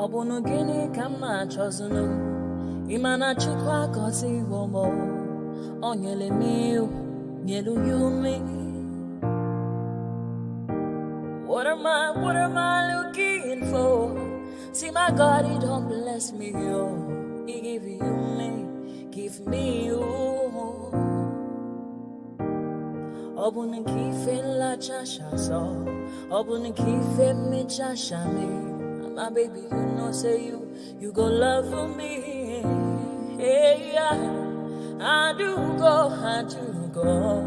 Obunu gini kama chozunu Imana chukwa kosi womo Onyele miu Nyelu yumi What am I looking for? See my God, he don't bless me, yo. He give you me, give me you. Obunu kife la chasha so Obunu kife me chasha me. My baby, you know, say you go love for me. Hey, yeah. I do go. I could go.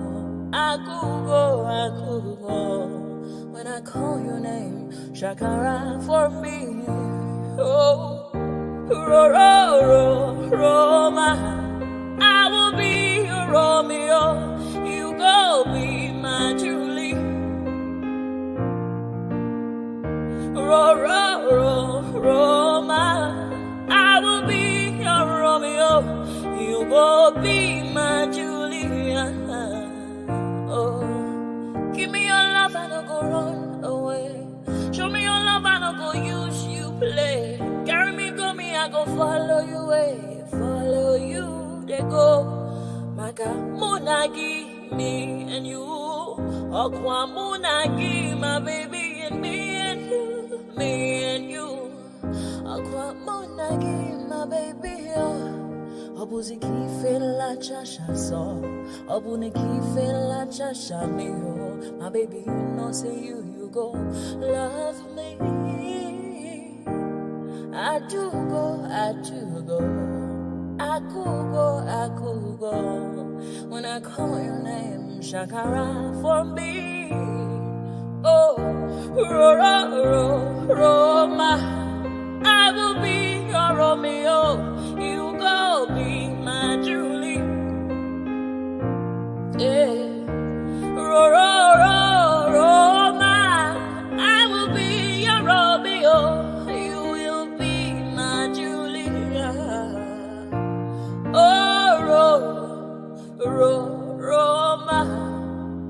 When I call your name, Shakara for me. Oh, Roma. I will be your Romeo. You go be my Julie. Roma, I will be your Romeo. You go be my Julia. Oh, give me your love and I'll go run away. Show me your love and I'll go use you play. Carry me, go me, I go follow you way. Follow you, they go. Maka Munagi, me and you. Okwa Munagi, my baby and me and you. Me and you, Aqua Monagi, my baby. Obuzi kife la chasha so, Obuni kife la chasha me. My baby, you know, say you go love me. I do go. I could go. When I call your name, Shakara for me. Oh, Roma, I will be your Romeo. You go be my Julie. Yeah, Roma, I will be your Romeo. You will be my Julia. Oh, Roma,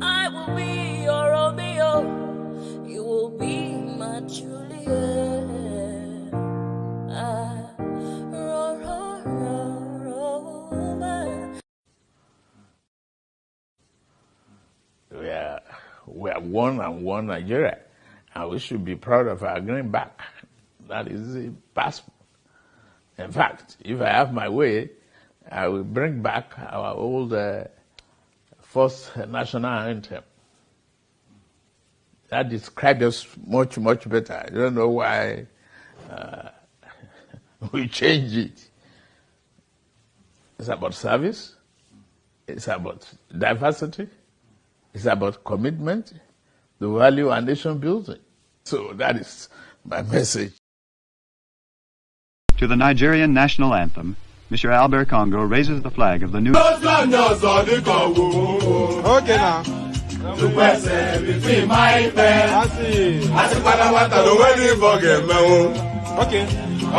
I will be your Romeo. You will be my Juliet. We are one and one Nigeria, and we should be proud of our green back. That is the passport. In fact, if I have my way, I will bring back our old first national anthem. That describes us much, much better. I don't know why we change it. It's about service. It's about diversity. It's about commitment, the value and nation building. So that is my message. To the Nigerian national anthem, Mr. Albert Congo raises the flag of the new... Okay, now.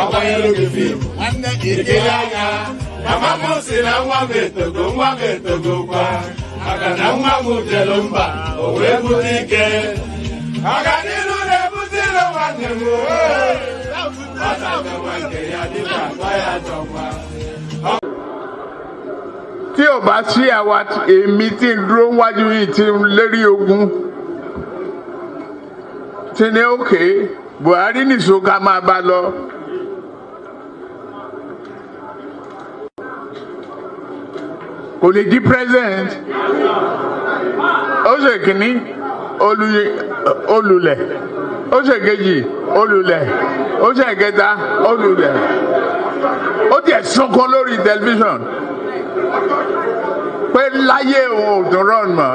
Tí o bá sí àwa èmi tí ń dúró wájú yìí tí ń lérí ogun tí ní òkè Buhari nìṣó ká máa bá lọ. Kò lè di president. Ó ṣe kìíní olùlẹ̀. Ó ṣe kejì olùlẹ̀. Ó ṣe kẹta olùlẹ̀. Ó tiẹ̀ sunkún lórí tẹlifíṣàn pé láyé òun ò tún rán mọ́.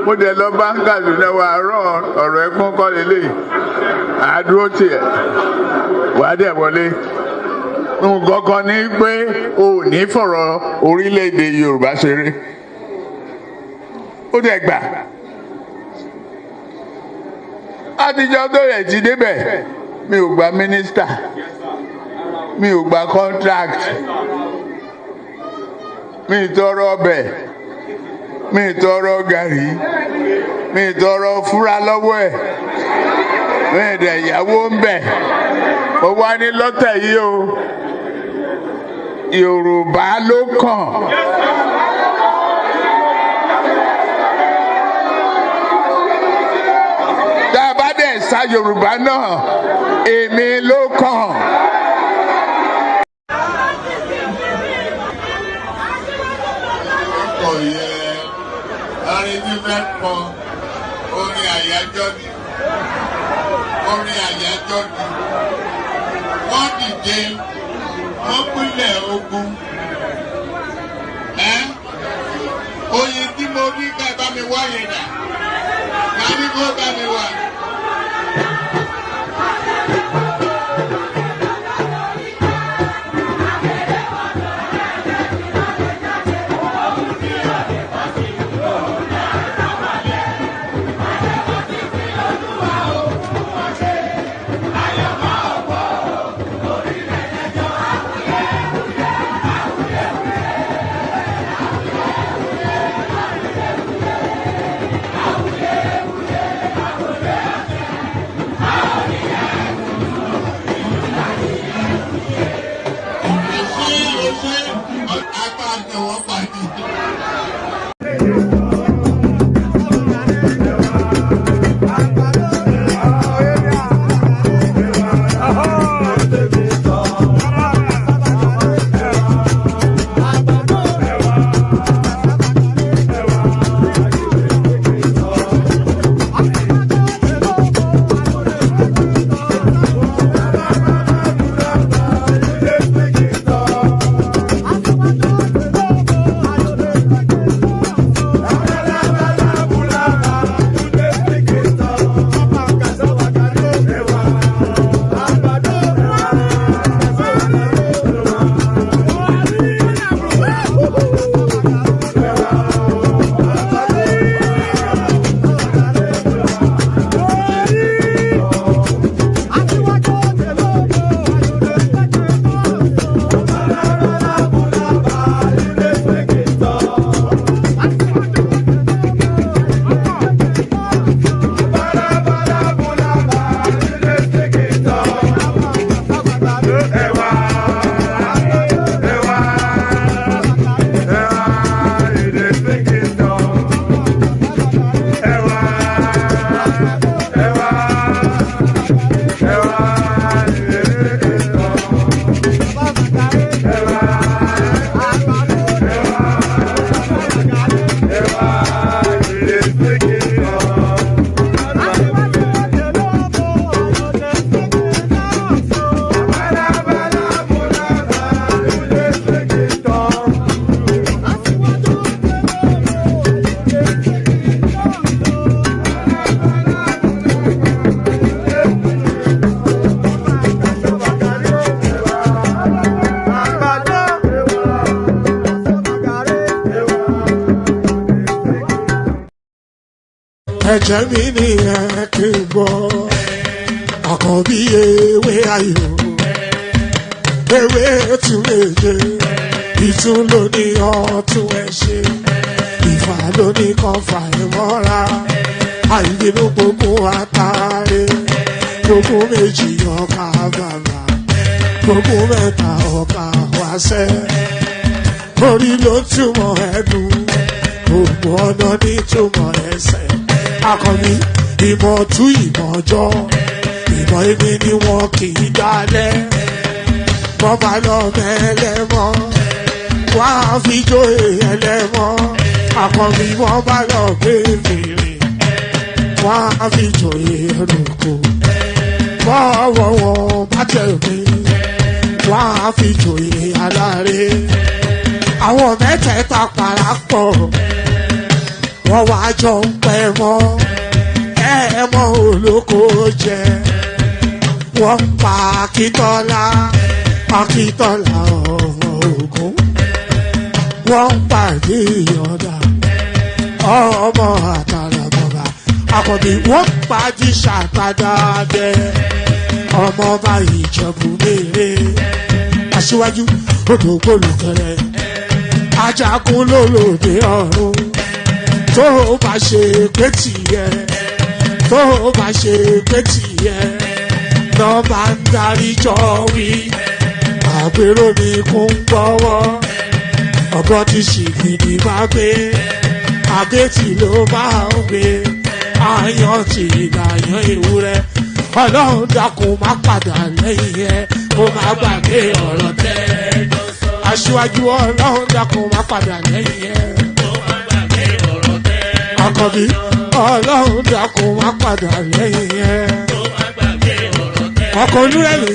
Mo dẹ̀ lọ bá ń Kaduna wa rán ọ̀rọ̀ ẹkún kọ́ lélẹ̀. Àdúró tiẹ̀ wà á dẹ̀ wọlé. Nǹkan kan ní pé o ò ní fọ̀rọ̀ orílẹ̀-èdè Yorùbá ṣeré. Ó dẹ̀ gbà. Àtijọ́ tó yẹ ti débẹ̀ mi ò gba mínísítà, mi ò gba contract, mi ì tọrọ ọbẹ̀, mi ì tọrọ gàrí, mi ì tọrọ fúra lọ́wọ́ ẹ̀, mi ì dẹ̀ yàwó ń bẹ̀. ó wá ní lọ́tẹ̀ yìí o Yorùbá ló kàn. tá a bá dẹ̀ sa Yorùbá náà èmi ló kàn. ọkọ̀ yẹn arìnrìn mẹ́kàn orin àyájọ́ ni orin àyájọ́ ni wọ́n dìde wọ́n pínlẹ̀ ogun oyin tí mo rí ká bá mi wá yẹn dà ká ní kó bá mi wá. ẹ̀jẹ̀ mi ní ẹ̀kí gbọ́ àkànbí ewé ayò ewé tún léje ìtún ló ní ọtún ẹ̀ ṣe ìfà ló ní kan fà ẹ̀ mọ́ra àìbínú gbogbo àtàrẹ gbogbo méjì ọkà bàbà gbogbo mẹ́ta ọkà wáṣẹ́ orí ló túmọ̀ ẹ̀dùn gbogbo ọ̀nà ní túmọ̀ ẹsẹ̀. Akọni ìmọ̀ tú ìmọ̀ ọjọ́ ìmọ̀ èmi ni wọn kì í dálẹ̀ wọ́n bá lọ mẹ́lẹ́mọ́ wọ́n á fi jó ẹlẹ́mọ́ akọni wọ́n bá lọ gbé fèrè wọ́n á fi jó ẹlòkò bọ́ọ̀wọ̀ wọn bá tẹ̀lé wọ́n á fi jó aláre àwọn mẹ́tẹ̀ẹ̀ta parapọ̀ wọ́n wá jọ ń pẹ́ mọ́ ẹ̀ẹ́mọ́ olóko jẹ wọ́n ń pa Akíntọ́lá ọmọ Ògún wọ́n ń pàdé Ìyọ̀dà ọmọ Àtàràbọ̀bà Àkànbí wọ́n ń pàdé Ṣàtàdàdẹ ọmọ ọba Ìjẹ̀bú Mèrè Aṣíwájú odò gbólùkẹrẹ Ajagun lólòdì ọ̀run tó bá ṣe pé tìyẹ tó bá ṣe pé tìyẹ tó bá ń darí jọ wí àpérò ní kún gbọ́wọ́ ọ̀bọ ti ṣìgìdì máa gbé àgétì ló máa ń gbé àyàn tí ìlàyàn ewúrẹ́ ọlọ́run dákun má padà lẹ́yìn ẹ kó má gbàgbé ọ̀rọ̀ tẹ́ aṣíwájú ọlọ́run dákun má padà lẹ́yìn ẹ kó má gbàgbé ọ̀rọ̀ tẹ́ àkọ́bí ọlọ́run dákun má padà lẹ́yìn ẹ kó má gbàgbé ọ̀rọ̀ tẹ́ ọkọ̀ olúrẹ̀mí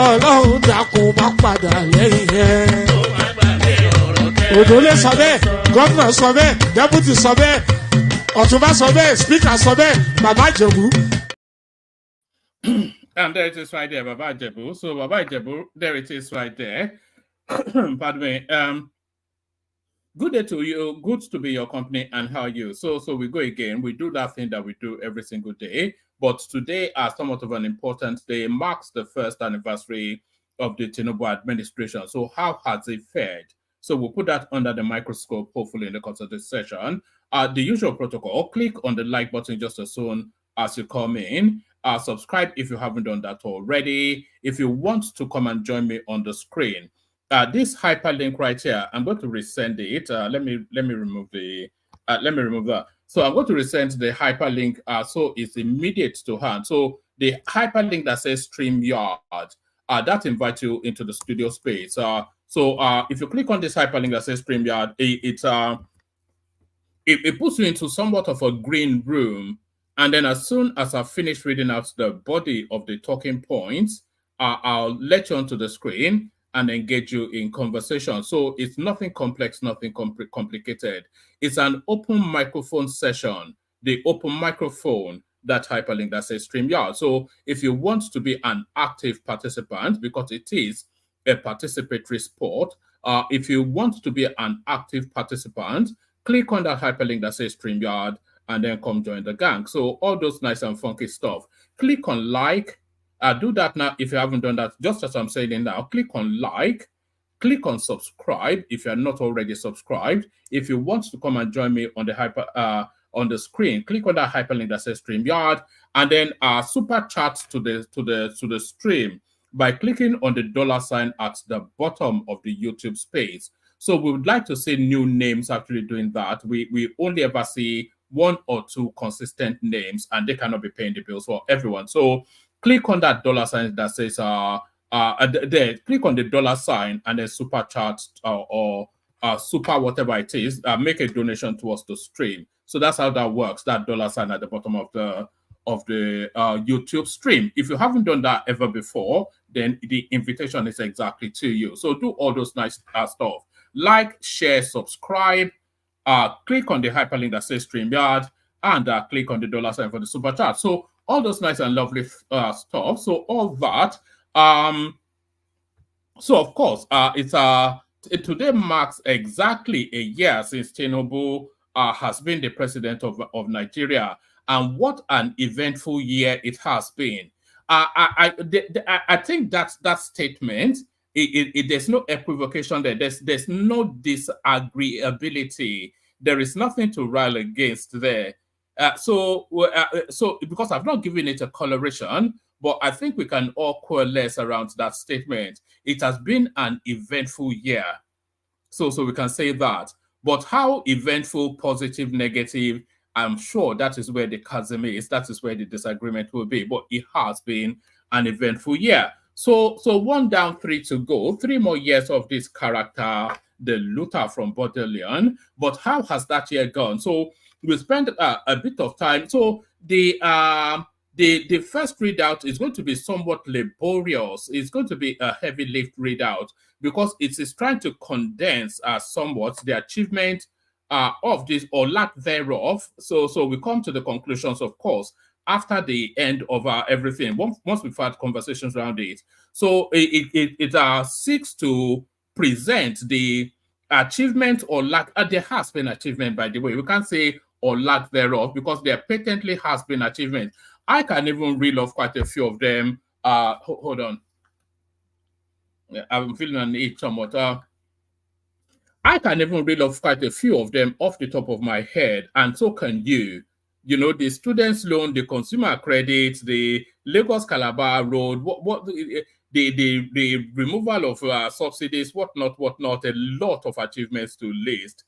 ọlọ́run dákun má padà lẹ́yìn ẹ kó má gbàgbé ọ̀rọ̀ tẹ́ òdòlé sọ bẹ́ẹ̀ gómìnà sọ bẹ́ẹ̀ dẹ́pútì sọ bẹ́ẹ̀ ọ̀túnba sọ bẹ́ẹ̀ spíkà sọ bẹ́ẹ̀ bàbá ìjẹ̀bú. And there it is right there, Baba Ijebu. So Baba Ijebu, there it is right there. Pardon me. Good day to you. Good to be your company. And how are you? So we go again. We do that thing that we do every single day. But today, as somewhat of an important day, marks the first anniversary of the Tinubu administration. So how has it fared? So we'll put that under the microscope, hopefully in the course of this session. The usual protocol, click on the like button just as soon as you come in. Subscribe if you haven't done that already. If you want to come and join me on the screen, this hyperlink right here, I'm going to resend it. Let me remove the let me remove that. So I'm going to resend the hyperlink so it's immediate to hand. So the hyperlink that says StreamYard, that invites you into the studio space. So if you click on this hyperlink that says StreamYard, it puts you into somewhat of a green room. And then as soon as I finish reading out the body of the talking points, I'll let you onto the screen and engage you in conversation. So it's nothing complex, nothing complicated. It's an open microphone session. The open microphone, that hyperlink that says StreamYard. So if you want to be an active participant, because it is a participatory sport, if you want to be an active participant, click on that hyperlink that says StreamYard and then come join the gang. So all those nice and funky stuff. Click on like. Do that now if you haven't done that. Just as I'm saying it now, click on like. Click on subscribe if you're not already subscribed. If you want to come and join me on the on the screen, click on that hyperlink that says StreamYard, and then super chat to the stream by clicking on the $ at the bottom of the YouTube space. So we would like to see new names actually doing that. We only ever see 1 or 2 consistent names, and they cannot be paying the bills for everyone. So click on that $ that says there. Click on the $ and then super chat or super whatever it is. Make a donation towards the stream. So that's how that works. That $ at the bottom of the YouTube stream. If you haven't done that ever before, then the invitation is exactly to you. So do all those nice stuff. Like, share, subscribe. Click on the hyperlink that says StreamYard and click on the $ for the super chat. So all those nice and lovely stuff. So all that. So of course, today marks exactly a year since Tinubu has been the president of Nigeria, and what an eventful year it has been. I think that statement. There's no equivocation there. There's no disagreeability. There is nothing to rail against there. So because I've not given it a coloration, but I think we can all coalesce around that statement. It has been an eventful year. So we can say that. But how eventful, positive, negative, I'm sure that is where the chasm is. That is where the disagreement will be. But it has been an eventful year. So 1 down, 3 to go. 3 more years of this character, the looter from Baudelaire. But how has that year gone? So we spent a bit of time. So the first readout is going to be somewhat laborious. It's going to be a heavy lift readout because it is trying to condense somewhat the achievement of this or lack thereof. So we come to the conclusions, of course, after the end of everything, once we've had conversations around it. So it seeks to present the achievement or lack. There has been achievement, by the way. We can't say or lack thereof because there patently has been achievement. I can even reel off quite a few of them. Hold on. I'm feeling an itch somewhat. I can even reel off quite a few of them off the top of my head, and so can you. the students' loan, the consumer credit, the Lagos Calabar Road, the removal of subsidies, whatnot. A lot of achievements to list.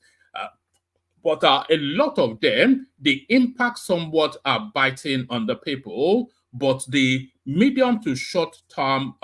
But a lot of them, the impact somewhat are biting on the people, but the medium to short term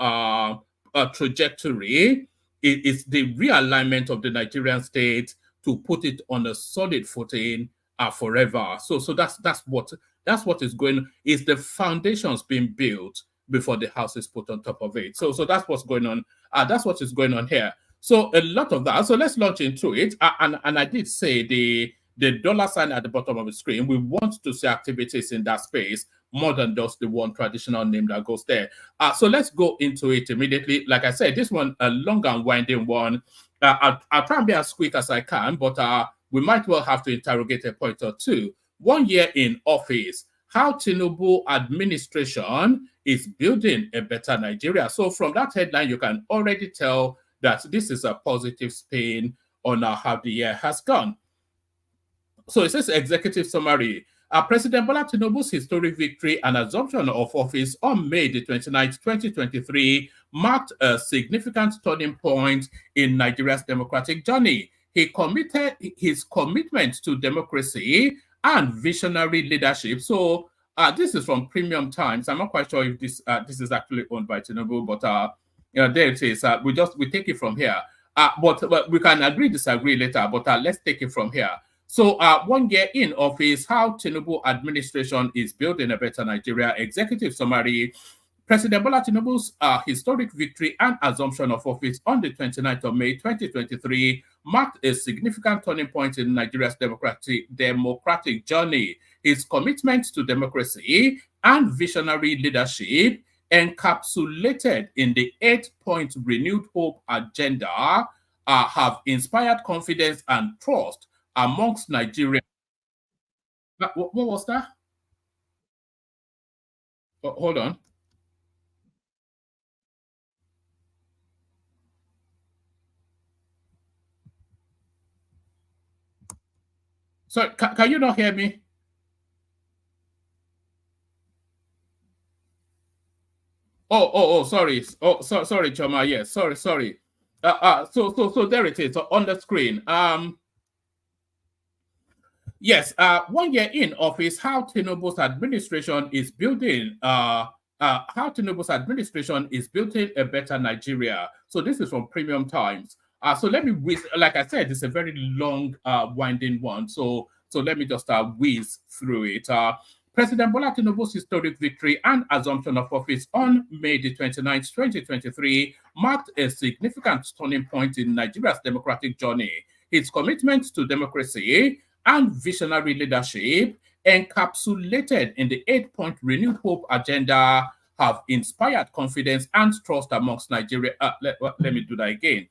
trajectory is the realignment of the Nigerian state to put it on a solid footing forever. So that's what is going on. Is the foundations being built before the house is put on top of it. So that's what's going on. That's what is going on here. So a lot of that. So let's launch into it. And I did say the dollar sign at the bottom of the screen. We want to see activities in that space more than just the one traditional name that goes there. So let's go into it immediately. Like I said, this one a long and winding one. I'll try and be as quick as I can, but we might well have to interrogate a point or two. 1 year in office, how Tinubu administration is building a better Nigeria. So from that headline, you can already tell that this is a positive spin on how the year has gone. So it says executive summary. President Bola Tinubu's historic victory and assumption of office on May the 29th, 2023 marked a significant turning point in Nigeria's democratic journey. He committed his commitment to democracy and visionary leadership. So this is from Premium Times. I'm not quite sure if this is actually owned by Tinubu, but there it is. We take it from here. But we can agree, disagree later. But let's take it from here. So 1 year in office, how Tinubu administration is building a better Nigeria. Executive summary. President Bola Tinubu's historic victory and assumption of office on the 29th of May 2023 marked a significant turning point in Nigeria's democratic journey. His commitment to democracy and visionary leadership, encapsulated in the 8-point renewed hope agenda, have inspired confidence and trust amongst Nigerians. What was that? Hold on. Sorry, can you not hear me? Sorry. Sorry, Choma. Yes, sorry. So there it is on the screen. Yes, 1 year in office, how Tinubu's administration is building a better Nigeria. So this is from Premium Times. So let me whiz, like I said, it's a very long, winding one. So let me just whiz through it. President Bola Tinubu's historic victory and assumption of office on May the 29th, 2023 marked a significant turning point in Nigeria's democratic journey. His commitment to democracy and visionary leadership, encapsulated in the 8-point renewed hope agenda, have inspired confidence and trust amongst Nigeria. Let me do that again.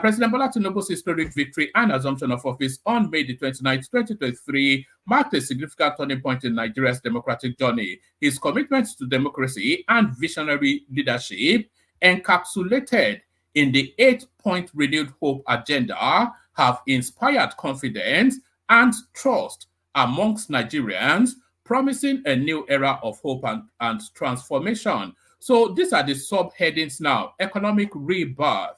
President Bola Tinubu's historic victory and assumption of office on May the 29th, 2023 marked a significant turning point in Nigeria's democratic journey. His commitment to democracy and visionary leadership, encapsulated in the 8-point renewed hope agenda, have inspired confidence and trust amongst Nigerians, promising a new era of hope and transformation. So these are the subheadings now. Economic rebirth.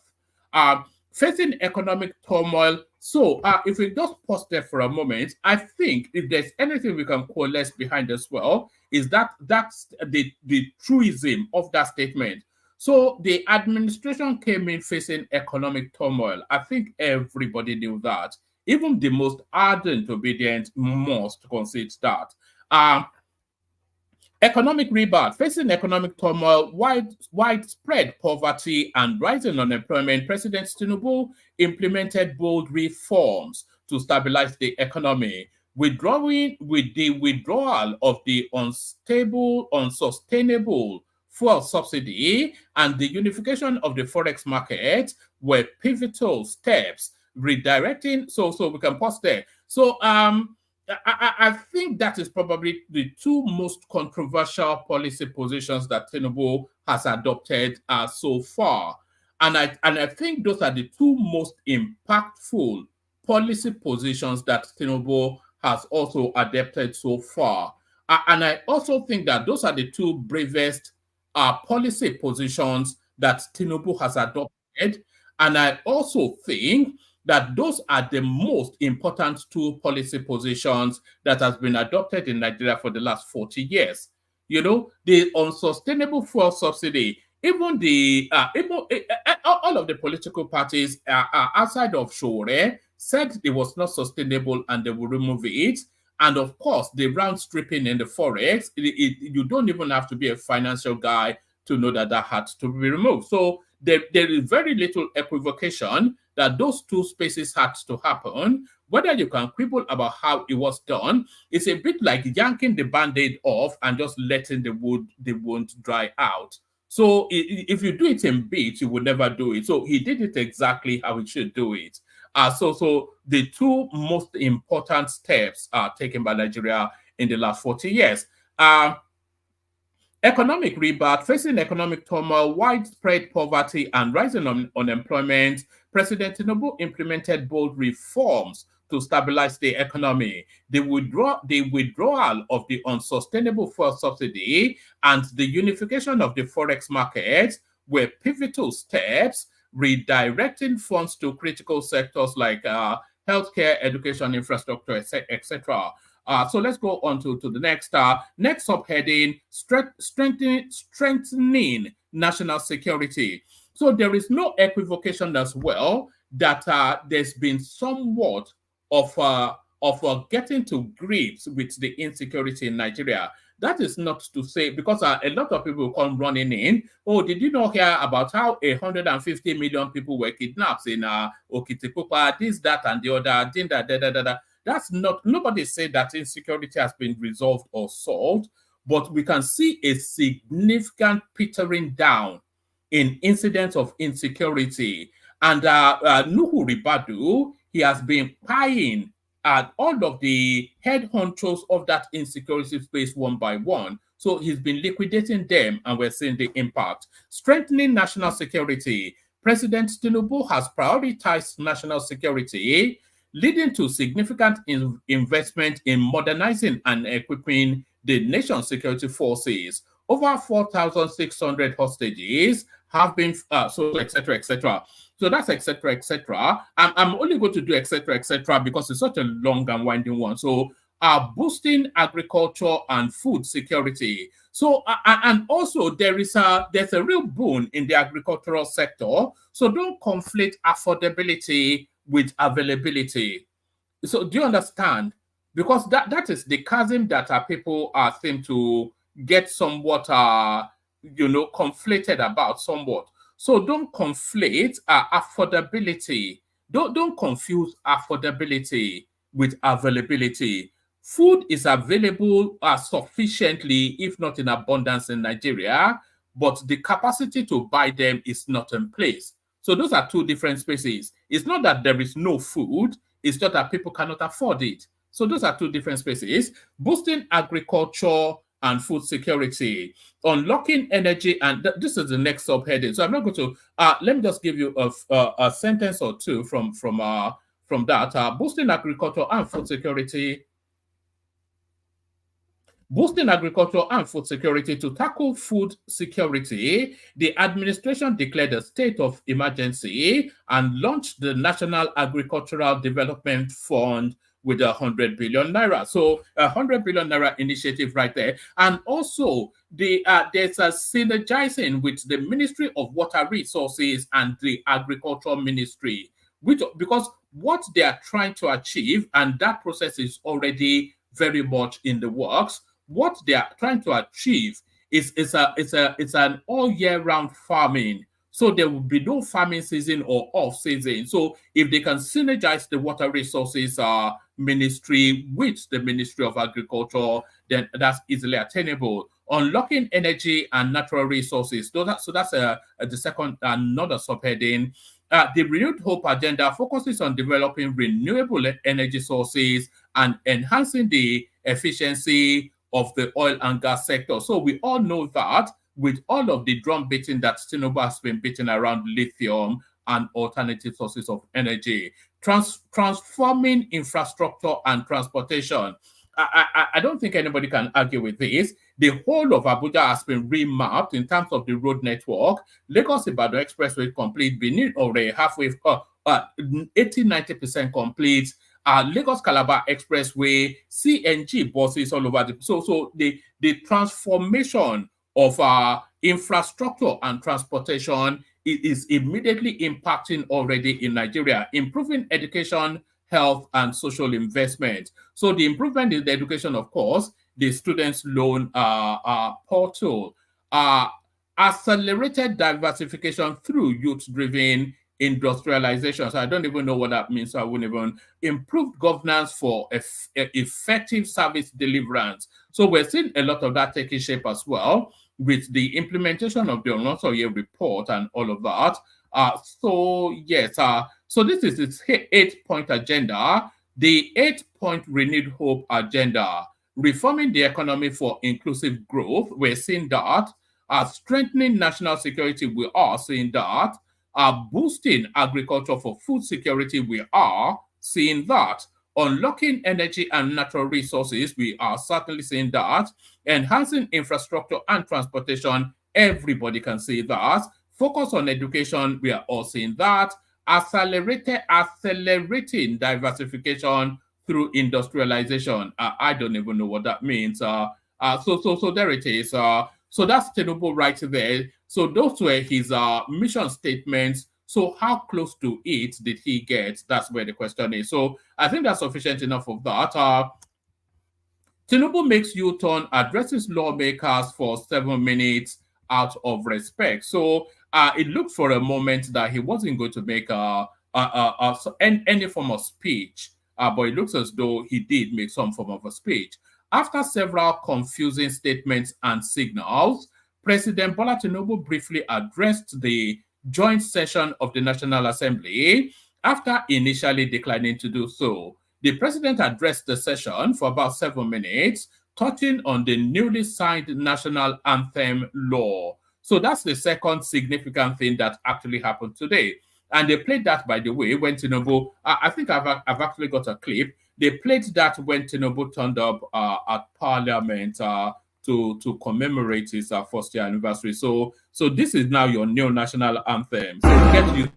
Facing economic turmoil. So if we just pause there for a moment, I think if there's anything we can coalesce behind as well, is that's the truism of that statement. So the administration came in facing economic turmoil. I think everybody knew that. Even the most ardent obedient must concede that. Economic rebirth. Facing economic turmoil, widespread poverty, and rising unemployment, President Tinubu implemented bold reforms to stabilize the economy. With the withdrawal of the unsustainable fuel subsidy and the unification of the forex market were pivotal steps redirecting. So we can pause there. So I think that is probably the two most controversial policy positions that Tinubu has adopted so far. And I think those are the two most impactful policy positions that Tinubu has also adapted so far. And I also think that those are the two bravest policy positions that Tinubu has adopted. And I also think that those are the most important two policy positions that has been adopted in Nigeria for the last 40 years. You know, the unsustainable fuel subsidy, even all of the political parties outside of Shore said it was not sustainable and they will remove it. And of course, the round stripping in the forex, you don't even have to be a financial guy to know that that had to be removed. So there is very little equivocation that those two spaces had to happen. Whether you can quibble about how it was done, it's a bit like yanking the band-aid off and just letting the wound dry out. So if you do it in bits, you will never do it. So he did it exactly how he should do it. So the two most important steps are taken by Nigeria in the last 40 years. Economic rebirth, facing economic turmoil, widespread poverty, and rising unemployment, President Tinubu implemented bold reforms to stabilize the economy. The withdrawal of the unsustainable fuel subsidy and the unification of the forex market were pivotal steps, redirecting funds to critical sectors like healthcare, education, infrastructure, etc. So let's go on to the next subheading: strengthening national security. So there is no equivocation as well that there's been somewhat of getting to grips with the insecurity in Nigeria. That is not to say, because a lot of people come running in, oh, did you not hear about how 150 million people were kidnapped in Okitipupa, this, that, and the other, That's not, nobody said that insecurity has been resolved or solved, but we can see a significant petering down in incidents of insecurity. And Nuhu Ribadu, he has been paying all of the head honchos of that insecurity space one by one. So he's been liquidating them, and we're seeing the impact. Strengthening national security. President Tinubu has prioritized national security, leading to significant investment in modernizing and equipping the nation's security forces. Over 4,600 hostages have been, etc., etc. So that's etc., etc. I'm only going to do etc., etc. because it's such a long and winding one. So boosting agriculture and food security. So and also there's a real boon in the agricultural sector. So don't conflate affordability with availability. So do you understand? Because that is the chasm that people seem to get somewhat conflated about somewhat. So don't conflate affordability. Don't confuse affordability with availability. Food is available sufficiently, if not in abundance, in Nigeria, but the capacity to buy them is not in place. So those are two different spaces. It's not that there is no food, it's just that people cannot afford it. So those are two different spaces. Boosting agriculture and food security, unlocking energy, and this is the next subheading. So I'm not going to, let me just give you a sentence or two from that. Boosting agriculture and food security. Boosting agriculture and food security. To tackle food security, the administration declared a state of emergency and launched the National Agricultural Development Fund with 100 billion naira. So 100 billion naira initiative right there. And also there's a synergizing with the Ministry of Water Resources and the Agriculture Ministry, because what they are trying to achieve, and that process is already very much in the works, what they are trying to achieve is an all year round farming. So there will be no farming season or off season. So if they can synergize the water resources ministry with the Ministry of Agriculture, then that's easily attainable. Unlocking energy and natural resources. So that's the second, another subheading. The Renewed Hope agenda focuses on developing renewable energy sources and enhancing the efficiency of the oil and gas sector. So we all know that with all of the drum beating that Tinubu has been beating around lithium and alternative sources of energy. Transforming infrastructure and transportation. I don't think anybody can argue with this. The whole of Abuja has been remapped in terms of the road network. Lagos-Ibadan Expressway complete, Benin already halfway, 80-90% complete. Lagos-Calabar Expressway, CNG buses all over. So the transformation of infrastructure and transportation is immediately impacting already in Nigeria, improving education, health, and social investment. So the improvement in the education, of course, the students' loan portal, accelerated diversification through youth-driven industrialization. So I don't even know what that means. So I wouldn't even. Improved governance for effective service deliverance. So we're seeing a lot of that taking shape as well with the implementation of the Onosoye report and all of that. So yes, so this is its 8-point agenda, the 8-point renewed hope agenda, reforming the economy for inclusive growth. We're seeing that. Strengthening national security, we are seeing that. Boosting agriculture for food security, we are seeing that. Unlocking energy and natural resources, we are certainly seeing that. Enhancing infrastructure and transportation, everybody can see that. Focus on education, we are all seeing that. Accelerating diversification through industrialization. I don't even know what that means. So there it is. So that's Tinubu right there. So those were his mission statements. So how close to it did he get? That's where the question is. So I think that's sufficient enough of that. Tinubu makes U-turn, addresses lawmakers for 7 minutes out of respect. So it looked for a moment that he wasn't going to make any form of speech, but it looks as though he did make some form of a speech. After several confusing statements and signals, President Bola Tinubu briefly addressed the joint session of the National Assembly after initially declining to do so. The president addressed the session for about 7 minutes, touching on the newly signed national anthem law. So that's the second significant thing that actually happened today. And they played that, by the way, when Tinubu, I think I've actually got a clip. They played that when Tinubu turned up at Parliament to commemorate his first year anniversary. So this is now your new national anthem. So get used.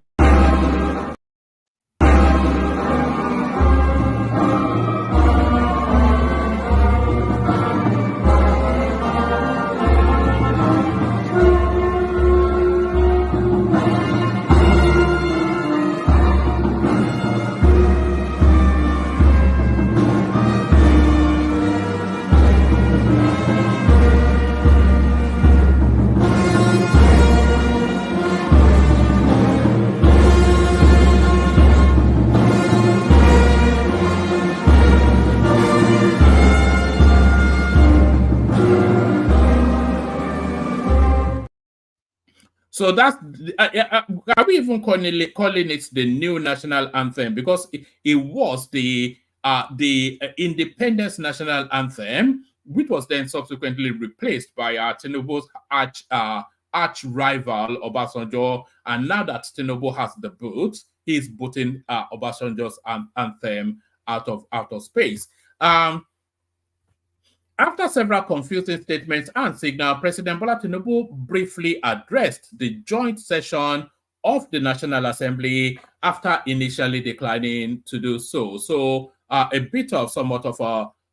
So that's, are we even calling it the new national anthem? Because it was the Independence National Anthem, which was then subsequently replaced by Tinubu's arch rival Obasanjo. And now that Tinubu has the boot, he's booting Obasanjo's anthem out of space. After several confusing statements and signals, President Bola Tinubu briefly addressed the joint session of the National Assembly after initially declining to do so. So a bit of somewhat of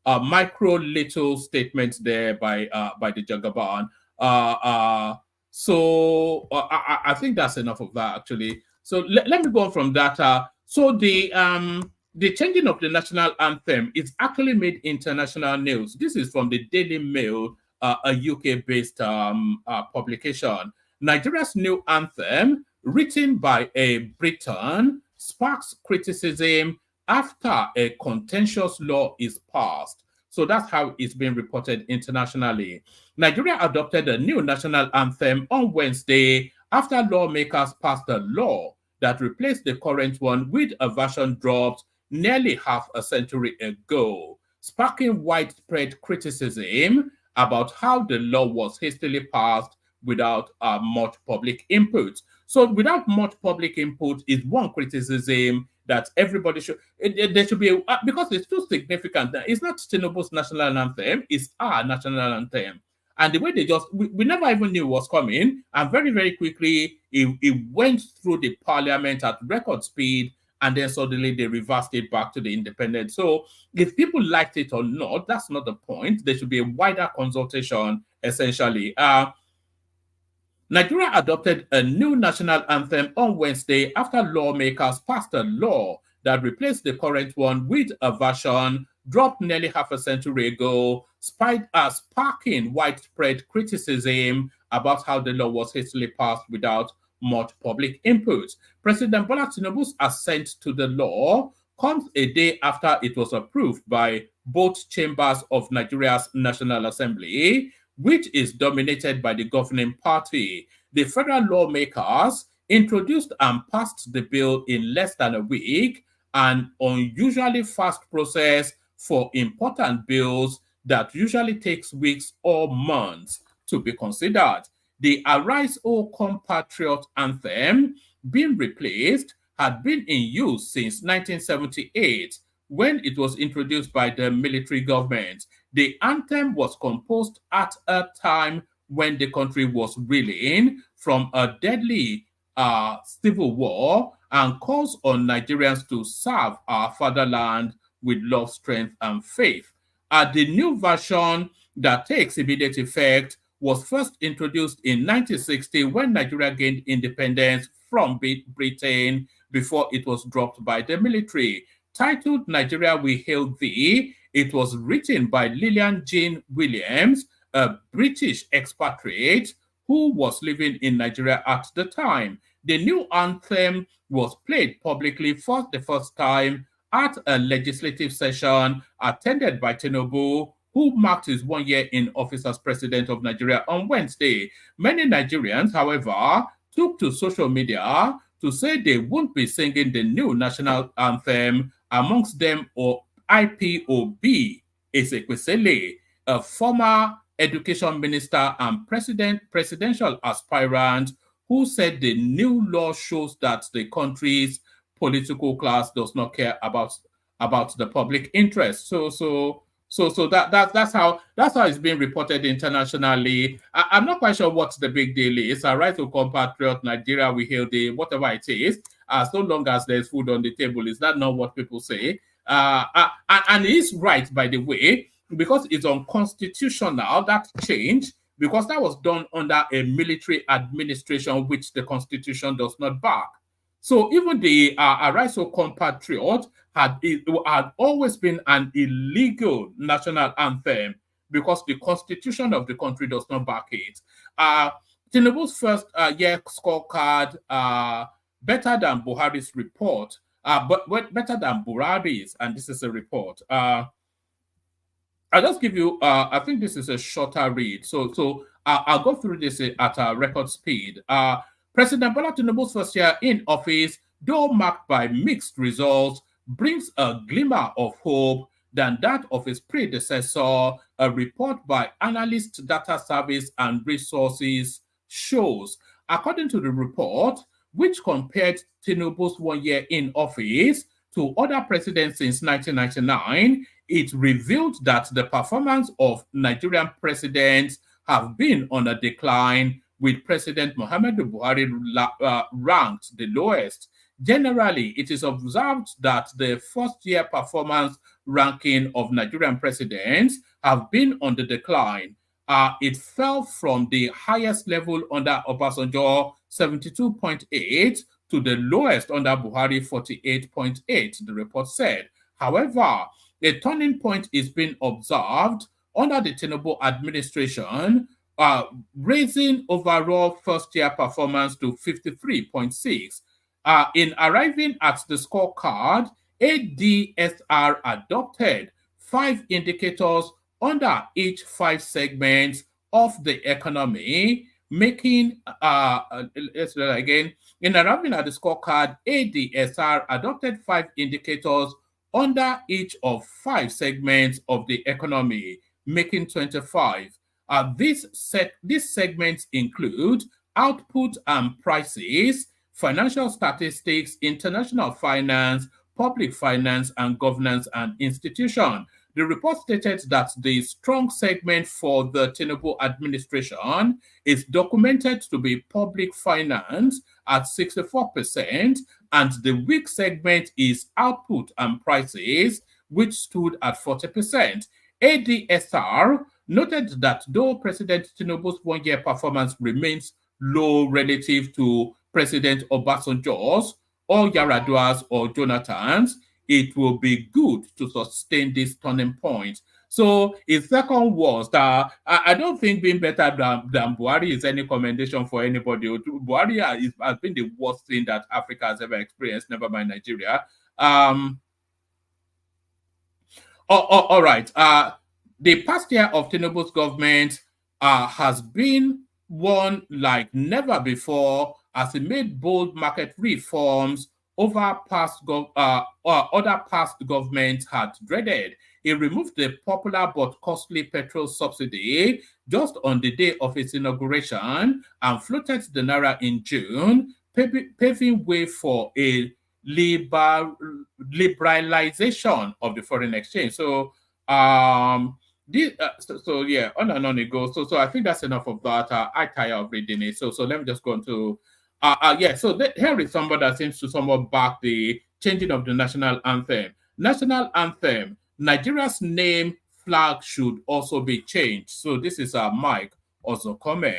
a micro little statement there by the Jagaban. So I think that's enough of that, actually. So let me go on from that. So the changing of the national anthem is actually made international news. This is from the Daily Mail, a UK-based publication. Nigeria's new anthem, written by a Briton, sparks criticism after a contentious law is passed. So that's how it's been reported internationally. Nigeria adopted a new national anthem on Wednesday after lawmakers passed a law that replaced the current one with a version dropped nearly half a century ago, sparking widespread criticism about how the law was hastily passed without much public input. So without much public input is one criticism that everybody should, there should be, because it's too significant. It's not Tinubu's national anthem, it's our national anthem. And the way they just, we never even knew it was coming. And very, very quickly, it went through the parliament at record speed. And then suddenly they reversed it back to the independent. So if people liked it or not, that's not the point. There should be a wider consultation, essentially. Nigeria adopted a new national anthem on Wednesday after lawmakers passed a law that replaced the current one with a version dropped nearly half a century ago, sparking widespread criticism about how the law was hastily passed without much public input. President Bola Tinubu's assent to the law comes a day after it was approved by both chambers of Nigeria's National Assembly, which is dominated by the governing party. The federal lawmakers introduced and passed the bill in less than a week, an unusually fast process for important bills that usually takes weeks or months to be considered. The Arise, O Compatriot anthem, being replaced, had been in use since 1978 when it was introduced by the military government. The anthem was composed at a time when the country was reeling from a deadly civil war and calls on Nigerians to serve our fatherland with love, strength, and faith. The new version that takes immediate effect was first introduced in 1960 when Nigeria gained independence from Britain before it was dropped by the military. Titled Nigeria We Hail Thee, it was written by Lillian Jean Williams, a British expatriate who was living in Nigeria at the time. The new anthem was played publicly for the first time at a legislative session attended by Tinubu, who marked his 1 year in office as president of Nigeria on Wednesday. Many Nigerians, however, took to social media to say they won't be singing the new national anthem, amongst them or IPOB Ezekwesili, a former education minister and presidential aspirant who said the new law shows that the country's political class does not care about the public interest. So that's how it's being reported internationally. I'm not quite sure what the big deal is. I write to compatriot Nigeria, we hail the whatever it is. So long as there's food on the table, is that not what people say? And it is right, by the way, because it's unconstitutional, that change, because that was done under a military administration, which the Constitution does not back. So even the Arise, O Compatriot had always been an illegal national anthem because the Constitution of the country does not back it. Tinubu's first year scorecard, better than Buhari's report, but better than Buhari's, and this is a report. I'll just give you, I think this is a shorter read. So I'll go through this at a record speed. President Bola Tinubu's first year in office, though marked by mixed results, brings a glimmer of hope than that of his predecessor. A report by Analyst Data Service and Resources shows. According to the report, which compared Tinubu's 1 year in office to other presidents since 1999, it revealed that the performance of Nigerian presidents have been on a decline, with President Muhammadu Buhari ranked the lowest. Generally, it is observed that the first-year performance ranking of Nigerian presidents have been on the decline. It fell from the highest level under Obasanjo, 72.8, to the lowest under Buhari, 48.8, the report said. However, a turning point is being observed under the Tinubu administration, raising overall first-year performance to 53.6. In arriving at the scorecard, ADSR adopted 5 indicators under each 5 segments of the economy, making, let's do that again. In arriving at the scorecard, ADSR adopted 5 indicators under each of 5 segments of the economy, making 25. These segments include output and prices, financial statistics, international finance, public finance, and governance and institution. The report stated that the strong segment for the Tinubu administration is documented to be public finance at 64%, and the weak segment is output and prices, which stood at 40%. ADSR noted that though President Tinubu's one-year performance remains low relative to President Obasanjo's, or Yaradua's, or Jonathan's, it will be good to sustain this turning point. So his second was that I don't think being better than Buhari is any commendation for anybody. Buhari has been the worst thing that Africa has ever experienced, never mind Nigeria. All right. The past year of Tinubu's government has been one like never before, as he made bold market reforms over other past governments had dreaded. He removed the popular but costly petrol subsidy just on the day of its inauguration and floated the naira in June, paving way for a liberalization of the foreign exchange. So yeah, on and on it goes. So I think that's enough of that. I tire of reading it. So let me just go on to here is somebody that seems to somewhat back the changing of the national anthem. National anthem, Nigeria's name flag should also be changed. So this is Mike Ozokome.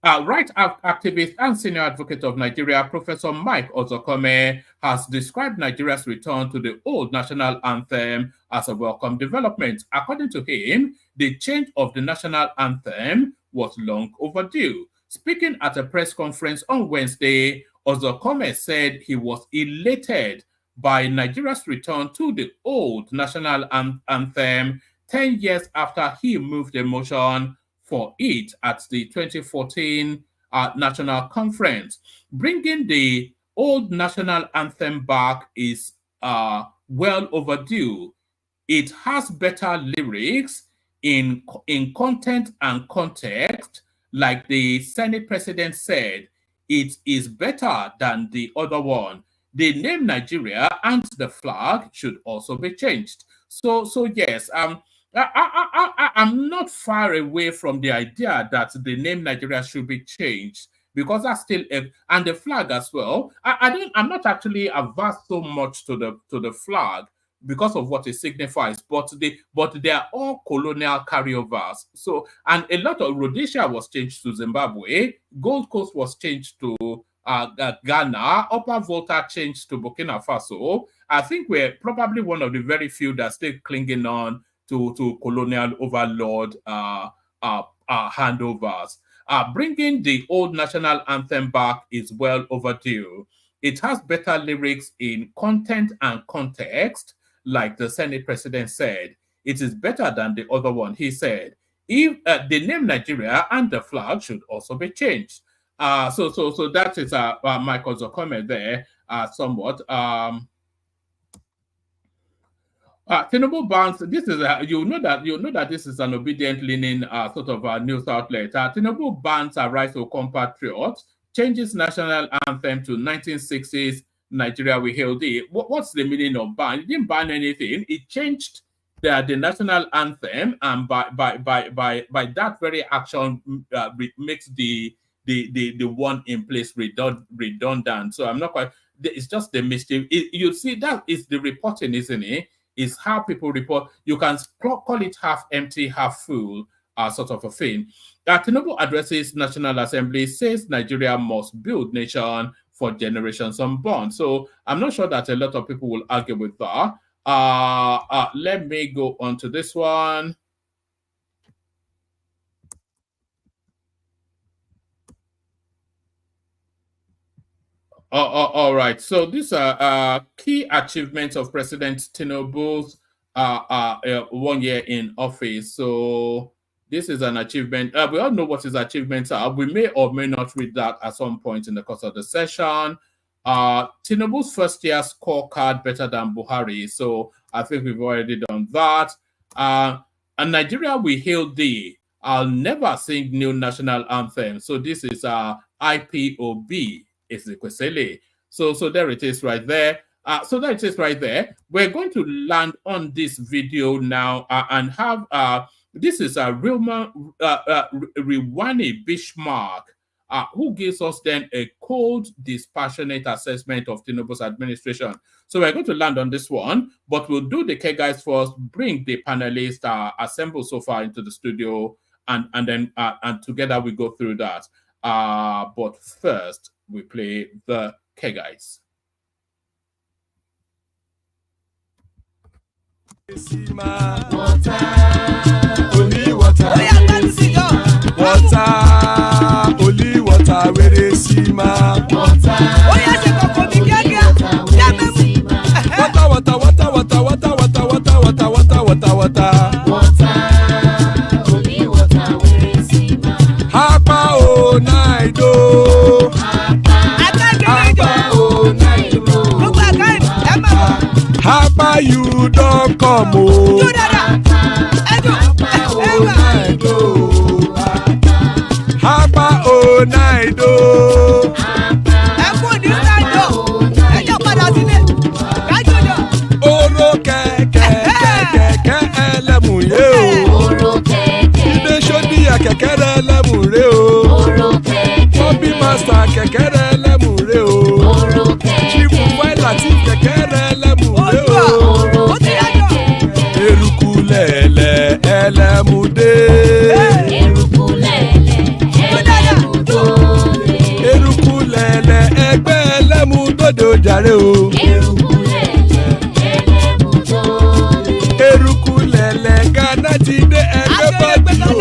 Right activist and senior advocate of Nigeria, Professor Mike Ozokome, has described Nigeria's return to the old national anthem as a welcome development. According to him, the change of the national anthem was long overdue. Speaking at a press conference on Wednesday, Ozokome said he was elated by Nigeria's return to the old national anthem 10 years after he moved a motion for it at the 2014 National Conference. Bringing the old national anthem back is well overdue. It has better lyrics in content and context. Like the Senate president said, it is better than the other one. The name Nigeria and the flag should also be changed. So yes, I'm not far away from the idea that the name Nigeria should be changed, because that's still and the flag as well. I'm not actually averse so much to the flag because of what it signifies, but they are all colonial carryovers. So, and a lot of Rhodesia was changed to Zimbabwe, Gold Coast was changed to Ghana, Upper Volta changed to Burkina Faso. I think we're probably one of the very few that still clinging on to colonial overlord handovers. Bringing the old national anthem back is well overdue. It has better lyrics in content and context, like the Senate president said. It is better than the other one, he said. If the name Nigeria and the flag should also be changed. So that is Michael's comment there, somewhat. Tinubu bans. This is you know that this is an obedient leaning sort of news outlet. Tinubu bans a right to compatriots, changes national anthem to 1960s Nigeria we hailed it. What's the meaning of ban? It didn't ban anything. It changed the national anthem, and by that very action makes the one in place redundant. So I'm not quite. It's just the mistake. You see, that is the reporting, isn't it? Is how people report. You can call it half empty, half full, sort of a thing. Tinubu addresses National Assembly, says Nigeria must build nation for generations unborn. So I'm not sure that a lot of people will argue with that. Let me go on to this one. All right. So these are key achievements of President Tinubu's 1 year in office. So this is an achievement. We all know what his achievements are. We may or may not read that at some point in the course of the session. Tinubu's first year scorecard better than Buhari. So I think we've already done that. And Nigeria we hail thee. I'll never sing new national anthem. So this is IPOB is the Kwesele. So there it is right there. So there it is right there. We're going to land on this video now and have this is a Rwani Bismarck, who gives us then a cold, dispassionate assessment of Tinubu's administration. So we're going to land on this one, but we'll do the K guys first, bring the panelists assembled so far into the studio, and then together we go through that. But first, we play the K guys. Water, only water. Water, only water. Where they see ma. Water, water, water, water, water, water, water, water, water, water, water. Water, only water. Where they see ma. Hapa o naido. Hapa o naido. Hapa you don't come o. Hapa o naido. Oro kẹ̀kẹ́ ẹlẹ́mù yé o. Ilé sọ́dí àkẹ́kẹ́ rẹ̀ ẹlẹ́mù rẹ̀ o. Bobby master kẹ̀kẹ́ rẹ̀ ẹlẹ́mù rẹ̀ o. Chief Wẹ́lá tí kẹ̀kẹ́ rẹ̀ ẹlẹ́mù rẹ̀ o. Eruku lẹ̀lẹ̀ ẹlẹ́mù dé. Eruku lẹ̀lẹ̀ ẹgbẹ́ ẹlẹ́mù dòde ojàre o. Eruku lẹ̀lẹ̀ Ghana ti dé ẹgbẹ́ bọ́ọ̀dì o.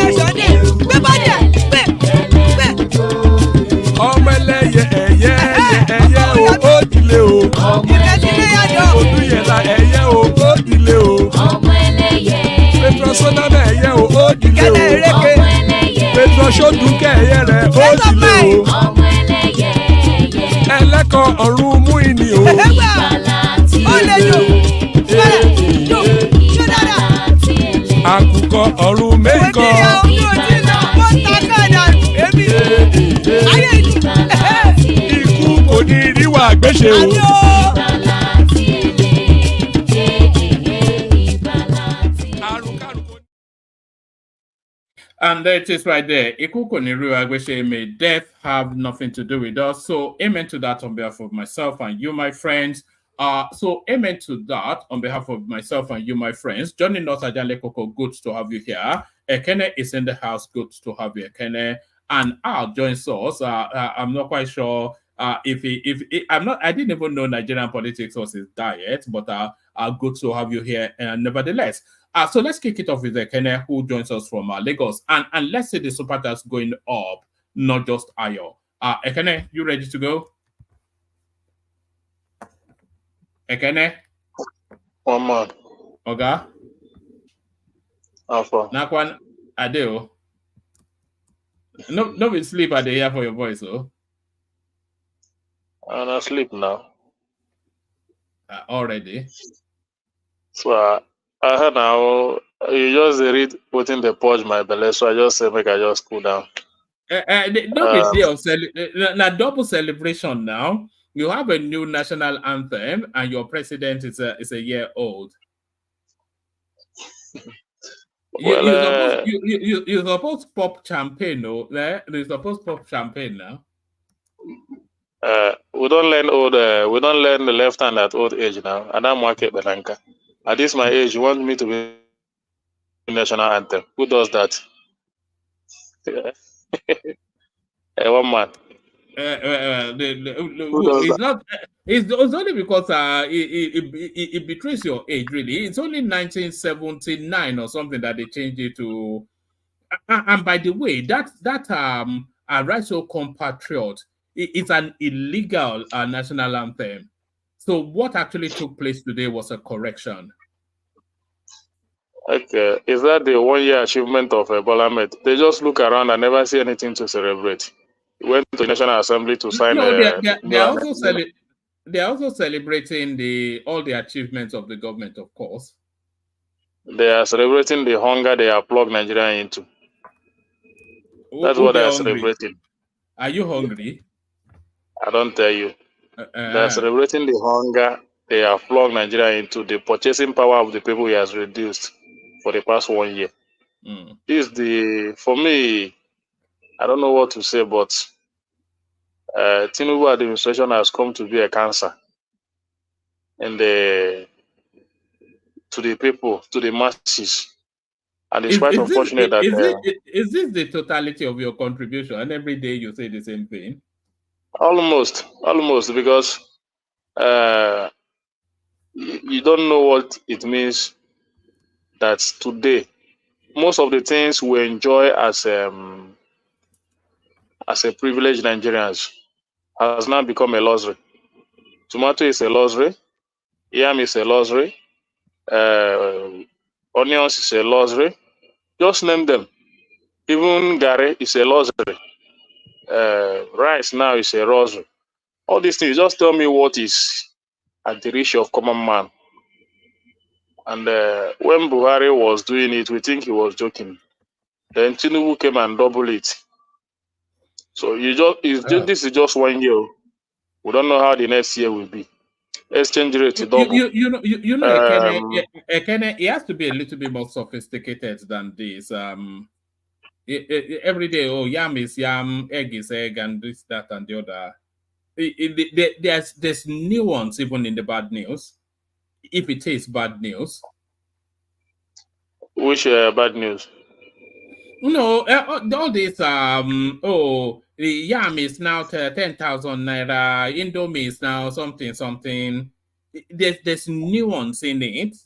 Ọmọ ẹlẹ́yẹ ẹ̀yẹ o ó dìlé o. Odúyẹ̀lá ẹ̀yẹ o ó dìlé o. Petrosonama ẹ̀yẹ o ó dìlé o. Petrosodúnkẹ́ ẹ̀yẹ rẹ̀ ó dìlé o. Ẹlẹ́kọ̀ ọ̀run mú ìní o. Àkùkọ ọ̀run mẹ́kọ̀. Ikú kò ní ríwà gbéṣe o. And there it is right there. May death have nothing to do with us. So amen to that on behalf of myself and you, my friends. So amen to that on behalf of myself and you, my friends. Johnny North Ajale Koko, good to have you here. Ekene is in the house, good to have you, Ekene. And Al joins us. I'm not quite sure I didn't even know Nigerian politics was his diet, but good to have you here nevertheless. So let's kick it off with Ekene, who joins us from Lagos. And let's say the super tax going up, not just Ayo. Ekene, you ready to go? Ekene? One man. Oga? Alpha. Nakwan Adeo? No, we sleep at the ear for your voice, though. I'm asleep now. Already? So I heard now you just read putting the purge my belly, so I just say make I just cool down. No big deal. Double celebration now. You have a new national anthem, and your president is a year old. Well, you're supposed to pop champagne, no? You're supposed to pop champagne now. We don't learn we don't learn the left hand at old age now. And I'm working Belanka. At this my age, you want me to be national anthem? Who does that? One man. It's not. It's only because it betrays your age. Really, it's only 1979 or something that they changed it to. And by the way, that right so compatriot, it's an illegal national anthem. So what actually took place today was a correction. Okay, is that the 1 year achievement of Bola Ahmed? They just look around and never see anything to celebrate. Went to the National Assembly to sign. No, they're also celebrating all the achievements of the government, of course. They are celebrating the hunger they have plugged Nigeria into. That's what they are celebrating. Are you hungry? I don't tell you. They are celebrating the hunger they have plugged Nigeria into. The purchasing power of the people has reduced for the past 1 year. This is for me, I don't know what to say, but Tinubu administration has come to be a cancer and to the people, to the masses. And it's quite unfortunate that is this the totality of your contribution? And every day you say the same thing. Almost, because you don't know what it means that today most of the things we enjoy as a privileged Nigerians has now become a luxury. Tomato is a luxury, yam is a luxury, onions is a luxury. Just name them. Even gari is a luxury. Rice now is a luxury. All these things, just tell me what is at the reach of common man. And when Buhari was doing it, we think he was joking. Then Tinubu came and doubled it. So this is just 1 year. We don't know how the next year will be. Exchange rate double. Ekene, it has to be a little bit more sophisticated than this. Every day, yam is yam, egg is egg, and this, that, and the other. There's nuance even in the bad news, if it is bad news. Which bad news? No, all this the yam is now 10,000 naira, Indomie is now something. There's nuance in it.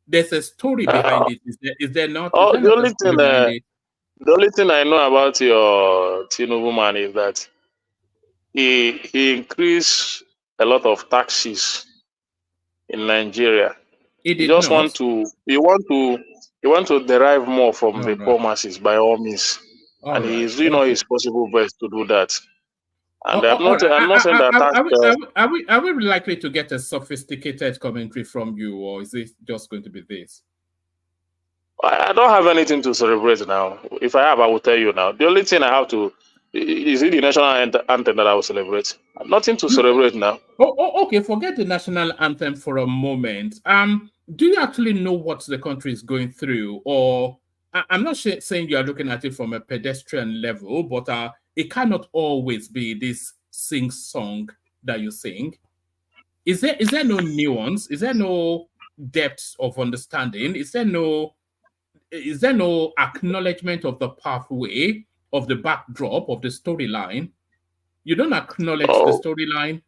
There's a story behind it. Is there not? The only thing I know about your Tinubu man is that he increased a lot of taxes in Nigeria. He want to derive more from the poor masses by all means. And he is doing all his possible best to do that. And I'm not saying that are we likely to get a sophisticated commentary from you, or is it just going to be this? I don't have anything to celebrate now. If I have, I will tell you now. The only thing I have to is it the national anthem that I will celebrate. Nothing to celebrate now. Okay. Forget the national anthem for a moment. Do you actually know what the country is going through? Or I'm not saying you are looking at it from a pedestrian level, but it cannot always be this sing-song that you sing. Is there no nuance? Is there no depth of understanding? Is there no acknowledgement of the pathway, of the backdrop, of the storyline? You don't acknowledge the storyline?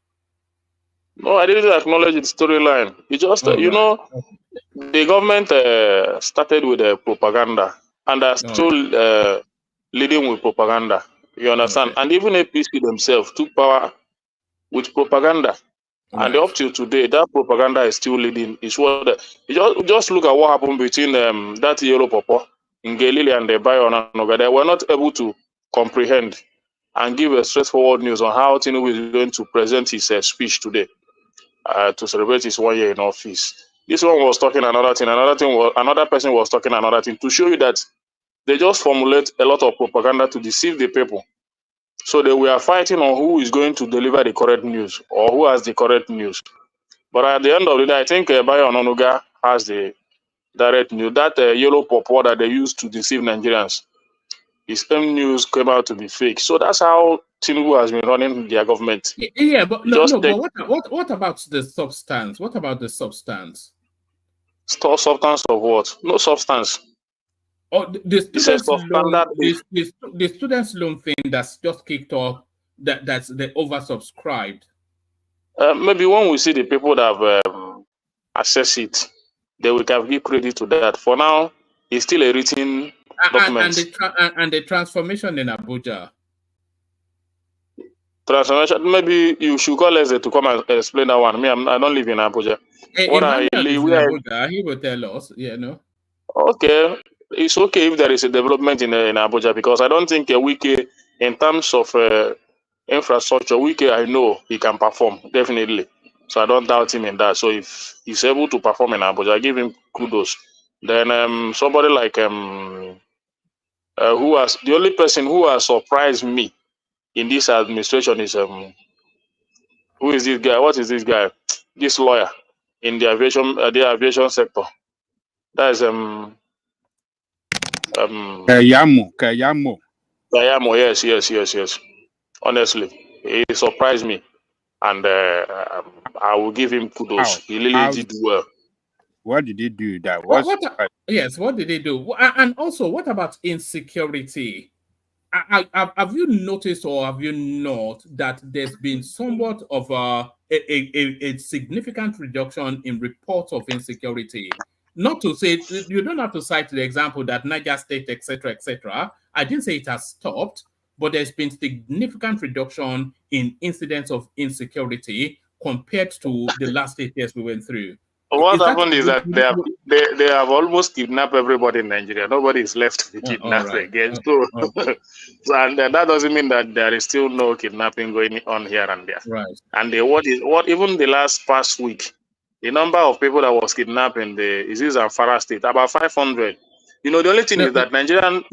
No, I didn't acknowledge the storyline. You just, the government started with propaganda and are still leading with propaganda. You understand? And even APC themselves took power with propaganda. And up till today, that propaganda is still leading. It's what just look at what happened between that yellow pawpaw in Gelili and the Bayo. They were not able to comprehend and give a straightforward news on how Tinubu is going to present his speech today to celebrate his 1 year in office. This one was talking another thing. Another person was talking another thing, to show you that they just formulate a lot of propaganda to deceive the people. So they were fighting on who is going to deliver the correct news or who has the correct news. But at the end of the day, I think Bayo Ononuga has the direct news. That yellow pawpaw that they used to deceive Nigerians, his own news came out to be fake. So that's how Tinubu has been running their government. Yeah, but what about the substance? What about the substance? Substance of what? No substance. Oh, the students' loan thing that's just kicked off. That's the oversubscribed. Maybe when we see the people that have accessed it, they will give credit to that. For now, it's still a written document. And the transformation in Abuja. Transformation. Maybe you should call us to come and explain that one. I don't live in Abuja. In Abuja, he will tell us. Yeah, no. Okay. It's okay if there is a development in Abuja, because I don't think Wike, in terms of infrastructure, Wike, I know he can perform, definitely. So I don't doubt him in that. So if he's able to perform in Abuja, I give him kudos. Then somebody like who has the only person who has surprised me in this administration is who is this guy? What is this guy? This lawyer in the aviation sector. That is Kayamo. Yes. Honestly, he surprised me, and I will give him kudos. He really did well. What did he do? What did he do? And also, what about insecurity? Have you noticed or have you not that there's been somewhat of a significant reduction in reports of insecurity? Not to say, you don't have to cite the example that Niger State, etc. I didn't say it has stopped, but there's been significant reduction in incidents of insecurity compared to the last 8 years we went through. What happened is that they have almost kidnapped everybody in Nigeria. Nobody is left to be kidnapped again. And that doesn't mean that there is still no kidnapping going on here and there. Right. And even the past week, the number of people that was kidnapped in the Zamfara state, about 500. The only thing is that Nigeria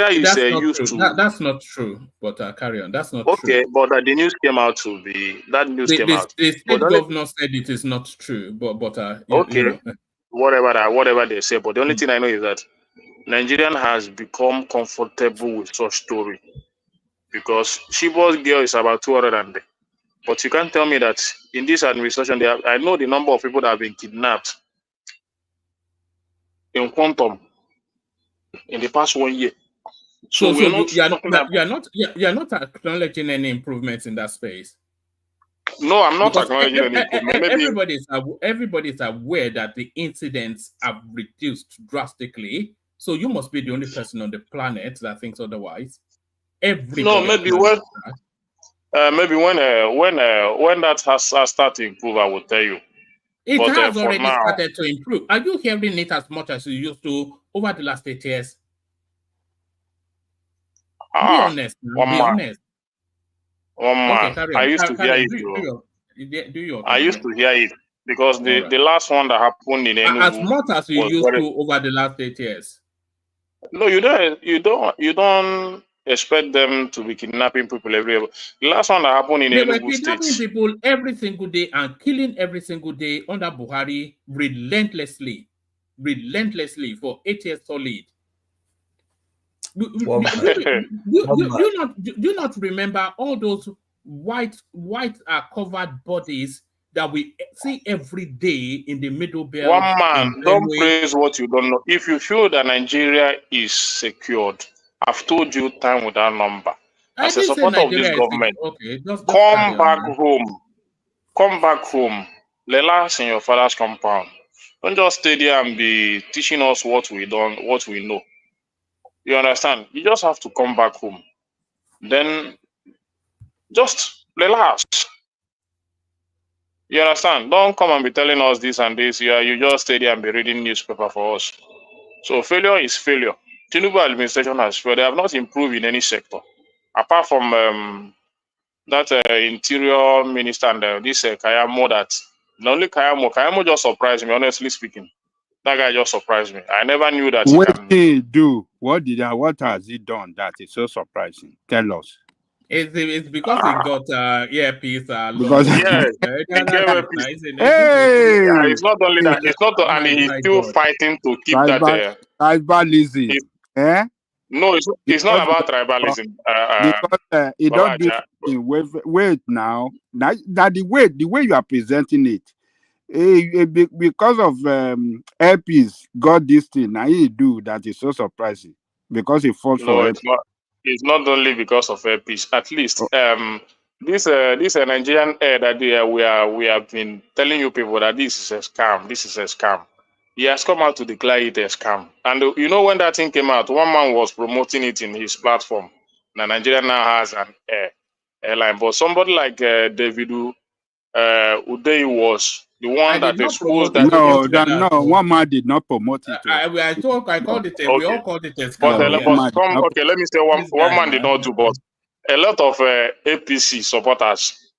is used to. That's not true. But carry on. That's not true. Okay, but the news came out to be that news came out. The state governor said it is not true. But okay, whatever they say. But the only thing I know is that Nigerian has become comfortable with such story because Chibok's girl is about 200. But you can't tell me that in this administration, I know the number of people that have been kidnapped in quantum in the past 1 year. So you are not acknowledging any improvements in that space. No, I'm not acknowledging any improvement. Everybody's aware that the incidents have reduced drastically. So you must be the only person on the planet that thinks otherwise. Maybe when that has started to improve, I will tell you. It has already started to improve. Are you hearing it as much as you used to over the last 8 years? Be honest. I used to hear it. I used to hear it because the last one that happened in Enugu, as much as you used to over the last 8 years. No, you don't expect them to be kidnapping people everywhere. The last one that happened in Enugu State. They were kidnapping people every single day and killing every single day under Buhari relentlessly for 8 years solid. Do you not remember all those white covered bodies that we see every day in the middle belt? One man, don't praise what you don't know. If you feel that Nigeria is secured, I've told you time without number. As a supporter of this government, come back home. Come back home. Relax in your father's compound. Don't just stay there and be teaching us what we know. You understand? You just have to come back home. Then just relax. You understand? Don't come and be telling us this and this. You just stay there and be reading newspaper for us. So failure is failure. Tinubu'S administration has failed. They have not improved in any sector. Apart from that interior minister and this Kayamo, that not only Kayamo just surprised me, honestly speaking. That guy just surprised me. I never knew that what did he do? What has he done that is so surprising? Tell us. It's because he got earpiece. Because it's not only that. It's not, and he's still fighting to keep that tribalism. No, it's not about tribalism. Because it don't do wait now. That the way you are presenting it. Because of earpiece got this thing. Now he do that is so surprising because he fought for it. It's not only because of earpiece. At least this Nigerian air that we have been telling you people that this is a scam. This is a scam. He has come out to declare it a scam. And when that thing came out, one man was promoting it in his platform. Now Nigeria now has an airline, but somebody like David Uday was the one that exposed that. No, one man did not promote it. I called it. We all called it a scam. Okay, let me say one man did not do, but a lot of APC supporters,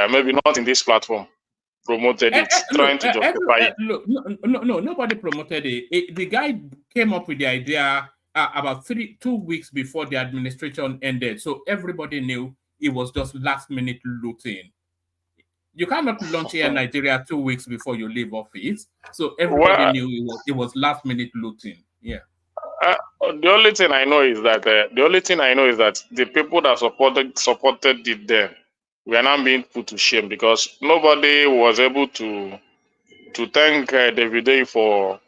maybe not in this platform, promoted it, trying to justify it. Look, no, nobody promoted it. The guy came up with the idea about 2 weeks before the administration ended. So everybody knew it was just last-minute looting. You cannot launch Air Nigeria 2 weeks before you leave office. So everybody knew it was last-minute looting. Yeah. The only thing I know is that the people that supported it then were now being put to shame because nobody was able to thank Davido for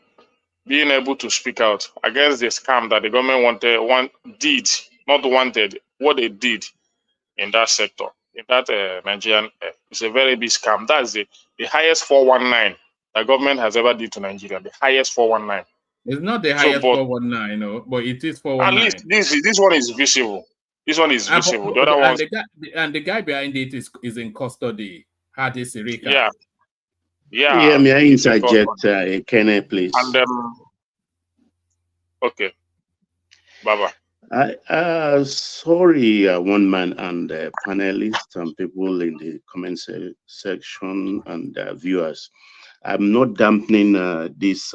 being able to speak out against the scam that the government wanted what they did in that sector, in that Nigerian. It's a very big scam. That's the highest 419 the government has ever did to Nigeria. The highest 419. It's not the highest 419, no, but it is 419. At least this one is visible. This one is visible. The other ones, and the guy behind it is in custody. Hadi Sirika. Yeah. May I interject, Kenneth, please? And okay, Baba. Sorry, one man and panelists and people in the comment section and viewers. I'm not dampening this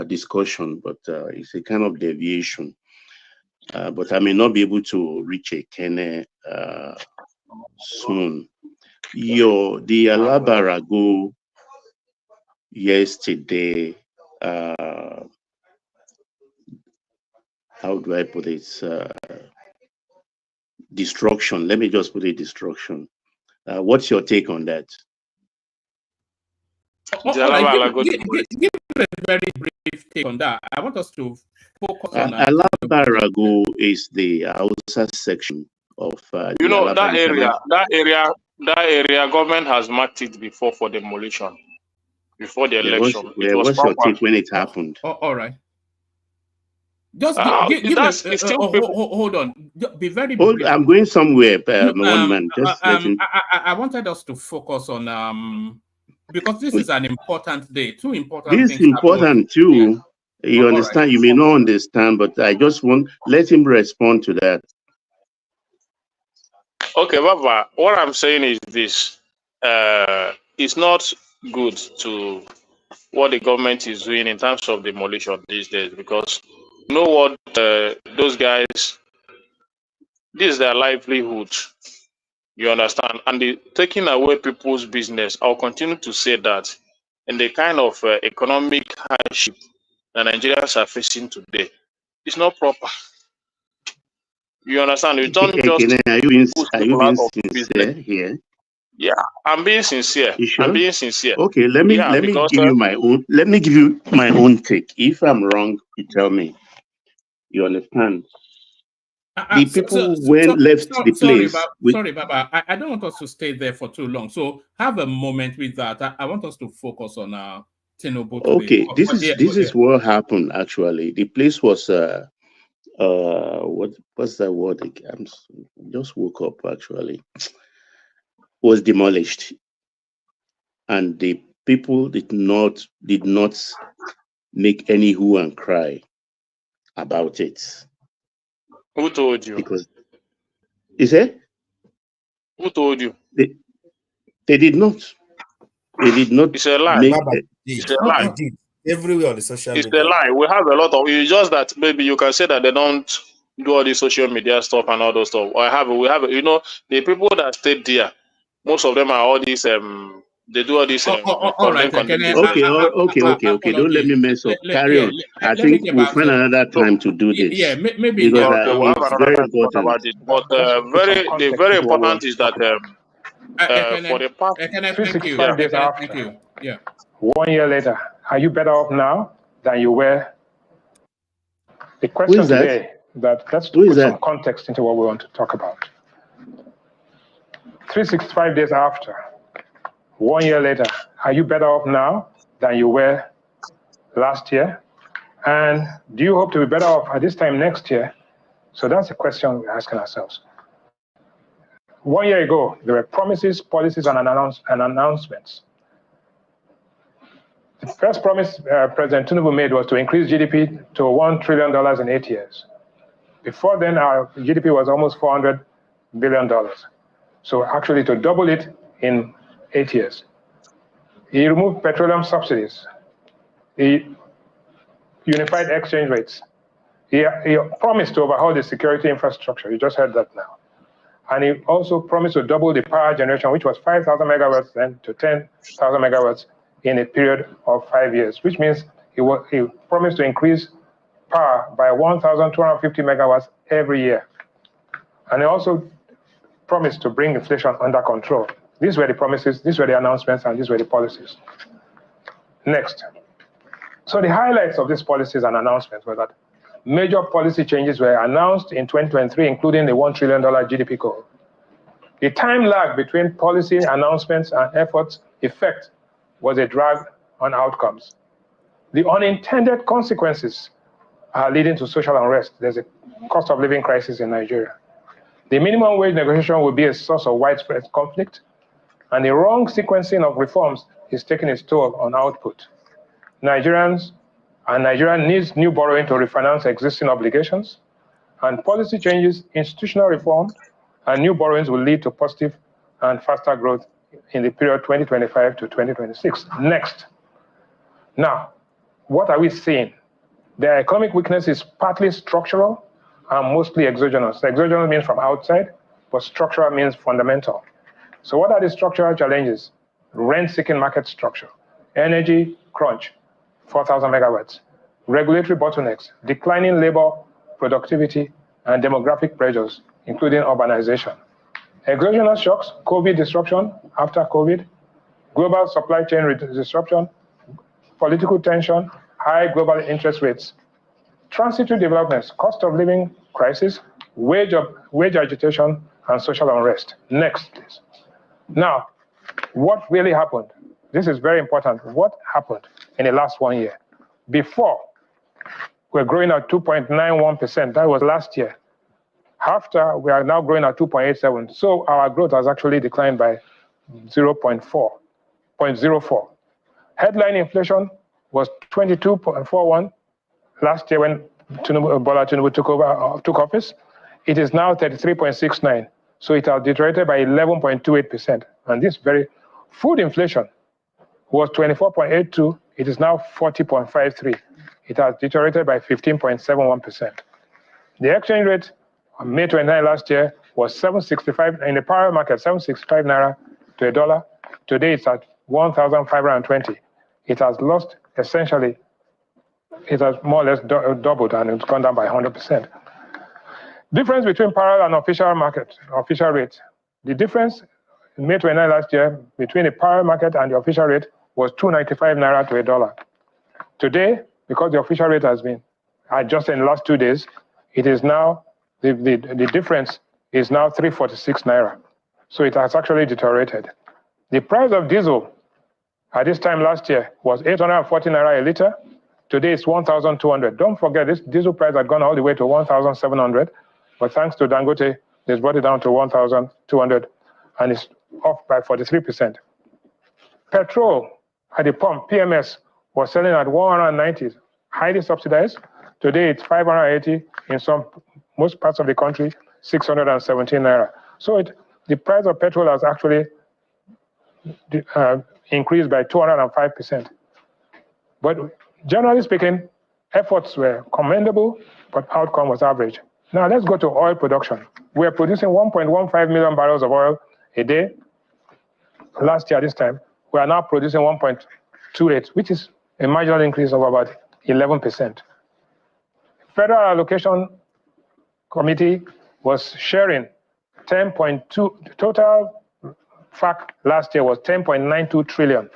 discussion, but it's a kind of deviation. But I may not be able to reach a Kenne soon. The Alabarago yesterday, how do I put it? Destruction. Let me just put it destruction. What's your take on that? Give a very brief take on that. I want us to focus on Alabarago is the Hausa section of that area government has marked it before for demolition before the election. What's your take when it happened? All right. Just hold on. Be very brief. I'm going somewhere, one man. Just I wanted us to focus on because this is an important day. Two important things. This is important too. Yeah. You understand? Right. You may not understand, but I just let him respond to that. Okay, Baba. What I'm saying is this: it's not good to what the government is doing in terms of demolition these days, because you know what, those guys, this is their livelihood. You understand? And the taking away people's business, I'll continue to say that in the kind of economic hardship that Nigerians are facing today, it's not proper. You understand? You don't just. Are you being sincere here? Yeah, I'm being sincere. You sure? I'm being sincere. Okay, let me give you my own. Let me give you my own take. If I'm wrong, you tell me. You understand? The people left the place. Sorry, Baba. I don't want us to stay there for too long. So have a moment with that. I want us to focus on Tinubu. Okay, this is what happened actually. The place was what's that word? I just woke up actually. Was demolished, and the people did not make any hue and cry about it. Who told you? Because is it? Who told you? They did not. They did not. It's a lie. It's a lie. Everywhere on the social media. It's a lie. We have a lot of. It's just that maybe you can say that they don't do all the social media stuff and all those stuff. We have. You know, the people that stayed there. Most of them are all these. They do all this. All right. Okay. Don't let me mess up. Carry on. I think we'll find another time to do this. Yeah, maybe. Because we'll have another time about it. But the very important is that for the past 365 days after. Thank you. Yeah. 1 year later, are you better off now than you were? The question today let's put some context into what we want to talk about. 365 days after, 1 year later, are you better off now than you were last year? And do you hope to be better off at this time next year? So that's the question we're asking ourselves. 1 year ago, there were promises, policies, and announcements. The first promise President Tinubu made was to increase GDP to $1 trillion in 8 years. Before then, our GDP was almost $400 billion. So actually to double it in 8 years. He removed petroleum subsidies. He unified exchange rates. He promised to overhaul the security infrastructure. You just heard that now. And he also promised to double the power generation, which was 5,000 megawatts then to 10,000 megawatts in a period of 5 years, which means he promised to increase power by 1,250 megawatts every year. And he also promised to bring inflation under control. These were the promises, these were the announcements, and these were the policies. Next. So the highlights of these policies and announcements were that major policy changes were announced in 2023, including the $1 trillion GDP goal. The time lag between policy announcements and efforts effect was a drag on outcomes. The unintended consequences are leading to social unrest. There's a cost of living crisis in Nigeria. The minimum wage negotiation will be a source of widespread conflict, and the wrong sequencing of reforms is taking its toll on output. Nigeria needs new borrowing to refinance existing obligations, and policy changes, institutional reform, and new borrowings will lead to positive and faster growth in the period 2025 to 2026. Next. Now, what are we seeing? The economic weakness is partly structural and mostly exogenous. Exogenous means from outside, but structural means fundamental. So what are the structural challenges? Rent-seeking market structure, energy crunch, 4,000 megawatts, regulatory bottlenecks, declining labor productivity, and demographic pressures, including urbanization. Exogenous shocks, COVID disruption after COVID, global supply chain disruption, political tension, high global interest rates. Transitory developments, cost of living crisis, wage agitation, and social unrest. Next, please. Now, what really happened? This is very important. What happened in the last 1 year? Before, we're growing at 2.91%. That was last year. After, we are now growing at 2.87. So our growth has actually declined by 0.04. Headline inflation was 22.41 last year when Tinubu took office. It is now 33.69. So it has deteriorated by 11.28%. And this very food inflation was 24.82. It is now 40.53. It has deteriorated by 15.71%. The exchange rate on May 29 last year was 765 in the power market, 765 naira to a dollar. Today it's at 1,520. It has lost essentially, it has more or less doubled, and it's gone down by 100%. Difference between parallel and official market, official rate. The difference in May 29 last year between the parallel market and the official rate was 295 naira to a dollar. Today, because the official rate has been adjusted in the last 2 days, it is now, the difference is now 346 naira. So it has actually deteriorated. The price of diesel at this time last year was 840 naira a liter. Today it's 1,200. Don't forget, this diesel price had gone all the way to 1,700. But thanks to Dangote, they've brought it down to 1,200, and it's off by 43%. Petrol at the pump, PMS, was selling at 190, highly subsidized. Today it's 580 in most parts of the country, 617 naira. So the price of petrol has actually increased by 205%. But generally speaking, efforts were commendable, but outcome was average. Now let's go to oil production. We're producing 1.15 million barrels of oil a day. Last year, this time, we are now producing 1.28, which is a marginal increase of about 11%. Federal Allocation Committee was sharing 10.2, total FAC last year was 10.92 trillion.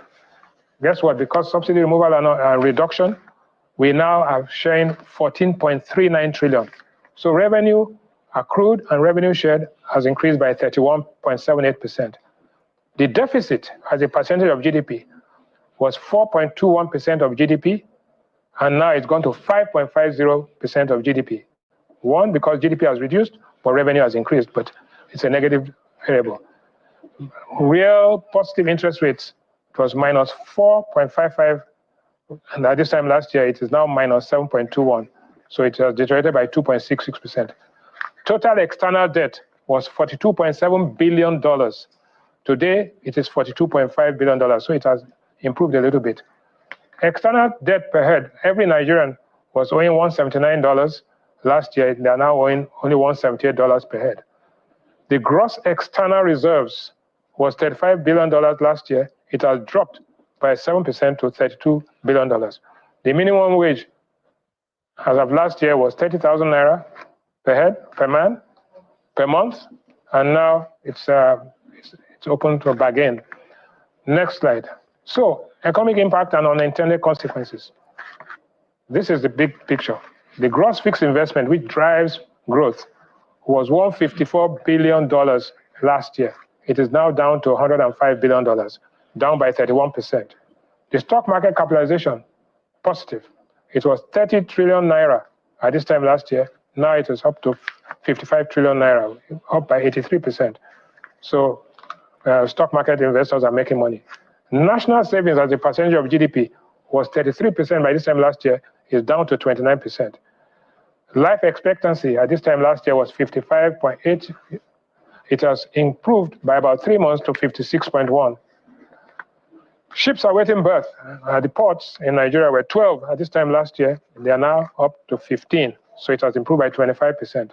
Guess what? Because subsidy removal and reduction, we now are sharing 14.39 trillion. So revenue accrued and revenue shared has increased by 31.78%. The deficit as a percentage of GDP was 4.21% of GDP, and now it's gone to 5.50% of GDP. One, because GDP has reduced, but revenue has increased, but it's a negative variable. Real positive interest rates, it was minus 4.55, and at this time last year, it is now minus 7.21. So it has deteriorated by 2.66%. Total external debt was $42.7 billion. Today, it is $42.5 billion. So it has improved a little bit. External debt per head, every Nigerian was owing $179 last year. They are now owing only $178 per head. The gross external reserves was $35 billion last year. It has dropped by 7% to $32 billion. The minimum wage as of last year was 30,000 naira per head, per man, per month, and now it's open to a bargain. Next slide. So, economic impact and unintended consequences. This is the big picture. The gross fixed investment, which drives growth, was $154 billion last year. It is now down to $105 billion, down by 31%. The stock market capitalization, positive. It was 30 trillion naira at this time last year. Now it is up to 55 trillion naira, up by 83%. So stock market investors are making money. National savings as a percentage of GDP was 33% by this time last year, is down to 29%. Life expectancy at this time last year was 55.8. It has improved by about 3 months to 56.1. Ships awaiting berth at the ports in Nigeria were 12 at this time last year. They are now up to 15. So it has improved by 25%.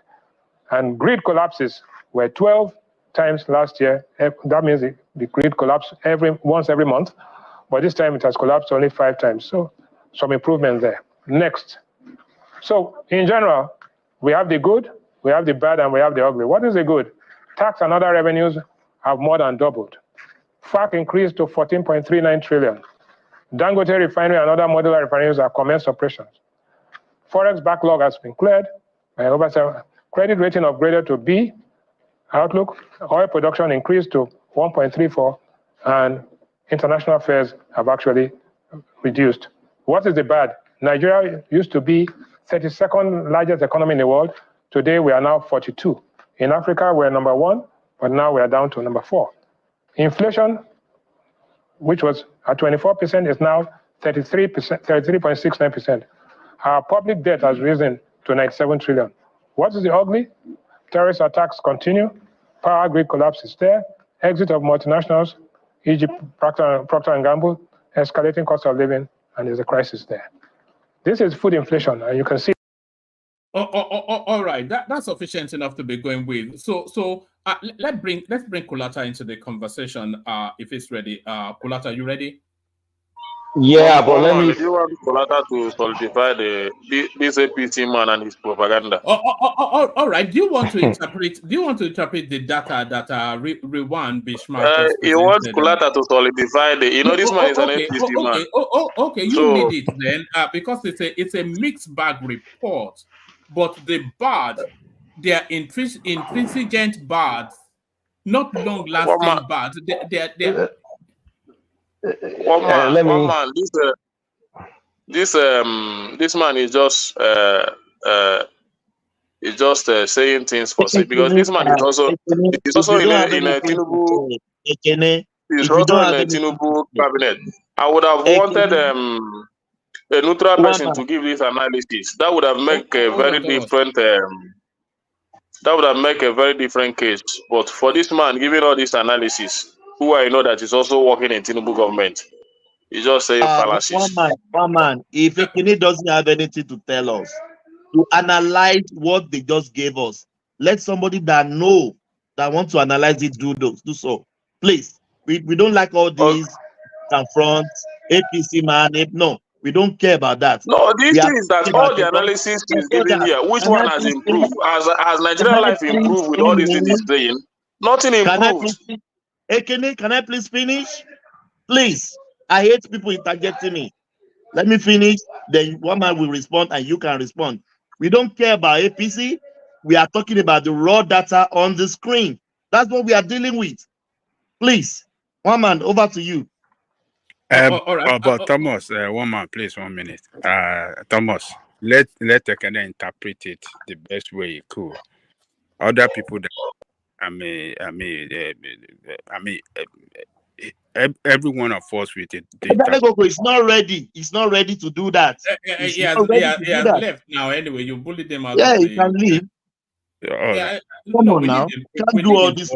And grid collapses were 12 times last year. That means the grid collapsed once every month. But this time it has collapsed only 5 times. So some improvement there. Next. So in general, we have the good, we have the bad, and we have the ugly. What is the good? Tax and other revenues have more than doubled. FAC increased to 14.39 trillion. Dangote refinery and other modular refineries are commenced operations. Forex backlog has been cleared. Credit rating upgraded to B. Outlook, oil production increased to 1.34, and international fares have actually reduced. What is the bad? Nigeria used to be 32nd largest economy in the world. Today, we are now 42. In Africa, we're number 1, but now we are down to number 4. Inflation, which was at 24%, is now 33.69%. Our public debt has risen to 97 trillion. What is the ugly? Terrorist attacks continue. Power grid collapse is there. Exit of multinationals, Egypt, Procter & Gamble, escalating cost of living, and there's a crisis there. This is food inflation, and you can see. All right, that's sufficient enough to be going with. So let's bring Kulata into the conversation if it's ready. Kulata, you ready? Yeah, but let me. Do you want Kulata to solidify this APC man and his propaganda? All right. Do you want to interpret? Do you want to interpret the data that Rewan Bishmark? You want Kulata to solidify the. You know, this man is an APC man. Okay. You need it then, because it's a mixed bag report. But the bad, they are intransigent bad, not long-lasting bad. They're One man. This man is just saying things for sake, because this man is also in a Tinubu. He's also in a Tinubu cabinet. I would have wanted a neutral person to give this analysis. That would have made a very different. That would have made a very different case. But for this man giving all this analysis, who I know that is also working in Tinubu government, he's just saying fallacies. One man. If Ekene doesn't have anything to tell us, to analyze what they just gave us, let somebody that know that want to analyze it do so. Please, we don't like all these confronts, APC man. No, we don't care about that. No, this is that all the analysis is given here. Which one has improved? Has Nigerian life improved with all these things he's saying? Nothing improved. Ekene, can I please finish? Please, I hate people interjecting me. Let me finish, then one man will respond and you can respond. We don't care about APC. We are talking about the raw data on the screen. That's what we are dealing with. Please, one man, over to you. All right. But Thomas, one man, please, 1 minute. Thomas, let Ekene interpret it the best way he could. Other people that every one of us with it. It's not ready. It's not ready to do that. He has left now. Anyway, you bullied them out. Yeah, he can leave. Come on now. We can't do all this.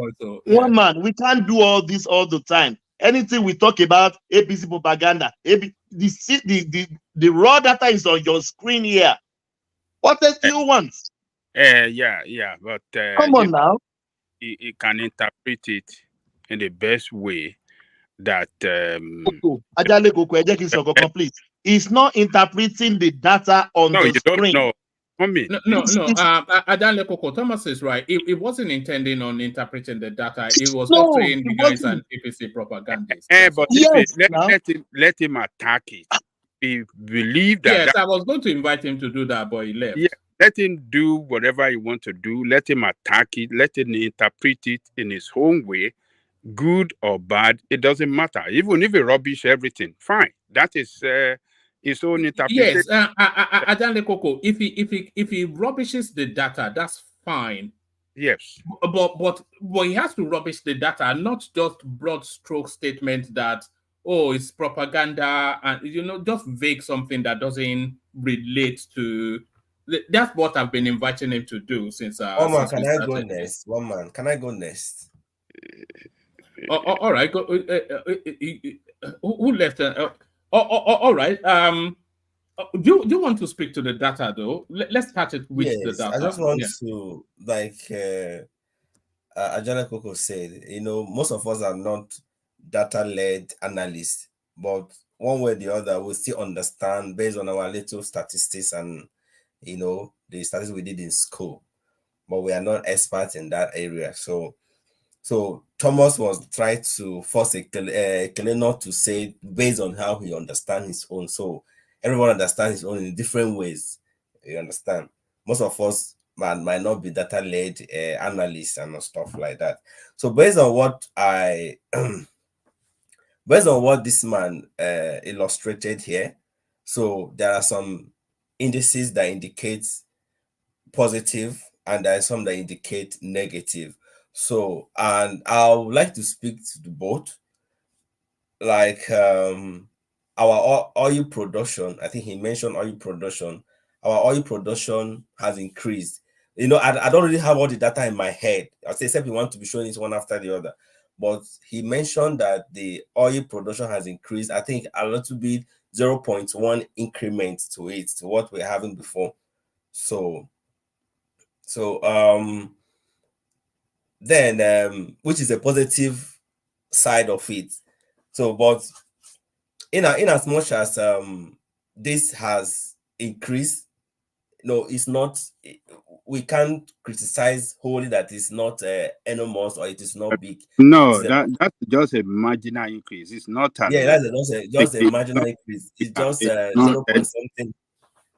One man, we can't do all this all the time. anything we talk about APC propaganda, the raw data is on your screen here. What else do you want? Yeah, but come on now. It can interpret it in the best way that please. It's not interpreting the data on the screen. No. Adanle Koko, Thomas is right. It wasn't intending on interpreting the data. It was just saying you guys an APC propagandist. But let him attack it. We believe that. Yes, I was going to invite him to do that, but he left. Yeah, let him do whatever he wants to do. Let him attack it. Let him interpret it in his own way, good or bad. It doesn't matter. Even if he rubbish everything, fine. That is his own interpretation. Yes, Adanle Koko, if he rubbishes the data, that's fine. Yes, but he has to rubbish the data, not just broad stroke statement that it's propaganda and just vague something that doesn't relate to. That's what I've been inviting him to do since. One man, can I go next? One man, can I go next? All right. Go. Who left? All right. Do you want to speak to the data though? Let's start it with the data. I just want to, like Ajana Koko said, most of us are not data-led analysts, but one way or the other, we still understand based on our little statistics and the statistics we did in school, but we are not experts in that area. So Thomas was trying to force Ekele not to say based on how he understands his own. So everyone understands his own in different ways. You understand? Most of us might not be data-led analysts and stuff like that. So based on what this man illustrated here, so there are some indices that indicate positive and there are some that indicate negative. So, and I would like to speak to both, like our oil production. I think he mentioned oil production. Our oil production has increased. I don't really have all the data in my head. I say except we want to be showing it one after the other. But he mentioned that the oil production has increased. I think a little bit 0.1 increment to it, to what we're having before. So then which is a positive side of it. So, but in as much as this has increased, it's not. We can't criticize wholly that it's not enormous or it is not big. No, that's just a marginal increase. It's not. That's just a marginal increase. It's just 0 point something.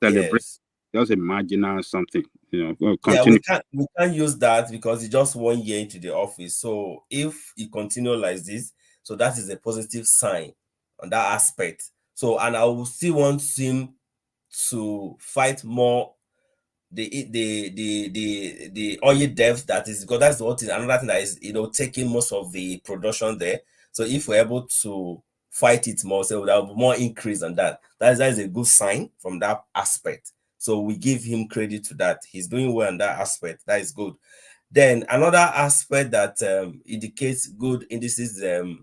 Yes. Just a marginal something. Continue. Yeah, we can't use that because it's just 1 year into the office. So if he continues like this, so that is a positive sign on that aspect. So, and I will still want him to fight more the oil depth, that is, because that's what is another thing that is taking most of the production there. So if we're able to fight it more, so there will be more increase on that. That is a good sign from that aspect. So we give him credit to that. He's doing well on that aspect. That is good. Then another aspect that indicates good indices. This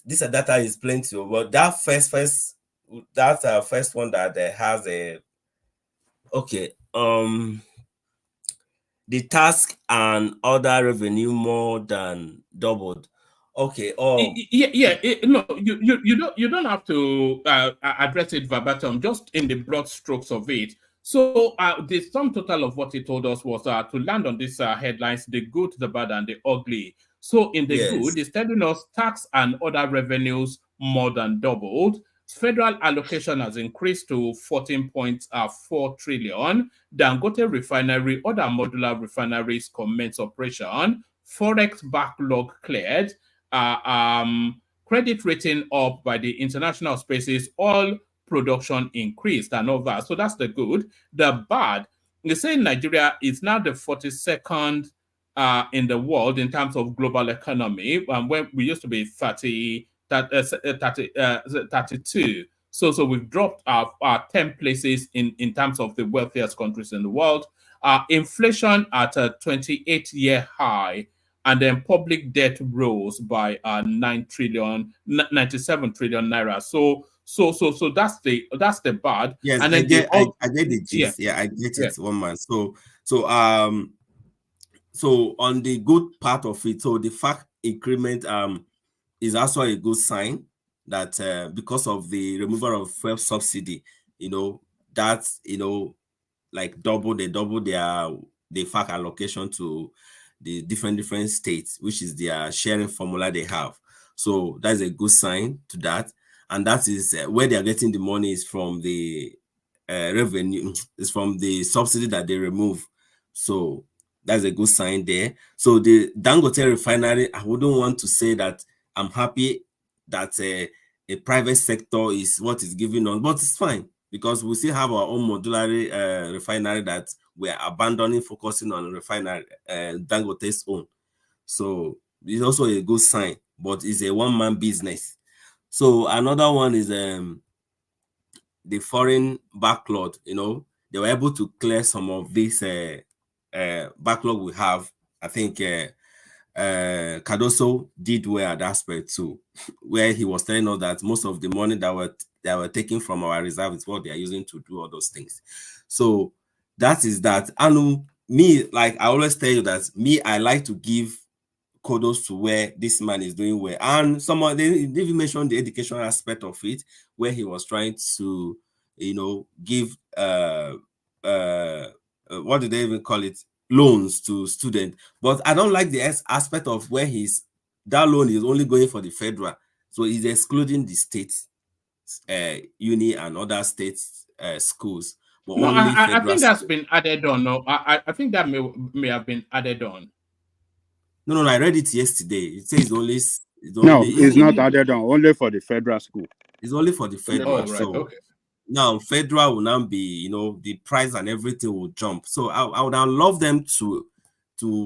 data is plenty. But that first one that has a the task and other revenue more than doubled. Okay. No, you don't have to address it verbatim, just in the broad strokes of it. So the sum total of what he told us was to land on these headlines: the good, the bad, and the ugly. So in the good, he's telling us tax and other revenues more than doubled. Federal allocation has increased to 14.4 trillion. Dangote refinery, other modular refineries commence operation. Forex backlog cleared. Credit rating up by the international spaces. All production increased and all that. So that's the good. The bad, they say Nigeria is now the 42nd in the world in terms of global economy, when we used to be 32. So we've dropped our 10 places in terms of the wealthiest countries in the world. Inflation at a 28-year high. and then public debt rose by 97 trillion naira. So that's the bad. Yes, And I then get I get the yeah, gist. Yeah, I get yeah. it, one man. So on the good part of it, so the fact increment is also a good sign that because of the removal of fuel subsidy, that's like double their the fact allocation to the different states, which is their sharing formula they have. So that's a good sign to that, and that is where they are getting the money is from the revenue, is from the subsidy that they remove. So that's a good sign there. So the Dangote refinery, I wouldn't want to say that I'm happy that a private sector is what is giving us, but it's fine because we still have our own modular refinery that we're abandoning, focusing on refinery, Dangote's own. So it's also a good sign, but it's a one-man business. So another one is the foreign backlog. They were able to clear some of this backlog we have. I think Cardoso did well at that aspect too, where he was telling us that most of the money that were taken from our reserve is what they are using to do all those things. So that is that. And me, like I always tell you that I like to give kudos to where this man is doing well. And someone they even mentioned the educational aspect of it, where he was trying to, give what do they even call it? Loans to students. But I don't like the aspect of where that loan is only going for the federal. So he's excluding the state uni and other state schools. But No, only I think that's schools. been added on. No, I think that may have been added on. No, I read it yesterday. It says it's not added on, only for the federal school. It's only for the federal. Oh, right, so okay. Now federal will now be, the price and everything will jump. So I would love them to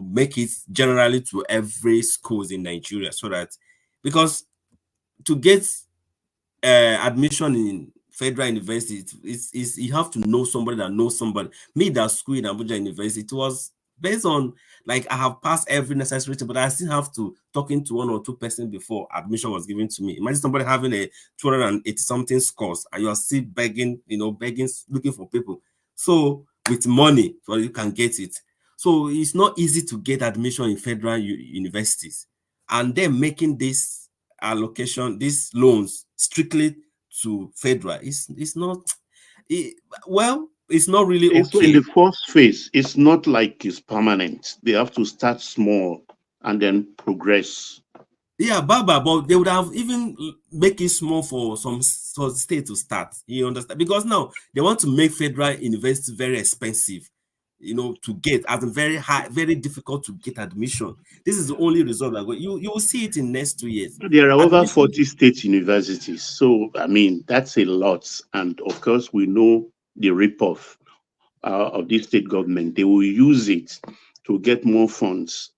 make it generally to every schools in Nigeria, so that, because to get admission in federal university, is you have to know somebody that knows somebody. Me, that school in Abuja University, it was based on, like, I have passed every necessary thing, but I still have to talking to one or two persons before admission was given to me. Imagine somebody having a 280 something scores and you are still begging, looking for people. So with money, so you can get it. So it's not easy to get admission in federal universities, and then making this allocation, these loans strictly to federal, it's not. It's not really It's okay. in the first phase. It's not like it's permanent. They have to start small and then progress. Yeah, Baba, but they would have even make it small for some state to start. You understand? Because now they want to make federal university very expensive, to get, as very high, very difficult to get admission. This is the only result that you will see it in next 2 years. There are over 40 state universities. So, I mean, that's a lot. And of course, we know the ripoff of the state government. They will use it to get more funds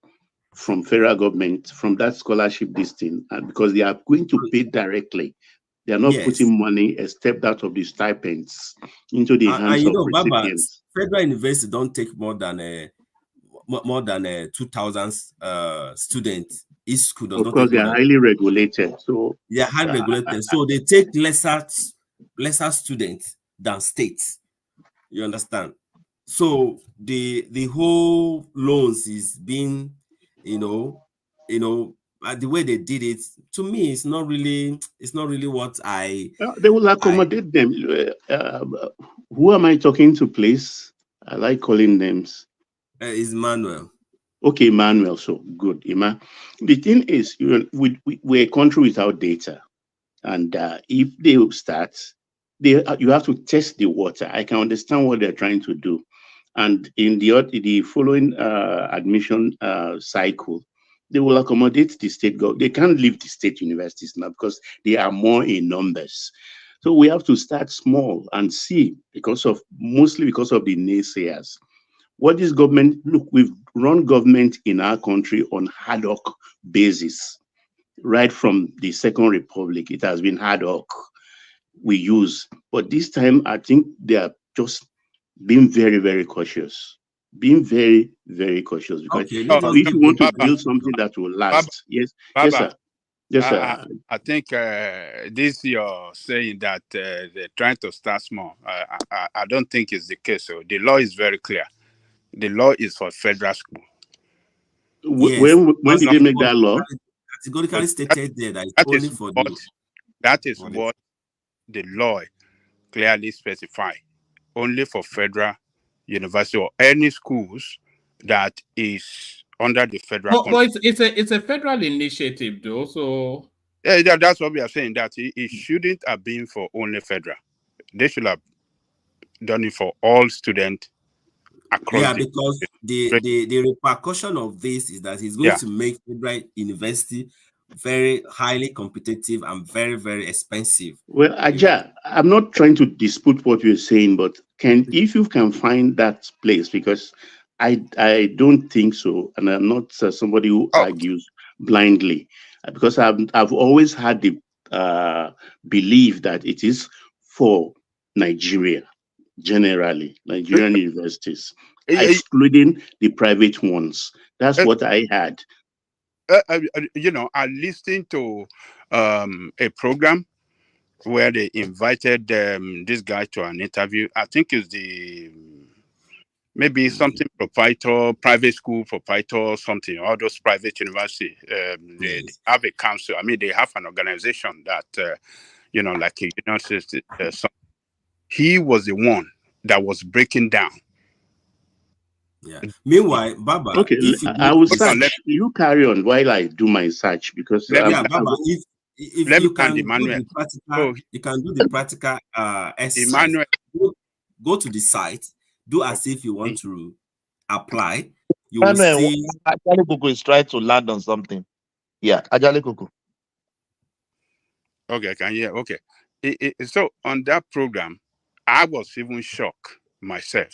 from federal government, from that scholarship listing, and because they are going to pay directly. They are not putting money stepped out of the stipends into the hands of recipients. Federal university don't take more than 2,000 students. Each school does of not course, take they are highly regulated. So they are highly regulated. So they take lesser students than states. You understand? So the whole loans is being, the way they did it, to me, it's not really what they will accommodate them. Who am I talking to, please? I like calling names. Is Manuel. Okay, Manuel. So good, Ima. The thing is, we're a country without data, and if they start, you have to test the water. I can understand what they're trying to do, and in the following admission cycle, they will accommodate the state government. They can't leave the state universities now because they are more in numbers. So we have to start small and see, mostly because of the naysayers. What is government? Look, we've run government in our country on ad hoc basis. Right from the Second Republic, it has been ad hoc we use. But this time, I think they are just being very, very cautious. being very, very cautious, because Okay, if you want to build something that will last, yes, sir. Yes, sir. I think this you're saying that they're trying to start small. I don't think it's the case. So the law is very clear. The law is for federal school. Yes. When did they make that law? Categorically stated there that it's only for that is what the law clearly specifies. Only for federal university or any schools that is under the federal. But it's a federal initiative, though. So yeah, that's what we are saying. That it shouldn't have been for only federal. They should have done it for all students across. Because the repercussion of this is that it's going to make federal university very highly competitive and very, very expensive. Well, Aja, I'm not trying to dispute what you're saying, but if you can find that place, because I don't think so, and I'm not somebody who argues blindly, because I've always had the belief that it is for Nigeria, generally, Nigerian universities, excluding the private ones. That's what I had. I listened to a program where they invited this guy to an interview. I think it's maybe something proprietor, private school proprietor, something, all those private university. They have a council. I mean, they have an organization that, like a university. He was the one that was breaking down. Yeah. Meanwhile, Baba, okay, I will search. You carry on while I do my search, because Baba, if you can do the practical, you can do the practical exercise. Emmanuel, go to the site, do as if you want to apply. You will see. Ajale Koko is trying to land on something. Yeah, Ajale Koko. Okay, I can hear. Okay, so on that program, I was even shocked myself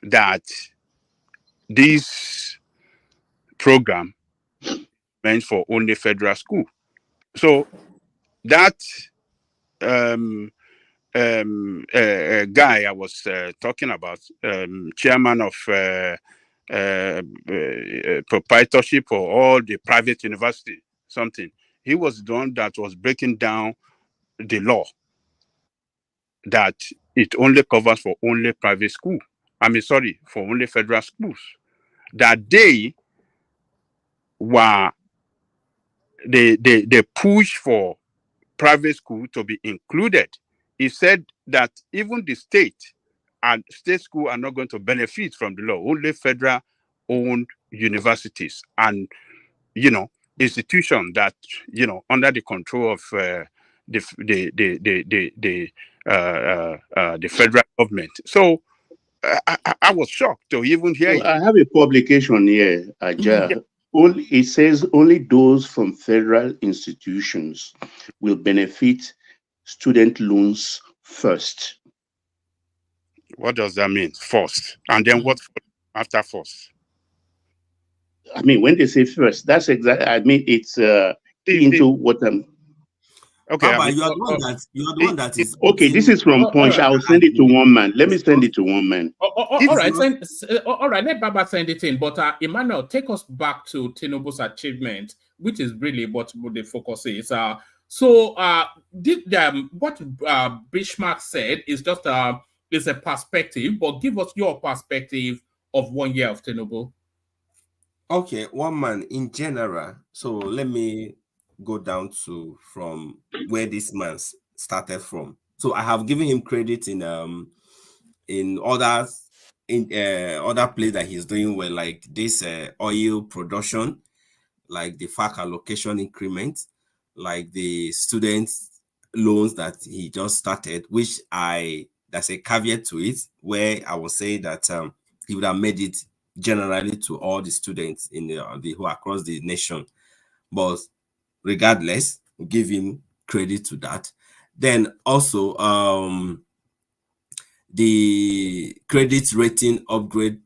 that this program meant for only federal school. So that guy I was talking about, chairman of proprietorship for all the private university, something, he was the one that was breaking down the law that it only covers for only private school. For only federal schools. That they were they push for private school to be included. He said that even the state and state school are not going to benefit from the law. Only federal owned universities and institutions that under the control of the federal government. So I was shocked to even hear it. I have a publication here, Aja. It says only those from federal institutions will benefit student loans first. What does that mean? First. And then what after first? I mean, when they say first, that's exactly, I mean, it's into what I'm... Okay, Papa, you are the one that is... Okay, this is from Punch. I'll send it to one man. Let me send it to one man. All right, let Baba send it in. But Emmanuel, take us back to Tinubu's achievement, which is really what the focus is. What Bismarck said is just is a perspective, but give us your perspective of 1 year of Tinubu. Okay, one man in general. So let me go down to from where this man started from. So I have given him credit in other places that he's doing well, like this oil production, like the FAC allocation increment, like the student loans that he just started, which that's a caveat to it, where I will say that he would have made it generally to all the students in who across the nation. But regardless, we'll give him credit to that. Then also the credit rating upgrade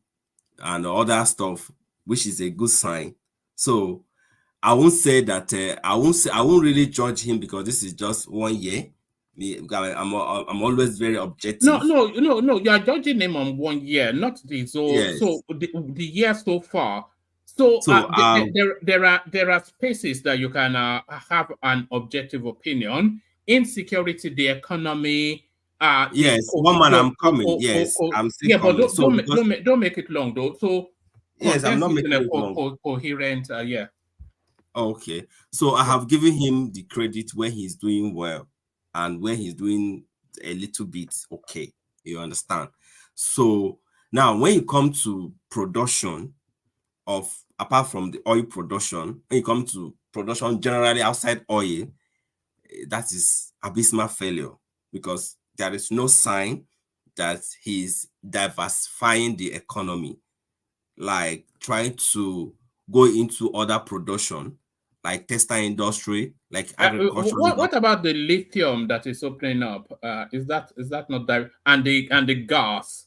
and other stuff, which is a good sign. So I won't say that I won't really judge him because this is just 1 year, I'm always very objective. No. You are judging him on 1 year, not the so the year so far. So, there are spaces that you can have an objective opinion. Insecurity, the economy. Yes, one man, I'm coming. Yes, I'm still coming. But don't make it long though. So yes, I'm not condense it in making it long. coherent. Yeah. Okay, so I have given him the credit where he's doing well and where he's doing a little bit okay. You understand? So now when you come to production of, apart from the oil production, when you come to production generally outside oil, that is abysmal failure, because there is no sign that he's diversifying the economy, like trying to go into other production, like textile industry, like agriculture. What about the lithium that is opening up? Is that not and the gas?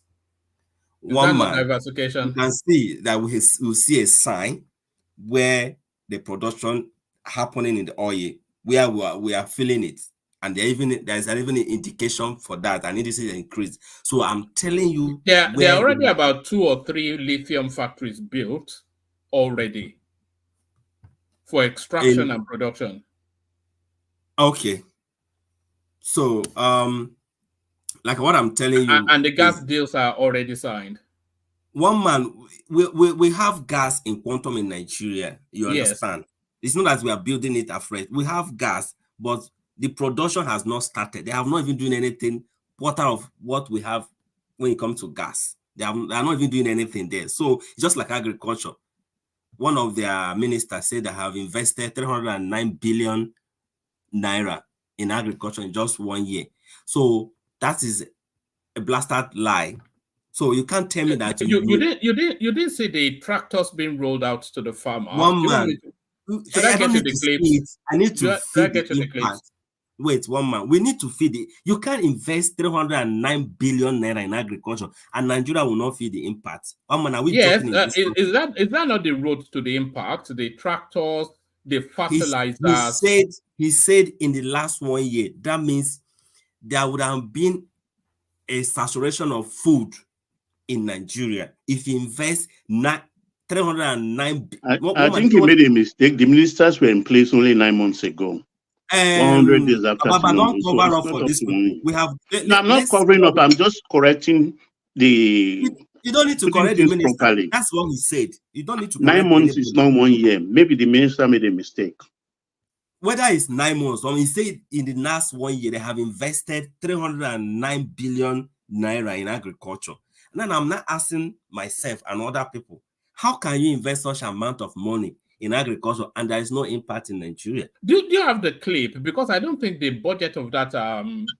Is that not diversification? You can see that we'll see a sign where the production happening in the oil, where we are feeling it, and there's even an indication for that, and it is increased. So I'm telling you, there are already about 2 or 3 lithium factories built already for extraction and production. Okay. So like what I'm telling you, and the gas deals are already signed. One man, we have gas in quantum in Nigeria. You understand? It's not that we are building it afresh. We have gas, but the production has not started. They have not even doing anything quarter of what we have when it comes to gas. They are not even doing anything there. So it's just like agriculture. One of their ministers said they have invested 309 billion naira in agriculture in just 1 year. So that is a blasted lie. So you can't tell me that you didn't see the tractors being rolled out to the farmer. One man. Should I get you the clips? I need to feed the impact. Wait, one man. We need to feed it. You can't invest 309 billion naira in agriculture, and Nigeria will not feed the impact. One man, are we yes, is that not the road to the impact? The tractors, the fertilizers. He said in the last 1 year, that means there would have been a saturation of food in Nigeria if he invests 309. I think he made a mistake. The ministers were in place only 9 months ago. 100 days after. Don't cover up for this. We have. No, I'm not covering up. I'm just correcting the. You don't need to correct the minister. Properly. That's what he said. You don't need to. 9 months is not 1 year. Maybe the minister made a mistake. Whether it's 9 months or he said in the last 1 year they have invested 309 billion naira in agriculture. And then I'm not asking myself and other people, how can you invest such amount of money in agriculture and there is no impact in Nigeria? Do you have the clip? Because I don't think the budget of that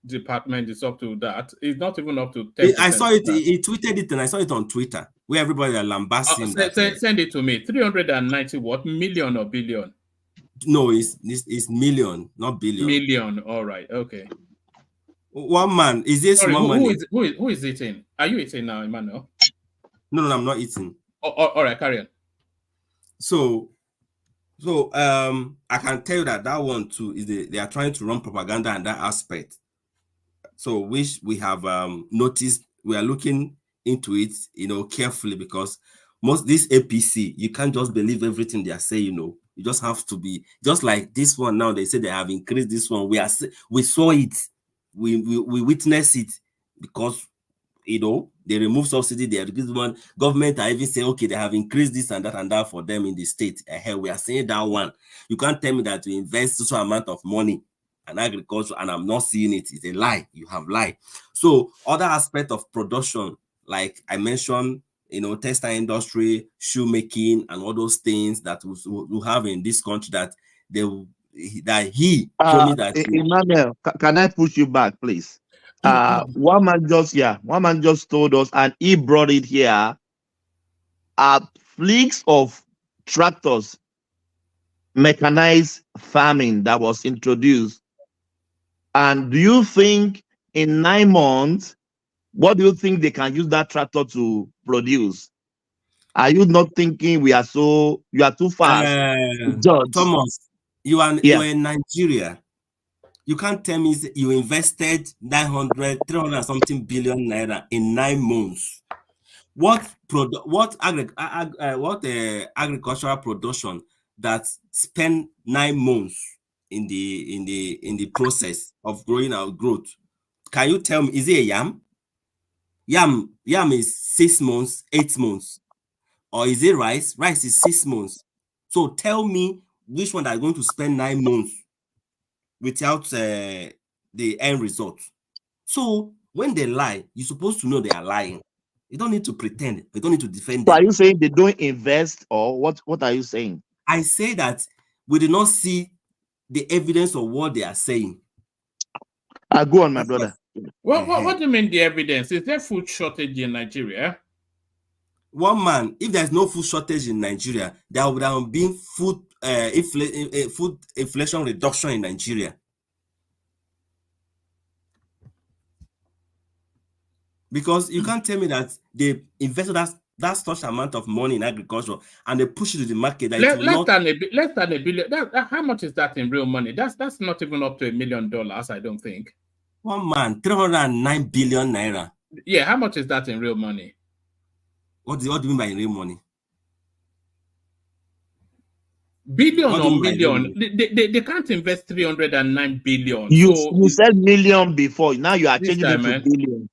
department is up to that. It's not even up to 10%. I saw it. He tweeted it, and I saw it on Twitter, where everybody are lambasting. Send it to me. 390 what? Million or billion? No, it's million, not billion. Million. All right. Okay. One man. Is this one man? Who is eating? Are you eating now, Emmanuel? No, I'm not eating. All right, carry on. So I can tell you that one too is they are trying to run propaganda in that aspect. So which we have noticed, we are looking into it, carefully, because most this APC, you can't just believe everything they are saying, You just have to be just like this one now. They say they have increased this one. We saw it, we witnessed it, because they remove subsidy, they increase one. Government are even saying, okay, they have increased this and that for them in the state. We are saying that one. You can't tell me that to invest such amount of money in agriculture and I'm not seeing it. It's a lie. You have lied. So other aspect of production, like I mentioned, textile industry, shoemaking, and all those things that we have in this country that he told me that. Emmanuel, can I push you back, please? One man just told us, and he brought it here. Fleets of tractors, mechanized farming that was introduced. And do you think in 9 months, what do you think they can use that tractor to produce? Are you not thinking you are too fast? Thomas, you are in Nigeria. You can't tell me you invested 300 something billion naira in 9 months. What agricultural production that spend 9 months in the process of growing our growth? Can you tell me, is it a yam? Yam is 6 months, 8 months. Or is it rice? Rice is 6 months. So tell me which one that is going to spend 9 months without the end result. So when they lie, you're supposed to know they are lying. You don't need to pretend. You don't need to defend them. So are you saying they don't invest, or what are you saying? I say that we did not see the evidence of what they are saying. Go on, my brother. What do you mean the evidence? Is there food shortage in Nigeria? One man, if there's no food shortage in Nigeria, there would have been food inflation reduction in Nigeria. Because you can't tell me that they invested that such amount of money in agriculture and they push it to the market. That Less than a billion. How much is that in real money? That's not even up to $1 million, I don't think. One man, 309 billion naira. Yeah, how much is that in real money? What do you mean by in real money? Billion or million? They can't invest 309 billion. You said million before. Now you are changing it to billion.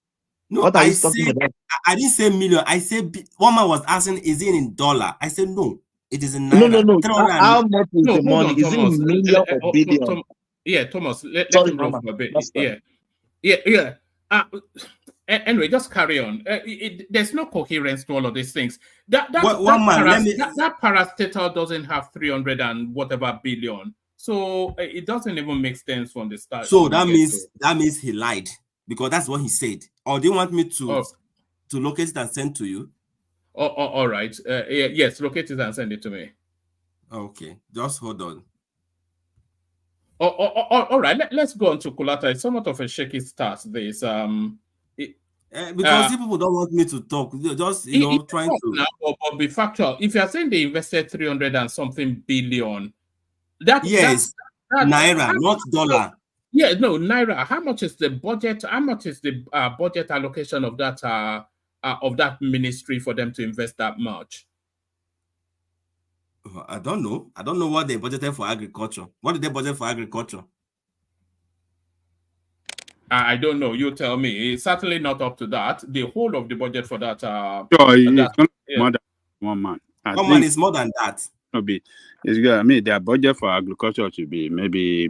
No, what are you talking about? I didn't say million. I said one man was asking, is it in dollar? I said no, it is in naira. No. How much is the money? Is it in million or billion? Yeah, Thomas. Let him run for a bit. Yeah. Anyway, just carry on. There's no coherence to all of these things. That parastatal doesn't have 300 and whatever billion, so it doesn't even make sense from the start. So that means he lied, because that's what he said. Or do you want me to locate it and send to you? All right. Yes, locate it and send it to me. Okay, just hold on. All right. Let's go on to Kulata. It's somewhat of a shaky start. This because people don't want me to talk. They're just trying to now, or be factual. If you are saying they invested 300 and something billion, that's naira, not dollar. Yeah, no, naira. How much is the budget? How much is the budget allocation of that ministry for them to invest that much? I don't know. I don't know what they budgeted for agriculture. What did they budget for agriculture? I don't know. You tell me. It's certainly not up to that. The whole of the budget for that. More than one man. One man is more than that. It's good. I mean, their budget for agriculture should be maybe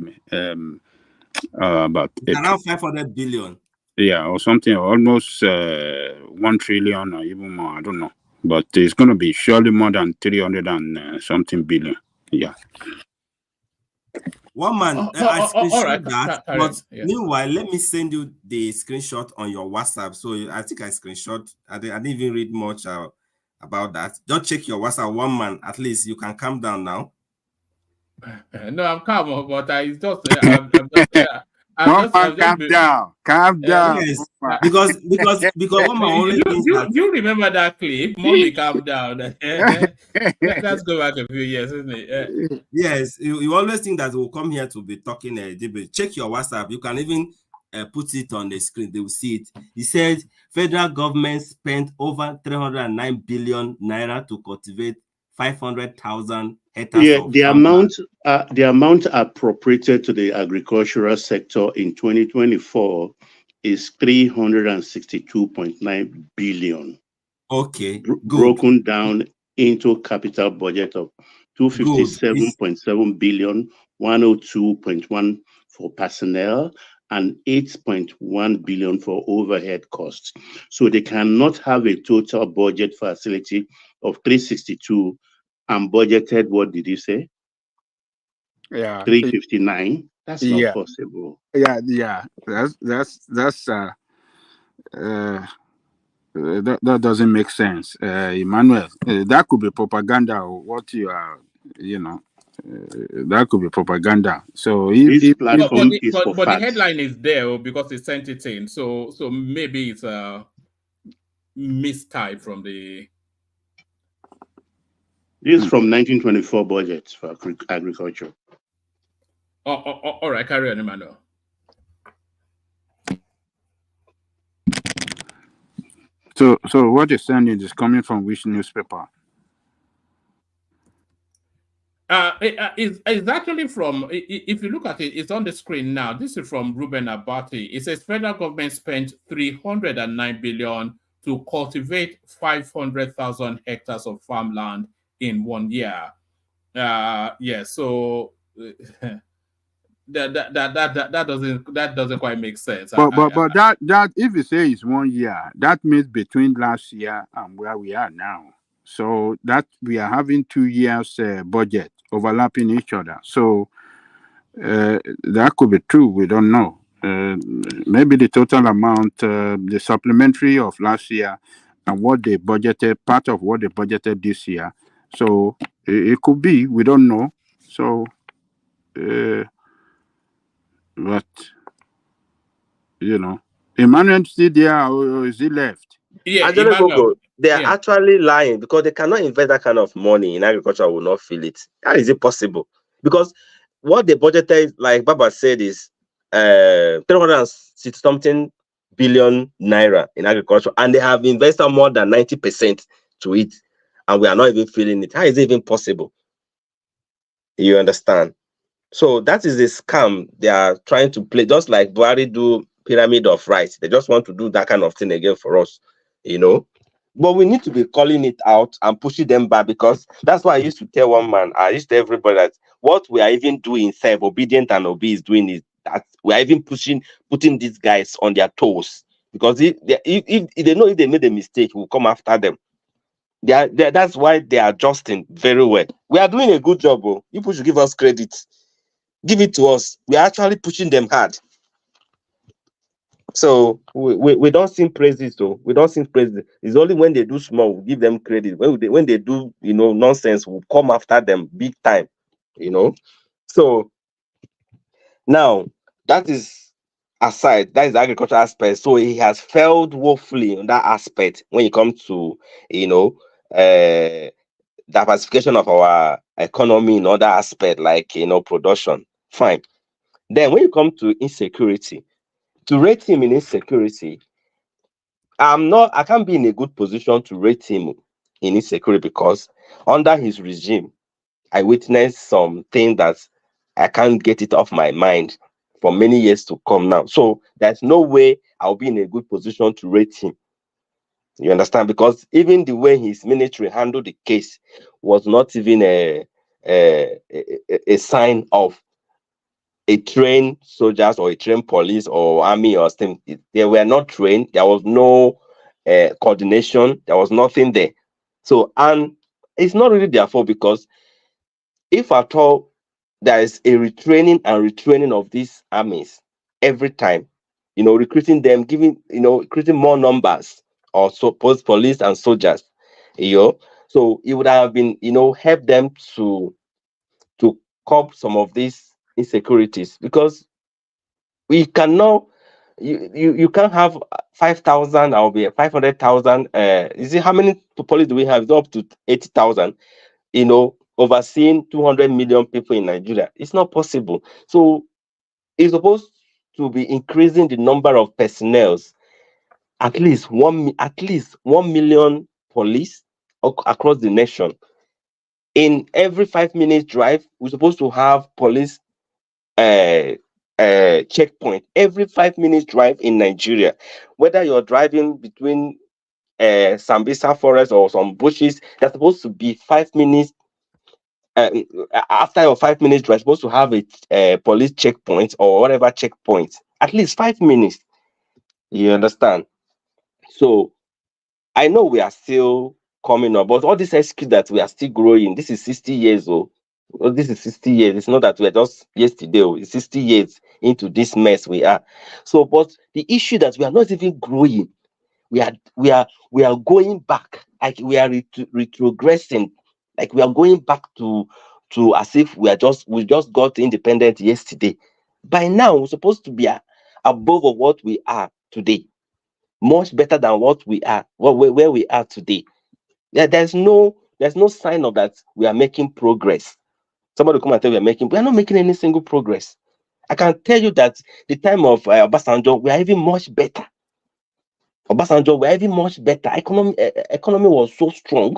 about around 500 billion. Yeah, or something, almost 1 trillion or even more. I don't know, but it's going to be surely more than 300 and something billion. Yeah. One man, I screenshot that. But meanwhile, let me send you the screenshot on your WhatsApp. So I think I screenshot. I didn't even read much about that. Just check your WhatsApp. One man, at least you can calm down now. No, I'm calm, but I just. Calm down. Yes, because one man only thinks that. You remember that clip? Mommy, calm down. Let's go back a few years, isn't it? Yes, you always think that we'll come here to be talking debate. Check your WhatsApp. You can even put it on the screen. They will see it. He said federal government spent over 309 billion naira to cultivate 500,000 hectares. Yeah, the amount appropriated to the agricultural sector in 2024 is 362.9 billion. Okay, broken down into capital budget of 257.7 billion, 102.1 for personnel, and 8.1 billion for overhead costs. So they cannot have a total budget facility of 362 and budgeted, what did you say? Yeah, 359. That's not possible. Yeah. That doesn't make sense, Emmanuel. That could be propaganda. What you are, that could be propaganda. So this platform is for but the headline is there because they sent it in. So maybe it's a mistype from the. This is from 1924 budget for agriculture. All right, carry on, Emmanuel. So what you're sending is coming from which newspaper? It's actually from, if you look at it, it's on the screen now. This is from Ruben Abati. It says federal government spent 309 billion to cultivate 500,000 hectares of farmland in 1 year. Yeah, so that doesn't quite make sense. But that if you say it's 1 year, that means between last year and where we are now. So that we are having 2 years budget overlapping each other. So that could be true. We don't know. Maybe the total amount, the supplementary of last year, and what they budgeted, part of what they budgeted this year. So it could be. We don't know. So, but Emmanuel still there, or is he left? Yeah, Emmanuel. They are actually lying because they cannot invest that kind of money in agriculture. Will not feel it. How is it possible? Because what they budgeted, like Baba said, is 360 something billion naira in agriculture, and they have invested more than 90% to it, and we are not even feeling it. How is it even possible? You understand? So that is a scam they are trying to play, just like Buhari do pyramid of rights. They just want to do that kind of thing again for us, But we need to be calling it out and pushing them back, because that's why I used to tell one man, I used to tell everybody that what we are even doing, Obedient and Obi is doing is that we are even putting these guys on their toes. Because if they know if they made a mistake, we'll come after them. That's why they are adjusting very well. We are doing a good job. People should give us credit. Give it to us. We are actually pushing them hard. So we don't sing praises though. We don't sing praises. It's only when they do small, we give them credit. When they do nonsense, we'll come after them big time. So now that is aside, that is the agriculture aspect. So he has failed woefully on that aspect when it comes to diversification of our economy in other aspects like production. Fine. Then when you come to insecurity, to rate him in insecurity, I can't be in a good position to rate him in insecurity, because under his regime, I witnessed something that I can't get it off my mind for many years to come now. So there's no way I'll be in a good position to rate him. You understand? Because even the way his military handled the case was not even a sign of a trained soldiers or a trained police or army or something. They were not trained. There was no coordination. There was nothing there. So, and it's not really their fault, because if at all there is a retraining and retraining of these armies every time, recruiting them, recruiting more numbers or both police and soldiers, so it would have been, help them to curb some of these insecurities, because we cannot, you can't have 5,000 or be 500,000. You see how many police do we have? It's up to 80,000. Overseeing 200 million people in Nigeria. It's not possible. So it's supposed to be increasing the number of personnel, at least 1 million police across the nation. In every 5-minute drive, we're supposed to have police checkpoint every 5 minutes drive in Nigeria. Whether you're driving between Sambisa forest or some bushes, they're supposed to be 5 minutes. After your 5 minutes drive, you're supposed to have a police checkpoint or whatever checkpoint, at least 5 minutes. You understand? So I know we are still coming up, but all this excuse that we are still growing, this is 60 years old. Well, this is 60 years. It's not that we're just yesterday. It's 60 years into this mess we are. So, but the issue that we are not even growing, we are going back. Like we are retrogressing. Like we are going back to as if we just got independent yesterday. By now, we're supposed to be above of what we are today, much better than what we are, where we are today. Yeah, there's no sign of that we are making progress. Somebody come and tell we are not making any single progress. I can tell you that the time of Obasanjo, we are even much better. Obasanjo were even much better. Economy was so strong.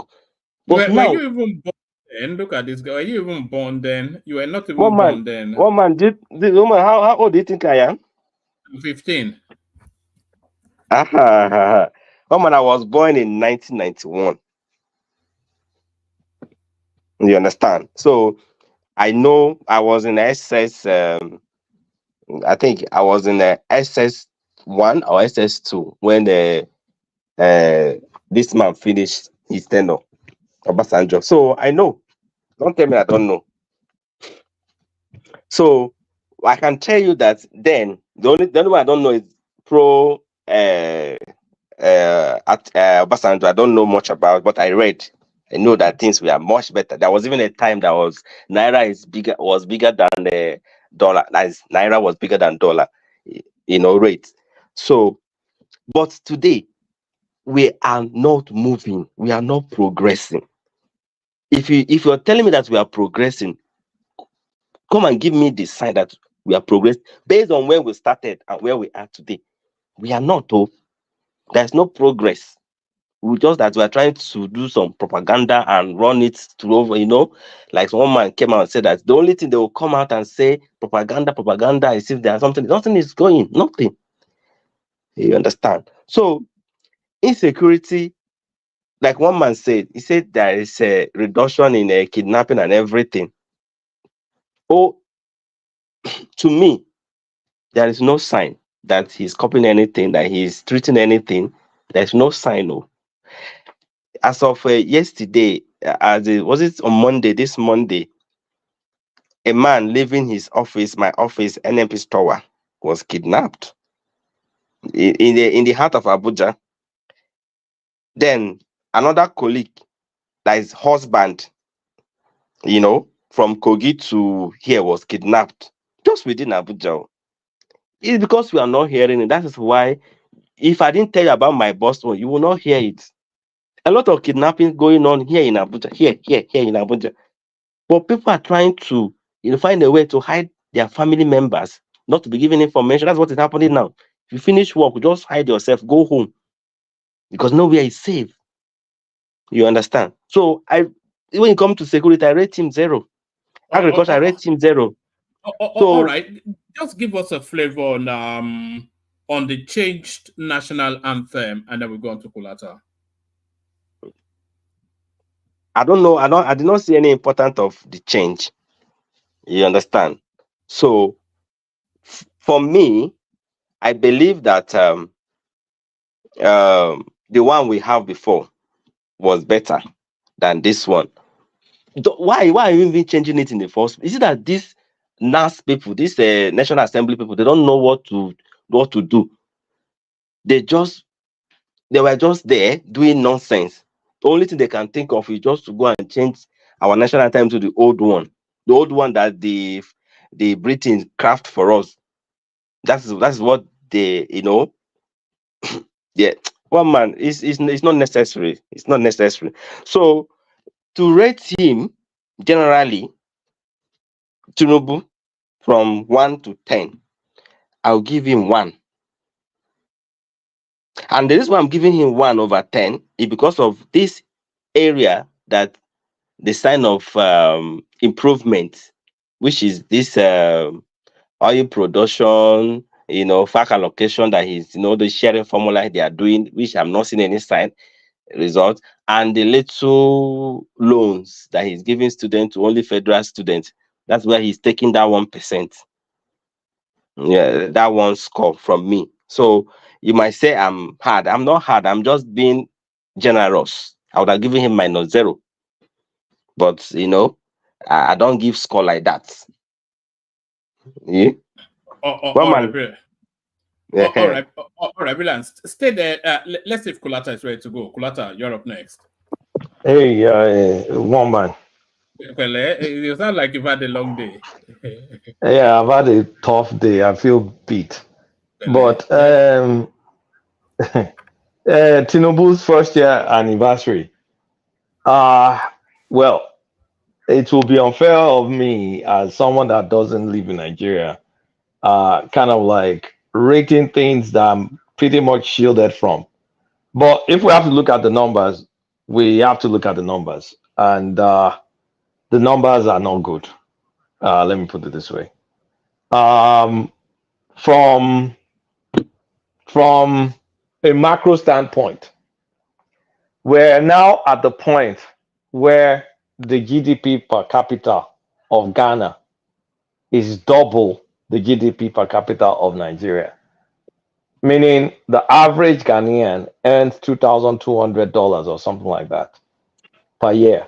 But Were now, you even born then? Look at this guy. Were you even born then? You were not even born then. one man, how old do you think I am? 15. One man, I was born in 1991. You understand? So I know I was in SS. I think I was in the SS1 or SS2 when this man finished his tenure, Obasanjo. So I know. Don't tell me I don't know. So I can tell you that then the only one I don't know is pro Obasanjo. I don't know much about, but I read. I know that things were much better. There was even a time that naira was bigger than the dollar. Naira was bigger than dollar, rate. So, but today we are not moving. We are not progressing. If you're telling me that we are progressing, come and give me the sign that we are progressing based on where we started and where we are today. We are not. Oh, there's no progress. We just that we are trying to do some propaganda and run it through over, like one man came out and said that the only thing they will come out and say propaganda is if there's nothing is going, nothing. You understand? So insecurity, like one man said, he said there is a reduction in kidnapping and everything. Oh, to me, there is no sign that he's copying anything, that he's treating anything. There's no sign. No. As of yesterday, was it on Monday? This Monday, a man leaving his office, my office, NMP Tower, was kidnapped in the heart of Abuja. Then another colleague, that is husband, from Kogi to here, was kidnapped just within Abuja. It's because we are not hearing it. That is why, if I didn't tell you about my boss one, you will not hear it. A lot of kidnapping going on here in Abuja, here in Abuja. But people are trying to find a way to hide their family members, not to be given information. That's what is happening now. If you finish work, just hide yourself, go home, because nowhere is safe. You understand? So when it comes to security, I rate him 0. Agriculture, I rate him 0. All right, just give us a flavor on the changed national anthem, and then we go on to Kulata. I don't know. I did not see any importance of the change. You understand? So for me, I believe that the one we have before was better than this one. Why are you even changing it in the first place? Is it that these NAS people, these National Assembly people, they don't know what to do? They were just there doing nonsense. The only thing they can think of is just to go and change our national anthem to the old one that the British craft for us. That's what they, yeah. One man, it's not necessary. It's not necessary. So to rate him generally, Tinubu, from 1 to 10, I'll give him 1. And the reason why I'm giving him 1 over 10 is because of this area, that the sign of improvement, which is this oil production, fact allocation, that he's, the sharing formula they are doing, which I'm not seeing any sign result, and the little loans that he's giving students to only federal students. That's where he's taking that 1%. Yeah, that one score from me. So you might say I'm hard. I'm not hard. I'm just being generous. I would have given him -0. But I don't give score like that. Yeah. All right, Brilliant. Stay there. Let's see if Kulata is ready to go. Kulata, you're up next. Hey, one man. Well, you sound like you've had a long day. Yeah, I've had a tough day. I feel beat. But Tinubu's first year anniversary. Well, it will be unfair of me as someone that doesn't live in Nigeria, kind of like rating things that I'm pretty much shielded from. But if we have to look at the numbers, we have to look at the numbers, and the numbers are not good. Let me put it this way. Um, from a macro standpoint, we're now at the point where the GDP per capita of Ghana is double the GDP per capita of Nigeria. Meaning the average Ghanaian earns $2,200 or something like that per year.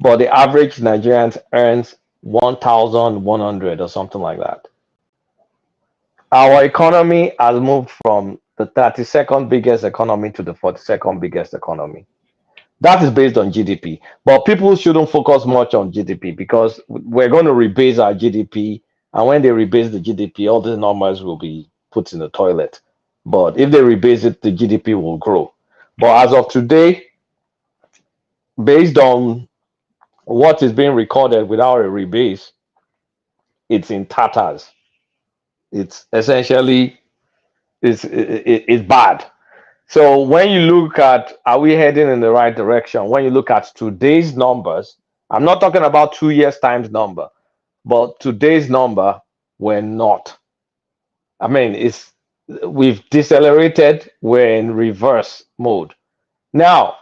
But the average Nigerian earns 1,100 or something like that. Our economy has moved from the 32nd biggest economy to the 42nd biggest economy. That is based on GDP. But people shouldn't focus much on GDP because we're going to rebase our GDP. And when they rebase the GDP, all these numbers will be put in the toilet. But if they rebase it, the GDP will grow. But as of today, based on what is being recorded without a rebase, it's in tatters. It's essentially it's bad. So when you look at, are we heading in the right direction? When you look at today's numbers, I'm not talking about 2 years times number, but today's number, we're not. I mean, we've decelerated, we're in reverse mode. Now,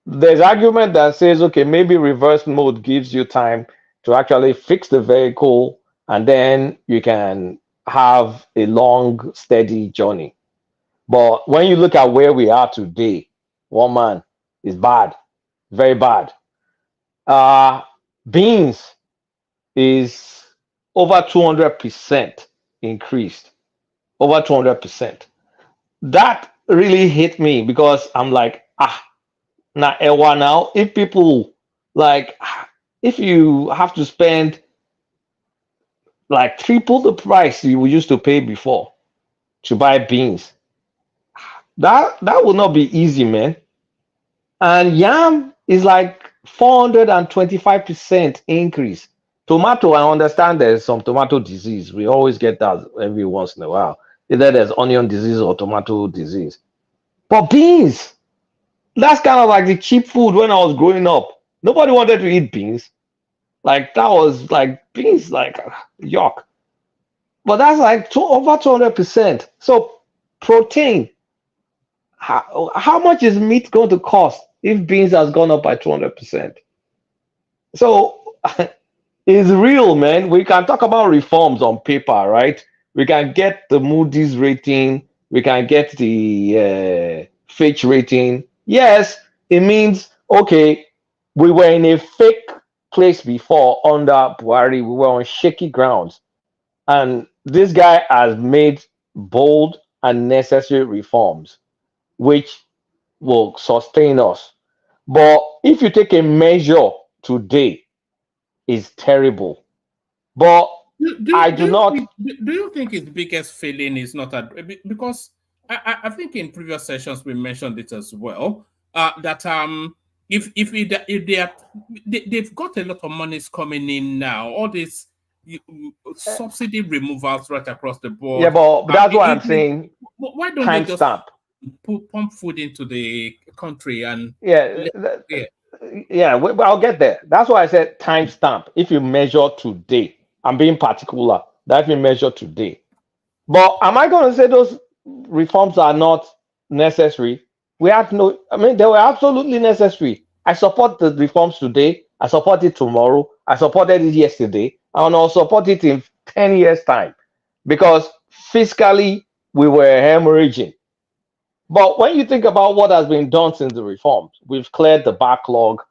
there's argument that says, okay, maybe reverse mode gives you time to actually fix the vehicle and then you can have a long, steady journey. But when you look at where we are today, one man is bad, very bad. Beans is over 200% increased, over 200%. That really hit me because I'm like, now if people like, if you have to spend like triple the price you used to pay before to buy beans, that will not be easy, man. And yam is like 425% increase. Tomato, I understand there's some tomato disease. We always get that every once in a while. Either there's onion disease or tomato disease. But beans, that's kind of like the cheap food when I was growing up. Nobody wanted to eat beans. Like that was like beans, like yuck. But that's like over 200%. So protein, how much is meat going to cost if beans has gone up by 200%? So it's real, man. We can talk about reforms on paper, right? We can get the Moody's rating, we can get the Fitch rating. Yes, it means, okay, we were in a fake place before under Buhari, we were on shaky grounds. And this guy has made bold and necessary reforms, which will sustain us. But if you take a measure today, it's terrible. But do you think his biggest failing is not because I think in previous sessions we mentioned it as well, that they've got a lot of monies coming in now, all these subsidy removals right across the board. Yeah, but that's what I'm saying. Why don't they just timestamp? pump food into the country and I'll get there. That's why I said timestamp. If you measure today, I'm being particular. That we measure today. But am I going to say those reforms are not necessary? They were absolutely necessary. I support the reforms today. I support it tomorrow. I supported it yesterday. And I'll support it in 10 years' time. Because fiscally, we were hemorrhaging. But when you think about what has been done since the reforms, we've cleared the backlog.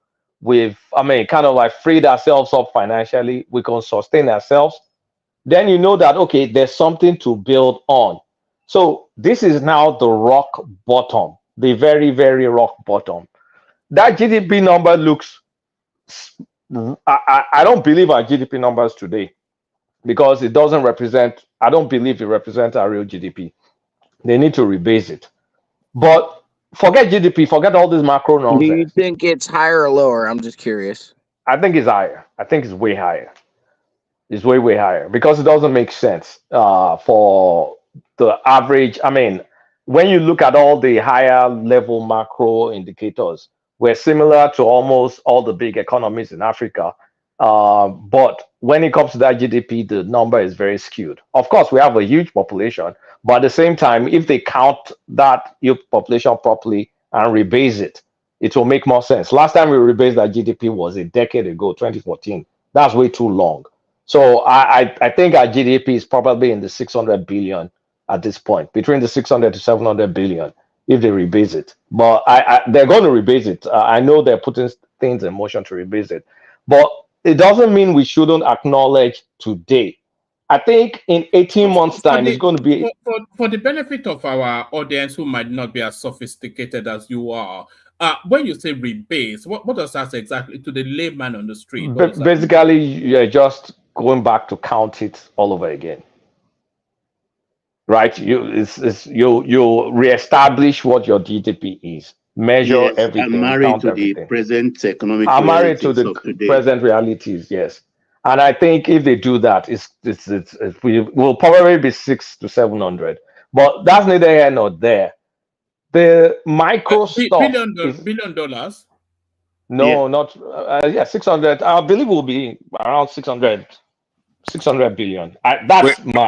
We've kind of like freed ourselves up financially. We can sustain ourselves. Then you know that, okay, there's something to build on. So this is now the rock bottom, the very, very rock bottom. That GDP number looks, I don't believe our GDP numbers today because it doesn't represent, I don't believe it represents our real GDP. They need to rebase it. But forget GDP, forget all this macro nonsense. Do you think it's higher or lower? I'm just curious. I think it's higher. I think it's way higher. It's way, way higher because it doesn't make sense for the average. when you look at all the higher level macro indicators, we're similar to almost all the big economies in Africa. But when it comes to that GDP, the number is very skewed. Of course, we have a huge population, but at the same time, if they count that youth population properly and rebase it, it will make more sense. Last time we rebased that GDP was a decade ago, 2014. That's way too long. So I think our GDP is probably in the 600 billion at this point, between the 600 to 700 billion, if they rebase it. But they're going to rebase it. I know they're putting things in motion to rebase it. But it doesn't mean we shouldn't acknowledge today. I think in 18 months' time, it's going to be... For the benefit of our audience who might not be as sophisticated as you are, when you say rebase, what does that exactly, to the layman on the street? Basically, you're just going back to count it all over again. Right? You reestablish what your GDP is. Measure everything. I'm married to everything. The present economic I'm married to realities the present realities, yes. And I think if they do that, we will probably be 600 to 700. But that's neither here nor there. The micro stuff. Billion dollars? No, not 600. I believe will be around 600 billion. I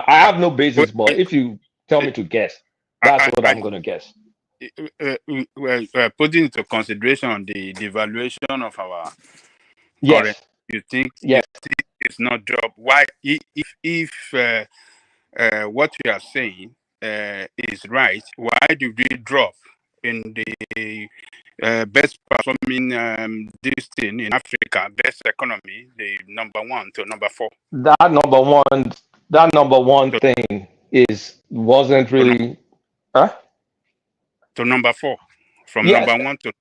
have no basis, but if you tell me to guess, that's what I'm going to guess. Putting into consideration the devaluation of our currency, you think it's not drop? Why, if what you are saying is right, why did we drop in the best performing this thing in Africa, best economy, the number 1 to number 4? That number one thing wasn't really to number 4, from number 1 to...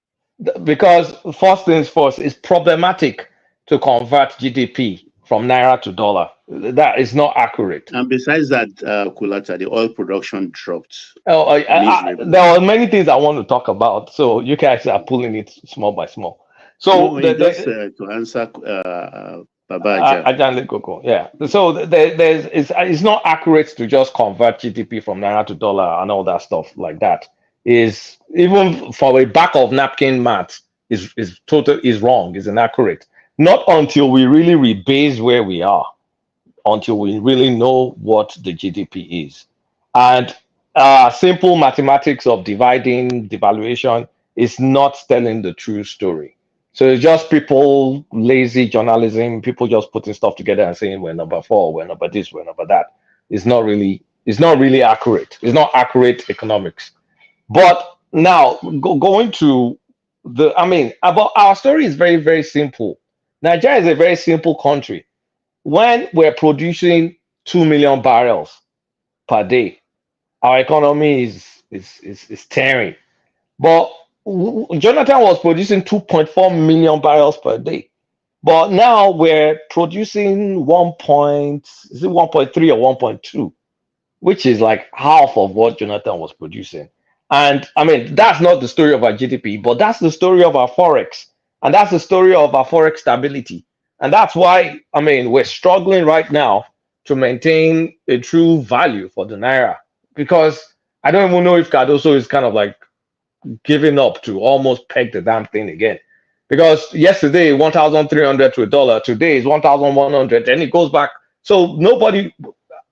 Because first things first, it's problematic to convert GDP from naira to dollar. That is not accurate. And besides that, Kulata, the oil production dropped. There are many things I want to talk about, so you guys are pulling it small by small. So to answer Baba Ajan Lekoko, yeah. So it's not accurate to just convert GDP from naira to dollar and all that stuff like that. Is even for a back of napkin math is wrong, is inaccurate. Not until we really rebase where we are, until we really know what the GDP is. And simple mathematics of dividing devaluation is not telling the true story. So it's just people, lazy journalism, people just putting stuff together and saying we're number 4, we're number this, we're number that. It's not really accurate. It's not accurate economics. But now going to about our story is very, very simple. Nigeria is a very simple country. When we're producing 2 million barrels per day, our economy is tearing. But Jonathan was producing 2.4 million barrels per day. But now we're producing 1.3 or 1.2, which is like half of what Jonathan was producing. And that's not the story of our GDP, but that's the story of our Forex. And that's the story of our Forex stability. And that's why, we're struggling right now to maintain a true value for the Naira. Because I don't even know if Cardoso is kind of like giving up to almost peg the damn thing again. Because yesterday, 1,300 to $1, today is 1,100, and it goes back. So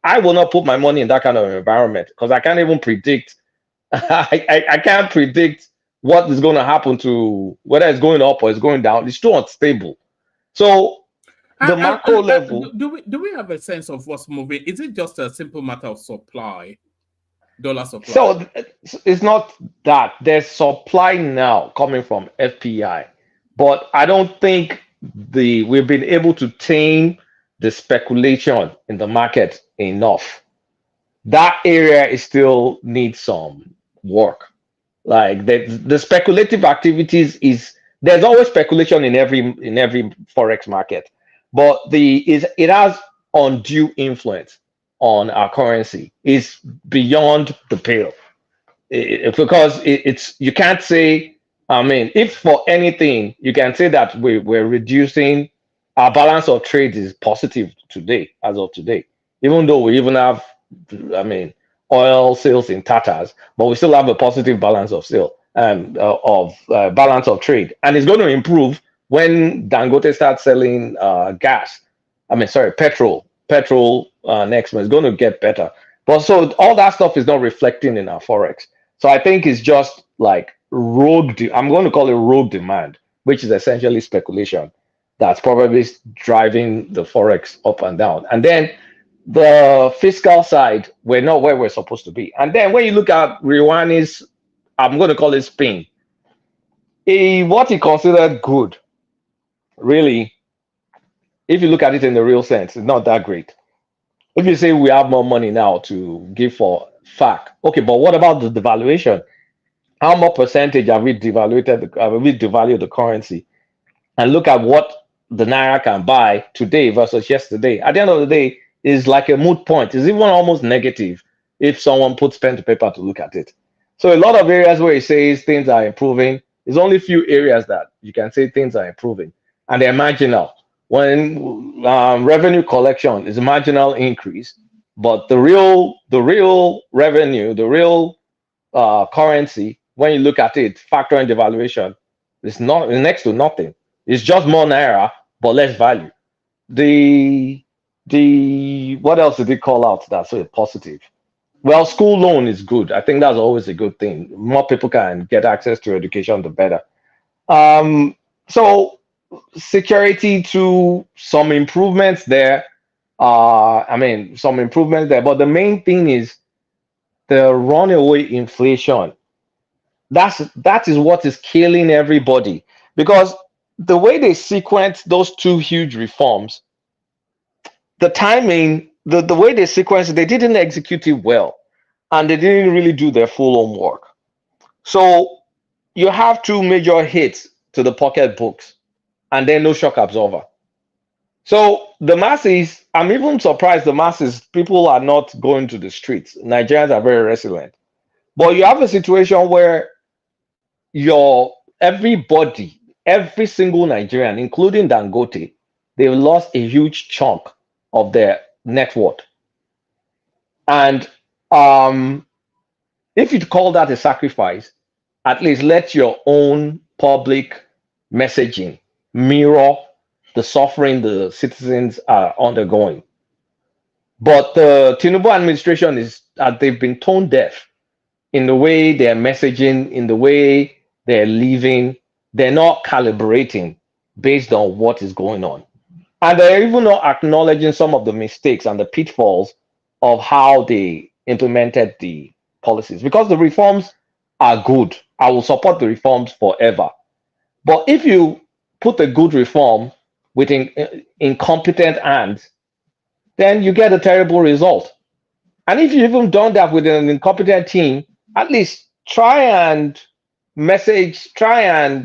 I will not put my money in that kind of environment because I can't even predict. I can't predict what is going to happen to whether it's going up or it's going down. It's too unstable. So the macro level. Do we have a sense of what's moving? Is it just a simple matter of supply, dollar supply? So it's not that. There's supply now coming from FPI, but I don't think we've been able to tame the speculation in the market enough. That area still needs some work. Like the speculative activities there's always speculation in every Forex market, but it has undue influence on our currency. It's beyond the pale. Because you can't say, if for anything, you can say that we're reducing our balance of trade is positive today, as of today, even though we even have, oil sales in tatters, but we still have a positive balance of sale balance of trade, and it's going to improve when Dangote starts selling gas. I mean, sorry, petrol. Petrol next month is going to get better, but so all that stuff is not reflecting in our forex. So I think it's just like I'm going to call it rogue demand, which is essentially speculation that's probably driving the forex up and down. And then the fiscal side, we're not where we're supposed to be. And then when you look at Rwani's, I'm going to call it spin, what he considered good, really, if you look at it in the real sense, it's not that great. If you say we have more money now to give for FAC, okay, but what about the devaluation? How much percentage have we devalued the currency? And look at what the Naira can buy today versus yesterday. At the end of the day, it's like a moot point. It's even almost negative if someone puts pen to paper to look at it. So a lot of areas where it says things are improving, there's only a few areas that you can say things are improving. And they're marginal. When revenue collection is a marginal increase, but the real revenue, the real currency, when you look at it, factor in devaluation, it's next to nothing. It's just more Naira, but less value. The what else did they call out that's so positive? Well, school loan is good. I think that's always a good thing. More people can get access to education, the better. So security to some improvements there. Some improvements there. But the main thing is the runaway inflation. That is what is killing everybody, because the way they sequence those two huge reforms, the timing, the way they sequence it, they didn't execute it well, and they didn't really do their full homework. So you have two major hits to the pocketbooks, and then no shock absorber. So the masses, I'm even surprised the masses, people are not going to the streets. Nigerians are very resilient. But you have a situation where everybody, every single Nigerian, including Dangote, they've lost a huge chunk of their net worth. And if you call that a sacrifice, at least let your own public messaging mirror the suffering the citizens are undergoing. But the Tinubu administration they've been tone deaf in the way they're messaging, in the way they're living. They're not calibrating based on what is going on. And they're even not acknowledging some of the mistakes and the pitfalls of how they implemented the policies. Because the reforms are good. I will support the reforms forever. But if you put a good reform with incompetent hands, then you get a terrible result. And if you've even done that with an incompetent team, at least try and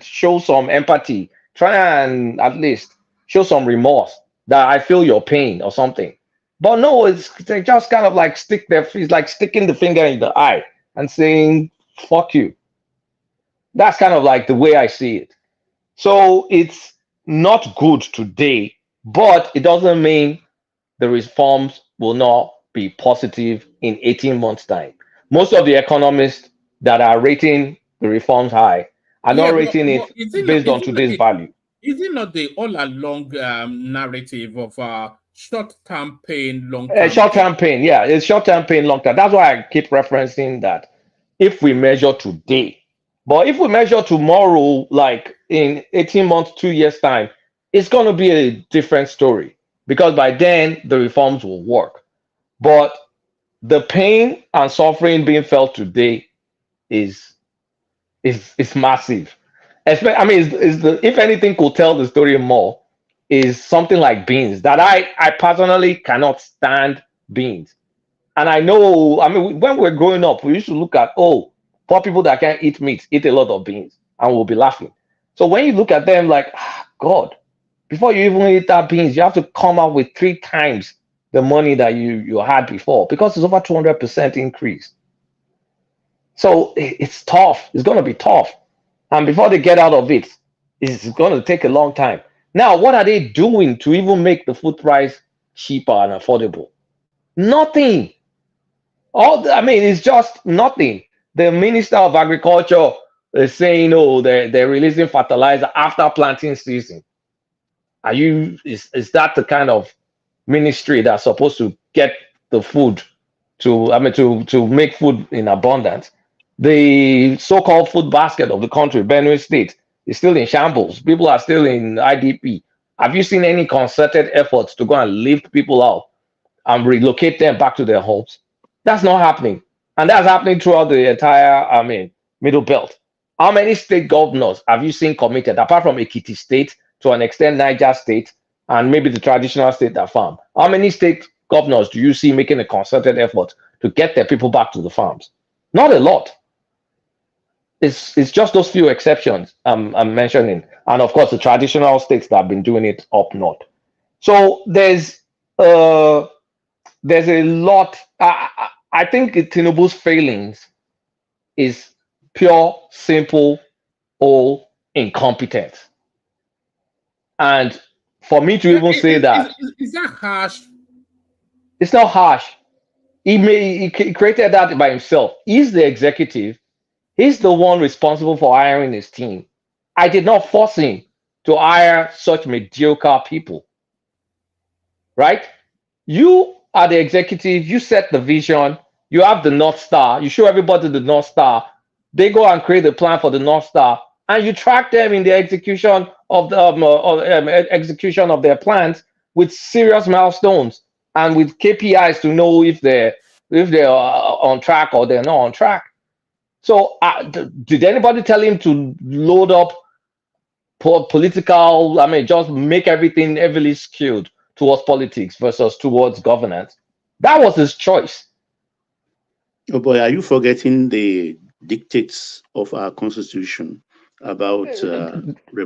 show some empathy, try and at least show some remorse that I feel your pain or something. But no, they just kind of like it's like sticking the finger in the eye and saying, fuck you. That's kind of like the way I see it. So it's not good today, but it doesn't mean the reforms will not be positive in 18 months' time. Most of the economists that are rating the reforms high are not rating it based on today's value. Is it not the all along narrative of short-term pain, long-term short-term pain, yeah. It's short-term pain, long-term. That's why I keep referencing that if we measure today. But if we measure tomorrow, like in 18 months, 2 years' time, it's going to be a different story. Because by then, the reforms will work. But the pain and suffering being felt today is massive. If anything could tell the story more, is something like beans. That I personally cannot stand beans. And I know, when we're growing up, we used to look at, poor people that can't eat meat eat a lot of beans, and we'll be laughing. So when you look at them like, God, before you even eat that beans, you have to come up with 3 times the money that you had before, because it's over 200% increase. So it's tough. It's going to be tough. And before they get out of it, it's going to take a long time. Now, what are they doing to even make the food price cheaper and affordable? Nothing. I mean, it's just nothing. The Minister of Agriculture is saying, oh, they're releasing fertilizer after planting season. Is that the kind of ministry that's supposed to get the food to make food in abundance? The so-called food basket of the country, Benue State, is still in shambles. People are still in IDP. Have you seen any concerted efforts to go and lift people out and relocate them back to their homes? That's not happening. And that's happening throughout the entire, middle belt. How many state governors have you seen committed, apart from Ekiti State, to an extent Niger State, and maybe the traditional state that farm? How many state governors do you see making a concerted effort to get their people back to the farms? Not a lot. It's just those few exceptions I'm mentioning. And of course, the traditional states that have been doing it up north. So there's a lot. I think Tinubu's failings is pure, simple, all incompetence. And for me to even say that, is that harsh? It's not harsh. He created that by himself. He's the executive. He's the one responsible for hiring his team. I did not force him to hire such mediocre people. Right? You are the executive. You set the vision. You have the North Star. You show everybody the North Star. They go and create a plan for the North Star, and you track them in the execution of the execution of their plans with serious milestones and with KPIs to know if they're on track or they're not on track. So, did anybody tell him to load up political? Just make everything heavily skewed towards politics versus towards governance? That was his choice. Oh boy, are you forgetting the dictates of our constitution about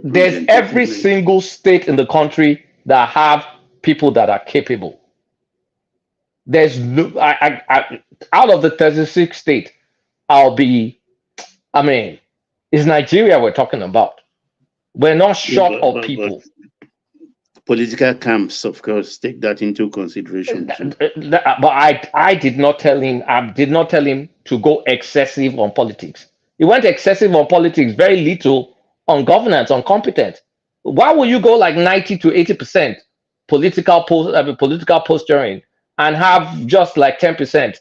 There's every single state in the country that have people that are capable. There's no, out of the 36 states, it's Nigeria we're talking about. We're not short of people. Political camps, of course, take that into consideration. But I did not tell him. I did not tell him to go excessive on politics. He went excessive on politics, very little on governance, on competence. Why would you go like 90 to 80% political posturing and have just like 10%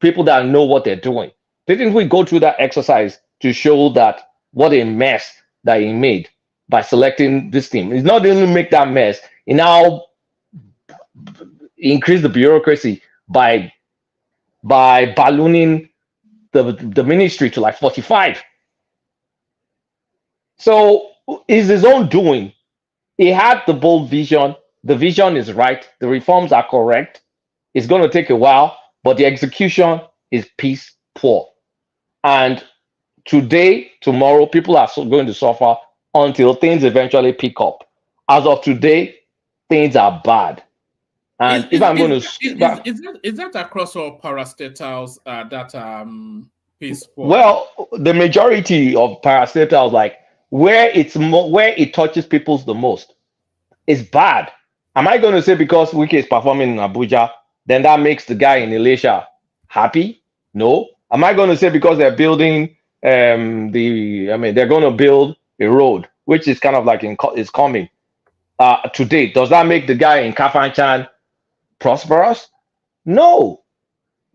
people that know what they're doing? Didn't we go through that exercise to show that what a mess that he made by selecting this team? He's not only make that mess, he now increase the bureaucracy by ballooning the ministry to like 45. So it's his own doing. He had the bold vision. The vision is right. The reforms are correct. It's going to take a while, but the execution is piss poor. And today, tomorrow, people are going to suffer until things eventually pick up. As of today, things are bad. And is that across all parastatals that piss poor? Well, the majority of parastatals, like where it touches people the most, is bad. Am I going to say because Wike is performing in Abuja, then that makes the guy in Elisha happy? No. Am I going to say because they're building they're going to build a road, which is kind of like is coming today? Does that make the guy in Kafanchan prosperous? No,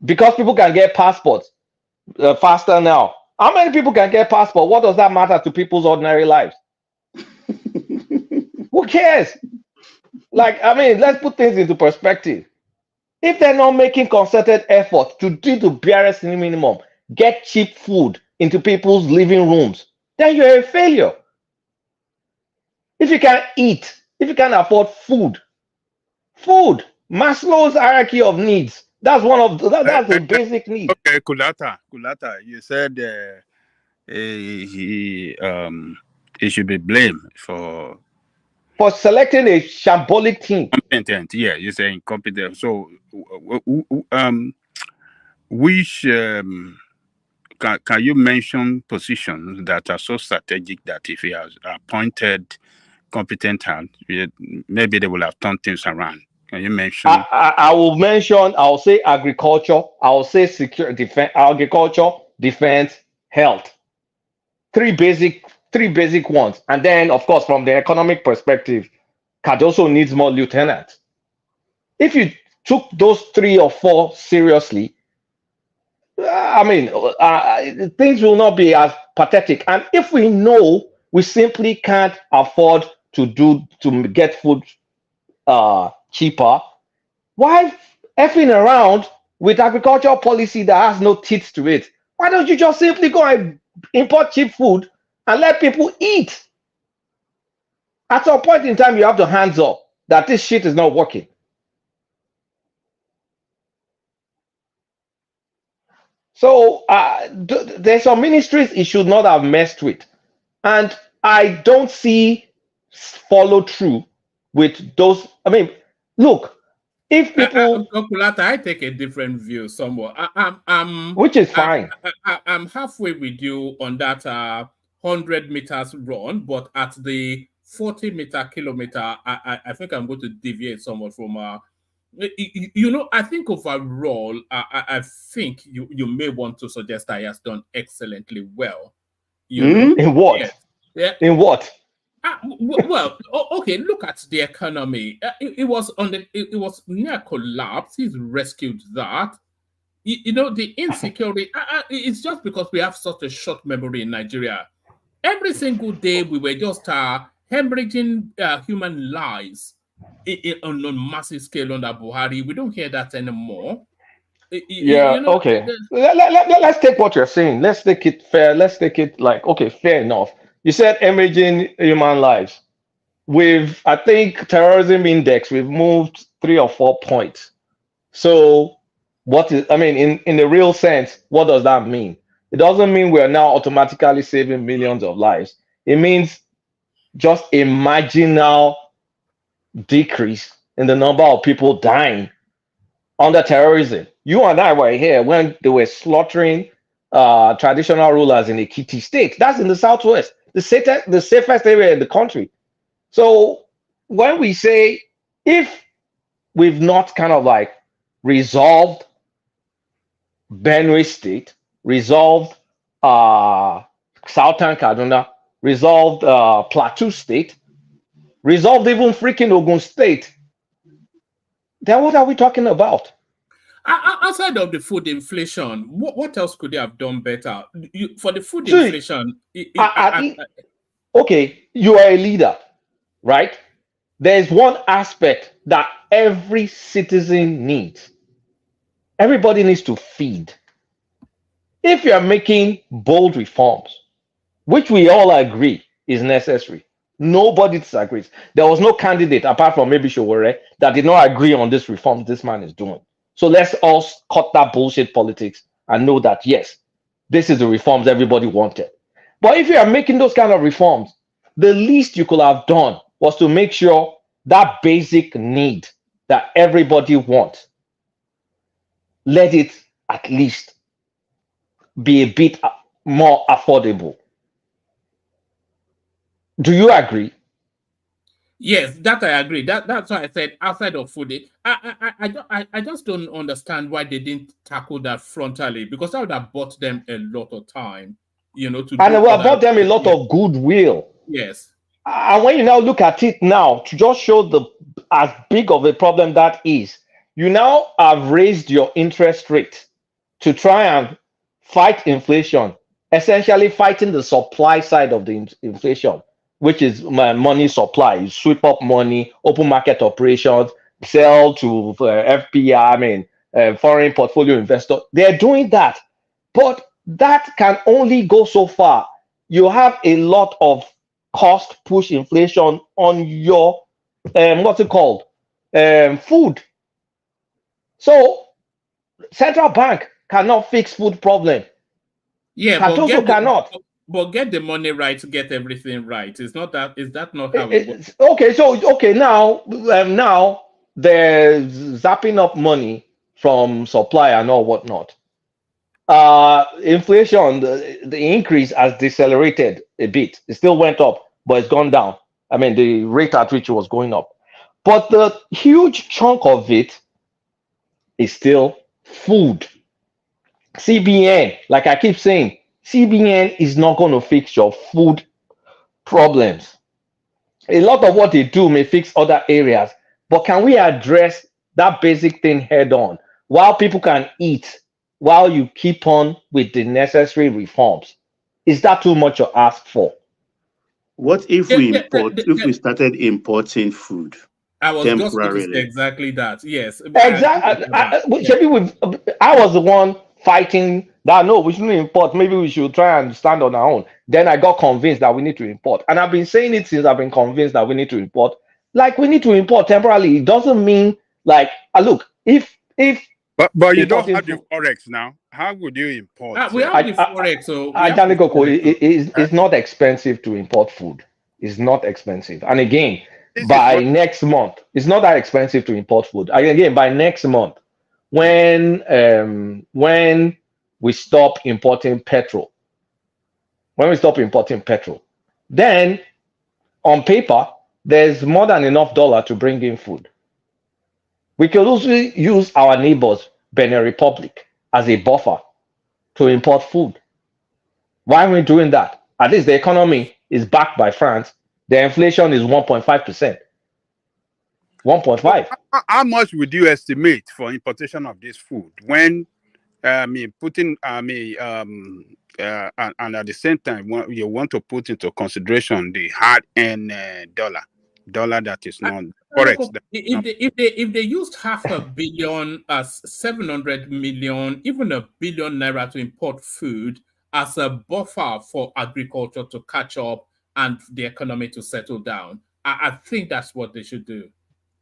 because people can get passports faster now. How many people can get passport? What does that matter to people's ordinary lives? Who cares? Let's put things into perspective. If they're not making concerted effort to do the barest minimum, get cheap food into people's living rooms, then you're a failure. If you can't eat, if you can't afford food, Maslow's hierarchy of needs. That's that's the basic need. Okay, Kulata, you said he should be blamed for selecting a shambolic team. Incompetent, yeah, you say incompetent. So, which can you mention positions that are so strategic that if he has appointed competent hands, maybe they will have turned things around? You mention. I will mention. I'll say agriculture. I'll say security, defense, agriculture, defense, health. Three basic ones, and then of course from the economic perspective, Cardoso needs more lieutenants. If you took those 3 or 4 seriously, things will not be as pathetic. And if we know we simply can't afford to get food cheaper, why effing around with agricultural policy that has no teeth to it? Why don't you just simply go and import cheap food and let people eat? At some point in time, you have to hands up that this shit is not working. So there's some ministries it should not have messed with. And I don't see follow through with those. I mean, look, if people... I take a different view somewhat. Which is fine. I'm halfway with you on that 100 meters run, but at the 40 kilometer, I think I'm going to deviate somewhat from... I think overall, I think you may want to suggest that he has done excellently well. In what? Yeah. In what? Well, okay. Look at the economy. It was near collapse. He's rescued that. The insecurity. It's just because we have such a short memory in Nigeria. Every single day we were just hemorrhaging human lives on a massive scale under Buhari. We don't hear that anymore. Okay. Let's take what you're saying. Let's take it fair. Let's take it fair enough. You said hemorrhaging human lives. I think, terrorism index, we've moved 3 or 4 points. So in the real sense, what does that mean? It doesn't mean we're now automatically saving millions of lives. It means just a marginal decrease in the number of people dying under terrorism. You and I were here when they were slaughtering traditional rulers in Ekiti State. That's in the southwest, the safest area in the country. So when we say, if we've not kind of resolved Benue State, resolved Southern Kaduna, resolved Plateau State, resolved even freaking Ogun State, then what are we talking about? Outside of the food inflation, what else could they have done better? For the food inflation... Okay, you are a leader, right? There's one aspect that every citizen needs. Everybody needs to feed. If you're making bold reforms, which we all agree is necessary, nobody disagrees. There was no candidate, apart from maybe Showore, that did not agree on this reform this man is doing. So let's all cut that bullshit politics and know that, yes, this is the reforms everybody wanted. But if you are making those kind of reforms, the least you could have done was to make sure that basic need that everybody wants, let it at least be a bit more affordable. Do you agree? Yes, that I agree. That's why I said outside of food. I just don't understand why they didn't tackle that frontally, because that would have bought them a lot of time, to. And it would have bought them a lot of goodwill. Yes. And when you now look at it now, to just show as big of a problem that is, you now have raised your interest rate to try and fight inflation, essentially fighting the supply side of the inflation, which is money supply. You sweep up money, open market operations, sell to FPI, foreign portfolio investor. They're doing that. But that can only go so far. You have a lot of cost push inflation on your, food. So central bank cannot fix food problem. Yeah, Cardoso cannot. But get the money right to get everything right. Is that not how it works? Now they're zapping up money from supply and all whatnot. Inflation, the increase has decelerated a bit. It still went up, but it's gone down. The rate at which it was going up. But the huge chunk of it is still food. CBN, like I keep saying, CBN is not going to fix your food problems. A lot of what they do may fix other areas, but can we address that basic thing head on while people can eat, while you keep on with the necessary reforms? Is that too much to ask for? What if we started importing food I was just going to say temporarily? exactly that. Yes. Exactly. I was the one fighting that no, we shouldn't import. Maybe we should try and stand on our own. Then I got convinced that we need to import. And I've been saying it since I've been convinced that we need to import. Like we need to import temporarily. It doesn't mean like look, if But you don't importing have the food, forex now. How would you import? We have the forex, so we have the Coco, forex. it's not expensive to import food. It's not expensive. And again, This is by what next month, it's not that expensive to import food. And again, by next month, when we stop importing petrol, then on paper, there's more than enough dollar to bring in food. We could also use our neighbors, Benin Republic, as a buffer to import food. Why are we doing that? At least the economy is backed by France. The inflation is 1.5%. 1.5. how much would you estimate for importation of this food when and at the same time you want to put into consideration the hard-earned dollar that is not forex? If they used 500 million as 700 million, even $1 billion naira to import food as a buffer for agriculture to catch up and the economy to settle down, I think that's what they should do.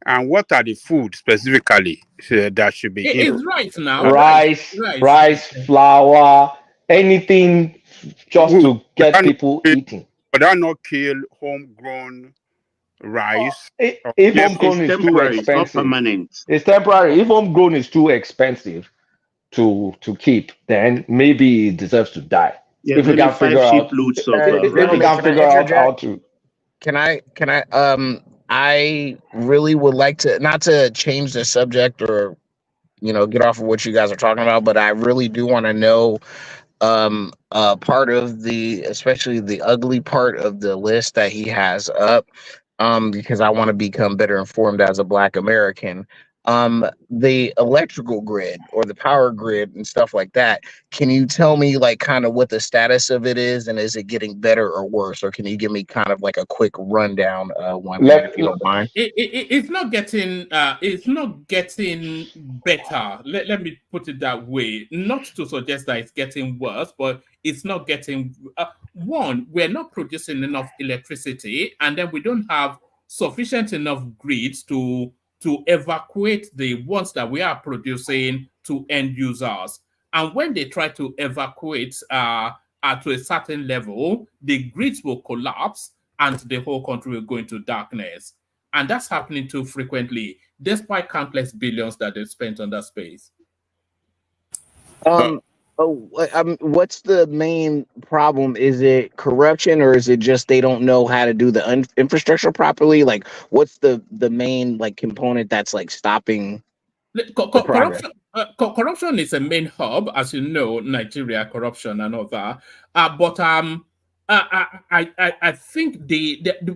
And what are the food specifically that should be It's right now. Rice, flour, anything just to get people eating. But that not kill homegrown rice. If homegrown is too expensive, it's temporary. If homegrown is too expensive to keep, then maybe it deserves to die. Yeah, if we can figure out, how to. Can I? I really would like to, not to change the subject or, get off of what you guys are talking about, but I really do want to know part of especially the ugly part of the list that he has up, because I want to become better informed as a Black American. The electrical grid or the power grid and stuff like that. Can you tell me like kind of what the status of it is, and is it getting better or worse? Or can you give me kind of like a quick rundown if you don't mind? It's not getting better. Let me put it that way. Not to suggest that it's getting worse, but it's not getting one, we're not producing enough electricity, and then we don't have sufficient enough grids to evacuate the ones that we are producing to end users. And when they try to evacuate to a certain level, the grids will collapse and the whole country will go into darkness. And that's happening too frequently, despite countless billions that they've spent on that space. What's the main problem? Is it corruption, or is it just they don't know how to do the infrastructure properly? Like, what's the main like component that's like stopping corruption is a main hub, as you know, Nigeria, corruption and all that. But I think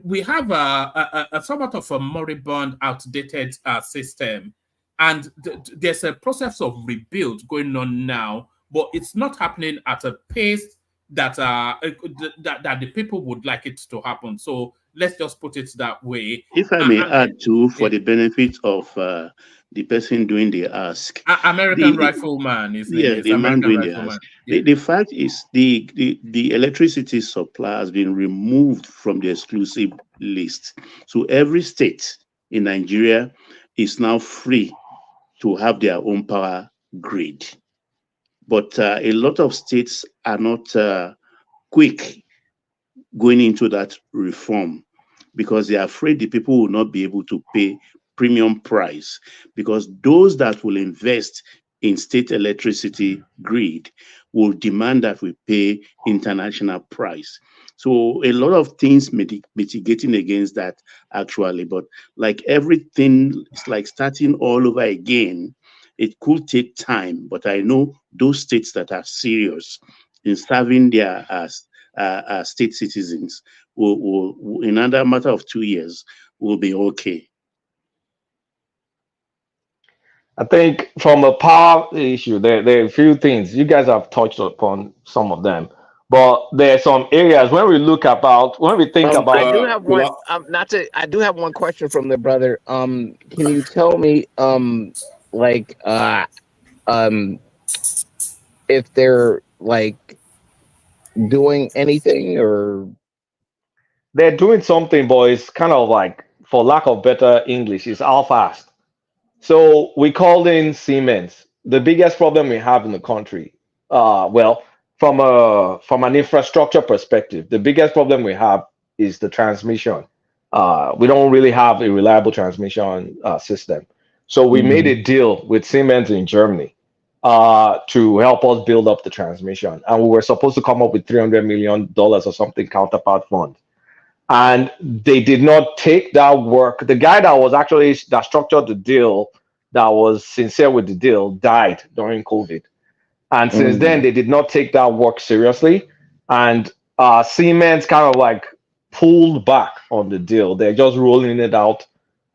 we have a somewhat of a moribund, outdated system, and there's a process of rebuild going on now. But it's not happening at a pace that that the people would like it to happen. So let's just put it that way. If I may add too, for the benefit of the person doing the ask, American Rifleman is the man doing the ask. The fact is the electricity supply has been removed from the exclusive list. So every state in Nigeria is now free to have their own power grid. But a lot of states are not quick going into that reform because they are afraid the people will not be able to pay premium price, because those that will invest in state electricity grid will demand that we pay international price. So a lot of things mitigating against that actually, but like everything, it's like starting all over again. It could take time, but I know those states that are serious in serving their state citizens will, in another matter of 2 years, will be okay. I think from a power issue, there are a few things you guys have touched upon some of them, but there are some areas when we think I about do have one. Not to. I do have one question from the brother. Can you tell me, like, if they're like doing anything or they're doing something, but it's kind of like, for lack of better English, it's how fast. So we called in Siemens. The biggest problem we have in the country, well, from an infrastructure perspective, the biggest problem we have is the transmission. We don't really have a reliable transmission system. So we made a deal with Siemens in Germany to help us build up the transmission, and we were supposed to come up with $300 million or something counterpart fund. And they did not take that work. The guy that structured the deal, that was sincere with the deal, died during COVID. And since then, they did not take that work seriously. And Siemens kind of like pulled back on the deal. They're just rolling it out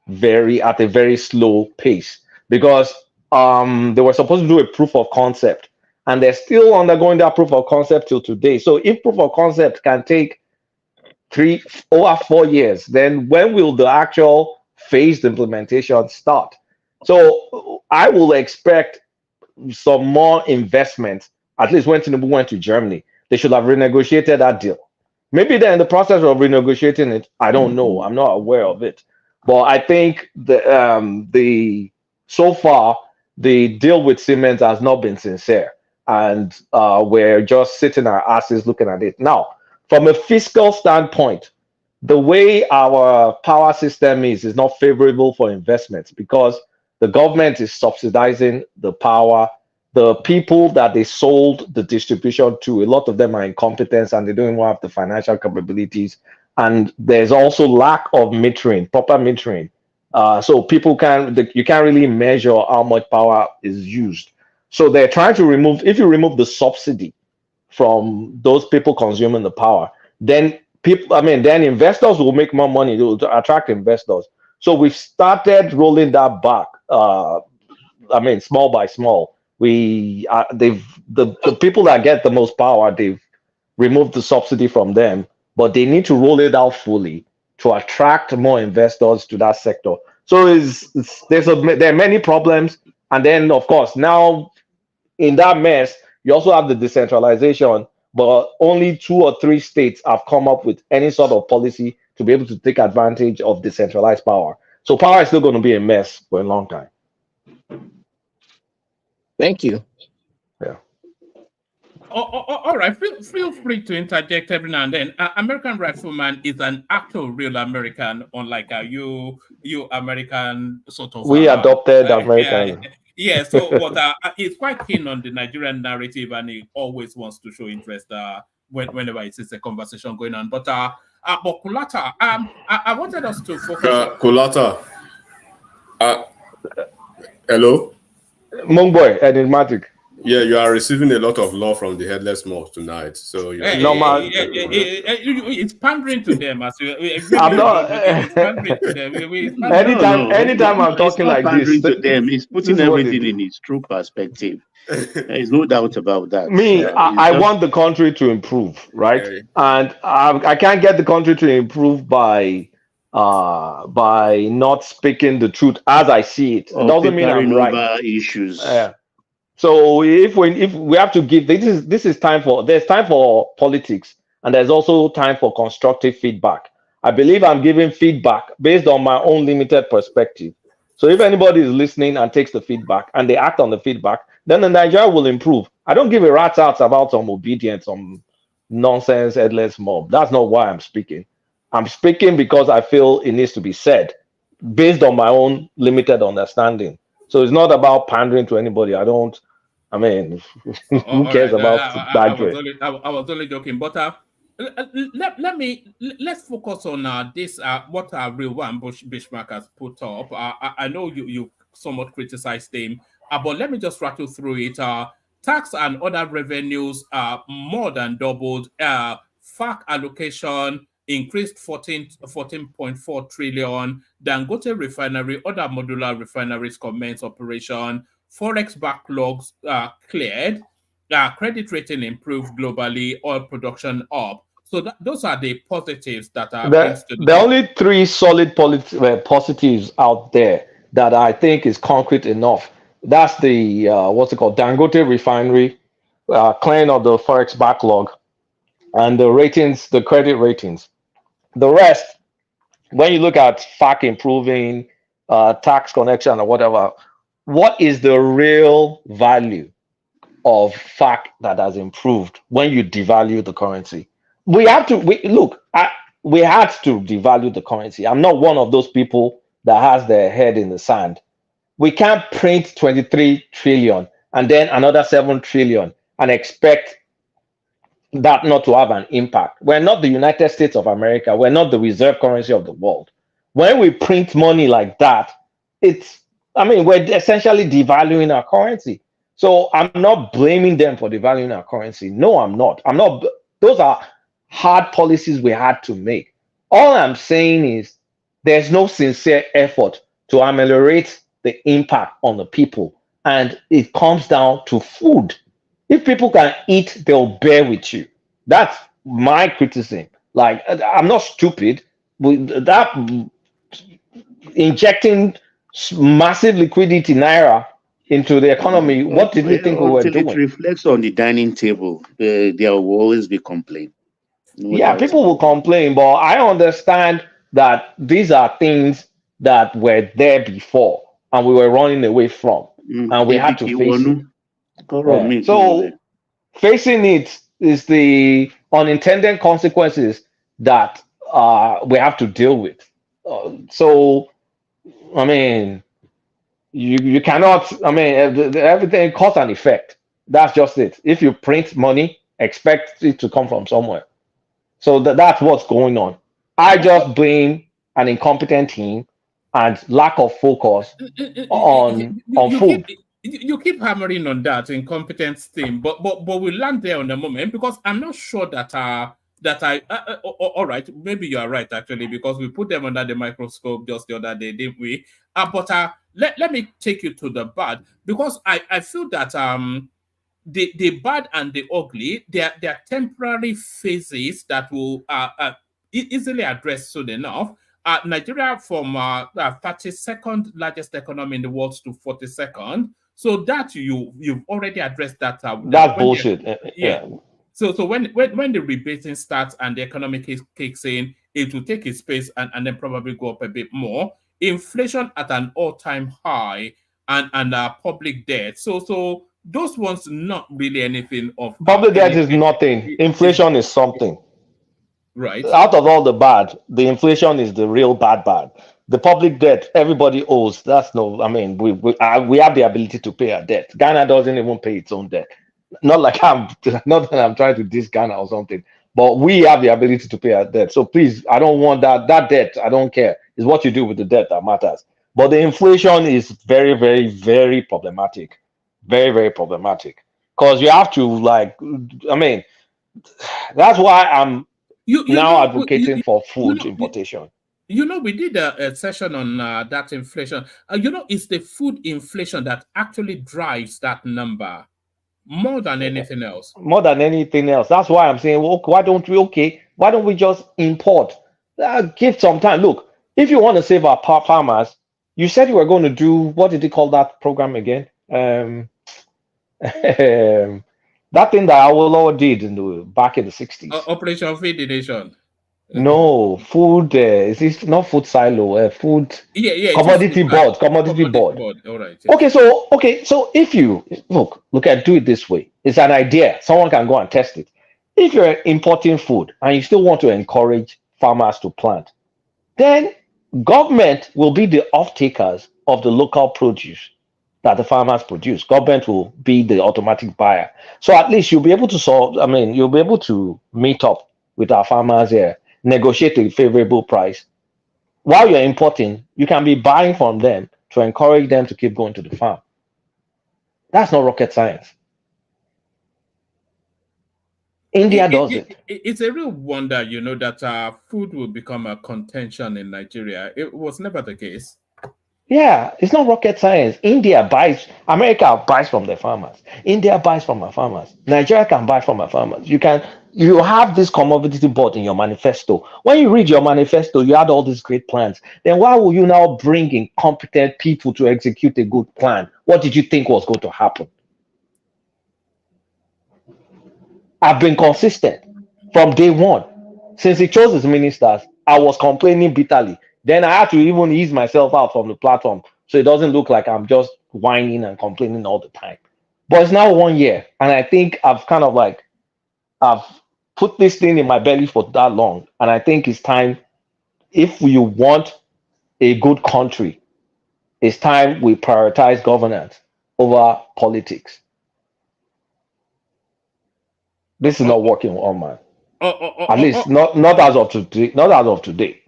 at a very slow pace, because they were supposed to do a proof of concept, and they're still undergoing that proof of concept till today. So if proof of concept can take 3 or 4 years, then when will the actual phased implementation start? So I will expect some more investment. At least when Tinubu went to Germany, they should have renegotiated that deal. Maybe they're in the process of renegotiating it. I don't know. I'm not aware of it. But I think so far the deal with Siemens has not been sincere, and we're just sitting our asses looking at it now. From a fiscal standpoint, the way our power system is not favorable for investments, because the government is subsidizing the power. The people that they sold the distribution to, a lot of them are incompetent and they don't even have the financial capabilities. And there's also lack of metering, proper metering. So you can't really measure how much power is used. So they're trying to if you remove the subsidy from those people consuming the power, then then investors will make more money to attract investors. So we've started rolling that back. Small by small. The people that get the most power, they've removed the subsidy from them, but they need to roll it out fully to attract more investors to that sector. So there are many problems, and then of course now in that mess, you also have the decentralization, but only 2 or 3 states have come up with any sort of policy to be able to take advantage of decentralized power. So power is still going to be a mess for a long time. Thank you. Yeah. All right. Feel free to interject every now and then. American Rifleman is an actual real American, unlike you American sort of. We adopted American. Yeah. So, but he's quite keen on the Nigerian narrative, and he always wants to show interest whenever it's a conversation going on. But Kulata, I wanted us to focus. Kulata. Hello. Mongboy, enigmatic. Yeah, you are receiving a lot of love from the headless mob tonight. So it's pandering to them. As I'm not. It's pandering to them. Anytime I'm talking like this, to them, it's putting everything in its true perspective. There is no doubt about that. I want the country to improve, right? Okay. And I can't get the country to improve by not speaking the truth as I see it. It doesn't mean I'm right. Issues. So if we have to give, there's time for politics, and there's also time for constructive feedback. I believe I'm giving feedback based on my own limited perspective. So if anybody is listening and takes the feedback and they act on the feedback, then the Nigeria will improve. I don't give a rat's ass about some obedience, some nonsense, headless mob. That's not why I'm speaking. I'm speaking because I feel it needs to be said based on my own limited understanding. So it's not about pandering to anybody. Who cares about that? I was only joking. But Let's focus on this what Rewan Bishmark has put up. I know you somewhat criticized him, but let me just rattle through it. Tax and other revenues are more than doubled. FAC allocation increased 14.4 trillion. Dangote refinery, other modular refineries commence operation. Forex backlogs cleared. Credit rating improved globally, oil production up. So those are the positives that brings to the The table. only three solid positives out there that I think is concrete enough. That's the what's it called, Dangote refinery, clearing of the forex backlog, and the ratings, the credit ratings. The rest, when you look at FAC improving, tax connection or whatever, what is the real value of FAC that has improved when you devalue the currency? We have to we had to devalue the currency. I'm not one of those people that has their head in the sand. We can't print 23 trillion and then another 7 trillion and expect that not to have an impact. We're not the United States of America. We're not the reserve currency of the world. When we print money like that, we're essentially devaluing our currency. So I'm not blaming them for devaluing our currency. No, I'm not. Those are hard policies we had to make. All I'm saying is there's no sincere effort to ameliorate the impact on the people. And it comes down to food. If people can eat, they'll bear with you. That's my criticism. Like, I'm not stupid. That injecting massive liquidity naira into the economy, what did we think we were Until it doing? reflects on the dining table, there will always be complaint. Yeah, people will complain, but I understand that these are things that were there before and we were running away from, and we had to face it. Yeah. So facing it is the unintended consequences that we have to deal with. So, I mean, you cannot. I mean, everything cause and effect. That's just it. If you print money, expect it to come from somewhere. So that's what's going on. I just blame an incompetent team and lack of focus on food. You keep hammering on that incompetence thing, but we'll land there on a moment because I'm not sure that all right, maybe you are right actually, because we put them under the microscope just the other day, didn't we? But let me take you to the bad, because I feel that the bad and the ugly, they are temporary phases that will easily address soon enough. Nigeria from 32nd largest economy in the world to 42nd. So that you've already addressed that. That's bullshit. Yeah. So when the rebating starts and the economy kicks in, it will take its space and then probably go up a bit more. Inflation at an all-time high and public debt. So those ones not really anything of Public debt is nothing. Inflation is something. Right. Out of all the bad, the inflation is the real bad. The public debt, everybody owes. That's no. I mean, we have the ability to pay our debt. Ghana doesn't even pay its own debt. Not like not that I'm trying to diss Ghana or something, but we have the ability to pay our debt. So please, I don't want that debt. I don't care. It's what you do with the debt that matters. But the inflation is very, very, very problematic. Very, very problematic. Because you have to that's why I'm now advocating for food importation. We did a session on that inflation. It's the food inflation that actually drives that number more than anything else. More than anything else. That's why I'm saying, well, why don't we just import? Give some time. Look, if you want to save our farmers, you said you were going to do, what did they call that program again? That thing that Awolowo did back in the 60s. Operation Feed the Nation. No, food. Is this not food silo? Food. Yeah. Commodity board. Commodity board. All right. Yeah. Okay. So if you look at do it this way, it's an idea. Someone can go and test it. If you're importing food and you still want to encourage farmers to plant, then government will be the off-takers of the local produce that the farmers produce. Government will be the automatic buyer. So at least you'll be able to you'll be able to meet up with our farmers here, negotiate a favorable price. While you're importing, you can be buying from them to encourage them to keep going to the farm. That's not rocket science. India does it. It's a real wonder, that food will become a contention in Nigeria. It was never the case. Yeah, it's not rocket science. America buys from the farmers. India buys from our farmers. Nigeria can buy from our farmers. You have this commodity board in your manifesto. When you read your manifesto, you had all these great plans. Then why will you now bring in competent people to execute a good plan? What did you think was going to happen? I've been consistent from day one. Since he chose his ministers, I was complaining bitterly. Then I had to even ease myself out from the platform so it doesn't look like I'm just whining and complaining all the time. But it's now 1 year, and I think I've put this thing in my belly for that long, and I think it's time, if you want a good country, it's time we prioritize governance over politics. This is not working on, man. At least not as of today. Not as of today.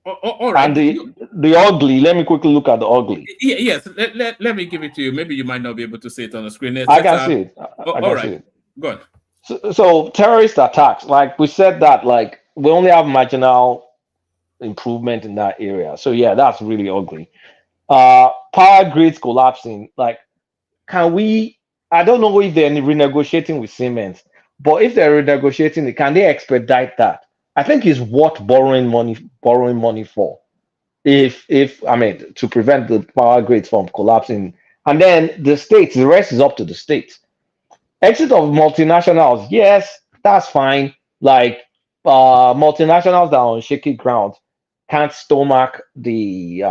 All right. And the ugly. Let me quickly look at the ugly. Yes. Let me give it to you. Maybe you might not be able to see it on the screen. I can see it. All right. Go on. So terrorist attacks, like we said, that like we only have marginal improvement in that area. So yeah, that's really ugly. Power grids collapsing. Like, can we? I don't know if they're renegotiating with Siemens, but if they're renegotiating it, can they expedite that? I think it's worth borrowing money for, to prevent the power grids from collapsing. And then the rest is up to the states. Exit of multinationals, yes, that's fine. Like multinationals that are on shaky ground can't stomach the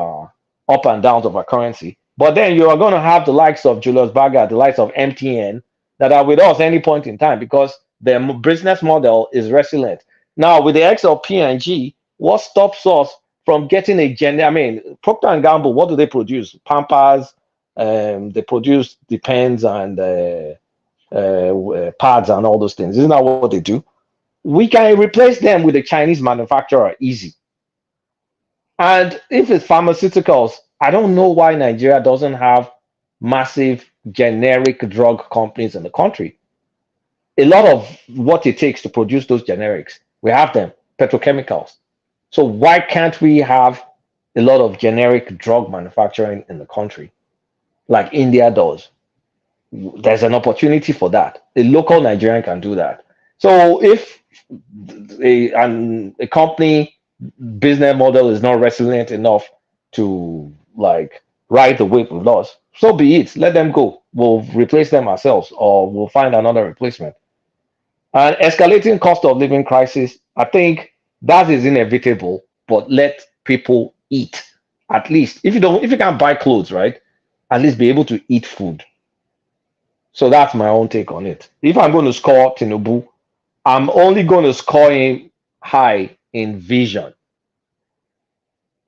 up and downs of our currency. But then you are going to have the likes of Julius Berger, the likes of MTN, that are with us any point in time because their business model is resilient. Now, with the X of P&G, what stops us from getting Procter & Gamble, what do they produce? Pampers, they produce Depends and pads and all those things. Isn't that what they do? We can replace them with a Chinese manufacturer easy. And if it's pharmaceuticals, I don't know why Nigeria doesn't have massive generic drug companies in the country. A lot of what it takes to produce those generics, we have them, petrochemicals. So why can't we have a lot of generic drug manufacturing in the country like India does? There's an opportunity for that. A local Nigerian can do that. So if a company business model is not resilient enough to ride the wave with us, so be it. Let them go. We'll replace them ourselves, or we'll find another replacement. And escalating cost of living crisis, I think that is inevitable. But let people eat. At least if you can't buy clothes, right? At least be able to eat food. So that's my own take on it. If I'm going to score Tinubu, I'm only going to score him high in vision,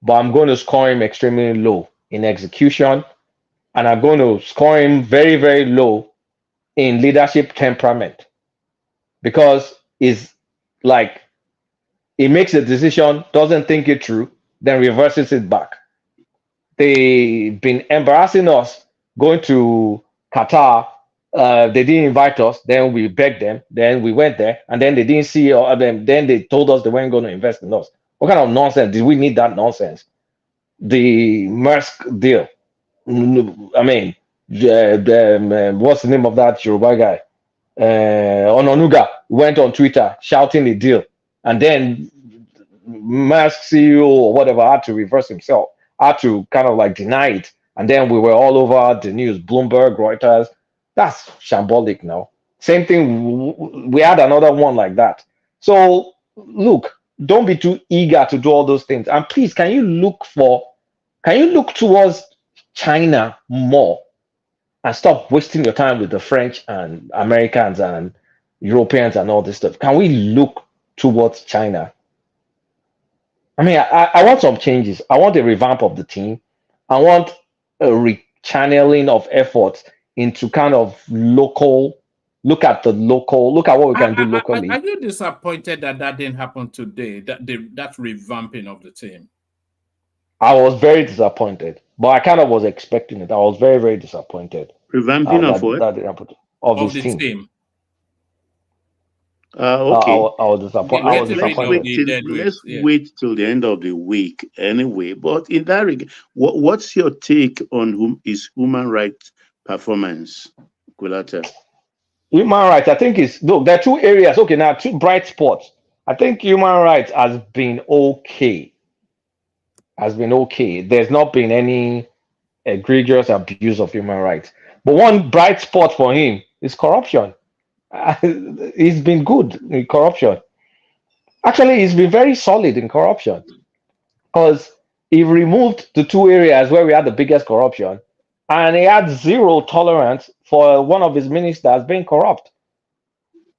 but I'm going to score him extremely low in execution, and I'm going to score him very, very low in leadership temperament, because it's like he makes a decision, doesn't think it through, then reverses it back. They've been embarrassing us going to Qatar. They didn't invite us, then we begged them, then we went there, and then they didn't see them, then they told us they weren't going to invest in us. What kind of nonsense? Did we need that nonsense? The Maersk deal. I mean, what's the name of that Yoruba guy? Ononuga went on Twitter shouting the deal, and then Maersk CEO or whatever had to reverse himself, had to kind of deny it, and then we were all over the news, Bloomberg, Reuters. That's shambolic now. Same thing, we had another one like that. So look, don't be too eager to do all those things. And please, can you look towards China more and stop wasting your time with the French and Americans and Europeans and all this stuff? Can we look towards China? I mean, I want some changes. I want a revamp of the team. I want a rechanneling of efforts into kind of local look at the local, look at what we can do locally. Are you disappointed that that didn't happen today? That revamping of the team. I was very disappointed, but I kind of was expecting it. I was very, very disappointed. Revamping of what? That didn't happen of this team. Okay. I was disappointed. Let's wait till the end of the week anyway. But in that regard, what's your take on his human rights performance, Kulata? Human rights, I think look, there are two areas. Okay, now two bright spots. I think human rights has been okay. There's not been any egregious abuse of human rights. But one bright spot for him is corruption. He's been good in corruption. Actually, he's been very solid in corruption because he removed the two areas where we had the biggest corruption, and he had zero tolerance for one of his ministers being corrupt.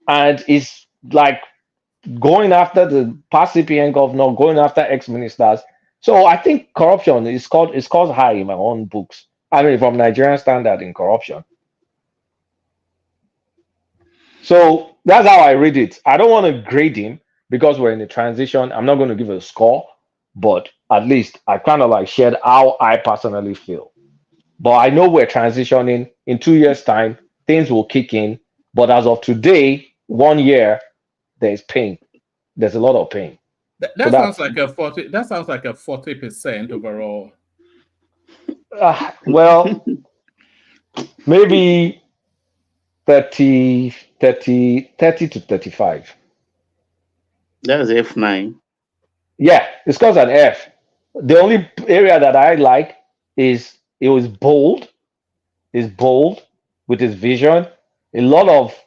And he's like going after the past CPN governor, going after ex-ministers. So I think corruption is called high in my own books. I mean, from Nigerian standard in corruption. So that's how I read it. I don't want to grade him because we're in a transition. I'm not going to give a score, but at least I kind of like shared how I personally feel. But I know we're transitioning. In 2 years' time, things will kick in. But as of today, 1 year, there's pain. There's a lot of pain. That sounds like a 40. That sounds like a 40% overall. Well, maybe 30 to 35. That's F9. Yeah, it's called an F. The only area that I like is it was bold. It's bold with his vision. A lot of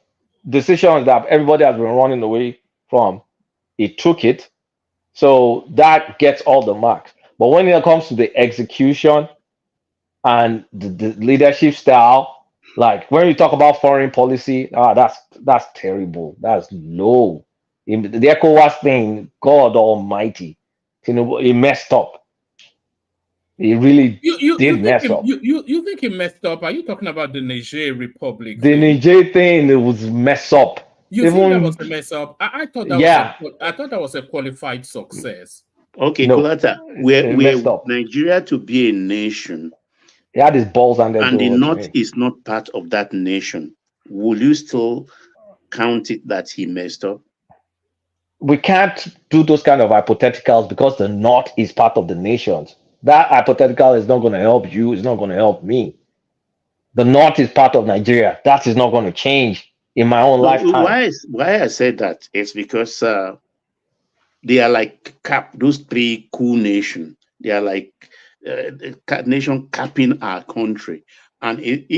decisions that everybody has been running away from, he took it. So that gets all the marks. But when it comes to the execution and the leadership style, like when you talk about foreign policy, that's terrible. That's low. In the ECOWAS thing, God Almighty, he messed up. He really did mess up. You think he messed up? Are you talking about the Niger Republic? The Niger thing, it was mess up. You think that was a mess up? I thought that was a qualified success. Okay, No, Kulata, we're Nigeria to be a nation. He had his balls and the North is not part of that nation. Will you still count it that he messed up? We can't do those kind of hypotheticals because the North is part of the nations. That hypothetical is not going to help you. It's not going to help me. The North is part of Nigeria. That is not going to change in my own lifetime. Why I said that is because they are like those three cool nations. They are like nation capping our country. And it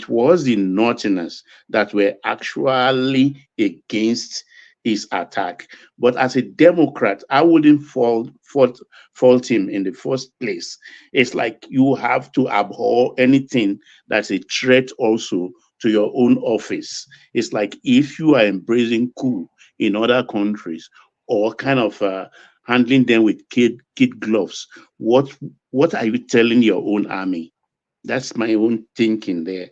was the Northerners that were actually against his attack. But as a Democrat, I wouldn't fault him in the first place. It's like you have to abhor anything that's a threat also to your own office. It's like if you are embracing coup in other countries or kind of handling them with kid gloves, what are you telling your own army? That's my own thinking there.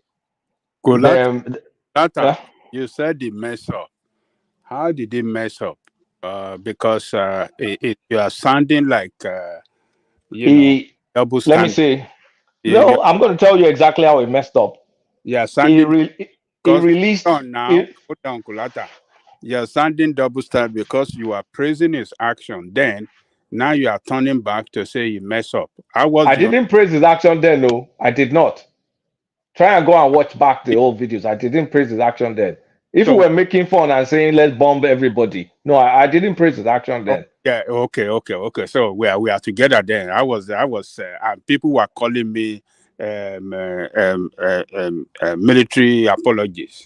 You said he mess up. How did he mess up? Because you are sounding like double standard. Let me see. No, I'm going to tell you exactly how he messed up. Yeah, sounding. He released. Hold on, Kulata. You're sounding double standard because you are praising his action. Then now you are turning back to say he messed up. I didn't praise his action then. No, I did not. Try and go and watch back the old videos. I didn't praise his action then. If we were making fun and saying let's bomb everybody, no, I didn't praise his action then. Yeah, okay. So we are together then. I was, and people were calling me military apologies.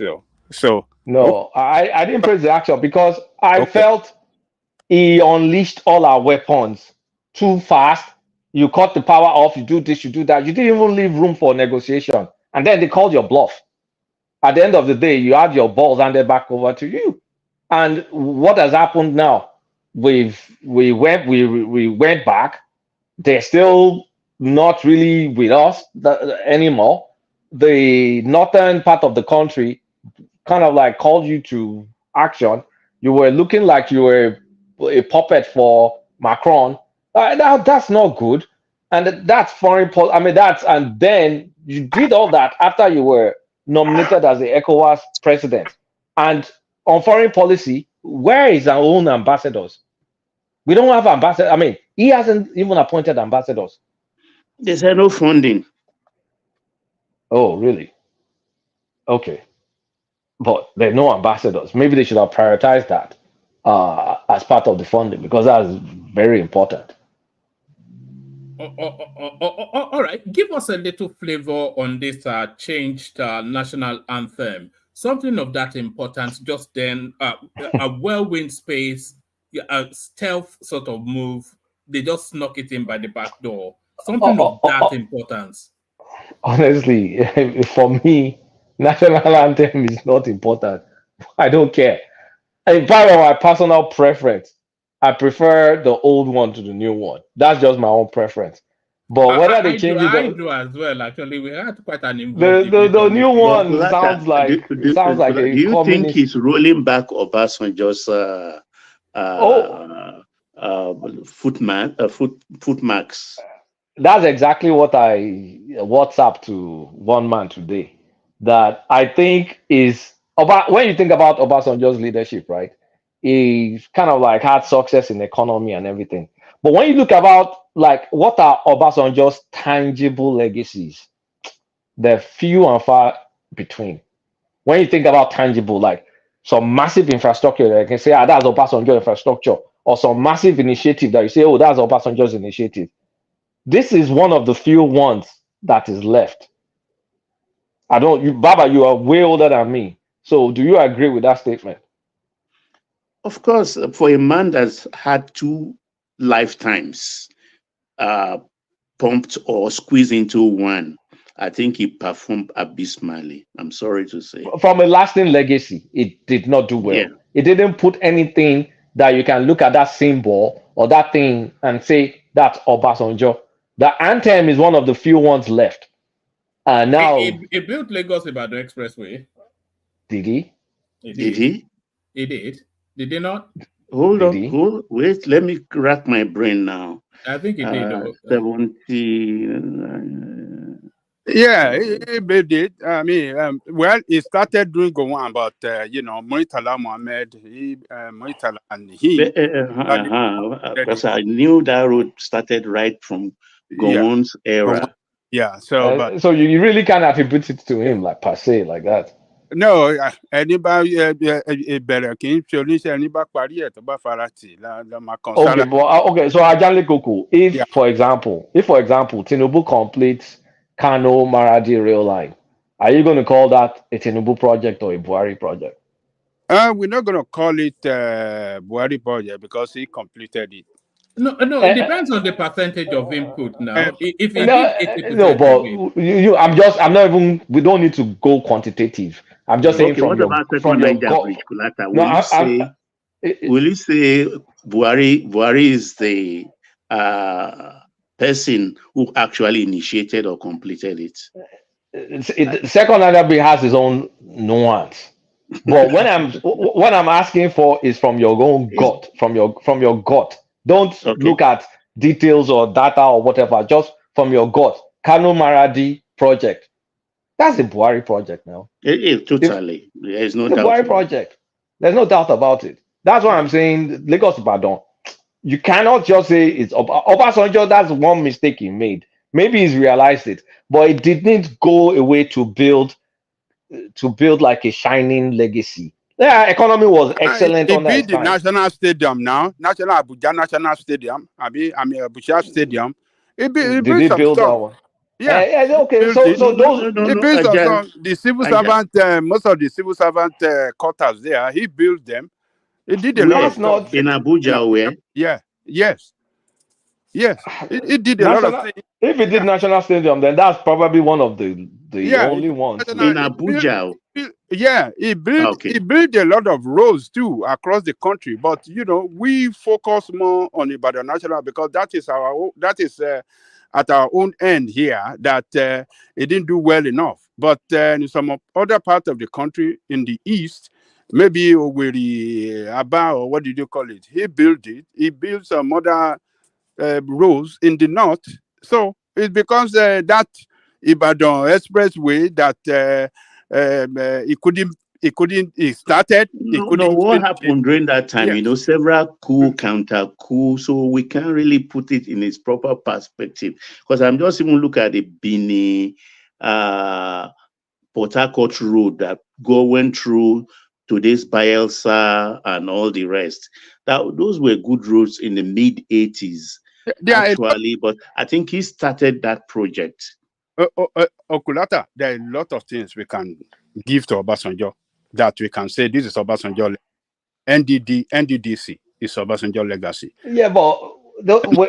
So no, I didn't praise the action because I felt he unleashed all our weapons too fast. You cut the power off. You do this, you do that. You didn't even leave room for negotiation, and then they called your bluff. At the end of the day, you had your balls handed back over to you. And what has happened now? We went back. They're still not really with us anymore. The northern part of the country kind of like called you to action, you were looking like you were a puppet for Macron. That's not good. And that's foreign policy. I mean, and then you did all that after you were nominated as the ECOWAS president. And on foreign policy, where is our own ambassadors? We don't have ambassadors. I mean, he hasn't even appointed ambassadors. There's no funding. Oh, really? Okay. But there are no ambassadors. Maybe they should have prioritized that as part of the funding, because that's very important. All right, give us a little flavor on this changed national anthem. Something of that importance. Just then, a whirlwind space, a stealth sort of move. They just snuck it in by the back door. Something of that importance. Honestly, for me, national anthem is not important. I don't care. In part of my personal preference, I prefer the old one to the new one. That's just my own preference. But whether they change it, I do as well. Actually, we had quite an the involved the new one But sounds like do a you think communist. he's rolling back Obasanjo's footmarks? That's exactly what I WhatsApp to one man today. That I think is about when you think about Obasanjo's leadership, right? He kind of like had success in economy and everything. But when you look about like what are Obasanjo's tangible legacies, they're few and far between. When you think about tangible, like some massive infrastructure that you can say, that's Obasanjo infrastructure, or some massive initiative that you say, oh, that's Obasanjo's initiative. This is one of the few ones that is left. Baba, you are way older than me. So do you agree with that statement? Of course, for a man that's had 2 lifetimes pumped or squeezed into one, I think he performed abysmally. I'm sorry to say. From a lasting legacy, it did not do well. Yeah. It didn't put anything that you can look at that symbol or that thing and say that's Obasanjo. The anthem is one of the few ones left. Now he built Lagos Ibadan Expressway. Did he? Did he? He did. Did he not? Hold on. Wait. Let me rack my brain now. I think he did. 70. Yeah, he built it. I mean, well, he started doing go on, but Muritala Mohammed, Muritala, and he. Because I knew that road started right from Gowon's era. Yeah. So, so you really can't attribute it to him, like per se, like that. No, anybody better can anybody farati. Okay, but okay. So Ajanle Koko, if for example, Tinubu completes Kano Maradi rail line, are you going to call that a Tinubu project or a Buhari project? We're not going to call it Buhari project because he completed it. No, it depends on the percentage of input now. If he did 80%, I'm not even. We don't need to go quantitative. I'm just saying from your gut. Will you say Buhari is the person who actually initiated or completed it? Second Anabi has his own nuance. But what I'm asking for is from your own gut, from your gut. Don't look at details or data or whatever. Just from your gut. Kano Maradi project. That's the Buhari project now. It is totally. There's no doubt. Buhari project. There's no doubt about it. That's why I'm saying Lagos Ibadan. You cannot just say it's Obasanjo. That's one mistake he made. Maybe he's realized it, but it didn't go away to build like a shining legacy. Yeah, economy was excellent on that time. It the National Stadium now, National Abuja National Stadium. I mean Abuja Stadium. Did he build that one? Yeah. Okay. So those the civil servant, most of the civil servant quarters there, he built them. He did a lot of stuff. In Abuja, where? Yeah. Yes. It did a lot of things. If it did National Stadium, then that's probably one of the only ones. In Abuja. He built a lot of roads too across the country. But we focus more on Ibadan National because that is at our own end here that it didn't do well enough. But in some other part of the country in the east, maybe Owerri, Aba, or what did you call it? He built it. He built some other roads in the north. So it becomes that Ibadan expressway that he started. No, what happened during that time? Yeah. You know, several coup, counter coup, so we can't really put it in its proper perspective. Because I'm just even look at the Bini, Port Harcourt road that went through today's Bielsa and all the rest. Those were good roads in the mid 80s, actually. But I think he started that project. Okulata, there are a lot of things we can give to Obasanjo that we can say this is Obasanjo. NDDC is Obasanjo legacy. Yeah, but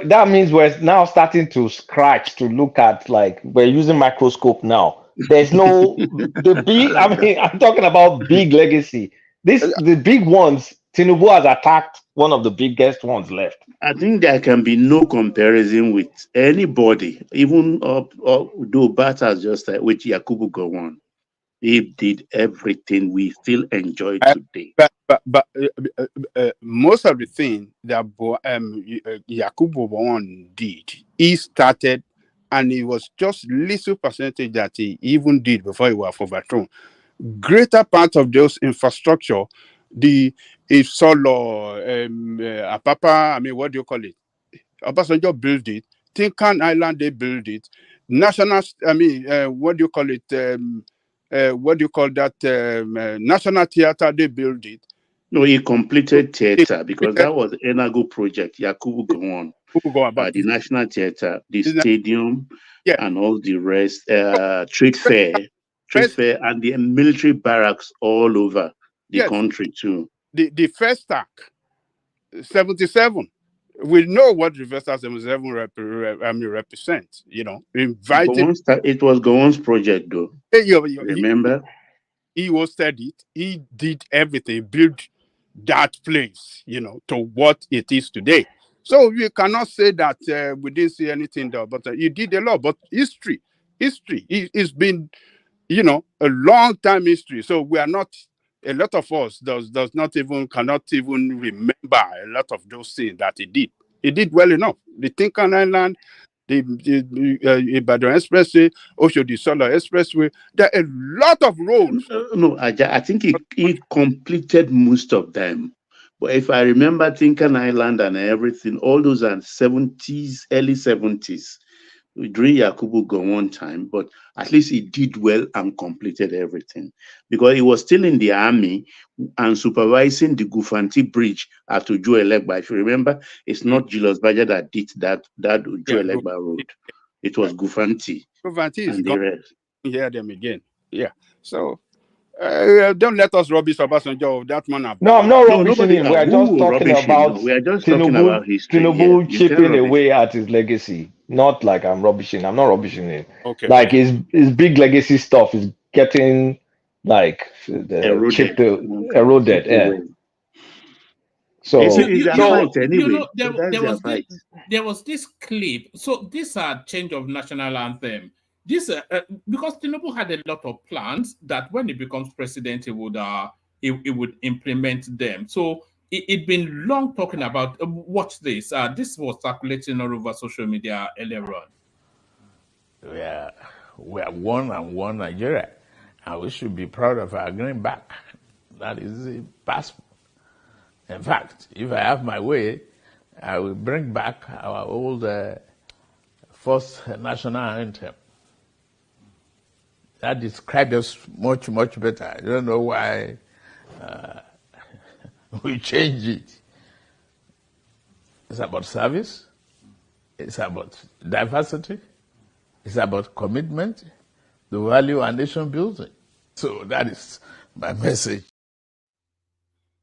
that means we're now starting to scratch to look at, like, we're using microscope now. There's no the big. I mean, I'm talking about big legacy. The big ones. Tinubu has attacked one of the biggest ones left. I think there can be no comparison with anybody, even though Bata just with Yakubu Gowon. He did everything we still enjoy today. But most of the thing that Yakubu Gowon did, he started, and it was just little percentage that he even did before he was overthrown. Greater part of those infrastructure, the Solo, Apapa, I mean, what do you call it? Obasanjo built it. Tinkan Island, they built it. National, I mean, what do you call it? What do you call that? National Theater, they built it. No, he completed theater because that was the Enago project. Yakubu Gowon, the National Theater, the stadium, and all the rest. Trade fair, and the military barracks all over the country too. The first act, 77. We know what the first act 77 represents. You know, invited. It was Gowon's project, though. Remember? He hosted it. He did everything. Built that place, you know, to what it is today. So you cannot say that we didn't see anything there, but he did a lot. But history, it's been, you know, a long time history. So we are not. A lot of us cannot even remember a lot of those things that he did. He did well enough. The Tinkan Island, the Ibadan Expressway, Oshodi Solo Expressway. There are a lot of roads. No, I think he completed most of them. But if I remember Tinkan Island and everything, all those are 70s, early 70s, during Yakubu Gowon time, but at least he did well and completed everything because he was still in the army and supervising the Gufanti Bridge at Ojo Elegba. If you remember, it's not Julius Baja that did that Ojo Elegba road. It was Gufanti. Gufanti is and the rest. Hear them again. Yeah. So don't let us rubbish Obasanjo. That man. No, I'm not rubbishing him. We are just talking about. We are just talking about history. Tinubu chipping away at his legacy. Not like I'm rubbishing. I'm not rubbishing him. Okay. Like his big legacy stuff is getting like eroded. Yeah. So there was this clip. So this change of national anthem. This because Tinubu had a lot of plans that when he becomes president, he would implement them. So it'd been long talking about. Watch this. This was circulating all over social media earlier on. We are one and one Nigeria, and we should be proud of our greenback. That is the passport. In fact, if I have my way, I will bring back our old first national anthem. That describes us much, much better. I don't know why we change it. It's about service. It's about diversity. It's about commitment, the value and nation building. So that is my message.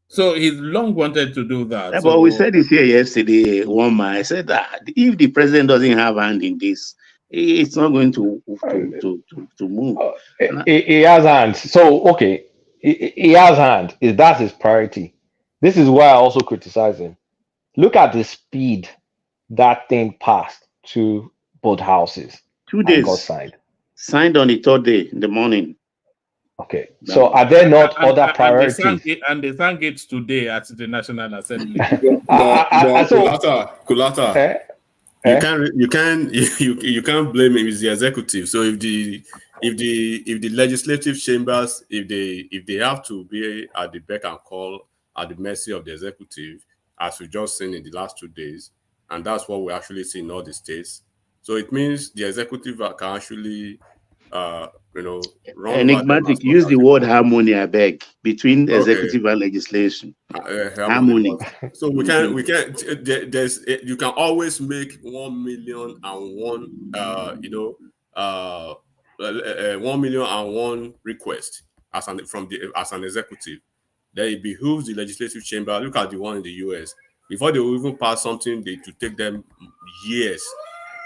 So he's long wanted to do that. Yeah, but we said it here yesterday, one man. I said that if the president doesn't have hand in this, it's not going to move. He has hands. So, okay, he has hand. That's his priority. This is why I also criticize him. Look at the speed that thing passed to both houses. 2 days. And got signed. Signed on the 3rd day in the morning. Okay. So are there not other priorities? And they sang it today at the National Assembly. Kulata. You can't blame him. It's the executive. So if the legislative chambers, if they have to be at the beck and call, at the mercy of the executive, as we just seen in the last 2 days, and that's what we actually see in all the states. So it means the executive can actually, run enigmatic. Use the word harmony, I beg, between executive and legislation. Harmony. So we can you can always make 1,000,001 1,000,001 request as an executive. Then it behooves the legislative chamber. Look at the one in the US. Before they will even pass something, they to take them years.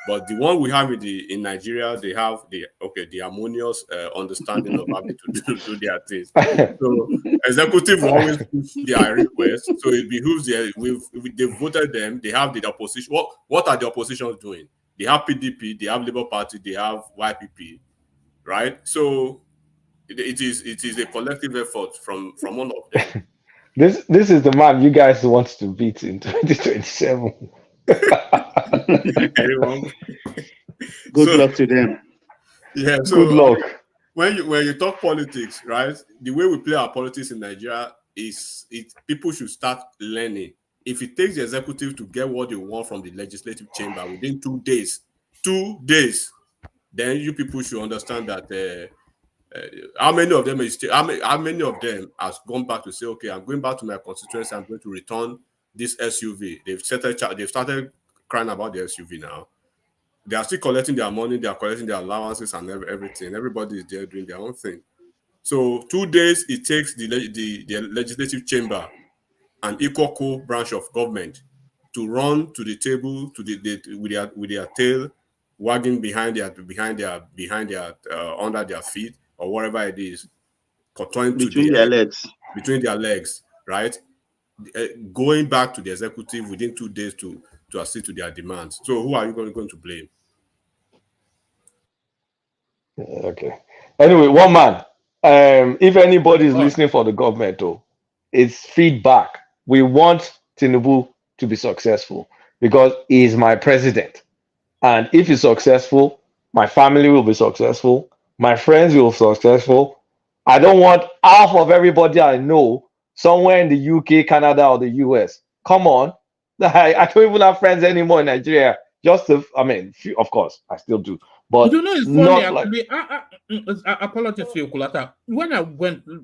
But the one we have in Nigeria, they have the harmonious understanding of having to do their things. So executive will always push their request. So it behooves they voted them. They have the opposition. What are the oppositions doing? They have PDP, they have Labour Party, they have YPP, right? So it is a collective effort from one of them. This is the man you guys want to beat in 2027. Good luck to them. Yeah, so good luck. When you talk politics, right? The way we play our politics in Nigeria people should start learning. If it takes the executive to get what they want from the legislative chamber within 2 days, then you people should understand that how many of them has gone back to say, okay, I'm going back to my constituency, I'm going to return this SUV. They've started crying about the SUV now. They are still collecting their money, they are collecting their allowances and everything. Everybody is there doing their own thing. So 2 days it takes the legislative chamber, an equal co-branch of government, to run to the table with their tail wagging behind their under their feet or whatever it is, between their legs, right? Going back to the executive within 2 days to accede to their demands. So who are you going to blame? Okay. Anyway, one man. If anybody is listening for the government, it's feedback. We want Tinubu to be successful because he is my president. And if he's successful, my family will be successful. My friends will be successful. I don't want half of everybody I know somewhere in the UK, Canada, or the US. Come on. I don't even have friends anymore in Nigeria. Of course, I still do. But you know, it's funny actually. I apologize to you, Kulata. When I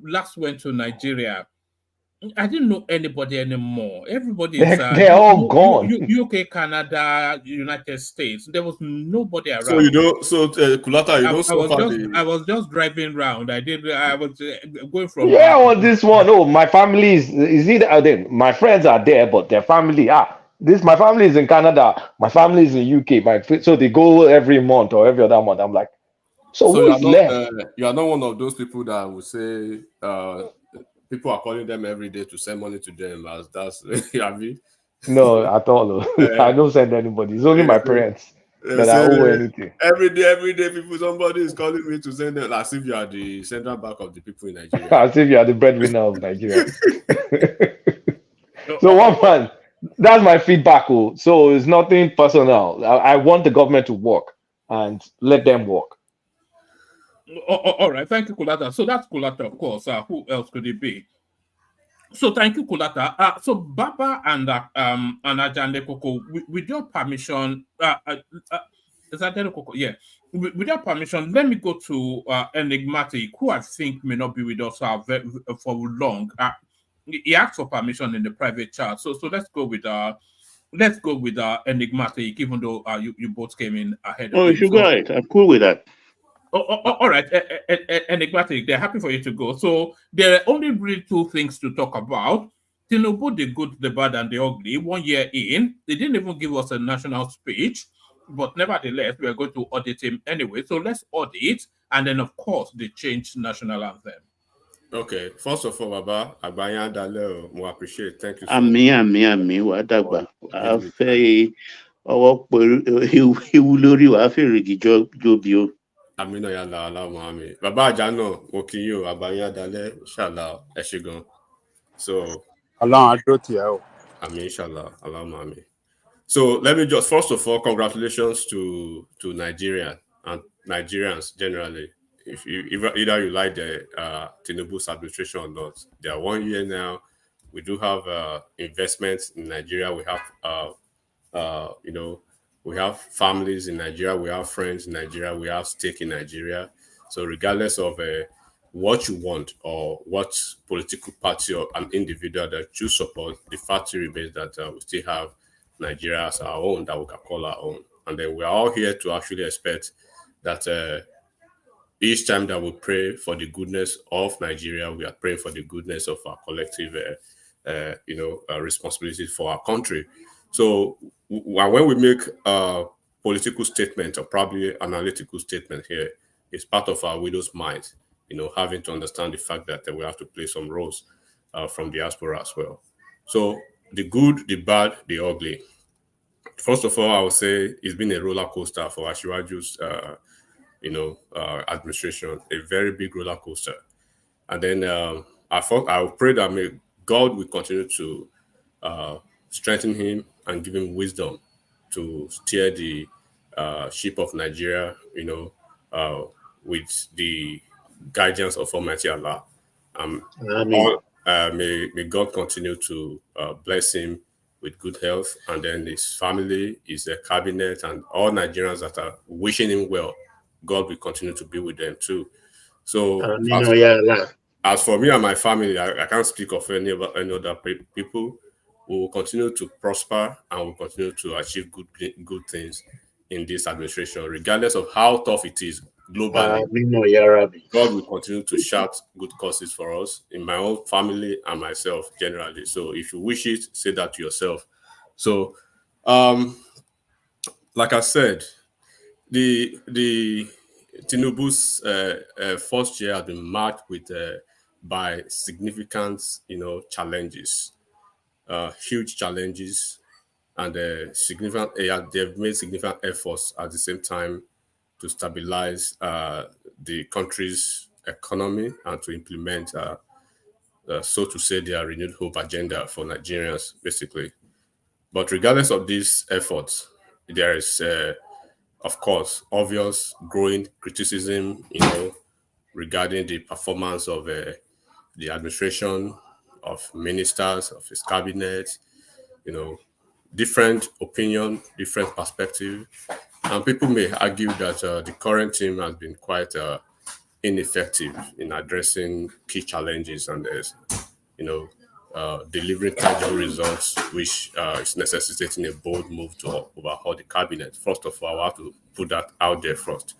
last went to Nigeria, I didn't know anybody anymore. Everybody is they're all gone. UK, Canada, United States. There was nobody around. So Kulata, I was just driving around. I was going from. Yeah, on this one. Oh, my family is either my friends are there, but their family my family is in Canada. My family is in UK. So they go every month or every other month. I'm like, so who is left? You are not one of those people that would say people are calling them every day to send money to them. As that's have you? No, at all. I don't send anybody. It's only my parents that I owe anything. Every day, somebody is calling me to send them, as if you are the central bank of the people in Nigeria. As if you are the breadwinner of Nigeria. So one man, that's my feedback. So it's nothing personal. I want the government to work and let them work. All right, thank you, Kulata. So that's Kulata, of course. Who else could it be? So thank you, Kulata. So Baba and Ajande Koko, with your permission, is that Koko? Yeah. With your permission, let me go to Enigmatic, who I think may not be with us for long. He asked for permission in the private chat. So let's go with Enigmatic, even though you both came in ahead. Oh, you should go ahead. I'm cool with that. All right, Enigmatic, they're happy for you to go. So there are only really two things to talk about. Tinubu, the good, the bad, and the ugly. 1 year in, they didn't even give us a national speech, but nevertheless, we are going to audit him anyway. So let's audit, and then of course, they changed national anthem. Okay, first of all, Baba, Abayan Daleo, we appreciate. Thank you so much. Ami, Wadagba. ọwọ́ pẹ̀lú ewu lórí wàá fèrègì jóbi o. Amina yàrá aláwọ̀ àmì. Bàbá àjà náà, mo kì í yóò àgbáyé àdálẹ́ ṣàlà ẹ ṣé gan. So, Ọlọ́run á dúró tì ẹ́ o. Àmì inshallah, aláwọ̀ àmì. So let me just first of all, congratulations to Nigeria and Nigerians generally. If either you like the Tinubu'S administration or not, they are 1 year now. We do have investments in Nigeria. We have we have families in Nigeria. We have friends in Nigeria. We have stake in Nigeria. So regardless of what you want or what political party or an individual that you support, the fact remains that we still have Nigeria as our own, that we can call our own. And then we are all here to actually expect that each time that we pray for the goodness of Nigeria, we are praying for the goodness of our collective, responsibility for our country. So when we make a political statement or probably analytical statement here, it's part of our widow's mind, having to understand the fact that we have to play some roles from diaspora as well. So the good, the bad, the ugly. First of all, I would say it's been a roller coaster for Ashiwaju's, administration, a very big roller coaster. And then I pray that God will continue to strengthen him and give him wisdom to steer the ship of Nigeria, with the guidance of Almighty Allah. May God continue to bless him with good health, and then his family, his cabinet, and all Nigerians that are wishing him well. God will continue to be with them too. So as for me and my family, I can't speak of any other people. We will continue to prosper and we'll continue to achieve good things in this administration, regardless of how tough it is globally. God will continue to shout good causes for us in my own family and myself generally. So if you wish it, say that to yourself. So, like I said, the Tinubu's first year has been marked with by significant, challenges, huge challenges, and they've made significant efforts at the same time to stabilize the country's economy and to implement, so to say, their renewed hope agenda for Nigerians, basically. But regardless of these efforts, there is, of course, obvious growing criticism, regarding the performance of the administration, of ministers, of his cabinet, different opinion, different perspective. And people may argue that the current team has been quite ineffective in addressing key challenges and delivering tangible results, which is necessitating a bold move to overhaul the cabinet. First of all, I have to put that out there first,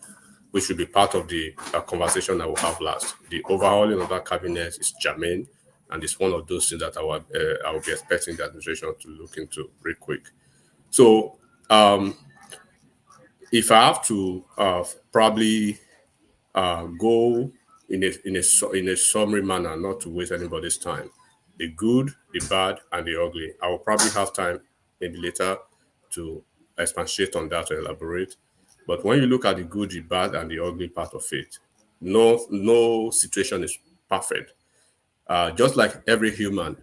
which should be part of the conversation that we'll have last. The overhauling of that cabinet is germane, and it's one of those things that I will be expecting the administration to look into real quick. So, if I have to probably go in a summary manner, not to waste anybody's time, the good, the bad, and the ugly. I will probably have time maybe later to expatiate on that or elaborate. But when you look at the good, the bad, and the ugly part of it, no situation is perfect. Just like every human,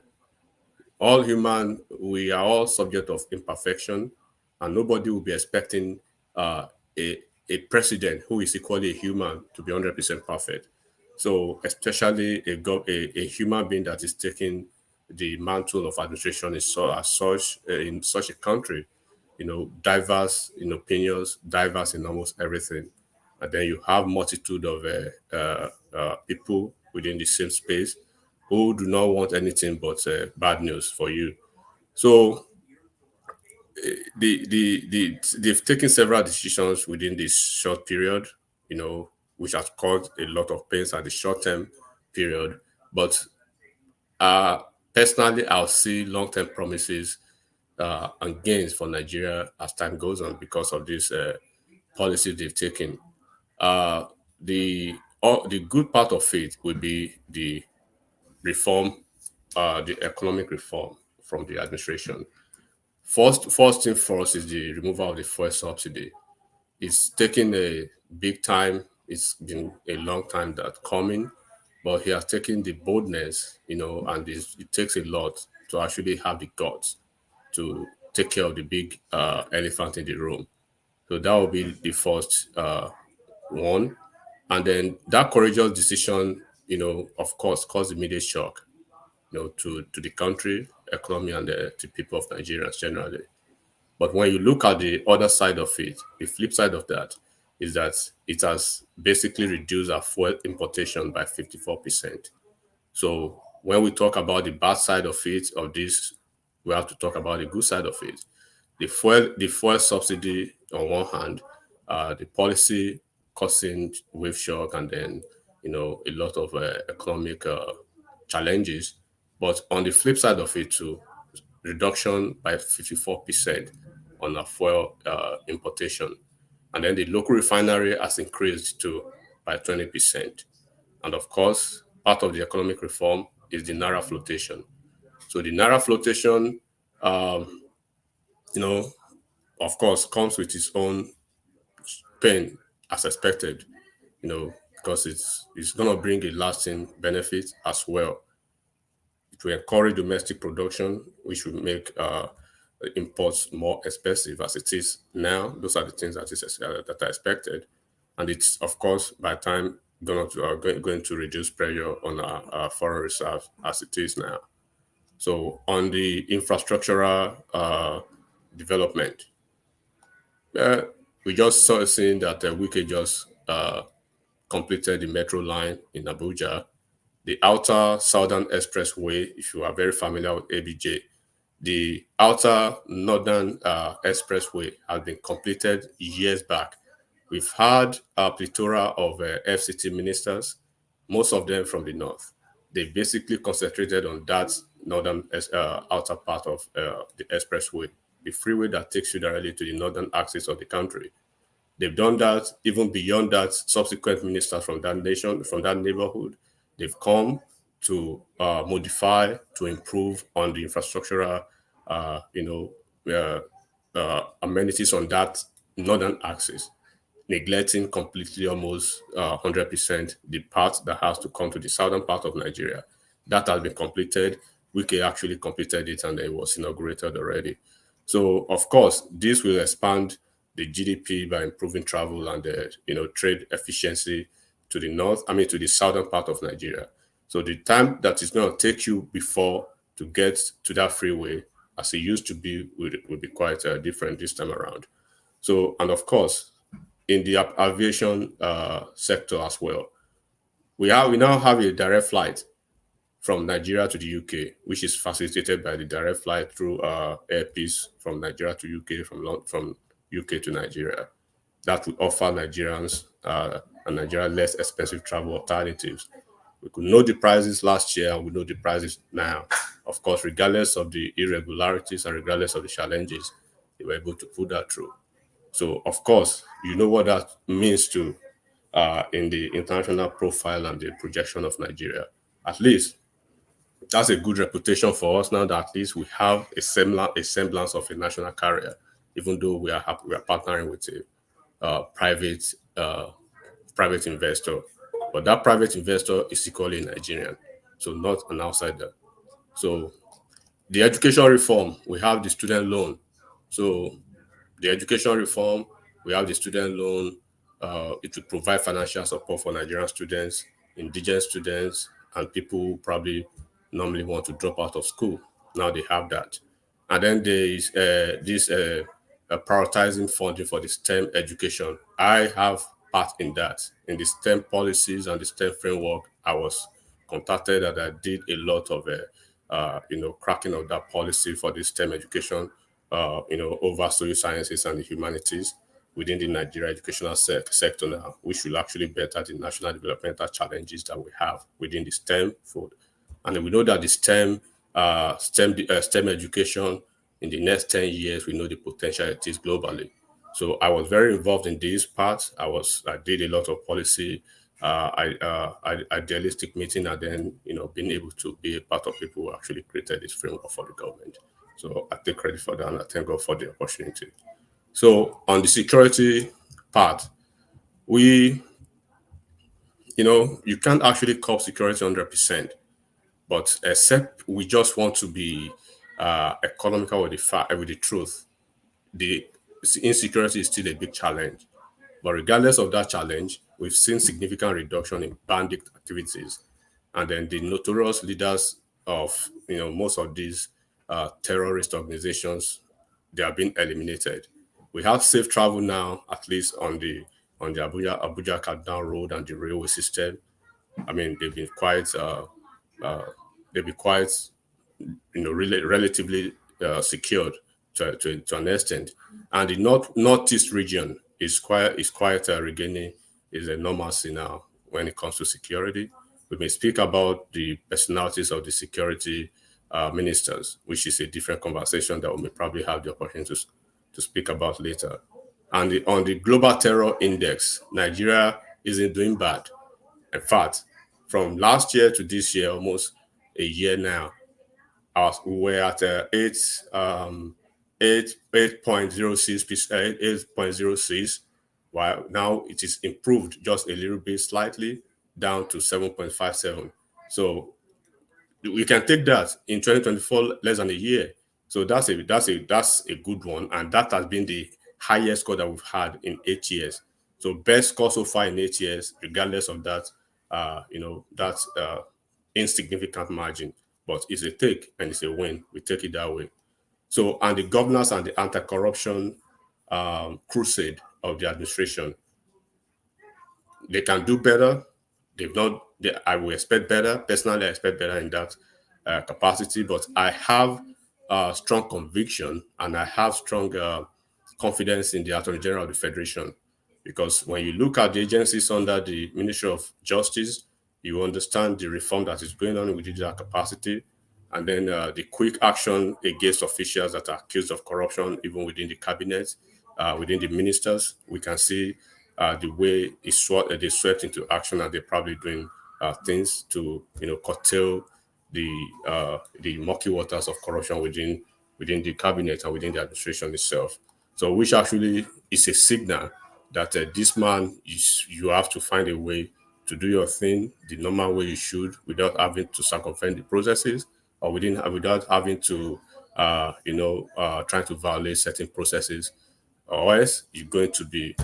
all human, we are all subject of imperfection, and nobody will be expecting a president who is equally a human to be 100% perfect. So, especially a human being that is taking the mantle of administration in such a country, diverse in opinions, diverse in almost everything, and then you have multitude of people within the same space who do not want anything but bad news for you. So they've taken several decisions within this short period, which has caused a lot of pains at the short-term period. But personally, I'll see long-term promises and gains for Nigeria as time goes on because of this policy they've taken. The good part of it would be the reform, the economic reform from the administration. First thing first is the removal of the fuel subsidy. It's taken a big time. It's been a long time that coming, but he has taken the boldness, and it takes a lot to actually have the guts to take care of the big elephant in the room. So that will be the first one. And then that courageous decision, of course, caused immediate shock, to the country, economy, and to people of Nigerians generally. But when you look at the other side of it, the flip side of that is that it has basically reduced our fuel importation by 54%. So when we talk about the bad side of this, we have to talk about the good side of it. The fuel subsidy on one hand, the policy causing wave shock, and then a lot of economic challenges. But on the flip side of it too, reduction by 54% on our fuel importation. And then the local refinery has increased by 20%. And of course, part of the economic reform is the Naira flotation. So the Naira flotation, of course, comes with its own pain as expected, because it's going to bring a lasting benefit as well. It will encourage domestic production, which will make imports more expensive as it is now. Those are the things that are expected. And it's, of course, by time going to reduce pressure on our foreign reserves as it is now. So on the infrastructural development, we just saw seeing that Wike just completed the metro line in Abuja. The outer Southern Expressway, if you are very familiar with ABJ, the outer Northern Expressway has been completed years back. We've had a plethora of FCT ministers, most of them from the north. They basically concentrated on that northern outer part of the expressway, the freeway that takes you directly to the northern axis of the country. They've done that. Even beyond that, subsequent ministers from that nation, from that neighborhood, they've come to modify, to improve on the infrastructural, amenities on that northern axis, neglecting completely almost 100% the part that has to come to the southern part of Nigeria. That has been completed. Wike actually completed it, and it was inaugurated already. So, of course, this will expand the GDP by improving travel and trade efficiency to the southern part of Nigeria. So the time that it's going to take you before to get to that freeway, as it used to be, will be quite different this time around. So, and of course, in the aviation sector as well, we now have a direct flight from Nigeria to the UK, which is facilitated by the direct flight through Air Peace from Nigeria to UK, from UK to Nigeria. That would offer Nigerians and Nigeria less expensive travel alternatives. We could know the prices last year, and we know the prices now. Of course, regardless of the irregularities and regardless of the challenges, they were able to put that through. So, of course, you know what that means to in the international profile and the projection of Nigeria. At least that's a good reputation for us now that at least we have a semblance of a national carrier, even though we are partnering with a private investor. But that private investor is equally Nigerian, so not an outsider. So the education reform, we have the student loan. So the education reform, we have the student loan. It will provide financial support for Nigerian students, indigenous students, and people who probably normally want to drop out of school. Now they have that. And then there is this prioritizing funding for the STEM education. I have part in that. In the STEM policies and the STEM framework, I was contacted and I did a lot of cracking of that policy for the STEM education, over social sciences and the humanities within the Nigeria educational sector now, which will actually better the national developmental challenges that we have within the STEM field. And we know that the STEM education in the next 10 years, we know the potential it is globally. So I was very involved in this part. I did a lot of policy, idealistic meeting, and then being able to be a part of people who actually created this framework for the government. So I take credit for that, and I thank God for the opportunity. So on the security part, you can't actually curb security 100%, but except we just want to be economical with the truth. The insecurity is still a big challenge. But regardless of that challenge, we've seen significant reduction in bandit activities. And then the notorious leaders of most of these terrorist organizations, they have been eliminated. We have safe travel now, at least on the Abuja Kaduna road and the railway system. I mean, they've been quite really relatively secured to an extent. And the northeast region is quite regaining is a normalcy now when it comes to security. We may speak about the personalities of the security ministers, which is a different conversation that we may probably have the opportunity to speak about later. And on the global terror index, Nigeria isn't doing bad. In fact, from last year to this year, almost a year now, we were at 8.06, while now it is improved just a little bit, slightly down to 7.57. So we can take that in 2024, less than a year. So that's a good one, and that has been the highest score that we've had in 8 years. So best score so far in 8 years, regardless of that, that's insignificant margin, but it's a take and it's a win. We take it that way. So, and the governance and the anti-corruption crusade of the administration, they can do better. I will expect better. Personally, I expect better in that capacity, but I have strong conviction and I have strong confidence in the Attorney General of the Federation, because when you look at the agencies under the Ministry of Justice, you understand the reform that is going on within that capacity, and then the quick action against officials that are accused of corruption, even within the cabinet, within the ministers. We can see the way they swept into action, and they're probably doing things to curtail the murky waters of corruption within the cabinet and within the administration itself. So, which actually is a signal that this man you have to find a way to do your thing the normal way you should, without having to circumvent the processes, or without having to trying to violate certain processes, or else you're going to be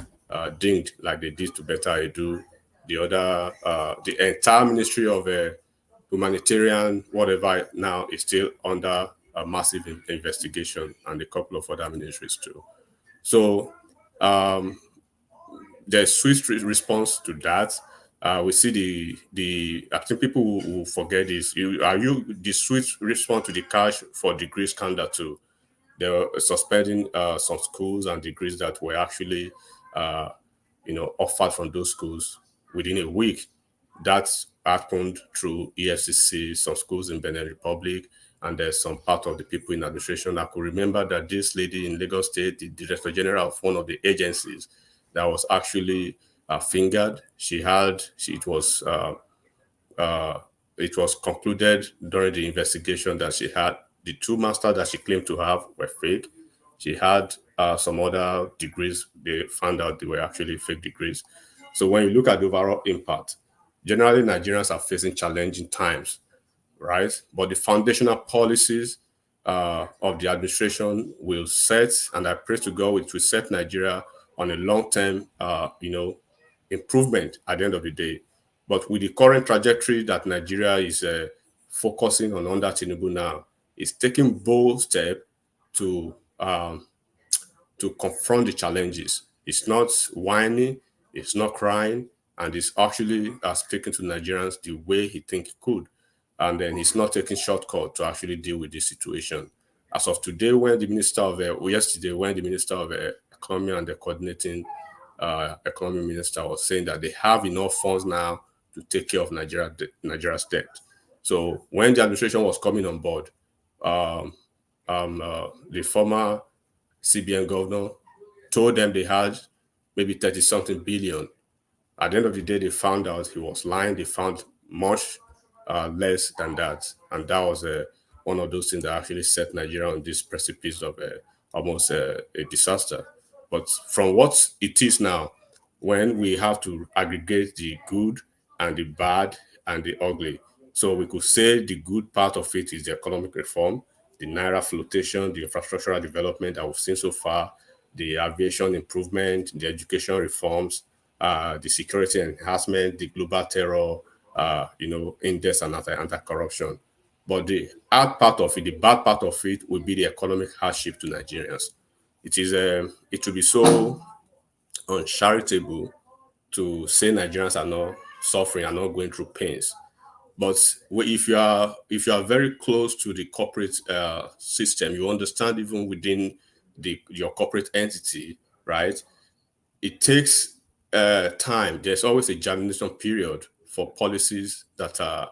dinged like they did to Better Edu. The entire Ministry of Humanitarian whatever now is still under a massive investigation, and a couple of other ministries too. So there's swift response to that. We see I think people who forget this. The swift response to the cash for degree scandal too. They were suspending some schools and degrees that were actually offered from those schools within a week. That happened through EFCC, some schools in Benin Republic, and there's some part of the people in administration. I could remember that this lady in Lagos State, the Director General of one of the agencies that was actually fingered. It was concluded during the investigation that she had the 2 masters that she claimed to have were fake. She had some other degrees. They found out they were actually fake degrees. So when you look at the overall impact, generally Nigerians are facing challenging times, right? But the foundational policies of the administration will set, and I pray to God, it will set Nigeria on a long-term, improvement at the end of the day. But with the current trajectory that Nigeria is focusing on under Tinubu now, it's taking bold steps to confront the challenges. It's not whining, it's not crying, and it's actually speaking to Nigerians the way he thinks he could. And then he's not taking shortcut to actually deal with this situation. As of today, when the Minister of Economy and the coordinating economy minister was saying that they have enough funds now to take care of Nigeria's debt. So when the administration was coming on board, the former CBN governor told them they had maybe 30-something billion. At the end of the day, they found out he was lying. They found much less than that. And that was one of those things that actually set Nigeria on this precipice of almost a disaster. But from what it is now, when we have to aggregate the good and the bad and the ugly. So we could say the good part of it is the economic reform, the Naira flotation, the infrastructural development that we've seen so far, the aviation improvement, the education reforms, the security enhancement, the global terror, index and anti-corruption. But the hard part of it, the bad part of it, will be the economic hardship to Nigerians. It will be so uncharitable to say Nigerians are not suffering, are not going through pains. But if you are very close to the corporate system, you understand even within your corporate entity, right? It takes time. There's always a germination period for policies that are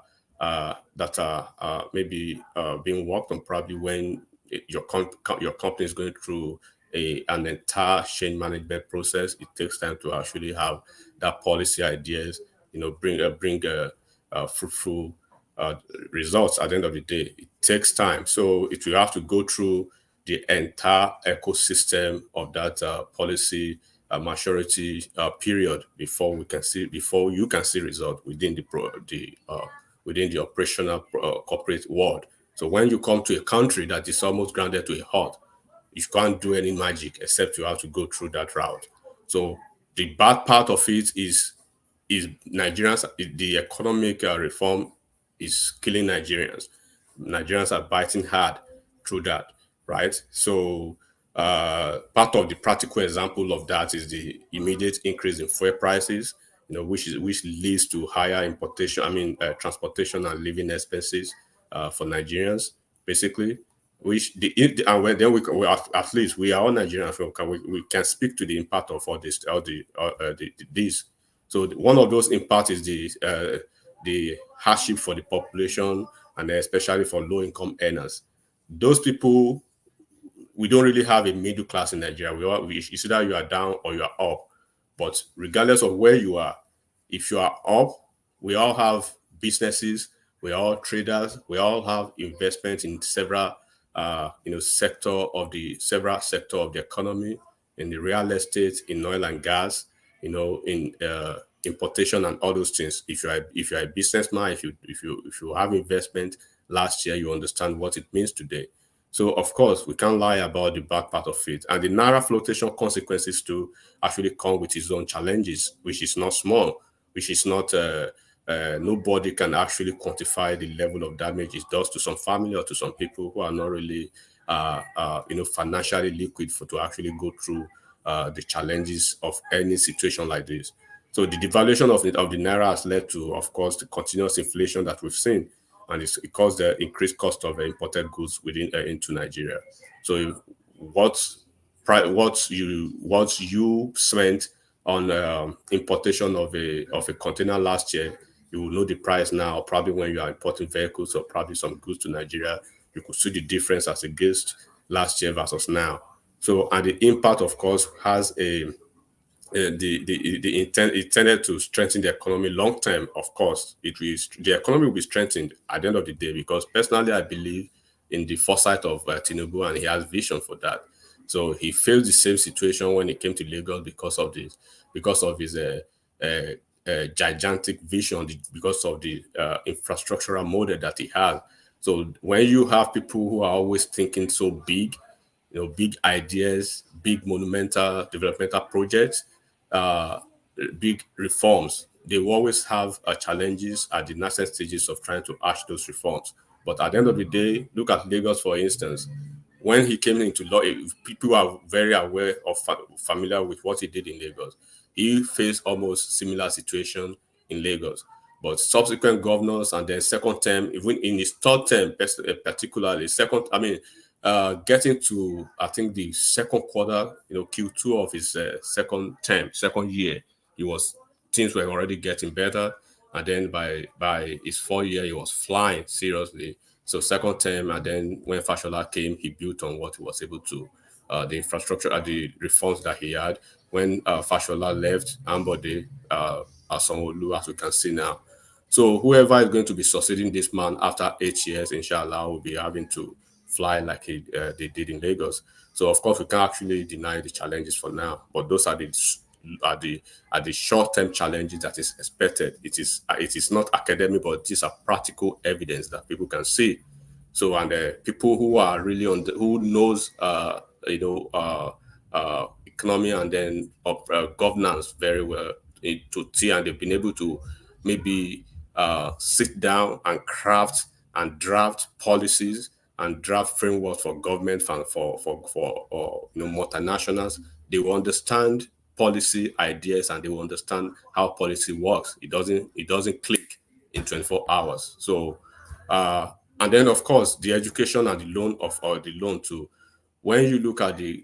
maybe being worked on. Probably when your company is going through an entire change management process, it takes time to actually have that policy ideas, bring fruitful results at the end of the day. It takes time. So it will have to go through the entire ecosystem of that policy maturity period before you can see results within the operational corporate world. So when you come to a country that is almost grounded to a halt, you can't do any magic except you have to go through that route. So the bad part of it is Nigerians, the economic reform is killing Nigerians. Nigerians are biting hard through that, right? So part of the practical example of that is the immediate increase in fuel prices, which leads to higher transportation and living expenses for Nigerians, basically. At least we are all Nigerians. We can speak to the impact of all this, these. So one of those impacts is the hardship for the population, and especially for low-income earners. Those people, we don't really have a middle class in Nigeria. It's either you are down or you are up. But regardless of where you are, if you are up, we all have businesses, we are all traders, we all have investments in several sector of the economy, in the real estate, in oil and gas, in importation and all those things. If you're a businessman, if you have investment last year, you understand what it means today. So of course we can't lie about the bad part of it, and the Naira flotation consequences to actually come with its own challenges, which is not small, which is not nobody can actually quantify the level of damage it does to some family or to some people who are not really financially liquid to actually go through the challenges of any situation like this. So the devaluation of the Naira has led to, of course, the continuous inflation that we've seen, and it caused the increased cost of imported goods into Nigeria. So what you spent on importation of a container last year, you will know the price now. Probably when you are importing vehicles or probably some goods to Nigeria, you could see the difference as against last year versus now. So, and the impact, of course, has the intent intended to strengthen the economy long term. Of course, the economy will be strengthened at the end of the day, because personally I believe in the foresight of Tinubu, and he has vision for that. So he faced the same situation when he came to Lagos because of his gigantic vision, because of the infrastructural model that he has. So when you have people who are always thinking so big, big ideas, big monumental developmental projects, big reforms, they will always have challenges at the nascent stages of trying to arch those reforms. But at the end of the day, look at Lagos, for instance. When he came into law, people are very aware of, familiar with what he did in Lagos. He faced almost similar situation in Lagos. But subsequent governors, and then second term, even in his third term, particularly getting to, I think, the second quarter, Q2 of his second year, things were already getting better. And then by his 4th year, he was flying seriously. So second term, and then when Fashola came, he built on what he was able to, the infrastructure, the reforms that he had. When Fashola left, Ambode, Sanwo-Olu, as we can see now. So whoever is going to be succeeding this man after 8 years, inshallah, will be having to fly like they did in Lagos. So of course we can't actually deny the challenges for now, but those are the short-term challenges that is expected. It is not academic, but these are practical evidence that people can see. So and people who are really who knows economy and then governance very well to see, and they've been able to maybe sit down and craft and draft policies and draft frameworks for government and for multinationals. They will understand policy ideas and they will understand how policy works. It doesn't click in 24 hours. So and then of course the education and the loan too. When you look at the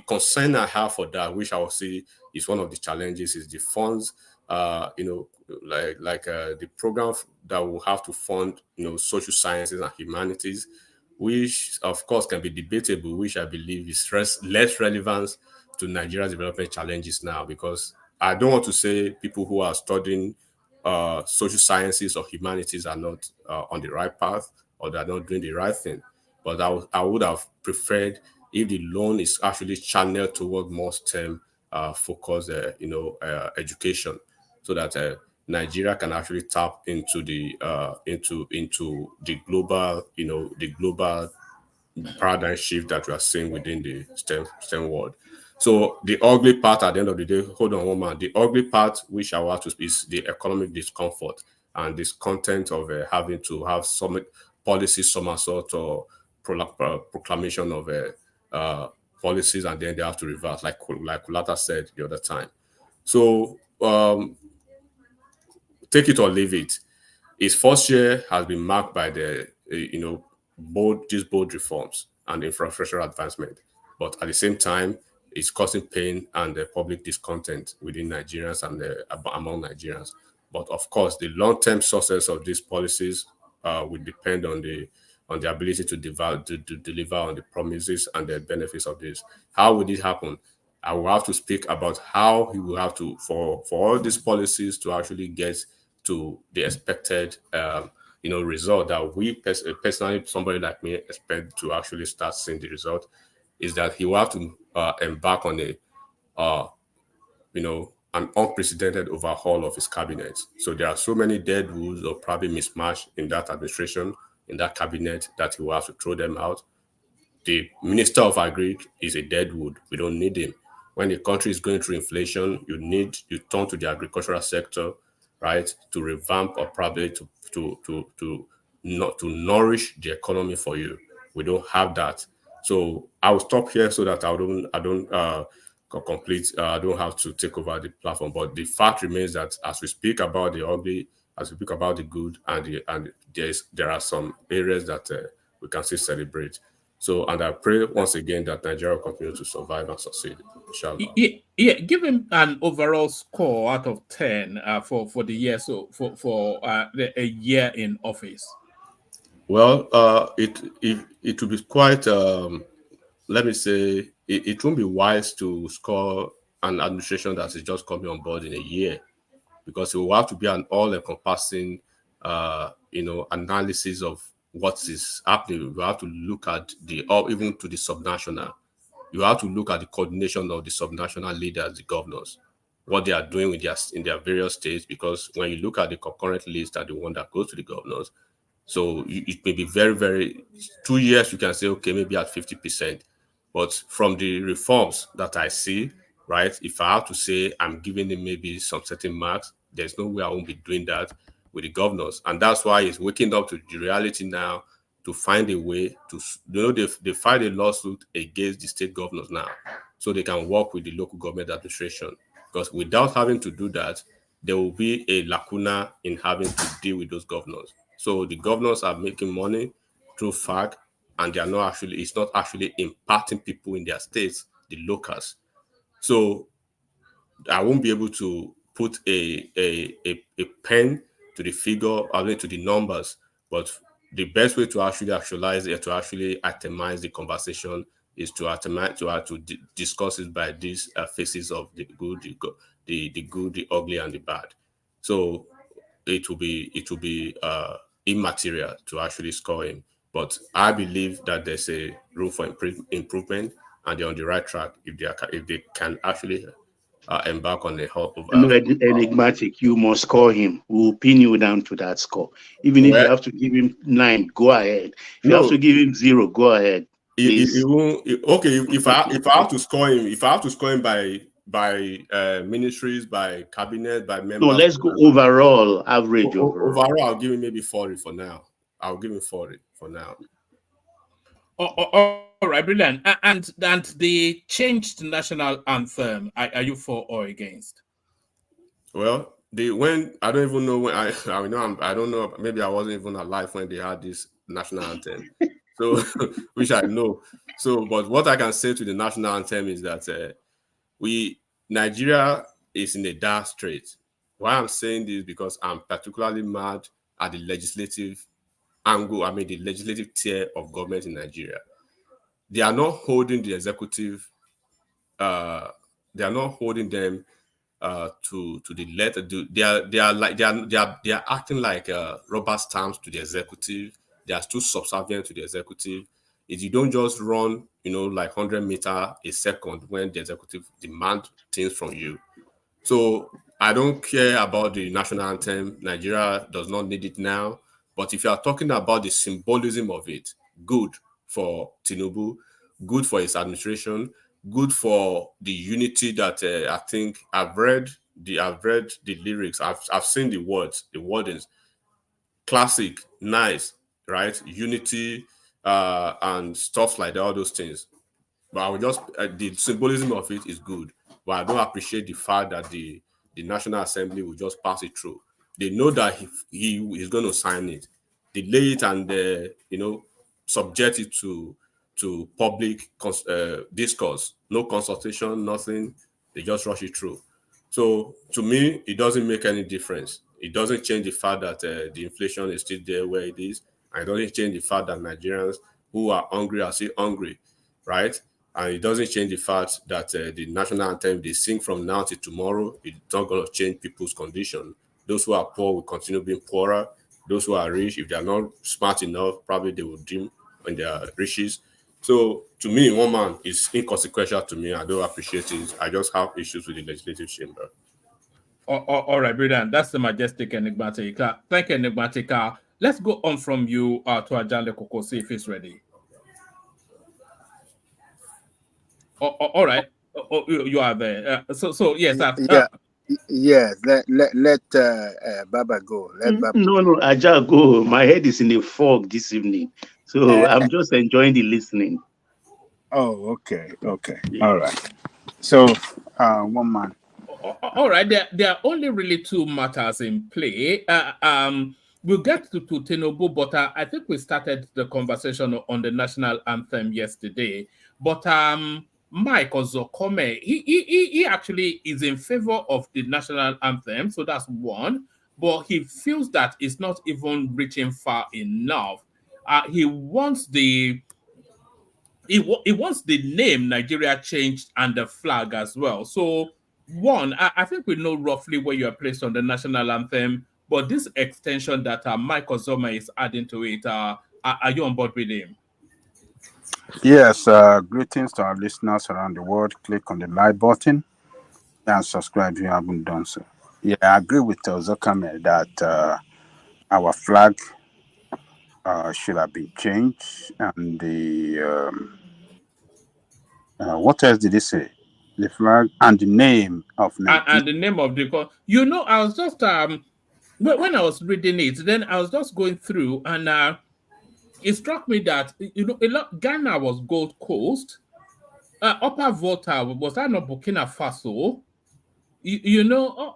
concern I have for that, which I will say is one of the challenges, is the funds. The program that will have to fund social sciences and humanities, which of course can be debatable, which I believe is less relevant to Nigeria's development challenges now, because I don't want to say people who are studying social sciences or humanities are not on the right path or they're not doing the right thing. But I would have preferred if the loan is actually channeled toward more STEM focused, education, so that Nigeria can actually tap into the global, the global paradigm shift that we are seeing within the STEM world. So the ugly part at the end of the day, hold on one man, the ugly part, which I want to speak, is the economic discomfort and this content of having to have some policy somersault or proclamation of policies, and then they have to reverse, like Kulata said the other time. So take it or leave it. His first year has been marked by the bold reforms and infrastructural advancement, but at the same time, it's causing pain and public discontent within Nigerians and among Nigerians. But of course, the long-term success of these policies will depend on the ability to deliver on the promises and the benefits of this. How will this happen? I will have to speak about how he will have to, for all these policies to actually get to the expected result that we personally, somebody like me, expect to actually start seeing the result, is that he will have to embark on an unprecedented overhaul of his cabinet. So there are so many dead woods or probably mismatched in that administration, in that cabinet, that he will have to throw them out. The Minister of Agri is a dead wood. We don't need him. When the country is going through inflation, you turn to the agricultural sector, right, to revamp or probably to nourish the economy for you. We don't have that. So I will stop here so that I don't complete. I don't have to take over the platform. But the fact remains that as we speak about the ugly, as we speak about the good, and there are some areas that we can still celebrate. So, and I pray once again that Nigeria will continue to survive and succeed. Inshallah. Yeah, give him an overall score out of 10 for the year. So for a year in office. Well, it will be quite. Let me say, it won't be wise to score an administration that is just coming on board in a year, because it will have to be an all-encompassing, analysis of what is happening. You have to look at even to the subnational. You have to look at the coordination of the subnational leaders, the governors, what they are doing in their various states. Because when you look at the concurrent list and the one that goes to the governors, so it may be very, very 2 years. You can say, okay, maybe at 50%. But from the reforms that I see, right, if I have to say I'm giving them maybe some certain marks, there's no way I won't be doing that with the governors. And that's why it's waking up to the reality now to find a way to, they filed a lawsuit against the state governors now, so they can work with the local government administration. Because without having to do that, there will be a lacuna in having to deal with those governors. So the governors are making money through FAC, and it's not actually impacting people in their states, the locals. So I won't be able to put a pen to the figure, I mean to the numbers, but the best way to actually actualize it, to actually itemize the conversation, is to discuss it by these faces of the good, the good, the ugly, and the bad. So it will be immaterial to actually score him. But I believe that there's a room for improvement, and they're on the right track if they can actually embark on the whole of No, enigmatic. You must score him. We'll pin you down to that score. Even if you have to give him 9, go ahead. If you have to give him 0, go ahead. Please. If I have to score him by ministries, by cabinet, by members. No, let's go overall average. Overall, I'll give him maybe 40 for now. I'll give him 40 for now. All right, brilliant. And the changed national anthem, are you for or against? Well, I don't even know when I don't know. Maybe I wasn't even alive when they had this national anthem. So, which I know. So, but what I can say to the national anthem is that Nigeria is in a dark strait. Why I'm saying this because I'm particularly mad at the legislative angle. I mean, the legislative tier of government in Nigeria. They are not holding the executive. They are not holding them to the letter. They are acting like rubber stamps to the executive. They are too subservient to the executive. If you don't just run, like 100 meters a second when the executive demand things from you. So I don't care about the national anthem. Nigeria does not need it now. But if you are talking about the symbolism of it, good for Tinubu, good for his administration, good for the unity that I think I've read the lyrics. I've seen the words, the wordings. Classic, nice, right? Unity and stuff like that, all those things. But I would just the symbolism of it is good. But I don't appreciate the fact that the National Assembly will just pass it through. They know that he is going to sign it, delay it, and subject it to public discourse. No consultation, nothing. They just rush it through. So to me, it doesn't make any difference. It doesn't change the fact that the inflation is still there where it is, and it doesn't change the fact that Nigerians who are hungry are still hungry, right? And it doesn't change the fact that the national anthem they sing from now till tomorrow, it's not going to change people's condition. Those who are poor will continue being poorer. Those who are rich, if they are not smart enough, probably they will dream when they are riches. So to me, one man is inconsequential to me. I don't appreciate it. I just have issues with the legislative chamber. All right, brilliant. That's the majestic enigmatic. Thank you, enigmatic. Let's go on from you to Ajale Koko, see if he's ready. All right. You are there. So yes. Yes. Let Baba go. Let Baba. No, Ajal go. My head is in a fog this evening, so I'm just enjoying the listening. Oh, okay. Yeah. All right. So, one man. All right. There are only really two matters in play. We'll get to Tinubu, but I think we started the conversation on the national anthem yesterday. But Mike Ozokome, he actually is in favor of the national anthem, so that's one. But he feels that it's not even reaching far enough. He wants the name Nigeria changed and the flag as well. So one, I think we know roughly where you are placed on the national anthem, but this extension that Mike Ozoma is adding to it, are you on board with him? Yes, greetings to our listeners around the world. Click on the like button and subscribe if you haven't done so. Yeah, I agree with Ozokame that our flag should have been changed, and the what else did he say? The flag and the name of Nigeria. And the name of the I was just when I was reading it, then I was just going through, and it struck me that Ghana was Gold Coast, Upper Volta was that not Burkina Faso?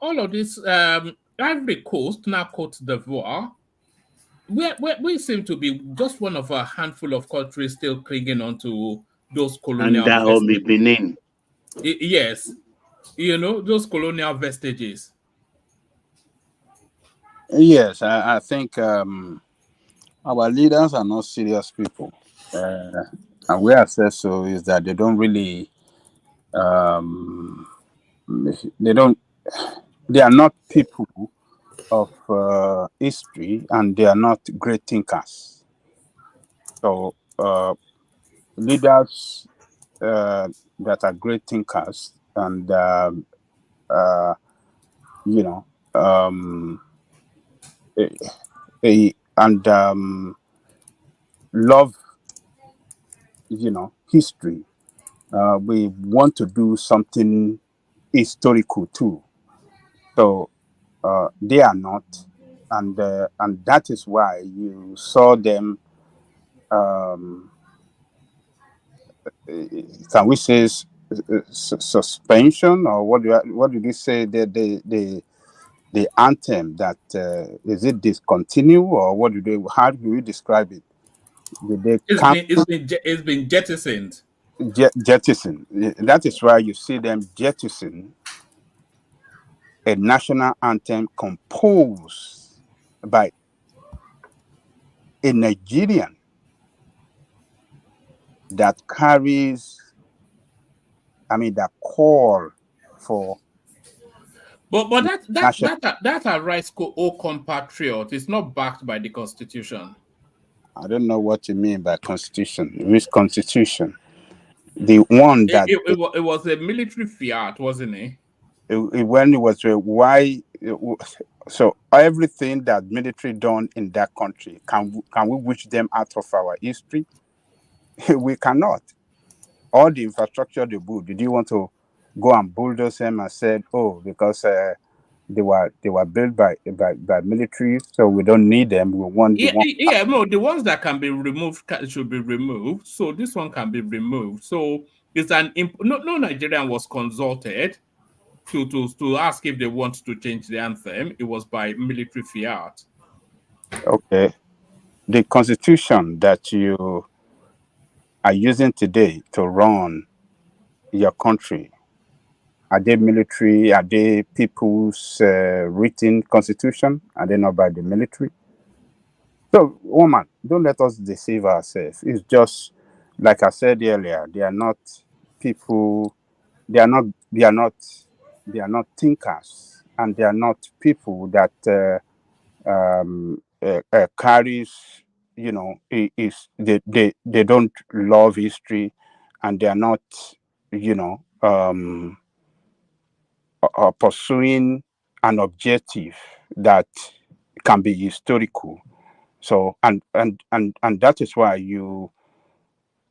All of this Ivory Coast, now Côte d'Ivoire. We seem to be just one of a handful of countries still clinging on to those colonial vestiges. Benin. Yes, those colonial vestiges. Yes, I think our leaders are not serious people. And where I say so is that they don't really, they are not people of history, and they are not great thinkers. So leaders that are great thinkers and you know and love history. We want to do something historical too. So they are not, and that is why you saw them. Can we say suspension, or what did you say? The anthem that is it discontinue, or what do they? How do you describe it? Did they It's been jettisoned. jettison? That is why you see them jettison a national anthem composed by a Nigerian that carries, that call for. But that rights all compatriot is not backed by the Constitution. I don't know what you mean by Constitution. Which Constitution? The one that it was a military fiat, wasn't it? When it was why. So everything that military done in that country, can we wish them out of our history? We cannot. All the infrastructure they built, did you want to go and bulldoze them and said, oh, because they were built by military, so we don't need them. We want the one. No, the ones that can be removed should be removed. So this one can be removed. So it's no Nigerian was consulted to ask if they want to change the anthem. It was by military fiat. Okay, the Constitution that you are using today to run your country, are they military? Are they people's written constitution? Are they not by the military? So, woman, don't let us deceive ourselves. It's just like I said earlier. They are not people. They are not thinkers, and they are not people that carries. They don't love history, and they are not. Pursuing an objective that can be historical. So and that is why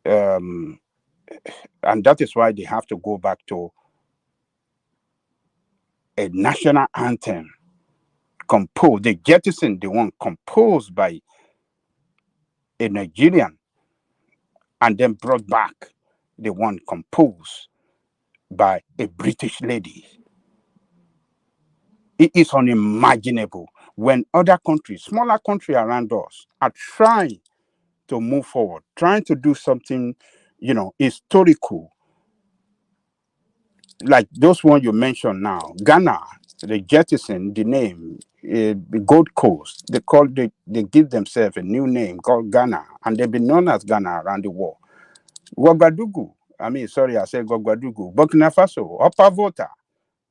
and that is why they have to go back to a national anthem composed, the jettison, the one composed by a Nigerian, and then brought back the one composed by a British lady. It is unimaginable when other countries, smaller countries around us, are trying to move forward, trying to do something, historical, like those one you mentioned now. Ghana, they jettison the name, the Gold Coast. They give themselves a new name called Ghana, and they've been known as Ghana around the world. Ouagadougou, I said Ouagadougou. Burkina Faso, Upper Volta.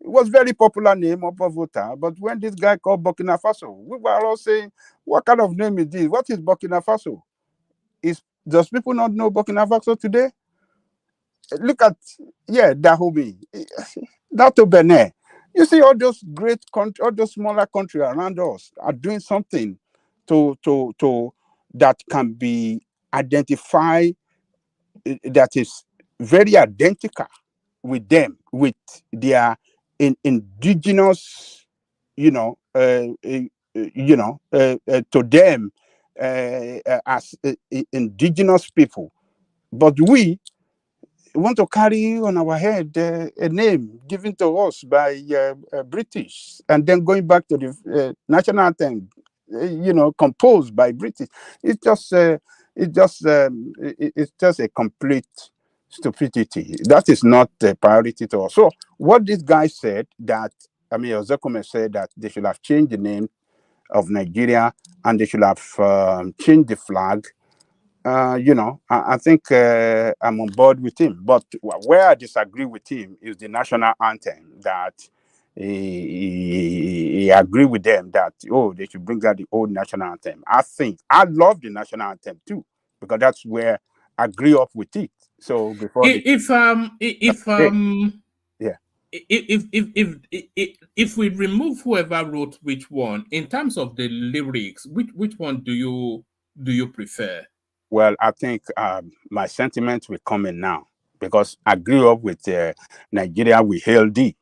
It was very popular name, Upper Volta, but when this guy called Burkina Faso, we were all saying, what kind of name is this? What is Burkina Faso? Does people not know Burkina Faso today? Look at, Dahomey, Dato Benin. You see, all those great countries, all those smaller countries around us are doing something to that can be identified, that is very identical with them, with their indigenous, to them as indigenous people. But we want to carry on our head a name given to us by British, and then going back to the national anthem, composed by British. It's just a complete stupidity. That is not a priority to us. So what this guy said, that Ozekome said that they should have changed the name of Nigeria, and they should have changed the flag. I think I'm on board with him. But where I disagree with him is the national anthem, that he agree with them that they should bring out the old national anthem. I love the national anthem too, because that's where I grew up with it. So before the yeah. If we remove whoever wrote which one, in terms of the lyrics, which one do you prefer? Well, I think my sentiments will come in now, because I grew up with Nigeria we hail thee.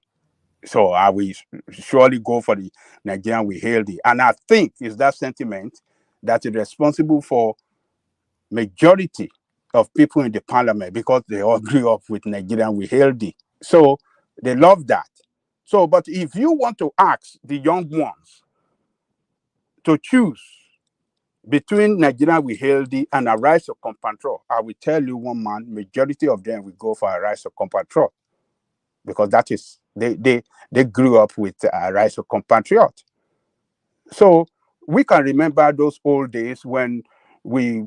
So I will surely go for the Nigerian we hail thee. And I think it's that sentiment that is responsible for majority of people in the parliament, because they all grew up with Nigerian we hail thee. So they love that. So, but if you want to ask the young ones to choose between Nigeria we hail thee and a rise of compatriot, I will tell you one man, majority of them will go for a rise of compatriot, because that is they grew up with a rise of compatriot. So we can remember those old days when we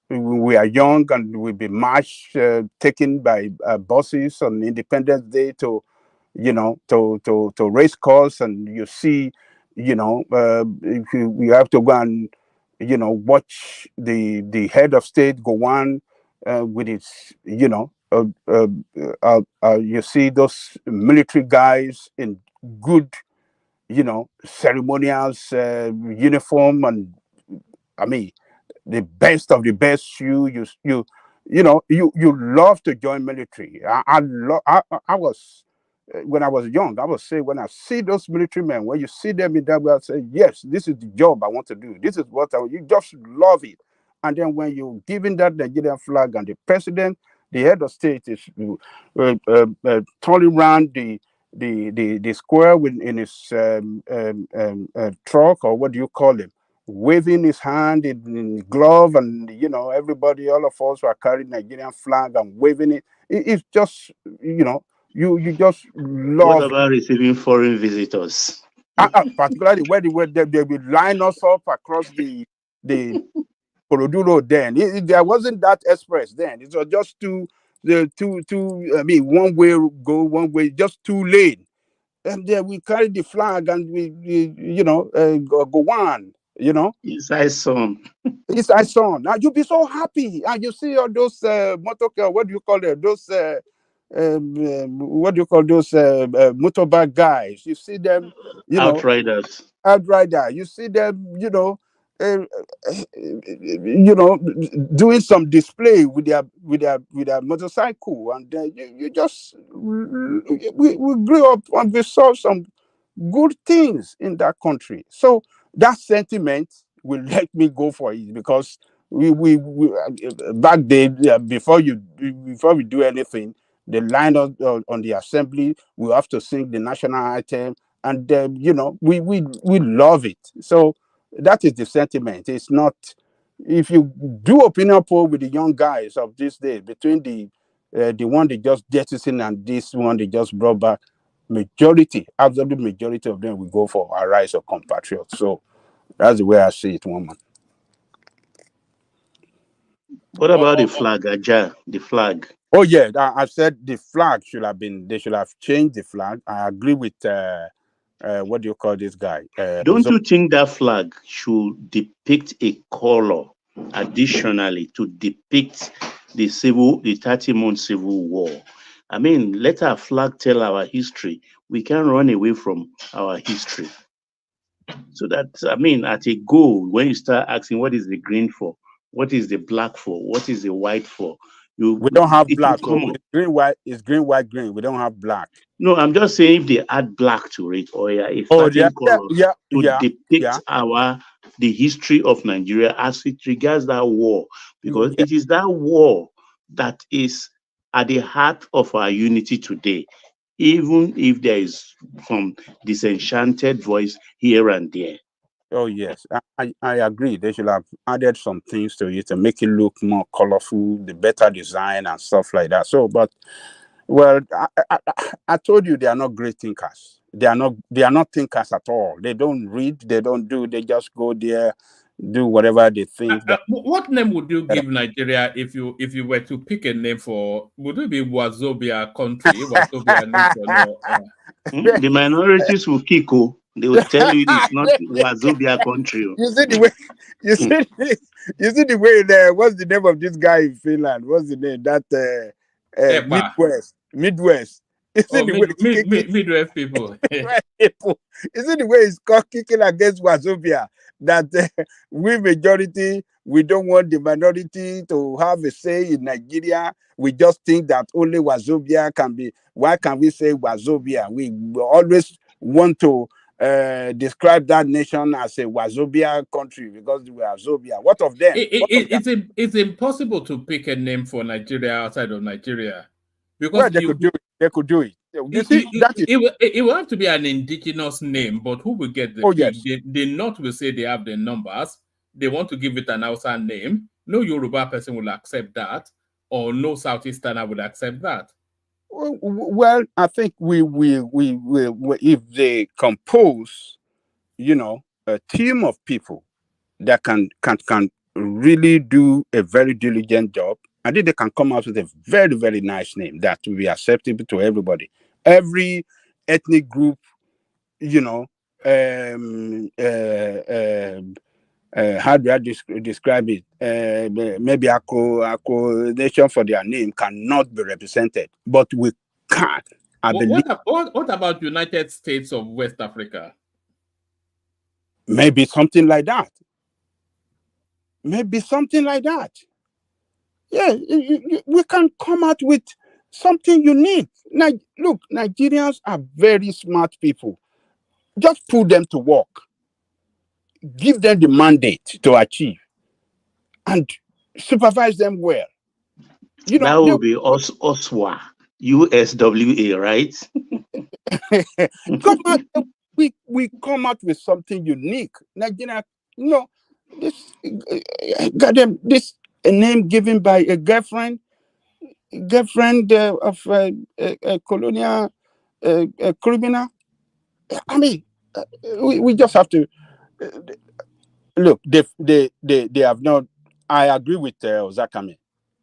are young and we'll be marched, taken by buses on Independence Day to race course, and you see, you have to go and watch the head of state go on with his you see those military guys in good ceremonials uniform, and I mean the best of the best shoe. You love to join military. I was when I was young, I would say, when I see those military men, when you see them in that way, I say, yes, this is the job I want to do. This is what you just love it. And then when you're giving that Nigerian flag and the president, the head of state is turning around the square in his truck, or what do you call him, waving his hand in glove, and everybody, all of us are carrying Nigerian flag and waving it. It's just you just What love it. about receiving foreign visitors? Particularly where they will line us up across the Korodu Road. Then there wasn't that express then. It was just two. I mean, one way go, one way, just 2 lane, and then we carry the flag and we go on. Inside some. It's I son. Now you'll be so happy, and you see all those motor. What do you call it? Those what do you call those motorbike guys? You see them, Outriders. outrider. You see them, uh, doing some display with their motorcycle, and you just we grew up and we saw some good things in that country. So that sentiment will let me go for it, because we back then, before we do anything, the line on the assembly, we have to sing the national anthem, and we love it. So that is the sentiment. It's not, if you do opinion poll with the young guys of this day, between the one they just jettisoned and this one they just brought back, absolute majority of them will go for a rise of compatriots. So that's the way I see it, woman. What about the flag, Aja? The flag. Oh yeah, I said the flag they should have changed the flag. I agree with what do you call this guy? Don't you think that flag should depict a color additionally to depict the 30-month civil war? I mean, let our flag tell our history. We can't run away from our history. So that, I mean, at a goal, when you start asking what is the green for, what is the black for, what is the white for, we don't have it black. will come It's green, white. It's green, white, green. We don't have black. No, I'm just saying if they add black to it, or a Oh certain color to depict yeah. the history of Nigeria as it regards that war, because Yeah. it is that war that is at the heart of our unity today, even if there is some disenchanted voice here and there. Oh yes, I agree. They should have added some things to it to make it look more colorful, the better design and stuff like that. So, but well, I told you they are not great thinkers. They are not thinkers at all. They don't read. They don't do. They just go there. do whatever they think that. What name would you give Nigeria if you were to pick a name for? Would it be Wazobia country, Wazobia nation, or? The minorities will kick. They will tell you it's not Wazobia country. You see the way. You see the way there. What's the name of this guy in Finland? What's the name? That Midwest. You see the way Midwest people. people. You see the way he's kicking against Wazobia. That we majority, we don't want the minority to have a say in Nigeria. We just think that only Wazobia can be. Why can we say Wazobia? We always want to describe that nation as a Wazobia country because we are Wazobia. What of them? It's impossible to pick a name for Nigeria outside of Nigeria because well, they could do it. They could do it. You see, it will have to be an indigenous name, but who will get the pick? Yes. The North will say they have the numbers. They want to give it an Hausa name. No Yoruba person will accept that, or no Southeasterner will accept that. Well, I think we if they compose, a team of people that can really do a very diligent job, I think they can come out with a very, very nice name that will be acceptable to everybody. Every ethnic group, how do I describe it? Maybe a nation for their name cannot be represented, but we can. What about United States of West Africa? Maybe something like that. Maybe something like that. Yeah, we can come out with something unique. Now, look, Nigerians are very smart people. Just put them to work. Give them the mandate to achieve and supervise them well. That would be OSWA, USWA, right? we come out with something unique. Nigeria, this a name given by a girlfriend of a colonial criminal. I mean, we just have to look. They have not. I agree with Ozakame.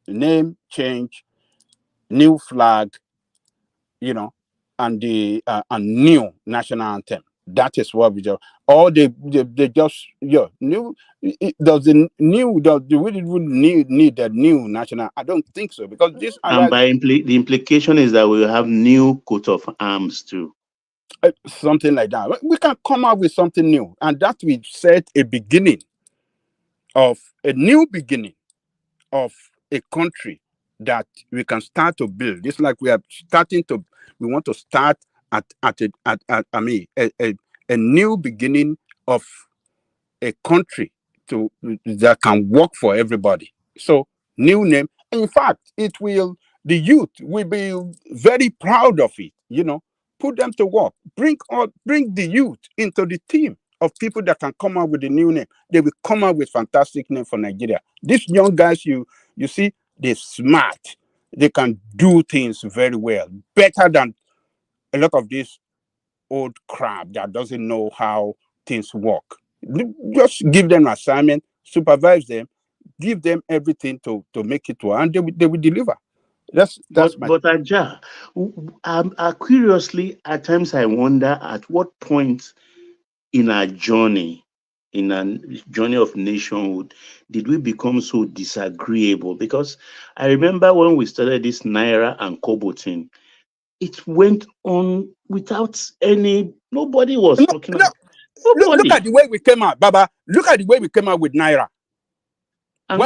Name change, new flag, and the new national anthem. That is what we do. Or they just new. Does the new? Do we need a new national? I don't think so because this. And by the implication is that we will have new coat of arms too. Something like that. We can come up with something new, and that we set a beginning of a new beginning of a country that we can start to build. It's like we are starting to. We want to start at a new beginning of a country that can work for everybody. So new name. In fact, the youth will be very proud of it. Put them to work. Bring the youth into the team of people that can come up with a new name. They will come up with fantastic name for Nigeria. These young guys, you see, they're smart. They can do things very well, better than a lot of this old crap that doesn't know how things work. Just give them an assignment, supervise them, give them everything to make it work, and they will deliver. But Aja, curiously, at times I wonder at what point in our journey of nationhood, did we become so disagreeable? Because I remember when we started this Naira and Kobo thing, it went on without nobody was talking about. Look at the way we came out, Baba. Look at the way we came out with Naira. And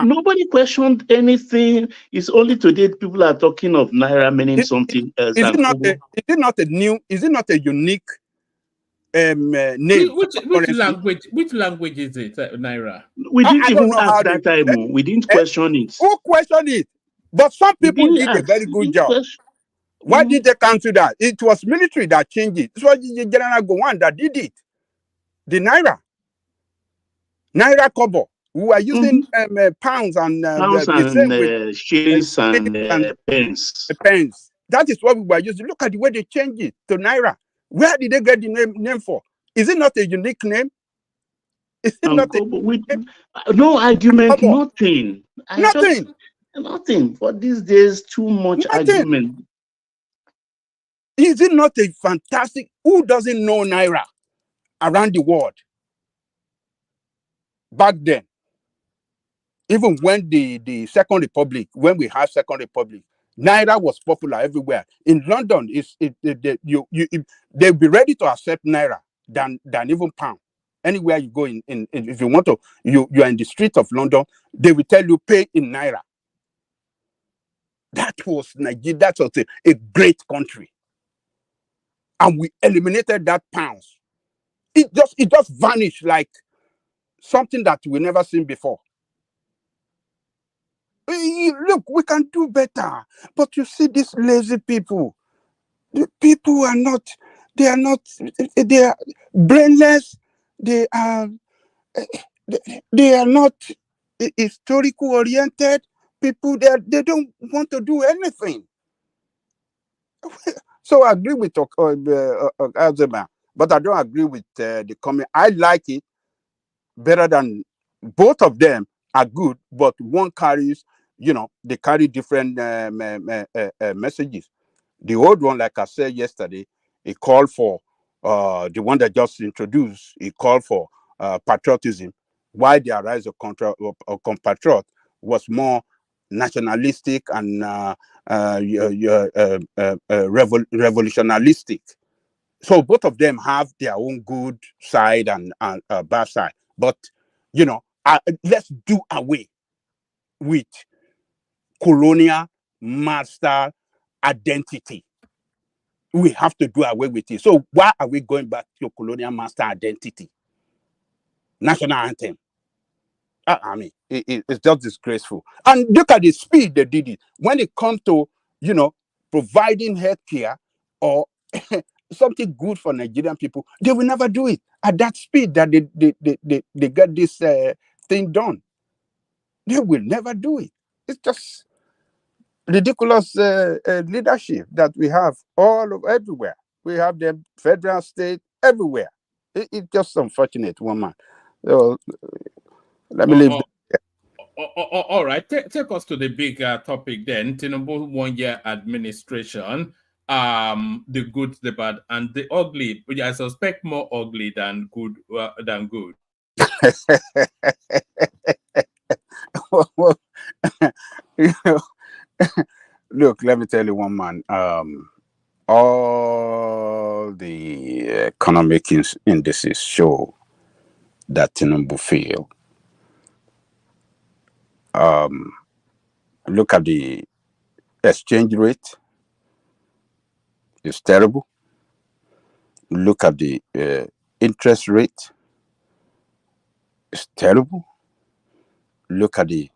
nobody questioned anything. It's only today people are talking of Naira meaning something else. Is it not a unique name? Which language is it, Naira? We didn't even ask that time. We didn't question it. Who questioned it? But some people did a very good job. Why did they cancel that? It was military that changed it. It was General Gowon that did it. The Naira Kobo. We were using pounds and shillings and pence. That is what we were using. Look at the way they changed it to Naira. Where did they get the name for? Is it not a unique name? Is it not a, with no argument, come on, nothing. I nothing, just nothing. For these days, too much nothing? argument. Is it not a fantastic? Who doesn't know Naira around the world back then? Even when the Second Republic, when we had Second Republic, Naira was popular everywhere. In London, they'll be ready to accept Naira than even pound. Anywhere you go in if you want to, you are in the street of London, they will tell you pay in Naira. That was Nigeria. That was a great country, and we eliminated that pounds. It just vanished like something that we never seen before. Look, we can do better, but you see these lazy people. The people are not. They are brainless. They are. They are not historical oriented people. They don't want to do anything. So I agree with Azema, but I don't agree with the comment. I like it better than both of them are good, but one carries, they carry different messages. The old one, like I said yesterday, it called for the one that just introduced. It called for patriotism. Why the rise of compatriot was more nationalistic and revolutionaristic. So both of them have their own good side and bad side. But let's do away with colonial master identity. We have to do away with it. So why are we going back to colonial master identity? National anthem. I mean, it's just disgraceful. And look at the speed they did it. When it comes to, providing healthcare or something good for Nigerian people, they will never do it at that speed that they get this thing done. They will never do it. It's just ridiculous leadership that we have everywhere. We have them federal, state, everywhere. It's just unfortunate, woman. So let me leave. All right, take us to the big topic then. Tinubu 1 year administration, the good, the bad, and the ugly. Which I suspect more ugly than good. Look, let me tell you, one man. All the economic indices show that Tinubu failed. Look at the exchange rate; it's terrible. Look at the interest rate; it's terrible. Look at the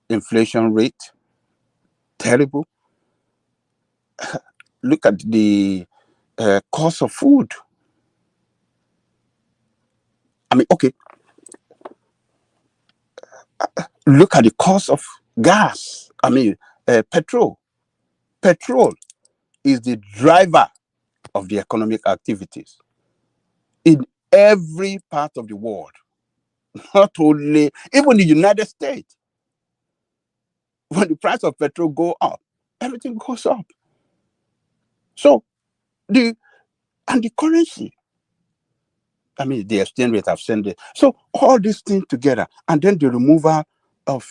inflation rate; terrible. Look at the cost of food. I mean, okay. Look at the cost of gas. I mean, petrol. Petrol is the driver of the economic activities in every part of the world. Not only, even the United States. When the price of petrol go up, everything goes up. So the currency, I mean, the exchange rate have sent it. So all these things together, and then the removal of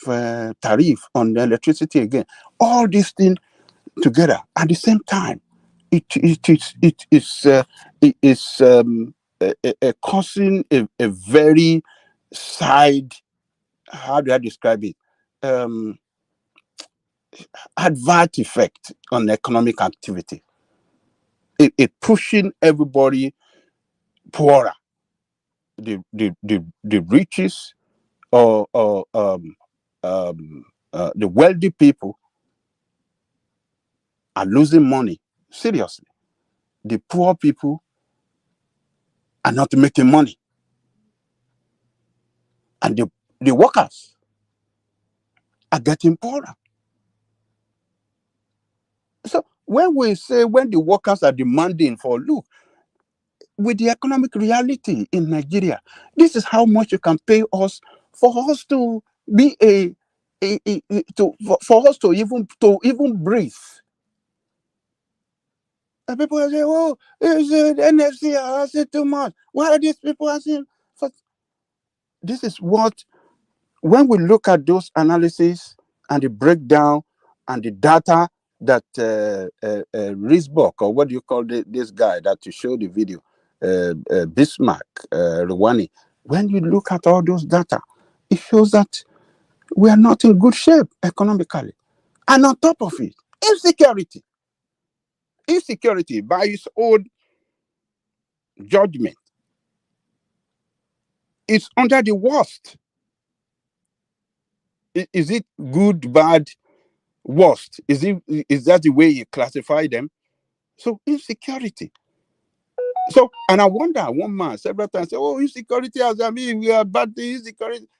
tariff on the electricity again, all these things together at the same time, it is causing a very side. How do I describe it? Adverse effect on economic activity. It pushing everybody poorer. The richest or the wealthy people are losing money seriously. The poor people are not making money, and the workers are getting poorer. So when we say when the workers are demanding for, look, with the economic reality in Nigeria, this is how much you can pay us for us to be for us to even breathe. And people say, "Oh, is the NFC asking too much? Why are these people asking for?" This is what, when we look at those analyses and the breakdown and the data that Risbok, or what do you call this guy that you show the video, Bismarck, Rwani, when you look at all those data, it shows that we are not in good shape economically. And on top of it, insecurity. Insecurity, by its own judgment, is under the worst. Is it good, bad, worst? Is that the way you classify them? So insecurity. So, and I wonder, one man several times say, "Oh, insecurity has, I mean, we are bad.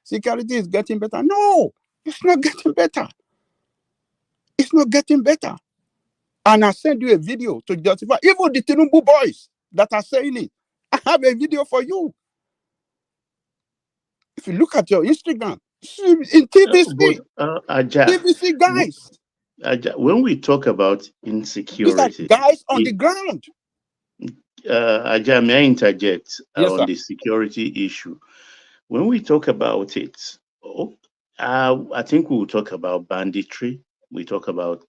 Security is getting better." No, it's not getting better. It's not getting better. And I send you a video to justify. Even the Tinubu boys that are saying it, I have a video for you. If you look at your Instagram, in TVC, TVC guys. When we talk about insecurity, these are guys on the ground. Aja, may I interject Yes, on sir. the security issue? When we talk about it, I think we'll talk about banditry. We talk about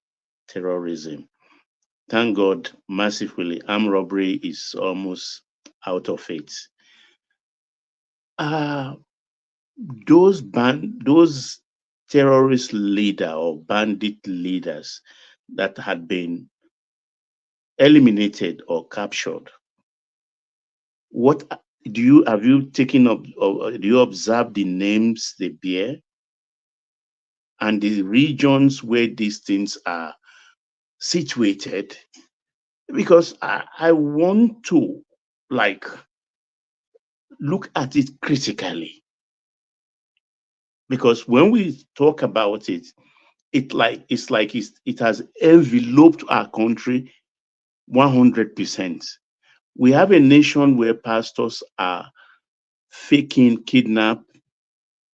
terrorism. Thank God, massively, armed robbery is almost out of it. Those terrorist leader or bandit leaders that had been eliminated or captured, what have you taken up, or do you observe the names they bear and the regions where these things are situated? Because I want to look at it critically, because when we talk about it, it has enveloped our country 100%. We have a nation where pastors are faking kidnap,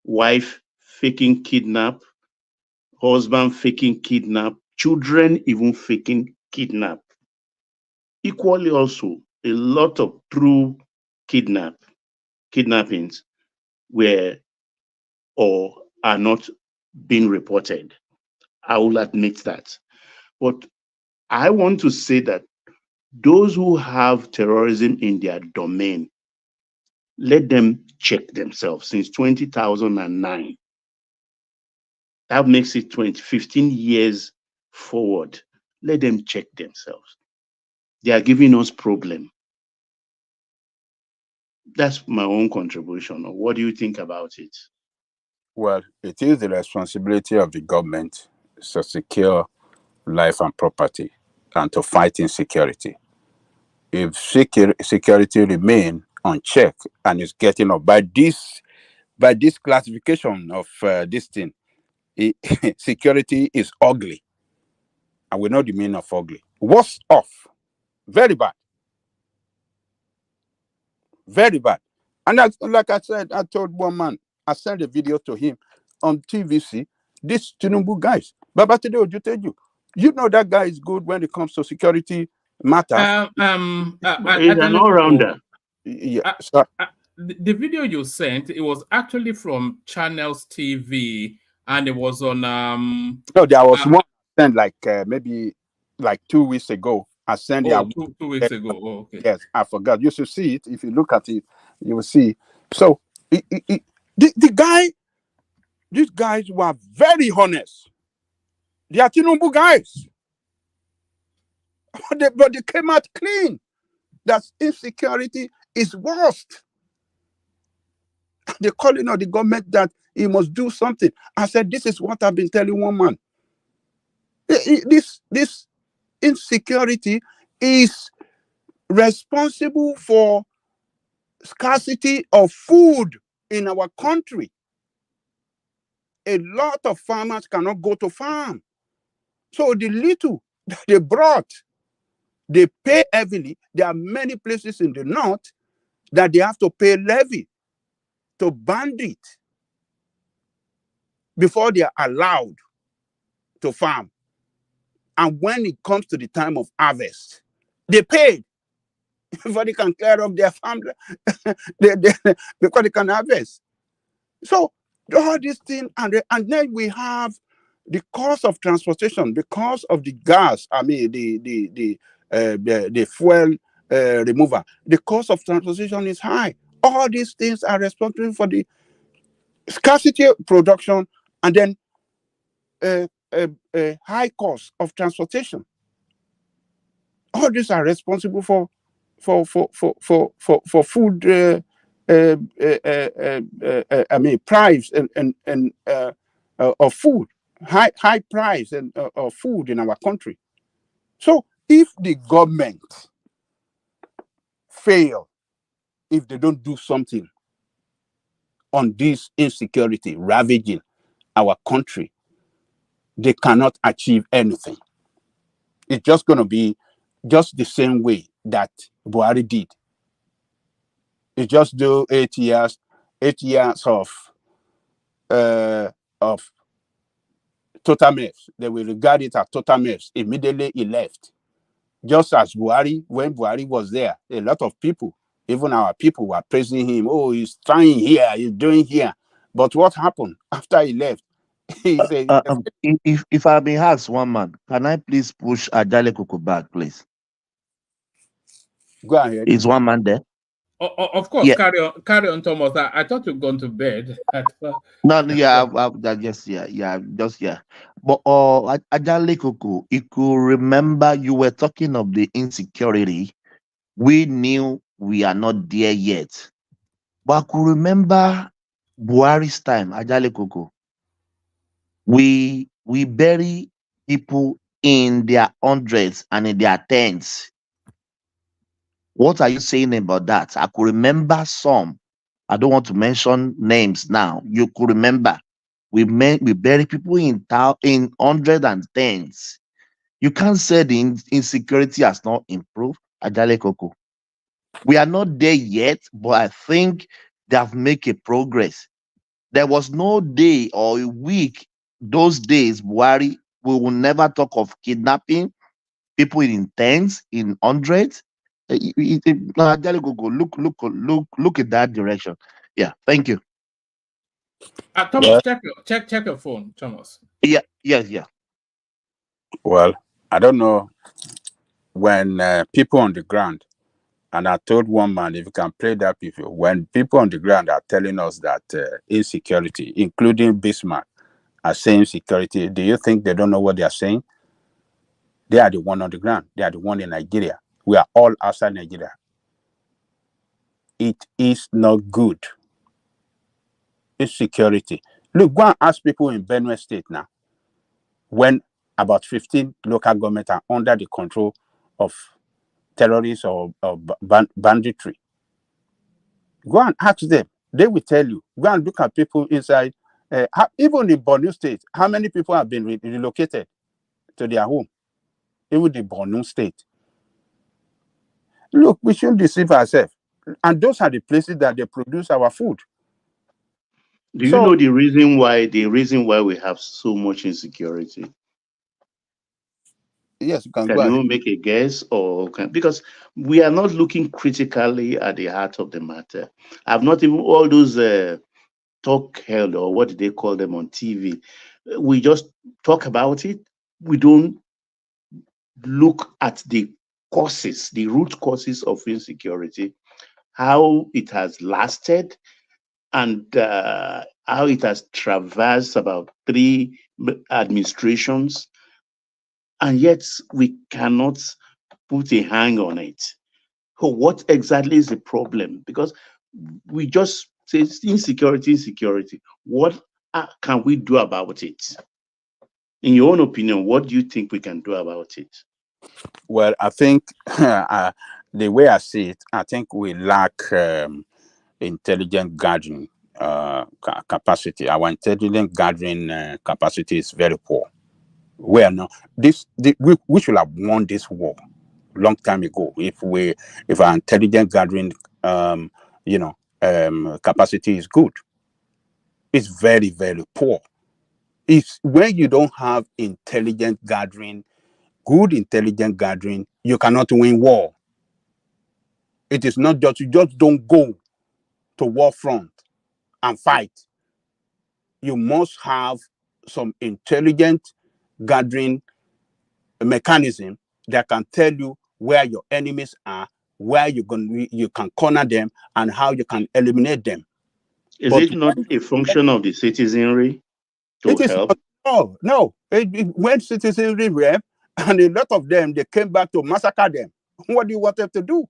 wife faking kidnap, husband faking kidnap, children even faking kidnap. Equally also, a lot of true kidnappings were or are not being reported. I will admit that. But I want to say that those who have terrorism in their domain, let them check themselves. Since 2009, that makes it 15 years forward. Let them check themselves. They are giving us problem. That's my own contribution. What do you think about it? Well, it is the responsibility of the government to secure life and property and to fight insecurity. If security remain unchecked and is getting up by this classification of this thing, security is ugly, and we know the meaning of ugly. Worse off, very bad, very bad. And that's, like I said, I told one man, I sent a video to him on TVC. This Tinubu guys, Babatunde Ojuteju, you know that guy is good when it comes to security matters. He's an all-rounder. Yeah, the video you sent, it was actually from Channels TV, and it was on no, there was one sent maybe 2 weeks ago. I sent it. Oh, 2 weeks ago. Oh, okay. Yes, I forgot. You should see it. If you look at it, you will see. So the guy, these guys were very honest. They are Tinubu guys. But they came out clean. That insecurity is worst. They're calling on the government that he must do something. I said, this is what I've been telling one man. This insecurity is responsible for scarcity of food in our country. A lot of farmers cannot go to farm. So the little that they brought They pay heavily. There are many places in the north that they have to pay levy to bandit before they are allowed to farm. And when it comes to the time of harvest, they pay before they can clear up their farm because they can harvest. So all these things, and then we have the cost of transportation because of the gas. I mean, the fuel remover. The cost of transportation is high. All these things are responsible for the scarcity of production and then high cost of transportation. All these are responsible for food. I mean, price and of food, high price and of food in our country. So if the government fail, if they don't do something on this insecurity ravaging our country, they cannot achieve anything. It's just going to be just the same way that Buhari did. It just do 8 years of total mess. They will regard it as total mess. Immediately he left. Just as Buhari, when Buhari was there, a lot of people, even our people, were praising him. Oh, he's trying here, he's doing here. But what happened after he left? He said, if I may ask one man, can I please push Ajale Koko back, please? Go ahead. Is one man there? Of course, Yeah. carry on, Thomas. I thought you'd gone to bed. No, yeah, just yeah. But Ajale Koko, you could remember you were talking of the insecurity. We knew we are not there yet. But I could remember Buhari's time, Ajale Koko. We bury people in their hundreds and in their tens. What are you saying about that? I could remember some. I don't want to mention names now. You could remember. We bury people in hundreds and tens. You can't say the insecurity has not improved. Ajale Koko. We are not there yet, but I think they have made a progress. There was no day or a week, those days, Buhari, we will never talk of kidnapping people in tens, in hundreds. Ajale Koko, look at that direction. Yeah, thank you. Thomas, check your phone, Thomas. Yeah. Well, I don't know when people on the ground, and I told one man, if you can play that people, when people on the ground are telling us that insecurity, including Bismarck, are saying security, do you think they don't know what they are saying? They are the one on the ground. They are the one in Nigeria. We are all outside Nigeria. It is not good. Insecurity. Look, go and ask people in Benue State now, when about 15 local governments are under the control of terrorists or banditry. Go and ask them. They will tell you. Go and look at people inside. Even in Borno State, how many people have been relocated to their home? Even the Borno State. Look, we shouldn't deceive ourselves. And those are the places that they produce our food. Do you know the reason why we have so much insecurity? Yes, you can go ahead. Can you make a guess, because we are not looking critically at the heart of the matter. I've not even all those talk held, or what do they call them on TV? We just talk about it. We don't look at the causes, the root causes of insecurity, how it has lasted, and how it has traversed about 3 administrations, and yet we cannot put a hang on it. So what exactly is the problem? Because we just say insecurity. What can we do about it? In your own opinion, what do you think we can do about it? Well, I think the way I see it, I think we lack intelligent gathering capacity. Our intelligent gathering capacity is very poor. We should have won this war long time ago. If our intelligence gathering, capacity is good. It's very, very poor. It's when you don't have intelligent gathering, good intelligent gathering, you cannot win war. It is not just, you just don't go to war front and fight. You must have some intelligent gathering mechanism that can tell you where your enemies are, where you can corner them, and how you can eliminate them. Is But it not a function of the citizenry to it is help? no. When citizenry rep, and a lot of them, they came back to massacre them. What do you want them to do?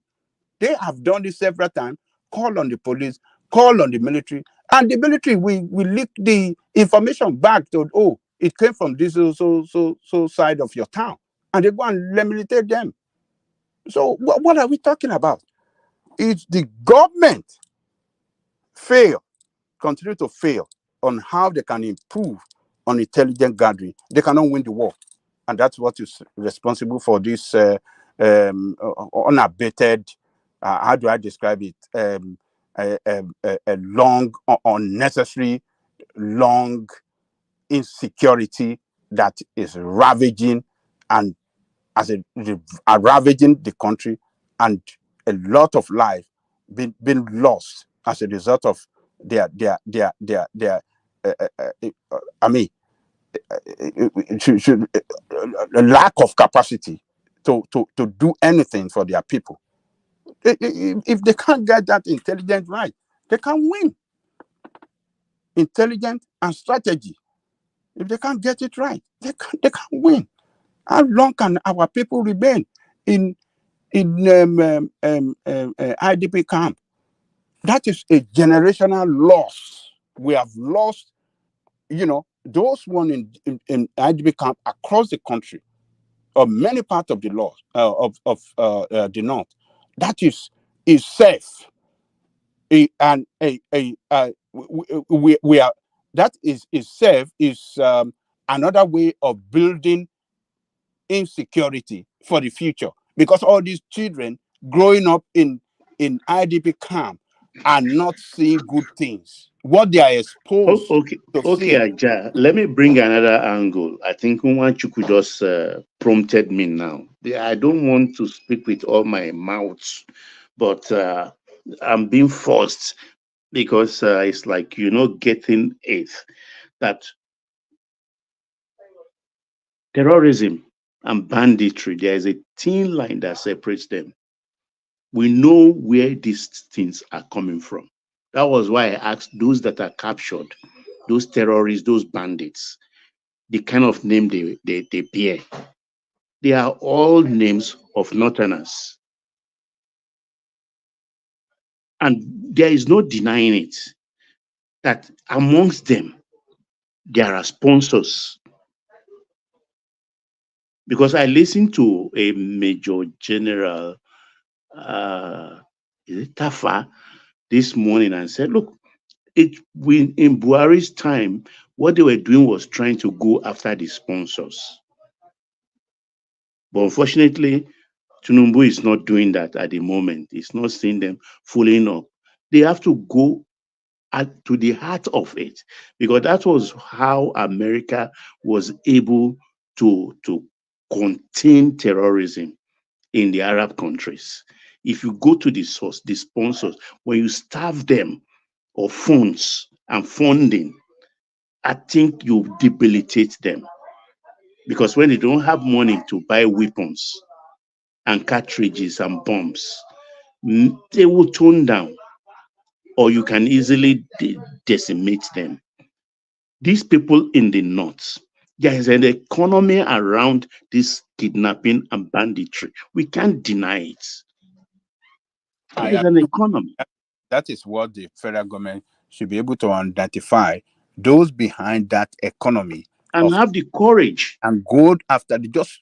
They have done this several times. Call on the police, call on the military, and the military we leak the information back to, oh, it came from this so side of your town, and they go and eliminate them. So what are we talking about? It's the government continue to fail on how they can improve on intelligent gathering. They cannot win the war, and that's what is responsible for this unabated. How do I describe it? A long, unnecessary, long insecurity that is ravaging and ravaging the country, and a lot of life been lost as a result of their lack of capacity to do anything for their people. If they can't get that intelligence right, they can win. Intelligence and strategy. If they can't get it right, they can win. How long can our people remain in IDP camp? That is a generational loss. We have lost, those one in IDP camp across the country, or many parts of the the north. That is safe. We are, that is safe is another way of building insecurity for the future, because all these children growing up in IDP camp are not seeing good things. What they are exposed to Okay, see. Aja. Let me bring another angle. I think Nwanchuku just prompted me now. I don't want to speak with all my mouths, but I'm being forced because it's like getting it that terrorism and banditry, there is a thin line that separates them. We know where these things are coming from. That was why I asked those that are captured, those terrorists, those bandits, the kind of name they bear. They are all names of Northerners. And there is no denying it that amongst them, there are sponsors. Because I listened to a Major General Tafa this morning and said, look, in Buhari's time, what they were doing was trying to go after the sponsors. But unfortunately, Tinubu is not doing that at the moment. He's not seeing them following up. They have to go to the heart of it, because that was how America was able to contain terrorism in the Arab countries. If you go to the source, the sponsors, when you starve them of funds and funding, I think you debilitate them. Because when they don't have money to buy weapons and cartridges and bombs, they will tone down, or you can easily decimate them. These people in the north, there is an economy around this kidnapping and banditry. We can't deny it. There is an economy. That is what the federal government should be able to identify those behind that economy and have the courage and go after the just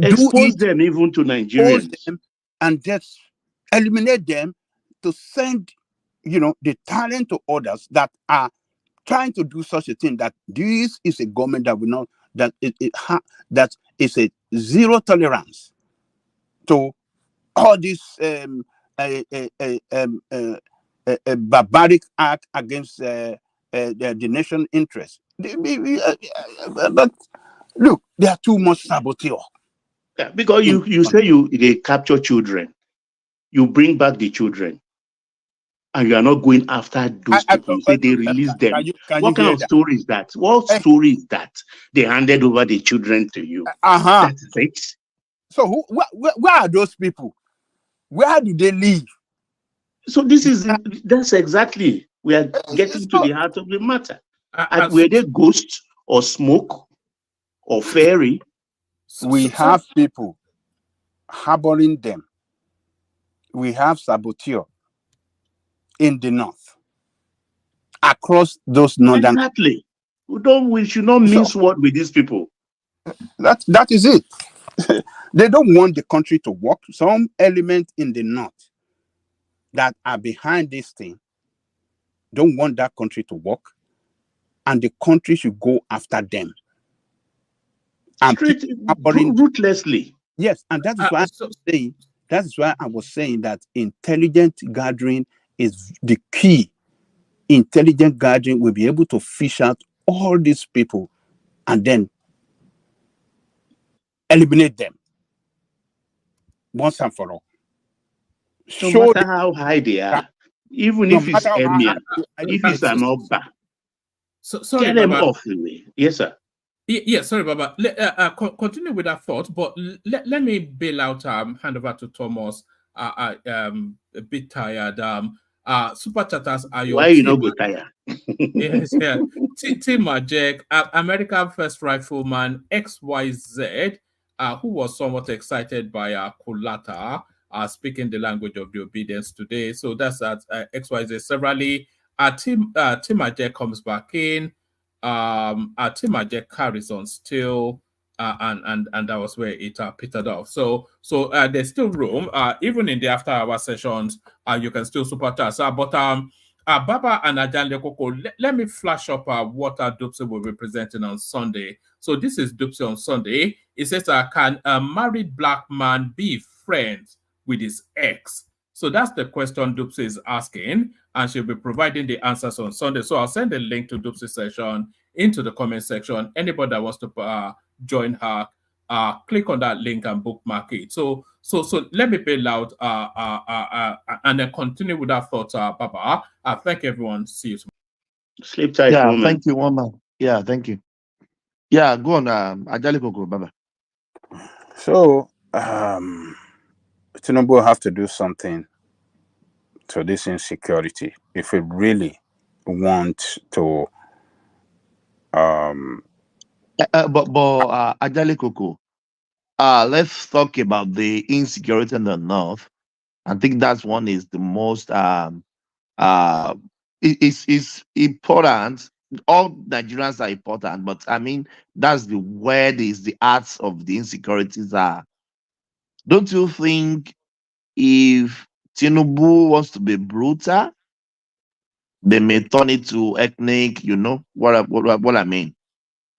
expose them even to Nigerians, them and just eliminate them, to send the talent to others that are trying to do such a thing. That this is a government that will not, that that is a zero tolerance to all this barbaric act against the nation interest. But look, they are too much saboteur. Yeah, because you say they capture children, you bring back the children, and you are not going after those people. You say they release them. What kind of story is that? What story is that? They handed over the children to you. That's it. So where are those people? Where do they live? So that's exactly, we are getting to the heart of the matter. Were they ghosts or smoke or fairy? We have people harboring them. We have saboteur in the north, across those northern. Exactly. We should not mince word with these people. That is it. They don't want the country to work. Some element in the north that are behind this thing don't want that country to work, and the country should go after them. And ruthlessly. Yes, and that is why I'm saying. That is why I was saying that intelligent gathering is the key. Intelligent gathering will be able to fish out all these people and then eliminate them once and for all. No matter how high they are, even if it's emir, if it's an Oba, sorry, get them Baba. off the way. Yes, sir. Yeah, sorry, Baba. Continue with that thought, but let me bail out. Hand over to Thomas. A bit tired. Super chatters are your. Why you not go tired? Yes, yeah. Tim Majek, American First Rifleman XYZ, who was somewhat excited by Kulata speaking the language of the obedience today. So that's at XYZ. Severally, Tim Majek comes back in. Tim Majek carries on still, and that was where it petered off. So there's still room, even in the after-hour sessions. You can still super chat. But Baba and Ajan Lekoko, let me flash up what Dupsy will be presenting on Sunday. So this is Dupsy on Sunday. It says, can a married black man be friends with his ex? So that's the question Dupsy is asking, and she'll be providing the answers on Sunday. So I'll send a link to Dupsy's session into the comment section. Anybody that wants to join her, click on that link and bookmark it. So let me bail out and then continue with that thought, Baba. Thank everyone. See you tomorrow. Sleep tight, yeah, woman. thank you, woman. Yeah, thank you. Yeah, go on, Ajali Koko, Baba. So Tinubu will have to do something to this insecurity if we really want to. But Ajali Koko, let's talk about the insecurity in the north. I think that's one is the most it's important. All Nigerians are important, but I mean that's where the arts of the insecurities are. Don't you think if Tinubu wants to be brutal, they may turn it to ethnic? You know what I mean?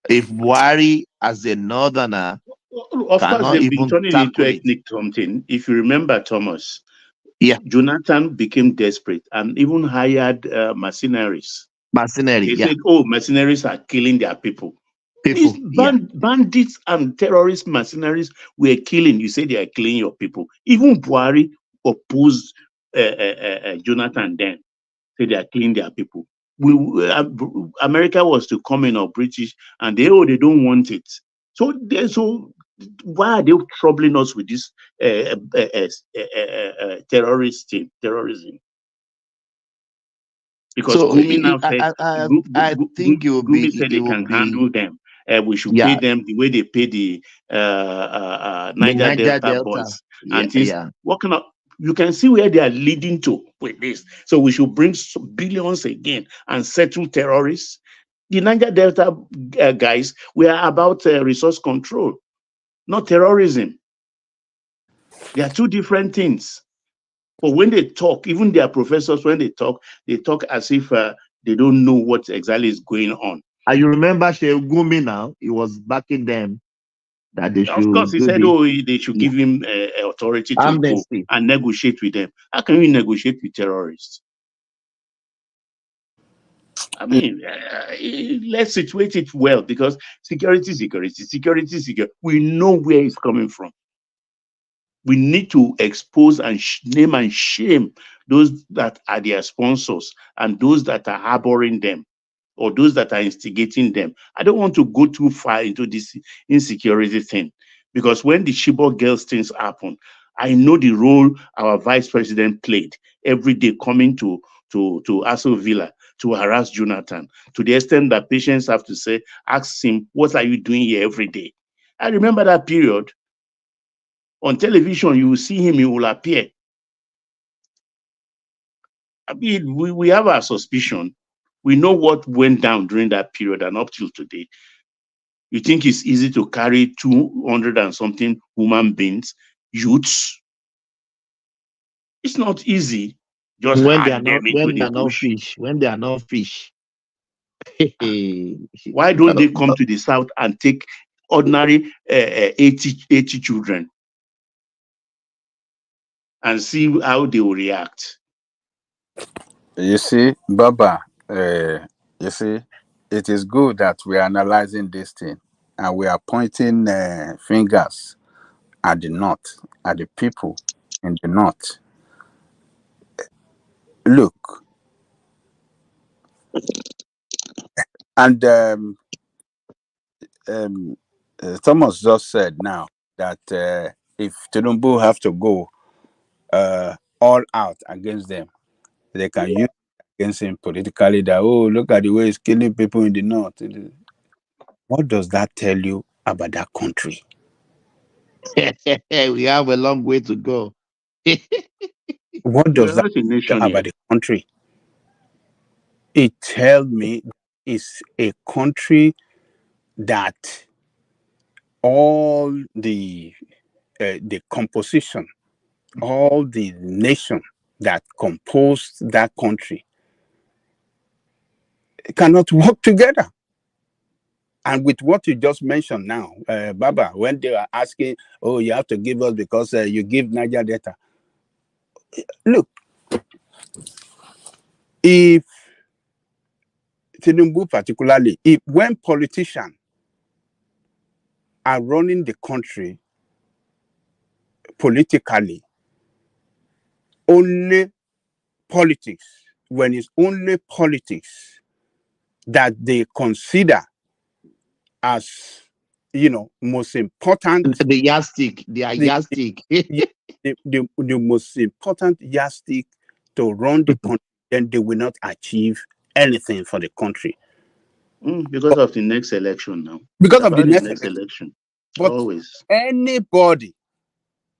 If Buhari as a northerner, of course, they've been turning into ethnic something. If you remember, Thomas, Jonathan became desperate and even hired mercenaries. They said, "Oh, mercenaries are killing their people." These bandits and terrorist mercenaries were killing. You say they are killing your people. Even Buhari opposed Jonathan then. Say they are killing their people. America was to come in, or British, and they don't want it. So why are they troubling us with this terrorism? Because Gumi now said, I think it will be. Gumi said they can handle them. We should pay them the way they pay the Niger Delta boys. And what kind of? You can see where they are leading to with this. So we should bring billions again and settle terrorists. The Niger Delta guys, we are about resource control, not terrorism. They are two different things. But when they talk, even their professors, when they talk as if they don't know what exactly is going on. And you remember Sheikh Gumi now, he was backing them that they Of course, should he do said, the oh, they should give him authority to go amnesty. and negotiate with them. How can you negotiate with terrorists? I mean, let's situate it well, because security. We know where it's coming from. We need to expose and name and shame those that are their sponsors and those that are harboring them, or those that are instigating them. I don't want to go too far into this insecurity thing, because when the Chibok girls things happen, I know the role our vice president played every day coming to Aso Villa to harass Jonathan, to the extent that patients have to say, ask him, what are you doing here every day? I remember that period. On television, you will see him, he will appear. I mean, we have our suspicion. We know what went down during that period and up till today. You think it's easy to carry 200 and something human beings, youths? It's not easy. Just When they are hide not them into the bush. fish, when they are not fish. Why don't they come to the south and take ordinary 80 children and see how they will react? You see, Baba, you see, it is good that we are analyzing this thing and we are pointing fingers at the north, at the people in the north. Look, and Thomas just said now that if Tinubu have to go all out against them, they can use against him politically that, oh, look at the way he's killing people in the north. What does that tell you about that country? We have a long way to go. What does that Not a nation tell about yet. the country? It tells me it's a country that all the composition, all the nation that compose that country cannot work together. And with what you just mentioned now, Baba, when they are asking, oh, you have to give us because you give Niger data. Look, if Tinubu particularly, if when politicians are running the country politically, only politics, when it's only politics that they consider as, most important, The yardstick, they are the, yardstick. the most important yardstick to run the country, then they will not achieve anything for the country. Because of the next election now. Because It's of the about the next next election. election. But Always. anybody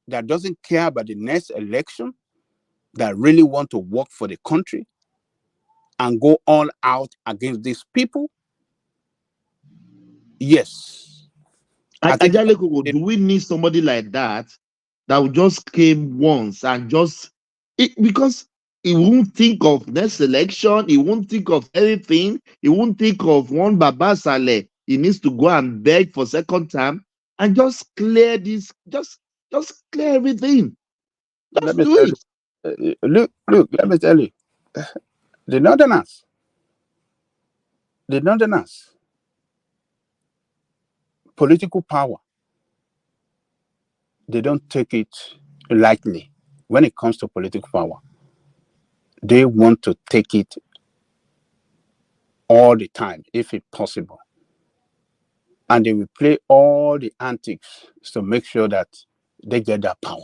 that doesn't care about the next election, that really want to work for the country and go all out against these people, yes. I think Ajaleko, do we need somebody like that will just came once and just because he won't think of next election, he won't think of anything, he won't think of one Baba Saleh. He needs to go and beg for second time and just clear this, just clear everything. let Just me do tell it. you, look, let me tell you, the Northerners, political power, they don't take it lightly. When it comes to political power, they want to take it all the time, if it's possible. And they will play all the antics to make sure that they get that power.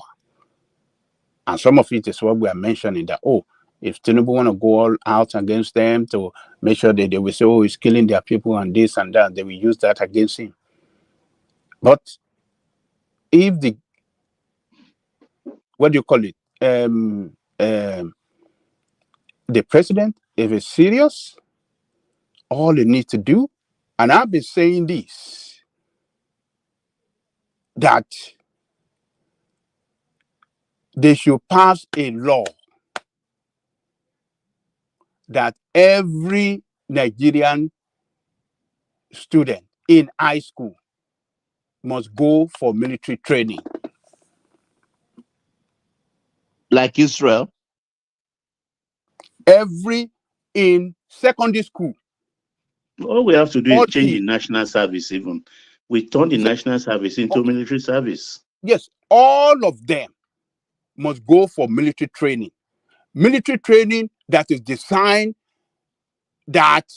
And some of it is what we are mentioning that, oh, if Tinubu want to go all out against them to make sure that they will say, oh, he's killing their people and this and that, they will use that against him. But if the, what do you call it? The president, if it's serious, all he needs to do, and I've been saying this, that they should pass a law that every Nigerian student in high school must go for military training. Like Israel? In secondary school. All we have to do all is change kids. the national service even. We turn the national service into military service. Yes, all of them must go for military training. Military training that is designed that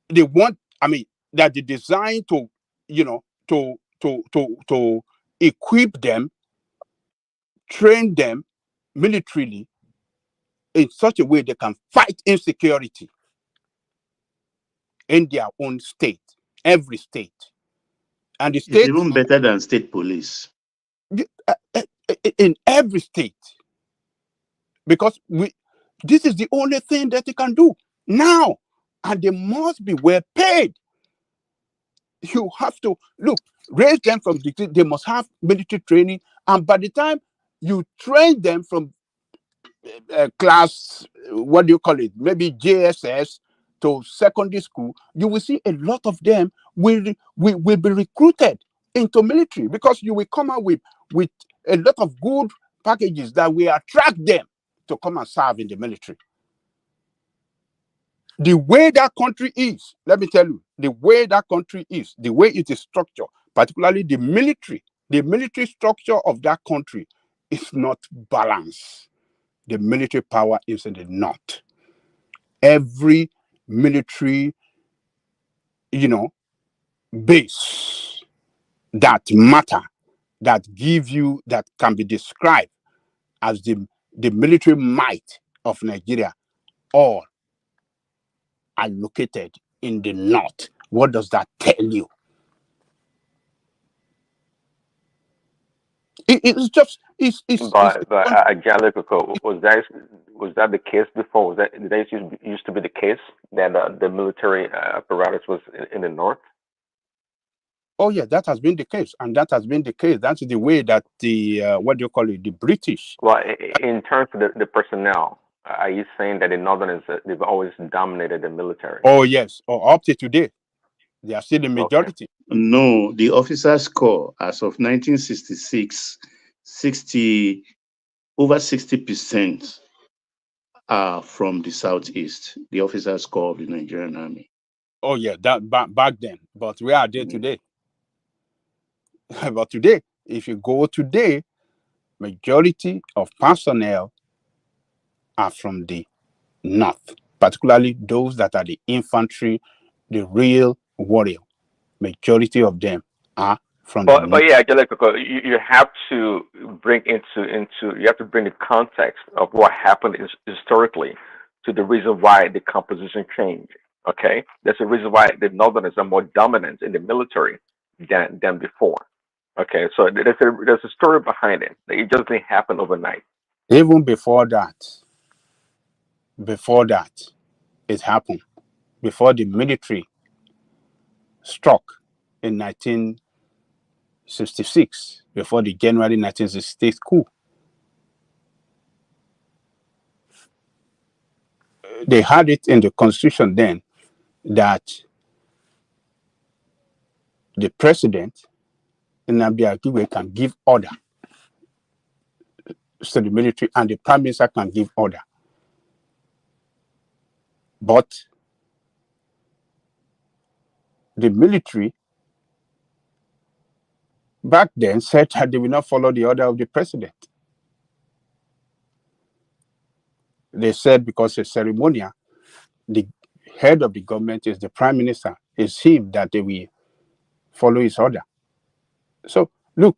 they want, that they designed to, to equip them, train them militarily in such a way they can fight insecurity in their own state, every state. And the It's state, even better than state police. In every state, because this is the only thing that they can do now, and they must be well paid. You have to raise them from they must have military training, and by the time you train them from class, what do you call it, maybe JSS to secondary school, you will see a lot of them will be recruited into military, because you will come out with a lot of good packages that will attract them to come and serve in the military. The way that country is, let me tell you, the way that country is, the way it is structured, particularly the military structure of that country is not balanced. The military power is in the north. Every military, base that matter, that can be described as the military might of Nigeria, all are located in the north. What does that tell you? Angelico, was that the case before? Did that used to be the case that the military apparatus was in the north? Oh yeah, that has been the case, and that has been the case. That's the way that the the British. Well, in terms of the personnel, are you saying that the Northerners they've always dominated the military? Oh yes, or up to today, they are still the majority. Okay. No, the officers' corps as of 1966, over 60% are from the southeast. The officers' corps of the Nigerian Army. Oh yeah, that back then, but where are they today? But today, if you go today, majority of personnel are from the north, particularly those that are the infantry, the real warrior. Majority of them are from the north. But yeah, Angelico, you have to bring you have to bring the context of what happened historically to the reason why the composition changed. Okay, there's a reason why the Northerners are more dominant in the military than before. Okay, so there's a story behind it. It just didn't happen overnight. Even before that, it happened. Before the military struck in 1966, before the January 1966 coup, they had it in the constitution then that the president Nnamdi Azikiwe can give order to the military, and the prime minister can give order. But the military back then said that they will not follow the order of the president. They said because it's ceremonial, the head of the government is the prime minister, it's him that they will follow his order. So look,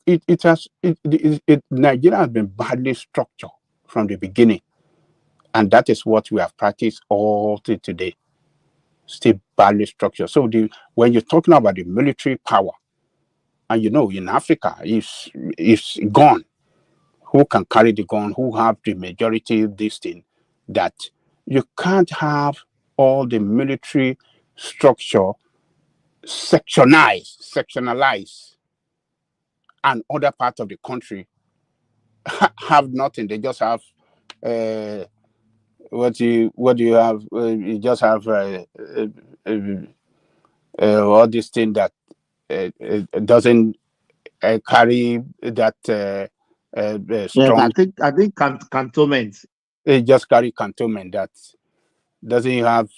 Nigeria has been badly structured from the beginning, and that is what we have practiced all till today. Still badly structured. So when you're talking about the military power, and in Africa, it's gone. Who can carry the gun? Who have the majority of this thing? That you can't have all the military structure sectionalized, and other parts of the country have nothing. They just have what do you have? You just have all this thing that doesn't carry that Yes, strong. I think cantonment. It just carry cantonment that doesn't have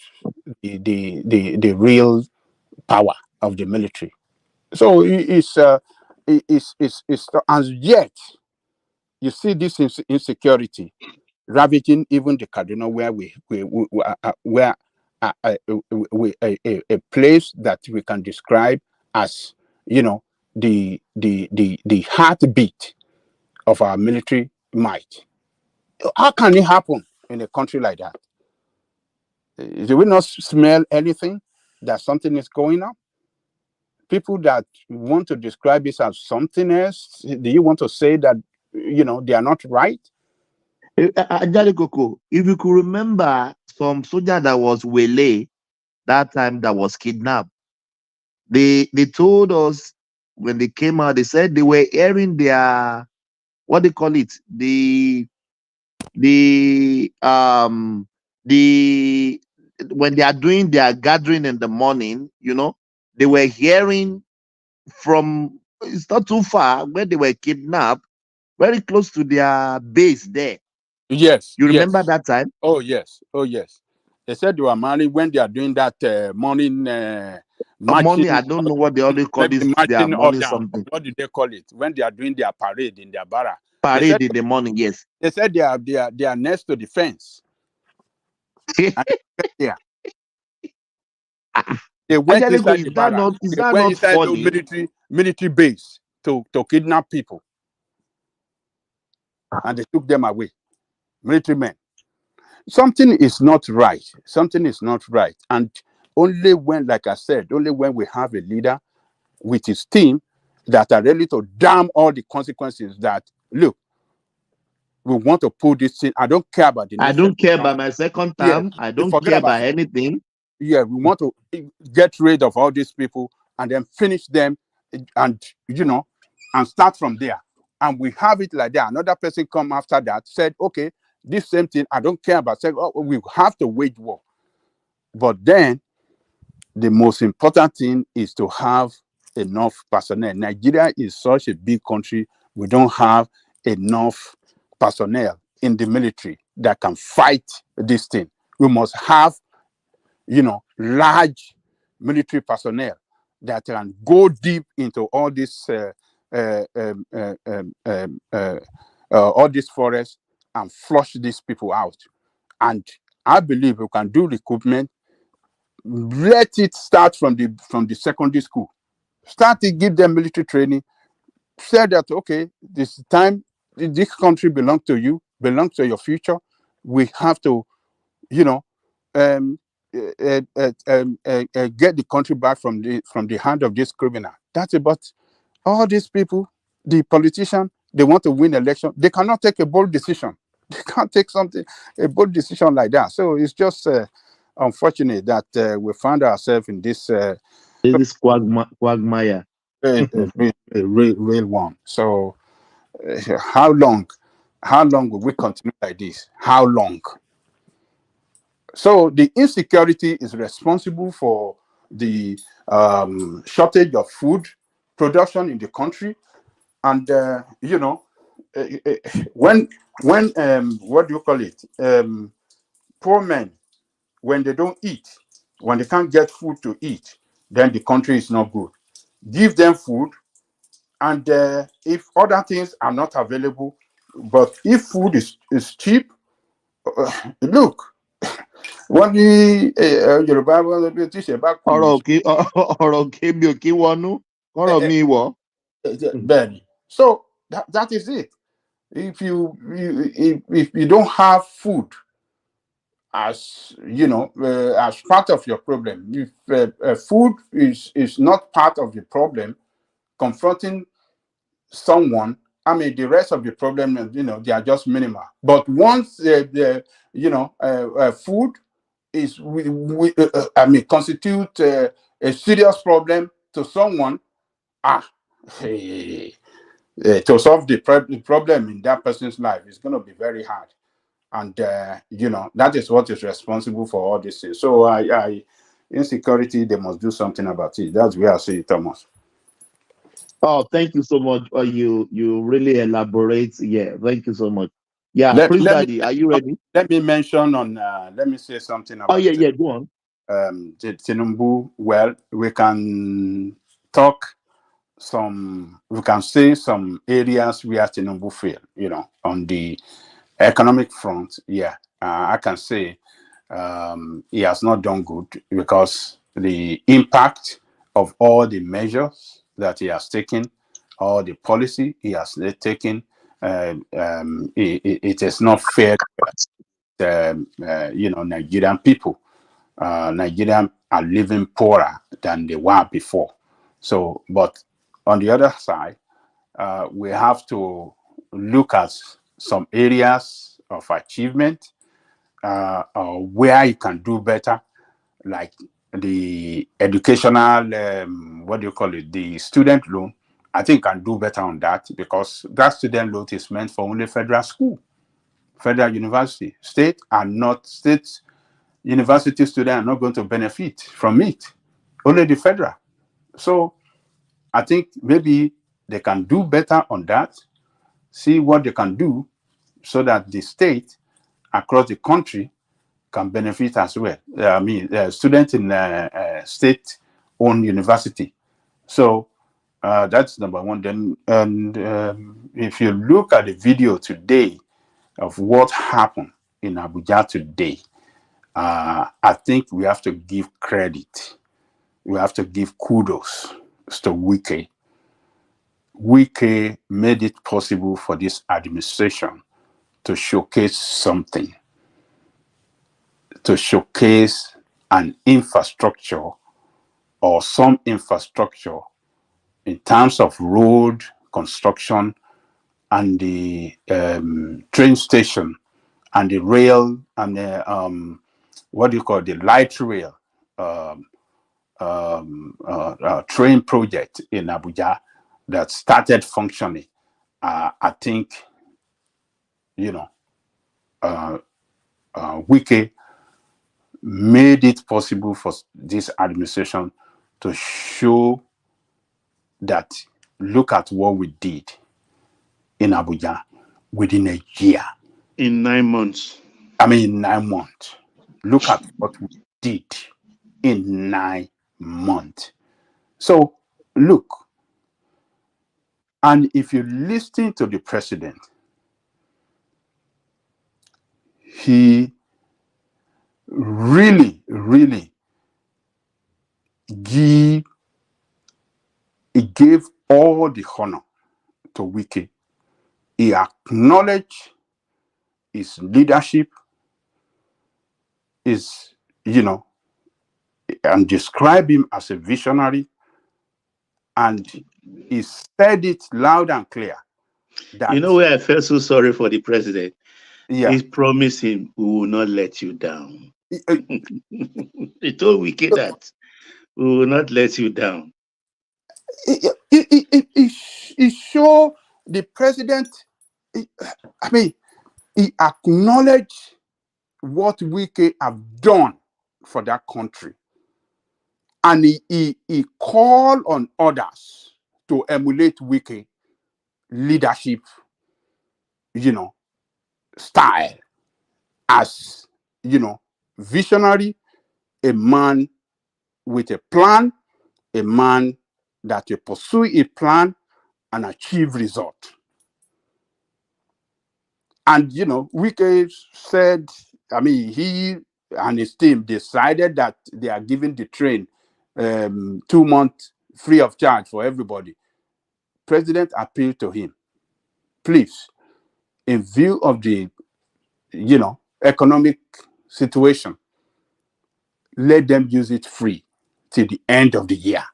the real power of the military. So it's and yet you see this insecurity ravaging even the Kaduna where where a place that we can describe as, you know, the heartbeat of our military might. How can it happen in a country like that? Do we not smell anything that something is going on? People that want to describe this as something else, do you want to say that, you know, they are not right? Ajali Koko, if you could remember some soldier that was waylaid that time that was kidnapped, they told us when they came out, they said they were airing their, what they call it, the when they are doing their gathering in the morning, you know, they were hearing from, it's not too far where they were kidnapped, very close to their base there. Yes. You remember Yes. that time? Oh yes. Oh yes. They said they were married when they are doing that morning Morning, marching. I don't know what they always call Maybe this, their marching morning order. something. What do they call it? When they are doing their parade in their barrack. Parade in the morning, yes. They said they are next to the fence. And yeah. They went Ajali Koko, inside the barrack. is They that went not inside the funny? military base to kidnap people. And they took them away. Military men. Something is not right. Something is not right. And only when, like I said, only when we have a leader with his team that are ready to damn all the consequences that, look, we want to pull this thing. I don't care about the I next don't care election. about my second Yeah, term. I don't forget care about about it. anything. Yeah, we want to get rid of all these people and then finish them and, you know, and start from there. And we have it like that. Another person come after that, said, okay, this same thing, I don't care about. Said, oh, we have to wage war. But then the most important thing is to have enough personnel. Nigeria is such a big country. We don't have enough personnel in the military that can fight this thing. We must have, you know, large military personnel that can go deep into all this all these forests and flush these people out. And I believe we can do recruitment. Let it start from the secondary school. Start to give them military training. Say that, okay, this time this country belongs to you, belongs to your future. We have to, you know, get the country back from the hand of this criminal. That's about all these people. The politicians, they want to win election. They cannot take a bold decision. They can't take a bold decision like that. So it's just unfortunate that we found ourselves in this This quagmire. a real one. So how long will we continue like this? How long? So the insecurity is responsible for the shortage of food production in the country, and you know, when what do you call it? Poor men, when they don't eat, when they can't get food to eat, then the country is not good. Give them food, and if other things are not available, but if food is cheap, look, wọ́n ní Yorùbá wọn ti ṣe bá kù. ọ̀rọ̀ òkè mi ò kí wọnú kọ́rọ̀ mi wọ̀. Bẹ́ẹ̀ni. So that is it. If you don't have food as, you know, as part of your problem, if food is not part of the problem confronting someone, I mean, the rest of the problem, you know, they are just minimal. But once you know, food is I mean, constitute a serious problem to someone, to solve the problem in that person's life is going to be very hard. And you know, that is what is responsible for all this thing. So insecurity, they must do something about it. That's where I see it, Thomas. Oh, thank you so much. You really elaborate. Yeah, thank you so much. Yeah, Let, Prince let me Daddy, are you ready? let me mention on let me say something Oh yeah, about yeah. Go on. Tinubu. Well, we can talk we can say some areas where Tinubu failed, on the economic front. Yeah, I can say he has not done good because the impact of all the measures that he has taken, all the policy he has taken, it is not fair to Nigerian people. Nigerians are living poorer than they were before. So, but on the other side, we have to look at some areas of achievement where you can do better, like the educational, what do you call it, the student loan. I think can do better on that because that student loan is meant for only federal school, federal university. State university students are not going to benefit from it, only the federal. So I think maybe they can do better on that, see what they can do so that the state across the country can benefit as well. Students in state-owned university. So that's number one. Then, and if you look at the video today of what happened in Abuja today, I think we have to give credit. We have to give kudos to Wike. Wike made it possible for this administration to showcase something, to showcase an infrastructure or some infrastructure in terms of road construction and the train station and the rail and the what do you call it, the light rail train project in Abuja that started functioning. I think, Wike made it possible for this administration to show that look at what we did in Abuja within a year. In 9 months. I mean, in 9 months. Look at what we did in 9 months. So, look, and if you listen to the president, he really, really gave all the honor to Wike. He acknowledged his leadership, and described him as a visionary. And he said it loud and clear that, you know where I felt so sorry for the president? Yeah. He promised him, we will not let you down. He told Wike that we will not let you down. It showed the president, he acknowledged what Wike have done for that country. And he called on others to emulate Wike leadership, style as, visionary, a man with a plan, a man that will pursue a plan and achieve result. And, Wike said, he and his team decided that they are giving the train 2 months free of charge for everybody. President appealed to him, please, in view of the, economic situation, let them use it free till the end of the year.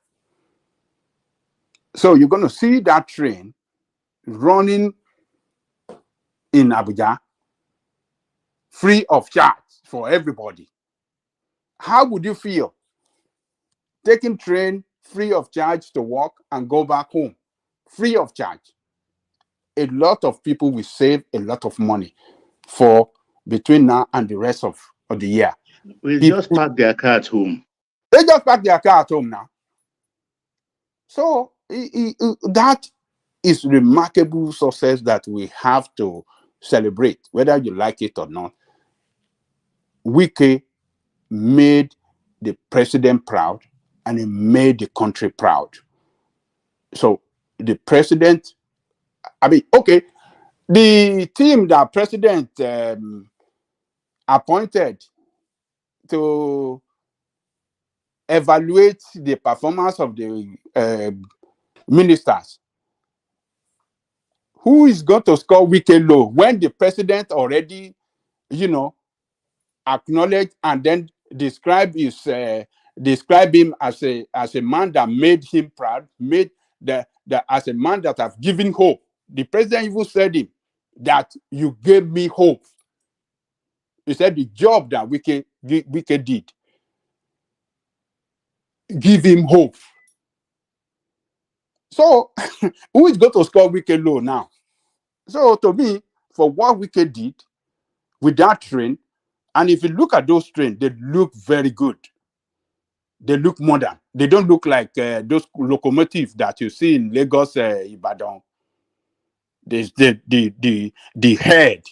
So you're going to see that train running in Abuja free of charge for everybody. How would you feel taking train free of charge to work and go back home free of charge? A lot of people will save a lot of money for between now and the rest of the year. We just park their car at home. They just park their car at home now. So that is remarkable success that we have to celebrate, whether you like it or not. Wike made the president proud and he made the country proud. So the president, I mean, okay, the team that president appointed to evaluate the performance of the ministers, who is going to score Wike low when the president already, acknowledged and then describe him as a man that made him proud, made as a man that have given hope. The president even said him that you gave me hope. He said the job that Wike did, give him hope. So who is going to score Wike low now? So to me, for what Wike did with that train, and if you look at those trains, they look very good. They look modern. They don't look like those locomotives that you see in Lagos, Ibadan. The head,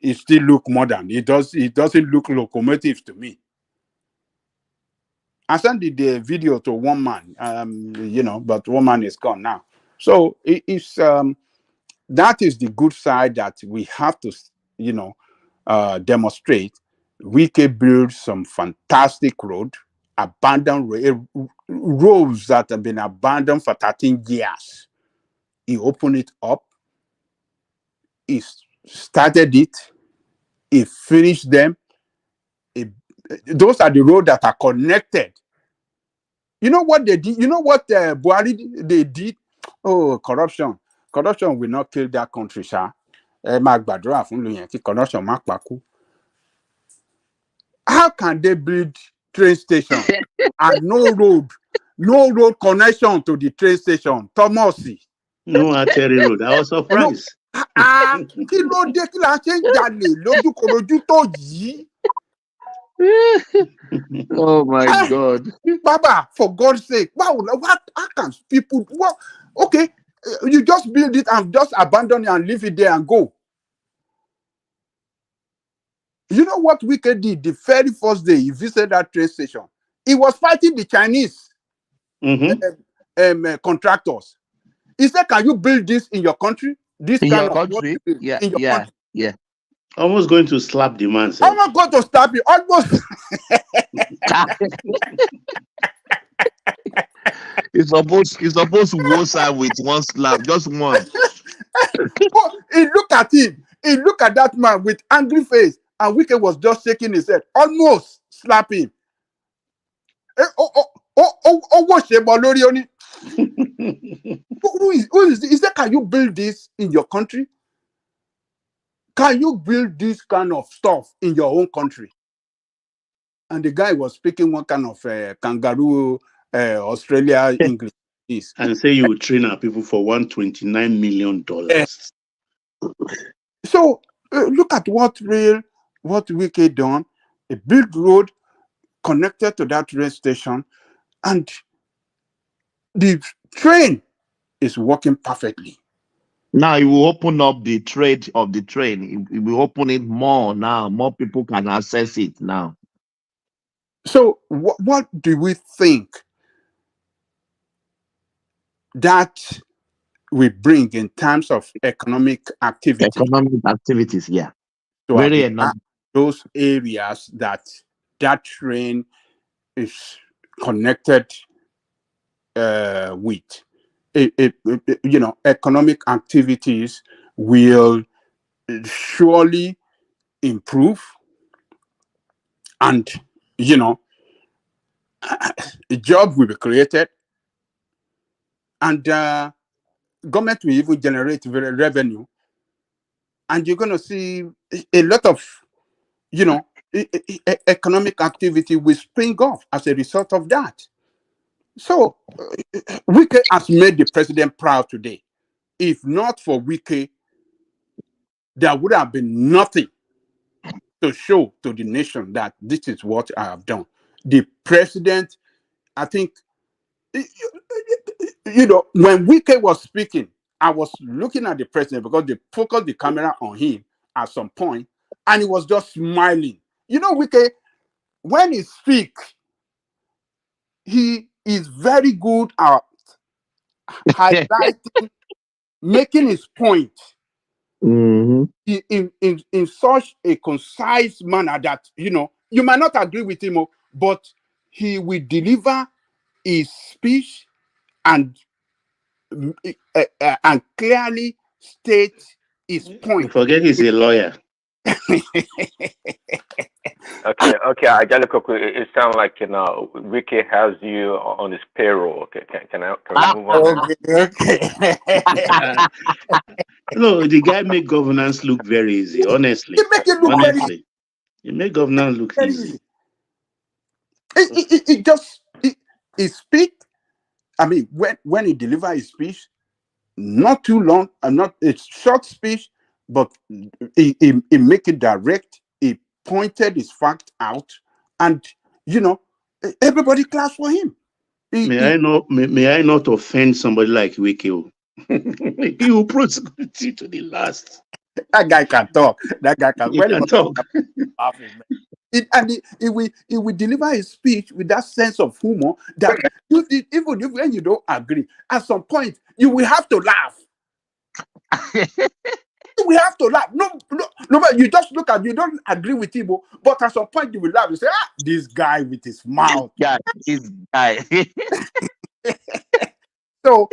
it still look modern. It doesn't look locomotive to me. I sent the video to one man, but one man is gone now. So it's that is the good side that we have to, demonstrate. We can build some fantastic road, abandoned roads that have been abandoned for 13 years. He opened it up. He started it. He finished them. Those are the roads that are connected. You know what they did? You know what Buhari they did? Oh, corruption. Corruption will not kill that country, sir. Corruption. How can they build train station and no road connection to the train station? Thomasy. No artery road. I was surprised. Kí ló dé kí la ṣe ń jalè lójúkorojú tó yìí? Oh my God. Baba, for God's sake, how can people, okay, you just build it and just abandon it and leave it there and go. You know what Wike did the very first day he visited that train station? He was fighting the Chinese contractors. He said, can you build this in your country? This in kind your of country? Yeah, in your country. Yeah. Almost going to slap the man. I'm not going to slap you. Almost. He's supposed to go side with one slap, just one. He looked at him. He looked at that man with angry face, and Wike was just shaking his head, almost slapping. Who is this? He said, can you build this in your country? Can you build this kind of stuff in your own country? And the guy was speaking one kind of kangaroo Australia English. And say you will train our people for $129 million. So look at what Wike done. A build road connected to that rail station, and the train is working perfectly. Now it will open up the trade of the train. It will open it more now. More people can access it now. So what do we think that we bring in terms of economic activity? Economic activities, yeah. So very enough. Those areas that train is connected with, economic activities will surely improve, and a job will be created, and government will even generate revenue, and you're going to see a lot of economic activity will spring off as a result of that. So Wike has made the president proud today. If not for Wike, there would have been nothing to show to the nation that this is what I have done. The president, I think, You know, when Wike was speaking, I was looking at the president because they focused the camera on him at some point, and he was just smiling. You know, Wike, when he speaks, he is very good at highlighting, making his point in such a concise manner that, you know, you might not agree with him, but he will deliver his speech and clearly state his point. Forget he's a lawyer. Okay, Angelico, it sounds like Ricky has you on his payroll. Okay, can we move on now? Okay. No, the guy make governance look very easy. Honestly, He make it look honestly, he make governance look very easy. He speak. I mean, when he deliver his speech, not too long, and not a short speech, but he make it direct. He pointed his fact out, and you know, everybody claps for him. May I not offend somebody like Wiki? He will prosecute you to the last. That guy can talk. That guy can. He can talk. He will deliver his speech with that sense of humor that even if when you don't agree, at some point you will have to laugh. We have to laugh. No, you just look at, you don't agree with him, but at some point you will laugh. You say, this guy with his mouth. Yeah, this guy. So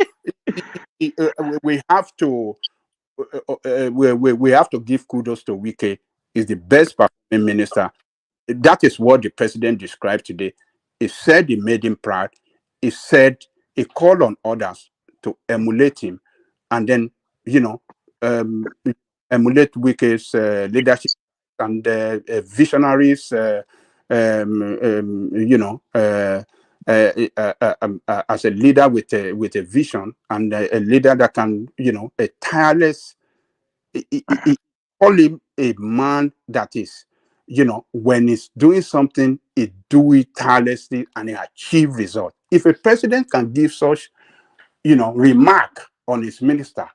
we have to we have to give kudos to Wike. He's the best performing minister. That is what the president described today. He said he made him proud. He said he called on others to emulate him, and then emulate Wike's leadership and visionaries. As a leader with a vision and a leader that can, a tireless. He call him a man that is, when he's doing something, he do it tirelessly and he achieve result. If a president can give such, remark on his minister,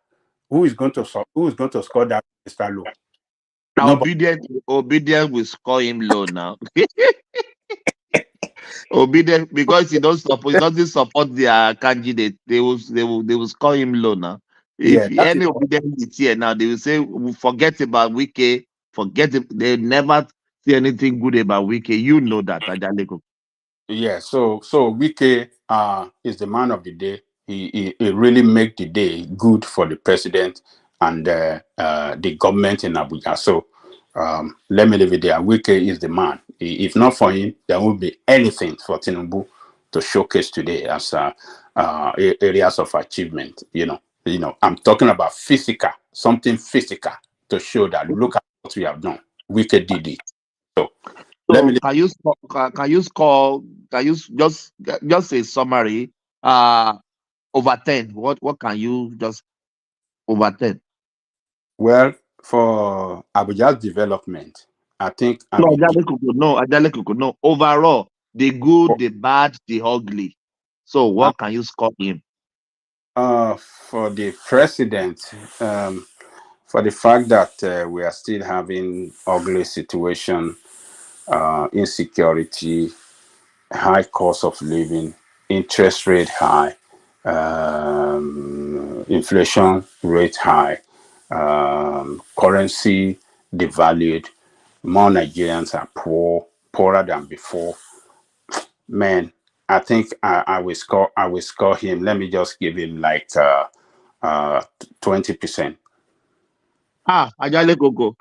who is going to score that minister low? Obedient will score him low now. Obedient, because he doesn't support their candidate, they will score him low now. If any obedient is here now, they will say, forget about Wike, they never say anything good about Wike. You know that, Ajaleko. Yeah, so Wike is the man of the day. He really make the day good for the president and the government in Abuja. So let me leave it there. Wike is the man. If not for him, there won't be anything for Tinubu to showcase today as areas of achievement. I'm talking about something physical to show that look at what we have done. Wike did it. So can you just a summary? Over 10. What can you just over 10? Well, for Abuja's development, I think No. Overall, the good, the bad, the ugly. So what can you score him? For the president, for the fact that we are still having ugly situation, insecurity, high cost of living, interest rate high, inflation rate high, currency devalued, more Nigerians are poorer than before. Man, I think I will score him. Let me just give him like 20%. Ajale Gogo.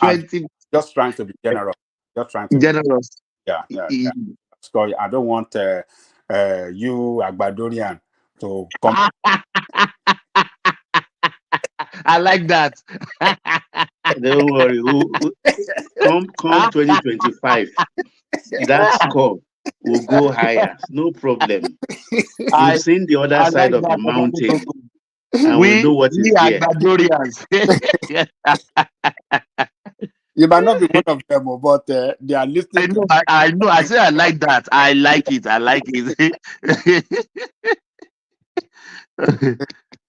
20. Just trying to be generous. Generous. Yeah. Score. I don't want you Agbadorian to come. I like that. Don't worry. Come 2025. That score will go higher. No problem. You've seen the other side of the mountain. And we know what is there. Agbadorians. You might not be one of them, but they are listening I to. know, I know. I say I like that. I like it. I like it.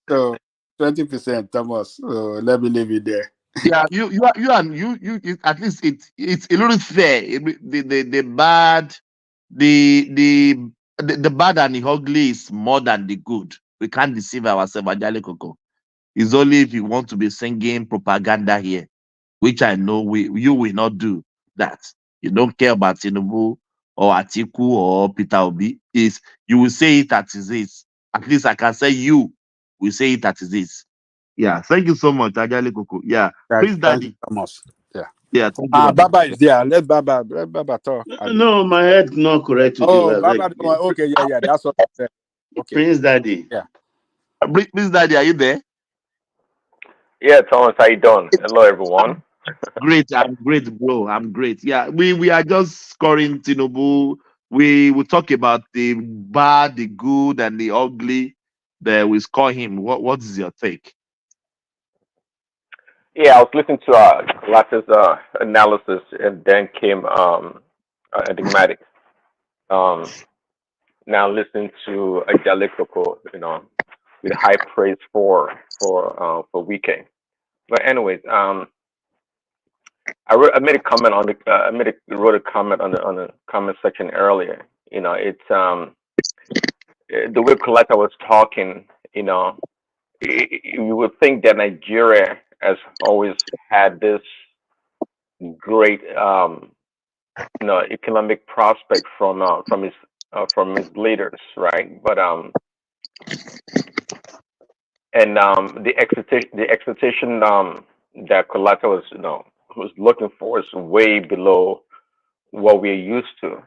So 20%, Thomas. So let me leave it there. Yeah, at least it's a little fair. The bad, the bad and the ugly is more than the good. We can't deceive ourselves, Ajale Coco. It's only if you want to be singing propaganda here, which I know you will not do that. You don't care about Tinubu or Atiku or Peter Obi. Is you will say it as it is. At least I can say you will say it as it is. Yeah, thank you so much, Ajale Coco. Yeah, Prince Thank you, Daddy. Thomas. Yeah. Yeah, thank you, Baba. Baba is there. Let Baba talk. No, my head not correct today. Oh, Like, Baba, okay, yeah, that's what I said. Okay. Prince Daddy. Yeah. Prince Daddy, are you there? Yeah, Thomas, how you doing? Hello, everyone. Great, I'm great, bro. I'm great. Yeah, we are just scoring Tinubu. We will talk about the bad, the good, and the ugly. That we score him. What is your take? Yeah, I was listening to Latter's analysis, and then came enigmatic. Um, Now listening to Ajale Coco, with high praise for Wike. But anyways, I made a comment on the wrote a comment on the comment section earlier. It's the way Coletta was talking. You would think that Nigeria has always had this great economic prospect from his leaders, right? But the expectation that Coletta was looking for is way below what we're used to.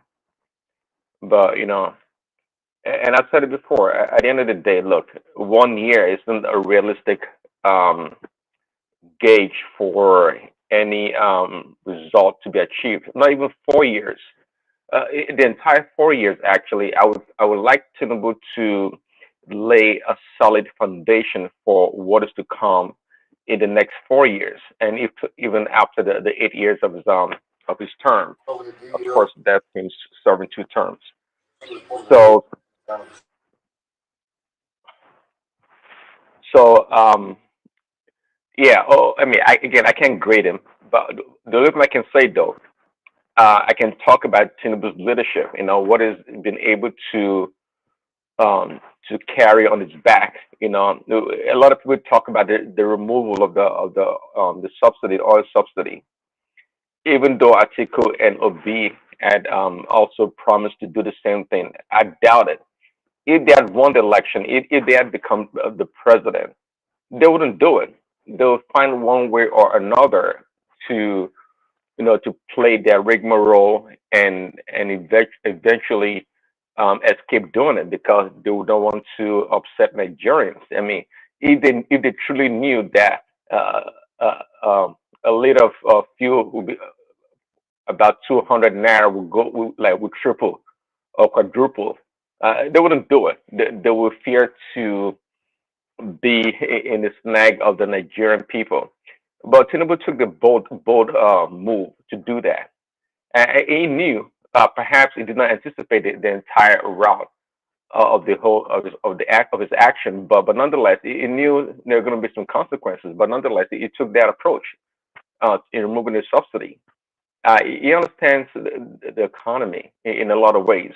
But and I've said it before. At the end of the day, look, 1 year isn't a realistic um, gauge for any result to be achieved. Not even 4 years. The entire 4 years, actually, I would like Tinubu to lay a solid foundation for what is to come in the next 4 years, and if even after the 8 years of his term. Of course, that means serving 2 terms. So so yeah. Oh, I mean, I can't grade him, but the only thing I can say though, I can talk about Tinubu's leadership. What has been able to carry on its back. A lot of people talk about the removal of the subsidy, the oil subsidy, even though Atiku and Obi had also promised to do the same thing. I doubt it. If they had won the election, if they had become the president, they wouldn't do it. They'll find one way or another to to play their rigmarole and eventually escape doing it because they don't want to upset Nigerians. I mean, if they truly knew that uh, um, a liter of fuel would be about 200 naira would triple or quadruple, they wouldn't do it. They would fear to be in the snag of the Nigerian people. But Tinubu took the bold move to do that. And he knew, perhaps he did not anticipate the entire route of the whole of the act of his action, but nonetheless, he knew there were going to be some consequences. But nonetheless, he took that approach in removing the subsidy. He understands the economy in a lot of ways,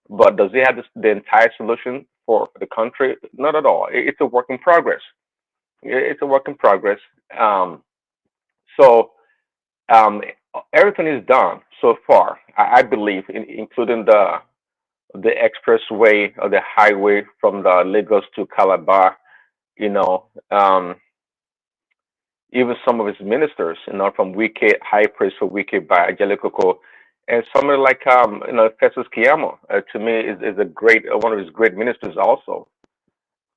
but does he have the entire solution for the country? Not at all. It's a work in progress. It's a work in progress. So um, everything is done so far, I believe, including the expressway or the highway from the Lagos to Calabar. You know, um, Even some of his ministers, from Wike, high praise for Wike by Angelico, and somebody like Festus Kiyamo, to me is a great one of his great ministers also.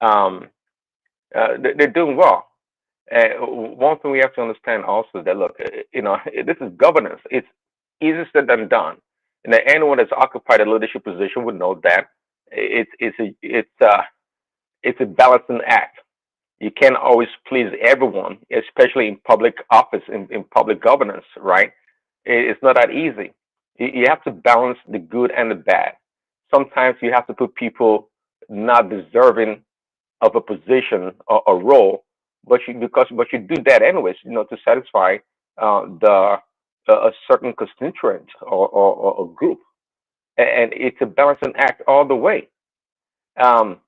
Um, they're doing well. One thing we have to understand also is that look, this is governance. It's easier said than done. And anyone that's occupied a leadership position would know that it's a balancing act. You can't always please everyone, especially in public office, in public governance, right? It's not that easy. You have to balance the good and the bad. Sometimes you have to put people not deserving of a position or a role, but you do that anyways, to satisfy the a certain constituent or group, and it's a balancing act all the way. And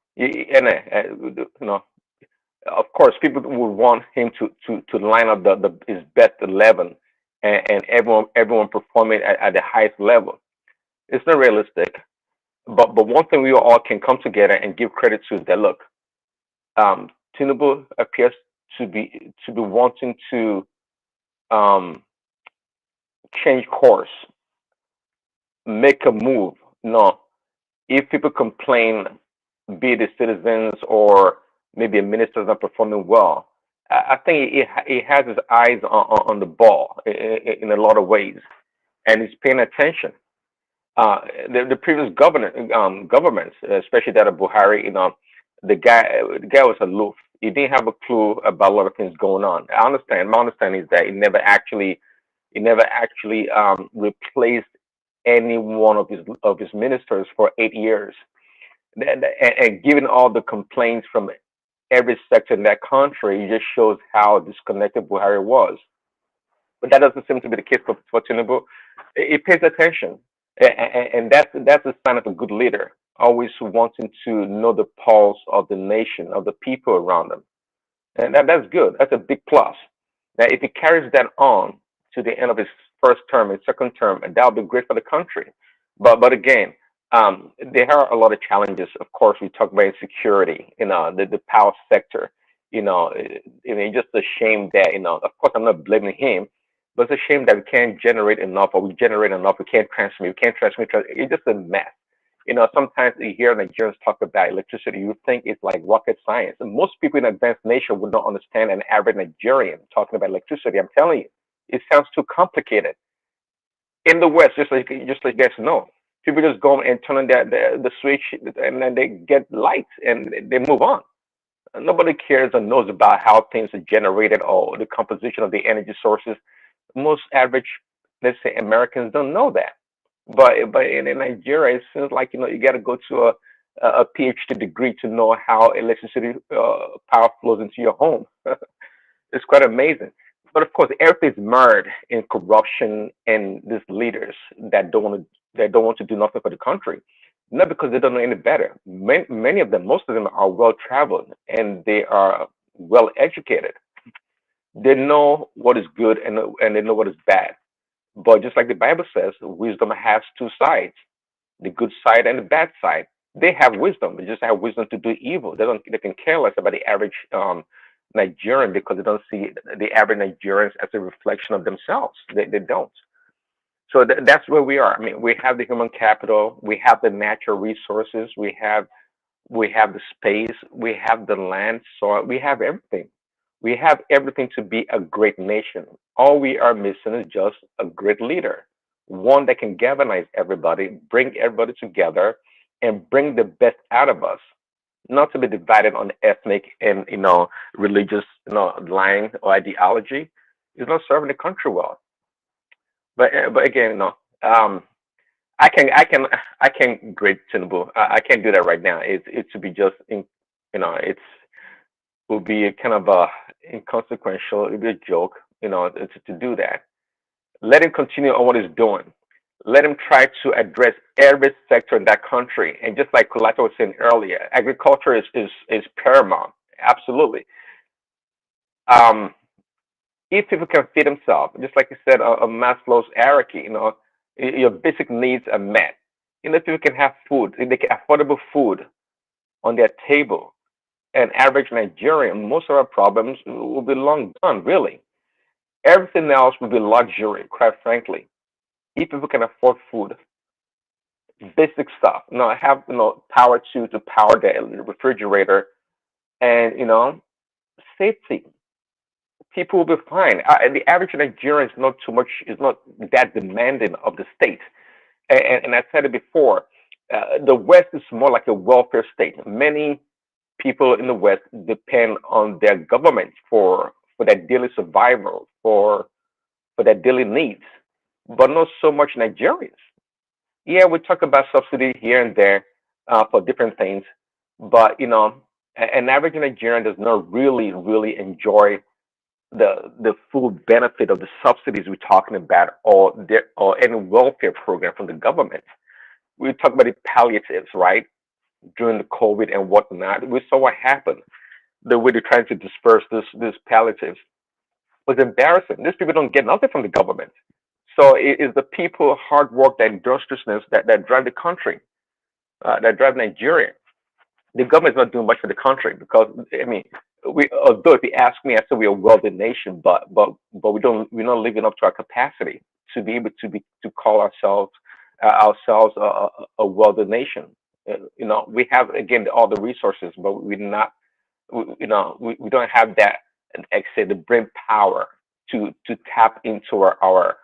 of course, people would want him to line up the his best 11, and everyone performing at the highest level. It's not realistic. But one thing we all can come together and give credit to is that look, um, Tinubu appears to be wanting to um, change course, make a move. No, if people complain, be it the citizens or maybe a minister is not performing well, I think he has his eyes on the ball in a lot of ways, and he's paying attention. The previous governments, especially that of Buhari, the guy was aloof. He didn't have a clue about a lot of things going on. I understand. My understanding is that he never actually replaced any one of his ministers for 8 years. And given all the complaints from every sector in that country, it just shows how disconnected Buhari was. But that doesn't seem to be the case for Tinubu. He pays attention, and that's a sign of a good leader, always wanting to know the pulse of the nation, of the people around them, and that's good. That's a big plus. Now, if he carries that on to the end of his first term and second term, that'll be great for the country. But again, there are a lot of challenges. Of course, we talk about insecurity, the power sector. It's just a shame that Of course, I'm not blaming him, but it's a shame that we can't generate enough, or we generate enough. We can't transmit. We can't transmit. It's just a mess. Sometimes you hear Nigerians talk about electricity, you think it's like rocket science. And most people in advanced nation would not understand an average Nigerian talking about electricity. I'm telling you, it sounds too complicated. In the West, just like you guys know, people just go and turn on the switch, and then they get lights and they move on. Nobody cares or knows about how things are generated or the composition of the energy sources. Most average, let's say, Americans don't know that. But in Nigeria, it seems like you got to go to a PhD degree to know how electricity power flows into your home. It's quite amazing. But of course, everything's mired in corruption and these leaders that don't want to do nothing for the country. Not because they don't know any better. Many of them, most of them, are well traveled and they are well educated. They know what is good, and they know what is bad. But just like the Bible says, wisdom has two sides, the good side and the bad side. They have wisdom. They just have wisdom to do evil. They can care less about the average Nigerian, because they don't see the average Nigerians as a reflection of themselves. They don't. So that's where we are. I mean, we have the human capital, we have the natural resources, we have the space, we have the land, soil, we have everything. We have everything to be a great nation. All we are missing is just a great leader, one that can galvanize everybody, bring everybody together, and bring the best out of us. Not to be divided on ethnic and religious line or ideology. It's not serving the country well. But again, um, I can grade Tinubu. I can't do that right now. It should be just in, it's will be a kind of a inconsequential. It'll be a joke, to do that. Let him continue on what he's doing. Let him try to address every sector in that country. And just like Kulata was saying earlier, agriculture is paramount. Absolutely. Um, if people can feed themselves, just like you said, Maslow's hierarchy, your basic needs are met. If people can have food, if they can affordable food on their table, an average Nigerian, most of our problems will be long gone, really. Everything else will be luxury, quite frankly. If people can afford food, basic stuff, have power to power the refrigerator, and safety, people will be fine. The average Nigerian is not that demanding of the state. And I said it before, the West is more like a welfare state. Many people in the West depend on their government for their daily survival, for their daily needs, but not so much Nigerians. Yeah, we talk about subsidy here and there for different things, but an average Nigerian does not really enjoy the full benefit of the subsidies we're talking about, or any welfare program from the government. We talk about the palliatives, right? During the COVID and whatnot, we saw what happened. The way they're trying to disperse this palliatives was embarrassing. These people don't get nothing from the government. So it is the people, hard work, that industriousness that drive the country, that drive Nigeria. The government's not doing much for the country because, I mean, although if you ask me, I say we're a wealthy nation, but we're not living up to our capacity to be able to call ourselves a wealthy nation. We have, again, all the resources, but we're not, we don't have that, like say, the brain power to tap into our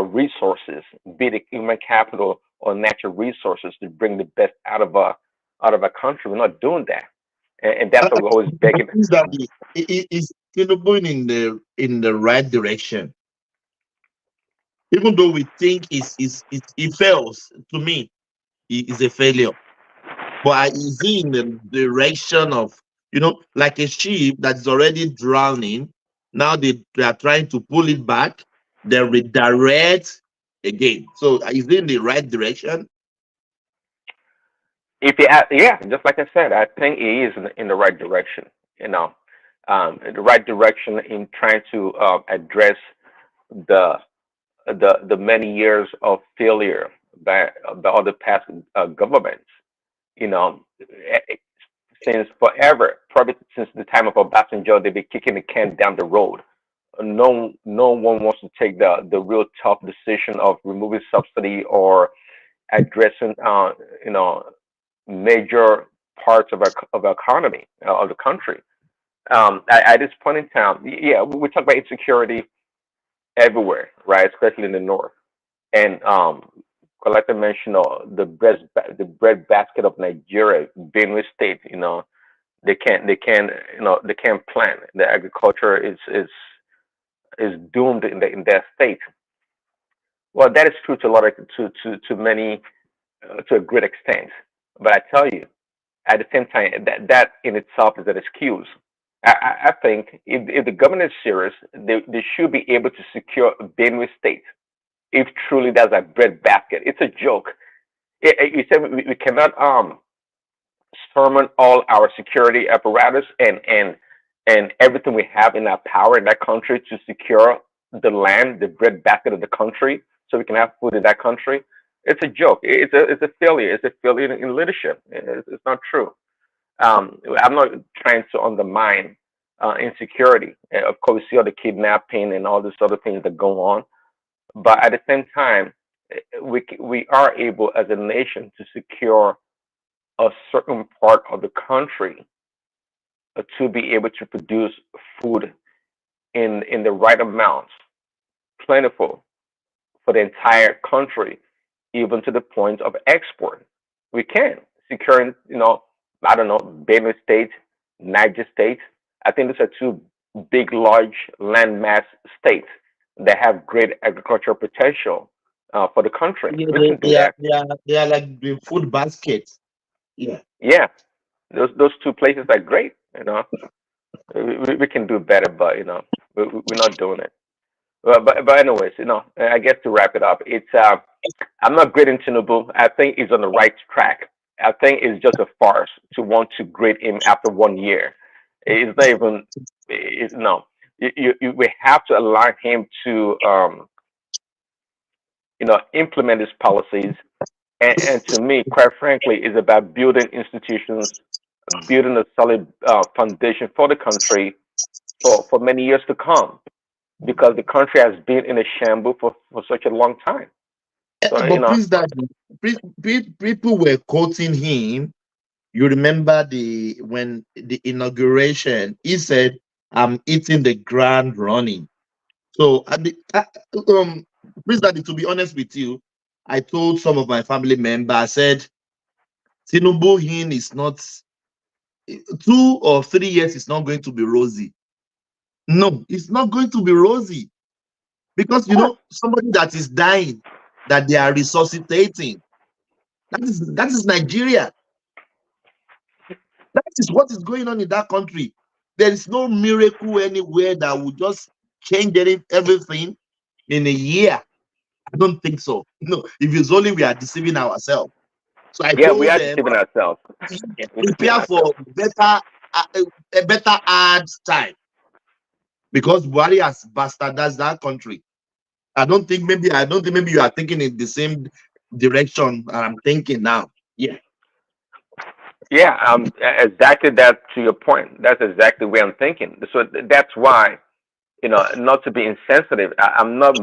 resources, be it human capital or natural resources, to bring the best out of a country. We're not doing that, and that's what we're always begging. Is that is Tinubu in the right direction? Even though we think he fails, to me, he is a failure. But is he in the direction of, like a ship that's already drowning? Now they are trying to pull it back, then redirect again. So is he in the right direction? If you ask, yeah, just like I said, I think he is in the right direction. The right direction in trying to address the many years of failure by other past governments. Since forever, probably since the time of Obasanjo, they've been kicking the can down the road. No one wants to take the real tough decision of removing subsidy or addressing major parts of our economy, of the country. At this point in time, yeah, we talk about insecurity everywhere, right? Especially in the north. And Collector mentioned the bread basket of Nigeria, Benue State. They can't plant. The agriculture is doomed in that state. Well, that is true to a lot of to many to a great extent. But I tell you, at the same time, that in itself is an excuse. I think if the government is serious, they should be able to secure Benue State. If truly that's a bread basket, it's a joke. You said we cannot summon all our security apparatus and everything we have in our power in that country to secure the land, the bread basket of the country, so we can have food in that country. It's a joke. It's a failure. It's a failure in leadership. It's not true. I'm not trying to undermine insecurity. Of course, we see all the kidnapping and all these other things that go on. But at the same time, we are able as a nation to secure a certain part of the country to be able to produce food in the right amounts, plentiful for the entire country, even to the point of export. We can secure, I don't know, Benue State, Niger State. I think these are two big, large landmass states that have great agricultural potential for the country. Yeah, We can do that. they are like the food baskets. Yeah. Yeah, those two places are great. We can do better, but we're not doing it. But anyways, I guess to wrap it up, it's I'm not grading Tinubu. I think he's on the right track. I think it's just a farce to want to grade him after 1 year. It's not even. No. We have to allow him to implement his policies. And to me, quite frankly, is about building institutions, building a solid foundation for the country for many years to come, because the country has been in a shambles for such a long time. So, But please, that people were quoting him. You remember when the inauguration, he said, "I'm eating the ground running." So, please, Daddy, to be honest with you, I told some of my family members, I said, Tinubu is not 2 or 3 years is not going to be rosy. No, it's not going to be rosy. Because, you know, somebody that is dying, that they are resuscitating, that is Nigeria. That is what is going on in that country. There is no miracle anywhere that will just change everything in a year. I don't think so. No, if it's only we are deceiving ourselves. So I Yeah, we told are them, deceiving ourselves. We're deceiving prepare for ourselves. a better hard time. Because Buhari has bastardized that country. I don't think maybe you are thinking in the same direction I'm thinking now. Yeah. Yeah, exactly that to your point. That's exactly where I'm thinking. So that's why, you know, not to be insensitive. I'm not.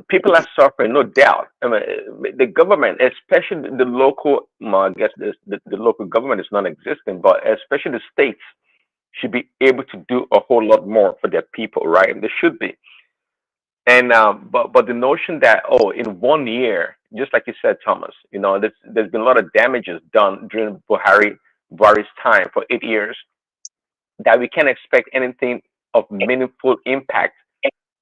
People are suffering, no doubt. I mean, the government, especially the local. Well, I guess the local government is non-existent, but especially the states should be able to do a whole lot more for their people, right? And they should be. And but the notion that, oh, in 1 year, just like you said, Thomas, you know, there's been a lot of damages done during Buhari's time for 8 years, that we can't expect anything of meaningful impact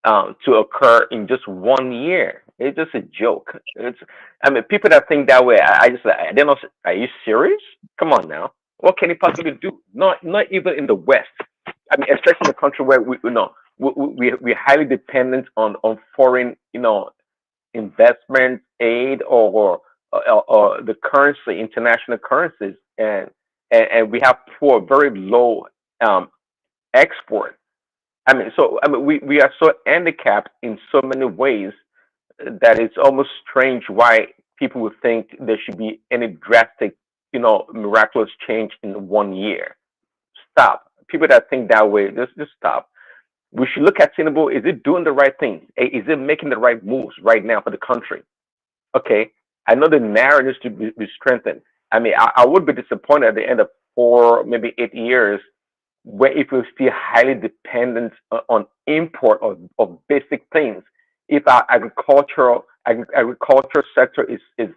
to occur in just 1 year. It's just a joke. I mean, people that think that way, I just, they're not. Are you serious? Come on now. What can he possibly do? Not even in the West. I mean, especially in a country where we're highly dependent on foreign, you know, investment aid or the currency, international currencies, and we have poor, very low export. I mean, we are so handicapped in so many ways that it's almost strange why people would think there should be any drastic, you know, miraculous change in 1 year. Stop. People that think that way, just stop. We should look at Tinubu. Is it doing the right thing? Is it making the right moves right now for the country? Okay. I know the narrative should be strengthened. I mean, I would be disappointed at the end of 4, maybe 8 years, where if we're still highly dependent on import of basic things. If our agriculture sector is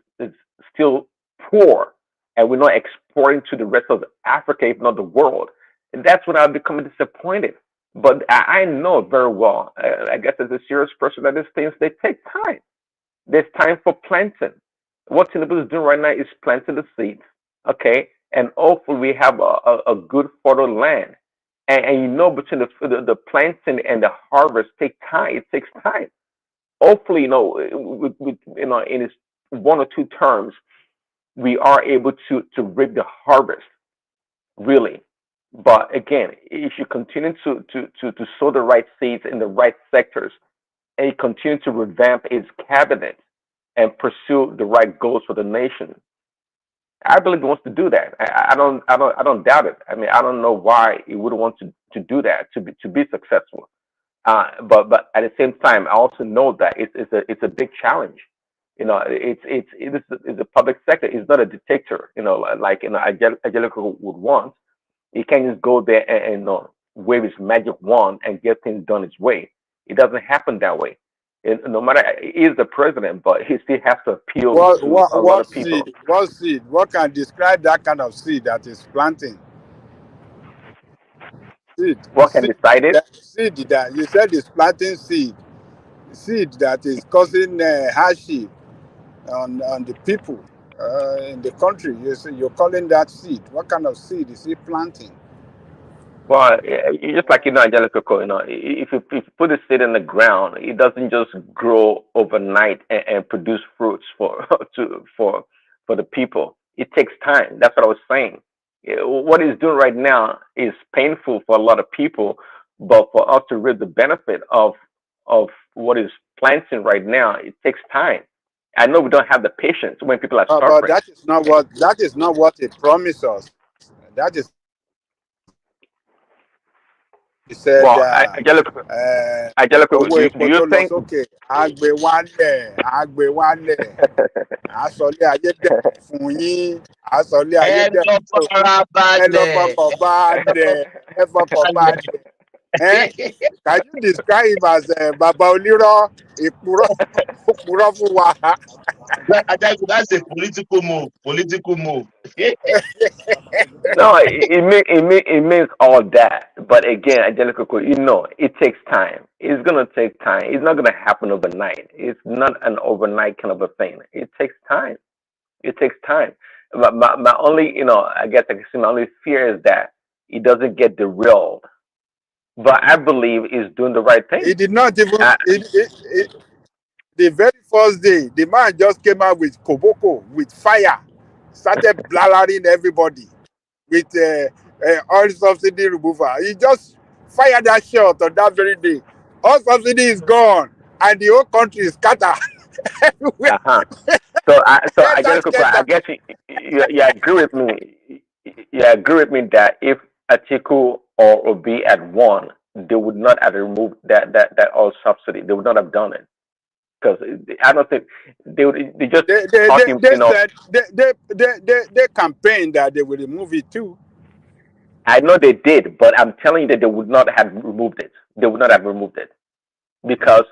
still poor, and we're not exporting to the rest of Africa, if not the world, and that's when I'll become disappointed. But I know very well, I guess as a serious person, that these things, they take time. There's time for planting. What Tinubu is doing right now is planting the seeds, okay? And hopefully we have a good fertile land. And you know, between the planting and the harvest take time. It takes time. Hopefully, you know, you know, in its 1 or 2 terms, we are able to reap the harvest, really. But again, if you continue to sow the right seeds in the right sectors, and you continue to revamp its cabinet and pursue the right goals for the nation, I believe he wants to do that. I don't doubt it. I mean, I don't know why he would want to do that to be successful. But at the same time, I also know that it's a big challenge. You know, it's a public sector. It's not a dictator. You know, like, you know, Angelico would want. He can't just go there and wave his magic wand and get things done his way. It doesn't happen that way. And no matter, he is the president, but he still has to appeal to a lot of people. What seed? What can describe that kind of seed that is planting? Seed. What can decide it? Seed that you said is planting seed. Seed that is causing hardship on the people in the country. You're calling that seed. What kind of seed is he planting? Well, just like, you know, Angelico, you know, if you put a seed in the ground, it doesn't just grow overnight and produce fruits for the people. It takes time. That's what I was saying. What he's doing right now is painful for a lot of people, but for us to reap the benefit of what is planting right now, it takes time. I know we don't have the patience when people are suffering. But that is not what he promised us. That is, he said, well, Angelico, owó do epo you tó lọ think? sókè àgbè wálẹ̀ àsọlé ayédèrú fún yín àsọlé ayédèrú fún ẹ lọ fọkàn balẹ̀ ẹ fọkàn balẹ̀ Eh? Can you describe him as Baba Oliro Ipuro? That's a political move. Political move. No, it means all that. But again, Angelica, it takes time. It's gonna take time. It's not gonna happen overnight. It's not an overnight kind of a thing. It takes time. It takes time. My only, I guess I can say my only fear is that it doesn't get derailed. But I believe he's doing the right He thing. did not even. The very first day, the man just came out with koboko, with fire, started blathering everybody with oil subsidy removal. He just fired that shot on that very day. All subsidy is gone, and the whole country is scattered everywhere. Uh-huh. So I Get I that. guess you agree with me. You agree with me that if Atiku or Obi had won, they would not have removed that oil subsidy. They would not have done it because I don't think they just talking. They said they campaigned that they will remove it too. I know they did, but I'm telling you that they would not have removed it. They would not have removed it because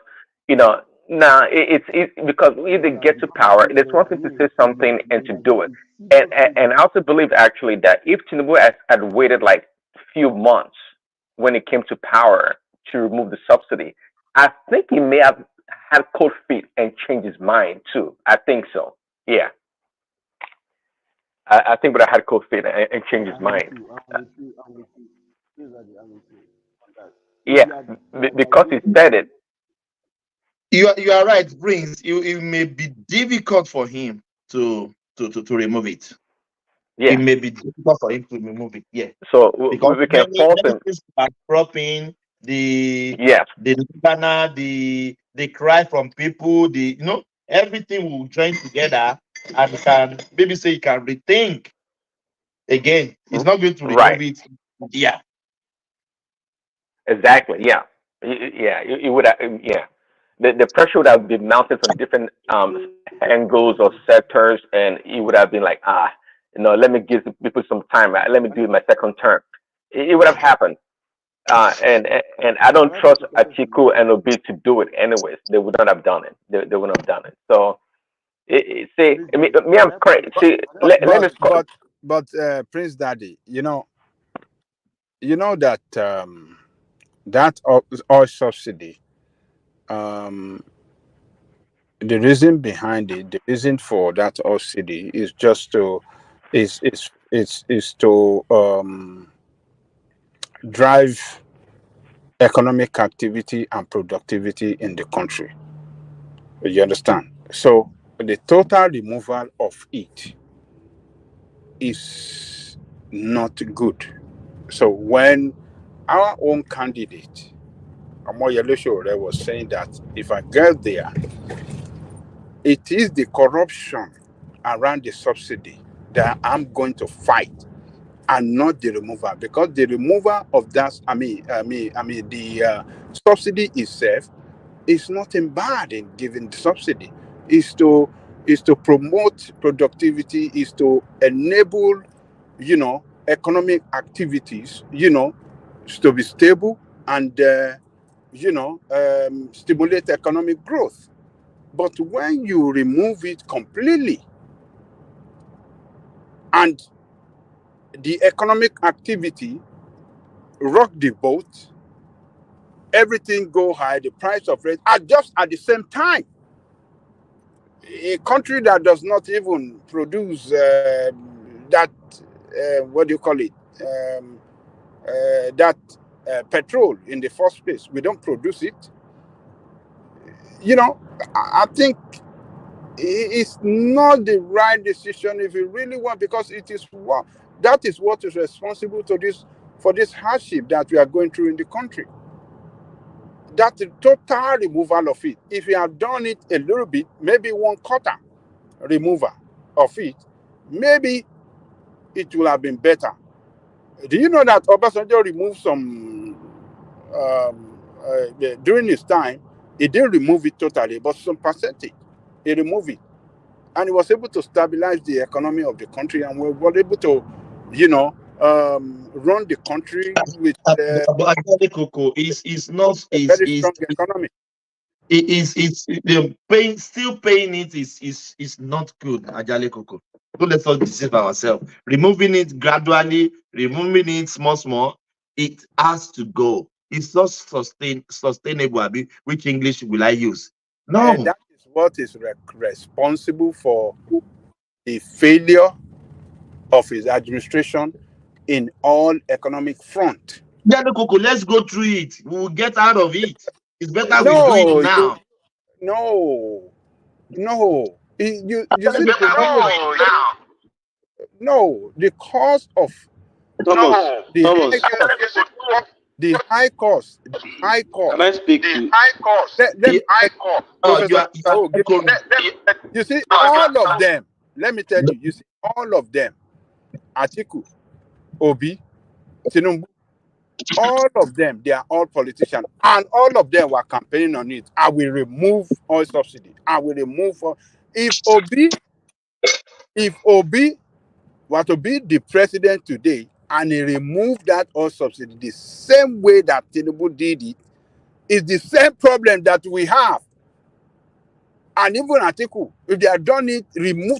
now it's because if they get to power, it's one thing to say something and to do it. And I also believe actually that if Tinubu had waited like few months when it came to power to remove the subsidy, I think he may have had cold feet and changed his mind too. I think so. Yeah. I think that I had cold feet and changed his mind. Yeah, because he said it. You are right, Prince. It may be difficult for him to remove it. Yeah. It may be difficult for him to remove it. Yeah. So Because we can force many him. things are dropping, the Yes. the cry from people, everything will join together and can maybe say you can rethink again. It's not going to remove Right. it. Yeah. Exactly. Yeah. Yeah. It would. Yeah. The pressure would have been mounted from different angles or sectors, and it would have been like, let me give the people some time. Let me do my second term. It would have happened. And I don't trust Atiku and Obi to do it anyways. They would not have done it. They would not have done it. So, see, me, I'm crazy. See, let me. But Prince Daddy, you know that that oil subsidy, the reason behind it, the reason for that oil subsidy is just to is to drive economic activity and productivity in the country. You understand? So the total removal of it is not good. So when our own candidate, Amoyele Sowore, was saying that if I get there, it is the corruption around the subsidy that I'm going to fight, and not the removal, because the removal of that, the subsidy itself is nothing bad in giving the subsidy. Is to promote productivity, is to enable, economic activities, to be stable and stimulate economic growth. But when you remove it completely and the economic activity rock the boat, everything go high, the price of rent adjust at the same time. A country that does not even produce that, what do you call it, that petrol in the first place, we don't produce it. I think it's not the right decision if you really want, because that is what is responsible for this hardship that we are going through in the country. That total removal of it. If you have done it a little bit, maybe 1/4 removal of it, maybe it will have been better. Do you know that Obasanjo removed some during his time? He didn't remove it totally, but some percentage. He removed it, and he was able to stabilize the economy of the country, and we were able to, run the country with But Ajale Coco is not a is very is strong economy. it is the paying still paying it is not good, Ajale Coco. Don't let us deceive ourselves. Removing it gradually, removing it small, it has to go. It's not sustainable. Abi. Which English will I use? And No. that is what is responsible for the failure of his administration in all economic front. Ajale Coco, let's go through it. We will get out of it. It's better we do it No, now. no. You Ajale see, Coco, no. The cost of Thomas, the Thomas, high cost, the high cost, the high can cost. I speak to? Let me tell you, no, Professor Sao, you see, all of them. Let me tell you, see, all of them, Atiku, Obi, Tinubu, all of them, they are all politicians, and all of them were campaigning on it. I will remove oil subsidy. I will remove. If Obi were to be the president today and he removed that oil subsidy the same way that Tinubu did it, is the same problem that we have. And even Atiku, if they had done it,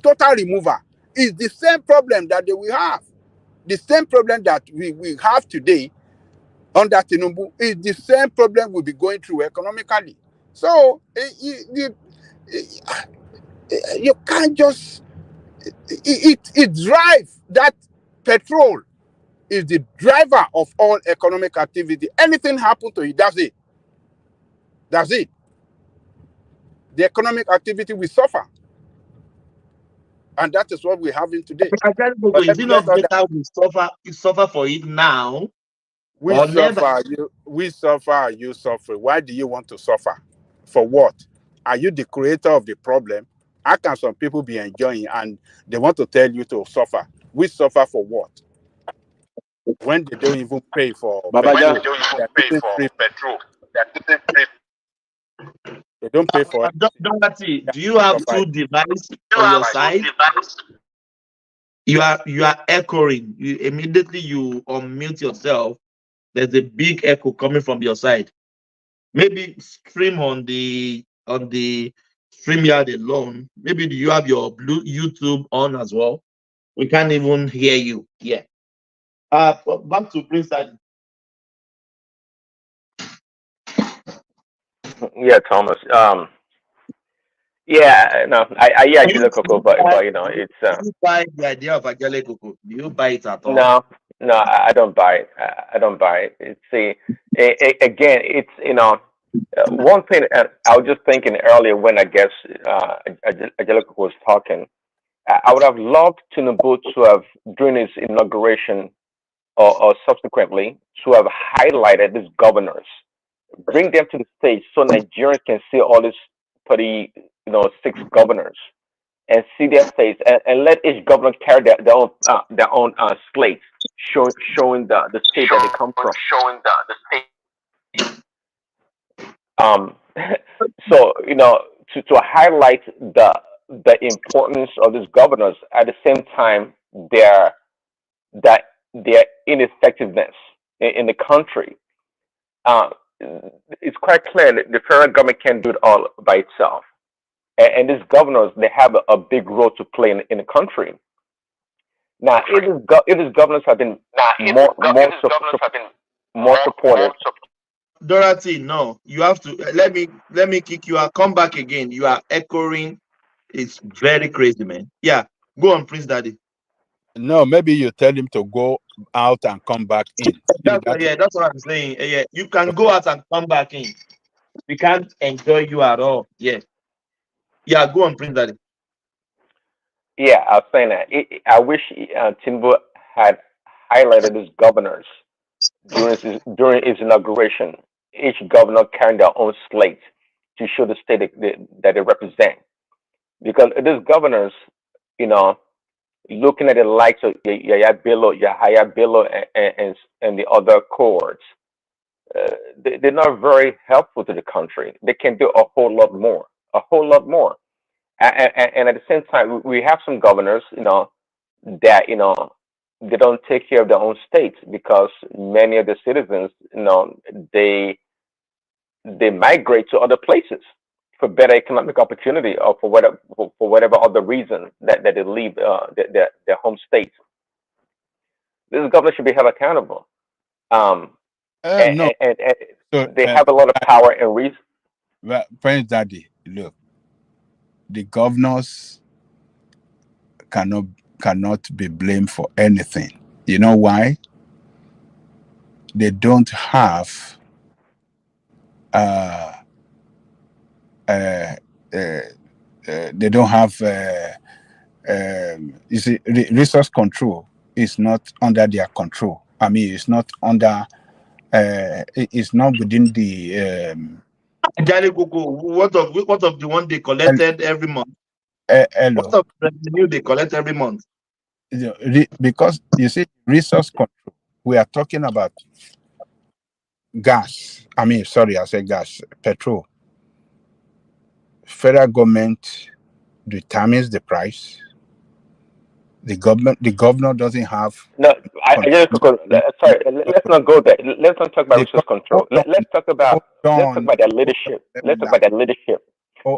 total remover, is the same problem that they will have. The same problem that we have today under Tinubu is the same problem we'll be going through economically. So you can't just it drives that petrol is the driver of all economic activity. Anything happen to it, that's it. That's it. The economic activity will suffer. And that is what we're having today. But is it not better we suffer for it now we or never? suffer, you suffer. Why do you want to suffer? For what? Are you the creator of the problem? How can some people be enjoying and they want to tell you to suffer? We suffer for what? When they don't even pay for Babaja, petrol. They're getting free. They don't pay for it. Dorothy, do you have two devices on your side? You are echoing. You immediately you unmute yourself. There's a big echo coming from your side. Maybe stream on the StreamYard alone. Maybe do you have your YouTube on as well? We can't even hear you. Yeah. Back to Prince Daddy. Yeah, Thomas. Yeah, no, I hear Ajila Coco, but you know, it's Do you buy the idea of Ajale Coco? Do you buy it at all? no, I don't buy it. I don't buy it. It's again, it's one thing. I was just thinking earlier when I guess Ajila Coco was talking. I would have loved Tinubu to have during his inauguration or subsequently to have highlighted these governors, bring them to the stage so Nigerians can see all these 6 governors and see their face and let each governor carry their own slate, showing the state that they come from. Um, so to highlight the importance of these governors at the same time their ineffectiveness in the country. It's quite clear that the federal government can't do it all by itself. And these governors, they have a big role to play in the country. Now, if these governors have been more supportive. Dorothy, no, you have to let me kick you out. Come back again. You are echoing. It's very crazy, man. Yeah, go on, Prince Daddy. No, maybe you tell him to go out and come back in. That's what I'm saying. Yeah, you can go out and come back in. We can't enjoy you at all. Yeah. Yeah, go on, Prince Daddy. Yeah, I was saying that. I wish Tinubu had highlighted his governors during his inauguration. Each governor carrying their own slate to show the state that they represent. Because these governors, looking at the likes of Yahaya Bello, and the other cohorts, they're not very helpful to the country. They can do a whole lot more. And at the same time, we have some governors, that they don't take care of their own states because many of the citizens, they migrate to other places for better economic opportunity or for whatever other reason that they leave their home states. This government should be held accountable. No. And So, they have a lot of power and reason. well, Prince Daddy, look, the governors cannot be blamed for anything. You know why? They don't have they don't have you see, resource control is not under their control. I mean, it's not under it's not within the Jare Koko, what of the one they collected every month? hello. What of the revenue they collect every month? Because you see, resource control, we are talking about gas. I mean, sorry, I said gas, petrol. Federal government determines the price. The governor doesn't have. No, sorry. Let's not go there. Let's not talk about resource control. Let's talk about their leadership. Let's talk about their leadership.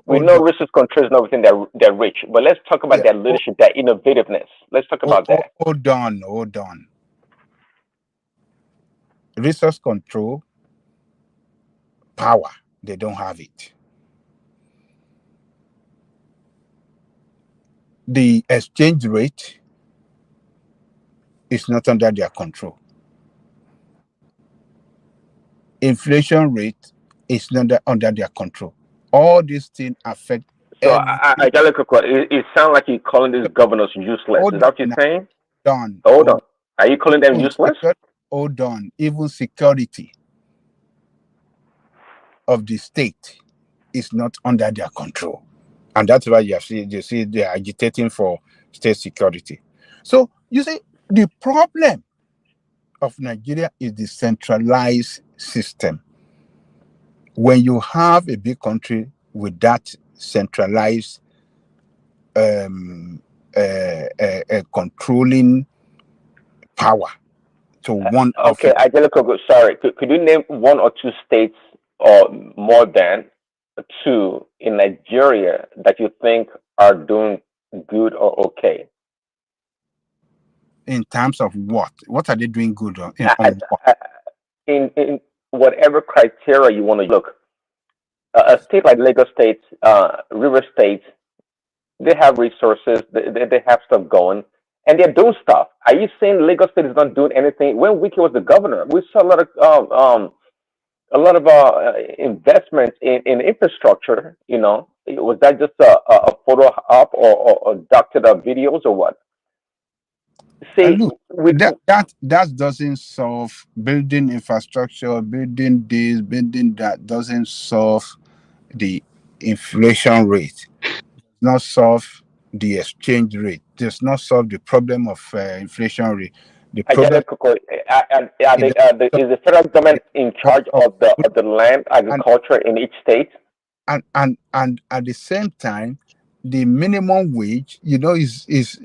We know resource control is not within their reach, but let's talk about their leadership, their innovativeness. Let's talk about that. Hold on. Resource control, power, they don't have it. The exchange rate is not under their control. Inflation rate is not under their control. All these things affect. So, it sounds like you're calling these governors useless. Is that what you're saying? Hold on. Are you calling them useless? Hold on. Even security of the state is not under their control. And that's why you see they're agitating for state security. So you see, the problem of Nigeria is the centralized system. When you have a big country with that centralized controlling power to one Okay, office. sorry. Could you name one or two states or more than two in Nigeria that you think are doing good or okay? In terms of what? What are they doing good on? In whatever criteria you want to look. A state like Lagos State, River State, they have resources, they have stuff going, and they're doing stuff. Are you saying Lagos State is not doing anything? When Wiki was the governor, we saw a lot of investments in infrastructure. Was that just a photo op or doctored videos or what? See, look, that doesn't solve building infrastructure, building this, building that doesn't solve the inflation rate. Does not solve the exchange rate. Does not solve the problem of inflation rate. The problem is the federal government in charge of the land agriculture in each state? And at the same time, the minimum wage, is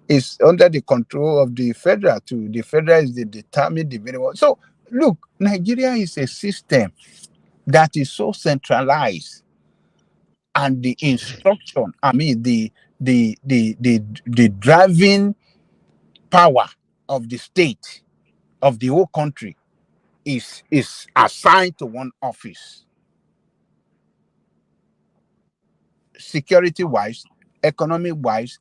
is under the control of the federal too. The federal is the determine the minimum. So look, Nigeria is a system that is so centralized, and the instruction, I mean the driving power of the state, of the whole country, is assigned to one office. Security wise, economic wise,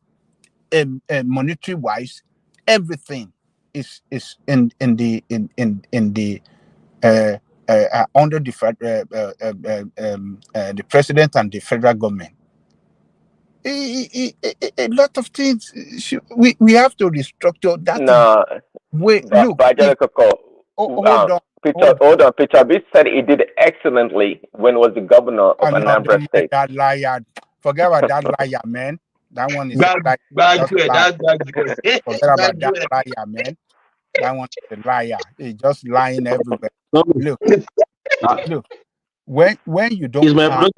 monetary wise, everything is in the under the president and the federal government. A lot of things we have to restructure that. No, wait, look. Hold on. Peter Obi said he did excellently when he was the governor of Anambra State. That liar. Forget about that liar, man. That one is a liar. Forget about that liar, man. That one is a liar. He's just lying everywhere. Look. When you don't have,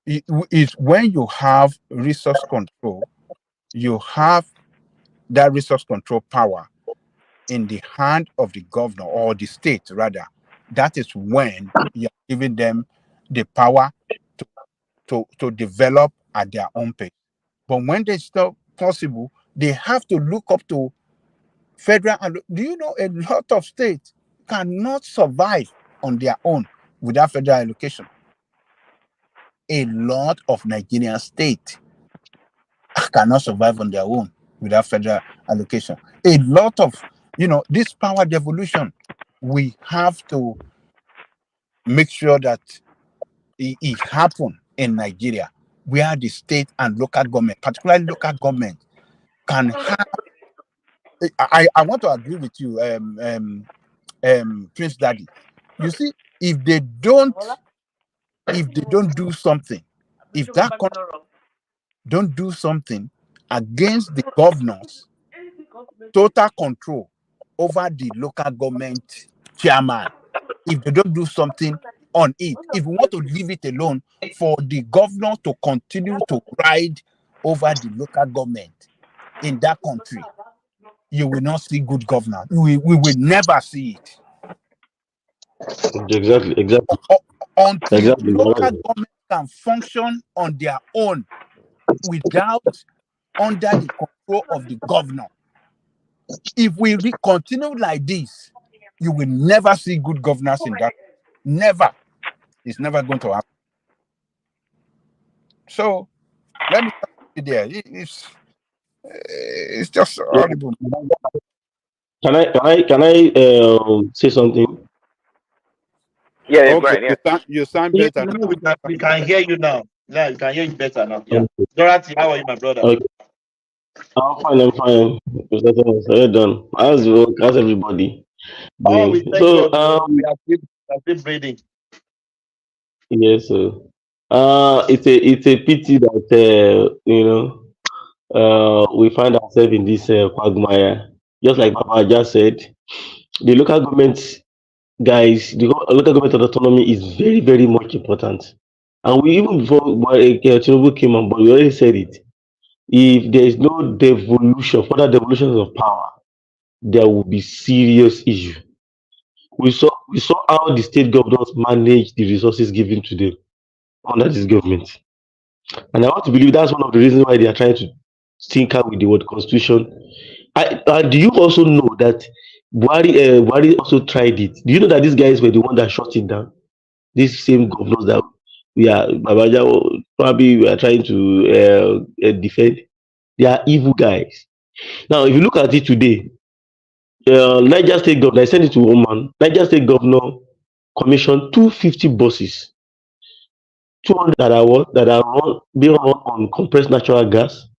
it's when you have resource control, you have that resource control power in the hand of the governor or the state, rather, that is when you're giving them the power to develop at their own pace. But when it's not possible, they have to look up to federal. Do you know a lot of states cannot survive on their own without federal allocation? A lot of Nigerian states cannot survive on their own without federal allocation. A lot of, this power devolution, we have to make sure that it happen in Nigeria, where the state and local government, particularly local government, can have. I want to agree with you, Prince Daddy. You see, if they don't do something, if that country don't do something against the governors, total control over the local government chairman, if they don't do something on it, if we want to leave it alone for the governor to continue to ride over the local government in that country, you will not see good governance. We will never see it. Exactly. Until local government can function on their own without under the control of the governor. If we continue like this, you will never see good governance in that. Never. It's never going to happen. So let me stop there. It's just horrible. Can I say something? Yeah, okay, right. Yeah. You sound better. We can hear you now. Yeah, you can hear you better now. Yeah. Dorothy, how are you, my brother? Okay. I'm fine. Well done. How's everybody doing? Oh, we thank God. We are still breathing. Yes, it's a pity that we find ourselves in this quagmire. Just like Papa just said, the local government guys, the local government autonomy is very, very much important. And we even before Tinubu came on board, we already said it. If there is no further devolution of power, there will be serious issue. We saw how the state governors manage the resources given to them under this government. And I want to believe that's one of the reasons why they are trying to tinker with the word constitution. Do you also know that Buhari also tried it? Do you know that these guys were the one that shut it down? These same governors that Babaja probably we are trying to defend. They are evil guys. Now, if you look at it today, Niger State Governor, I sent it to one man. Niger State Governor commissioned 250 buses, 200 that are being run on compressed natural gas.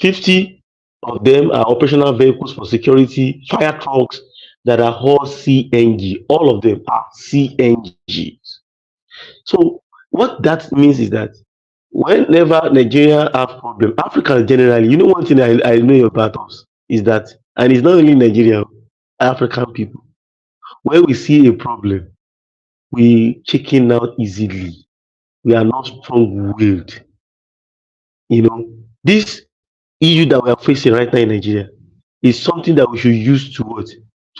50 of them are operational vehicles for security, fire trucks that are all CNG. All of them are CNGs. So what that means is that whenever Nigeria have problem, Africa generally, one thing I know about us is that, and it's not only Nigeria, African people, when we see a problem, we chicken out easily. We are not strong-willed. This issue that we are facing right now in Nigeria is something that we should use to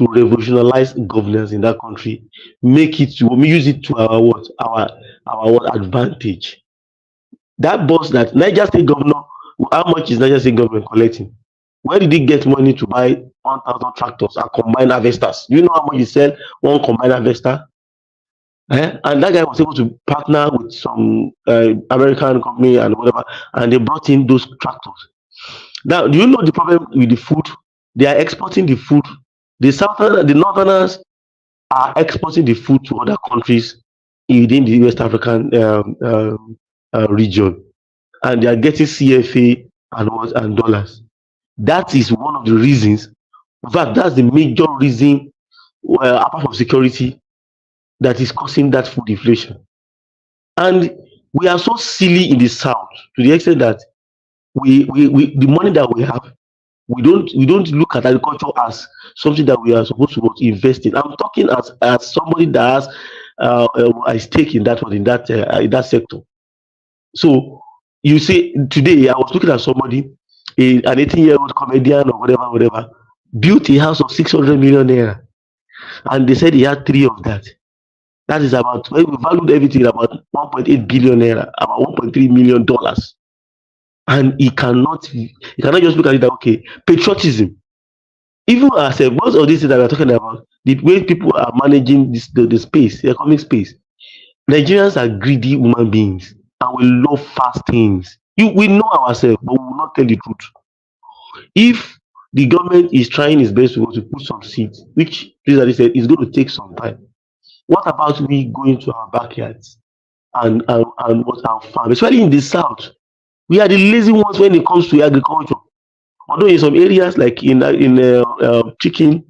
revolutionize governance in that country, use it to our advantage. That boss, that Niger State Governor, how much is Niger State government collecting? Where did he get money to buy 1,000 tractors and combined harvesters? Do you know how much he sell one combined harvester? And that guy was able to partner with some American company and whatever, and they brought in those tractors. Now, do you know the problem with the food? They are exporting the food. The northerners are exporting the food to other countries within the West African region, and they are getting CFA and dollars. That is one of the reasons. In fact, that's the major reason, apart from security, that is causing that food inflation. And we are so silly in the south to the extent that we the money that we have, we don't look at agriculture as something that we are supposed to invest in. I'm talking as somebody that has a stake in that sector. So you see, today I was looking at somebody. an 18-year-old comedian or whatever, built a house of 600 million naira, and they said he had three of that. That is about, when we valued everything, about 1.8 billion naira, about 1.3 million dollars. And he cannot just look at it that, okay, patriotism. Even as most of these things that we're talking about, the way people are managing the space, the economic space, Nigerians are greedy human beings and we love fast things. We know ourselves, but we will not tell the truth. If the government is trying its best to put some seeds, which Lizard said is going to take some time, what about we going to our backyards and what our farm, especially in the south? We are the lazy ones when it comes to agriculture. Although in some areas like in chicken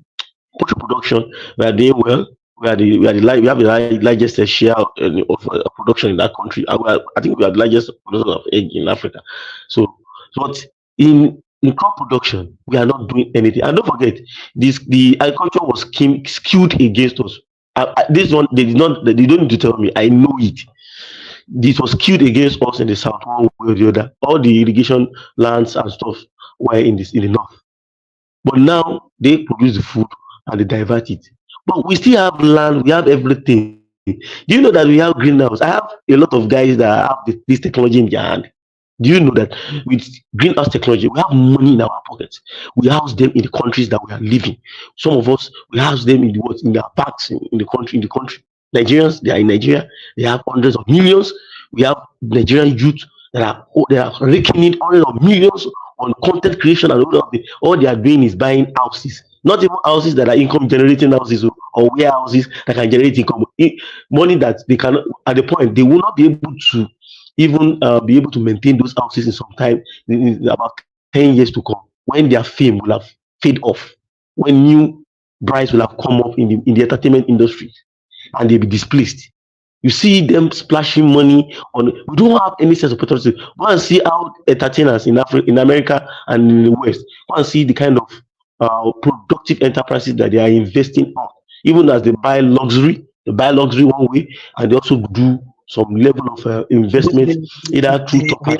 poultry production, we are doing well. We have the largest share of production in that country. And I think we are the largest producer of egg in Africa. So, but in crop production, we are not doing anything. And don't forget, the agriculture was skewed against us. This one they don't need to tell me. I know it. This was skewed against us in the south, one way or the other. All the irrigation lands and stuff were in the north. But now they produce the food and they divert it. But we still have land, we have everything. Do you know that we have greenhouse? I have a lot of guys that have this technology in their hand. Do you know that with greenhouse technology, we have money in our pockets? We house them in the countries that we are living. Some of us, we house them in their parks in the country. Nigerians, they are in Nigeria. They have hundreds of millions. We have Nigerian youth that are raking in hundreds of millions on content creation, and all they are doing is buying houses. Not even houses that are income generating houses or warehouses that can generate income. Money that they cannot, at the point, they will not be able to even be able to maintain those houses in some time, in about 10 years to come, when their fame will have fade off, when new brides will have come up in the entertainment industry and they'll be displaced. You see them splashing money on. We don't have any sense of patriotism. Go and see how entertainers in America and in the West. Go and see the kind of productive enterprises that they are investing on. Even as they buy luxury one way, and they also do some level of investment, either through they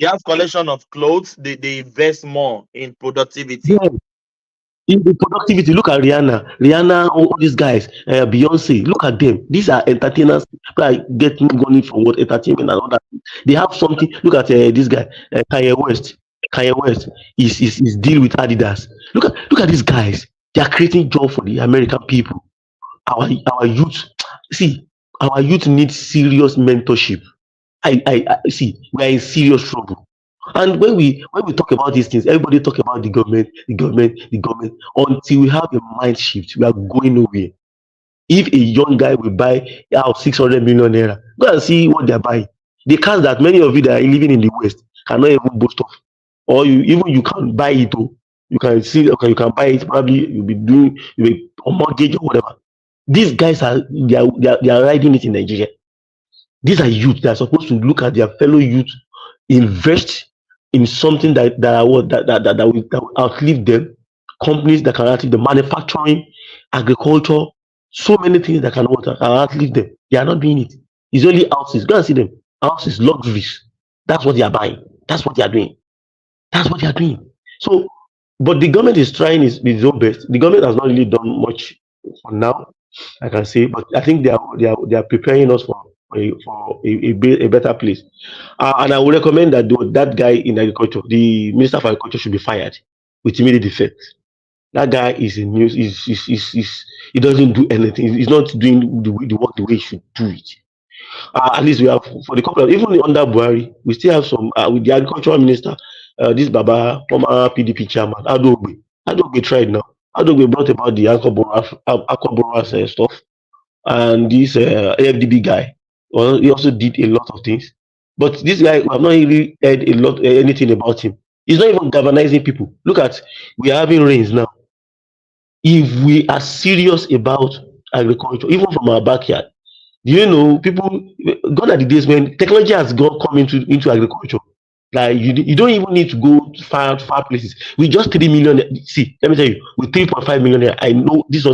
have collection of clothes. They invest more in productivity. Yeah. In the productivity, look at Rihanna, all these guys, Beyonce, look at them. These are entertainers, people are getting money from what entertainment and all that. They have something. Look at this guy, Kanye West. Kanye West is deal with Adidas. Look at these guys. They are creating job for the American people. Our youth, see, our youth needs serious mentorship. I see, we are in serious trouble. And when we talk about these things, everybody talk about the government. Until we have a mind shift, we are going nowhere. If a young guy will buy out 600 million naira, go and see what they're buying. The cars that many of you that are living in the West cannot even boast of, or you can buy it. You can see, okay, you can buy it. Probably you'll be on mortgage or whatever. These guys they are riding it in Nigeria. These are youth that are supposed to look at their fellow youth, invest in something that will outlive them. Companies that can outlive the manufacturing, agriculture, so many things that can outlive them. They are not doing it. It's only houses. Go and see them. Houses, luxuries. That's what they are buying. That's what they are doing. So, but the government is trying its own best. The government has not really done much for now, I can say, but I think they are preparing us for a better place. And I would recommend that guy in agriculture, the Minister for Agriculture, should be fired with immediate effect. That guy is in news. He doesn't do anything. He's not doing the work the way he should do it. At least we have, for the couple of, even under Buhari, we still have some with the agricultural minister, this Baba, former PDP chairman, Adogbe tried now. Adogbe brought about the Aquaboras stuff, and this AFDB guy. Well, he also did a lot of things, but this guy, we have not really heard anything about him. He's not even galvanizing people. Look at, we are having rains now. If we are serious about agriculture, even from our backyard, do you know, people, gone are the days when technology has come into agriculture. Like you don't even need to go far places. With just 3 million, see, let me tell you, with 3.5 million, I know these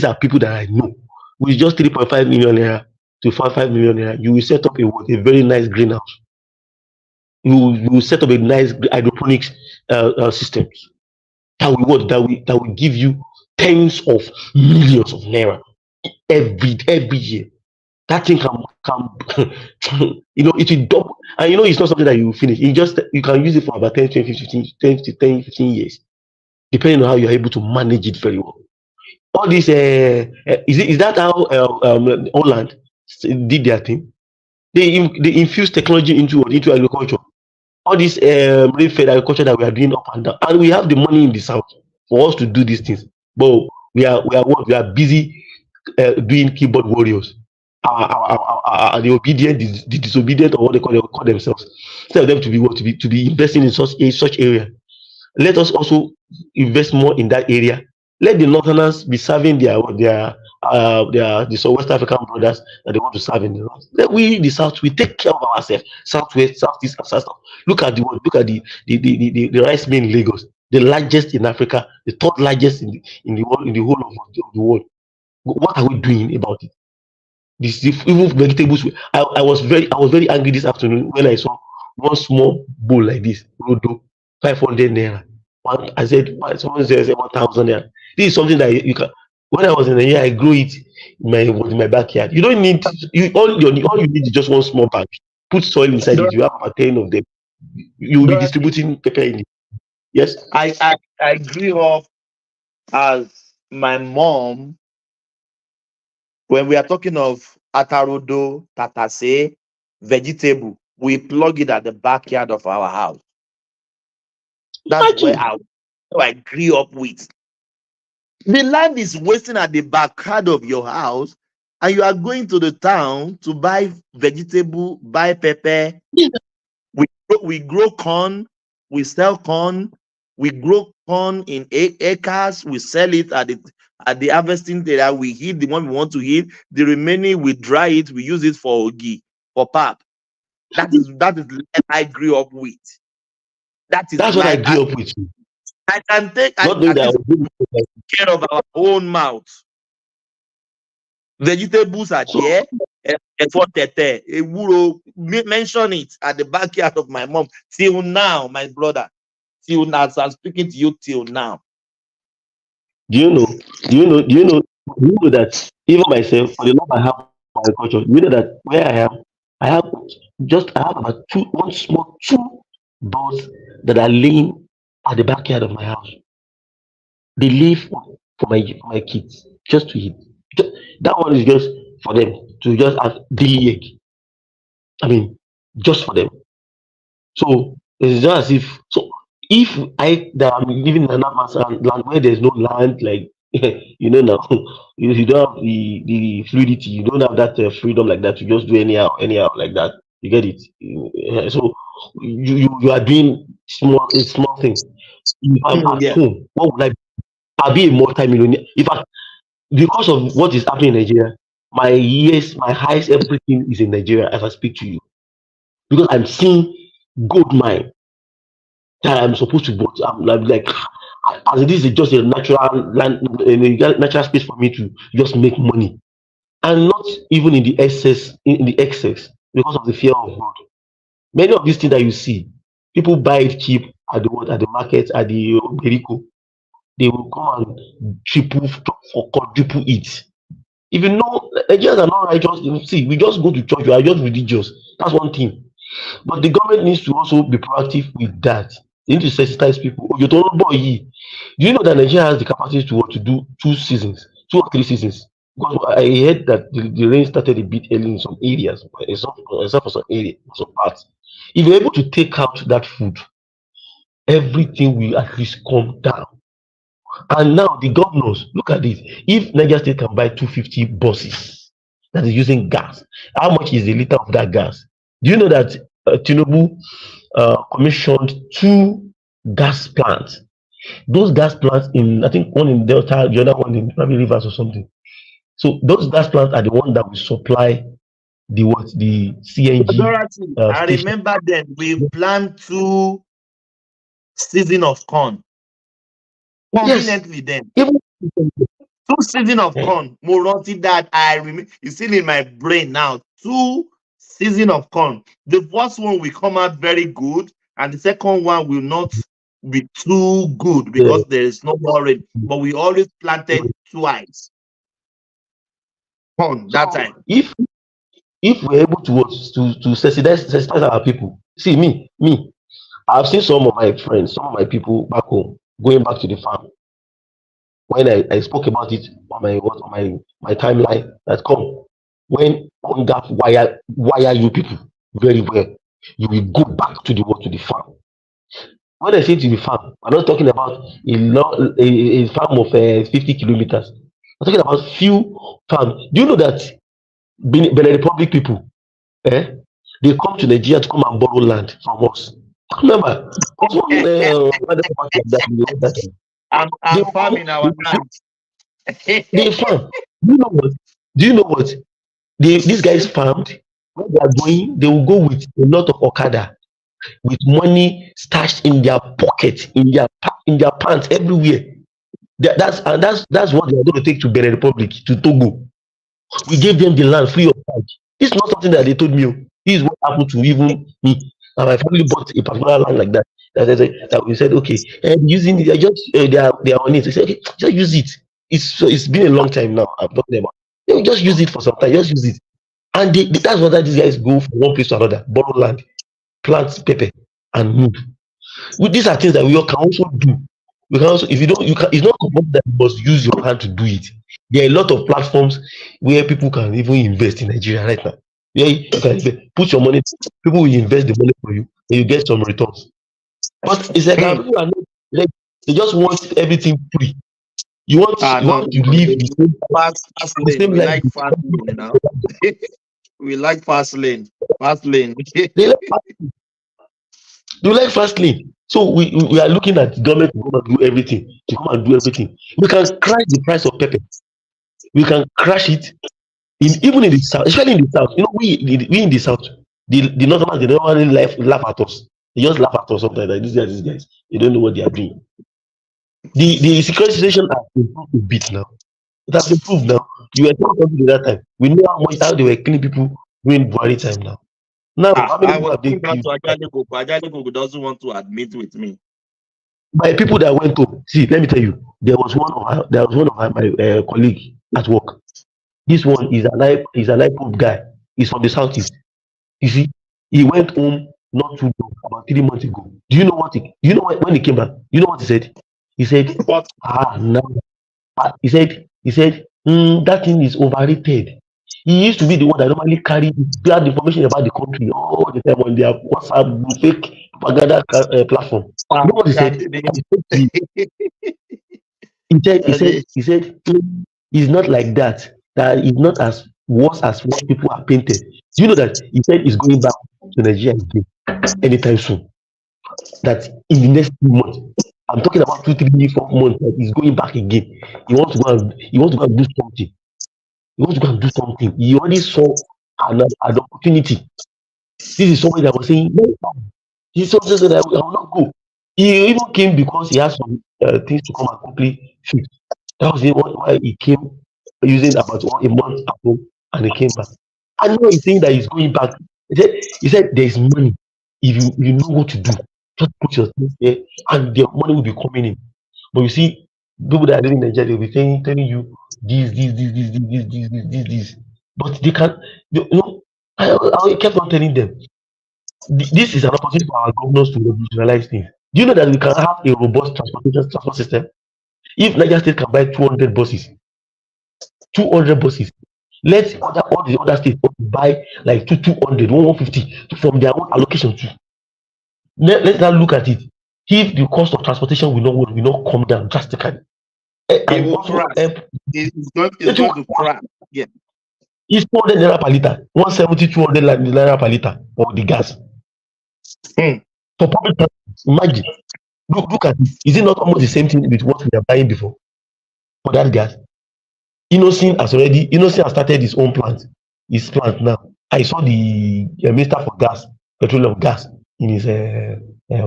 are people that I know. With just 3.5 million to 5 million, you will set up a very nice greenhouse. you set up a nice hydroponics systems that will give you tens of millions of naira every year. That thing can it will double, and it's not something that you finish. You can use it for about 10, 20, 15, 10 to 10, 15 years, depending on how you're able to manage it very well. All this is that how Holland did their thing? They infused technology into agriculture. All this rain-fed agriculture that we are doing up and down, and we have the money in the south for us to do these things, but we are busy doing keyboard warriors. The obedient, the disobedient, or what they call themselves. Instead of them to be investing in such area, let us also invest more in that area. Let the northerners be serving the West African brothers that they want to serve in the north. Let we the south, we take care of ourselves. Southwest, southeast, and south. Look at the world. Look at the rice mill in Lagos, the largest in Africa, the third largest in the world, in the whole of the world. What are we doing about it? This even vegetables. I was very angry this afternoon when I saw one small bowl like this, Rodo, 500 naira. I said, someone said 1,000 naira. This is something that you can. When I was in the year, I grew it in my backyard. You don't need all you need is just one small bag. Put soil inside it. You have about 10 of them. You will be distributing pepper in it. Yes. I grew up as my mom. When we are talking of atarodo, tatase, vegetable, we plug it at the backyard of our house. That's where I grew up with. The land is wasting at the backyard of your house, and you are going to the town to buy vegetable, buy pepper. We grow corn, we sell corn, we grow corn in acres, we sell it at the harvesting area. We heat the one we want to heat. The remaining we dry it, we use it for ogi, for pap. That is the I grew up with. That's what I grew up with. I can take care of our own mouth. Vegetables are there. Mention it at the backyard of my mom till now, my brother. Till now, as I'm speaking to you till now. Do you know that even myself, for the love I have for agriculture, you know that where I have about two birds that are laying at the backyard of my house. They live for my kids just to eat. That one is just for them to just have daily egg. I mean, just for them. So it's just as if that I'm living in another man's land where there's no land, like now you don't have the fluidity, you don't have that freedom like that to just do anyhow like that. You get it? So you are doing a small thing. If I'm at home, what would I be? I'll be a multi-millionaire. In fact, because of what is happening in Nigeria, my highest everything is in Nigeria as I speak to you. Because I'm seeing gold mine that I'm supposed to go. I'm like as this is just a natural land, a natural space for me to just make money, and not even in the excess, because of the fear of God. Many of these things that you see, people buy it cheap at the market, at the Berico. They will come and triple or quadruple it. If you know, Nigerians are not righteous. See, we just go to church. We are just religious. That's one thing. But the government needs to also be proactive with that. They need to sensitize people. Do you know that Nigeria has the capacity to do 2 or 3 seasons? Because I heard that the rain started a bit early in some areas, except for some areas, some parts. If you're able to take out that food, everything will at least come down. And now the governors, look at this. If Niger State can buy 250 buses that is using gas, how much is the liter of that gas? Do you know that Tinubu commissioned 2 gas plants? Those gas plants I think one in Delta, the other one in probably Rivers or something. So those gas plants are the ones that will supply the CNG. I remember then we planned 2 seasons of corn. Conveniently then. 2 seasons of corn. Moronti that I remember. It's still in my brain now. 2 season of corn. The first one will come out very good, and the second one will not be too good because there is no more rain. But we always planted twice corn that time. If we're able to sensitize our people, see me, I've seen some of my friends, some of my people back home going back to the farm. When I spoke about it on my timeline, that come when hunger wire you people very well, you will go back to the farm. When I say to the farm, I'm not talking about a farm of 50 kilometers. I'm talking about few farms. Do you know that Benin Republic people, they come to Nigeria to come and borrow land from us? I remember, I'm farming our land. They farm. Do you know what? These guys farmed. When they are going, they will go with a lot of Okada, with money stashed in their pocket, in their pants, everywhere. That's what they are going to take to Benin Republic, to Togo. We gave them the land free of charge. This is not something that they told me. This is what happened to even me. And my family bought a particular land like that. That we said, okay, and using it, they are on it. They said, okay, just use it. It's been a long time now. I'm talking about. They just use it for some time. Just use it. And that's what these guys go from one place to another, borrow land, plant pepper, and move. These are things that we all can also do. We can also, if you don't, it's not compulsory that you must use your hand to do it. There are a lot of platforms where people can even invest in Nigeria right now. Yeah, you can put your money, people will invest the money for you, and you get some returns. But it's like people are not, like, they just want everything free. You want to live the same we like fast lane now. We like fast lane. They like fast lane. So we are looking at government to come and do everything. We can crash the price of pepper. We can crash it even in the south, especially in the south. You know, we in the south, the northerners, they don't really laugh at us. They just laugh at us sometimes. Like these guys, they don't know what they are doing. The security situation has improved a bit now. It has improved now. You were talking that time. We know how they were killing people during Buhari time now. Now, I was thinking back to Ajalegogo. Ajalegogo doesn't want to admit with me. By people that went to see, let me tell you, there was one of my colleague at work. This one is an IPOP guy. He's from the southeast. You see, he went home not too long, about 3 months ago. Do you know when he came back? You know what he said? He said, no. He said, that thing is overrated. He used to be the one that normally carried bad information about the country all the time on their WhatsApp fake propaganda platform. You know what he said? He said, it's not like that. That is not as worse as what people are painted. Do you know that he said he's going back to Nigeria again anytime soon? That in the next 2 months, I'm talking about 2, 3, 4 months, that he's going back again. He wants to go and do something. He already saw an opportunity. This is somebody that was saying, no, he saw this that I will not go. He even came because he has some things to come and quickly fix. That was why he came using about a month ago, and he came back. And now he's saying that he's going back. He said there is money. If you know what to do, just put your things there, and the money will be coming in. But you see, people that are living in Nigeria, they'll be telling you this. But they can't. I kept on telling them, this is an opportunity for our governors to revolutionalize things. Do you know that we can have a robust transport system? If Niger State can buy 200 buses, let all the other states buy like 200, 150 from their own allocation too. Let's now look at it. If the cost of transportation will not come down drastically, it will crash. It's going to crash. Yeah. It's 400 naira per liter, 170, 200 naira per liter for the gas. For public transport, imagine. Look at it. Is it not almost the same thing with what we are buying before for that gas? Innocent has started his own plant. His plant now. I saw the minister for petroleum gas in his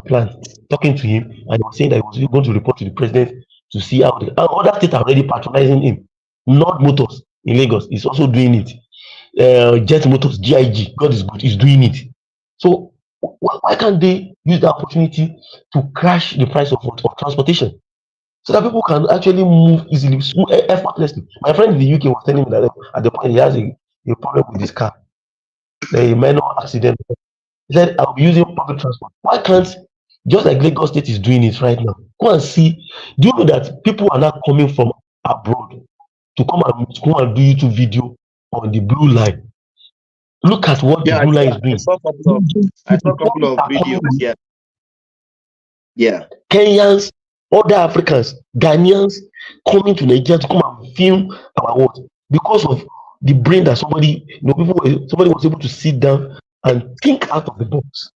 plant, talking to him, and he was saying that he was going to report to the president to see how other states are already patronizing him. Nord Motors in Lagos is also doing it. Jet Motors, GIG, God is good, is doing it. So why can't they use the opportunity to crash the price of transportation so that people can actually move easily, effortlessly? My friend in the UK was telling me that at the point he has a problem with his car, a minor accident. He said, I'll be using public transport. Why can't, just like Lagos State is doing it right now, go and see? Do you know that people are now coming from abroad to come and do YouTube video on the blue line? Look at what the Yeah, blue line is I doing. saw a couple of videos. Yeah, yeah. Kenyans, other Africans, Ghanaians coming to Nigeria to come and film our work because of the brain that somebody was able to sit down and think out of the box.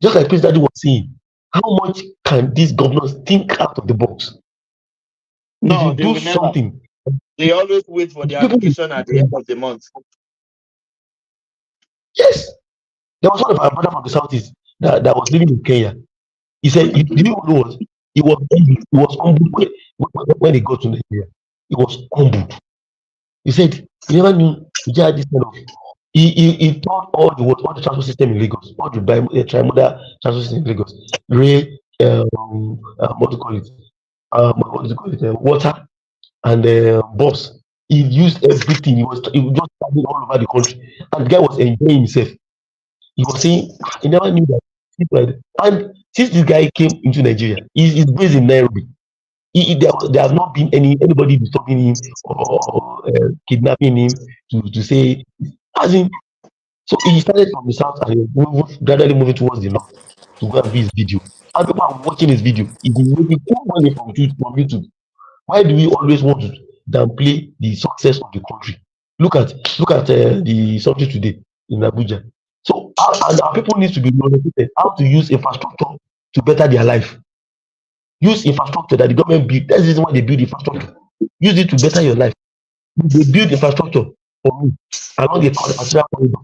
Just like President was saying, how much can these governors think out of the box? No, if they you will do never. something, They always wait for the allocation at the end of the month. yes. There was one of our brother from the southeast that was living in Kenya. He said, did you know what? He was humbled when he got to Nigeria. He was humbled. He said he never knew he had this kind of. He taught all the transport system in Lagos, all the trimodal transport system in Lagos, rail, what do you call it? What do you call it? Water and bus. He used everything. He was just traveling all over the country, and the guy was enjoying himself. He was saying he never knew that. And since this guy came into Nigeria, he's based in Nairobi. There have not been anybody disturbing him or kidnapping him to say, as in. So he started from the south and gradually moving towards the north to go and do his video. And people are watching his video. He's making good money from YouTube. Why do we always want to downplay the success of the country? Look at the subject today in Abuja. So and our people need to be motivated how to use infrastructure to better their life. Use infrastructure that the government build. That's the reason why they build infrastructure. Use it to better your life. They build infrastructure for me along the arterial corridor.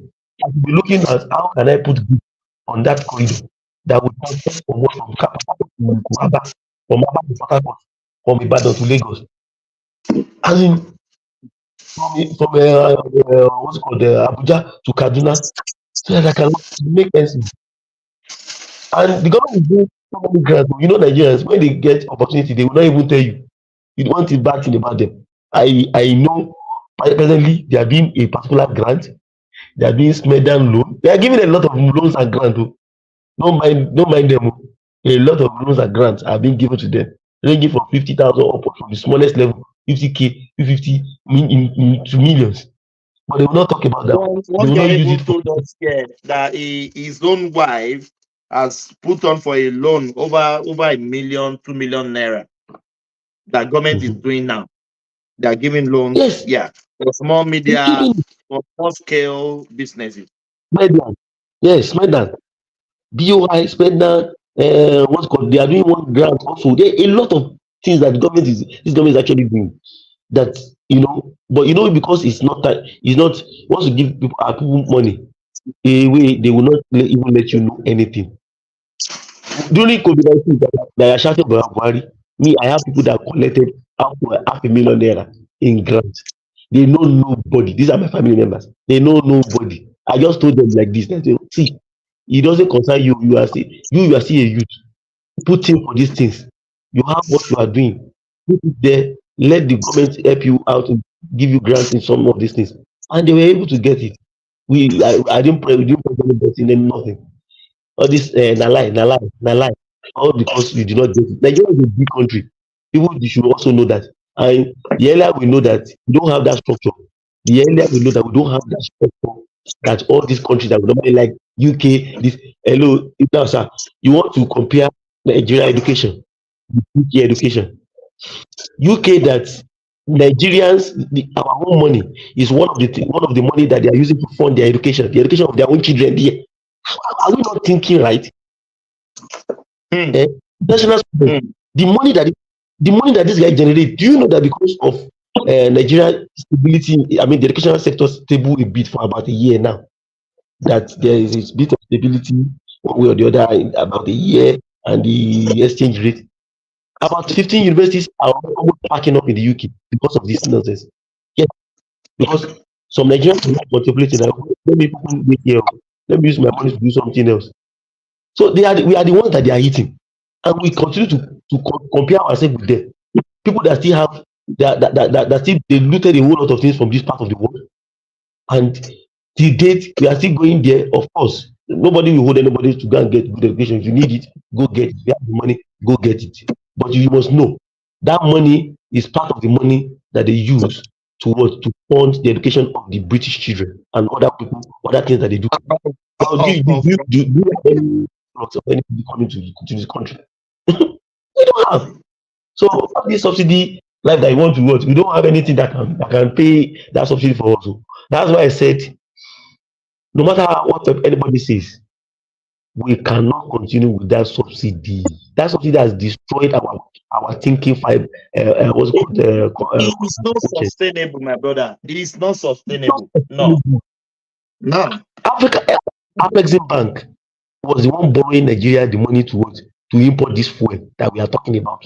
I will be looking at how can I put grip on that corridor that will transfer from Kapapa to Aba, from Aba to Port Harcourt, from Ibadan to Lagos. As in from what's it called Abuja to Kaduna, so that I can make ends meet. And the government is doing so many grants. You know, Nigerians, when they get opportunity, they will not even tell you. You don't want it bad thing about them. I know presently they are doing a particular grant. They are doing Smedan loan. They are giving a lot of loans and grants. Don't mind them. A lot of loans and grants are being given to them, ranging from 50,000 up from the smallest level, 50K, 50 to millions. But they will not talk about that. They will One guy not use even it for. told us here that his own wife has put on for a loan over $1 million, 2 million naira. That government is doing now. They are giving loans. Yes. Yeah, for small media, for small scale businesses. Smedan. Yes, Smedan. BOI, Smedan. What's called? They are doing one grant also. There are a lot of things that this government is actually doing. That but because it's not once you give people money, they will not even let you know anything. During COVID-19, that are shouting about Buhari, me, I have people that collected up to $500,000 in grants. They know nobody. These are my family members. They know nobody. I just told them like this. They say, see, it doesn't concern you. You are still a youth. Put in for these things. You have what you are doing. Put it there. Let the government help you out to give you grants in some of these things. And they were able to get it. I didn't pray. We didn't pray anybody, then nothing. All this na lie. All because you did not get it. Nigeria is a big country. People should also know that. And the earlier we know that we don't have that structure, the earlier we know that we don't have that structure, that all these countries that we normally like UK, this hello, now sir, you want to compare Nigeria education with UK education. UK that Nigerians, our own money is one of the money that they are using to fund their education, the education of their own children there. Are we not thinking right? National student, the money that this guy generates, do you know that because of Nigeria stability, I mean the educational sector stable a bit for about a year now, that there is a bit of stability one way or the other in about a year, and the exchange rate, about 15 universities are almost packing up in the UK because of this nonsense. Yes, because Some Nigerians are not contemplating that. Let me wait here. Let me use my money to do something else. So we are the ones that they are eating, and we continue to compare ourselves with them. People that still have that still they looted a whole lot of things from this part of the world, and till date we are still going there. Of course, nobody will hold anybody to go and get good education. If you need it, go get it. If you have the money, go get it. But you must know that money is part of the money that they use to fund the education of the British children and other people, other things that they do. Do you have any lots of anybody coming to this country? We don't have. So all this subsidy life that you want to watch, we don't have anything that can pay that subsidy for us. That's why I said, no matter what anybody says, we cannot continue with that subsidy. That subsidy has destroyed our thinking five. What's it called? It is not sustainable, my brother. It is not sustainable. No. Afrexim Bank was the one borrowing Nigeria the money to import this fuel that we are talking about.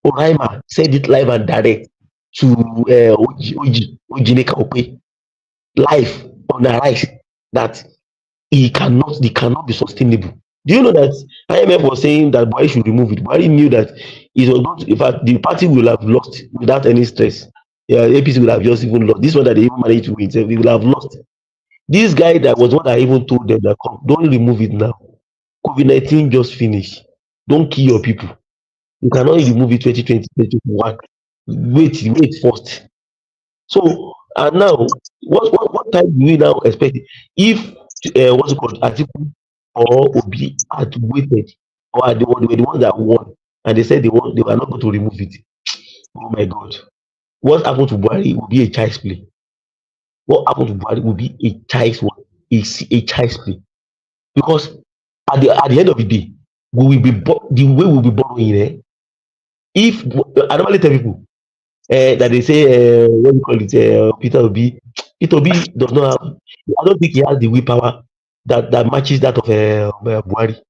Oraima said it live and direct to Ojineka Ope, live on the rise, that it cannot be sustainable. Do you know that IMF was saying that Buhari should remove it? Buhari knew that it was not. In fact, the party will have lost without any stress. Yeah, APC will have just even lost. This one that they even managed to win, we will have lost. This guy that was what I even told them that don't remove it now. COVID-19 just finished. Don't kill your people. You cannot remove it 2020, 2021. Wait first. So and now, what time do we now expect it? If what's it called, Atiku or Obi had waited, or they were the ones that won, and they said they were not going to remove it. Oh my God! What happened to Buhari will be a child's play. What happened to Buhari will be a child's play, because at the end of the day, we will be the way we'll be borrowing. If I normally tell people that they say what do you call it, Peter Obi does not have. I don't think he has the willpower that matches that of Buhari.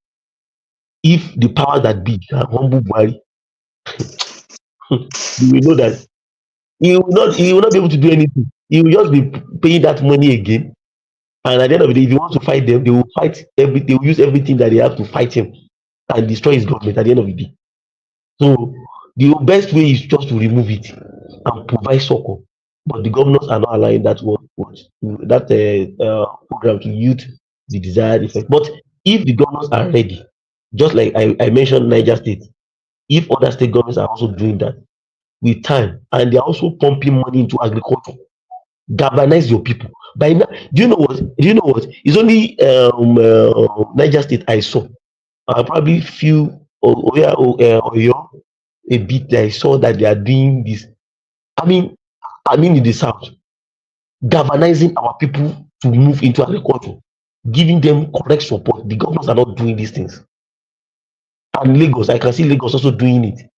If the power that be can humble Buhari, you will know that he will not be able to do anything. He will just be paying that money again. And at the end of the day, if you want to fight them, they will they will use everything that they have to fight him and destroy his government at the end of the day. So the best way is just to remove it and provide succor. But the governors are not allowing that program to yield the desired effect. But if the governors are ready, just like I mentioned Niger State, if other state governments are also doing that with time, and they are also pumping money into agriculture, galvanize your people. By now, do you know what? It's only Niger State I saw. I probably few Oyo a bit that I saw that they are doing this. I mean in the south, galvanizing our people to move into agriculture, giving them correct support. The governments are not doing these things. And Lagos, I can see Lagos also doing it,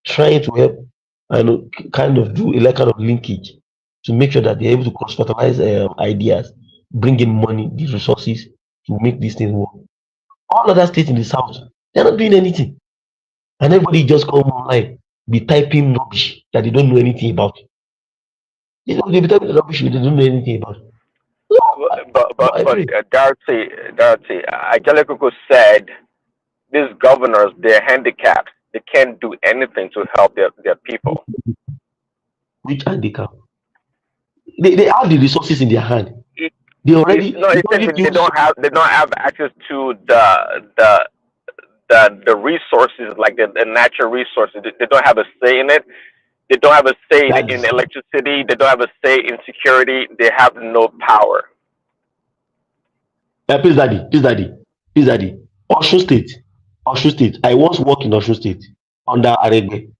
trying to help and kind of do a kind of linkage to make sure that they're able to cross-fertilize ideas, bring in money, these resources to make these things work. All other states in the south, they're not doing anything. And everybody just come online, be typing rubbish that they don't know anything about. They be typing rubbish they don't know anything about. But Dorothy, Angelico said these governors, they're handicapped. They can't do anything to help their people. Which handicap? They have the resources in their hand. They already they don't have access to the resources, like the natural resources. They don't have a say in it. They don't have a say in electricity. They don't have a say in security. They have no power. Please daddy. Osun State. I once worked in Osun State under Aregbe.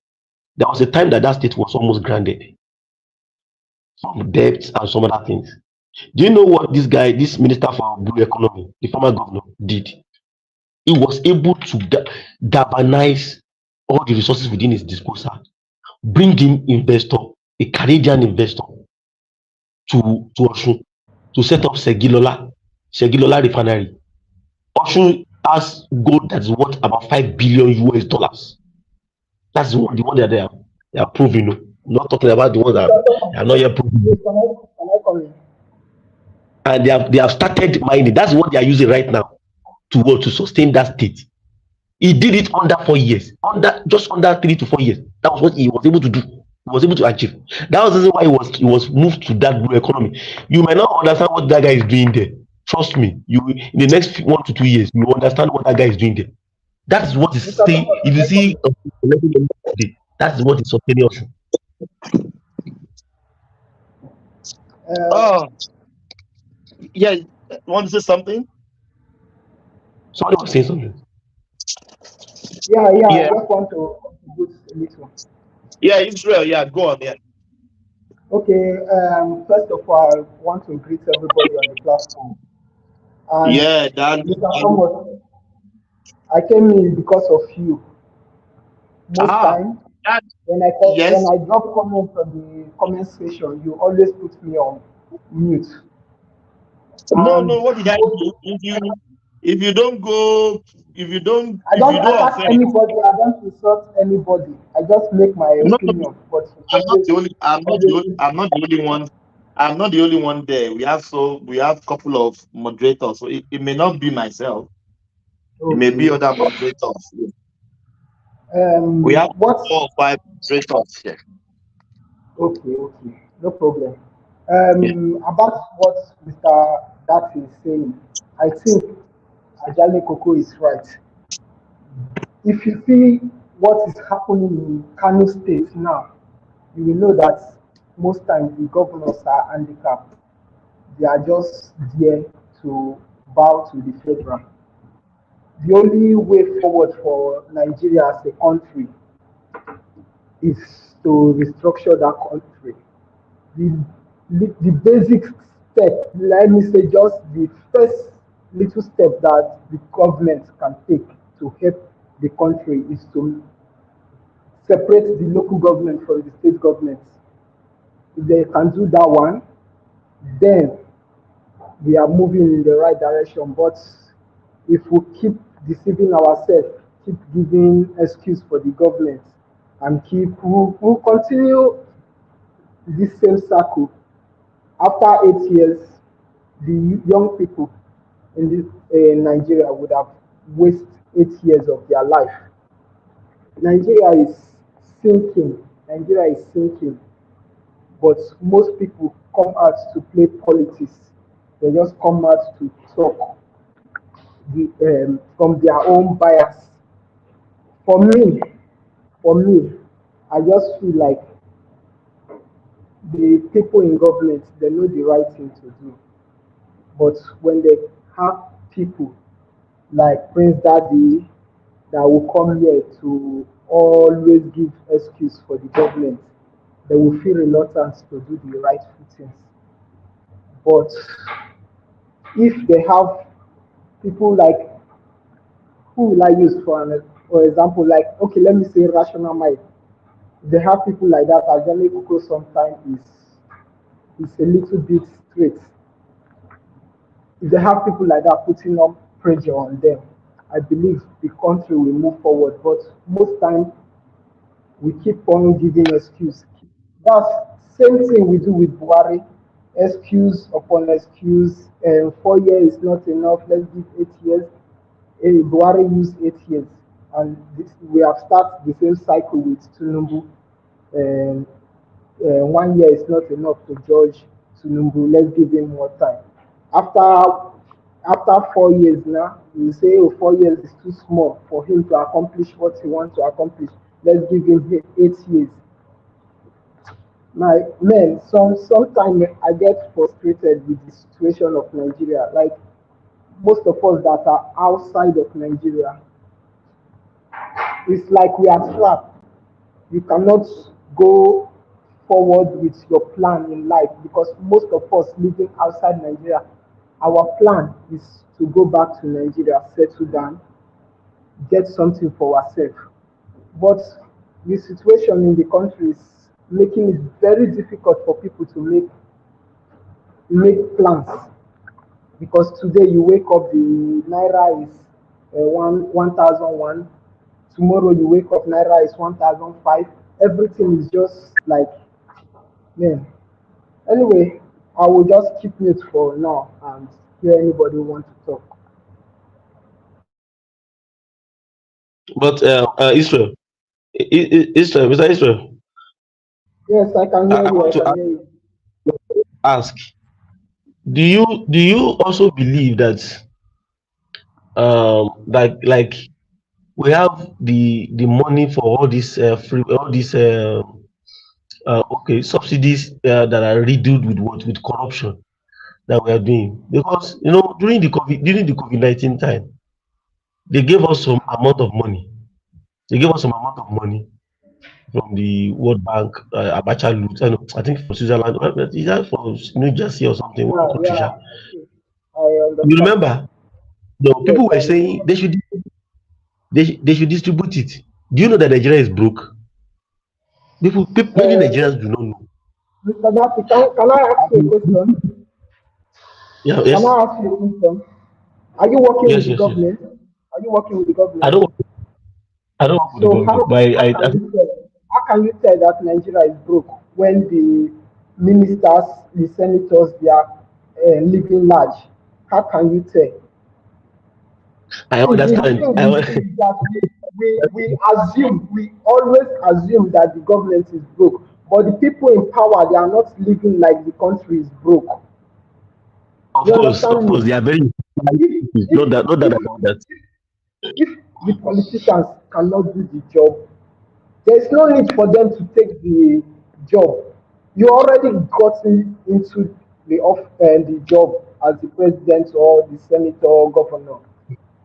There was a time that state was almost grounded. Some debts and some other things. Do you know what this minister for blue economy, the former governor, did? He was able to galvanize all the resources within his disposal, bring in investor, a Canadian investor, to Osun to set up Segilola refinery. Osun has gold that's worth about $5 billion. That's the one that they are proving. not talking about the ones that are not yet proven. Please, can I come in? And they have started mining. That's what they are using right now to sustain that state. He did it under 4 years, just under 3 to 4 years. That was what he was able to do. He was able to achieve. That was the reason why he was moved to that blue economy. You might not understand what that guy is doing there. Trust me, you in the next 1 to 2 years, you will understand what that guy is doing there. That is what is saying. If you see that is what is sustaining us. Yeah, want to say something? Somebody was saying something. Yeah, I Yeah. just want to contribute a little. Yeah, Israel. Yeah, go on. Yeah. Okay, first of all, I want to greet everybody on the platform. And Yeah, Mr. Thomas, I came in because of you. Most time, when I drop comments on the comment section, you always put me on mute. No, And what did I do? If you don't go, I don't attack anybody, I don't insult anybody. I just make my opinion. But I'm not the only one. I'm not the only one there. We have a couple of moderators. So it may not be myself. Okay. It may be other moderators. We have 4 or 5 moderators here. Okay, no problem. About what Mr. Dat is saying, I think Ajale Koko is right. If you see what is happening in Kano State now, you will know that most times the governors are handicapped. They are just there to bow to the federal. The only way forward for Nigeria as a country is to restructure that country. The basic step, let me say, just the first little step that the government can take to help the country is to separate the local government from the state government. If they can do that one, then we are moving in the right direction. But if we keep deceiving ourselves, keep giving excuse for the government, and we'll continue this same circle. After 8 years, the young people in Nigeria would have wasted 8 years of their life. Nigeria is sinking. But most people come out to play politics. They just come out to talk from their own bias. For me, I just feel like the people in government, they know the right thing to do. But when they have people like Prince Daddy that will come here to always give excuse for the government, they will feel reluctant to do the rightful things. But if they have people like, who will I use for example, like, okay, let me say rational mind. They have people like that, Ajale Koko sometimes is a little bit straight. If they have people like that putting up pressure on them, I believe the country will move forward. But most times, we keep on giving excuse. That's same thing we do with Buhari. Excuse upon excuse. 4 years is not enough. Let's give 8 years. Buhari used 8 years, and we have started the same cycle with Tinubu. 1 year is not enough to judge Tinubu. Let's give him more time. After 4 years now, you say, oh, 4 years is too small for him to accomplish what he wants to accomplish. Let's give him 8 years. My man, sometimes I get frustrated with the situation of Nigeria. Like most of us that are outside of Nigeria, it's like we are trapped. You cannot go forward with your plan in life because most of us living outside Nigeria, our plan is to go back to Nigeria, settle down, get something for ourselves. But the situation in the country is making it very difficult for people to make plans. Because today you wake up, the naira is 1,001. Tomorrow you wake up, naira is 1,005. everything is just like, man. Anyway, I will just keep mute for now and hear anybody who wants to talk. But Israel, Israel, Mr. Israel, Yes, I can hear I you. want I to can hear you. ask: do you also believe that like we have the money for all these free all these okay subsidies that are riddled with what with corruption that we are doing, because during the COVID-19 time they gave us some amount of money. They gave us some amount of money from the World Bank, Abacha loot. I think from Switzerland. Is that from New Jersey or something? One Yeah, country, yeah. sha. I You understand. remember? The Yes, people I were saying remember. they should distribute it. Do you know that Nigeria is broke? Many Uh, Nigerians do not know. Mr. Nafi, can I ask you a question? Yeah, Can yes, I ask you a question? Are you working with yes, the yes, yes. government? Are you working with the I government? don't, I don't work with the So government, but how can you tell that Nigeria is broke when the ministers, the senators, they are living large? How can you tell? I See, the understand. thing we do is that we always assume that the government is broke, but the people in power, they are not living like the country is broke. You Of understand course, me? they are very. If Not that about that. if the politicians cannot do the job, there is no need for them to take the job. You already into the job as the president or the senator or governor.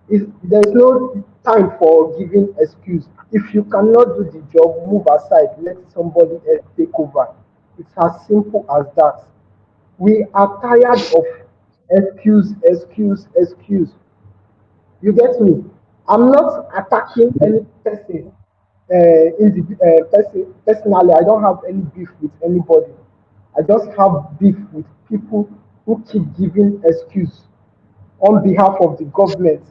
There's no time for giving excuse. If you cannot do the job, move aside. Let somebody else take over. It's as simple as that. We are tired of excuse, excuse, excuse. You get me? I'm not attacking any person. Personally, I don't have any beef with anybody. I just have beef with people who keep giving excuse on behalf of the government.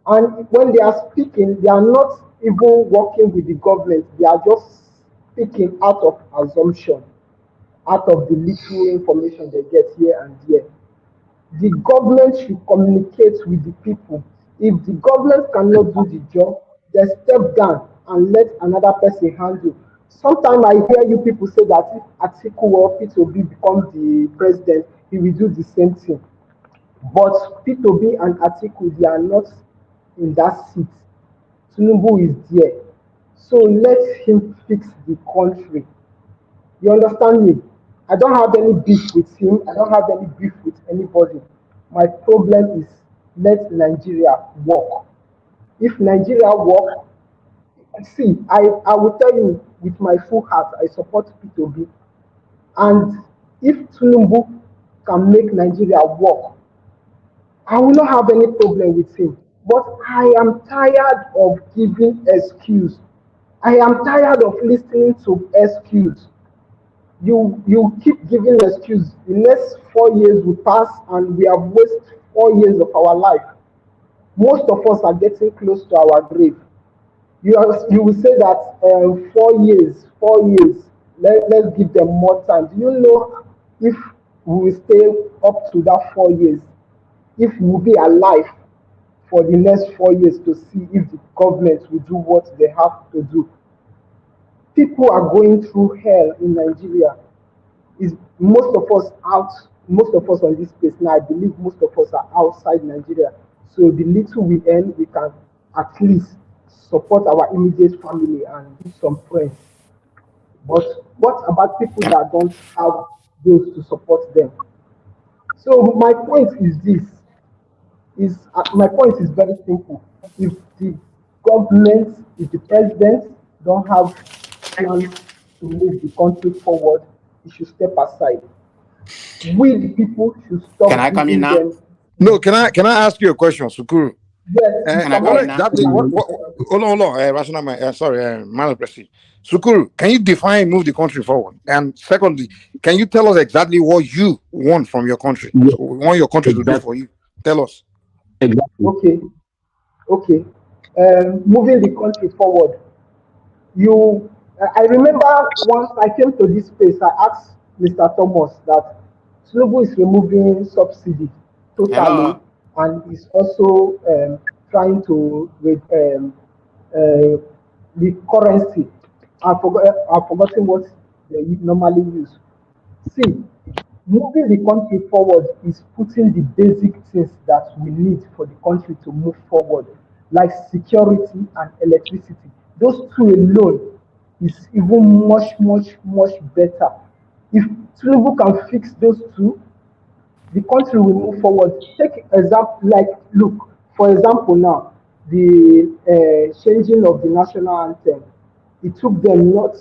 And when they are speaking, they are not even working with the government. They are just speaking out of assumption, out of the little information they get here and there. The government should communicate with the people. If the government cannot do the job, they step down and let another person handle. Sometimes I hear you people say that if Atiku or P2B become the president, he will do the same thing. But P2B and Atiku, they are not in that seat. Tinubu is there. So let him fix the country. You understand me? I don't have any beef with him. I don't have any beef with anybody. My problem is let Nigeria work. If Nigeria work, see, I will tell you with my full heart, I support P2B. And if Tinubu can make Nigeria work, I will not have any problem with him. But I am tired of giving excuse. I am tired of listening to excuse. You keep giving excuse. The next 4 years will pass and we have wasted 4 years of our life. Most of us are getting close to our grave. You will say that 4 years, 4 years. Let's give them more time. Do you know if we will stay up to that 4 years? If we will be alive for the next 4 years to see if the government will do what they have to do. People are going through hell in Nigeria. Is most of us on this place now, I believe most of us are outside Nigeria. So the little we earn, we can at least support our immediate family and some friends. But what about people that don't have those to support them? So my point is this: is my point is very simple. If the government, if the president don't have plan to move the country forward, he should step aside. We the people should Can stop I come in giving now? them. No, can I ask you a question, Sukuru? Yes, Can I Mr. come What in now? exactly? Hold on. Sorry, Madam President. Sukuru, can you define move the country forward? And secondly, can you tell us exactly what you want from your country? Yeah, So we want your country to do exactly. for you. Tell us. Exactly. Okay. Moving the country forward. You I remember once I came to this place, I asked Mr. Thomas that Tinubu is removing subsidy totally, Hello. and is also trying to the currency. I've forgotten what they normally use. See, moving the country forward is putting the basic things that we need for the country to move forward, like security and electricity. Those two alone is even much better. If Tinubu can fix those two, the country will move forward. Take example, like look, for example now, the changing of the national anthem. It took them not,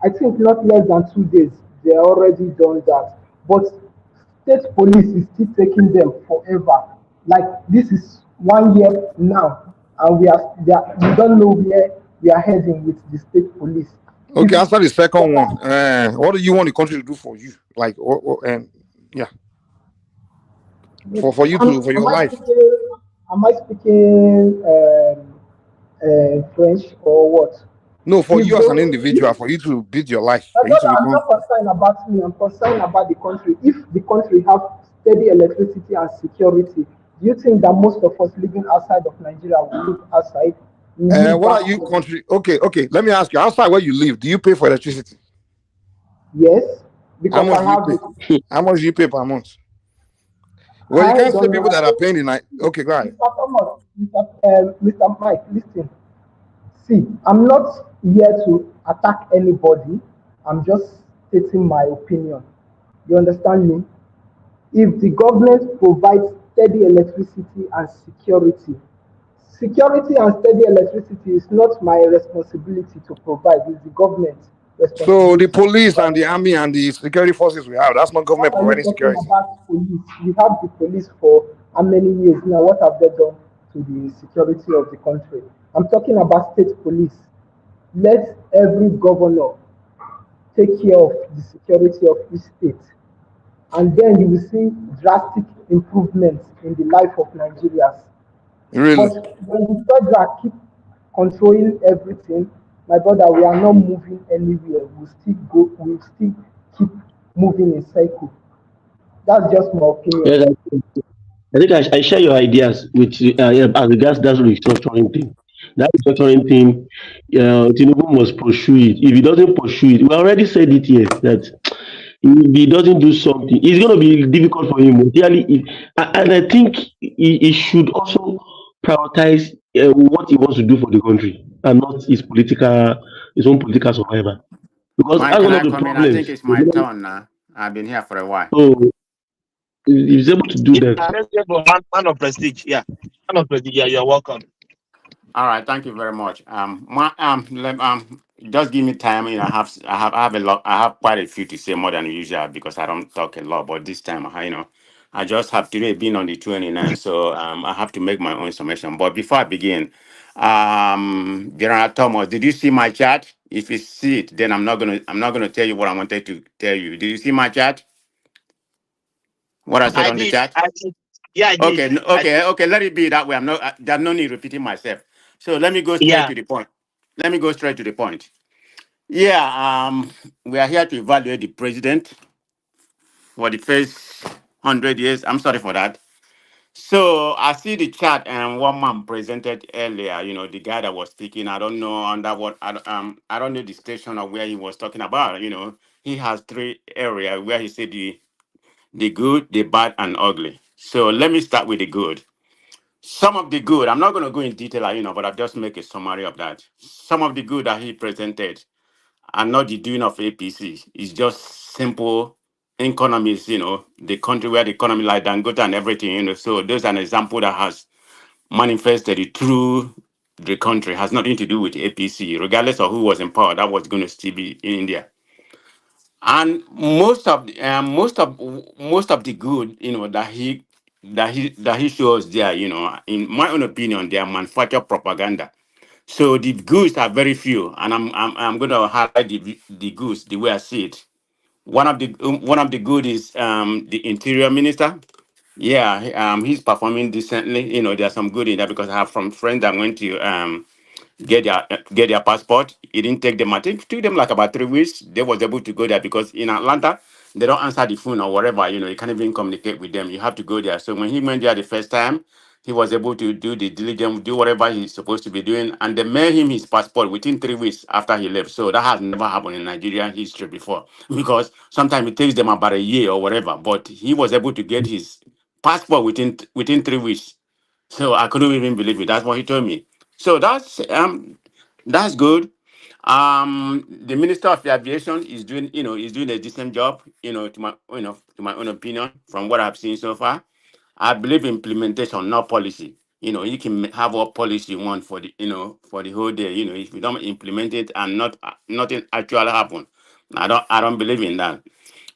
I think, not less than 2 days. They already done that, but state police is still taking them forever. Like this is 1 year now, and we don't know where we are heading with the state police. Okay, answer the second one. What do you want the country to do for you? Like, yeah, for you to for Am your I life. speaking? Am I speaking French or what? No, for If you as an those, if, individual, for you to build your life, for you brother, to I'm become. not concerned about me. I'm concerned about the country. If the country have steady electricity and security, do you think that most of us living outside of Nigeria will live outside? We move What back are you home. country? Okay. Let me ask you. Outside where you live, do you pay for electricity? Yes, How because much I do you have pay? the. How much do you pay per month? Well, you I can't say don't know. people that are paying the night. Okay, go ahead. Mr. Thomas, Mr. Mike, listen. See, I'm not here to attack anybody. I'm just stating my opinion. You understand me? If the government provides steady electricity and security and steady electricity is not my responsibility to provide, it's the government's So the responsibility to police and provide. the army and the security forces we have, that's not government What are you providing talking security. about police? We have the police for how many years now? What have they done to the security of the country? I'm talking about state police. Let every governor take care of the security of each state, and then you will see drastic improvements in the life of Nigerians. Really? But when the federal keep controlling everything, my brother, we are not moving anywhere. We'll still keep moving in cycle. That's just my opinion. Yes, I think I share your ideas with yeah, as regards that restructuring thing. That restructuring thing, Tinubu must pursue it. If he doesn't pursue it, we already said it here that if he doesn't do something, it's going to be difficult for him. Clearly, and I think he should also prioritize what he wants to do for the country and not his own political survival. Because Mike, that's can one of I the come in? I think problems. it's my turn now. I've been here for a while. So if he's able to do Yeah, that. let's go for man of prestige. Yeah, man of prestige. Yeah, you're welcome. All right, thank you very much. Just give me time. I have a lot. I have quite a few to say more than usual because I don't talk a lot. But this time, I just have today been on the 29, so I have to make my own summation. But before I begin, General Thomas, did you see my chat? If you see it, then I'm not gonna tell you what I wanted to tell you. Did you see my chat? What I said I on the did. chat? I did. Yeah, I did. Okay, I did. okay. Let it be that way. There's no need repeating myself. So let me go straight Yeah. to the point. Let me go straight to the point. Yeah, we are here to evaluate the president for the first 100 years. I'm sorry for that. So I see the chart and one man presented earlier. The guy that was speaking. I don't know under what. I don't know the station of where he was talking about. He has three areas where he said the good, the bad, and ugly. So let me start with the good. Some of the good, I'm not going to go in detail, but I'll just make a summary of that. Some of the good that he presented are not the doing of APC. It's just simple economies, the country where the economy like Dangote and everything, So there's an example that has manifested it through the country, has nothing to do with APC, regardless of who was in power, that was going to still be in India. And most of the good, that he shows there, in my own opinion, they are manufactured propaganda. So the goods are very few, and I'm going to highlight the goods the way I see it. One of the good is the interior minister. Yeah, he's performing decently. There's some good in that because I have from friends that went to get their passport. It didn't take them. I think it took them like about 3 weeks. They was able to go there because in Atlanta they don't answer the phone or whatever. You can't even communicate with them. You have to go there. So when he went there the first time, he was able to do the diligence, do whatever he's supposed to be doing, and they mailed him his passport within 3 weeks after he left. So that has never happened in Nigerian history before, because sometimes it takes them about a year or whatever. But he was able to get his passport within 3 weeks. So I couldn't even believe it. That's what he told me. So that's good. The Minister of Aviation is doing a decent job, to my own opinion, from what I've seen so far. I believe implementation, not policy. You can have what policy you want for the whole day. If you don't implement it and nothing actually happen, I don't believe in that.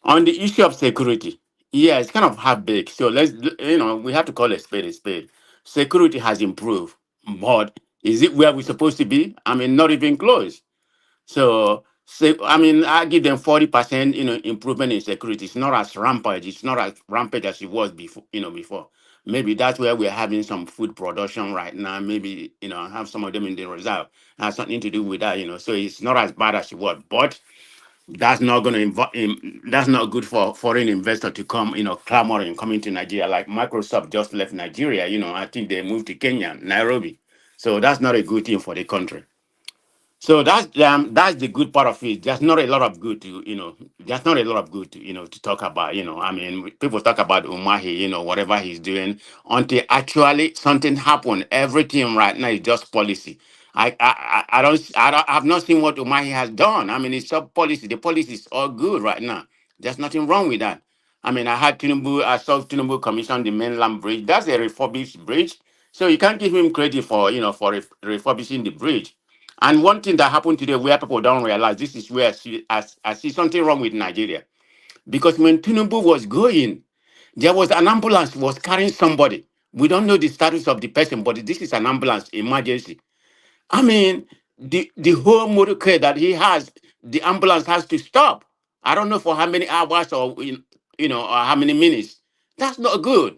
On the issue of security, yeah, it's kind of half baked. So we have to call a spade a spade. Security has improved, but is it where we're supposed to be? I mean, not even close. So I mean, I give them 40%, improvement in security. It's not as rampant. It's not as rampant as it was before. Maybe that's where we're having some food production right now. Maybe, have some of them in the reserve. Has something to do with that. So it's not as bad as it was. But that's not going to that's not good for foreign investor to come, clamoring, coming to Nigeria. Like Microsoft just left Nigeria. I think they moved to Kenya, Nairobi. So that's not a good thing for the country. So that's the good part of it. There's not a lot of good there's not a lot of good to talk about. I mean, people talk about Umahi, whatever he's doing, until actually something happened. Everything right now is just policy. I've not seen what Umahi has done. I mean, it's sub policy. The policy is all good right now. There's nothing wrong with that. I mean, I saw Tinubu commission the mainland bridge. That's a refurbished bridge. So you can't give him credit for refurbishing the bridge. And one thing that happened today where people don't realize, this is where I see something wrong with Nigeria. Because when Tinubu was going, there was an ambulance was carrying somebody. We don't know the status of the person, but this is an ambulance emergency. I mean, the whole motor care that he has, the ambulance has to stop. I don't know for how many hours or or how many minutes. That's not good,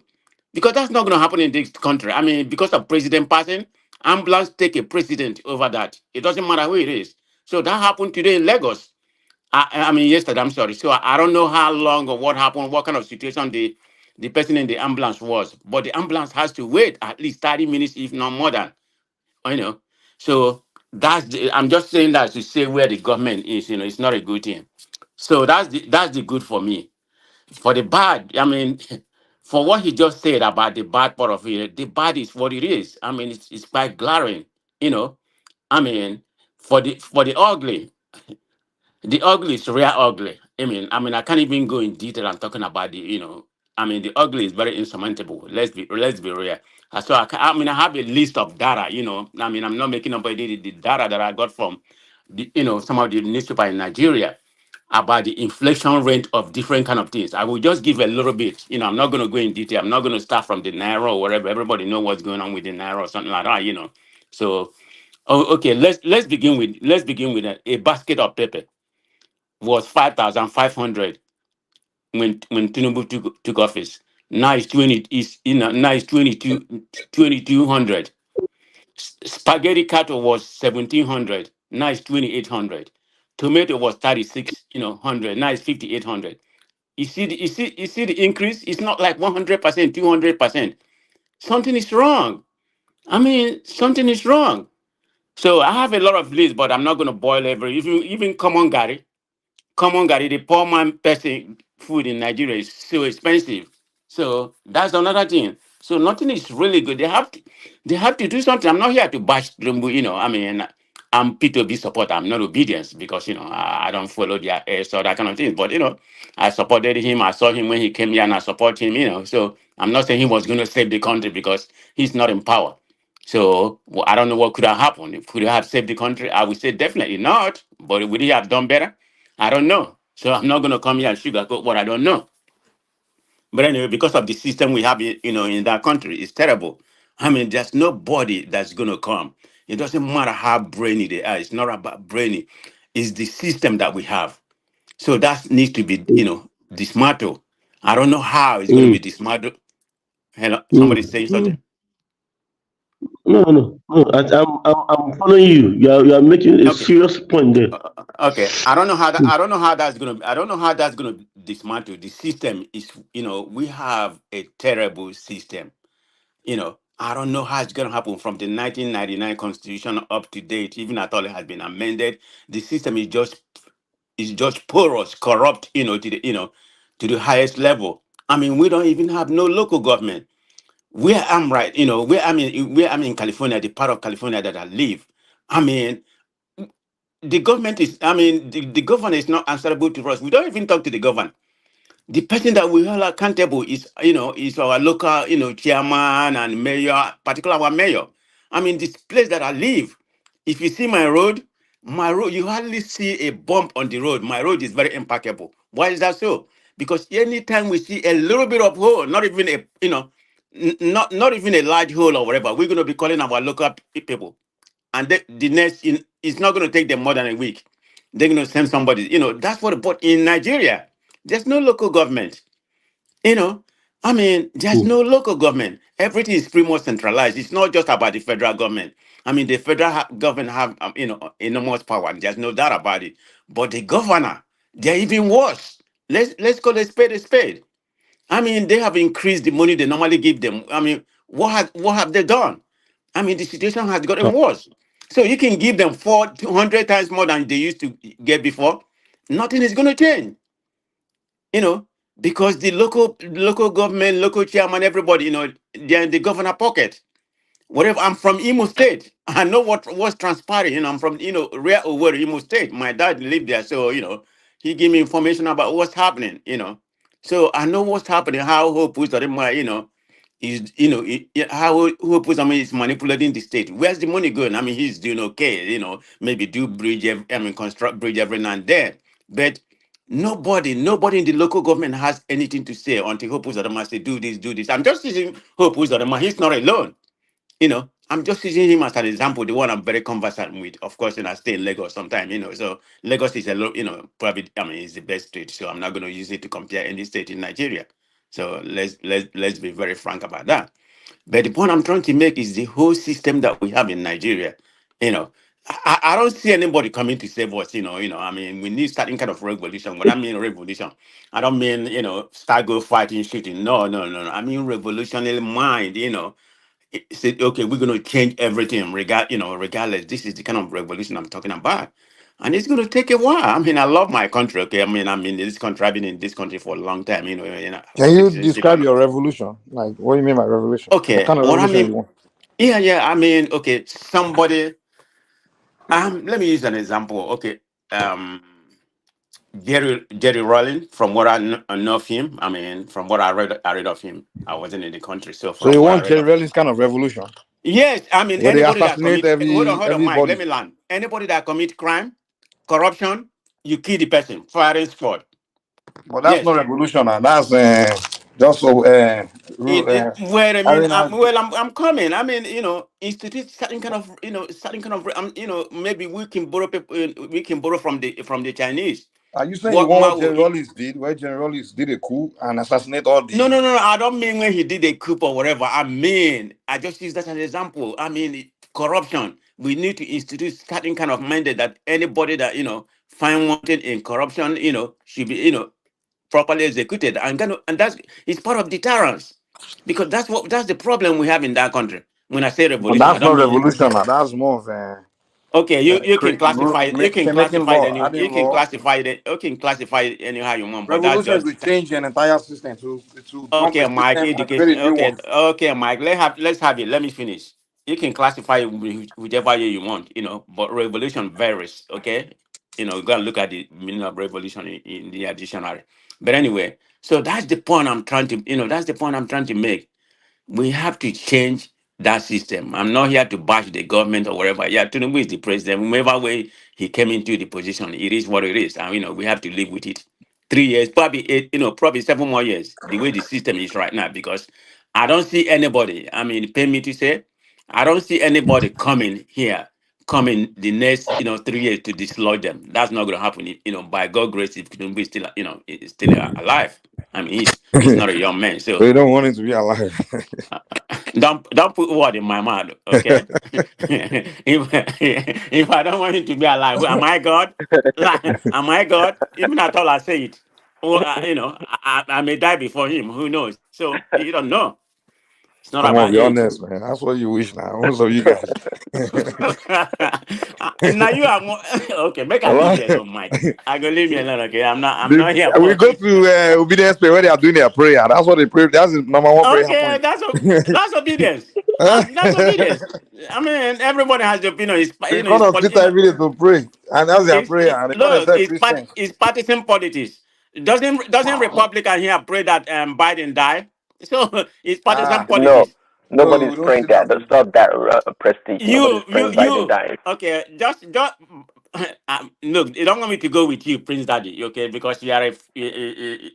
because that's not going to happen in this country. I mean, because of president passing, ambulance take a president over that. It doesn't matter who it is. So that happened today in Lagos. I mean, yesterday. I'm sorry. So I don't know how long or what happened, what kind of situation the person in the ambulance was, but the ambulance has to wait at least 30 minutes, if not more than. you know. So I'm just saying that to say where the government is, it's not a good thing. So that's the good for me. For the bad, I mean, for what he just said about the bad part of it, the bad is what it is. I mean, it's quite glaring, you know. I mean, for the ugly, the ugly is real ugly. I mean, I can't even go in detail. I'm talking about I mean, the ugly is very insurmountable. Let's be real. So I have a list of data. I mean, I'm not making up the data that I got from some of the newspaper in Nigeria about the inflation rate of different kind of things. I will just give a little bit. I'm not going to go in detail. I'm not going to start from the naira or wherever. Everybody know what's going on with the naira or something like that. So, okay, let's begin with a basket of pepper was 5,500 when Tinubu took office. Now it's 2,200. Spaghetti cattle was 1,700. Now it's 2,800. Tomato was 3,600. Now it's 5,800. You see the increase? It's not like 100%, 200%. Something is wrong. I mean, something is wrong. So I have a lot of lists, but I'm not going to boil every. Even common Gary, the poor man person food in Nigeria is so expensive. So that's another thing. So nothing is really good. They have to do something. I'm not here to bash Trumbu, I mean, I'm P2B supporter. I'm not obedience because I don't follow their airs or that kind of thing. But I supported him. I saw him when he came here, and I support him. So I'm not saying he was going to save the country because he's not in power. So I don't know what could have happened. Could he have saved the country? I would say definitely not. But would he have done better? I don't know. So I'm not going to come here and sugarcoat what I don't know. But anyway, because of the system we have, in that country, it's terrible. I mean, there's nobody that's going to come. It doesn't matter how brainy they are. It's not about brainy. It's the system that we have. So that needs to be, dismantled. I don't know how it's going to be dismantled. Hello, somebody saying something? No. I'm following you. You are making a Okay. serious point there. Okay, I don't know how that. I don't know how that's gonna. I don't know how that's gonna dismantle. The system is. We have a terrible system. I don't know how it's gonna happen from the 1999 Constitution up to date. Even at all, it has been amended. The system is just porous, corrupt. To the highest level. I mean, we don't even have no local government. Where I'm right, where I'm in California, the part of California that I live. I mean, the government is, the governor is not answerable to us. We don't even talk to the governor. The person that we hold accountable is our local, chairman and mayor, particularly our mayor. I mean, this place that I live, if you see my road, you hardly see a bump on the road. My road is very impeccable. Why is that so? Because anytime we see a little bit of hole, not even not even a large hole or whatever, we're going to be calling our local people, and the next it's not going to take them more than a week. They're going to send somebody. That's what. But in Nigeria, there's no local government. You know, there's no local government. Everything is pretty much centralized. It's not just about the federal government. The federal government have enormous power. There's no doubt about it. But the governor, they're even worse. Let's call a spade a spade. They have increased the money they normally give them. What have they done? The situation has gotten worse. So you can give them 400 times more than they used to get before. Nothing is going to change. Because the local government, local chairman, everybody, they're in the governor pocket. Whatever. I'm from Imo State. I know what's transpiring. I'm from real Owerri, Imo State. My dad lived there, so he gave me information about what's happening. So I know what's happening. How Hope Uzodinma, is how Hope Uzodinma is manipulating the state. Where's the money going? He's doing okay. Maybe do bridge. Construct bridge every now and then, but. Nobody in the local government has anything to say until Hope Uzodinma say, do this, do this. I'm just using Hope Uzodinma. He's not alone. I'm just using him as an example, the one I'm very conversant with. Of course, I stay in Lagos sometime, so Lagos is probably, is the best state. So I'm not going to use it to compare any state in Nigeria. So let's be very frank about that. But the point I'm trying to make is the whole system that we have in Nigeria. You know, I don't see anybody coming to save us. We need certain kind of revolution. When I mean revolution, I don't mean start go fighting, shooting. No, no, no, no. I mean revolutionary mind. Say okay, we're going to change everything. Regardless. This is the kind of revolution I'm talking about. And it's going to take a while. I love my country. Okay, I'm in this country. I've been in this country for a long time. Can you Citizenship describe and your revolution? Like, what do you mean by revolution? What okay. kind of What I revolution mean, you want? yeah. Okay. Somebody. Let me use an example. Okay. Jerry Rowling. From what I know of him, from what I read of him. I wasn't in the country, so So from you what I want read Jerry of him. Rawlings kind of revolution, Yes, where they anybody that assassinate commit. Hold on, Mike. Let everybody? me land. Anybody that commit crime, corruption, you kill the person, firing squad. But that's not Yes. revolution. That's just so Wait a minute. carrying out. I'm coming. Institute certain kind of. Maybe we can borrow people. We can borrow from the Chinese. Are you saying you What want what Mao? Jerry Rawlings did, where Jerry Rawlings did a coup and assassinate all No, the? no, no, no. I don't mean when he did a coup or whatever. I just use that as an example. Corruption. We need to institute certain kind of mandate that anybody that find wanted in corruption, should be properly executed, and that's it's part of deterrence, because that's the problem we have in that country. When I say But revolution, I that's don't not mean revolution. That's more of okay. You can classify it. making law, You adding can law. classify it. You can classify it anyhow you want, but that's Revolution is just to change an entire system to dump a okay, Mike. system and create Education. a new one. Okay, Mike. Let's have it. Let me finish. You can classify it whichever way you want, but revolution varies. Okay, go and look at the meaning of revolution in the dictionary. But anyway, so that's the point I'm trying to, that's the point I'm trying to make. We have to change that system. I'm not here to bash the government or whatever. Yeah, Tinubu is the president. Whatever way he came into the position, it is what it is, and we have to live with it. 3 years, probably 8, probably 7 more years. The way the system is right now, because I don't see anybody. Pay me to say, I don't see anybody coming the next 3 years to dislodge them. That's not going to happen. By God's grace, if Tinubu is still is still alive. I mean, he's not a young man, so We don't want him to be alive. don't put word in my mouth, okay? if I don't want him to be alive, am I God? Like, am I God? Even at all, I say it. Well, I may die before him. Who knows? So you don't know. It's not Come on, about be age. honest, man. That's what you wish now. Most of you guys. Now you are more okay. Make I leave you alone, Mike. I go leave me alone, okay? I'm not here We for go to obedience prayer where they are doing their prayer. That's what they pray. That's the number one prayer okay. point. That's obedience. That's obedience. I mean, everybody has the opinion. They come on Twitter every day to pray, and that's their prayer. And they call Look, themselves Christians. it's partisan politics. Doesn't Republican here pray that Biden die? So it's partisan No, politics. nobody's We don't praying see that. that. That's not that prestige. Nobody's praying Biden You dying. okay, just look, you don't want me to go with you, Prince Daddy, okay, because you are you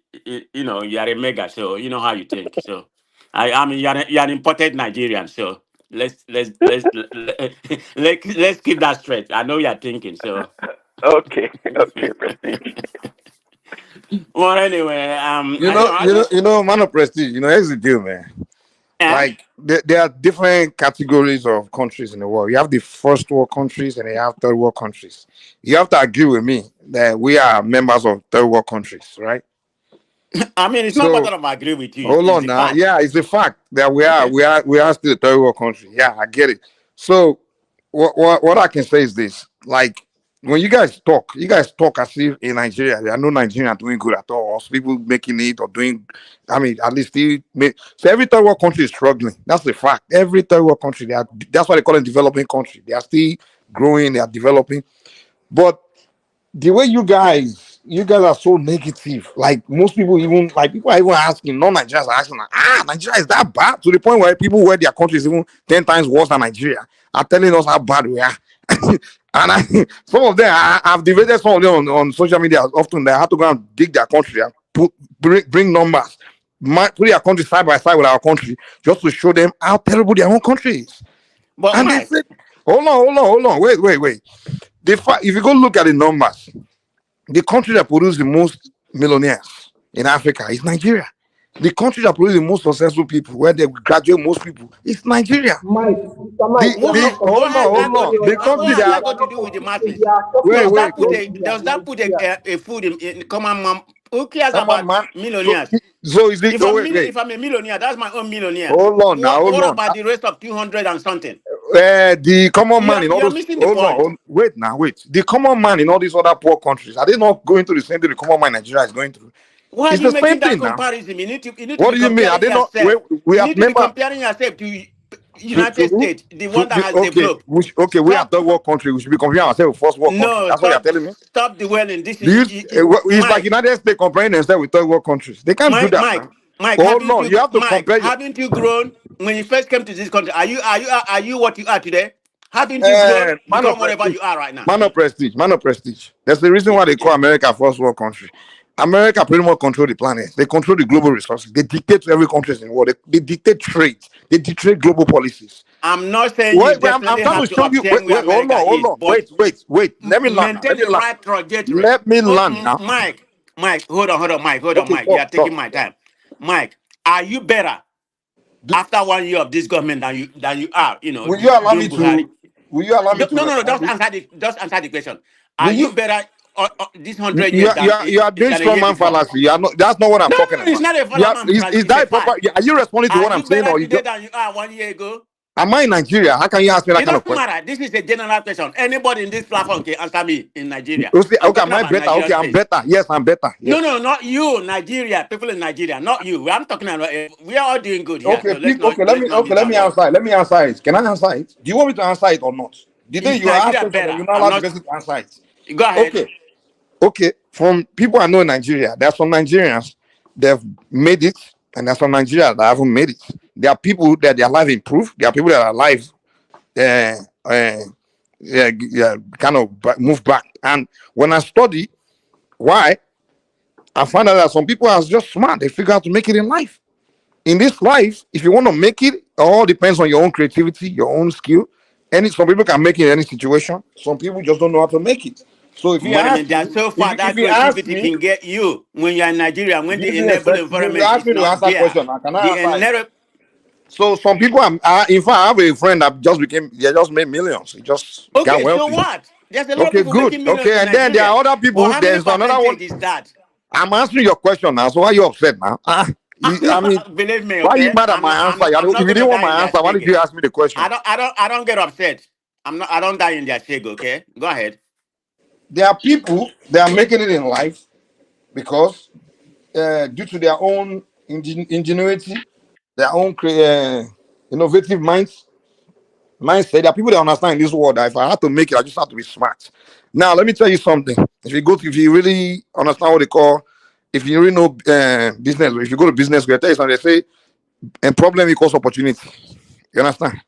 are a mega, so you know how you think. So I mean you are an imported Nigerian, so let's keep that straight. I know you are thinking, so Okay, okay, prestige. well anyway, Man of prestige. Here's the deal, man. Like there are different categories of countries in the world. You have the first world countries and you have third world countries. You have to agree with me that we are members of third world countries, right? I mean it's not So matter of I agree with you, hold it's on the now. fact. Yeah, it's a fact that we are Okay. we are still a third world country. Yeah, I get it. So what I can say is this: like when you guys talk as if in Nigeria, there are no Nigerians doing good at all, or people making it or doing. I mean, at least so every third world country is struggling. That's the fact. Every third world country, that's why they call it developing country. They are still growing. They are developing, but the way you guys are so negative. Like most people, even like people are even asking, non-Nigerians are asking, like, Nigeria is that bad? To the point where people where their country is even 10 times worse than Nigeria are telling us how bad we are. And some of them, I've debated some of them on social media often. They have to go and dig their country and bring numbers, put their country side by side with our country, just to show them how terrible their own country is. But And Mike, they say, hold on, wait. If you go look at the numbers, the country that produces the most millionaires in Africa is Nigeria. The country that produces the most successful people, where they graduate most people, is Nigeria. Mike, Mr. Mike, you are not what has Hold that got on. to The what country has that that got to do with the masses? they are talking wait, Does about that put wait. a food in common man? Who cares Come on, about man. millionaires? So is it? Wait. If I'm a millionaire, that's my own millionaire. Hold on now. Hold What on. about the rest of 200 and something? The common man in all You're those. missing the point. Wait. The common man in all these other poor countries, are they not going through the same thing the common man in Nigeria is going through? Why are It's you the same making that thing now. comparison? You need to What be do you mean? Are comparing they not? yourself. We You are need to be member comparing yourself to to United who? States, the one that has Okay. developed. We are Stop. third world country. We should be comparing ourselves with first world country. No, That's what you're telling me. stop dwelling. This Do is it's like Mike. United States comparing themselves with third world countries. They can't do that now. Mike, Oh no, you have to compare your haven't you grown when you first came to this country? Are you what you are today? Haven't you grown, man of become whatever prestige. you are right now? Man of prestige. That's the reason why they call America first world country. America pretty much control the planet. They control the global resources. They dictate to every country in the world. They dictate trade. They dictate global policies. I'm not saying you I'm definitely trying have to to show you. obtain where America Hold is, on. but Wait. Let me learn now. maintain the right trajectory. Let me learn now. Mike, hold on, Mike, Okay, You are taking talk. my time. Mike, are you better after 1 year of this government than you are, Will you allow me during Buhari? to? Will you allow me to No. respond? Just answer the question. Will Are you you? better this 100 years You are doing than a strong year man before? fallacy. You are not. That's not what I'm No, talking it's about. not a follow Is it's a that proper? fact. Are you responding to Are what I'm you saying, better or you today just? than you are 1 year ago? Am I in Nigeria? How can you ask me that It kind of doesn't question? matter. This is a general question. Anybody in this platform can answer me in Nigeria. Okay, I'm talking am I about better? Nigeria Okay, I'm space. better. Yes, I'm better. No, Yes. not you, Nigeria. People in Nigeria, not you. I'm talking about. We are all doing good here, so let's not miss Let that me point. answer it. Let me answer it. Can I answer it? Do you want me to answer it or not? The day Is you ask Nigeria question, then better? you're not I'm allowed the not. person to answer it. Go ahead. Okay. From people I know in Nigeria, there are some Nigerians that have made it, and there's some Nigerians that haven't made it. There are people that their life improved. There are people that are alive, kind of move back. And when I study why, I find out that some people are just smart. They figure out to make it in life. In this life, if you want to make it, it all depends on your own creativity, your own skill. Some people can make it in any situation. Some people just don't know how to make it. So if you But I ask mean, me, that's so far if that you ask creativity me, can get you when you're in Nigeria, when the give me a enable sec. You environment ask is me to not answer there. question. Now, can I The answer it? So some people, in fact, I have a friend that just became, they just made millions. He just got Okay, so wealthy. what? There's a lot of Okay, people good. making millions Okay, in and then there Nigeria. are other But people. how many There's another one. percentage is that? I'm answering your question now. So why you upset now? I mean, Believe me, why are you okay? mad at my answer? I'm If not you gonna didn't want die in my their answer, why did shege. you ask me the question? I don't get upset. I don't die in their shege, okay? Go ahead. There are people that are making it in life because due to their own ingenuity, their own innovative mindset. There are people that understand in this world that if I have to make it, I just have to be smart. Now, let me tell you something. If you really understand what they call, if you really know business, if you go to business school, I tell you something, they say, and problem equals opportunity. You understand?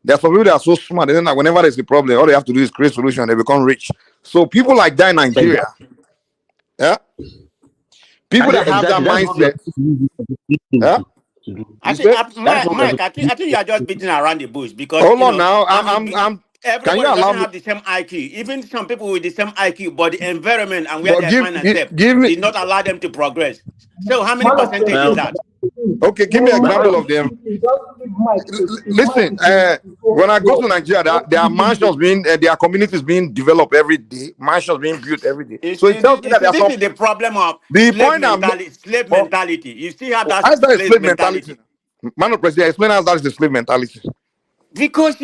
There are some people that are so smart, and then like, whenever there's a problem, all they have to do is create solution, they become rich. So people like that in Nigeria, yeah, people that have that Exactly. That's what we are mindset, yeah, to do. I you think, say, That's what we are Mike, I think you are just beating around the bush because hold on now, can you everybody allow doesn't me? have the same IQ. Even some people with the same IQ, but the environment and where But they find themselves give me, did not allow them to progress. So how many Man of percentage is President, that? okay, give me an example of them. just leave Mike to Listen, when I go to Nigeria, there are mansions being, there are communities being developed every day, mansions being built every day. So it tells me that there are This some. is the problem of The point I'm, slave oh, mentality. You still have that how's that a slave slave mentality? mentality. Man of President, explain how that is a slave mentality. Because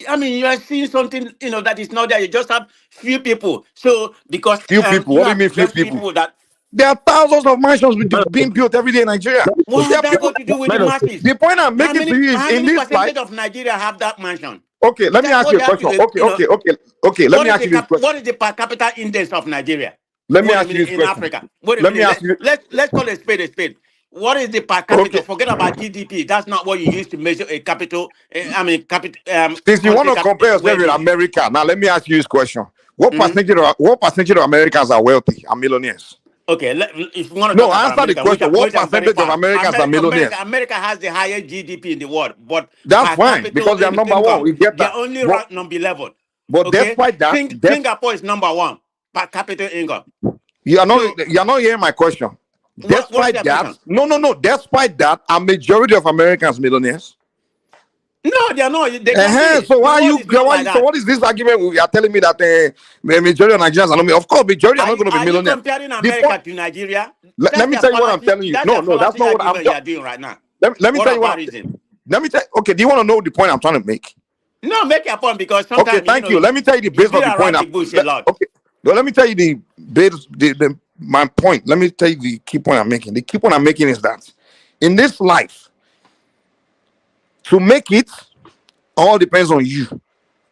I mean, you are seeing something, that is not there. You just have few people. So because Few people. you What do you have mean few just few people? people that. There are thousands of mansions being built every day in Nigeria. What There has are that people. got to do with the masses? The point I'm making to you is How in many this life. percentage of Nigeria have that mansion? Okay, let me That's ask what you a they have question. to, Okay. Let me ask you this question. what is the per capita index of Nigeria? Let me Wait a ask you minute, this in question. Africa. Wait a Let me minute. ask you. Let's call a spade a spade. What is the per capita? Okay. Forget about GDP. That's not what you use to measure a capital. Since you want Country to compare yourself with well-being. America, now let me ask you this question: Mhm. What percentage of Americans are wealthy and millionaires? Okay, if you want to No, talk about answer the America, question. What which I'm very percentage of far. Americans are millionaires? America has the highest GDP in the world, but That's per fine capita because they are number one. income, We get they're that. only ranked number 11. But Okay, despite that, Singapore is number 1 per capita income. you So are not hearing my question. what is Despite your that, question? no. Despite that, a majority of Americans millionaires. No, they are not. They can be. So The why are world you? is not like So that. what is this argument? You are telling me that the majority of Nigerians are not. Of course, majority are not going to be Are you millionaires. comparing The point. America to Nigeria? Let That's me a tell you what I'm fallacy. telling you. That's a No, that's fallacy not what I'm. argument you are doing right now. Let me What tell you what about I'm. reason? Let me tell. Okay, do you want to know the point I'm trying to make? No, make your point because Okay, sometimes thank you. Let me tell you the you base beat of the point. around the bush a lot. Okay, well, let me tell you the base, my point. Let me tell you the key point I'm making. The key point I'm making is that in this life, to make it, all depends on you.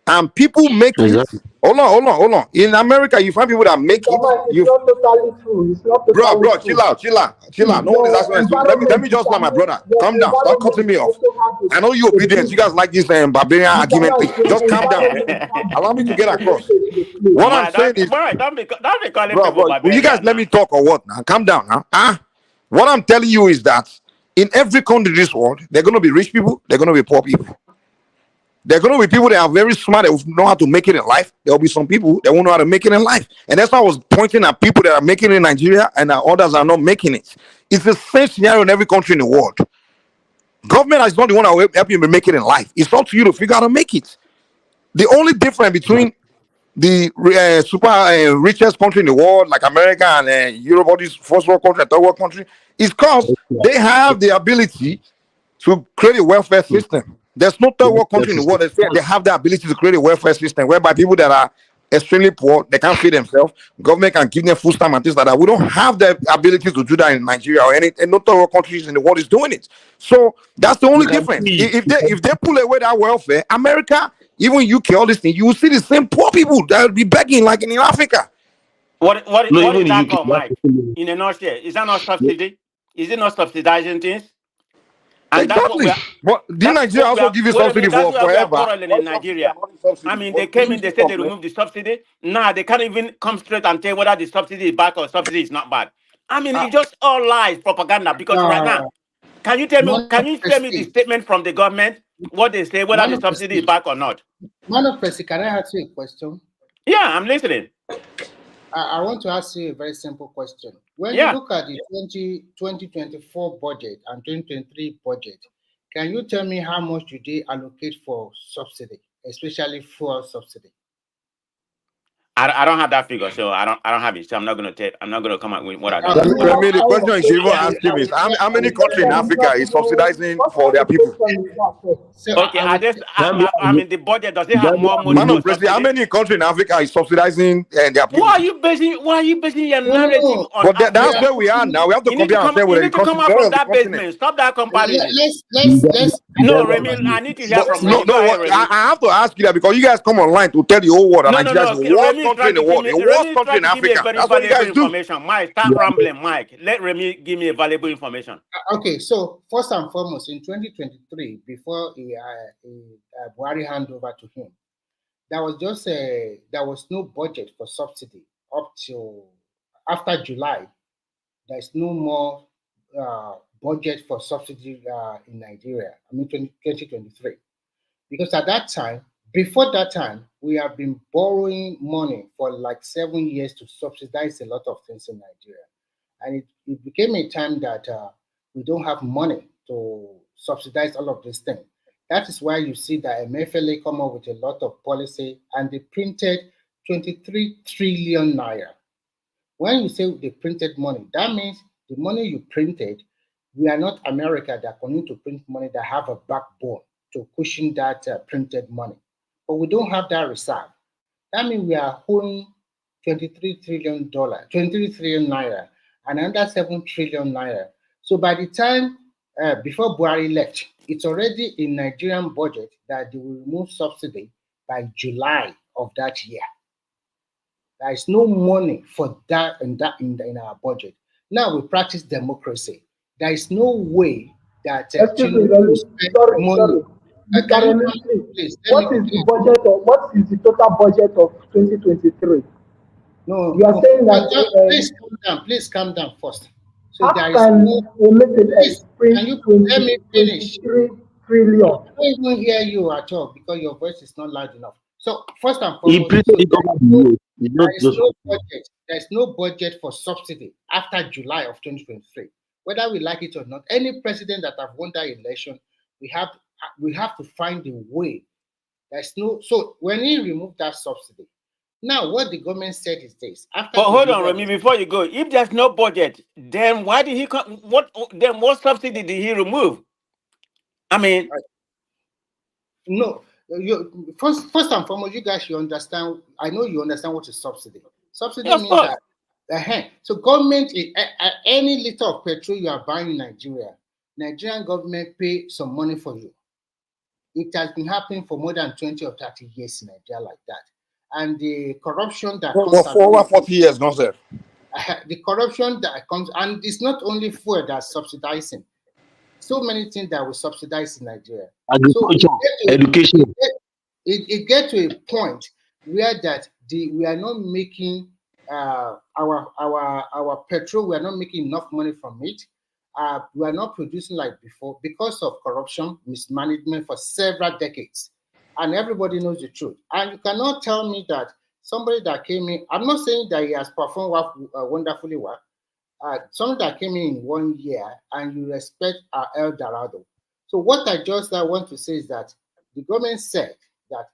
And people make it. Exactly. Hold on. In America, you find people that make Mr. it. Mike, it's not totally true. It's not totally Bro, true. chill out. No one is asking us to. Let me just let my brother Your calm down. Stop cutting environment me off. also has I know you a obedient. big, You guys like this barbarian Mr. argument thing. Mike, your Just calm down. environment has Allow me to get a across. percentage to play. What I'm saying is, Don't be calling bro, people will you guys barbarian let now. me talk or what? Now, calm down. What I'm telling you is that in every country in this world, there are going to be rich people. There are going to be poor people. There are going to be people that are very smart that know how to make it in life. There will be some people that won't know how to make it in life. And that's why I was pointing at people that are making it in Nigeria and that others are not making it. It's the same scenario in every country in the world. Government is not the one that will help you make it in life. It's up to you to figure out how to make it. The only difference between the super richest country in the world, like America and Europe, all these first world country, third world country, is because they have the ability to create a welfare system. There's no third world country in the world that they have the ability to create a welfare system whereby people that are extremely poor, they can't feed themselves. Government can give them food stamp and things like that. We don't have the ability to do that in Nigeria or any and no third world countries in the world is doing it. So that's the only difference. If they pull away that welfare, America, even UK, all these things, you will see the same poor people that will be begging like in Africa. What No, is even in that UK. called, Mike? In a nutshell, is that not subsidy? Is it not subsidizing things? And that's what we Exactly. are. But did That's Nigeria what we also are. give you Wait a subsidy minute. That's for why we are forever? quarreling Why in subsidy and Nigeria. money subsidy? I mean, they But came didn't in. you They said they complain? removed the subsidy. Now they can't even come straight and tell whether the subsidy is back or subsidy is not back. I mean, it's just all lies, propaganda. Because right now, can you tell me? Man Can of you tell me the Prestige. statement from the government? What they say, whether Man the of subsidy is Prestige. back or not? Man of Prestige, can I ask you a question? Yeah, I'm listening. I want to ask you a very simple question. When you Yeah. look at the 2024 budget and 2023 budget, can you tell me how much do they allocate for subsidy, especially fuel subsidy? I don't have that figure, so I don't have it. So I'm not gonna come up with what I don't Okay, have. Remy, the question you should even ask him is how many countries in Africa is subsidizing for their people? Okay, I mean the budget, does it have more money Man for of President, how subsidy? many countries in Africa is subsidizing their people? Why are you basing your narrative on But that's Africa? where we are now. We have to You need to compare come. ourselves You with need the to come countries out of from the that continent. basement. Stop that comparison. Let's No, Remy, I need to hear from Remy. Go ahead, Remy. I have to ask you that because you guys come online to tell the whole world that No. Nigeria is the worst Remy is country in trying the to give world, me. the Remy worst is country trying in to give me a Africa. very That's what you valuable guys do. information. Mike, stop rambling, Mike. Let Remy give me a valuable information. Okay, so first and foremost, in 2023, before Buhari hand over to him, there was no budget for subsidy up till after July. There's no more budget for subsidy in Nigeria. I mean, 2023, because at that time, before that time, we have been borrowing money for like 7 years to subsidize a lot of things in Nigeria, and it became a time that we don't have money to subsidize all of these things. That is why you see that MFLA come up with a lot of policy, and they printed 23 trillion naira. When you say they printed money, that means the money you printed, we are not America that continue to print money that have a backbone to cushion that printed money. But we don't have that reserve. That means we are holding $23 trillion, 23 trillion naira, and another 7 trillion naira. So by the time before Buhari left, it's already in Nigerian budget that they will remove subsidy by July of that year. There is no money for that in our budget. Now we practice democracy. There is no way that Excuse me, Tinubu will spend money. sorry. Mr. Can you Remy, come, please. please? Let What me is the please. budget of what is the total budget of 2023? No, You are saying that please calm down. Please calm down first. So how there is can no. a method Please, print can you 20, let me finish? 23 trillion? I don't even hear you at all because your voice is not loud enough. So first and He foremost, printed it over the years. It's there not is just no budget. There is no budget for subsidy after July of 2023. Whether we like it or not, any president that have won that election, we have to find a way. There's no. So when he removed that subsidy, now what the government said is this: after But the hold on, removal of Remy, before you go, if there's no budget, then why did he come? What subsidy did he remove? I mean, no, you first and foremost, you guys should understand. I know you understand what is subsidy. Subsidy of means course. that so government any liter of petrol you are buying in Nigeria, Nigerian government pay some money for you. It has been happening for more than 20 or 30 years in Nigeria like that. And the corruption that comes For over 40 years, no sir. The corruption that comes, and it's not only fuel that's subsidizing. So many things that we subsidize in Nigeria. So agriculture, education. it get to a point where that we are not making our petrol, we are not making enough money from it. We are not producing like before because of corruption, mismanagement for several decades. And everybody knows the truth. And you cannot tell me that somebody that came in, I'm not saying that he has performed wonderfully well. Somebody that came in 1 year and you respect El Dorado. So what I just want to say is that the government said that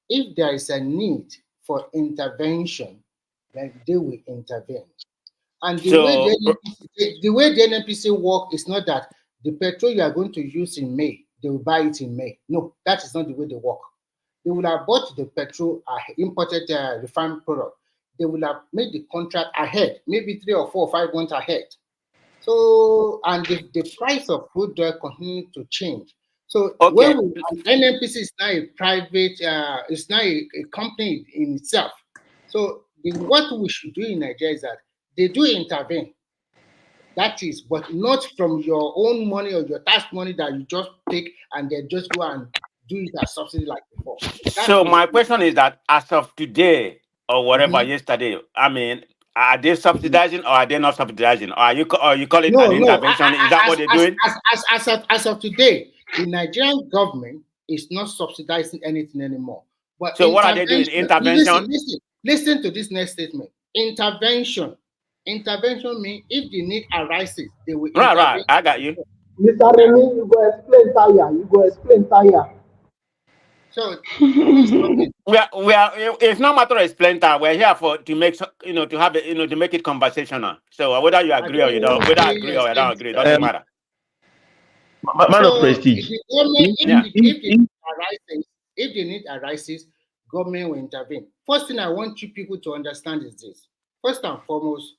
if there is a need for intervention, then they will intervene. And the way the NNPC work is not that the petrol you are going to use in May, they will buy it in May. No, that is not the way they work. They will have bought the petrol, imported refined product. They will have made the contract ahead, maybe 3 or 4 or 5 months ahead. So, and the price of crude oil continue to change. So, okay. NNPC is now a private, it's now a company in itself. So, what we should do in Nigeria is that they do intervene. That is, but not from your own money or your tax money that you just take and then just go and do it as subsidy like before. So my question is that as of today or whatever yesterday, I mean, are they subsidizing or are they not subsidizing? Or you call it an intervention? Is that what they're doing? As of today, the Nigerian government is not subsidizing anything anymore. But so what are they doing? Intervention? Listen. Listen to this next statement. Intervention. Intervention means if the need arises, they will Right, intervene. right. I got you. Mr. Remy, you go explain tire. You go explain tire. So who is talking? It's not matter of explain that. We're here for to make to have it, to make it conversational. So whether you I agree don't or you want don't, to whether I hear agree your or I don't same agree, it doesn't thing. matter. Man of So prestige. if the government, Yeah. if the need arises, government will intervene. First thing I want you people to understand is this. First and foremost,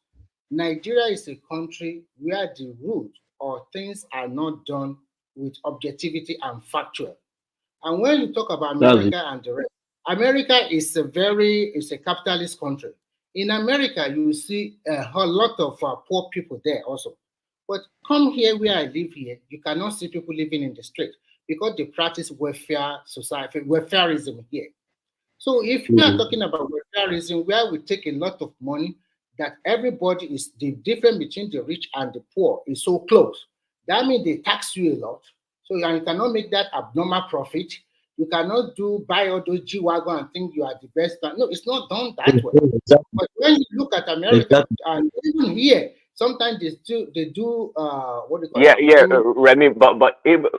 Nigeria is a country where the rules or things are not done with objectivity and factual. And when you talk about That's it. America and the rest, America is a capitalist country. In America, you see a whole lot of poor people there also. But come here where I live here, you cannot see people living in the street because they practice welfare society, welfareism here. So if you are talking about welfareism, where we take a lot of money, that everybody is the difference between the rich and the poor is so close. That means they tax you a lot. So you cannot make that abnormal profit. You cannot buy all those G wagon and think you are the best. No, it's not done that way. Exactly. But when you look at America Exactly. and even here, sometimes they do what do you call Yeah, it? They yeah, do. Remy, but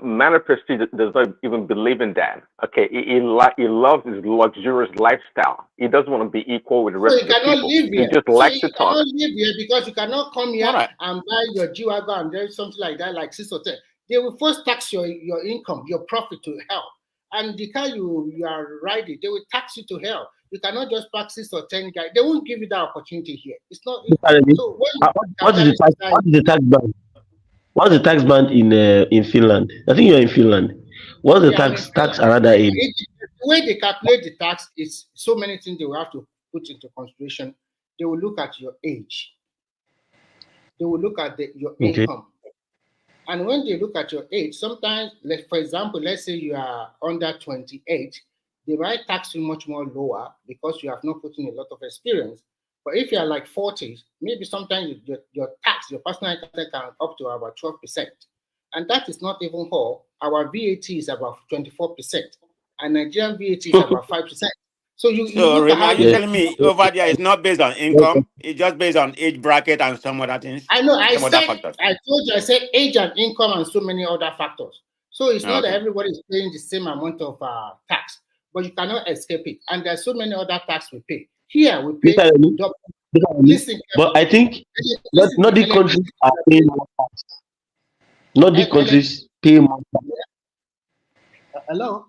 Man of Prestige does not even believe in that. Okay, he loves his luxurious lifestyle. He doesn't want to be equal with the So rest you of the cannot people. live He here. just So likes you to talk. cannot live here because you cannot come here All right. and buy your G wagon and there's something like that, like 6 or 10. They will first tax your income, your profit to hell. And the car you are riding, they will tax you to hell. You cannot just park 6 or 10 guys. They won't give you that opportunity here. It's not. Mr. Remy, So when what is the capitalist tax? society, What is the tax band? What's the tax band in Finland? I think you're in Finland. What's the yeah, I mean, tax around that age? the way they calculate the tax is so many things they will have to put into consideration. They will look at your age. They will look at your Okay. income. And when they look at your age, sometimes, like for example, let's say you are under 28, they might tax you much more lower because you have not put in a lot of experience. But if you are like 40, maybe sometimes your tax, your personal income can up to about 12%. And that is not even all. Our VAT is about 24%. And Nigerian VAT is about 5%. So you So look at Remy, how are you Yes. telling me over there it's not based on income? It's just based on age bracket and some other things, I know. some other factors. I told you. I said age and income and so many other factors. So it's not that Okay. everybody is paying the same amount of tax, but you cannot escape it. And there's so many other tax we pay. Here we pay Mr. Remy, double. Mr. Remy, Listen but I carefully. think Listen Nordic carefully. countries are paying more tax. Nordic countries pay more tax. Hello.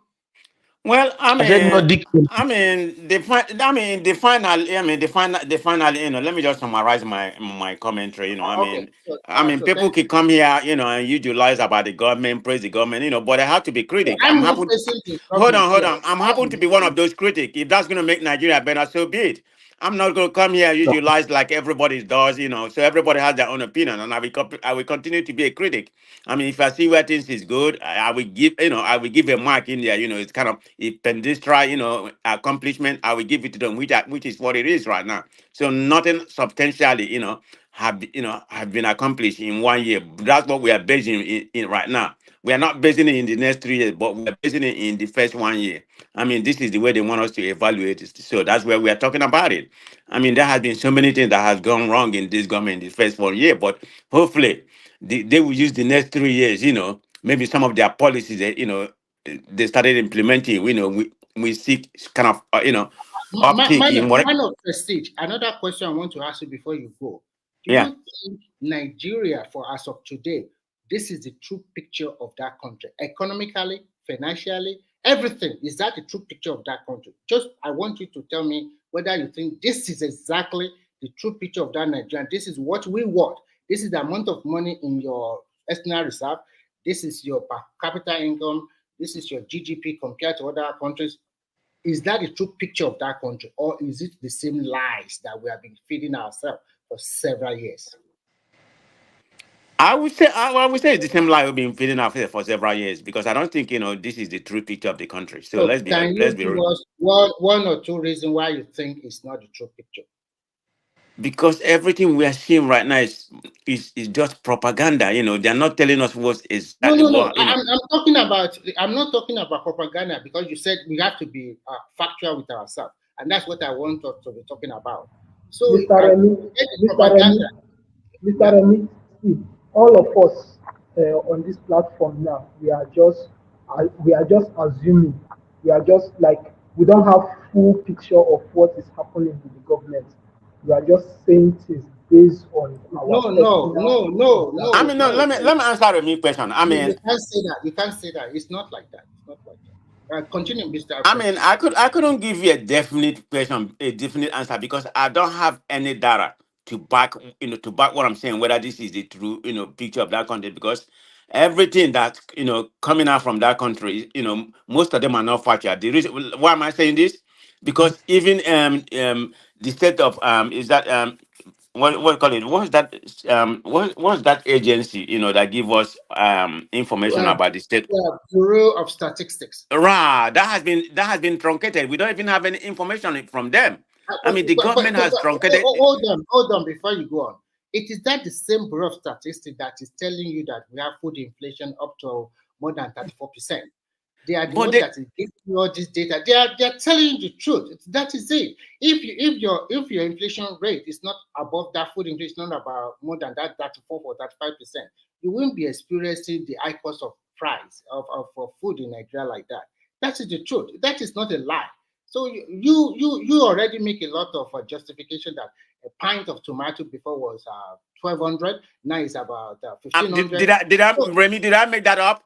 Well, I said Nordic the final, the final, let me just summarize my commentary, Okay. So people thank you. can come here, and utilize about the government, praise the government, but I have to be So critic. I'm not facing the Hold government on, hold here. on. I'm happen to be one of those critics. If that's going to make Nigeria better, so be it. I'm not going to come here utilize like everybody does, so everybody has their own opinion, and I will continue to be a critic. I mean, if I see where things is good, I will give, I will give a mark in there. It's kind of if Pendistra, accomplishment, I will give it to them, which is what it is right now. So nothing substantially, have been accomplished in 1 year. That's what we are basing in right now. We are not basing it in the next 3 years, but we are basing it in the first 1 year. I mean, this is the way they want us to evaluate it. So that's where we are talking about it. I mean, there has been so many things that has gone wrong in this government in the first 1 year, but hopefully they will use the next 3 years, maybe some of their policies that, they started implementing, we seek kind of, uptick in what. Man of prestige. Another question I want to ask you before you go. Do Yeah. you think Nigeria, for as of today, this is the true picture of that country? Economically, financially, everything. Is that the true picture of that country? Just, I want you to tell me whether you think this is exactly the true picture of that Nigeria. This is what we want. This is the amount of money in your external reserve. This is your per capita income. This is your GDP compared to other countries. Is that the true picture of that country, or is it the same lies that we have been feeding ourselves for several years? I would say it's the same lie we've been feeding ourselves for several years because I don't think this is the true picture of the country. So So let's be can let's you be give real. us one or two reasons why you think it's not the true picture? Because everything we are seeing right now is just propaganda. They're not telling us what's exactly No. what. I'm talking about. I'm not talking about propaganda because you said we have to be factual with ourselves. And that's what I want us to be talking about. So, Mr. Remy, Mr. Remy, see, all of us on this platform now, we are just assuming. We are just like, we don't have full picture of what is happening with the government. We are just saying things based on our no. I mean, no. Let me answer a me question. I mean, you can't say that. You can't say that. It's not like that. It's not like that. Continue, Mr. I mean, I couldn't give you a definite question, a definite answer because I don't have any data to back, to back what I'm saying, whether this is the true, picture of that country, because everything that, coming out from that country, most of them are not factual. The reason why am I saying this? Because even the state of is that what call it? What's that what's that agency, that give us information about the state? Bureau of Statistics. Right, that has been truncated. We don't even have any information from them. I mean, the government has truncated. Hold on before you go on. It is that the same Bureau of Statistics that is telling you that we have food inflation up to more than 34%. They are the ones that is giving you all this data. They are telling you the truth. That is it. If your inflation rate is not above that food inflation, not about more than that 34 or 35%, you won't be experiencing the high cost of price of food in Nigeria like that. That is the truth. That is not a lie. So you already make a lot of justification that a pint of tomato before was 1,200, now it's about 1,500. Remy, did I make that up?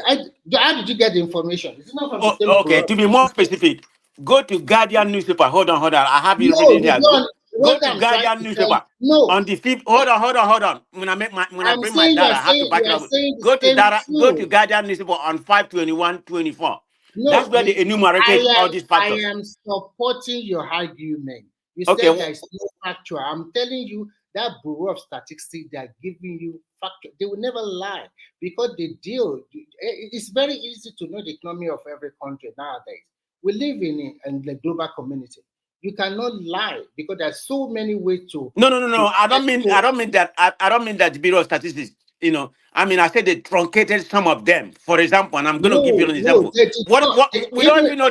How did you get the information? It's not from the same okay, to be more specific, go to Guardian newspaper. Hold on. I have it written here. Go to Guardian newspaper. On the 5th. Hold on. When I bring my data, I have to back it up. Go to Guardian newspaper on 5/21/24. That's where they enumerated all these factors. I am supporting your argument. You said there is no factual. I'm telling you that Bureau of Statistics, they are giving you factual. They will never lie because they deal. It's very easy to know the economy of every country nowadays. We live in the global community. You cannot lie because there's so many ways to. No. I don't mean that. I don't mean that the Bureau of Statistics. I mean, I said they truncated some of them. For example, and I'm going to give you an example. We don't even know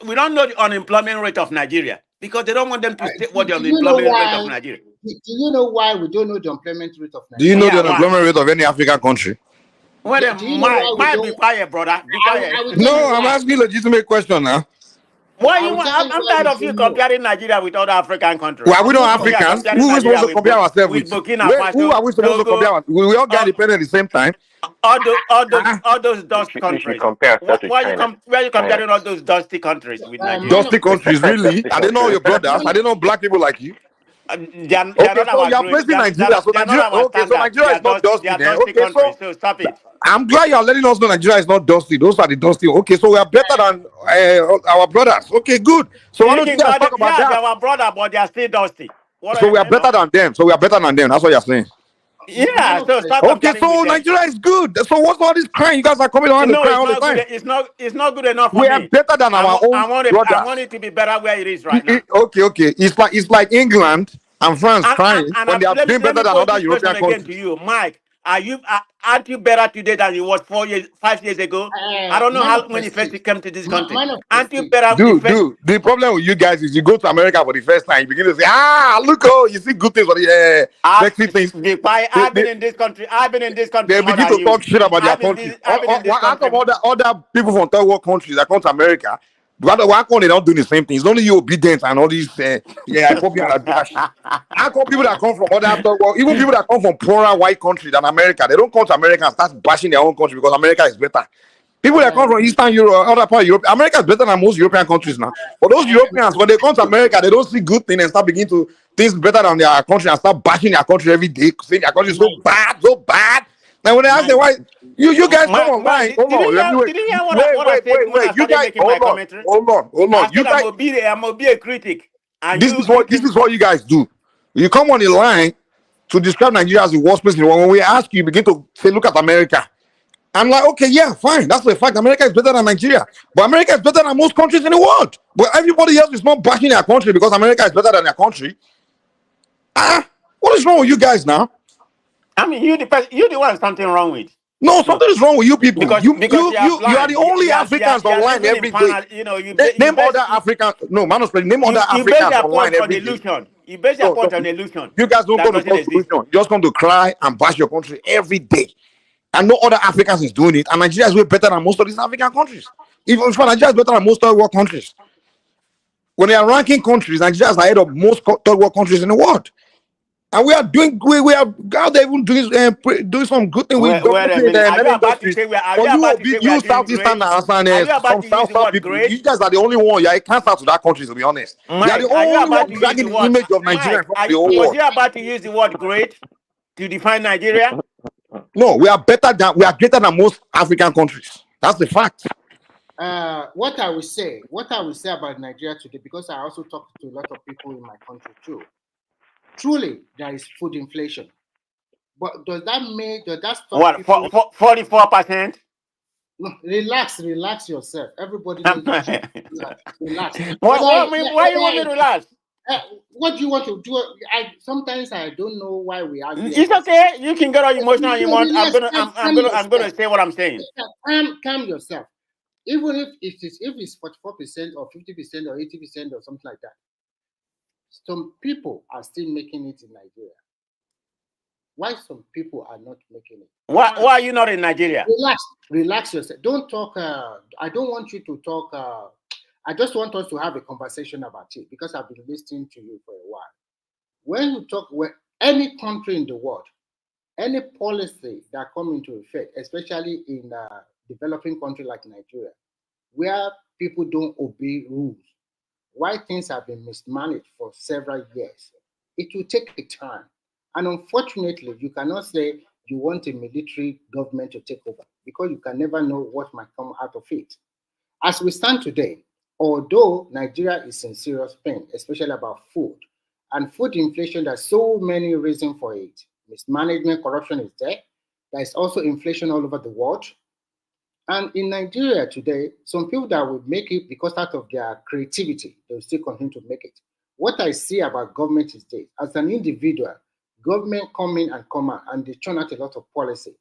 we don't know the unemployment rate of Nigeria because they don't want them to state what the unemployment rate of Nigeria. Do you know why we don't know the unemployment rate of Nigeria? Do you know the unemployment rate of any African country? Well, then, be quiet, brother. Be quiet. No, I'm asking a legitimate question now. I'm tired of you comparing Nigeria with other African countries. Why we don't Africans? Who are we supposed to compare ourselves with? Who are we supposed to compare? We all get independent at the same time. All those dusty countries. Where are you comparing all those dusty countries with Nigeria? Dusty countries, really? I didn't know your brothers. I didn't know black people like you. They are so you are placing Nigeria. So Nigeria, so Nigeria is not dusty. Okay, so stop it. I'm glad you are letting us know Nigeria is not dusty. Those are the dusty. Okay, so we are better than our brothers. Okay, good. So why don't you guys talk about that? They are our brother, but they are still dusty. So we are better than them. That's what you're saying. Yeah. So stop. Okay, so Nigeria is good. So what's all this crying? You guys are coming on the cry all the time. It's not good enough for me. We are better than our own brothers. I want it to be better where it is right now. Okay. It's like England and France crying when they are doing better than other European countries. To you, Mike, aren't you better today than you was 5 years ago? I don't know when you first came to this country. Aren't you better? Dude, the problem with you guys is you go to America for the first time, you begin to say, look, you see good things for the sexy things. I've been in this country. They begin to talk shit about their country. How come other people from third world countries that come to America, why come they don't do the same thing? It's only you obedient and all these how come people that come from other third world, even people that come from poorer white countries than America, they don't come to America and start bashing their own country because America is better. People that come from Eastern Europe, other part of Europe, America is better than most European countries now. But those Europeans, when they come to America, they don't see good things and start beginning to things better than their country and start bashing their country every day, saying their country is so bad. And when they ask them why, you guys come online. Hold on. Wait. You guys, hold on. You guys, I'm gonna be a critic. This is what you guys do. You come on the line to describe Nigeria as the worst place in the world. When we ask you, begin to say, look at America. I'm like, okay, yeah, fine. That's the fact. America is better than Nigeria. But America is better than most countries in the world. But everybody else is not bashing their country because America is better than their country. What is wrong with you guys now? I mean, you're the one something wrong with. No, something is wrong with you people. Because You are blind. the only Africans You are online living in every day. you know, you Name base other African. No, man, name other you base Africans your online point on every day. illusion. You base your No, point no, on illusion you guys don't that come to doesn't cause exist. solution. You just come to cry and bash your country every day. And no other Africans is doing it. And Nigeria is way better than most of these African countries. Even if Nigeria is better than most third world countries. When they are ranking countries, Nigeria is ahead of most third world countries in the world. And we are doing, we are out there even doing some good thing. We Wait a developing minute. Are you many about to industries. say are But you about to say we are you doing Southeasterners great? and Are you about some to use the South word people, great? you guys are the only one. You are a cancer to that country, to be honest. You are the Mike, are you only about one to use the dragging the word image of Nigeria in Mike? front of the whole Was world. you about to use the word great to define Nigeria? No, we are greater than most African countries. That's the fact. What I will say about Nigeria today, because I also talk to a lot of people in my country too. Truly, there is food inflation, but does that stop people? 44%? No, relax yourself. Everybody knows that. Relax. Why you want me to relax? What do you want to do? Sometimes I don't know why we argue. It's okay. You can get all emotional you want. I'm gonna say what I'm saying. Calm yourself. Even if it's 44% or 50% or 80% or something like that, some people are still making it in Nigeria. Why some people are not making it? Why are you not in Nigeria? Relax yourself. Don't talk. I don't want you to talk. I just want us to have a conversation about it because I've been listening to you for a while. When you talk, any country in the world, any policy that come into effect, especially in a developing country like Nigeria, where people don't obey rules, why things have been mismanaged for several years, it will take a time. And unfortunately, you cannot say you want a military government to take over because you can never know what might come out of it. As we stand today, although Nigeria is in serious pain, especially about food, and food inflation, there's so many reasons for it. Mismanagement, corruption is there. There is also inflation all over the world. And in Nigeria today, some people that will make it because out of their creativity, they will still continue to make it. What I see about government is this: as an individual, government come in and come out, and they turn out a lot of policy.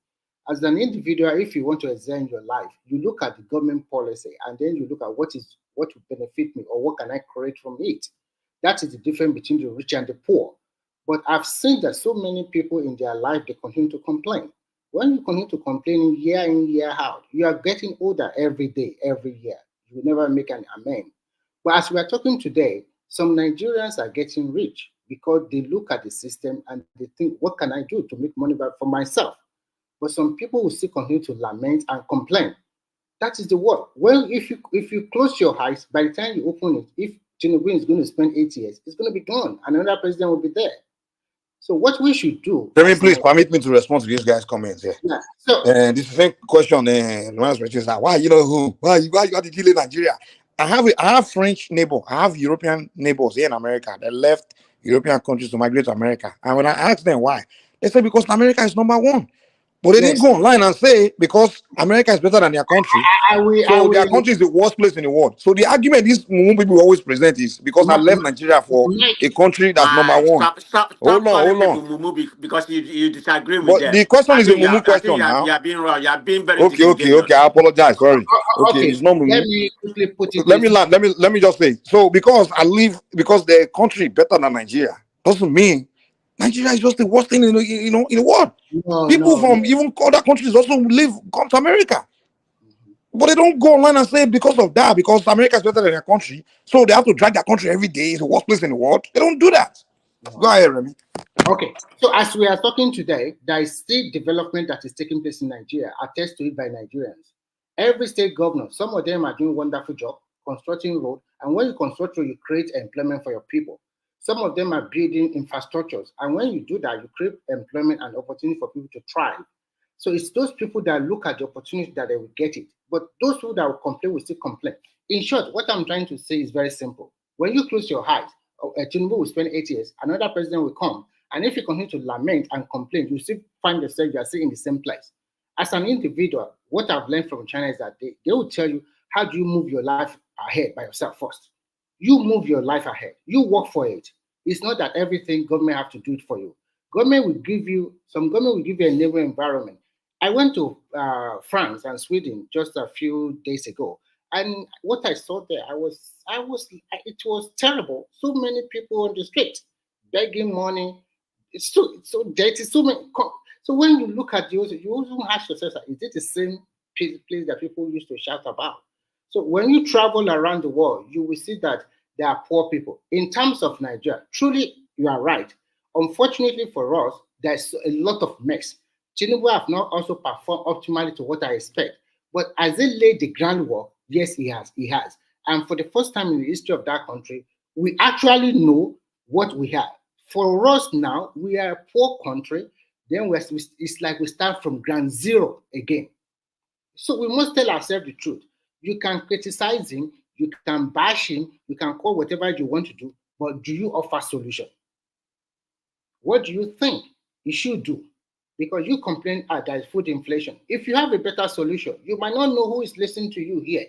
As an individual, if you want to examine your life, you look at the government policy, and then you look at what will benefit me, or what can I create from it. That is the difference between the rich and the poor. But I've seen that so many people in their life, they continue to complain. When you continue to complain year in, year out, you are getting older every day, every year. You will never make an amen. But as we are talking today, some Nigerians are getting rich because they look at the system and they think, what can I do to make money back for myself? But some people will still continue to lament and complain. That is the word. Well, if you close your eyes, by the time you open it, if Tinubu is going to spend 8 years, it's going to be gone, and another president will be there. So what we should do? Please permit me to respond to these guys' comments here. Yeah. So this is the same question. Why you know who? Why you got to kill in Nigeria? I have French neighbor. I have European neighbors here in America. They left European countries to migrate to America. And when I asked them why, they said because America is number one. But they didn't go online and say because America is better than their country. Their country is the worst place in the world. So the argument these people always present is because I left Nigeria for a country that's number one. Stop Hold calling on. people mumu because you disagree with But them. the question is a mumu question now. You are being wrong. You are being very Okay. I apologize. Sorry. Okay, it's not mumu. Let me quickly put it. Let me just say. So because the country better than Nigeria doesn't mean Nigeria is just the worst thing in the world. People from even other countries also come to America. But they don't go online and say because of that, because America is better than their country, so they have to drag their country every day. It's the worst place in the world. They don't do that. Go ahead, Remy. Okay, so as we are talking today, there is state development that is taking place in Nigeria, attested to it by Nigerians. Every state governor, some of them are doing wonderful job constructing road, and when you construct road, you create employment for your people. Some of them are building infrastructures, and when you do that, you create employment and opportunity for people to thrive. So it's those people that look at the opportunity that they will get it. But those people that will complain will still complain. In short, what I'm trying to say is very simple. When you close your eyes, Tinubu will spend 8 years, another president will come. And if you continue to lament and complain, you still find yourself, you are still in the same place. As an individual, what I've learned from China is that they will tell you, how do you move your life ahead by yourself first? You move your life ahead. You work for it. It's not that everything government have to do it for you. Government will give you a neighboring environment. I went to France and Sweden just a few days ago, and what I saw there, it was terrible. So many people on the street begging money. It's so dirty. So many. So when you look at those, you also ask yourself, is it the same place that people used to shout about? So when you travel around the world, you will see that there are poor people. In terms of Nigeria, truly, you are right. Unfortunately for us, there's a lot of mess. Tinubu have not also performed optimally to what I expect. But as they laid the groundwork, yes, he has. He has. And for the first time in the history of that country, we actually know what we have. For us now, we are a poor country. Then it's like we start from ground zero again. So we must tell ourselves the truth. You can criticize him, you can bash him, you can call whatever you want to do, but do you offer solution? What do you think you should do? Because you complain there is food inflation. If you have a better solution, you might not know who is listening to you here.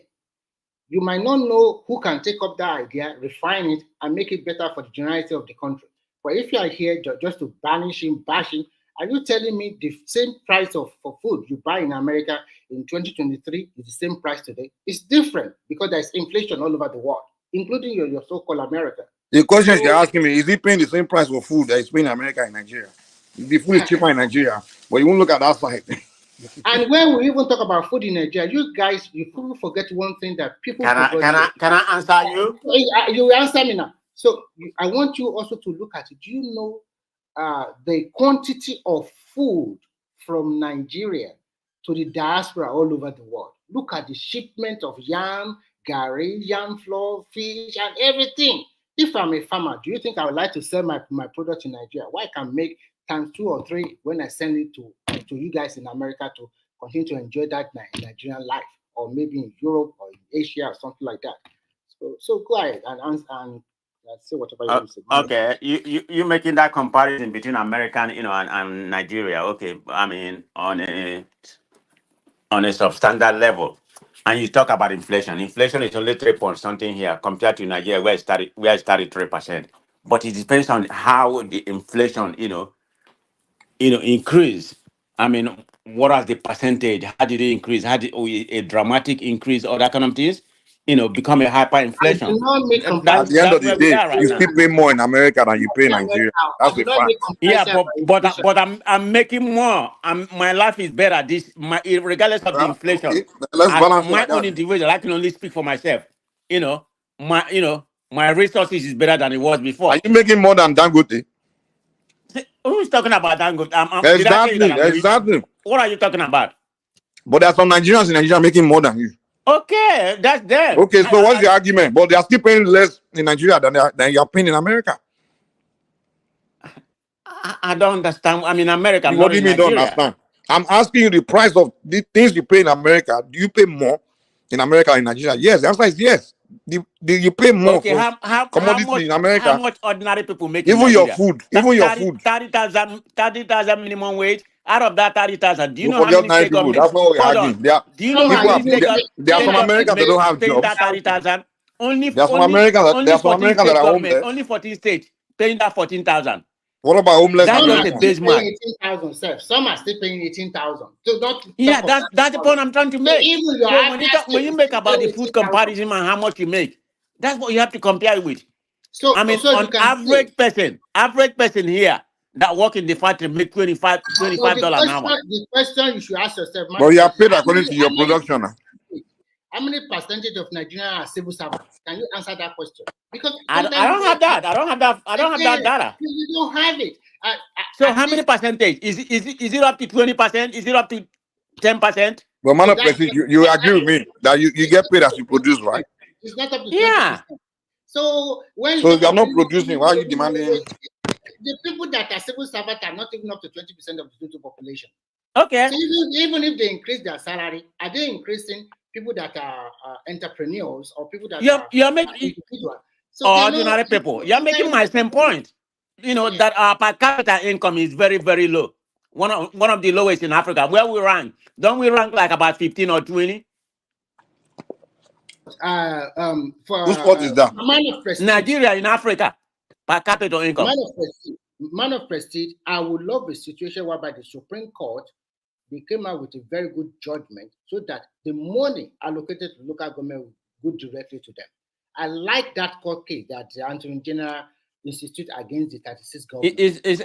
You might not know who can take up that idea, refine it, and make it better for the generality of the country. But if you are here just to banish him, bash him, are you telling me the same price for food you buy in America in 2023 is the same price today? It's different because there's inflation all over the world, including your so-called America. The question you're asking me, is he paying the same price for food that he's paying in America and Nigeria? The food is cheaper in Nigeria, but you won't look at that side. And when we even talk about food in Nigeria, you people forget one thing that people Can I answer you? You answer me now. So I want you also to look at it. Do you know the quantity of food from Nigeria to the diaspora all over the world? Look at the shipment of yam, gari, yam flour, fish, and everything. If I'm a farmer, do you think I would like to sell my product in Nigeria? Why I can make times 2 or 3 when I send it to you guys in America to continue to enjoy that Nigerian life, or maybe in Europe or in Asia or something like that. So go ahead and say whatever you want to say. Okay, you making that comparison between American, and Nigeria. Okay, I mean on a substandard level, and you talk about inflation. Inflation is only 3 point something here compared to Nigeria, where it started 3%. But it depends on how the inflation, increase. I mean, what is the percentage? How did it increase? How did a dramatic increase or that kind of things? Become a hyperinflation. At the end of the day, you still pay more in America than you pay in Nigeria. That's the fact. Yeah, but I'm making more. My life is better. Regardless of the inflation. Okay. Let's balance my it own like individual, I can only speak for myself. My resources is better than it was before. Are you making more than Dangote? Who's talking about Dangote? Did I tell you that I'm rich? Exactly. What are you talking about? But there are some Nigerians in Nigeria making more than you. Okay, that's them. Okay, so what's the argument? But they are still paying less in Nigeria than you are paying in America. I don't understand. I mean, America. What do you mean? Don't understand? I'm asking you the price of the things you pay in America. Do you pay more in America than in Nigeria? Yes, the answer is yes. You pay more for commodity in America. How much ordinary people make even in your food, even your food. 30,000 minimum wage. Out of that 30,000, do you know how forget many state people. government? That's not what we're arguing. Do you know how many there are some Americans that don't have paying jobs. that 30,000? There are some Americans that are home there. Only 14 states paying that 14,000. What about homeless? That's just a benchmark. 18,000. Some are still paying 18,000. So that's the point I'm trying to make. Even So when you make about the food comparison and how much you make, that's what you have to compare with. So I mean, on average person here that work in the factory make $25 an hour. The question you should ask yourself, but you are paid according to your production. How many percentage of Nigerians are civil servants? Can you answer that question? Because I don't have that. I don't have that data. You don't have it. So how many percentage? Is it up to 20%? Is it up to 10%? But man of prestige, you agree with me that you get paid as you produce, right? It's not up to 20%. Yeah. So when you are not producing, why are you demanding? The people that are civil servants are not even up to 20% of the total population. Okay. So even if they increase their salary, are they increasing people that are entrepreneurs or people that you're making individuals? So ordinary people. You're making my same point. That our per capita income is very, very low. One of the lowest in Africa. Where we rank? Don't we rank like about 15 or 20? Whose fault is that? Nigeria in Africa. Per capita income. Man of prestige, I would love a situation whereby the Supreme Court they came out with a very good judgment so that the money allocated to local government will go directly to them. I like that court case that the Attorney General institute against the 36 government.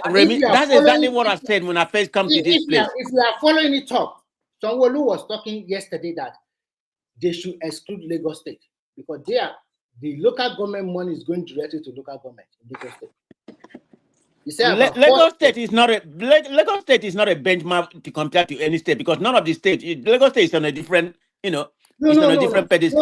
Remy, that's exactly what I said when I first come to this place. If we are following it up, Sanwo-Olu was talking yesterday that they should exclude Lagos State because the local government money is going directly to local government in Lagos State. Lagos State is not a benchmark to compare to any state because none of the states. Lagos State is on a different, different pedestal.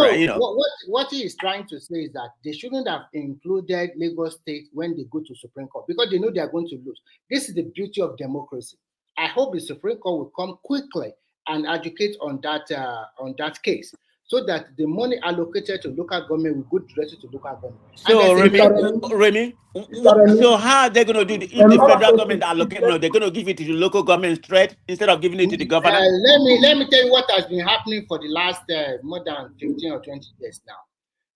What he is trying to say is that they shouldn't have included Lagos State when they go to Supreme Court because they know they are going to lose. This is the beauty of democracy. I hope the Supreme Court will come quickly and educate on that case, so that the money allocated to local government will go directly to local government. So Remy, so how are they going to do it? If the federal government allocate, they're going to give it to the local government straight instead of giving it to the governor? Let me tell you what has been happening for the last more than 15 or 20 years now.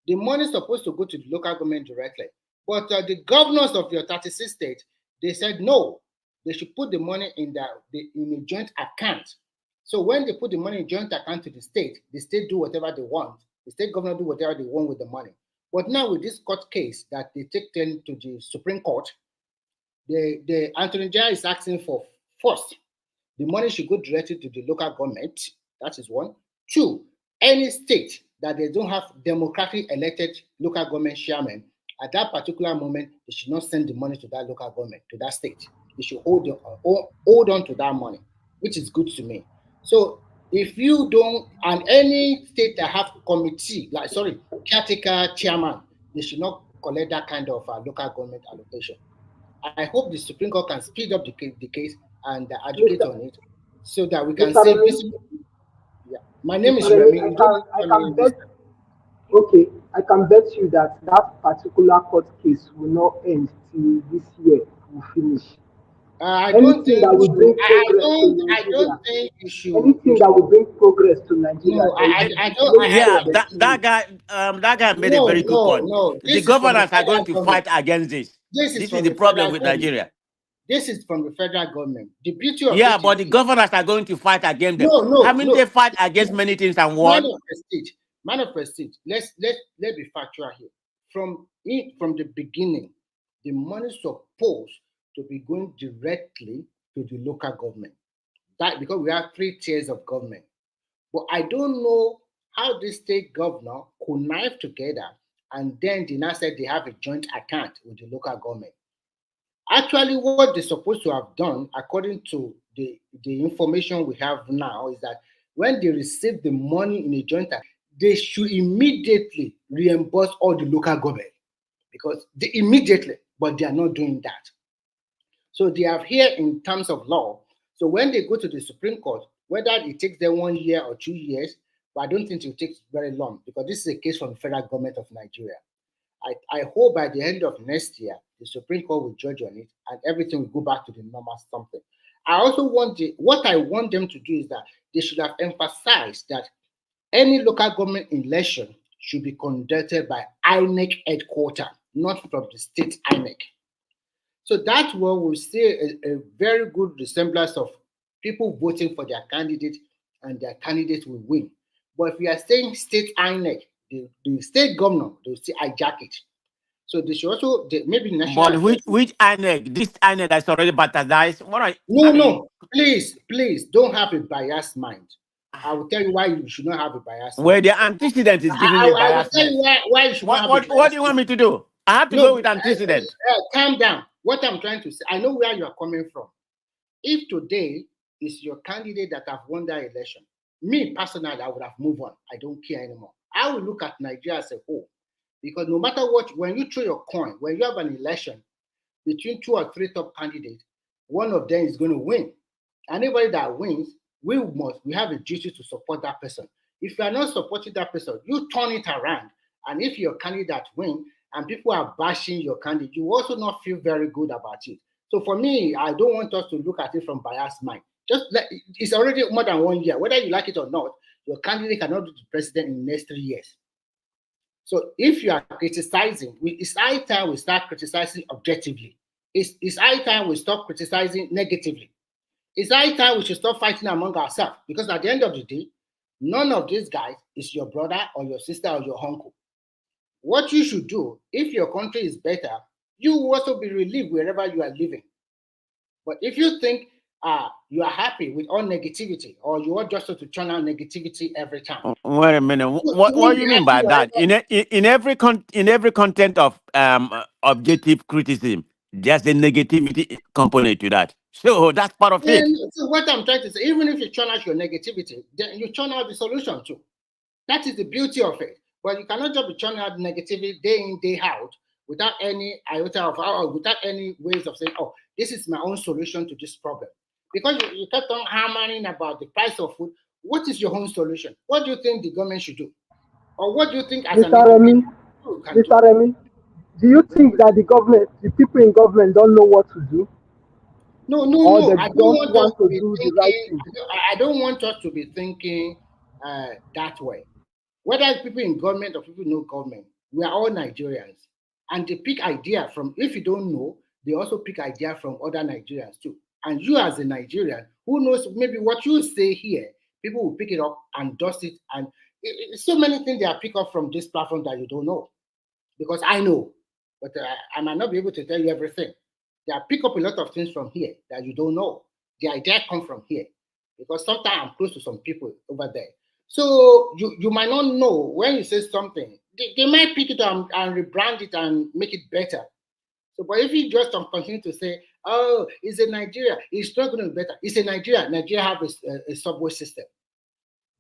The money is supposed to go to the local government directly, but the governors of your 36 states, they said no, they should put the money in a joint account. So when they put the money in joint account to the state do whatever they want. The state governor do whatever they want with the money. But now with this court case that they take them to the Supreme Court, the Attorney General is asking for, first, the money should go directly to the local government. That is one. Two, any state that they don't have democratically elected local government chairman, at that particular moment, they should not send the money to that local government, to that state. They should hold on to that money, which is good to me. So if you don't, and any state that have caretaker chairman, they should not collect that kind of local government allocation. I hope the Supreme Court can speed up the case and educate on it, so that we can say, yeah. My name is Remy. I can bet you that particular court case will not end till this year will finish. I don't think you should. Anything that will bring progress to Nigeria. No, I don't. Yeah, that guy made a very good point. No, the governors are going to fight against this. This is the problem with Nigeria. This is from the federal government. The beauty of but the governors are going to fight against them. Haven't they fight against many things and won? Man of prestige. Let's be factual here. From the beginning, the money is supposed to be going directly to the local government. That because we have 3 tiers of government. But I don't know how this state governor connive together and then they now said they have a joint account with the local government. Actually, what they're supposed to have done, according to the information we have now, is that when they receive the money in a joint account, they should immediately reimburse all the local government because but they are not doing that. So they are here in terms of law. So when they go to the Supreme Court, whether it takes them 1 year or 2 years, but I don't think it will take very long because this is a case from the federal government of Nigeria. I hope by the end of next year, the Supreme Court will judge on it and everything will go back to the normal something. I also what I want them to do is that they should have emphasized that any local government election should be conducted by INEC headquarters, not from the state INEC. So that one will see a very good resemblance of people voting for their candidate and their candidate will win. But if we are saying state INEC, the state governor, they will still hijack it. So they should also, maybe national... But which INEC? This INEC that's already baptized? No, please, don't have a biased mind. I will tell you why you should not have a biased mind. Where the antecedent is giving you I will tell you why you should not have a biased mind. What do you want me to do? I have to go with antecedent. Calm down. What I'm trying to say, I know where you are coming from. If today is your candidate that have won that election, me personally, I would have moved on. I don't care anymore. I will look at Nigeria as a whole. Because no matter what, when you throw your coin, when you have an election between 2 or 3 top candidates, one of them is going to win. Anybody that wins, we have a duty to support that person. If you are not supporting that person, you turn it around. And if your candidate wins and people are bashing your candidate, you also not feel very good about it. So for me, I don't want us to look at it from biased mind. It's already more than 1 year. Whether you like it or not, your candidate cannot be the president in the next 3 years. So if you are criticizing, it's high time we start criticizing objectively. It's high time we stop criticizing negatively. It's high time we should stop fighting among ourselves, because at the end of the day, none of these guys is your brother or your sister or your uncle. What you should do, if your country is better, you will also be relieved wherever you are living. But if you think you are happy with all negativity, or you want just to channel negativity every time, Wait a minute. you What won't do be you mean happy by that? wherever. In every content of objective criticism, there's a negativity component to that. So that's part of it. So what I'm trying to say, even if you channel your negativity, then you channel the solution too. That is the beauty of it. But you cannot just be churning out negativity day in, day out without any iota of, or without any ways of saying, oh, this is my own solution to this problem. Because you kept on hammering about the price of food. What is your own solution? What do you think the government should do? Or what do you think as an Mr. Remy, individual can do? Mr. Remy, do you think that the people in government don't know what to do? No. They I don't don't want us want to to be do the right thinking. thing? I don't want us to be thinking that way. Whether it's people in government or people in no government, we are all Nigerians. And they pick idea from, if you don't know, they also pick idea from other Nigerians too. And you as a Nigerian, who knows, maybe what you say here, people will pick it up and dust it. And so many things they are pick up from this platform that you don't know. Because I know, but I might not be able to tell you everything. They are pick up a lot of things from here that you don't know. The idea come from here. Because sometimes I'm close to some people over there. So you might not know when you say something. They might pick it up and rebrand it and make it better. So, but if you just continue to say, oh, it's in Nigeria, it's not going to be better. It's in Nigeria. Nigeria have a subway system,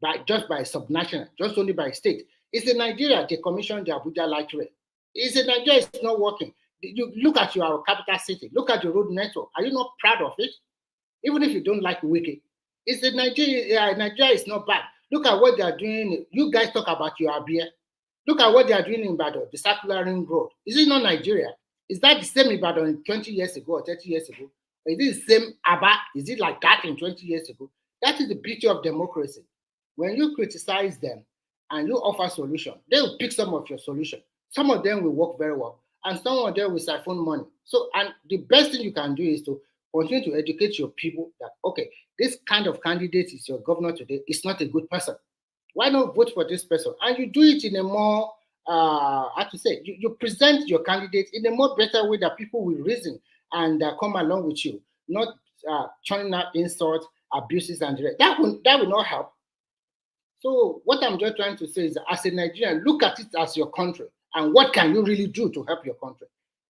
by subnational, just only by state. It's in Nigeria they commissioned the Abuja light rail. It's in Nigeria it's not working. You look at your capital city, look at your road network. Are you not proud of it? Even if you don't like Wiki, it's in Nigeria. Nigeria is not bad. Look at what they are doing. You guys talk about your Abia. Look at what they are doing in Ibadan, the circular ring road. Is it not Nigeria? Is that the same Ibadan 20 years ago or 30 years ago? Or is it the same Aba? Is it like that in 20 years ago? That is the beauty of democracy. When you criticize them and you offer solution, they will pick some of your solution. Some of them will work very well, and some of them will siphon money. So, and the best thing you can do is to continue to educate your people that, okay, this kind of candidate is your governor today, is not a good person. Why not vote for this person? And you do it in a more, how to say, you present your candidate in a more better way that people will reason and come along with you, not churning out insults, abuses, and that will not help. So what I'm just trying to say is, as a Nigerian, look at it as your country, and what can you really do to help your country?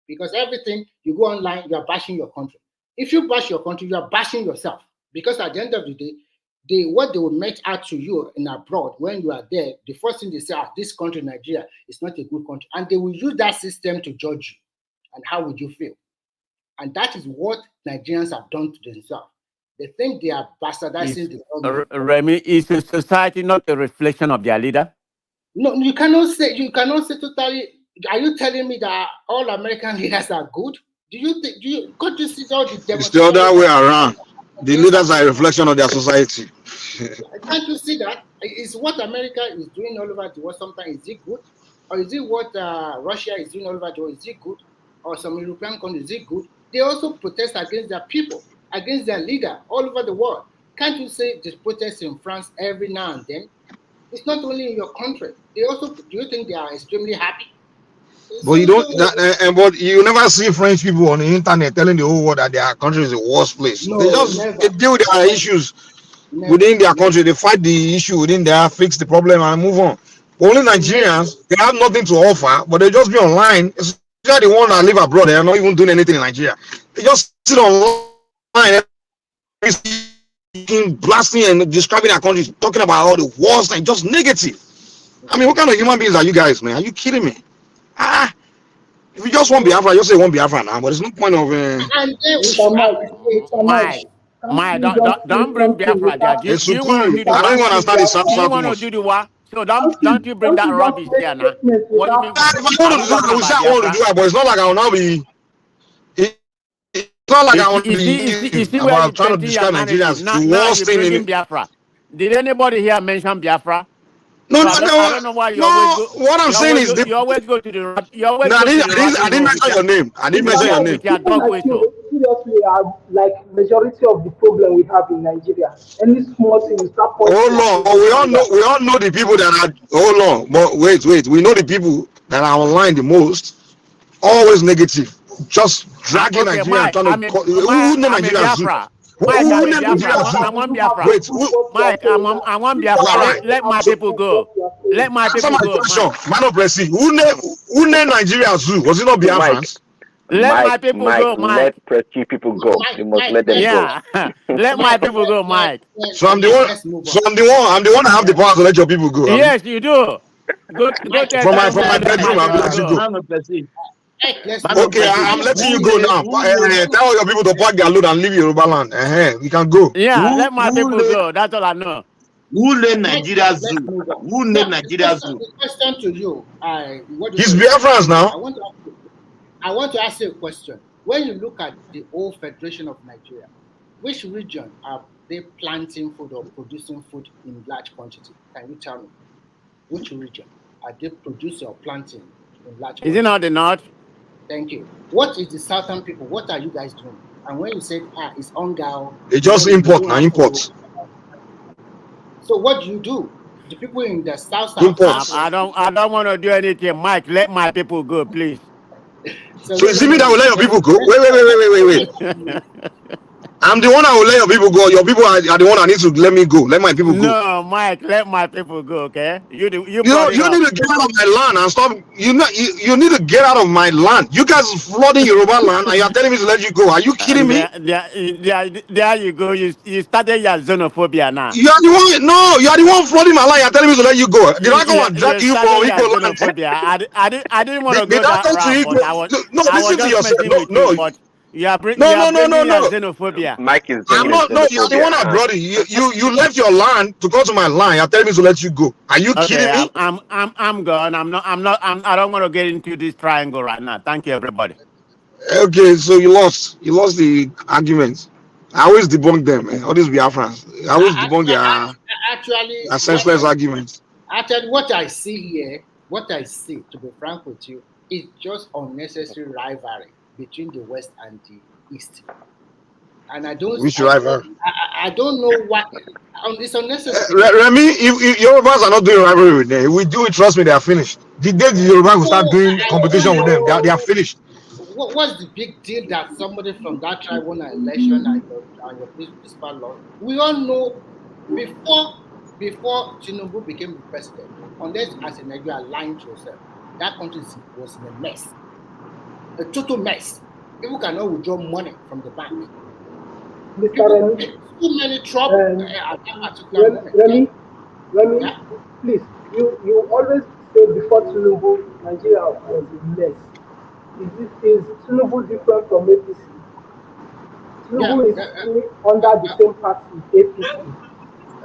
Because everything you go online, you are bashing your country. If you bash your country, you are bashing yourself. Because at the end of the day, what they will make out to you in abroad when you are there, the first thing they say, this country, Nigeria, is not a good country. And they will use that system to judge you. And how would you feel? And that is what Nigerians have done to themselves. They think they are bastardizing the government. Remy, is a society not a reflection of their leader? No, you cannot say totally. Are you telling me that all American leaders are good? Can't you see all the It's the other way around. The leaders are a reflection of their society. Can't you see that? Is what America is doing all over the world sometimes, is it good? Or is it what Russia is doing all over the world, is it good? Or some European countries, is it good? They also protest against their people, against their leader all over the world. Can't you say this protest in France every now and then? It's not only in your country. They also, do you think they are extremely happy? But you don't, but you never see French people on the internet telling the whole world that their country is the worst place. No, they deal with their issues within their country. They fight the issue within there, fix the problem, and move on. Only Nigerians, they have nothing to offer, but they just be online. Especially the one that live abroad, they are not even doing anything in Nigeria. They just sit online, blasting and describing their country, talking about all the worst and just negative. I mean, what kind of human beings are you guys, man? Are you kidding me? If you just want Biafra, just say one Biafra now. But there's no point of. Mike, don't bring Biafra there. Do you want to do the I don't even understand this. Do you want to do the what? So don't you bring that rubbish there now? What do you mean? If I want to do that, I will say I want to do that, but it's not like I will not be. It's not like I want to be about trying to describe Nigeria as the worst thing in Biafra. Did anybody here mention Biafra? No, I don't know why you always go. What I'm saying is you always go to the. I didn't mention your name. I didn't mention your name. seriously are like majority of the problem we have in Nigeria. Any small thing you start pointing Hold at on, social media. we all know the people that are. Hold on, but wait. We know the people that are online the most. Always negative, just dragging Okay, Nigeria and Mike, trying to. Who name I'm a Nigeria zoo? Biafra. Mike, Who I'm a name Biafra. Nigeria zoo? I want You have Biafra. Wait, to prove what you are Mike, saying now. I want If you Biafra. are why? Let you have my to So people prove go. what you are Let saying. my answer people my go, question, Mike. man of blessing. Who named Nigeria zoo? Was it not So Mike, Biafrans? Let my people Mike, go, let Mike. Prestige people go. You must Mike, let them go. Yeah. Let my people go, Mike. So I'm the Mike, one. let's move So on. I'm the one that have the Yeah. power to let your people go. I mean, Yes, you do. Go Mike, tell from my Tinubu to let my bedroom, I will people let you go. go. Man of Brazil. Mike, let's Man move of on. Okay, Brazil. I'm letting you Who go lay now. who lay Tell all your people to pack their load and leave Yoruba land. We can go. Yeah, let my who people lay go. That's all I know. Mike, Nigeria let's Zoo? move on. Who Now, named Nigeria Zoo? the question to you, what do you He's call it? Biafrans now. I want to ask you a question. When you look at the whole Federation of Nigeria, which region are they planting food or producing food in large quantity? Can you tell me? Which region are they producing or planting in large Is it quantity? not the North? Thank you. What is the southern people? What are you guys doing? And when you said, it's Ongal, They you just don't import know now, how to. import. So what do you do? The people in the south, Imports. I don't want to do anything. Mike, let my people go, please. So So no, is no, it me no, that no. will let your people go? Wait. I'm the one that will let your people go. Your people are the one that need to let me go. Let my people go. No, Mike, let my people go, okay? You You brought know, it you up. need to get out of my land and stop. You need to get out of my land. You guys flooding Yoruba land and you're telling me to let you go. Are you kidding me? There you go. You started your xenophobia now. You are the one. No, you are the one flooding my land. You're telling me to let you go. Did I go and drag You you started from your Igbo land? xenophobia. I didn't want to Did go I that talk to route, but Igbo? No, I was listen to just yourself. messing with you. But you are No. bringing your xenophobia. Mike is I'm bringing his not. No, you're the xenophobia. one that brought it. You left your land to go to my land. You're telling me to let you go. Are you Okay, kidding me? I'm gone. I don't want to get into this triangle right now. Thank you, everybody. Okay, so you lost. You lost the argument. I always debunk them. All these Biafrans. I always debunk Actually, their senseless arguments. what I see here, what I see, to be frank with you, is just unnecessary rivalry between the West and the East. And I don't, Which rival? I don't know what it's unnecessary. Remy, if Yorubas are not doing rivalry with them, if we do it, trust me, they are finished. The day the Yorubas will start doing I competition with them, they are finished. what's the big deal that somebody from that tribe won an election and your principal lost? We all know before Tinubu became the president, unless as a Nigeria lying to yourself, that country was in a mess, a total mess. People cannot withdraw money from the bank. Mr. Remy, Too many trouble at that particular moment. Remy, Yeah? please, you always say before Tinubu, Nigeria was a mess. Is Tinubu different from APC? Yeah. Tinubu is under the same party, APC.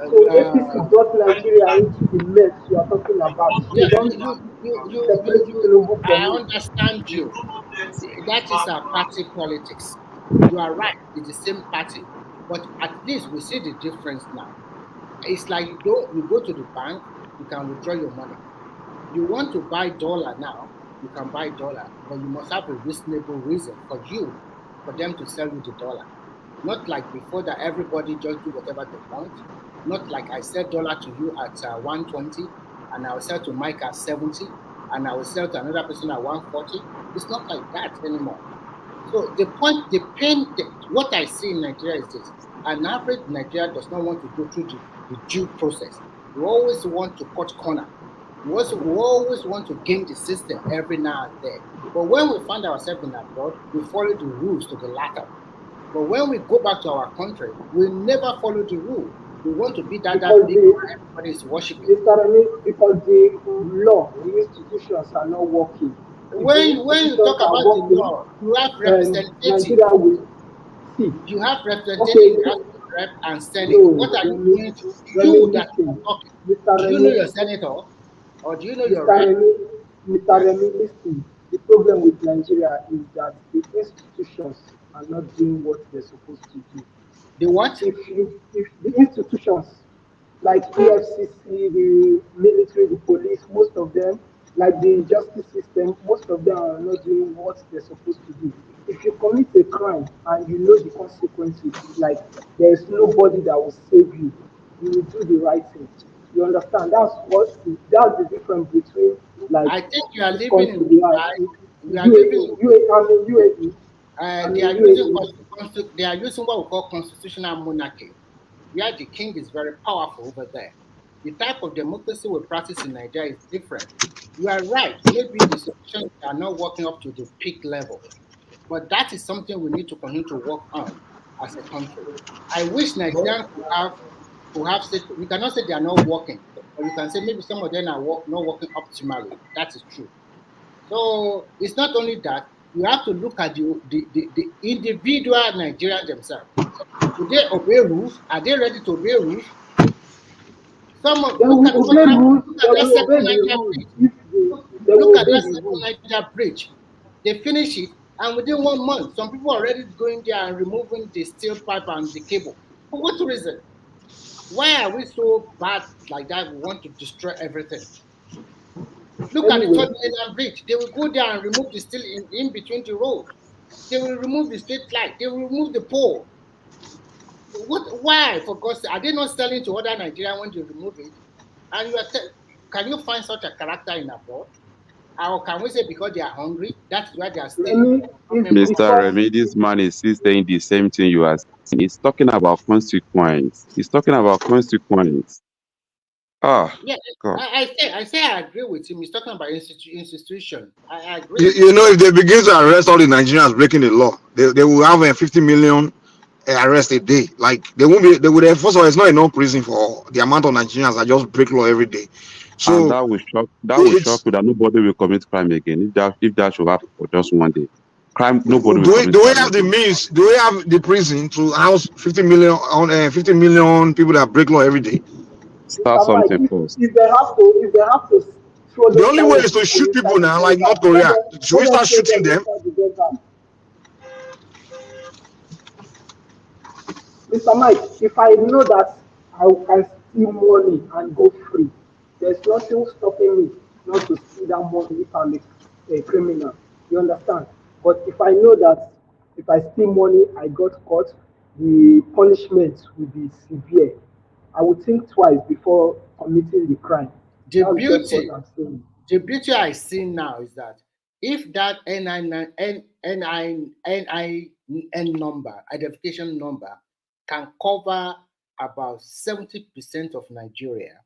So APC brought Nigeria into the mess you are talking about. Yeah, So don't separate Tinubu I from it. understand you. That is our party politics. You are right, it's the same party. But at least we see the difference now. It's like you go to the bank, you can withdraw your money. You want to buy dollar now, you can buy dollar, but you must have a reasonable reason for them to sell you the dollar. Not like before that everybody just do whatever they want. Not like I sell dollar to you at 120 and I will sell to Mike at 70 and I will sell to another person at 140. It's not like that anymore. So what I see in Nigeria is this. An average Nigerian does not want to go through the due process. We always want to cut corner. We always want to game the system every now and then. But when we find ourselves in abroad, we follow the rules to the latter. But when we go back to our country, we never follow the rule. We want to be that because big everybody is worshiping. because the law, the institutions are not working. If the When you talk institutions are about the working, law, you have representative. Nigeria will see. You have Okay, representative, you have rep and senate. no, What are you Remy, doing to Remy, you that you are listen. talking? Mr. Do you know Remy, your senator? Or do you know your Mr. rep? Remy, Mr. Yeah? Remy, listen. The problem with Nigeria is that the institutions are not doing what they're supposed to do. The what? If the institutions like EFCC, the military, the police, most of them, like the justice system, most of them are not doing what they're supposed to do. If you commit a crime and you know the consequences, like there's nobody that will save you, you will do the right thing. You understand? That's the difference between like I think you are this living country in we are. Dubai. We are living in UAE, I'm in UAE. I'm they in are using UAE. they are using what we call constitutional monarchy, where the king is very powerful over there. The type of democracy we practice in Nigeria is different. You are right. Maybe the institutions are not working up to the peak level, but that is something we need to continue to work on as a country. I wish Nigerians could have said, we cannot say they are not working, but you can say maybe some of them are not working optimally. That is true. So it's not only that, you have to look at the individual Nigerians themselves. Do they obey rules? Are they ready to obey rules? They Look at will what obey happened. rules. Look They at that will obey second the Niger rules bridge. if they will Look at obey that the second rules. Niger bridge. They finish it, and within 1 month, some people are already going there and removing the steel pipe and the cable. For what reason? Why are we so bad like that? We want to destroy everything. Look at the Anyway, third mainland bridge. They will go there and remove the steel in between the road. They will remove the street light. They will remove the pole. What? Why? For God's sake, are they not selling to other Nigerians when they remove it? And can you find such a character in abroad? Or can we say because they are hungry, that's why they are stealing Remy, from government it's Mr. property? all Remy, this man is still saying the same thing you are saying. He's talking about consequence. He's talking about consequence. Ah, Yeah, God. I say I agree with him. He's talking about institution. I You, agree. you know, if they begin to arrest all the Nigerians breaking the law, they will have 50 million arrests a day. Like they won't be. They would. First of all, it's not enough prison for the amount of Nigerians that just break law every day. And So that will shock it's you that nobody will commit crime again. If that should happen for just one day. Crime, nobody will do we commit do we crime have the again. means? Do we have the prison to house 50 million on 50 million people that break law every day? Start Mr. Mike. something first. If they have to throw The those only kind way of is to people shoot people inside the now, like desert, North Korea. Should we let them start throw shooting them them? inside the desert. Mr. Mike, if I know that I can steal money and go free, there's nothing stopping me not to steal that money if I'm a criminal. You understand? But if I know that if I steal money, I got caught, the punishment will be severe. I would think twice before committing the crime. The That's just what beauty I'm saying. the beauty I see now is that if that NIN number, identification number, can cover about 70% of Nigeria,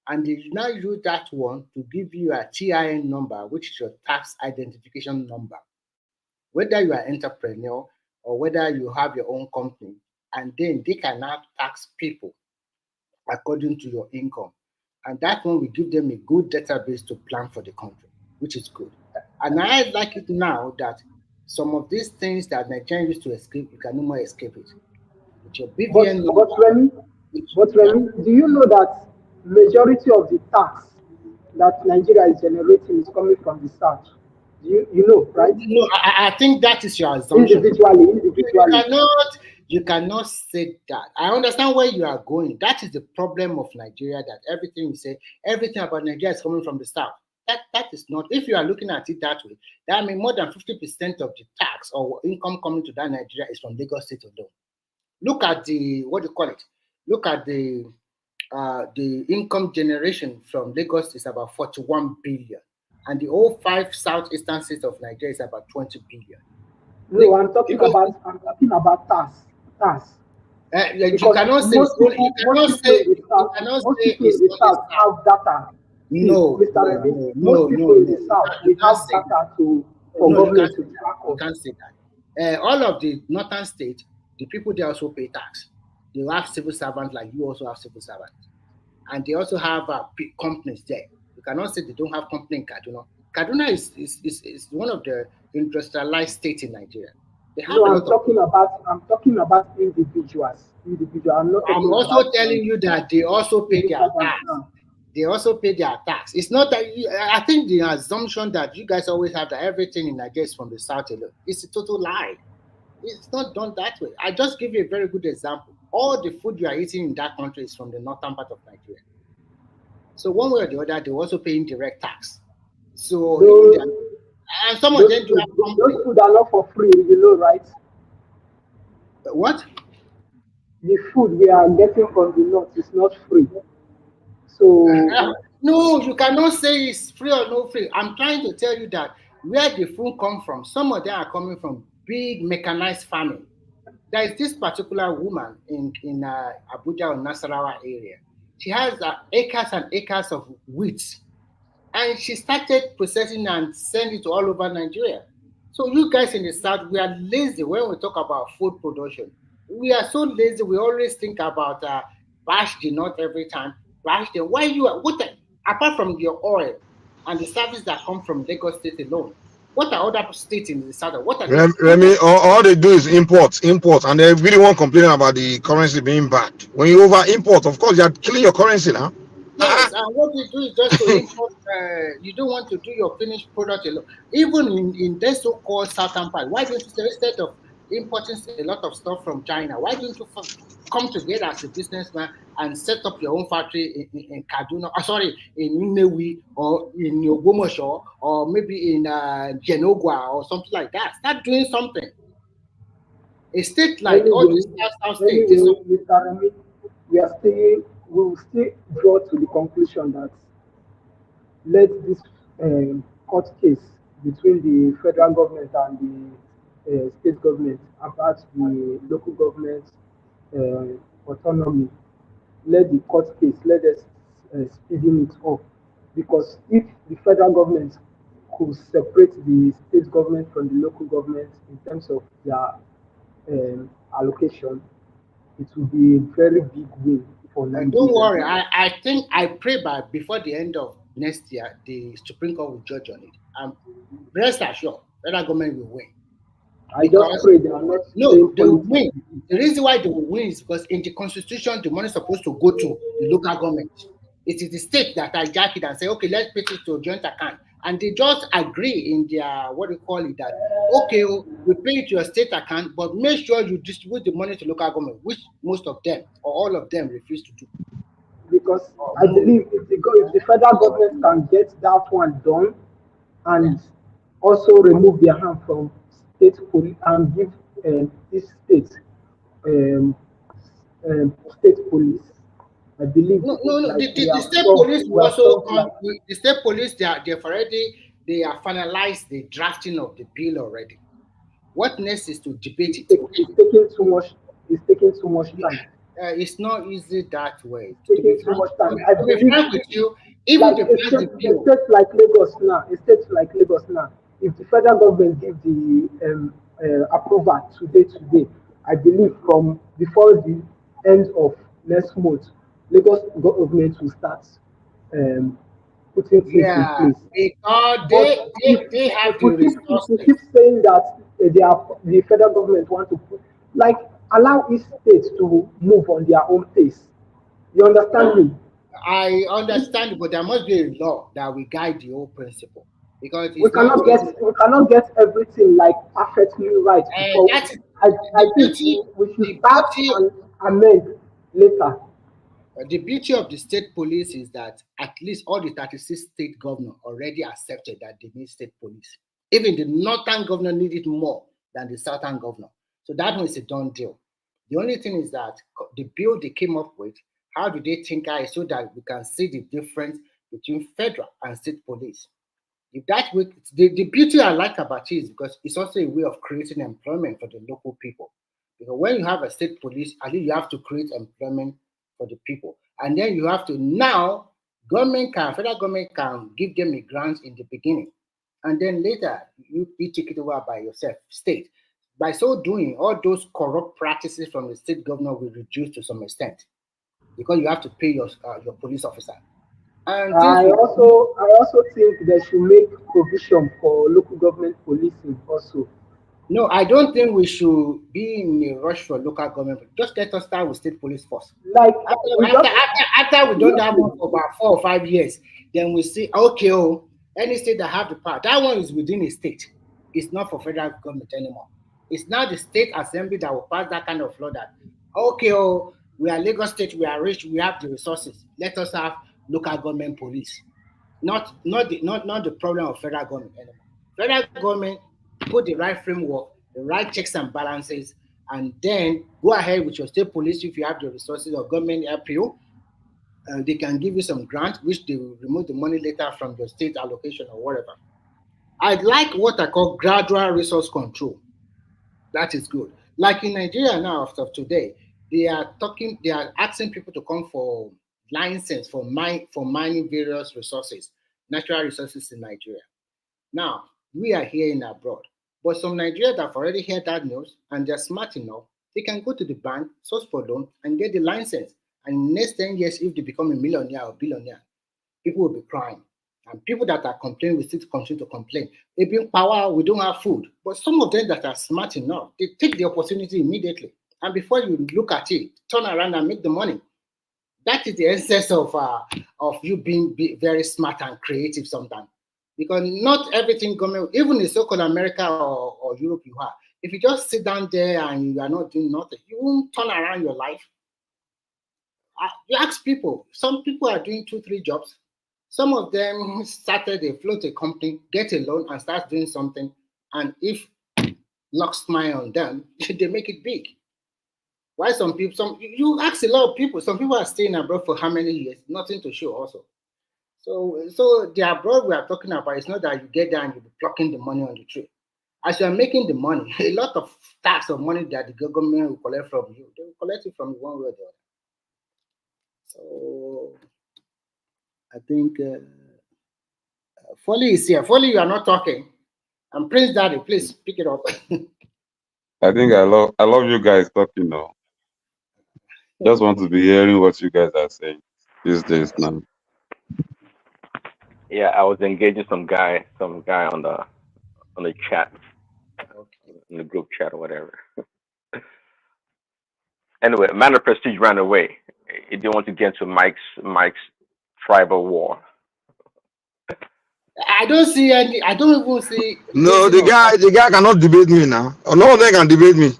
and they now use that one to give you a TIN number, which is your tax identification number, whether you are entrepreneur or whether you have your own company, and then they can now tax people according to your income. And that one will give them a good database to plan for the country, which is good. And I like it now that some of these things that Nigerians used to escape, you can no more escape it. With your But BVN but number, Remy, but yeah. Remy, do you know that majority of the tax that Nigeria is generating is coming from the south? You know, right? No, I think that is your assumption. You Individually. you cannot say that. I understand where you are going. That is the problem of Nigeria, that everything you say, everything about Nigeria is coming from the south. That is not, if you are looking at it that way, that means more than 50% of the tax or income coming to that Nigeria is from Lagos State alone. Look at the, what do you call it? Look at the income generation from Lagos is about 41 billion. And the whole 5 southeastern states of Nigeria is about 20 billion. No, I'm talking about tax. Tax. You Because cannot say most people in the south have data. See, no, Mr. Remy, most people in the south you we can't have say data for no, government to track you us. can't say that. All of the northern states, the people there also pay tax. They have civil servants like you also have civil servants, and they also have companies there. You cannot say they don't have company in Kaduna. Kaduna is one of the industrialized states in Nigeria. They have No, a I'm lot of. talking about individuals. I'm not I'm talking also about telling you that they also pay civil their servants tax. now. They also pay their tax. It's not that I think the assumption that you guys always have that everything in Nigeria is from the south alone. It's a total lie. It's not done that way. I just give you a very good example. All the food you are eating in that country is from the northern part of Nigeria. So one way or the other, they also pay indirect tax. So Those, even and some of them do have those complaints. food are not for free, right? What? The food we are getting from the north is not free. So No, you cannot say it's free or no free. I'm trying to tell you that where the food come from, some of them are coming from big mechanized farming. There is this particular woman in Abuja or Nasarawa area. She has acres and acres of wheat, and she started processing and sending it all over Nigeria. So you guys in the south, we are lazy when we talk about food production. We are so lazy. We always think about bash the nut every time. Bash the why you are what apart from your oil and the service that come from Lagos State alone. What are other states in the south? What are they? Remy, all they do is import, and they really won't complain about the currency being bad. When you over import, of course, you are killing your currency now. Yes, and what you do is just to import. You don't want to do your finished product alone. Even in the so-called southern part, why don't you say instead of importing a lot of stuff from China, why don't you come together as a businessman and set up your own factory in Kaduna? Sorry, in Nnewi or in Ogbomoso or maybe in Genogwa or something like that. Start doing something. A state like all anyway, these south states, Mr. Remy, we will still draw to the conclusion that let this court case between the federal government and the state government about the local government autonomy, let the court case, let us speeding it up. Because if the federal government could separate the state government from the local government in terms of their allocation, it will be a very big win for don't Nigeria. worry. I think I pray by before the end of next year, the Supreme Court will judge on it. Rest assured, federal government will win. I just Because pray they are not no, playing they will politics. win. The reason why they will win is because in the constitution, the money is supposed to go to the local government. It is the state that hijack it and say, okay, let's put it to a joint account. And they just agree in their what do you call it that okay, we pay it to your state account, but make sure you distribute the money to local government, which most of them or all of them refuse to do. Because I believe if the federal government can get that one done and also remove their hand from state police and give this state um, state police, I believe No. like The state police will we have also solved come. like The state police, they've already they are finalized the drafting of the bill already. What next is to debate it. it's taking too much. It's taking too much time. It's not easy that way. It's taking too much time. I To be believe frank with you, even like to pass the a bill, state like Lagos now, if the federal government give the approval today, I believe from before the end of next month, Lagos government will start um, putting things in yeah, place. because But they have the if we resources. keep saying that the federal government want to put like allow each state to move on their own pace. You understand me? I understand, but there must be a law that will guide the whole principle because we it's not cannot get easy. we cannot get everything like perfectly right before That's I the think beauty. we should The start beauty and amend later. The beauty of the state police is that at least all the 36 state governors already accepted that they need state police. Even the northern governor need it more than the southern governor. So that one is a done deal. The only thing is that the bill they came up with, how do they tinker it so that we can see the difference between federal and state police? If that way, the beauty I like about it is because it's also a way of creating employment for the local people. Because when you have a state police, at least you have to create employment for the people. And then you have to now, federal government can give them a grant in the beginning. And then later, you take it over by yourself, state. By so doing, all those corrupt practices from the state governor will reduce to some extent because you have to pay your police officer. And things will I also think they should make provision for local government policing also. No, I don't think we should be in a rush for local government. Just let us start with state police first. Like After, we after, just after, after we don't have one for about 4 or 5 years, then we see, okay, any state that have the power, that one is within a state. It's not for federal government anymore. It's now the state assembly that will pass that kind of law that, okay, we are Lagos State, we are rich, we have the resources. Let us have local government police. not the problem of federal government anymore. Federal government put the right framework, the right checks and balances, and then go ahead with your state police if you have the resources or government help you. They can give you some grant, which they will remove the money later from your state allocation or whatever. I like what I call gradual resource control. That is good. Like in Nigeria now, after today, they are asking people to come for license for mining various resources, natural resources in Nigeria. Now, we are here in abroad, but some Nigerians have already heard that news and they're smart enough, they can go to the bank, source for loan, and get the license. And next 10 years, if they become a millionaire or billionaire, people will be crying. And people that are complaining will still continue to complain. They bring power, we don't have food. But some of them that are smart enough, they take the opportunity immediately. And before you look at it, turn around and make the money. That is the essence of you being very smart and creative sometimes. Because not everything government, even in so-called America or Europe you are, if you just sit down there and you are not doing nothing, you won't turn around your life. You ask people, some people are doing 2-3 jobs. Some of them started, they float a company, get a loan and start doing something. And if luck smile on them, they make it big. Why some people, you ask a lot of people, some people are staying abroad for how many years? Nothing to show also. So the abroad we are talking about, it's not that you get there and you'll be plucking the money on the tree. As you are making the money, a lot of tax of money that the government will collect from you, they will collect it from you one way or the other. So I think Foley is here. Foley, you are not talking. And Prince Daddy, please pick it up. I think I love you guys talking now. Just want to be hearing what you guys are saying these days now. Yeah, I was engaging some guy on the chat, in the group chat or whatever. Anyway, Man of Prestige ran away. He didn't want to get into Mike's tribal war. I don't see any. I don't even see. No, the guy cannot debate me now. None of them can debate me.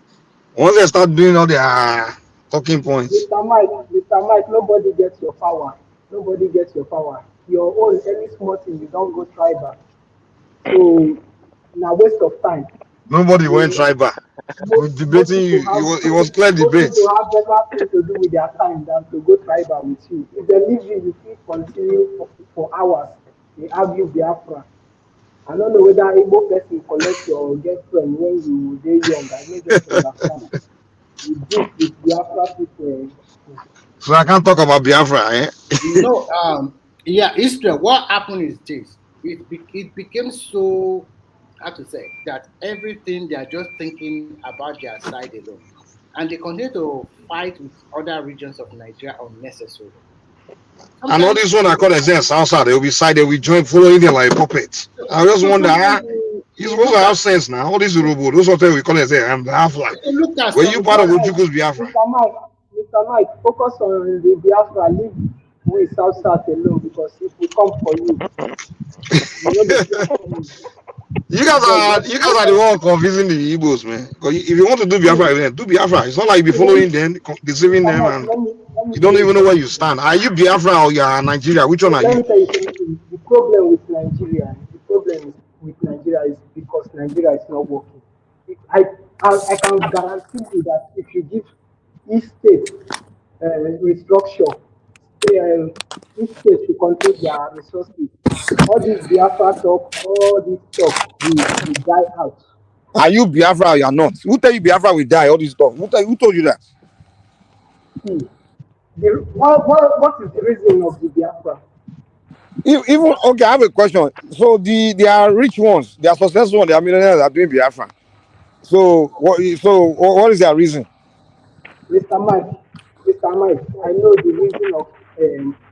Once they start doing all their talking points. Mr. Mike, nobody gets your power. Nobody gets your power. Your own, any small thing, you don't go tribal. So, now waste of time. Nobody went tribal. We're debating you. It was clear debate. People have better things to do with their time than to go tribal with you. If they leave you, you keep continue for hours. They argue Biafra. I don't know whether Igbo person collect your girlfriend when you were young. I may just understand. You beat with Biafra people. So I can't talk about Biafra, eh? Yeah, Israel, what happened is this. It became so, how to say, that everything they are just thinking about their side alone. And they continue to fight with other regions of Nigeria unnecessarily. And all this one I call themselves outside, they will be side, they will join following them like puppets. I just wonder, you're supposed to have sense now. All these robots, those hotels we call themselves, I'm half like. Were you part of Ujuku's Biafra? Mr. Mike, focus on the Biafra. Leave we South alone because if we come for you, you guys are the one confusing the Igbos, man. Because if you want to do Biafra, do Biafra. It's not like you be following them, deceiving them, and you don't even know where you stand. Are you Biafra or you are Nigeria? Which one are Let you? me tell you something. The problem with Nigeria is because Nigeria is not working. I can guarantee you that if you give each state restructure, each state to control their resources, all this Biafra talk, all this talk will die out. Are you Biafra or you are not? Who tell you Biafra will die? All this stuff. Who told you that? What is the reason of the Biafra? Even okay, I have a question. So they are rich ones, they are successful ones, they are millionaires are doing Biafra. So what is their reason? Mr. Mike, I know the reason of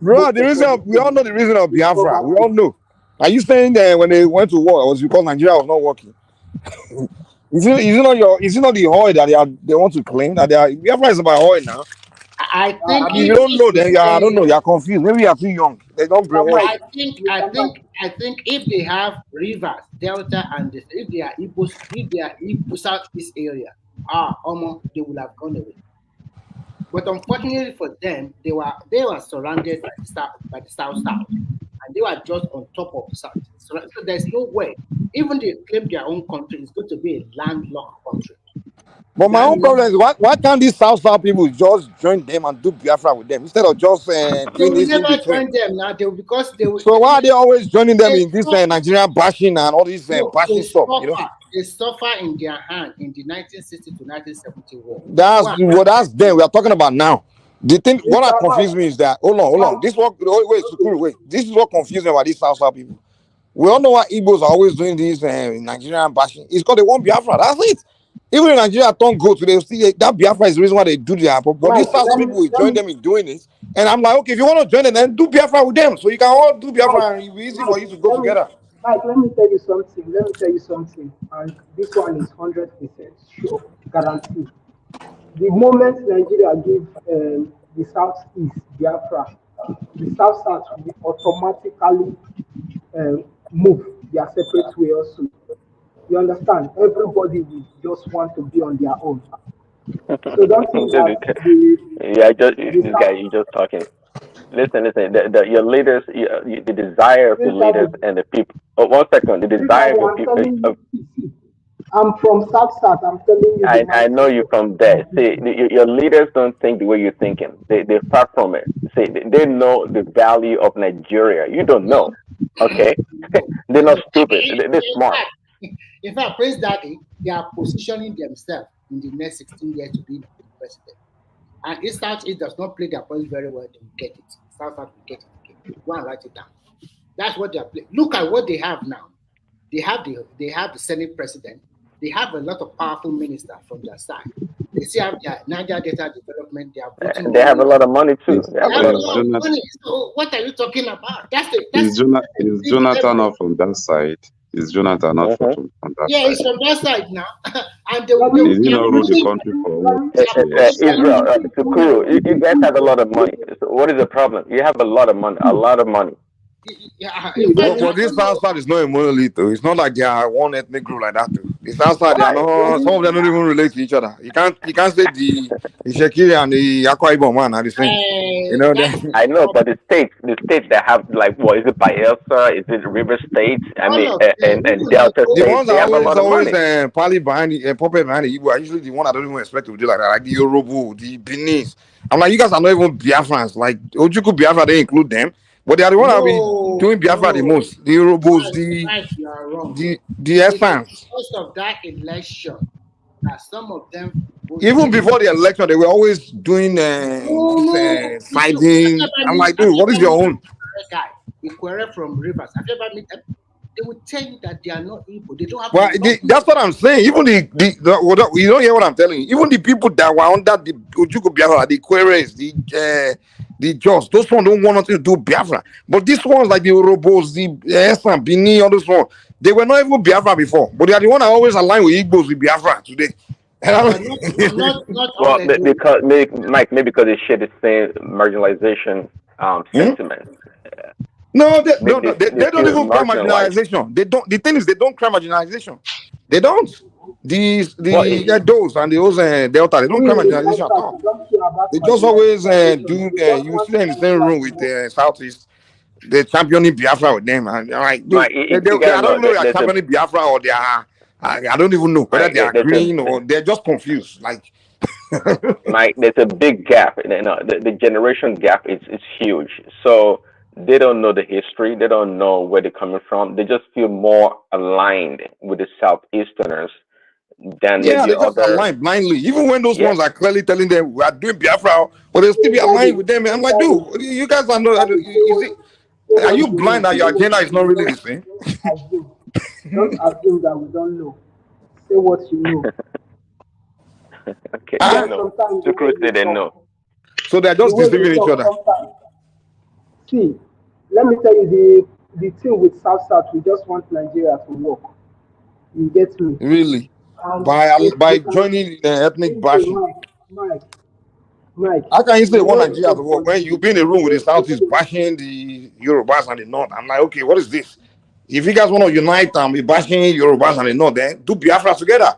Bro, the reason we all know the reason of Biafra. We all know. Are you saying that when they went to war it was because Nigeria was not working? Is it not the oil that they want to claim that Biafra is about oil now? I think you don't know, then I don't know. You're confused. Maybe you're too young. They don't brainwash. I think if they have rivers, delta, and if they are Igbo southeast area, they will have gone away. But unfortunately for them, they were surrounded by the south, and They were just on top of the South. So there's no way. Even they claim their own country is going to be a landlocked country. But my own problem is why can't these South people just join them and do Biafra with them instead of just They doing will this in never between? join them now. Because they will. So why are they always joining them They in this suffer. Nigerian bashing and all this No, bashing stuff? You know, they suffer in their hand in the 1960 to 1970 war. that's them we are talking about now. The thing what Mr. confused me is that hold on. This what wait, Sukuru, wait. This is what confused me about these South people. We all know why Igbos are always doing this Nigerian bashing. It's because they want Biafra. That's it. Even in Nigeria, don't go to they see that Biafra is the reason why they do that. But these South people will join them in doing it. And I'm like, okay, if you want to join them, then do Biafra with them. So you can all do Biafra and it'll be easy for you to go together. Mike, let me tell you something. And this one is 100% sure, guaranteed. The moment Nigeria gives the Southeast Biafra, the South will automatically move their separate way also. You understand? Everybody will just want to be on their own. So don't think that this guy, you just talking. Listen. Your leaders, the desire of the leaders and the people. Oh, 1 second. The desire of the people. I'm from South. I'm telling you. I know you from there. See, your leaders don't think the way you're thinking. They're far from it. See, they know the value of Nigeria. You don't know. Okay, they're not stupid. They're smart. In fact, Prince Daddy, they are positioning themselves in the next 16 years to be the president. And if Southeast does not play their points very well, they will get it. South will get it again. Go and write it down. That's what they are playing. Look at what they have now. They have the Senate president. They have a lot of powerful ministers from their side. They still have their Niger Data Development. They have a lot of money too. They have a lot of money. So what are you talking about? Is Jonathan not from that side? Is Jonathan not from that side? Yeah, he's from that side now. And Did he not rule the country for Israel, Sukuru, you guys have a lot of money. So what is the problem? You have a lot of money. Yeah, but this South is not a monolith though. It's not like they are one ethnic group like that too. The South they are not. Some of them don't even relate to each other. You can't say the Shekiri and the Akwa Ibom man are the same. You know that. I know, but the states that have like what is it, Bayelsa? Is it River States? I mean, and Delta The States. ones They have a lot of money. probably behind the puppet behind the Igbo are usually the one I don't even expect to do like that, like the Yoruba, the Benin. I'm like, you guys are not even Biafrans. Like Ojuku Biafra, they include them. But they are the one that will be doing Biafra the most. The Yorubas, the Essence. Because of that election, some of them. Even before the election, they were always doing fighting. I'm like, dude, what is your own? Guy, Ikwere from Rivers. Have you ever met them? They will tell you that they are not Igbo. They don't have. Well, that's what I'm saying. Even the you don't hear what I'm telling you. Even the people that were under the Ojuku Biafra, the Queres, the Jos, those ones don't want nothing to do Biafra. But these ones like the Urobos, the Esan, Bini, all those ones, they were not even Biafra before. But they are the one that always align with Igbos with Biafra today. Well, because Mike, maybe because they share the same marginalization sentiment. No, they don't even cry marginalization. They don't. The thing is, they don't cry marginalization. They don't. Those and those Delta, they don't cry marginalization at all. They just always do. You see them in the same room with Southeast. They're championing Biafra with them, and like, I don't know they're championing Biafra or they are. I don't even know whether they are green or they're just confused. Like, Mike, there's a big gap. The generation gap is huge. So they don't know the history. They don't know where they're coming from. They just feel more aligned with the Southeasterners than they the just other. align blindly. Even when those ones are clearly telling them we are doing Biafra, but they'll still be aligned with them. And I'm like, dude, you guys are not. Are you blind that your agenda is not really the same? Don't assume that we don't know. Say what you know. Okay, they know. So they're just deceiving each other. See, let me tell you the thing with South, we just want Nigeria to work. You get me? Really? By joining the ethnic bashing. Mike. How can you say one Nigeria to work when you be in a room with the Southeast bashing the Yorubas and the North? I'm like, okay, what is this? If you guys want to unite and be bashing Yorubas and the North, then do Biafra together.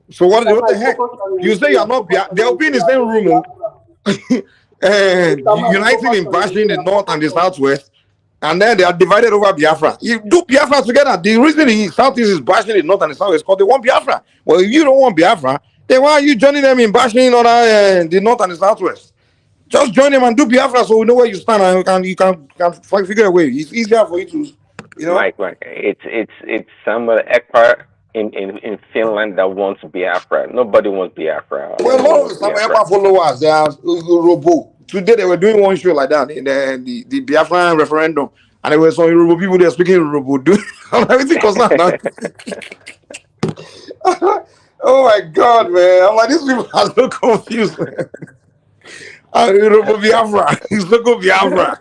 So what the heck? You say you're not Biafra. They'll be in the same room, uniting in bashing the North and the Southwest. And then they are divided over Biafra. You do Biafra together. The reason the Southeast is bashing the North and the South is because they want Biafra. Well, if you don't want Biafra, then why are you joining them in bashing the North and the Southwest? Just join them and do Biafra so we know where you stand and you can figure a way. It's easier for you to, Mike, it's Samuel Ekpa in Finland that wants Biafra. Nobody wants Biafra. Well, a Nobody lot of wants some Biafra. Ekpa followers, they are Robo. Today they were doing one show like that in the Biafran referendum, and there were some Yoruba people there speaking Yoruba, doing everything concerned. Oh my God, man! I'm like, these people are so confused, man. Yoruba Biafra, it's local Biafra.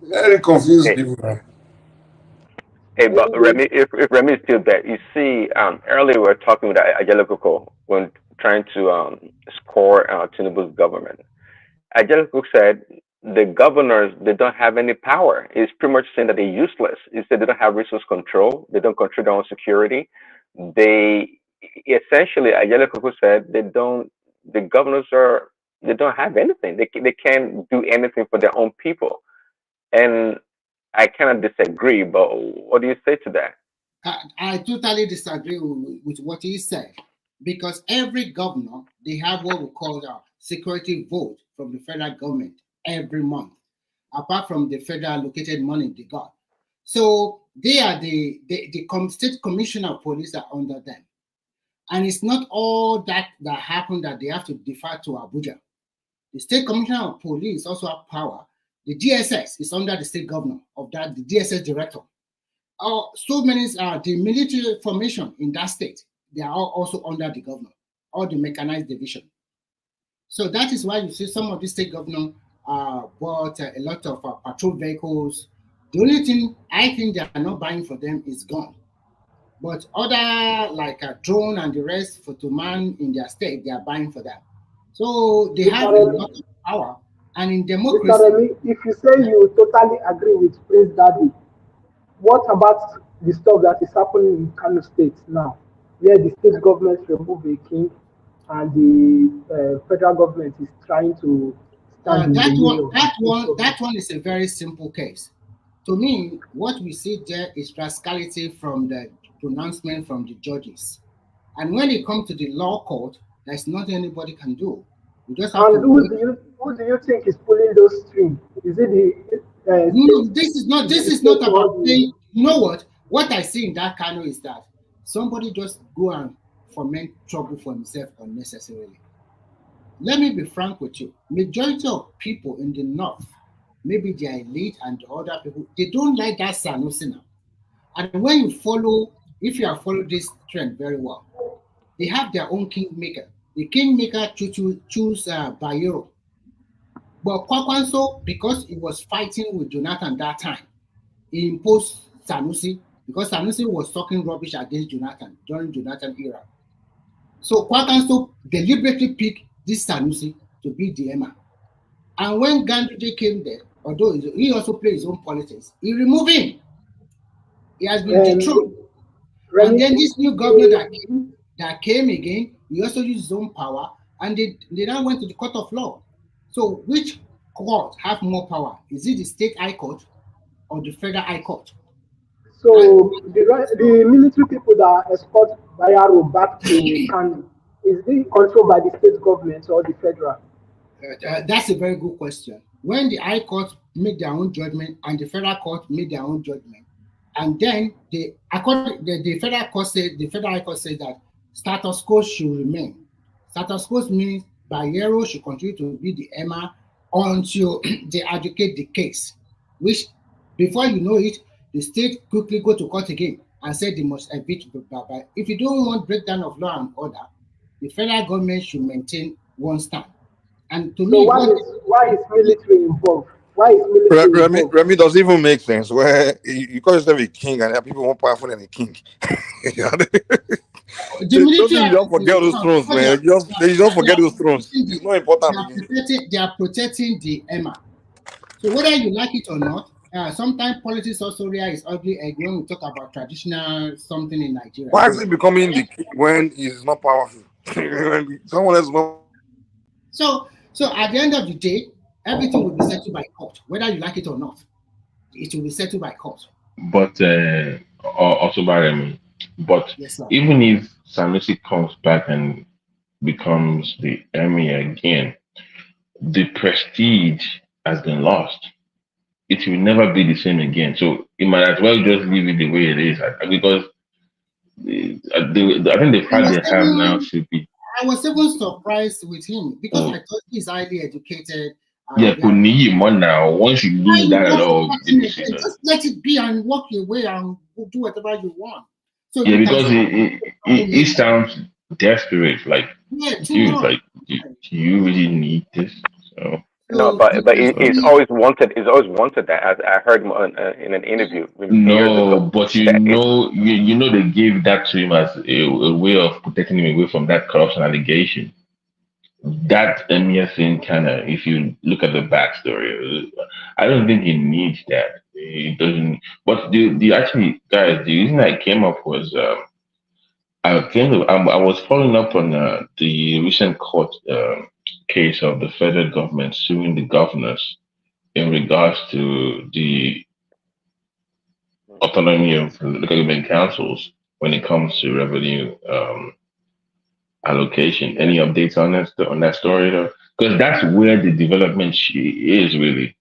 Very confused people, man. Hey, but Remy, if Remy is still there, you see, earlier we were talking with Ajelokoko when trying to score Tinubu's government. Ajelokoko said the governors, they don't have any power. It's pretty much saying that they're useless. He said they don't have resource control. They don't control their own security. They essentially, Ajelokoko said the governors they don't have anything. They can't do anything for their own people. And I cannot disagree, but what do you say to that? I totally disagree with what he said, because every governor, they have what we call a security vote from the federal government every month, apart from the federal allocated money they got. So they are the state commissioner of police are under them. And it's not all that happened that they have to defer to Abuja. The state commissioner of police also have power. The DSS is under the state governor of that, the DSS director. So many the military formation in that state, they are all also under the governor, or the mechanized division. So that is why you see some of the state governors bought a lot of patrol vehicles. The only thing I think they are not buying for them is gun. But other like a drone and the rest for to man in their state, they are buying for that. So they have a lot of power. And in democracy, Mr. Remy, if you say you totally agree with Prince Daddy, what about the stuff that is happening in Kano State now, where the state government remove a king and the federal government is trying to stand in the way of that one is a very simple case. To me, what we see there is rascality from the pronouncement from the judges. And when it comes to the law court, there's nothing anybody can do. You just have and who do you think is pulling those strings? Is it the no, this is not about saying, you know what I see in that Kano is that somebody just go and foment trouble for himself unnecessarily. Let me be frank with you. Majority of people in the north, maybe they are elite and the other people, they don't like that Sanusi now. And when you follow, if you have followed this trend very well, they have their own kingmaker. The kingmaker choose Bayero. But Kwakwanso, because he was fighting with Jonathan that time, he imposed Sanusi because Sanusi was talking rubbish against Jonathan during Jonathan era. So Kwakwanso deliberately picked this Sanusi to be the Emma. And when Ganduje came there, although he also played his own politics, he removed him. He has been dethroned. And then this new governor that came again, he also used his own power, and they now went to the court of law. So which court have more power? Is it the state high court or the federal high court? So the military people that escort Bayero back to Kano, is it controlled by the state government or the federal? That's a very good question. When the high court made their own judgment and the federal court made their own judgment, and then the federal high court said that status quo should remain. Status quo means Bayero should continue to be the Emma until they adjudicate the case, which before you know it, the state quickly go to court again and say they must evict Baba. If you don't want breakdown of law and order, the federal government should maintain one stand. And to me, why is military involved? Why is military involved? Remy doesn't even make sense. Where you call yourself a king and there are people more powerful than a king. The military don't forget those thrones, man. They don't forget those thrones. It's not important. They are protecting the Emma. So whether you like it or not, sometimes politics also is ugly when we talk about traditional something in Nigeria. Why is it becoming the king when he's not powerful? Someone else. So at the end of the day, everything will be settled by court, whether you like it or not. It will be settled by court. But also, but Yes, sir. even if Sanusi comes back and becomes the emir again, the prestige has been lost. It will never be the same again. So it might as well just leave it the way it is, because I think the I fact was they have now even, should be. I was even surprised with him because Oh, I thought he's highly educated. yeah, And could need more now. Once you why lose you that just law, the starting again? decision. Just let it be and walk away and do whatever you want. So Yeah, you can because it sounds desperate. Like, yeah, too dude, much. like, do you really need this? So. No, So but it's he, always wanted. It's always wanted that. As I heard in an interview years No, ago, but that it. you know they gave that to him as a way of protecting him away from that corruption allegation. That Emir thing kind of, if you look at the backstory, I don't think he needs that. He doesn't. But the actually, guys, the reason I came up was I was following up on the recent court case of the federal government suing the governors in regards to the autonomy of local government councils when it comes to revenue allocation. Any updates on that story though? Because that's where the development is really.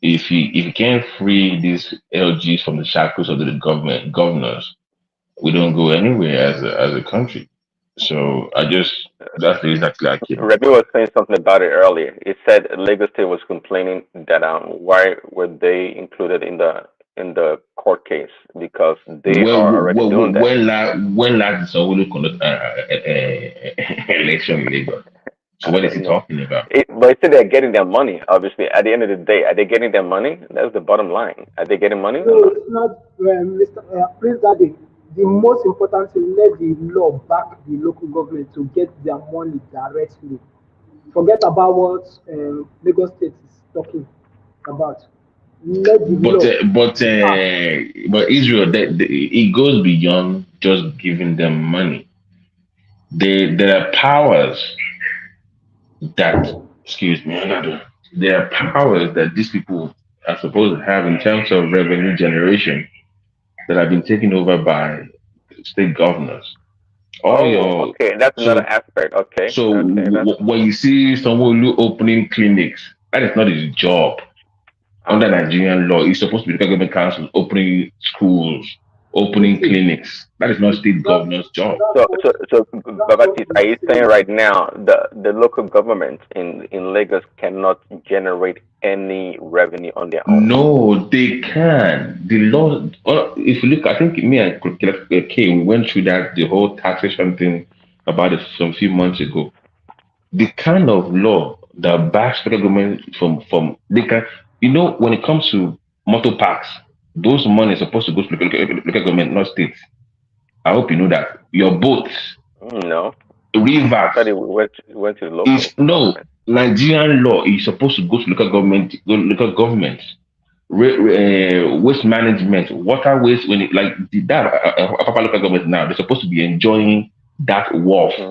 If you can't free these LGs from the shackles of the governors, we don't go anywhere as a country. So that's the reason I came up. Remy was saying something about it earlier. He said Lagos State was complaining that why were they included in the court case because they are already doing that. When last Sanwo-Olu conduct election in Lagos? So I what is don't he know. talking about? But he said they're getting their money. Obviously, at the end of the day, are they getting their money? That's the bottom line. Are they getting money or No, not? it's not, Mr. Prince Daddy. The most important thing, let the law back the local government to get their money directly. Forget about what Lagos State is talking about. Let the But law uh, but back. uh, but Israel, it goes beyond just giving them money. There are powers that, excuse me, there are powers that these people are supposed to have in terms of revenue generation that have been taken over by state governors. All Oh, your okay. That's another so aspect. Okay, so okay. That's when you see someone opening clinics, that is not his job. Under okay. Nigerian law, it's supposed to be the government council opening schools, opening Listen, clinics. That is not state that's governor's job. So, that's what Baptiste, are we are you saying saying. right now the local government in Lagos cannot generate any revenue on their own? No, they can. The law, if you look, I think me and K, we went through that, the whole taxation thing about it some few months ago. The kind of law that backs federal government they can, when it comes to motor parks, those money is supposed to go to local government, not states. I hope you know that. Your boats, No, I rivers, thought it went to the is local no government. Nigerian law is supposed to go to local government. Waste management, water waste, when it like that Apapa local government now, they're supposed to be enjoying that wharf. Hmm.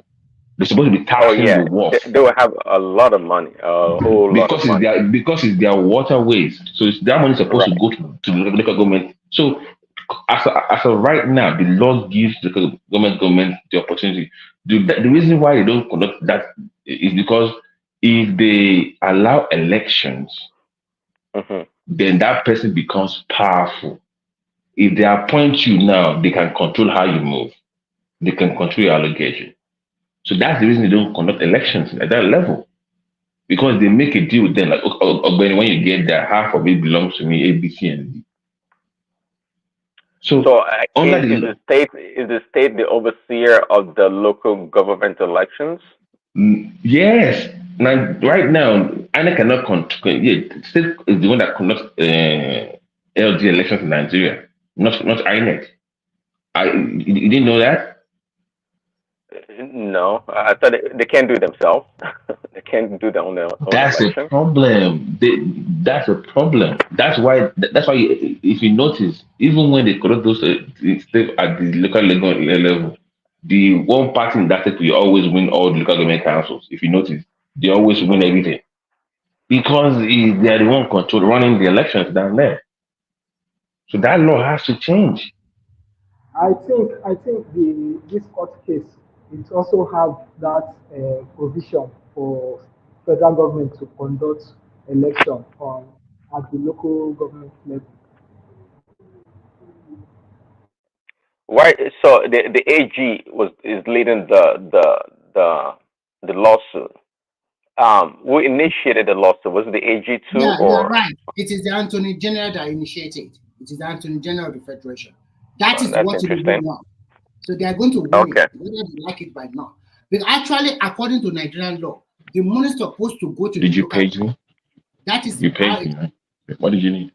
They're supposed to be Oh taxing yeah, the wharf they will have a lot of money, a whole lot of money. because it's their waterways. So that money is supposed to Right. go to the local government. So as of right now, the law gives the government the opportunity. The reason why they don't conduct that is because if they allow elections, Hmm. then that person becomes powerful. If they appoint you now, they can control how you move. They can control your allocation. So that's the reason they don't conduct elections at that level. Because they make a deal with them, like, when you get there, half of it belongs to me, A, B, C, and D. So So under is the the state the overseer of the local government elections? yes, now right now, INEC cannot control. Yeah, state is the one that conducts LG elections in Nigeria, not INEC. You didn't know that? No, I thought they can't do it themselves. They can't do their own That's a election. problem. That's a problem. That's why if you notice, even when they conduct those stuff at the local level, the one party in that state will always win all the local government councils. If you notice, they always win everything because they are the one running the elections down there. So that law has to change. I think this court case it also have that provision for federal government to conduct election on at the local government level. Why? So the AG is leading the lawsuit. Who initiated the lawsuit? Was it the AG too, Yeah, you are or right. It is the Attorney General that initiated. It is the Attorney General of the Federation. That is that's what Tinubu interesting. wants. So they are going to win Okay. it, whether they like it by now. But actually, according to Nigerian law, the money is supposed to go to Did the you local. page me? That is You how paged me, right? What did you need?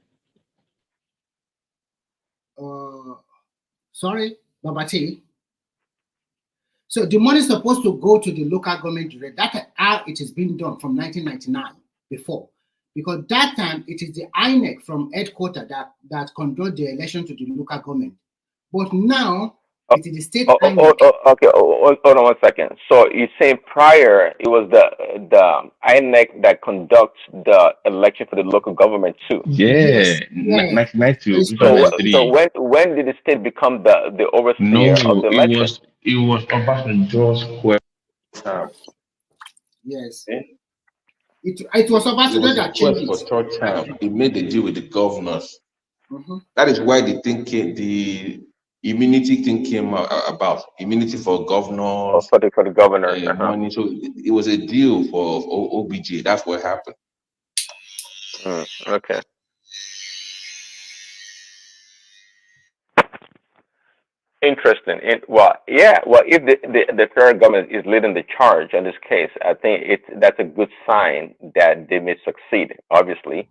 sorry, Babati. So the money is supposed to go to the local government direct. That's how it has been done from 1999 before. Because that time it is the INEC from headquarters that conduct the election to the local government. But now it is the state INEC. Okay. Hold on 1 second. So you're saying prior it was the INEC that conducts the election for the local government too? Yeah, Yeah. 1990 to So 2003. when did the state become the No, overseer of the election? it was Obasanjo's square. Yes. Eh? It was It was Obasanjo a that quest changed for it. third term. He made a deal with the governors. Mhm. That is why the immunity thing came about. Immunity for governors, For the governors. money. So it was a deal for OBJ. That's what happened. Okay. Interesting. Well, if the federal government is leading the charge in this case, I think that's a good sign that they may succeed. Obviously,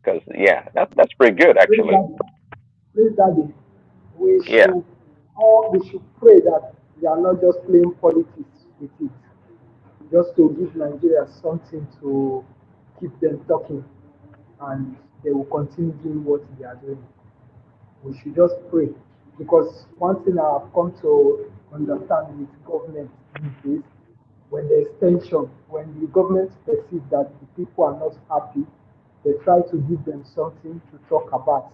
because that's pretty good actually. Please, Daddy, Yeah. we should pray that we are not just playing politics with it, just to give Nigeria something to keep them talking, and they will continue doing what they are doing. We should just pray, because one thing I have come to understand with government these days, when there's tension, when the government perceive that the people are not happy, they try to give them something to talk about.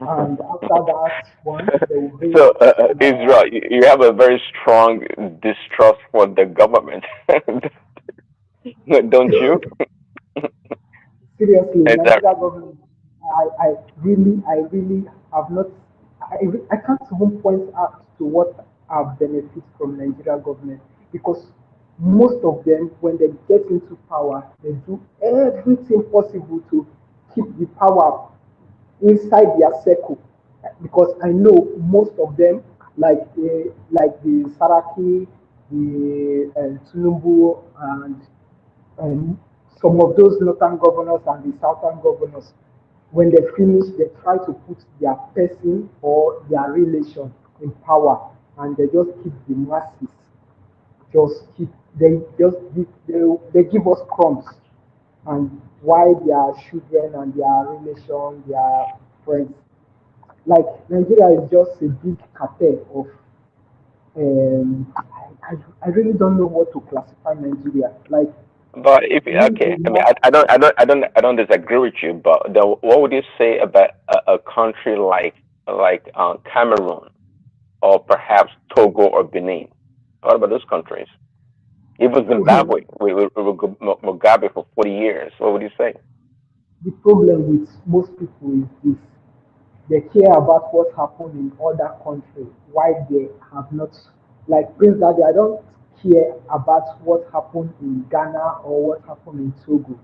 And after that one, they will bring So, Israel, you have a very strong distrust for the government, don't you? seriously, Exactly. Nigeria government, I really have not, I can't even point out to what I've benefit from Nigeria government, because most of them, when they get into power, they do everything possible to keep the power inside their circle. Because I know most of them, like the Saraki, the Tinubu, and some of those northern governors and the southern governors, when they finish, they try to put their person or their relation in power, and they just keep the masses. They give us crumbs, and why their children and their relation, their friends. Like Nigeria is just a big cartel of. I really don't know what to classify Nigeria. Like But if we okay, do I mean, not. I don't disagree with you. But what would you say about a country like Cameroon or perhaps Togo or Benin? What about those countries? Even Zimbabwe, with Mugabe for 40 years. What would you say? The problem with most people is this: they care about what happened in other countries, why they have not. Like Prince Daddy, I don't care about what happened in Ghana or what happened in Togo.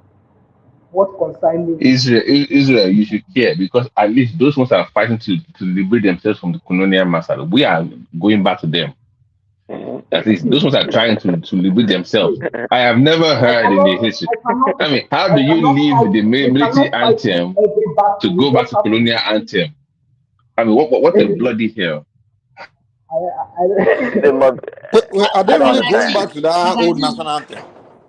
What concerns me is Israel, you should care because at least those ones are fighting to liberate themselves from the colonial master. We are going back to them. At least those ones are trying to liberate themselves. I have never I heard in the cannot, history. I cannot, I mean, how I do you cannot leave fight. the We military cannot fight in anthem every to battle. We go back just to have to. colonial anthem? I mean, what a Maybe bloody hell! They must. Wait, are I they don't really understand going you. back to that old national anthem?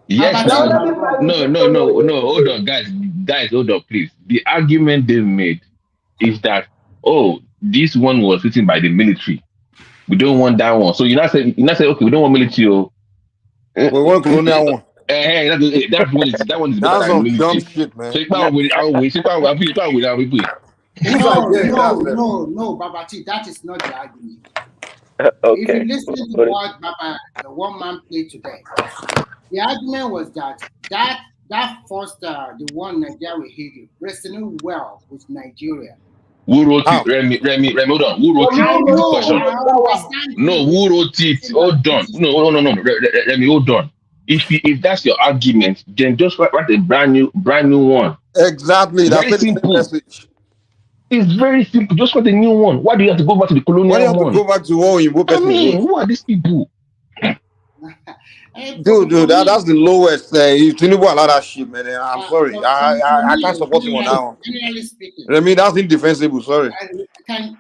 Yes, They now already tried to no, take no, Togo no, away no. Hold today. on, guys, hold on, please. The argument they made is that this one was written by the military. We don't want that one. So you not say okay, we don't want military. We want colonial one. That one is better That's than some dumb music. shit, man. Say power with our way. Say power with our way. Whose No, idea is that, no, sir? no, Babati, that is not the argument. If you Okay. listen to What is- what Baba, the one man played today, the argument was that first, the one Nigeria will hit you, resonated well with Nigeria. Who wrote it? How? Remy, hold on. Who No, wrote it? I no, This no, know, question. I understand No, you. who wrote it? Hold on. No. Remy, hold on. If that's your argument, then just write a brand new one. Exactly. That's Very the same simple. message. It's very simple. Just write a new one. Why do you have to go back to the Why do you colonial have to one? go back to what Oyinbo I person mean, wrote? who are these people? Dude, For that's me, the lowest. If Tinubu allow that shit, man, I'm sorry. for I can't me, support him on that one. generally speaking, Remy, that's indefensible. Sorry.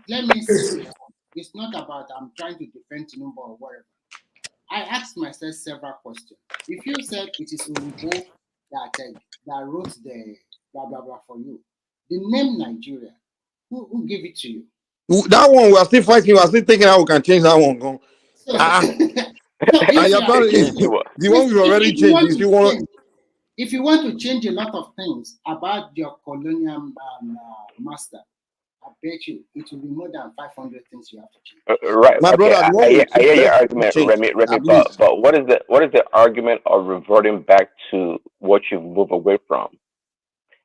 let me say this. It's not about I'm trying to defend Tinubu or whatever. I asked myself several questions. If you said it is Urubo that wrote the blah blah blah for you, the name Nigeria, who gave it to you? That one, we are still fighting. We are still thinking how we can change that one. Go. So, so And you're trying Change to, what? the one we've already if you changed. want If to you want, change, if you want to change a lot of things about your colonial master, I bet you it will be more than 500 things you have to change. Right. my Okay. brother, the one we I keep hear your left to argument, change, Remy. at least. But what is the argument of reverting back to what you move away from?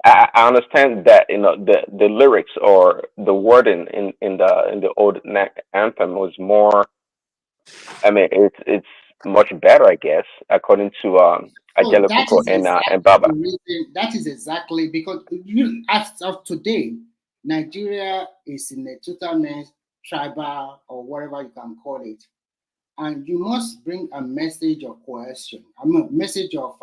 I understand that the lyrics or the wording in the old anthem was more. I mean, it's much better, I guess, according to So Ajala that Koko is and exactly Baba. the reason. That is exactly because you, as of today, Nigeria is in a total tribal or whatever you can call it, and you must bring a message of cohesion. I mean, message of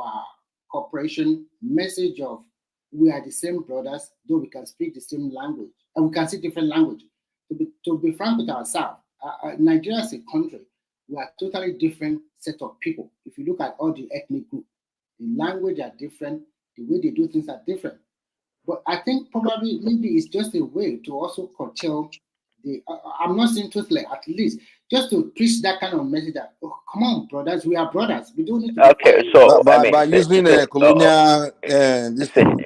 cooperation, message of we are the same brothers, though we can speak the same language and we can speak different language. To be frank with ourselves, Nigeria as a country, we are totally different set of people. If you look at all the ethnic groups, the language are different, the way they do things are different. But I think probably maybe it's just a way to also curtail the. I'm not saying totally, at least just to preach that kind of message that oh come on, brothers, we are brothers. We don't need to be Okay, fighting. so I By mean, using a colonial this say, thing.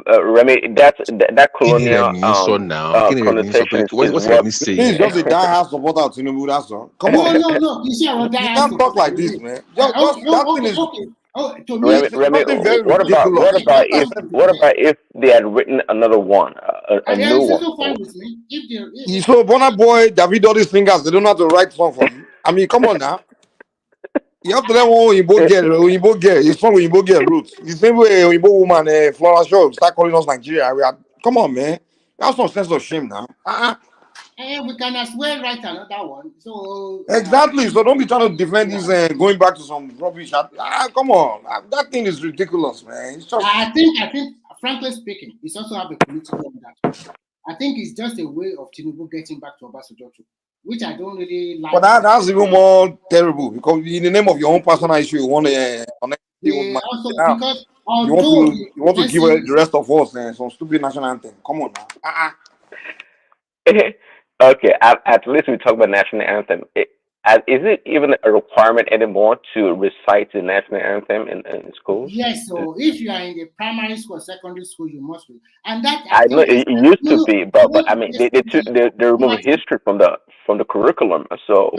Remy, that Kini colonial Remi so now. Kini Remi so. connotation is What's what. Remi This is saying? just a die-hard supporter of Tinubu. That's all. Come No, on, no, no. You see, our you guy has can't to talk put like this, man. Just that thing okay, is okay. Oh, to Remy, me, it's Remy, something very what ridiculous. You about can't if accept it. they had written another one, a and new it's one also for? fine with me. If they, You saw Bonner Boy, David, all these singers, they don't know how to write song for you. I mean, come on now. You have to let one Oyinbo get, his song Oyinbo get roots. The same way Oyinbo woman, Flora Shaw, start calling us Nigeria. Come on, man. That's some sense of shame now. we can as well write another one. So Exactly. So don't be trying to defend this going back to some rubbish. Come on. That thing is ridiculous, man. It's just. I think, frankly speaking, it's also have a political on that one. I think it's just a way of Tinubu getting back to Obasanjo, which I don't really like. But that's even more terrible because in the name of your own personal issue, you want to connect the old man. Also, Now, because although you want to give message, the rest of us some stupid national anthem. Come on now. Okay, at least we talk about national anthem. Is it even a requirement anymore to recite the national anthem in schools? yes, so if you are in the primary school, secondary school, you must be. And that I I know think it used to be, but I mean they remove history from the curriculum. So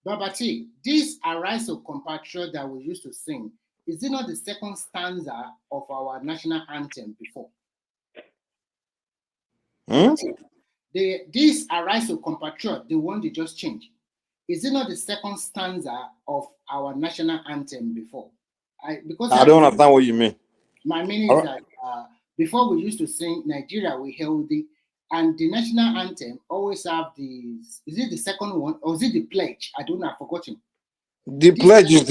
Babati, this Arise of Compatriot that we used to sing, is it not the second stanza of our national anthem before? This Arise of Compatriot, the one they just changed, is it not the second stanza of our national anthem before? I don't understand what you mean. My meaning is that before we used to sing Nigeria we healthy, and the national anthem always have is it the second one or is it the pledge? I don't know, I've forgotten. The pledge is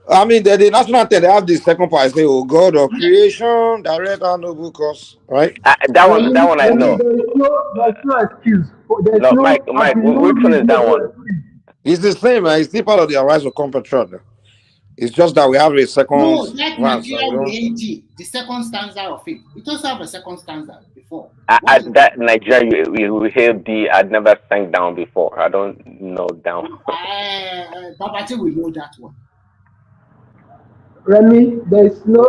I mean the national anthem, they have the second part. I say, oh God of creation, direct our noble cause, right? that one I know. There's no excuse. There's No, no, Mike, which one is that one? It's the same, man. It's still part of the Arise of Compatriot. It's just that we have a second No, that verse. Nigeria AG, the second stanza of it. It also have a second stanza before. That Nigeria you hear the I'd never sang down before. I don't know down. Babati will know that one. Remy, there's no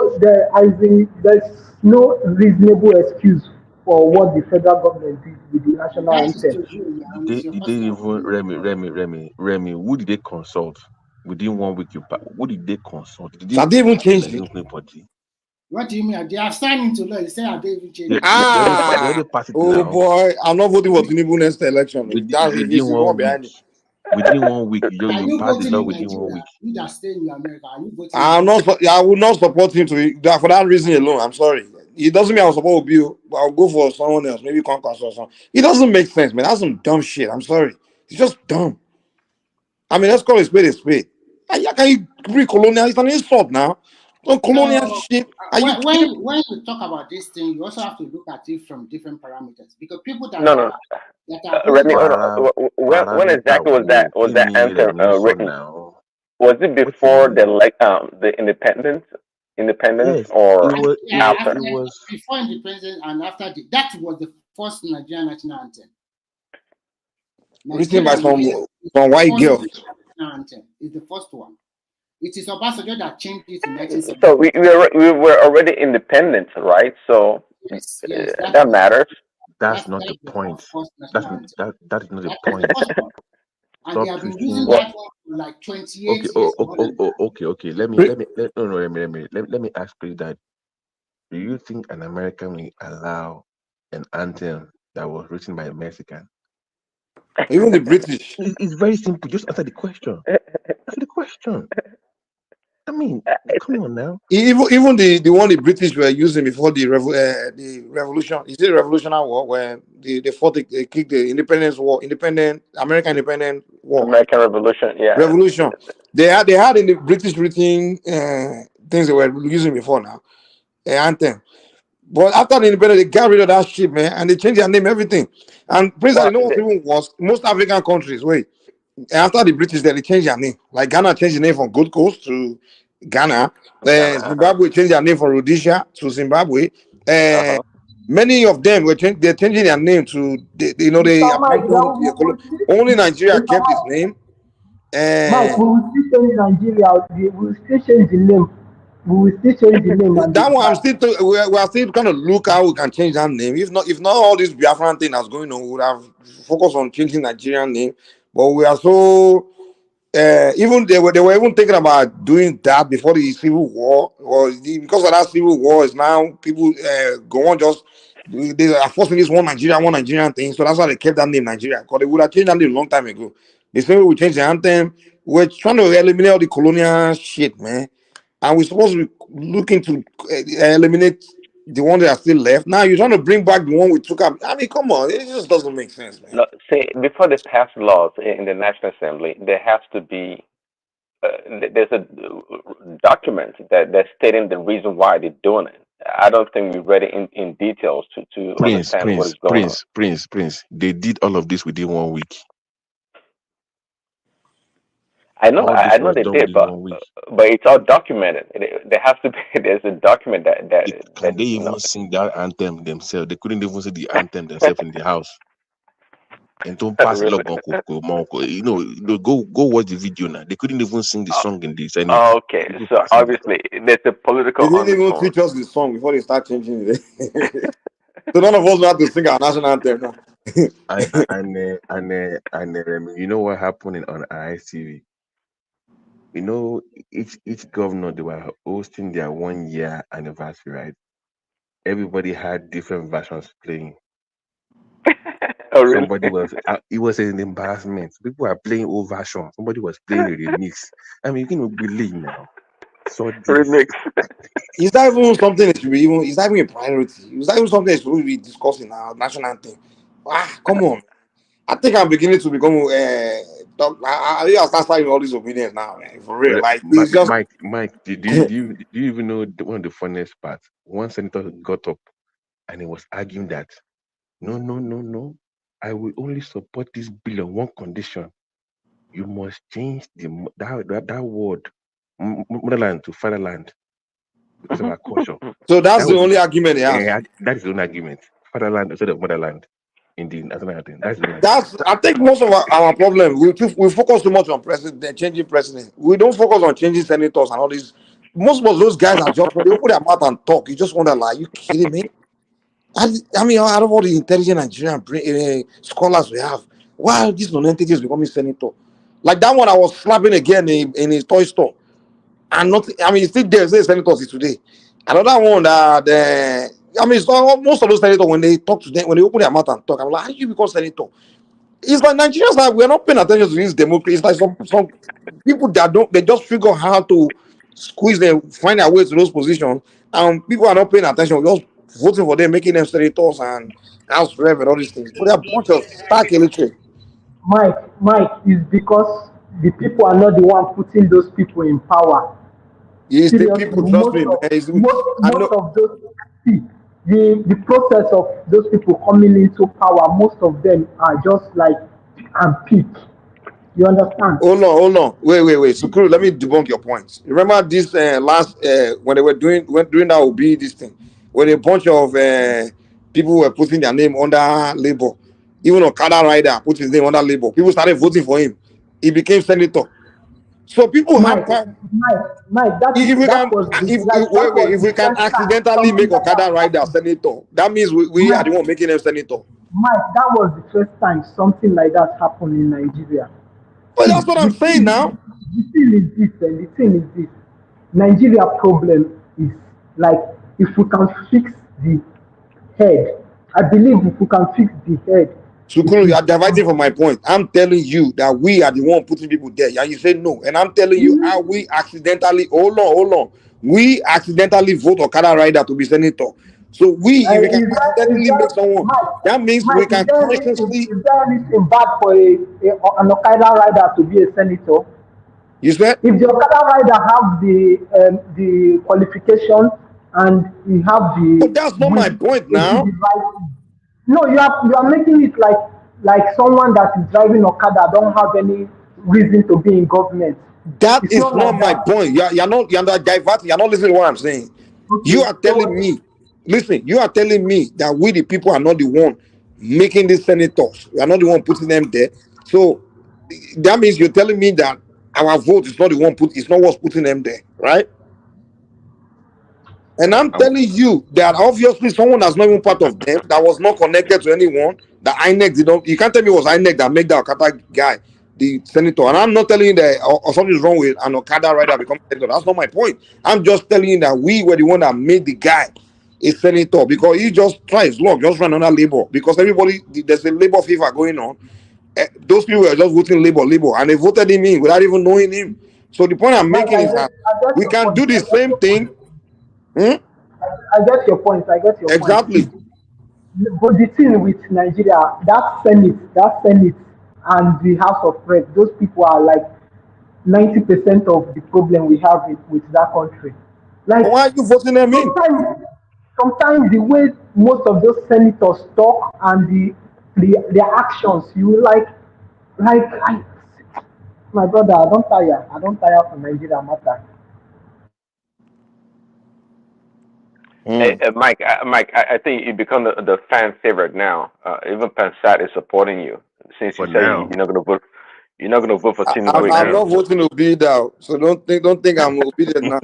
reasonable excuse for what the federal government did with the national That is anthem. to you, yeah, and it's your Did they personal even opinion. Remy? Who did they consult within 1 week? Who did they consult? Did So they they even changed like it. anybody? What do you mean? They are signing into law. You say are they even changing? They already passed it Oh now. boy, I'm not voting for Tinubu next election. That's if Within it's the one 1 week. behind it. Within 1 week, Are you you pass the voting law in within 1 Nigeria? week. You that stay in America, are you voting in I'm not. I will not support him for that reason alone. I'm sorry. It doesn't mean I'll support Bill, but I'll go for someone else, maybe Conquest or something. It doesn't make sense, man. That's some dumb shit. I'm sorry. It's just dumb. I mean, let's call it spade a spade. How can you bring colonial? It's an insult now. Some colonial So shit. Are you kidding? when you talk about this thing, you also have to look at it from different parameters because people that No, no. are Remy, voting hold on. When Paramita exactly wo was that kini anthem Remy so written? now? Was it before the independence Yes, or after it was before independence and after that was the first Nigerian national anthem. Written by some First white girls. national anthem is the first one. It is Obasanjo that changed it in 1970. So we were already independent, right? So Yes, that matters. That's not the point. That is not the point. And Stop they have been twisting. using that one for like 28 Okay, years. okay. Let me ask you that. Do you think an American will allow an anthem that was written by a Mexican? Even the British. It's very simple. Just answer the question. Answer the question. I mean, come on now. Even the one the British were using before the revolution. Is it Revolutionary War where they fought they kicked the American independent war? American Revolution, yeah. Revolution. They had in the British written things they were using before now, anthem. But after the independence, they got rid of that shit, man, and they changed their name, everything. And Prince, you know what even was most African countries. After the British, they changed their name. Like Ghana changed the name from Gold Coast to Ghana. Zimbabwe changed their name from Rhodesia to Zimbabwe. Many of them they're changing their name to they Mr. Mike, abandoned only Nigeria kept its name. Mike, we will still change Nigeria. We will still change the name. We will still change the name. And That one, we are still kind of look how we can change that name. If not all this Biafran thing that's going on, we would have focused on changing Nigerian name. But we are so even they were even thinking about doing that before the civil war, because of that civil war is now people go on just they are forcing this one Nigerian thing. So that's why they kept that name Nigeria. Because they would have changed that name a long time ago. The same way we changed the anthem. We're trying to eliminate all the colonial shit, man. And we're supposed to be looking to eliminate the ones that are still left. Now you're trying to bring back the one we took up. I mean, come on, it just doesn't make sense, man. No, say before they pass laws in the National Assembly, there has to be there's a document that's stating the reason why they're doing it. I don't think we read it in details to understand what is going on. Prince. They did all of this within 1 week. I know they done did, within 1 week. but it's all documented. There has to be there's a document Can they even sing that anthem themselves? They couldn't even sing the anthem themselves in the house. And don't pass Really? go watch the video now. They couldn't even sing the song in the Senate. Okay, so obviously there's a political They didn't even undertone. teach us the song before they start changing it. So none of us know how to sing our national anthem now. And you know what happened on ISTV? You know, each governor, they were hosting their 1 year anniversary, right? Everybody had different versions playing. Oh, really? Somebody was it was an embarrassment. People are playing old version. Somebody was playing a remix. I mean, you can believe now. So remix. Is that even something that should be is that even a priority? Is that even something that should be discussing our national anthem? Come on. I think I'm beginning to become I start starting all these opinions now, man. For real. Like it's just Mike, do you even know one of the funniest parts? One senator got up and he was arguing that no. I will only support this bill on one condition. You must change that word motherland to fatherland because of our culture. So that's the only argument they have. Yeah, that is the only argument. Fatherland instead of motherland. In the national anthem. I think most of our problem we focus too much on changing president. We don't focus on changing senators and all these. most of those guys are just when they open their mouth and talk, you just wonder, like, you kidding me? I mean, out of all the intelligent Nigerian scholars we have, why are these non-entities becoming senator? Like that one I was slapping again in his toy store. And not, I mean, it's still there, say senators is today. Another one that, I mean, most of those senators, when they talk to them, when they open their mouth and talk, I'm like, how you become senator? It's like Nigerians, like, we're not paying attention to this democracy. It's like some people that don't, they just figure out how to squeeze them, find their way to those positions. And people are not paying attention, we're just voting for them, making them senators and house rep and all these things. But they're a bunch of stark illiterate. Mike, is because the people are not the one putting those people in power. It's the Seriously, people, trust me, man. most of those, see, the process of those people coming into power, most of them are just like and peak. You understand? Hold on. Wait. Sukuru, let me debunk your points. Remember this last when they were doing that OB this thing, when a bunch of people were putting their name under labor, even Okada Rider put his name under labor. People started voting for him. He became senator. So people have power. Mike, If we that can, was the, if like that was if the we can first time accidentally something make like that Okada Rider happened. senator, that means we are the one making him senator. Mike, that was the first time something like that happened in Nigeria. But See, that's what I'm saying now. the thing is this, and the thing is this. Nigeria problem is like if we can fix the head, I believe if we can fix the head, Sukuru, you are diverting from my point. I'm telling you that we are the one putting people there. And you say no. And I'm telling you how we accidentally, hold on. We accidentally vote Okada Rider to be senator. So if we can accidentally make someone, that means we can consciously. is there anything bad for an Okada rider to be a senator? You said? If the Okada rider have the qualification and he have the. But that's not my point now. No, you are making it like someone that is driving Okada don't have any reason to be in government. That It's is not not like my that. point. You're not diverting. You're not listening to what I'm saying. You are telling me, listen, you are telling me that we the people are not the one making these senators. We are not the one putting them there. So that means you're telling me that our vote is not the one it's not what's putting them there, right? And I'm telling you that obviously someone that's not even part of them, that was not connected to anyone, that INEC did not, you can't tell me it was INEC that made that Okada guy the senator. And I'm not telling you that or something's wrong with an Okada rider becoming senator. That's not my point. I'm just telling you that we were the one that made the guy a senator because he just tried his luck, just ran under labor. Because everybody, there's a labor fever going on. Those people were just voting labor, and they voted him in without even knowing him. So the point I'm making is that we can do the same thing. I get your point. Exactly. But the thing with Nigeria, that Senate and the House of Reps, those people are like 90% of the problem we have with that country. Like, why are you voting them in? Sometimes the way most of those senators talk and their actions, you my brother, I don't tire from Nigeria matter. Hey, Mike, I think you become the fan favorite now. Even Pensat is supporting you since you For say now. you're not gonna vote. You're not gonna vote for Tinubu I'm again. not voting obedient, so don't think I'm obedient now.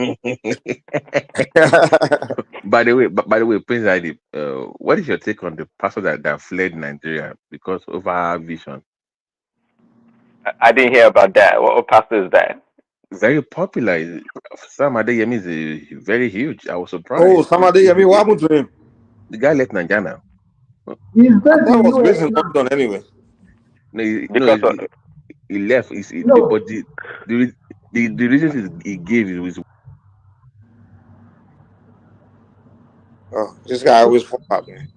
By the way, Prince ID, what is your take on the pastor that fled Nigeria because of our vision? I didn't hear about that. What pastor is that? Very popular. Sam Adeyemi is very huge. I was surprised. Oh, Sam Adeyemi, what happened to him? The guy left Nigeria now. He's I thought he was based in London anyway. He left. But the reasons he gave was. Oh, this guy always fall out, man.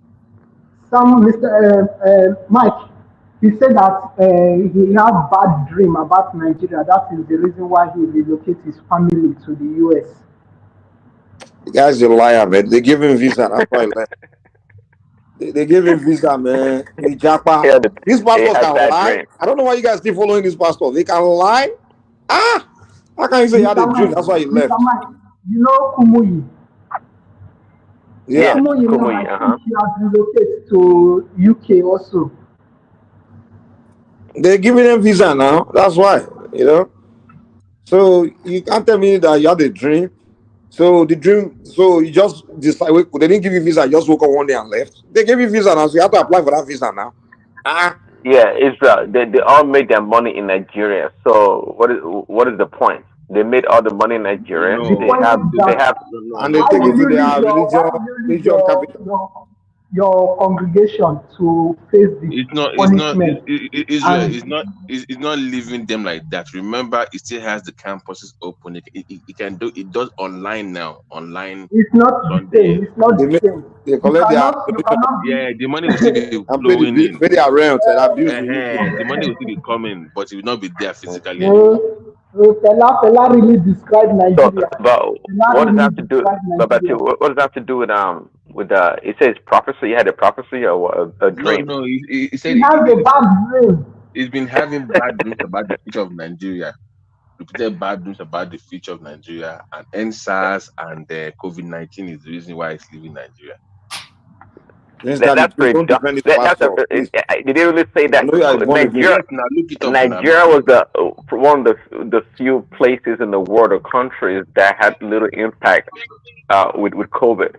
Mr. Mike, he said that he had bad dream about Nigeria. That is the reason why he relocated his family to the US. The guy's a liar, man. They give him visa. That's why he left. They gave him visa, man. He japa. These pastors can lie. Dream. I don't know why you guys keep following these pastors. They can lie. How can you say you had a dream? That's why he left. Mike, you know Kumuyi? Yeah. Kumuyi, I think he has relocated to UK also. They're giving them visa now. That's why, So you can't tell me that you had a dream. So the dream, so you just decide. They didn't give you visa. You just woke up one day and left. They gave you visa now, so you have to apply for that visa now. Yeah, Israel. They all made their money in Nigeria. So what is the point? They made all the money in Nigeria. The They point have is they that have And they why take will it to you leave their your religion, why will you leave religion capital. your congregation to face the it's not punishment? Israel And is not leaving them like that. Remember, it still has the campuses open. It can do it does online now. Online it's not the Sunday. same. It's not the same. They You collect their cannot you donation cannot Yeah, the money will still be and flowing in. pay their rent and abuse the new The money will still be coming, but it will not be there physically anymore. Fela really described so Nigeria. but Fela what does that really have to do described but Nigeria. what does that have to do with it says prophecy? You had a prophecy or what, a No, dream? no, he He said has a bad dream. he's been having bad dreams about the future of Nigeria. Repeated bad news about the future of Nigeria, and NSAS and COVID-19 is the reason why he's leaving Nigeria. Yes, Daddy, That's please very don't dumb. defend this That's pastor, please. did they really say I that know you are born again. Nigeria Yes, now look it up now. Nigeria was one of the few places in the world or countries that had little impact with COVID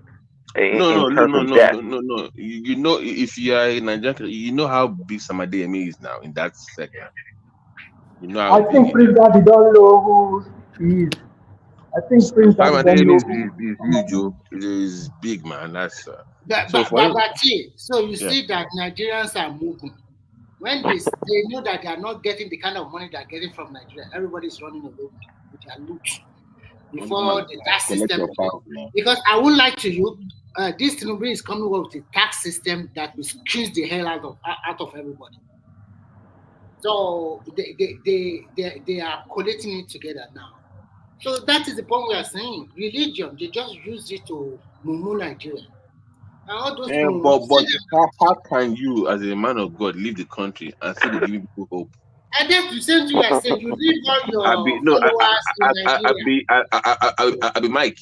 in terms of death. No. You know, if you are in Nigeria, you know how big Samadeyemi is now in that sector. You know how I big think it is. Prince Daddy don't know who he is. I think Prince Daddy don't Samadeyemi know is huge, who. oh. It is big, man. That's so But for him. so you Yeah. see that Nigerians are moving. When they know that they are not getting the kind of money they are getting from Nigeria, everybody's running away with their loot before the tax Collect system. your pounds, man. Because I would like to you, this Tinubu is coming up with a tax system that will squeeze the hell out of everybody. So they are collating it together now. So that is the point we are saying. Religion, they just use it to mumu Nigeria. And all those But how can you, as a man of God, leave the country and still be giving people hope? and that's the same thing I said. You leave all your followers in Nigeria. I be Mike.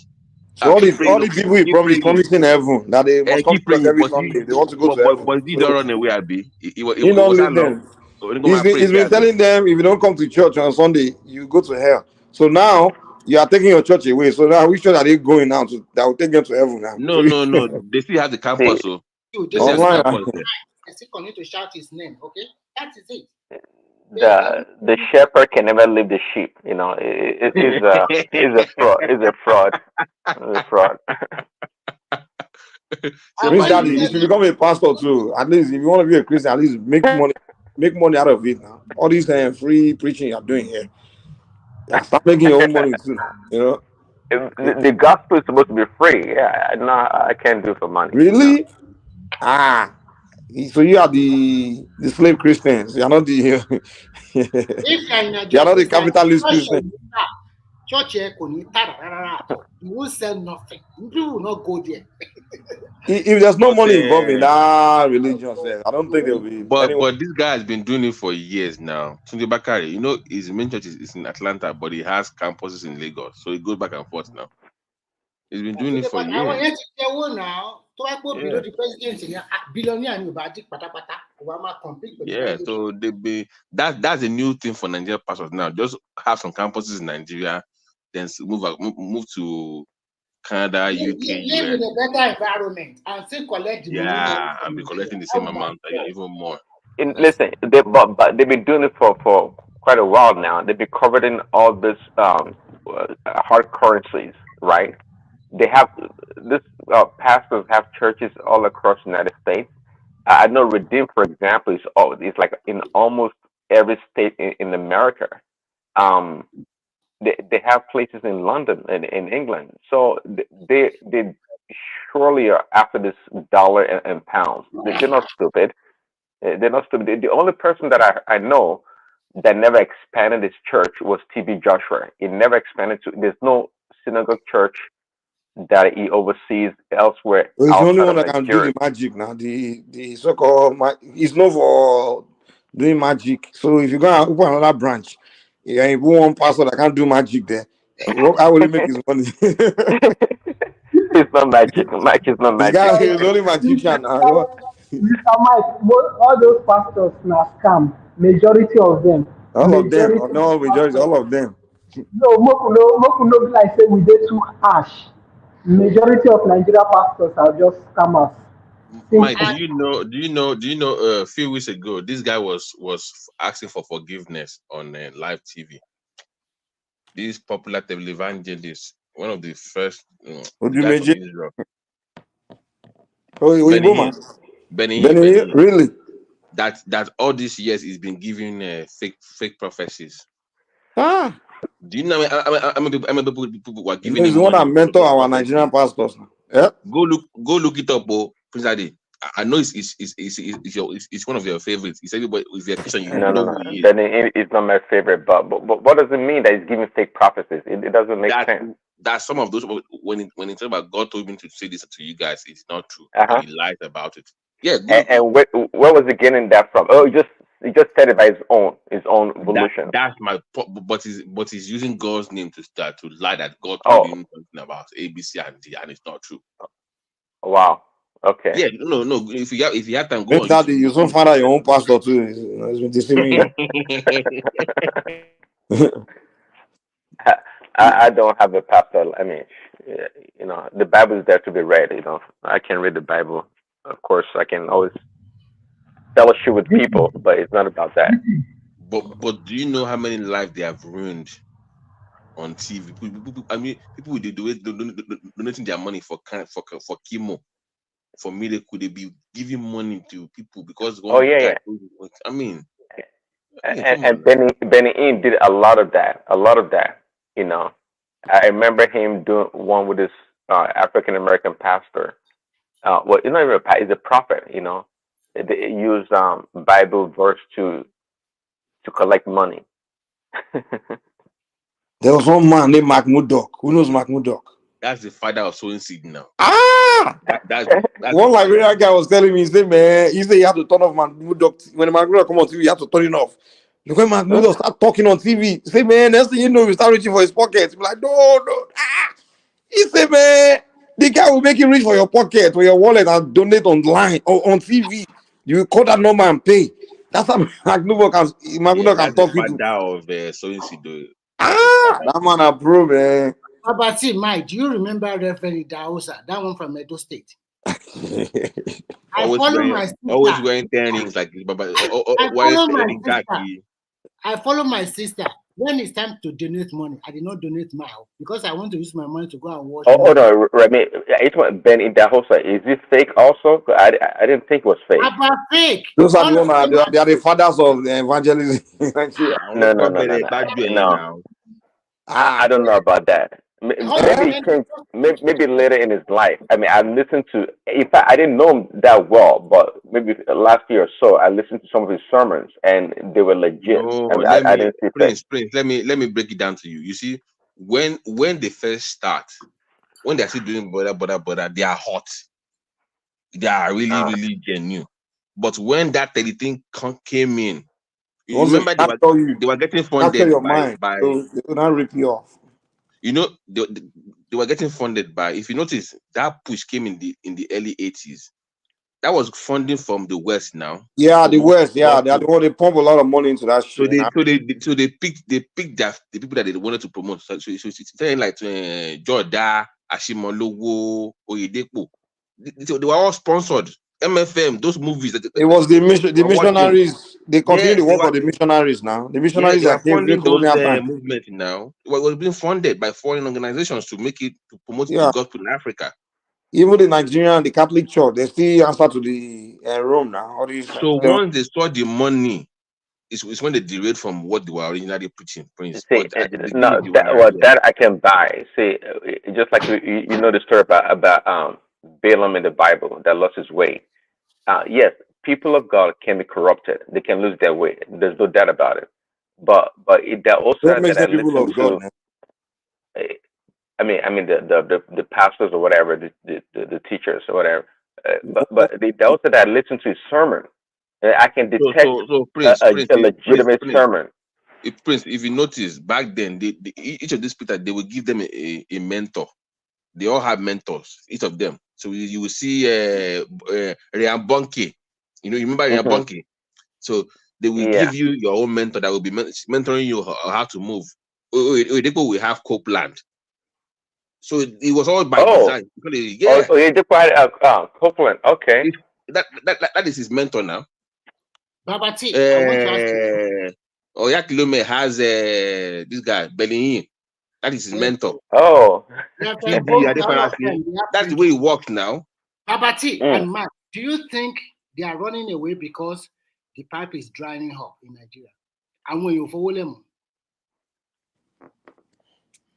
So all Keep praying, the people he keep promised, praying, promising heaven that they must come to keep church praying. every Sunday. They want to go to heaven. But he don't So run away. Abi, it he don't was that leave long. them. He's been telling them if you don't come to church on Sunday, you go to hell. So now you are taking your church away. So now which church are they going now to that will take them to heaven now? No. They still have the campus, so they still have the Online. campus there. I still continue to shout his name. Okay, that is it. The shepherd can never leave the sheep. You know, it's a fraud. It's a fraud. It's a fraud. Prince Daddy, you should become a pastor too. At least if you want to be a Christian, at least make money out of it now. All this free preaching you're doing here. Yeah, start making your own money too now. You know. The gospel is supposed to be free. Yeah, no, I can't do it for money. Really? No. So you are the slave Christians. You're not the If you're in Nigeria, you're not the capitalist Christian. Church here, you will sell nothing. People will not go there. If there's no money involved in that religion, I don't think there will be. But this guy has been doing it for years now. Tunde Bakari, you know, his main church is in Atlanta, but he has campuses in Lagos, so he goes back and forth now. He's been doing it for years. Below the president, billionaire, Obama compete with Yeah, so that's a new thing for Nigerian pastors now. Just have some campuses in Nigeria, then move to Canada, UK, live in a better environment and still collect the money. Yeah, and be collecting the same amount, even more. Listen, but they've been doing it for quite a while now. They've been covering all this hard currencies, right? They have this pastors have churches all across the United States. I know Redeem, for example, is like in almost every state in America. They have places in London and in England. So they surely are after this dollar and pounds. They're not stupid. They're not stupid. The only person that I know that never expanded his church was TB Joshua. He never expanded there's no synagogue church that he oversees elsewhere He's the only outside one of that can do Nigeria. the magic now. The so-called he's known for doing magic. So if you go and open another branch, yeah, you want one pastor that can't do magic there. How will he make his money? It's not magic. Magic is not This magic. guy is only magician now. Mr. Mike, all those pastors now scam. Majority of them. All of them, no majority, all of them. No, Moku no be like say we dey too harsh. Majority of Nigeria pastors are just scammers. Mike, Simple. do you know? A few weeks ago, this guy was asking for forgiveness on live TV. This popular televangelist, one of the first, the guy from Odumeje. Israel, Oh, Benny Oyibo man. Hinn, Benny Hinn, Benny, Benny Hinn. really? That all these years he's been giving fake prophecies. Ah, Do you know? People were giving he's him the one money that mentor for our prophecy. Nigerian pastors. Yeah. Go look it up, oh, Prince Ade. I know it's one of your favorites. It's everybody. If you're a Christian, you No, no, know no. who he is. Benny is not my favorite, but what does it mean that he's giving fake prophecies? It doesn't make That sense. some of those when it talks about God told me to say this to you guys, it's not true, Uh and huh. he lies about it. Yeah, go And, look it up. and where was he getting that from? Oh, he just said it by his own volition. That's my but he's using God's name to start to lie that God told Oh, him something about ABC and D, and it's not true. wow. Okay. Yeah, no. If you have time, go on Better that YouTube. you don't find out your own pastor too. It's been deceiving you. I don't have a pastor. I mean, the Bible is there to be read. I can read the Bible. Of course, I can always fellowship with people, but it's not about that. But do you know how many lives they have ruined on TV? I mean, people with donating their money for chemo, for miracle, they be giving money to people because Oh one yeah, guy. yeah. I mean, And, come on and now. Benny Hinn did a lot of that. A lot of that. You know, I remember him doing one with this African American pastor. Well, he's not even he's a prophet. They use Bible verse to collect money. There was one man named Mark Murdoch. Who knows Mark Murdoch? That's the father of sowing seed now. Ah! That's One the Liberian guy was telling me, he said, man, he said you have to turn off Mark Murdoch. When Mark Murdoch come on TV, you have to turn it off. Look when Mark Murdoch start talking on TV. He say, man, next thing you know, you start reaching for his pocket. Be like, no. Ah! He said, man, the guy will make you reach for your pocket or your wallet and donate online or on TV. You will call that number and pay. That's how Mark Murdoch can that's the talk people. father of sowing seed. That's the Ah, father. that man approved, man. How about you, Mike? Do you remember Reverend Daosa? That one from Edo State. I follow my Always sister. wearing 10 rings like Baba. I Why follow my selling sister. khaki? I follow my sister. When it's time to donate money, I did not donate mine because I want to use my money to go and watch Oh movie. no, Remy, it's what Ben in that host. Is this fake also? I didn't think it was fake. About fake. Those are the All of one. them They are the fathers of the evangelism in Nigeria. No, no, no, no, no. No, I don't know about that. Maybe he changed. Maybe later in his life. I mean, I listened to. In fact, I didn't know him that well, but maybe last year or so, I listened to some of his sermons, and they were legit. No, I mean, let I me didn't see fake. Prince. Let me break it down to you. You see, when they first start, when they're still doing brother, they are hot. They are really genuine. But when that 30 came in, you Once they remember can't tell you, they were getting capture funded your mind, by so they will not rip you off. you know they were getting funded by, if you notice, that push came in the early 80s. That was funding from the West now to Yeah, the promote West. the Yeah, they are the gospel. one. They pump a lot of money into that So shit. they picked that the people that they wanted to promote. So it's saying like Jorda, Ashimolowo, Oyedepo. They were all sponsored. MFM, those movies that It was the watching. missionaries. They continue Yes, the work of the missionaries now. The missionaries they were that came during funding those colonial time. movements now. It was being funded by foreign organizations to promote the Yeah, gospel in Africa. even the Nigerian, the Catholic Church, they still answer to the Rome now. All these. So once they saw the money, it's when they derailed from what they were originally preaching, Prince. See, But at the beginning, no, they were yeah. that I can buy. See, just like you know the story about Balaam in the Bible that lost his way. Yes, people of God can be corrupted. They can lose their way. There's no doubt about it. But there also What makes that I them people listen of God, to. man? I mean the pastors or whatever, the teachers or whatever. But there also that I listen to his sermon. I can detect So Prince, a legitimate sermon. If you notice back then, each of these people, they will give them a mentor. They all have mentors, each of them. So you will see Ryan Bunke. You remember Ryan Mm-hmm. Bunke? So they will Yeah. give you your own mentor that will be mentoring you how to move. Oyedepo will have Copeland. So it was all by Oh, design. Yeah, Oyedepo had Copeland. Okay. that is his mentor now. Babati, I want to ask you. Oyakilome has this guy, Belin. That is his mentor. Oh. TB, Both, all of Adefarasi. them, they have That's the way it works now. Babati and Matt, do you think they are running away because the pipe is drying up in Nigeria? And when you follow them,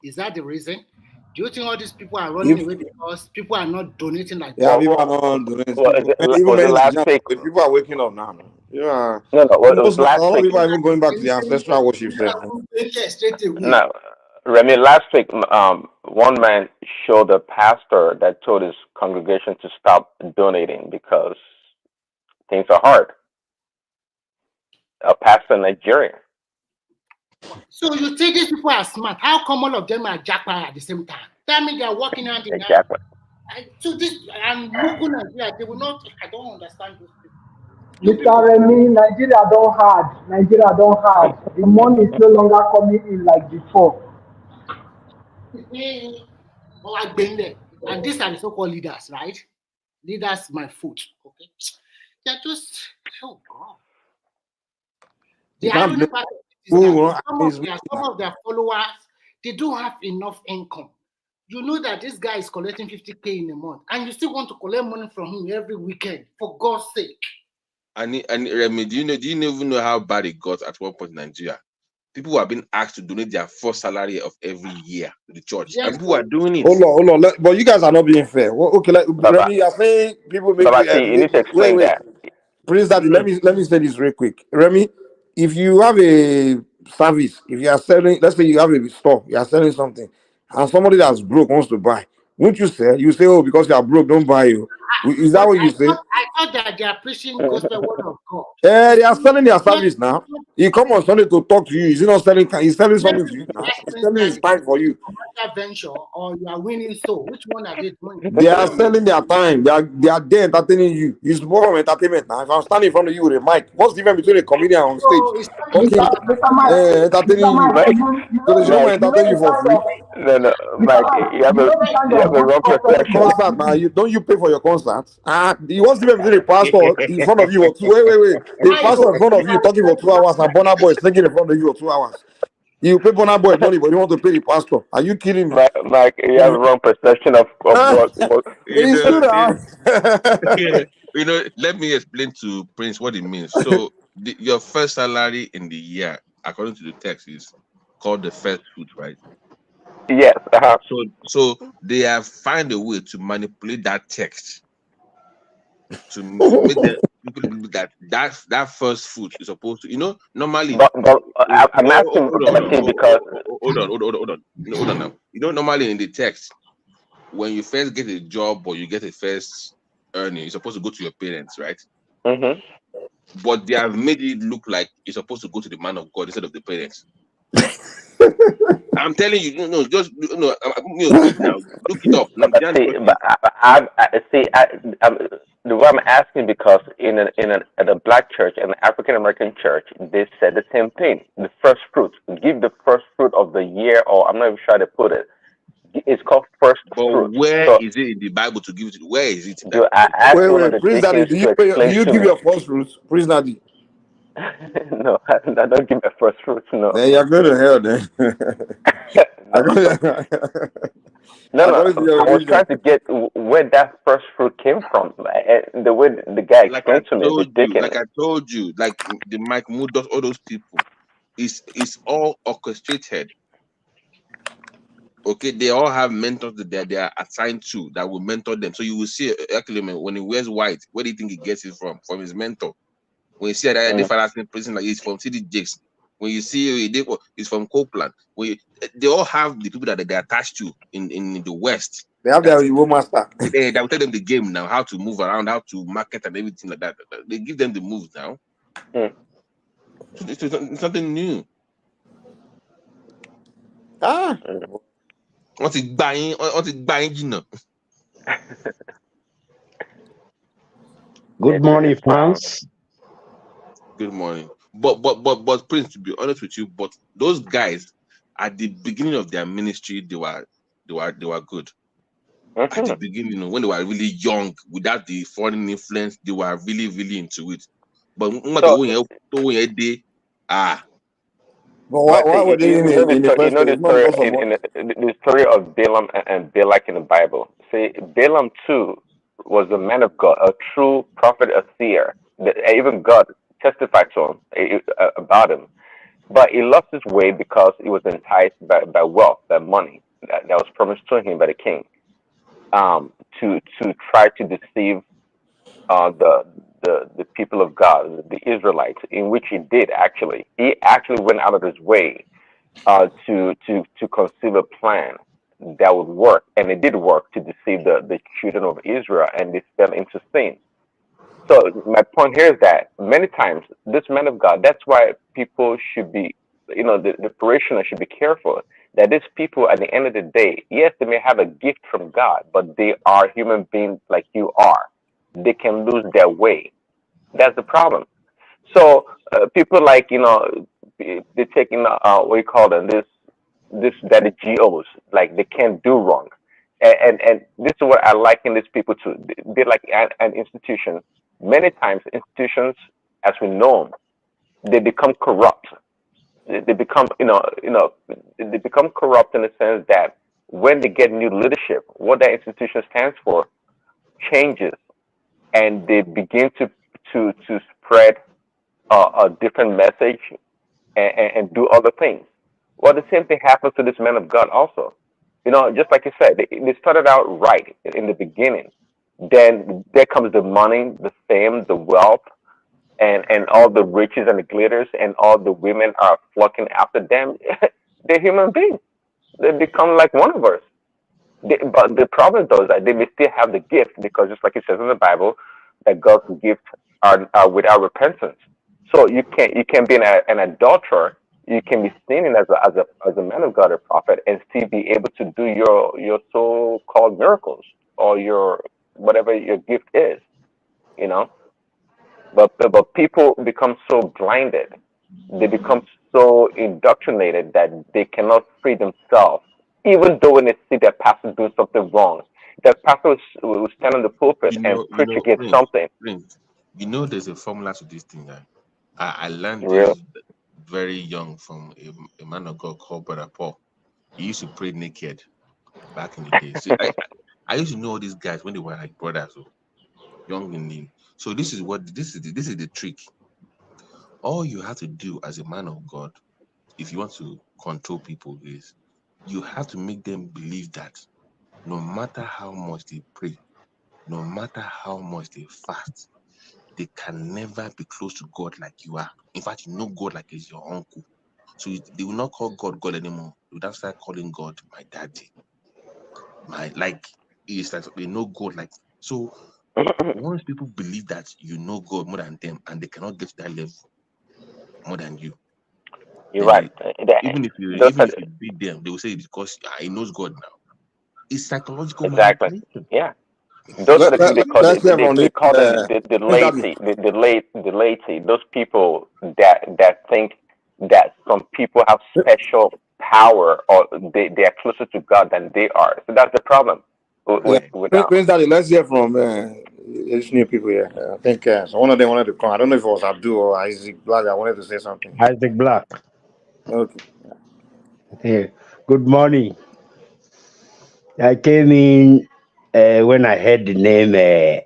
is that the reason? Do you think all these people are running away because people are not donating like Yeah, that? people are not donating. Was it last week? People are waking up now. Yeah. No, it was A last lot of week. people are even going back to the ancestral worship. No, Remy, last week, one man showed a pastor that told his congregation to stop donating because things are hard. A pastor in Nigeria. So you think these people are smart? How come all of them are jackpot at the same time? That means they are working hand in hand. Exactly. So this and local Nigeria, they will not. I don't understand those people. Mr. Remy, Nigeria don't hard. Nigeria don't hard. The money is no longer coming in like before. Oh, I've been there. And these are the so-called leaders, right? Leaders, my foot. Okay. They're just, oh God. The irony part is that some of their followers, they don't have enough income. You know that this guy is collecting 50K in a month, and you still want to collect money from him every weekend, for God's sake. And Remy, do you even know how bad it got at one point in Nigeria? People have been asked to donate their first salary of every year to the church. Yes, and people are doing it. Hold on. But you guys are not being fair. Okay, Remy, you're saying people make you need to explain that. Prince Daddy, let me say this real quick. Remy, if you have a service, if you are selling, let's say you have a store, you are selling something, and somebody that's broke wants to buy, won't you sell? You say, oh, because you are broke, don't buy you. Is that what you say? I thought that they are preaching gospel word of God. They are selling their service now. He come on Sunday to talk to you. Is he not selling? He's selling something to you now. He's selling his time for you. Venture or you are winning so. Which one are they doing? They are selling their time. They are there entertaining you. It's more of entertainment now. If I'm standing in front of you with a mic, what's the difference between a comedian on stage entertaining you? So they should entertain you for free. No, Mike, you have a wrong perception. Concert now, don't you pay for your concerts? What's the difference between a pastor in front of you or wait. The pastor in front of you talking for 2 hours and Burna Boy singing in front of you for 2 hours. You pay Burna Boy money, but you want to pay the pastor. Are you kidding me? Mike, you have a wrong perception of what it's true. Let me explain to Prince what it means. So your first salary in the year, according to the text, is called the first fruit, right? Yes. So they have found a way to manipulate that text to make them that first fruit is supposed to, normally. But I'm asking because hold on now. Normally in the text, when you first get a job or you get a first earning, you're supposed to go to your parents, right? Mm-hmm. But they have made it look like you're supposed to go to the man of God instead of the parents. I'm telling you, look now, look it up. The way I'm asking because in a black church and an African American church, they said the same thing. The first fruit, give the first fruit of the year, or I'm not even sure how to put it. It's called first fruit. Where is it in the Bible to give it? Where is it? Wait, Prince Daddy, do you give your first fruits, Prince Daddy? No, I don't give my first fruits. No. Then you're going to hell, then. No. I was trying to get where that first fruit came from. The way the guy explained to me, like I told you, like the Mike Mudos, all those people, it's all orchestrated. Okay, they all have mentors that they are assigned to that will mentor them. So you will see actually when he wears white, where do you think he gets it from? From his mentor. When you see that the father's person, like he's from CD Jakes. When you see he's from Copeland. They all have the people that they're attached to in the West. They have their Evo master. They will tell them the game now, how to move around, how to market and everything like that. They give them the moves now. So it's something new. What's it buying? You know? Good morning, France. Good morning. But Prince, to be honest with you, but those guys at the beginning of their ministry, they were good. At the beginning, when they were really young, without the foreign influence, they were really, really into it. But But But why were they in the you first know place? the It's not story because of money. the story of Balaam and Balak in the Bible. See, Balaam too was a man of God, a true prophet, a seer. Even God testified to him about him. But he lost his way because he was enticed by wealth, by money that was promised to him by the king, to try to deceive the people of God, the Israelites, in which he did actually. He actually went out of his way to conceive a plan that would work, and it did work to deceive the children of Israel, and they fell into sin. So my point here is that many times this man of God, that's why people should be, the parishioner should be careful that these people, at the end of the day, yes, they may have a gift from God, but they are human beings like you are. They can lose their way. That's the problem. So people like they're taking what you call them this that the GOs, like they can't do wrong, and this is what I liken these people to. They're like an institution. Many times institutions, as we know them, they become corrupt. They become they become corrupt in the sense that when they get new leadership, what that institution stands for changes, and they begin to spread a different message and do other things. Well, the same thing happens to this man of God also. Just like you said, they started out right in the beginning. Then there comes the money, the fame, the wealth, and all the riches and the glitters, and all the women are flocking after them. They're human beings. They become like one of us. But the problem though is that they may still have the gift, because just like it says in the Bible, that God's gifts are without repentance. So you can be an adulterer. You can be sinning as a man of God, a prophet, and still be able to do your so called miracles, or your whatever your gift is. You know, but people become so blinded, they become so indoctrinated that they cannot free themselves, even though when they see their pastor do something wrong. The pastor will stand on the pulpit and preach against something. There's a formula to this thing. I learned Real. this very young from a man of God called Brother Paul. He used to pray naked back in the day. So I used to know all these guys when they were like brothers, so young in the. So this is the trick. All you have to do as a man of God, if you want to control people, is you have to make them believe that no matter how much they pray, no matter how much they fast, they can never be close to God like you are. In fact, you know God like he's your uncle. So they will not call God God anymore. They would start calling God my daddy. It's like they know God like. So once people believe that you know God more than them, and they cannot get to that level more than you, You're then right. even if you Those are, beat them, they will say it's because he knows God now. It's psychological exactly. manipulation. Yeah. Those are the people Let's hear from they this. call them the Prince Daddy. laity, the laity. Those people that think that some people have special power, or they are closer to God than they are. So that's the problem Yeah, with Prince Daddy. Let's hear from these new people here. I think so one of them wanted to come. I don't know if it was Abdul or Isaac Black. I wanted to say something. Isaac Black. Okay. Hey, good morning. I came in when I heard the name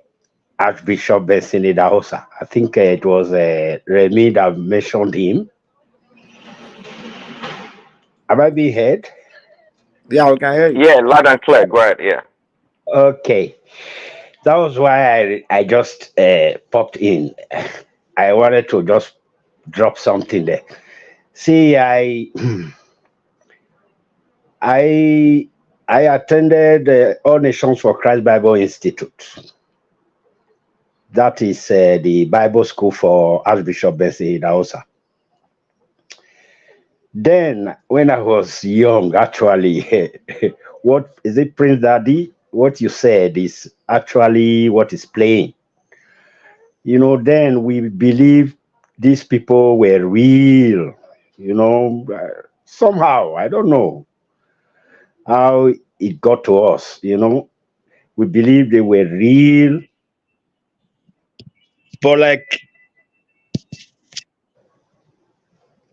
Archbishop Benson Idahosa. I think it was Remy that mentioned him. Have I been heard? Yeah, we can hear you. Yeah, loud and clear. Go ahead. Yeah. Okay. That was why I just popped in. I wanted to just drop something there. See, I attended All Nations for Christ Bible Institute. That is the Bible school for Archbishop Benson Idahosa. Then, when I was young, actually, what is it, Prince Daddy? What you said is actually what is playing. Then we believe these people were real. Somehow, I don't know how it got to us. We believe they were real, but like,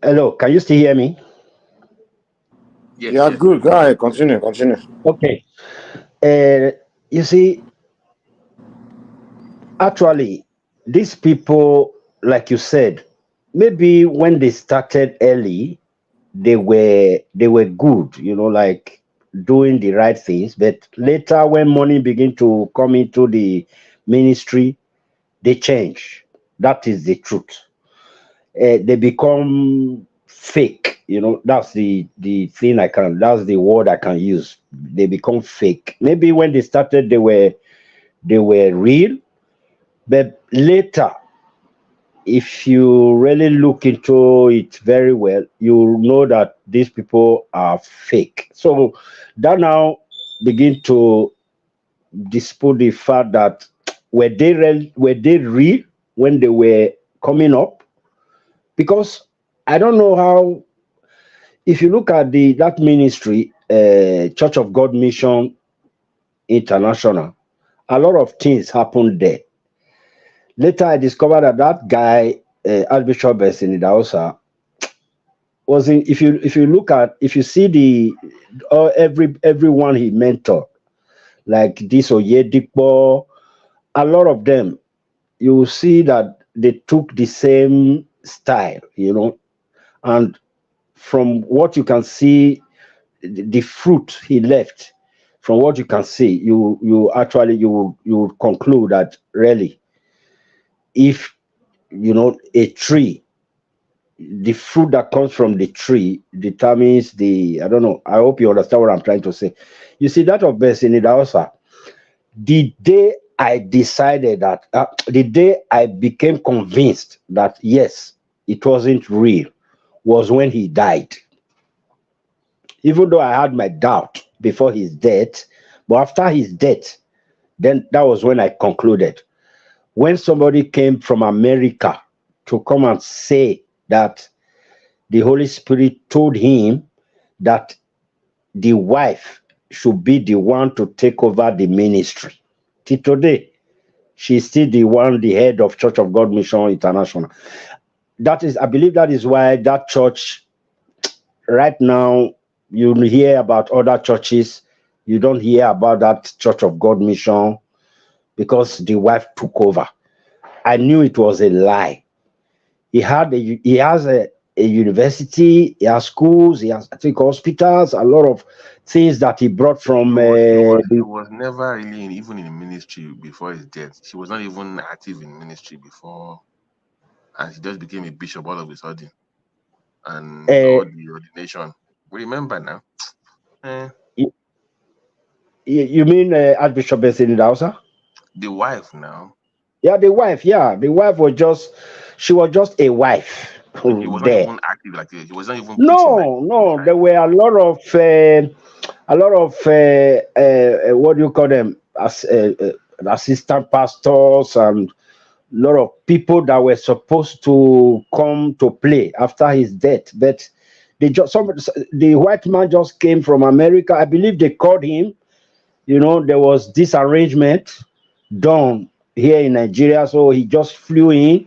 hello, can you still hear me? Yes, Yeah, yes. good. Go ahead. Continue. Continue. Okay. You see, actually, these people, like you said, maybe when they started early, they were good, like doing the right things. But later, when money begin to come into the ministry, they change. That is the truth. They become fake. That's the thing I can. That's the word I can use. They become fake. Maybe when they started, they were real, but later, if you really look into it very well, you know that these people are fake. So that now begin to dispute the fact that were they real when they were coming up? Because I don't know how. If you look at the that ministry, Church of God Mission International, a lot of things happened there. Later, I discovered that guy, Archbishop Besinidaosa, was in. If you see the everyone he mentored, like this Oyedipo, a lot of them, you will see that they took the same style, and from what you can see, the fruit he left. From what you can see, you conclude that really, if a tree, the fruit that comes from the tree determines I don't know. I hope you understand what I'm trying to say. You see, that of Besinidaosa, the day I decided that, the day I became convinced that yes, it wasn't real, was when he died. Even though I had my doubt before his death, but after his death, then that was when I concluded. When somebody came from America to come and say that the Holy Spirit told him that the wife should be the one to take over the ministry. Till today, she's still the head of Church of God Mission International. I believe that is why that church, right now, you hear about other churches, you don't hear about that Church of God Mission because the wife took over. I knew it was a lie. He has a university, he has schools, he has, I think, hospitals, a lot of things that he brought from He was never really even in ministry before his death. She was not even active in ministry before, and he just became a bishop all of a sudden, and all the ordination. Remember now? Eh, you mean Archbishop Besinidaosa? the wife now. Yeah, the wife. Yeah, the wife she was just a wife He was not there. even active like this. He was not even preaching like No. There were a lot of what do you call them? Assistant pastors and a lot of people that were supposed to come to play after his death, but the white man just came from America. I believe they called him. There was this arrangement done here in Nigeria, so he just flew in,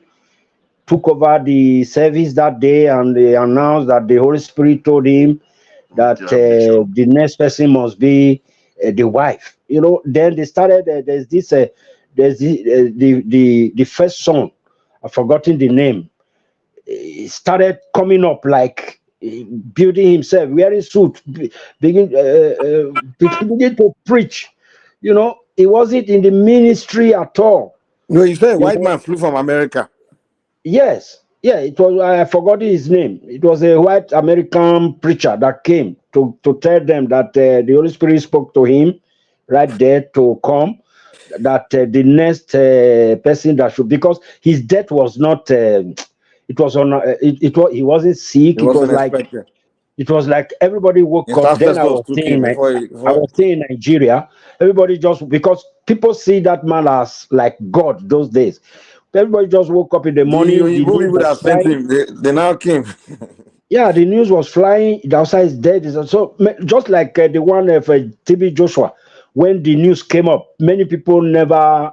took over the service that day, and they announced that the Holy Spirit told him that the next person must be the wife. Then they started. The first son. I've forgotten the name. He started coming up like building himself, wearing suit, beginning to preach. He wasn't in the ministry at all. No, you said a white man flew from America. Yes, yeah, it was. I forgot his name. It was a white American preacher that came to tell them that the Holy Spirit spoke to him right there to come. That the next person that should, because his death was not. It was on. He wasn't sick. It wasn't expected. It was like everybody woke His up. Then ancestors took him before. I was staying in Nigeria. Everybody just, because people see that man as like God those days. Everybody just woke up in the The morning. The Igbo name people was that sent fine. him, they now came. Yeah, the news was flying. The outside is dead. So just like the one of TB Joshua, when the news came up, many people never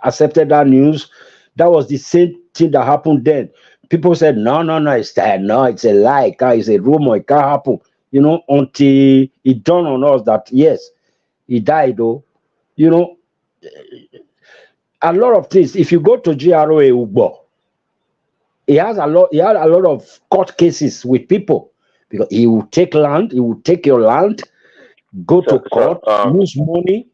accepted that news. That was the same thing that happened then. People said, no, no, no, it's that, no, it's a lie, it's a rumor, it can't happen. Until it dawned on us that yes, he died. Though, you know, a lot of things. If you go to GROA Ugbo, he has a lot. He had a lot of court cases with people because he will take land. He will take your land, go to So court, lose money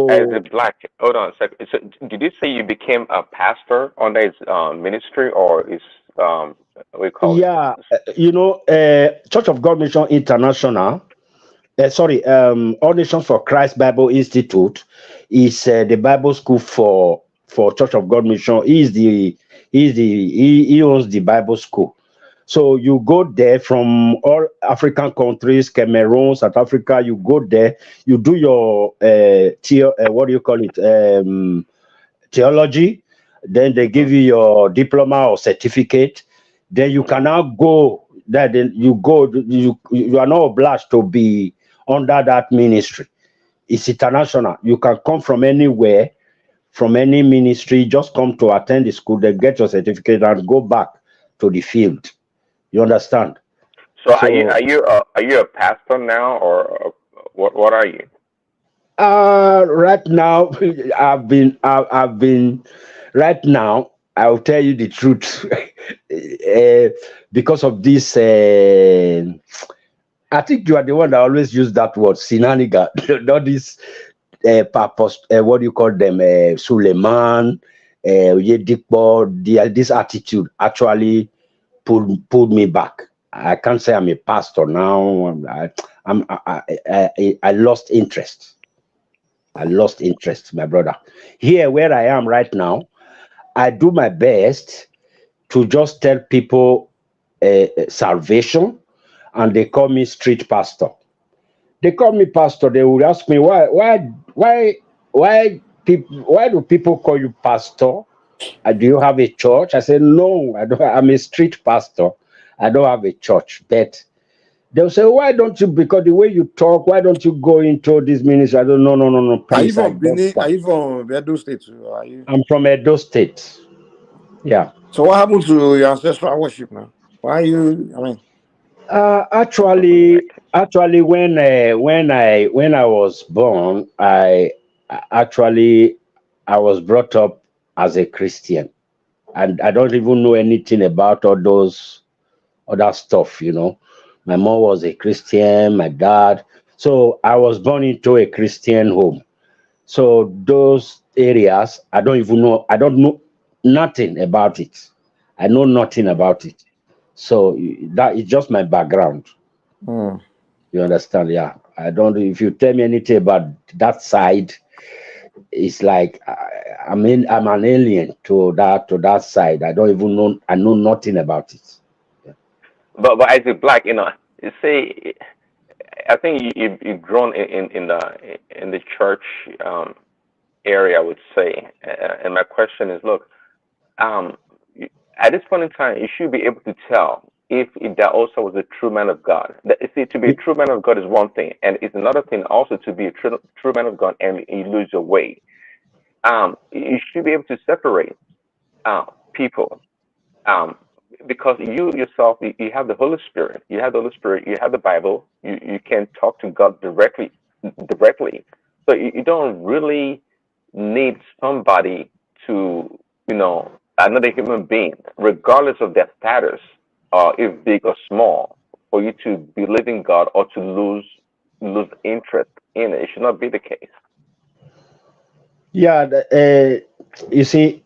as a to. black, hold on a second. So did you say you became a pastor under his ministry or his what do you call it? Yeah, Church of God Mission International. Sorry, All Nations for Christ Bible Institute is the Bible school for Church of God Mission. He owns the Bible school. So you go there from all African countries, Cameroon, South Africa. You go there, you do your what do you call it? Theology. Then they give you your diploma or certificate. Then you can now go. Then you go. You are not obliged to be under that ministry. It's international. You can come from anywhere, from any ministry. Just come to attend the school. Then get your certificate and go back to the field. You understand? So So are you a pastor now or what are you? right now, I've been right now. I'll tell you the truth. Because of this, I think you are the one that always use that word, sinaniga. Not this purpose. What do you call them? Suleiman, Yedikbo. This attitude actually pulled me back. I can't say I'm a pastor now. I lost interest. I lost interest, my brother. Here, where I am right now, I do my best to just tell people salvation, and they call me street pastor. They call me pastor. They would ask me why do people call you pastor? Do you have a church? I said no, I don't. I'm a street pastor. I don't have a church, but they'll say, why don't you, because the way you talk, why don't you go into this ministry? I don't know, no, Are you please, I from beg Benin? that. Are you from Edo State? Or are you? I'm from Edo State. Yeah. So what happened to your ancestral worship now? Why you? I mean, Actually, when I was born, actually I was brought up as a Christian, and I don't even know anything about all those other stuff. My mom was a Christian, my dad. So I was born into a Christian home. So those areas, I don't even know. I don't know nothing about it. I know nothing about it. So that is just my background. You understand? Yeah. I don't. If you tell me anything about that side, it's like I'm an alien to that side. I don't even know. I know nothing about it. But as a black, you say I think you've grown in the church area, I would say. And my question is, look, um, at this point in time, you should be able to tell if that also was a true man of God. See, to be a true man of God is one thing, and it's another thing also to be a true man of God and you lose your way. You should be able to separate people, um, because you yourself, you have the Holy Spirit, you have the Holy Spirit, you have the Bible, you can talk to God directly. So you don't really need somebody to, another human being, regardless of their status, if big or small, for you to believe in God or to lose interest in it. It should not be the case. Yeah. You see,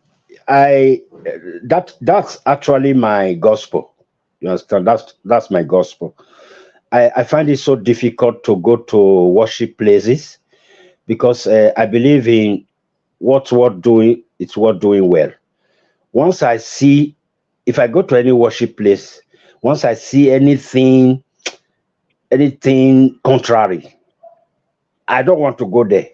I that's actually my gospel. You understand? That's my gospel. I find it so difficult to go to worship places because I believe in what's worth doing. It's worth doing well. Once I see, if I go to any worship place, once I see anything contrary, I don't want to go there.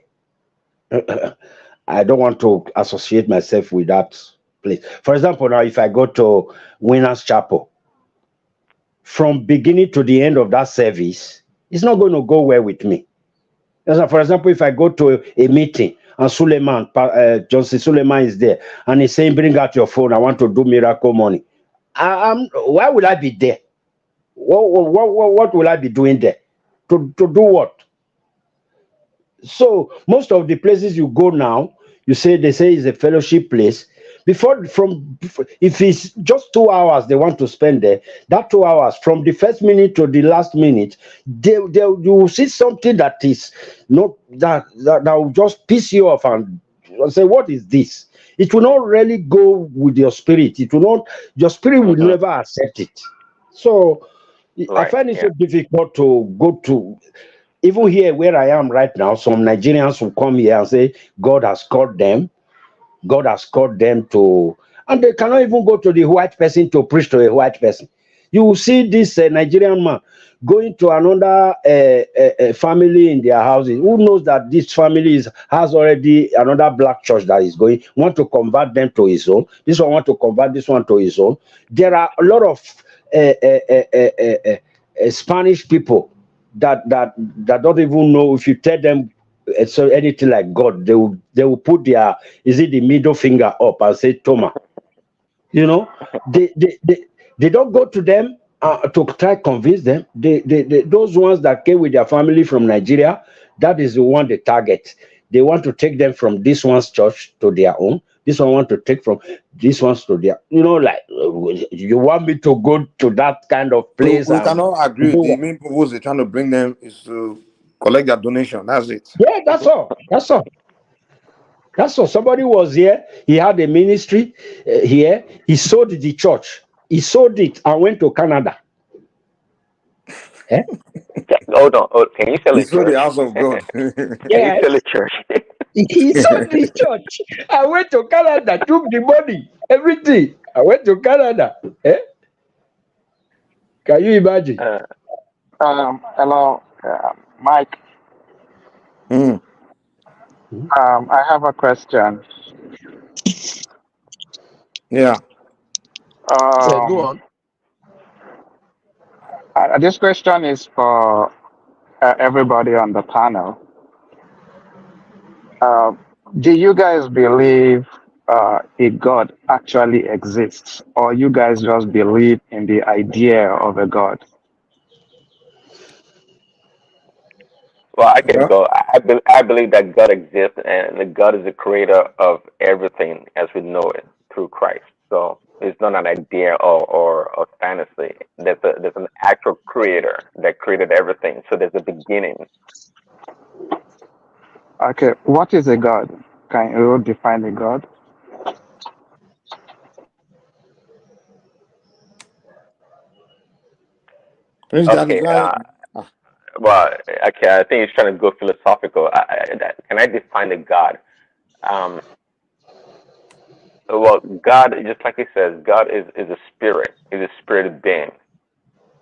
I don't want to associate myself with that place. For example, now if I go to Winners Chapel, from beginning to the end of that service, it's not going to go well with me. For example, if I go to a meeting and Johnson Suleiman is there and he's saying, bring out your phone, I want to do miracle money. Why will I be there? What will I be doing there? To do what? So most of the places you go now, they say it's a fellowship place. Before, if it's just 2 hours they want to spend there, that 2 hours from the first minute to the last minute, you will see something that is not that will just piss you off and say, what is this? It will not really go with your spirit. Your spirit will never accept it. So I find it so difficult to go to. Even here where I am right now, some Nigerians will come here and say God has called them. God has called them to, and they cannot even go to the white person to preach to a white person. You will see this Nigerian man going to another family in their houses. Who knows that this family has already another black church that is going, want to convert them to his own. This one want to convert this one to his own. There are a lot of Spanish people that don't even know. If you tell them so anything like God, they will put their the middle finger up and say Toma. They don't go to them to try convince them. Those ones that came with their family from Nigeria, that is the one they target. They want to take them from this one's church to their own. This one want to take from this one's to their. You want me to go to that kind of place? We cannot agree. The main purpose they're trying to bring them is to collect their donation. That's it. Yeah, that's all. That's all. Somebody was here. He had a ministry here. He sold the church. He sold it and went to Canada. Hold on. Can you sell He a sold church? the house of God. Can you sell a church? He sold the church. I went to Canada, took the money, everything. I went to Canada. Can you imagine? Hello, Mike. I have a question. Yeah. Go on. This question is for everybody on the panel. Do you guys believe a God actually exists, or you guys just believe in the idea of a God? Well, I can go. I believe that God exists, and that God is the creator of everything as we know it through Christ. So it's not an idea or a fantasy. There's an actual creator that created everything. So there's a beginning. Okay, what is a God? Can you define a God? Okay. Well, okay. I think he's trying to go philosophical. Can I define a God? Well, God, just like he says, God is a spirit. Is a spirit being.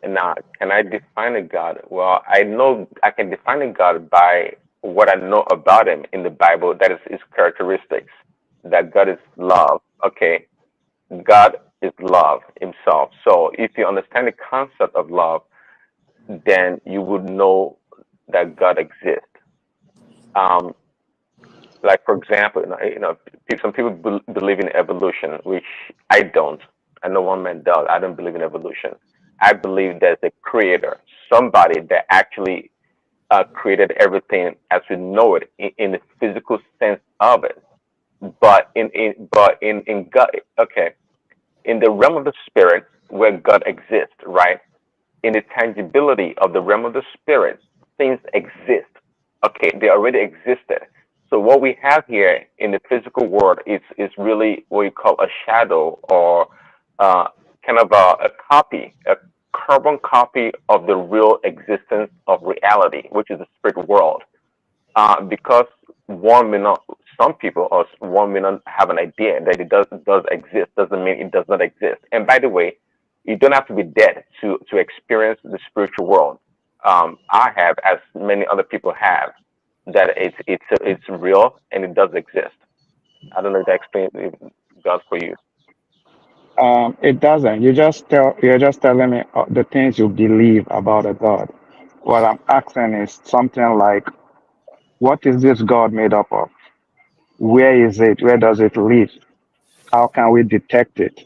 And now, can I define a God? Well, I know I can define a God by what I know about him in the Bible. That is his characteristics. That God is love. Okay, God is love himself. So if you understand the concept of love, then you would know that God exists. Like for example, some people believe in evolution, which I don't. I know one man does. I don't believe in evolution. I believe there's a creator, somebody that actually created everything as we know it in the physical sense of it. But in God, okay, in the realm of the spirit where God exists, right? In the tangibility of the realm of the spirit, things exist. Okay, they already existed. So what we have here in the physical world is really what you call a shadow or kind of a copy, a carbon copy of the real existence of reality, which is the spirit world. Because one may not, some people or one may not have an idea that it does exist, doesn't mean it does not exist. And by the way, you don't have to be dead to experience the spiritual world. I have, as many other people have, that it's real and it does exist. I don't know if that explains God for you. It doesn't. You're just telling me the things you believe about a God. What I'm asking is something like, what is this God made up of? Where is it? Where does it live? How can we detect it?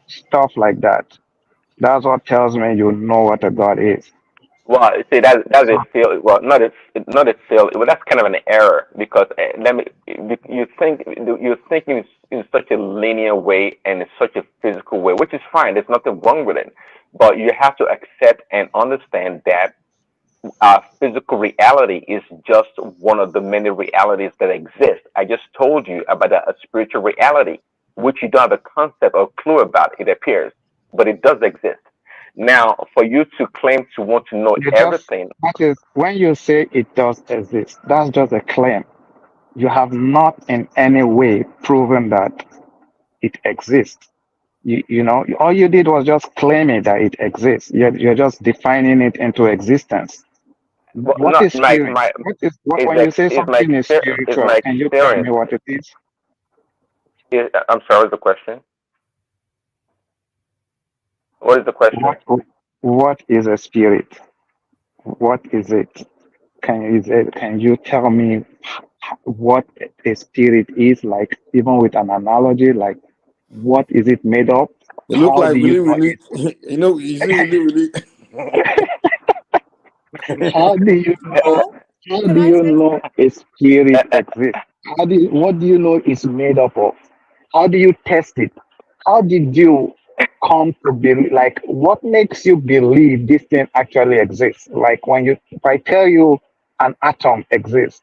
Stuff like that. That's what tells me you know what a God is. Well, see that's a fail. Well, not a fail. Well, that's kind of an error because you're thinking in such a linear way and in such a physical way, which is fine. There's nothing wrong with it, but you have to accept and understand that our physical reality is just one of the many realities that exist. I just told you about a spiritual reality, which you don't have a concept or clue about, it appears, but it does exist. Now, for you to claim to want to know You just everything, that is when you say it does exist, that's just a claim. You have not in any way proven that it exists. You know, all you did was just claiming that it exists. You're just defining it into existence. well, What not is spirit? When you say something is is spiritual, my can you tell experience. me what it is? I'm sorry, what's the question? What is the question? What is a spirit? What is it? Can you tell me what a spirit is, like, even with an analogy, like what is it made of? It look How like do you really, know really, you know, you see, really, really. how do you know how Can do I you say know a spirit exists? What do you know it's made up of? How do you test it? How did you come to believe, like, what makes you believe this thing actually exists? Like, if I tell you an atom exists,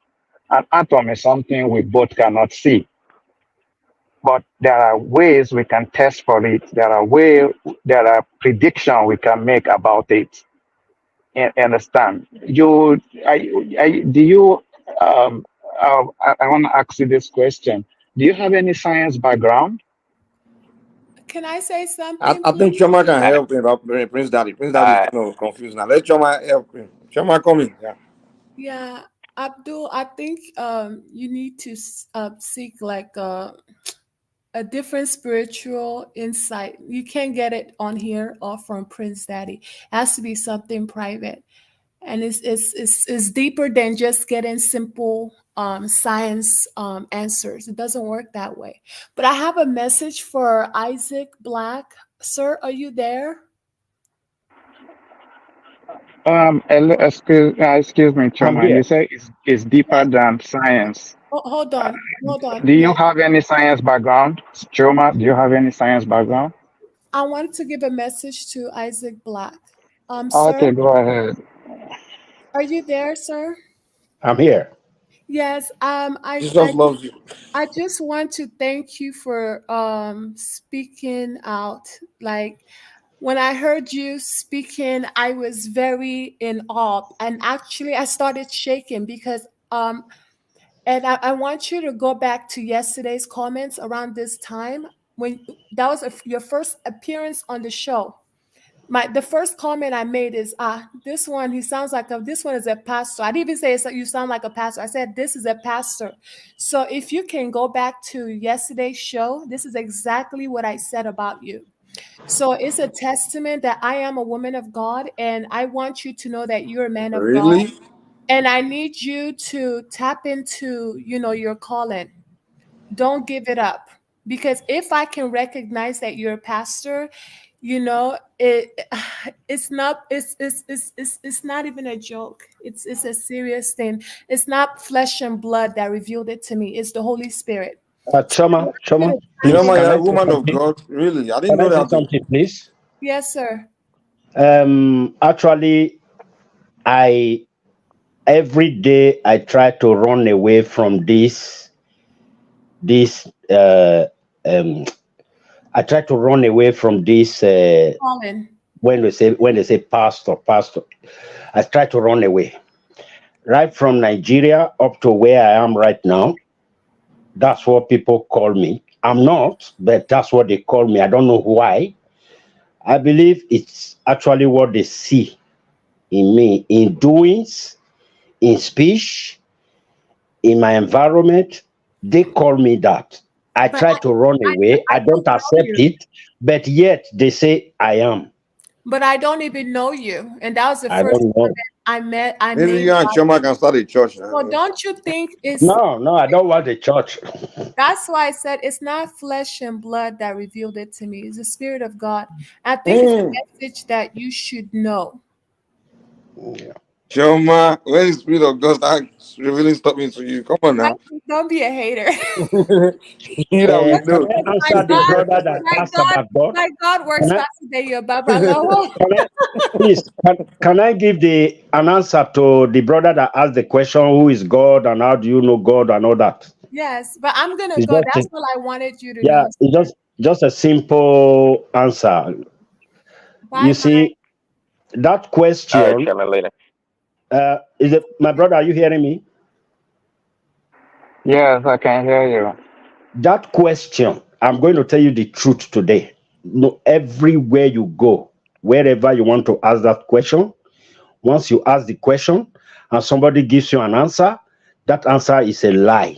an atom is something we both cannot see, but there are ways we can test for it. There are predictions we can make about it. Understand? Do you, I want to ask you this question. Do you have any science background? Can I say I, something, I think please? Choma can help him out, Prince Daddy. Prince Daddy is I kind of confused now. Let Choma help him. Choma, come in. Yeah. Yeah, Abdul, I think you need to seek like a different spiritual insight. You can't get it on here or from Prince Daddy. It has to be something private. And it's deeper than just getting simple science answers. It doesn't work that way. But I have a message for Isaac Black. Sir, are you there? Excuse me, I'm Choma. You here. say it's deeper than science. Hold on, hold on. Do you Yeah, have any science background? Choma, do you have any science background? I want to give a message to Isaac Black. Sir, Okay, go ahead. are you there, sir? I'm here. Yes. Jesus loves you. I just want to thank you for speaking out. Like when I heard you speaking, I was very in awe, and actually I started shaking because and I want you to go back to yesterday's comments around this time when that was your first appearance on the show. The first comment I made is this one he sounds like this one is a pastor. I didn't even say you sound like a pastor. I said this is a pastor. So if you can go back to yesterday's show, this is exactly what I said about you. So it's a testament that I am a woman of God, and I want you to know that you're a man of God, Really? and I need you to tap into your calling. Don't give it up, because if I can recognize that you're a pastor, it it's not even a joke. It's a serious thing. It's not flesh and blood that revealed it to me. It's the Holy Spirit. So I Choma, want you Choma, to tap please, Choma, can you're into I a say woman of something? God. Really? I didn't Can know I say that though. something, please? Yes, sir. Actually, I every day I try to run away from this um I try to run away from this Colin. when they say pastor. I try to run away. Right from Nigeria up to where I am right now, that's what people call me. I'm not, but that's what they call me. I don't know why. I believe it's actually what they see in me, in doings, in speech, in my environment. They call me that. I But try to run away. I I don't don't know accept you. it, but yet they say I am. But I don't even know you. And that was the I first don't time know. I Maybe made you and Choma can start a church. so don't you think it's No, no, I don't want a church. that's why I said it's not flesh and blood that revealed it to me. It's the Spirit of God. I think it's a Mm. message that you should know. Choma, when the Spirit of God starts revealing something to you, come on now. Don't be a hater. You that we Can know. I answer the brother that asked about God? My God works Can I, faster than your Babalawo. please, can I give an answer to the brother that asked the question, who is God and how do you know God and all that? Yes, but I'm gonna It's go. just That's all I wanted you to yeah, know. it's just a simple answer. Bye You bye. see, that All right, question, chairman, later. is it my brother, are you hearing me? Yes, I can hear you. That question, I'm going to tell you the truth today. No, everywhere you go, wherever you want to ask that question, once you ask the question and somebody gives you an answer, that answer is a lie.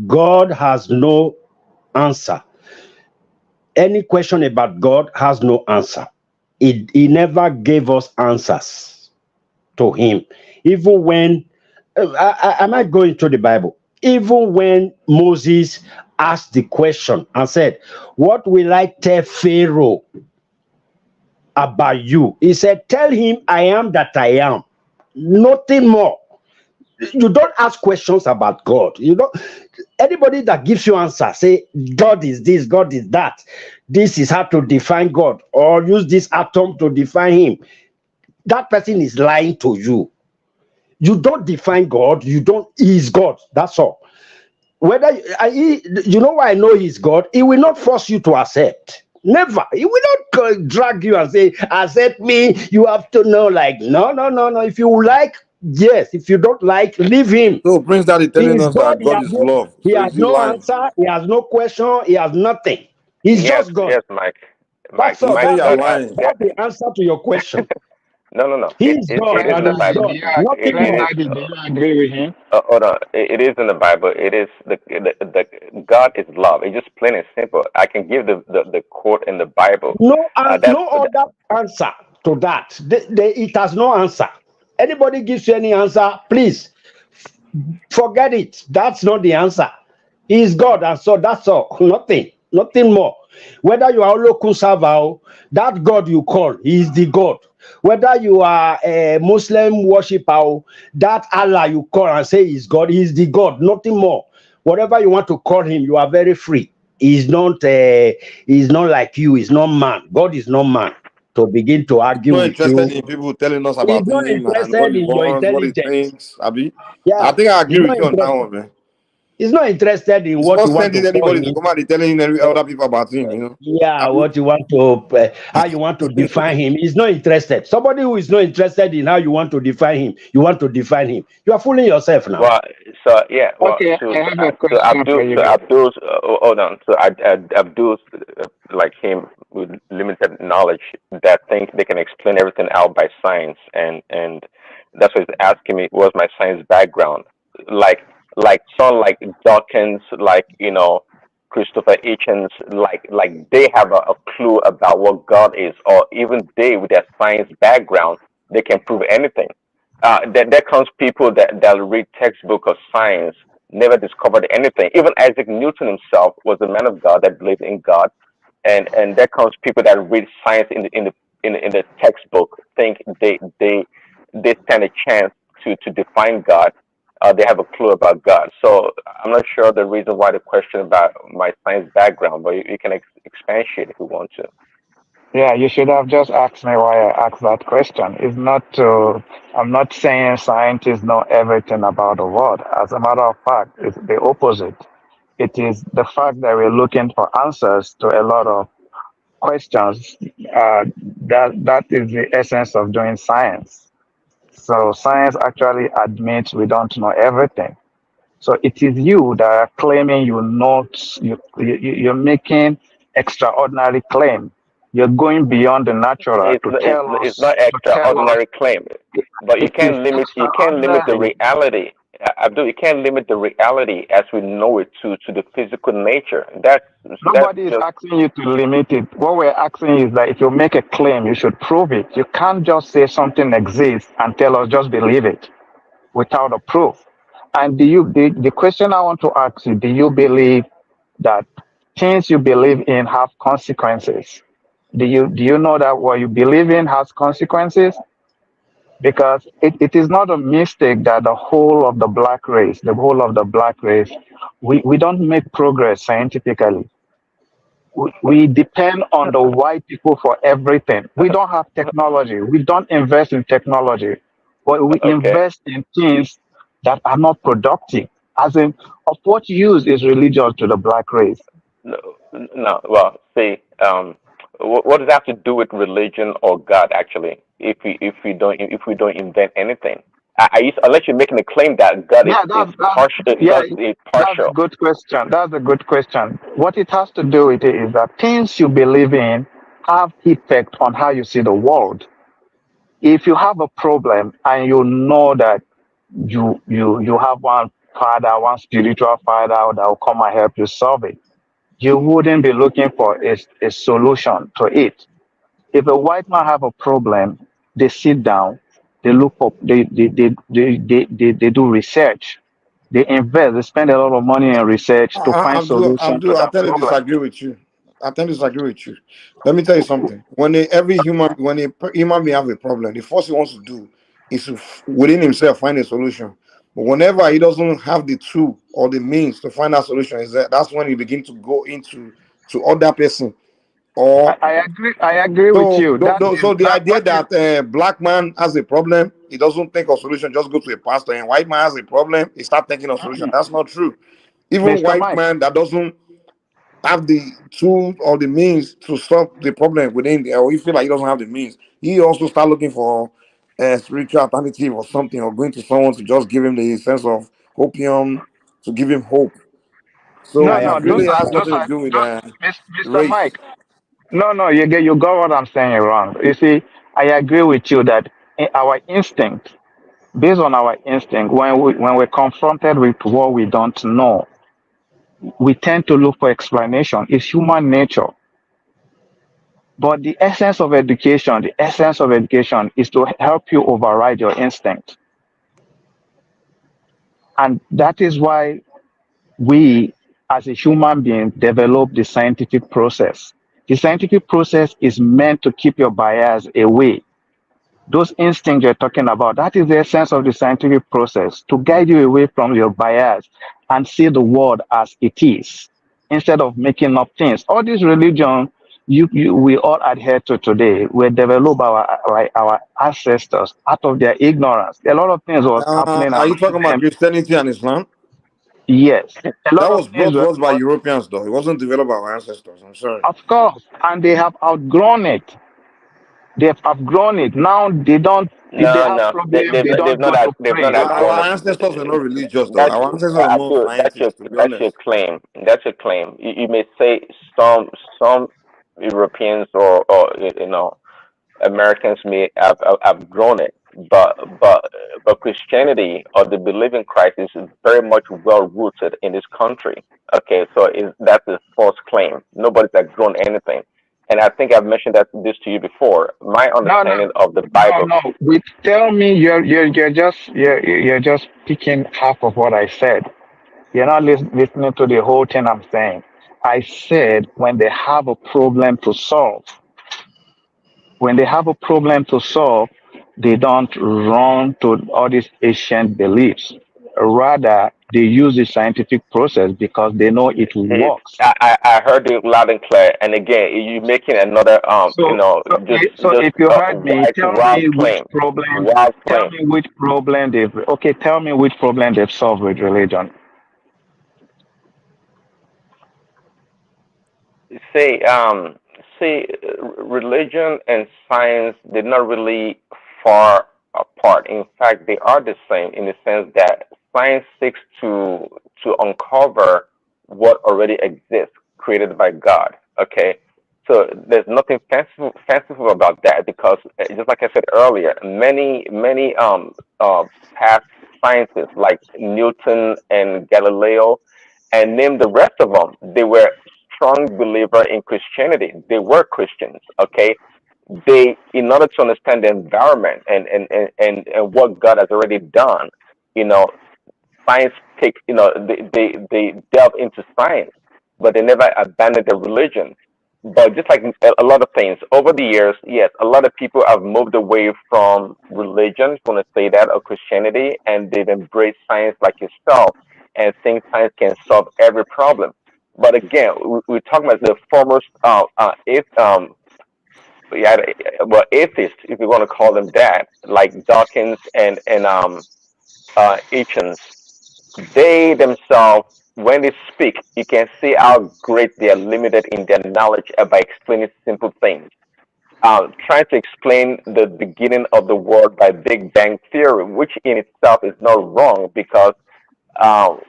God has no answer. Any question about God has no answer. He never gave us answers to him. Even when, I might go into the Bible, even when Moses asked the question and said, what will I tell Pharaoh about you? He said, tell him I am that I am. Nothing more. You don't ask questions about God. You don't. Anybody that gives you answer, say God is this, God is that. This is how to define God, or use this atom to define Him. That person is lying to you. You don't define God. You don't. He is God. That's all. Whether you know why I know He's God, He will not force you to accept. Never. He will not drag you and say, accept me. You have to know, like, no, no, no, no. If you like, yes. If you don't like, leave him. So Prince Daddy He telling is us God. that God is love. He So has is he no lying? answer. He has no question. He has nothing. He's Yes, just God. yes, Mike. That's So all. say you're That's lying. the answer to your question. No. He It, is it, God it is in Prince the and He's Daddy, Bible. do God. you, It, Nothing it Prince more. is. Daddy, do you agree with him? Hold on. It is in the Bible. It is the God is love. It's just plain and simple. I can give the quote in the Bible. No other answer to that. It has no answer. Anybody gives you any answer, please forget it. That's not the answer. He is God, and so that's all. Nothing more. Whether you are a local server, that God you call, He is the God. Whether you are a Muslim worshiper, that Allah you call and say is God, He is the God. Nothing more. Whatever you want to call Him, you are very free. He's not. He's not like you. He's not man. God is not man to begin to argue Not with interested you. in people telling us He's about not him and what interested he in your wants, what he intelligence. thinks. Abi, I Yeah, think I he's agree not with you on that interested. one, man. He's not interested in He's what not you want sending to call anybody to him. come out and telling other people about him, you know. Yeah, Abi? what you want to, how you want to define him. He's not interested. Somebody who is not interested in how you want to define him, you want to define him. You are fooling yourself now. Well, so yeah. Well, Okay, to I have a to question Abdul for you to guys. Abdul's hold on. So Abdul's like him with limited knowledge that think they can explain everything out by science, and that's what he's asking me. What's my science background? Like someone like Dawkins, like Christopher Hitchens, like they have a clue about what God is, or even they with their science background, they can prove anything. There comes people that read textbook of science, never discovered anything. Even Isaac Newton himself was a man of God that believed in God, and there comes people that read science in the textbook, think they stand a chance to define God. They have a clue about God. So I'm not sure the reason why the question about my science background, but you can expatiate if you want to. Yeah, you should have just asked me why I asked that question. It's not to, I'm not saying scientists know everything about the world. As a matter of fact, it's the opposite. It is the fact that we're looking for answers to a lot of questions. That is the essence of doing science. So science actually admits we don't know everything. So it is you that are claiming you know, you're making extraordinary claim. You're going beyond the natural It's to not- it's tell it's us not to tell us extraordinary claim, but it is you can't limit the extraordinary. reality. Abdul, you can't limit the reality as we know it to the physical nature. That's Nobody is just asking you to limit it. What we're asking is that if you make a claim, you should prove it. You can't just say something exists and tell us just believe it without a proof. And the question I want to ask you, do you believe that things you believe in have consequences? Do you know that what you believe in has consequences? Because it is not a mistake that the whole of the black race, we don't make progress scientifically. We depend on the white people for everything. We don't have technology. We don't invest in technology, but we okay. invest in things that are not productive. As in, of what use is religion to the black race? No, no. Well, see, what does that have to do with religion or God? Actually, if we don't invent anything, unless you're making a claim that God is Yeah, is that's partial, yeah, God is that's a partial. good question. That's a good question. What it has to do with it is that things you believe in have effect on how you see the world. If you have a problem and you know that you have one father, one spiritual father that will come and help you solve it, you wouldn't be looking for a solution to it. If a white man have a problem, they sit down, they look up, they do research, they invest, they spend a lot of money in research to find solution to I that tend to problem. disagree with you. I tend to disagree with you. Let me tell you something. When a human being have a problem, the first he wants to do is to within himself find a solution. But whenever he doesn't have the tool or the means to find that solution, that's when he begin to go into to other person. I, Or I agree. I agree with so, you. That is so the that. idea What is that black man has a problem, he doesn't think of solution, just go to a pastor. And white man has a problem, he start thinking of solution. That's not true. Even Mr. white Mike? man that doesn't have the tools or the means to solve the problem within the, or he feel like he doesn't have the means, he also start looking for a spiritual alternative or something, or going to someone to just give him the sense of hopium, to give him hope. So No, it no. really has nothing to do with Mr. race. Mike. No, no. You got what I'm saying wrong. You see, I agree with you that our instinct, based on our instinct, when we're confronted with what we don't know, we tend to look for explanation. It's human nature. But the essence of education is to help you override your instinct. And that is why we, as a human being, develop the scientific process. The scientific process is meant to keep your bias away. Those instincts you're talking about, that is the essence of the scientific process, to guide you away from your bias and see the world as it is, instead of making up things. All these religion we all adhere to today were developed by our ancestors out of their ignorance. A lot of things was happening Are you around talking about them. Christianity and Islam? Yes, a lot That of was things brought to us by were, Europeans, though. It wasn't developed by our ancestors. I'm sorry. of course, and they have outgrown it. They have outgrown it. Now they don't. If they No, have no, problem, they don't go to they've not pray. outgrown Our it. ancestors were not religious, though. That's Our ancestors were more Abdul. scientists, to be That's your honest. claim. That's your claim. You may say some Europeans or Americans may have grown it, but Christianity or the belief in Christ is very much well rooted in this country. Okay, so that's a false claim. Nobody's has grown anything, and I think I've mentioned this to you before. My No, no, understanding of the no, Bible. no. Tell me, you're just picking half of what I said. You're not listening to the whole thing I'm saying. I said when they have a problem to solve, when they have a problem to solve, they don't run to all these ancient beliefs. Rather, they use the scientific process because they know it works. I heard you loud and clear. And again, you making another So just if you heard me, wild claim, wild tell claim. me which problem tell me which problem they've solved with religion. See, religion and science, they're not really far apart. In fact, they are the same in the sense that science seeks to uncover what already exists, created by God. Okay, so there's nothing fanciful about that because, just like I said earlier, many past scientists like Newton and Galileo, and name the rest of them. They were strong believer in Christianity. They were Christians. Okay, they, in order to understand the environment and what God has already done, you know, science take, they delve into science, but they never abandon their religion. But just like a lot of things over the years, yes, a lot of people have moved away from religion, if you want to say that, or Christianity, and they've embraced science like yourself and think science can solve every problem. But again, we're talking about the foremost yeah, well, atheists, if you want to call them that, like Dawkins and Hitchens. They themselves, when they speak, you can see how great they are limited in their knowledge by explaining simple things. Trying to explain the beginning of the world by Big Bang theory, which in itself is not wrong because um,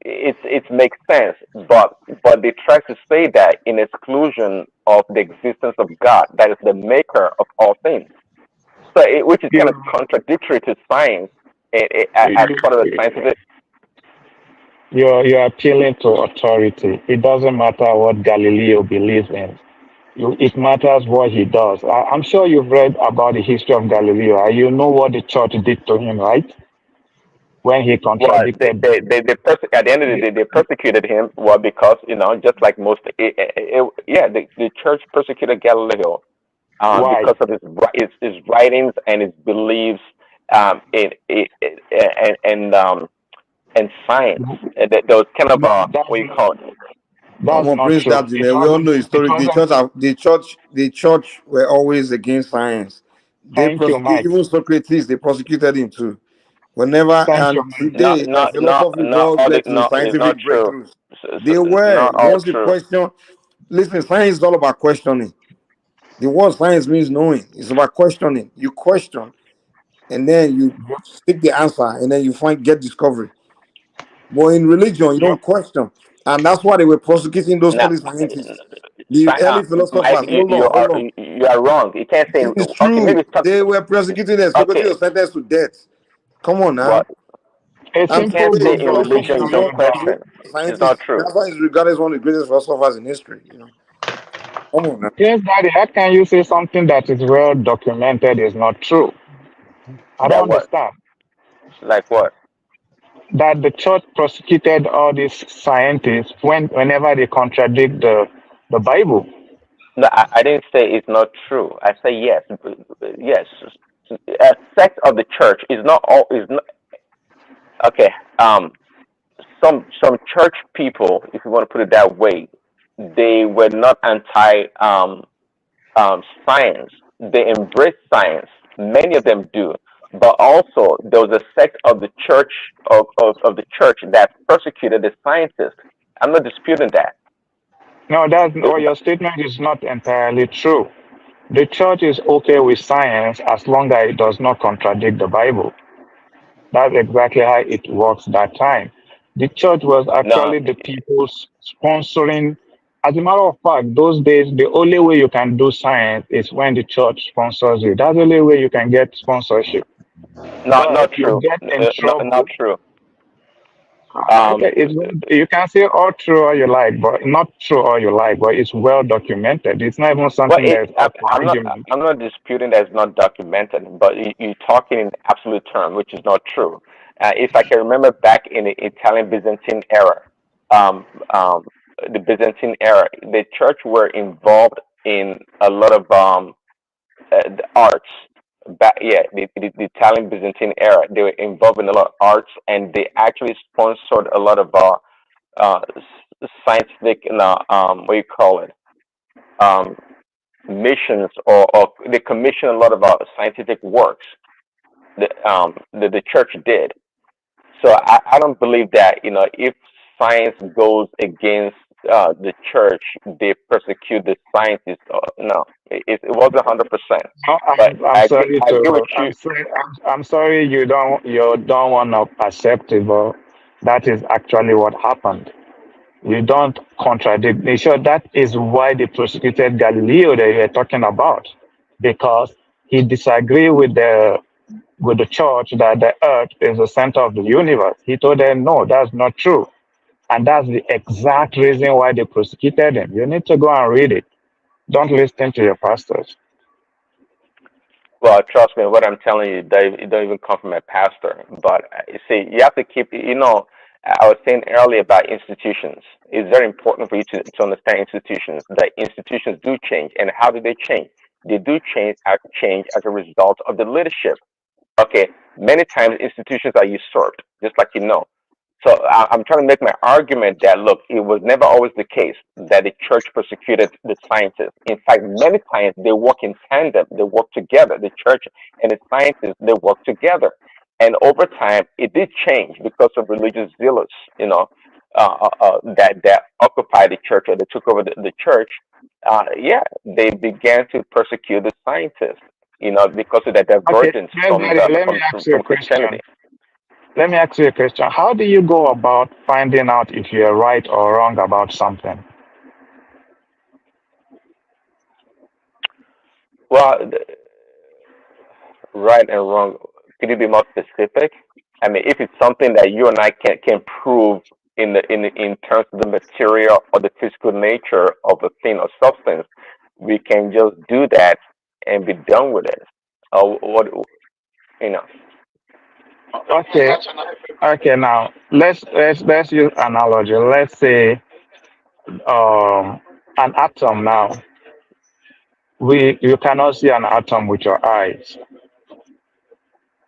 it makes sense, but they try to say that in exclusion of the existence of God, that is the maker of all things. So, which is kind of contradictory to science as part of the scientific. You're appealing to authority. It doesn't matter what Galileo believes in. It matters what he does. I'm sure you've read about the history of Galileo. You know what the church did to him, right? When he Well, contradicted. at the end of the day, they persecuted him. Well, because just like most, yeah, the church persecuted Galileo Why? because of his writings and his beliefs in science. There was kind of what do you call it? That's Come on, not Prince true. Dad, we all know It historic. wasn't. The church were always against science. They Thank you, prosecute Mike. even Socrates. They prosecuted him too. Whenever Thank you, and Mike. today, philosophy Not evolved all led the, to no, it's not scientific true. breakthroughs. They were Not all once you true. question. Listen, science is all about questioning. The word science means knowing. It's about questioning. You question, and then you stick the answer, and then you get discovery. But in religion, you don't question. And that's why they were prosecuting those Now, early scientists. The early Mike, philosophers. Hold on, hold on. you are wrong. You can't say It's okay. Maybe true. it's They were prosecuting them. Socrates okay. was sentenced to death. Come on Well, now. A you And can't simple say today, in philosophy religion is you don't one of the question. greatest It's not scientists. true. That's why he's regarded as one of the greatest philosophers in history. Come on now. Yes, Daddy, how can you say something that is well documented is not true? I That don't what? understand. Like what? That the church prosecuted all these scientists whenever they contradict the Bible. No, I didn't say it's not true. I say yes, yes. A sect of the church is not all is not okay. Some church people, if you want to put it that way, they were not anti science. They embrace science. Many of them do. But also there was a sect of the church of the church that persecuted the scientists. I'm not disputing that. No, your statement is not entirely true. The church is okay with science as long as it does not contradict the Bible. That's exactly how it works that time. The church was No, actually the people sponsoring. As a matter of fact, those days, the only way you can do science is when the church sponsors you. That's the only way you can get sponsorship. not But you true. get in Not trouble. true. Okay, you can say all true all you like, but not true all you like, but it's well documented. It's not even Well, something that is up for argument. I'm not disputing that it's not documented, but you're talking in absolute terms, which is not true. If I can remember back in the Italian Byzantine era, um, um, the Byzantine era, the church were involved in a lot of the arts. Back, yeah, the Italian Byzantine era, they were involved in a lot of arts, and they actually sponsored a lot of scientific, what do you call it? Um, missions or they commission a lot of scientific works that the church did. So I don't believe that if science goes against the church, they persecute the scientists. No, it wasn't 100%. But I'm sorry I agree with to you. I'm sorry you don't want to accept it, but that is actually what happened. You don't contradict. Sure, that is why they prosecuted Galileo that you are talking about, because he disagreed with with the church that the earth is the center of the universe. He told them, no, that's not true. And that's the exact reason why they prosecuted him. You need to go and read it. Don't listen to your pastors. Well, trust me, what I'm telling you, Dave, it don't even come from a pastor. But you see, you have to keep, I was saying earlier about institutions. It's very important for you to understand institutions. That institutions do change. And how do they change? They do change as a result of the leadership. Okay, many times institutions are usurped, just like you know. So I'm trying to make my argument that look, it was never always the case that the church persecuted the scientists. In fact, many times they work in tandem, they work together. The church and the scientists they work together, and over time it did change because of religious zealots, that occupied the church or they took over the church. Yeah, they began to persecute the scientists, because of that Okay, divergence from everybody, the let me from ask you a from question. Christianity. Let me ask you a question. How do you go about finding out if you're right or wrong about something? Well, right and wrong. Could you be more specific? I mean, if it's something that you and I can prove in terms of the material or the physical nature of a thing or substance, we can just do that and be done with it. What you know? Okay, okay. Now let's use analogy. Let's say an atom. Now you cannot see an atom with your eyes,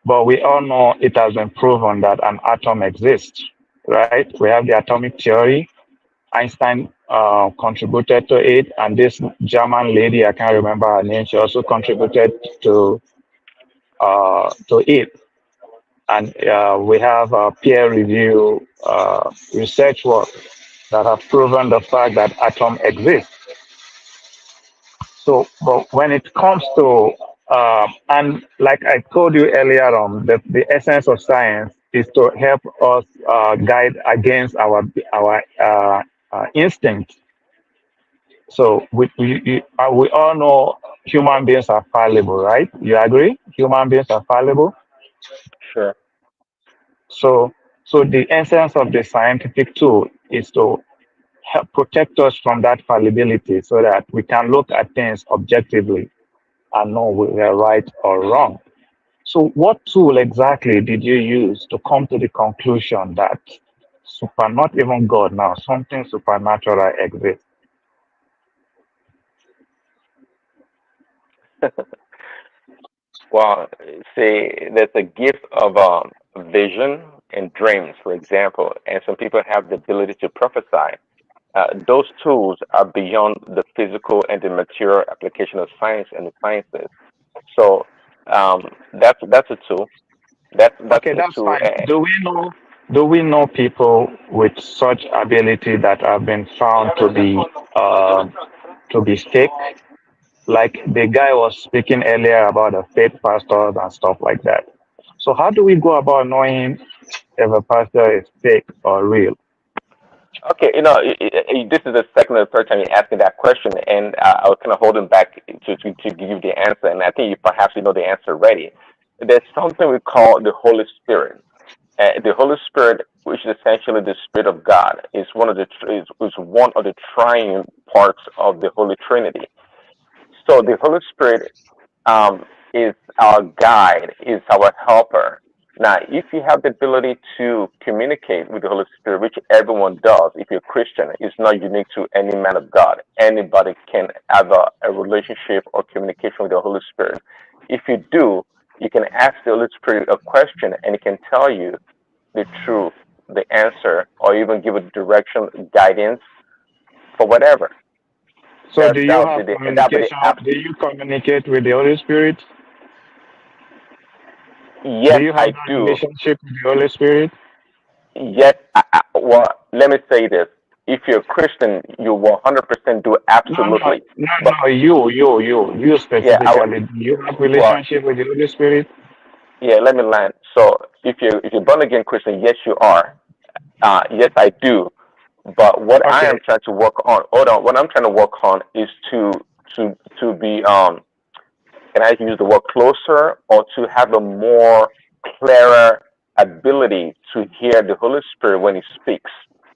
but we all know it has been proven that an atom exists, right? We have the atomic theory. Einstein contributed to it, and this German lady, I can't remember her name, she also contributed to it. And we have peer review research work that have proven the fact that atom exists. So, but when it comes to, and like I told you earlier on, the essence of science is to help us guide against our instinct. So we all know human beings are fallible, right? You agree? Human beings are fallible. Sure. So the essence of the scientific tool is to help protect us from that fallibility, so that we can look at things objectively and know we're right or wrong. So, what tool exactly did you use to come to the conclusion that not even God now, something supernatural exists? Well, see, there's a gift of vision and dreams, for example, and some people have the ability to prophesy. Those tools are beyond the physical and the material application of science and the sciences. So that's a tool. That's Okay, a that's tool. fine. Do we know people with such ability that have been found to be fake? Like the guy was speaking earlier about the fake pastors and stuff like that. So how do we go about knowing if a pastor is fake or real? Okay, this is the second or third time you're asking that question, and I was kind of holding back to give you the answer, and I think you perhaps you know the answer already. There's something we call the Holy Spirit. The Holy Spirit, which is essentially the Spirit of God, is one of the triune parts of the Holy Trinity. So the Holy Spirit is our guide, is our helper. Now, if you have the ability to communicate with the Holy Spirit, which everyone does, if you're a Christian, it's not unique to any man of God. Anybody can have a relationship or communication with the Holy Spirit. If you do, you can ask the Holy Spirit a question and it can tell you the truth, the answer, or even give a direction, guidance for whatever. So That do you that'll be have the that'll be the communication? app. Do you communicate with the Holy Spirit? Do Yes, you have I that do. relationship with the Holy Spirit? Yes, well, let me say this. If you're a Christian, you 100% do No, no, absolutely. no, But no. You yeah, specifically. Do you have well, relationship with the Holy Spirit? yeah, let me land. So if you're born again Christian, yes, you are. Yes, I do. But what I Okay. am trying to work on, hold on, what I'm trying to work on is to be and I use the word closer, or to have a more clearer ability to hear the Holy Spirit when He speaks.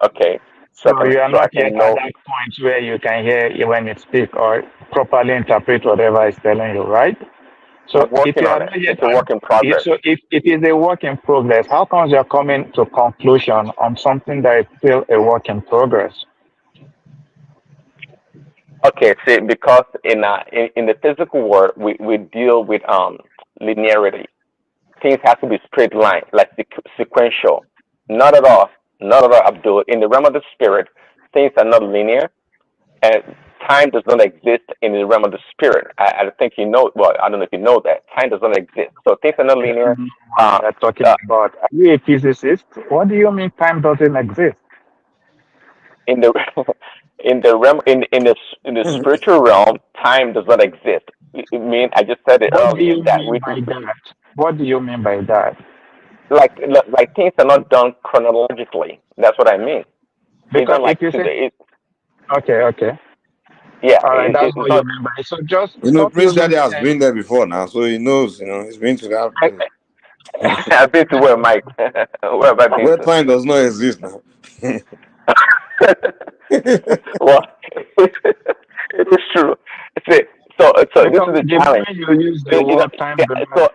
Okay, So you are so I not yet can at know. that point where you can hear when it speak or properly interpret whatever it's telling you, right? I'm So if working you are on it. not yet It's a work in progress. so if it is a work in progress, how comes you're coming to conclusion on something that is still a work in progress? Okay, see, because in the physical world, we deal with linearity. Things have to be straight line, like sequential. Not at all. Not at all, Abdul. In the realm of the spirit, things are not linear, and time does not exist in the realm of the spirit. I think you know. Well, I don't know if you know that time does not exist. So things are not linear. What we are talking about. Are you a physicist? What do you mean time doesn't exist? In the in the realm in the spiritual realm, time does not exist. I mean, I just said it What do earlier you that mean by that? What do you mean by that? like things are not done chronologically. That's what I mean. Because Even like if you say, today, okay, yeah, all right, that's it's what you not. mean by it. So just You know, stop Prince using Daddy the has term. been there before now, so he knows. You know, he's been to that place I've been to where, Mike? Where have I been where to? time does not exist now. Well, it is true. See, so this Because is the the challenge. moment you use the You know, word time yeah, do not so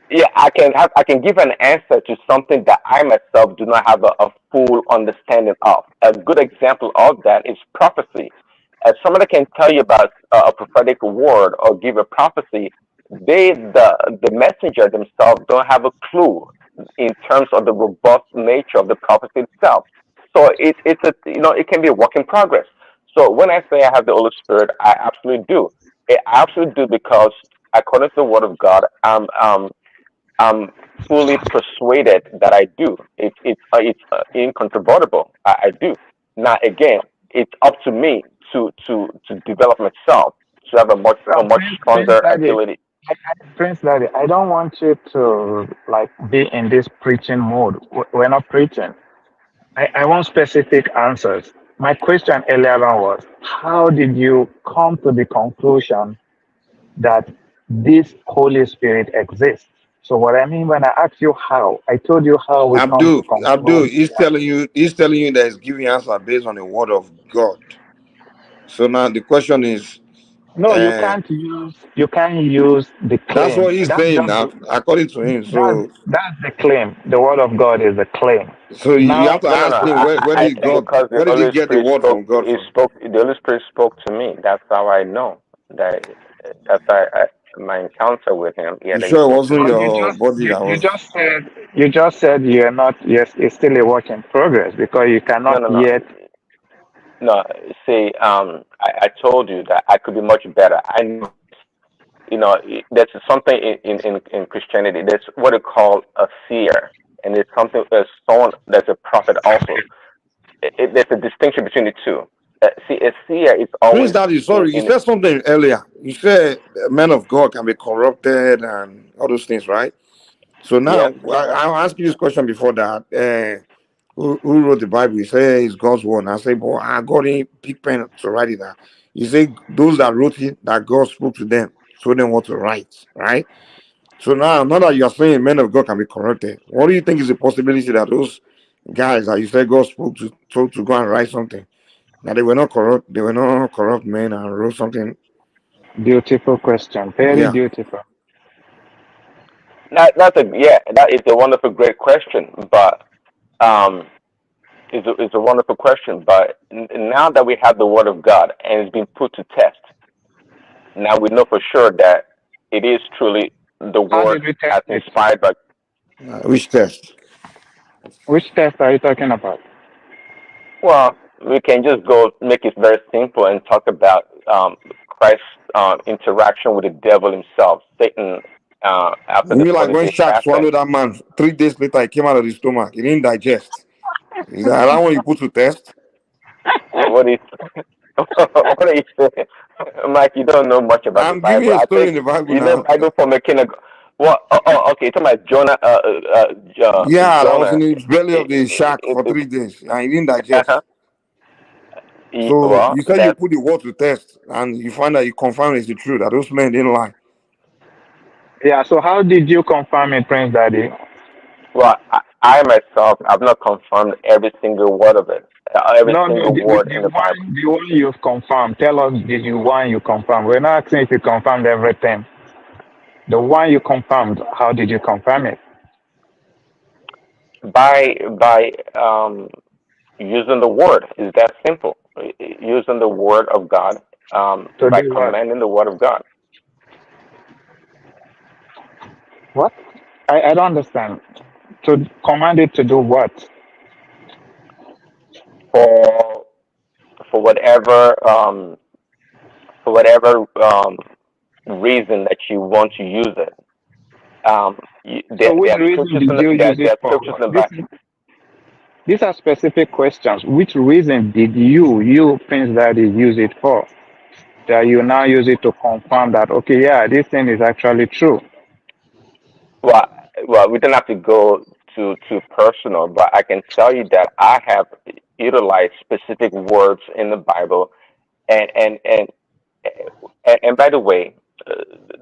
yeah, I can give an answer to something that I myself do not have a full understanding of. A good example of that is prophecy. As somebody can tell you about a prophetic word or give a prophecy, the messenger themselves don't have a clue in terms of the robust nature of the prophecy itself. So it's a it can be a work in progress. So when I say I have the Holy Spirit, I absolutely do. I absolutely do because according to the Word of God, I'm fully persuaded that I do. It's incontrovertible. I do. Now again, it's up to me to develop myself to have a Well, much Prince stronger Daddy, ability. Prince Daddy, I don't want you to like be in this preaching mode. We're not preaching. I want specific answers. My question earlier on was, how did you come to the conclusion that this Holy Spirit exists? So what I mean when I ask you how, I told you how we come to Abdul, conclude. he's telling you that he's giving answer based on the word of God. So now the question is, No, uh, you can't use the that's claim. what he's That's saying just now, according to him. that's the claim. The word of God is the claim. So you have Now to No, no, ask no. him Because the where did he Holy get the Spirit word spoke. from God He from? spoke. The Holy Spirit spoke to me. That's how I know that. That's my encounter with him. Yeah, You that he sure it spoke to wasn't me. but your body that was? you just said you're not, yes, it's still a work in progress because you No, cannot no, no, yet. no. See, I told you that I could be much better. I know. There's something in Christianity. There's what they call a seer, and it's something. There's someone that's a prophet also. There's a distinction between the two. See, a seer is Prince always Daddy, sorry, you in said something earlier. You said men of God can be corrupted and all those things, right? So yes. now I'll ask you this question before that. Who wrote the Bible? You say it's God's word. I say, boy, I got in big pen to write it down. You say those that wrote it, that God spoke to them, told them what to write, right? So now that you're saying men of God can be corrupted, what do you think is the possibility that those guys that you said God spoke to told to go and write something, that they were not corrupt men and wrote something? Beautiful question, very Yeah. beautiful. That is a wonderful, great question. But um, it's a wonderful question. But now that we have the Word of God and it's been put to test, now we know for sure that it is truly the How Word did we test as it? inspired by. Which test? Which test are you talking about? Well, we can just go make it very simple and talk about Christ's interaction with the devil himself, Satan, after You the mean like 40 when days shark fasting. swallowed that man 3 days later, he came out of his stomach. He didn't digest. Is that one you put to test? What is what are you saying? Mike, you don't know much about the I'm giving Bible. you a I story think in the Bible you know now. Bible from a kindergarten. What? Okay. You're talking about Jonah. Yeah, that was Jonah. in the belly of the shark for It, 3 days and he didn't uh-huh. digest. So Well, you said you that put the word to test and you find that you confirm it's the truth, that those men didn't lie. Yeah. So how did you confirm it, Prince Daddy? Well, I myself, I've not confirmed every single word of it, every No, no, single word in the Bible. the one you've confirmed. Tell us one you confirmed. We're not asking if you confirmed everything. The one you confirmed, how did you confirm it? By using the word. Is that simple? Using the word of God, To by do what? commanding the word of God. What? I don't understand. To command it to do what? For for whatever um, for whatever reason that you want to use it. So which There are reason scriptures did in you use there it are for? scriptures in the Bible. These are specific questions. Which reason did you Prince Daddy, use it for? That you now use it to confirm that, okay, yeah, this thing is actually true. Well, we don't have to go too personal, but I can tell you that I have utilized specific words in the Bible, and and and and by the way,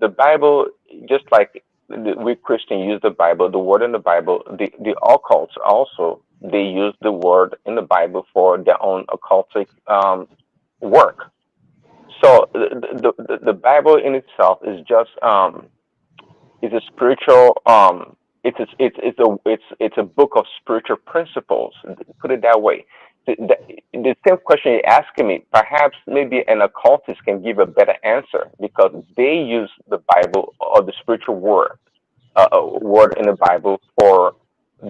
the Bible, just like we Christians use the Bible, the word in the Bible, the occults also, they use the word in the Bible for their own occultic work. So the Bible in itself is just is a spiritual it's a book of spiritual principles. Put it that way. The same question you're asking me, perhaps maybe an occultist can give a better answer because they use the Bible or the spiritual word in the Bible for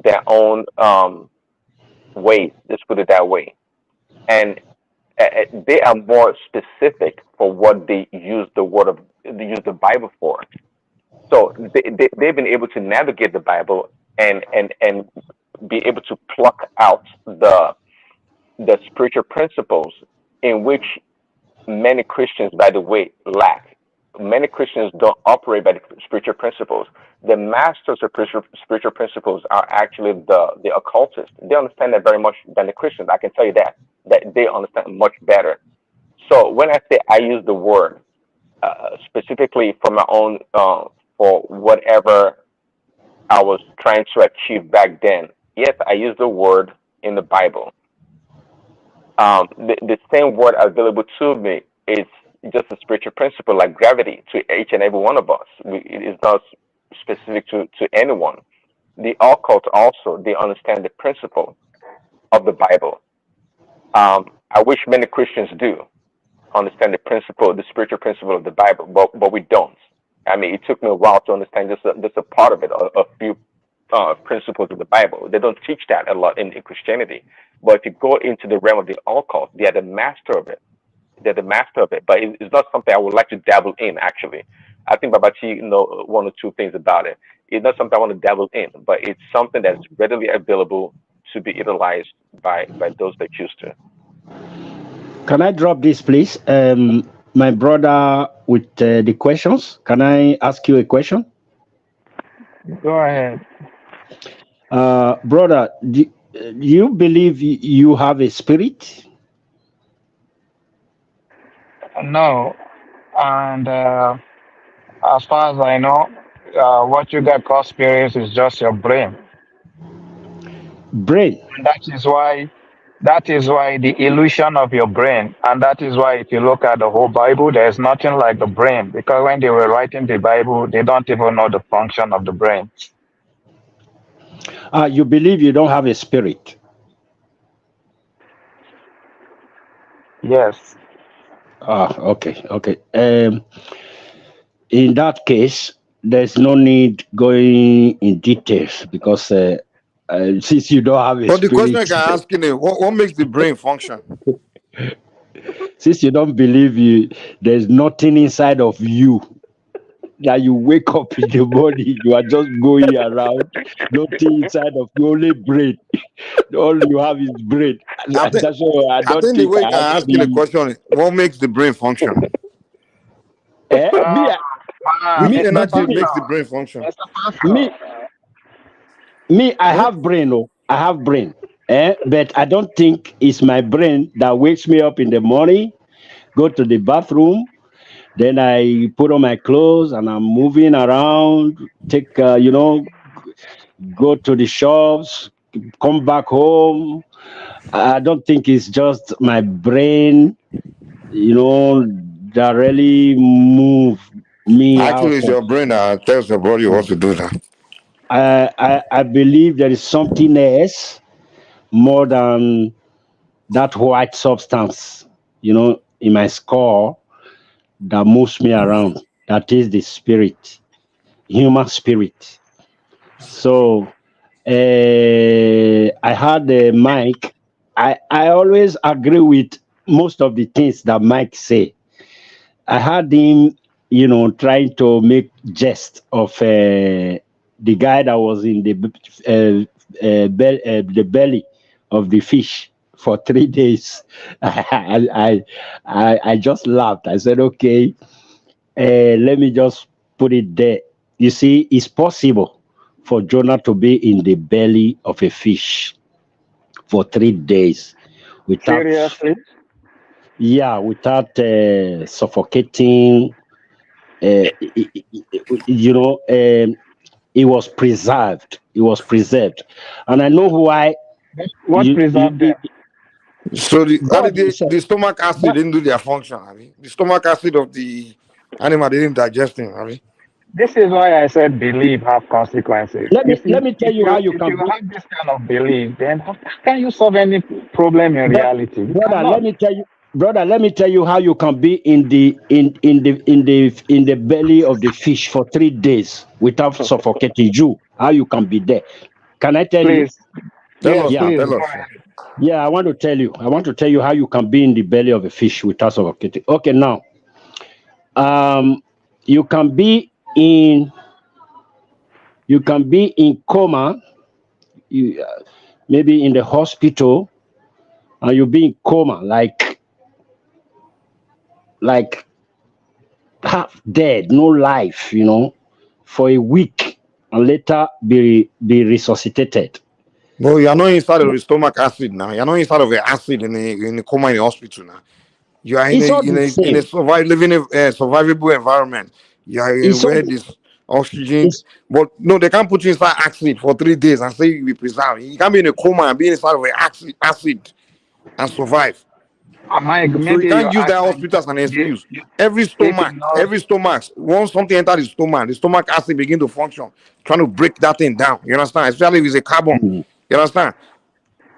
their own ways. Let's put it that way, and they are more specific for what they use the Bible for. So they've been able to navigate the Bible and be able to pluck out the spiritual principles in which many Christians, by the way, lack. Many Christians don't operate by the spiritual principles. The masters of spiritual principles are actually the occultists. They understand that very much than the Christians. I can tell you that they understand much better. So when I say I use the word specifically for my own for whatever I was trying to achieve back then, yes, I use the word in the Bible. The same word available to me is just a spiritual principle like gravity to each and every one of us. It is not specific to anyone. The occult also, they understand the principle of the Bible. I wish many Christians do understand the principle, the spiritual principle of the Bible, but we don't. I mean, it took me a while to understand just a part of it, a few principles of the Bible. They don't teach that a lot in Christianity. But if you go into the realm of the occult, they are the master of it. They're the master of it. But it's not something I would like to dabble in, actually. I think Babachi know one or two things about it. It's not something I want to dabble in, but it's something that's readily available to be utilized by those that choose to. Can I drop this, please? My brother with the questions. Can I ask you a question? Go ahead. Brother, do you believe you have a spirit? No. And as far as I know, what you got called spirits is just your brain. Brain. And that is why the illusion of your brain, and that is why if you look at the whole Bible, there's nothing like the brain, because when they were writing the Bible, they don't even know the function of the brain. You believe you don't have a spirit? Yes. Okay. In that case, there's no need going in details because since you don't have a But the question spirit, I'm asking is, what makes the brain function? since you don't believe there's nothing inside of you that you wake up in the morning, you are just going around, nothing inside of you, only brain. All you have is brain. I think, That's why I I don't think the think way I I'm asking the actually. question is, what makes the brain function? Me, Which Mr. energy Pastor, makes the brain function? Mr. me, Pastor, I have brain. Oh, I have brain. But I don't think it's my brain that wakes me up in the morning, go to the bathroom, Then I put on my clothes and I'm moving around, take, go to the shops, come back home. I don't think it's just my brain, that really move me out Actually, it's of. your brain that tells your body what to do now. I believe there is something else more than that white substance, in my skull that moves me around. That is the spirit, human spirit. So I had Mike. I always agree with most of the things that Mike say. I had him, trying to make jest of the guy that was in the belly of the fish for 3 days. I just laughed. I said, okay, let me just put it there. You see, it's possible for Jonah to be in the belly of a fish for 3 days without, Seriously? without suffocating. You know, it was preserved. It was preserved, and I know why. What preserved them? So God, the stomach acid didn't do their function, I mean. The stomach acid of the animal didn't digest it, I mean. This is why I said belief have consequences. let You me see, let me tell you how you if can you be, have this kind of belief, then how can you solve any problem in but reality? You brother. cannot. Let me tell you how you can be in the belly of the fish for 3 days without suffocating you. How you can be there? Can I tell you? Please. Yes, Yeah, please. Tell Go us. ahead. yeah. I want to tell you. I want to tell you how you can be in the belly of a fish without suffocating. Okay, now, you can be in coma. Maybe in the hospital, and you be in coma, like half dead, no life, for a week, and later be resuscitated. No, you're not inside of the stomach acid now. You're not inside of the acid in a coma in the hospital now. You are in It's a all in the a in a same. living a survivable environment. You are in It's all where the, this oxygen, it's but no, they can't put you inside acid for 3 days and say you be preserved. You can't be in a coma and be inside of a acid and survive. Mike, So you maybe can't your use that accent, hospital as an you, excuse. you, if you know, Every stomach, once something enter the stomach acid begin to function, trying to break that thing down. You understand? Especially if it's a carbon. You understand?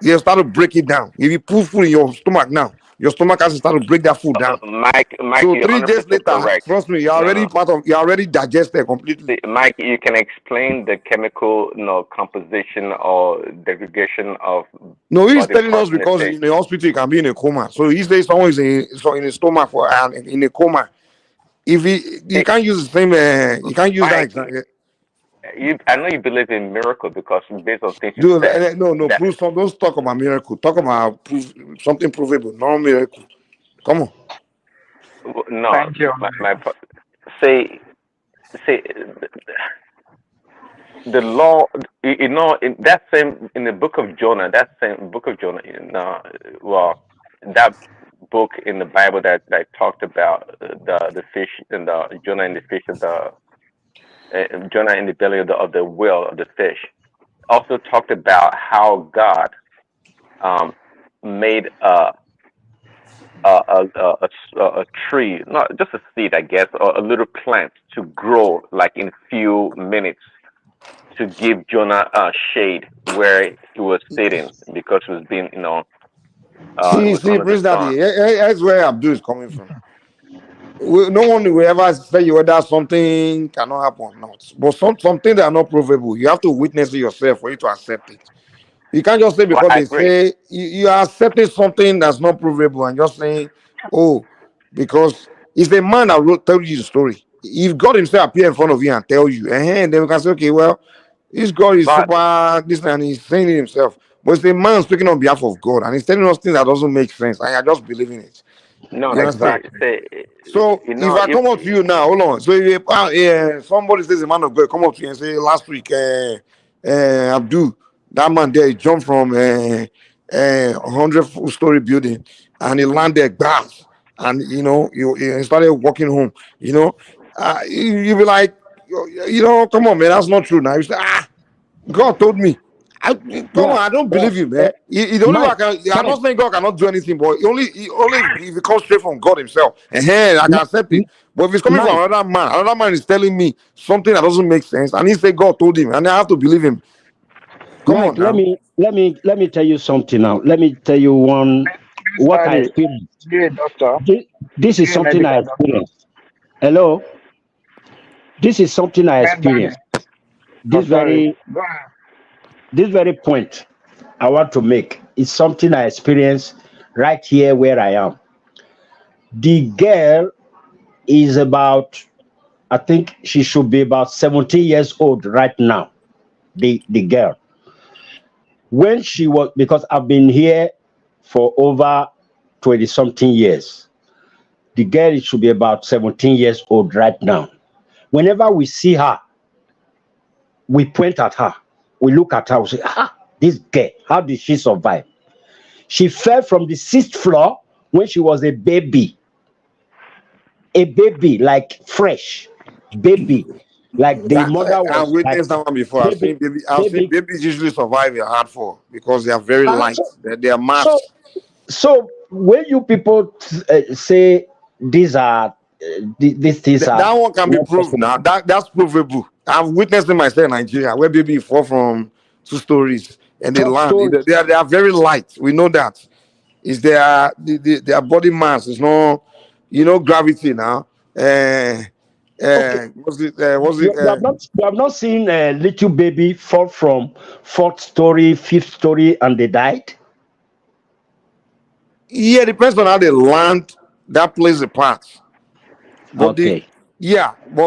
You start to break it down. If you put food in your stomach now, your stomach acid start to break that food down. Mike, So you're 3 days 100% later, correct. trust me, No, no. you're already digested completely. See, Mike, you can explain the chemical, composition or degradation of No, he's body telling us parts in the because fish. in the hospital you can be in a coma. So he says someone is in a stomach for in a coma. If you Hey, can't use the same, you can't use that Mike, example. I know you believe in miracle because based on things you Dude, said. no, That prove some. Don't talk about miracle. Talk about something provable, not miracle. Come on. no, thank you. say say the law. In that same in the book of Jonah, that same book of Jonah. Well, that book in the Bible that talked about the fish and the Jonah and the fish and the Jonah in the belly of the whale of the fish. Also talked about how God um, made a tree, not just a seed, I guess, or a little plant to grow like in few minutes to give Jonah shade where he was sitting because he was being, it was See, under the Prince sun. Daddy, that's where Abdul is coming from. No one will ever say you whether something cannot happen or not. But something that are not provable, you have to witness it yourself for you to accept it. You can't just say Well, because I they agree. say you are accepting something that's not provable and just saying, oh, because it's the man that wrote tell you the story. If God Himself appear in front of you and tell you, and then we can say, okay, well, this God is But super this and he's saying it himself. But it's a man speaking on behalf of God and he's telling us things that doesn't make sense. And you're just believing it. no, You understand? say, So if I if come up to you now, hold on. So if somebody says a man of God, come up to you and say last week, Abdul, that man there he jumped from 100-story building and he landed glass and you started walking home, you be like, come on, man, that's not true. Now you say, God told me. Come on, Yeah, I don't uh, believe you, uh, man. The only way I Mike, can, I'm Mike, not saying God cannot do anything, but only if it comes straight from God Himself, and hey, I can accept it. But if it's coming from Mike, another man is telling me something that doesn't make sense, and he say God told him, and I have to believe him. Come on Mike. Let now. me let me tell you something now. Let me tell you Please what I study. experienced. Be a doctor. This is Be a something I medical doctor. experienced. Hello, this is something I Then daddy. experienced. Oh, This sorry. very Go ahead. this very point I want to make is something I experienced right here where I am. The girl is about, I think she should be about 17 years old right now. The girl. When she was, because I've been here for over 20 something years. The girl should be about 17 years old right now. Whenever we see her, we point at her. We look at her, we say, this girl, how did she survive? She fell from the sixth floor when she was a baby, like fresh baby, like the mother I've was like witnessed that one before. baby, I've seen baby. babies usually survive a hard fall because they are very Uh, light. so, They are so, mass. so when you people say these are these things That are one can be not proved possible. now. That's provable. I've witnessed it myself in Nigeria where baby fall from 2 stories and they Top land. stories. They are very light. We know that. Is their body mass is not gravity now. Okay, Was it you have not seen a little baby fall from fourth story, fifth story, and they died. yeah, depends on how they land. That plays a part. But Okay,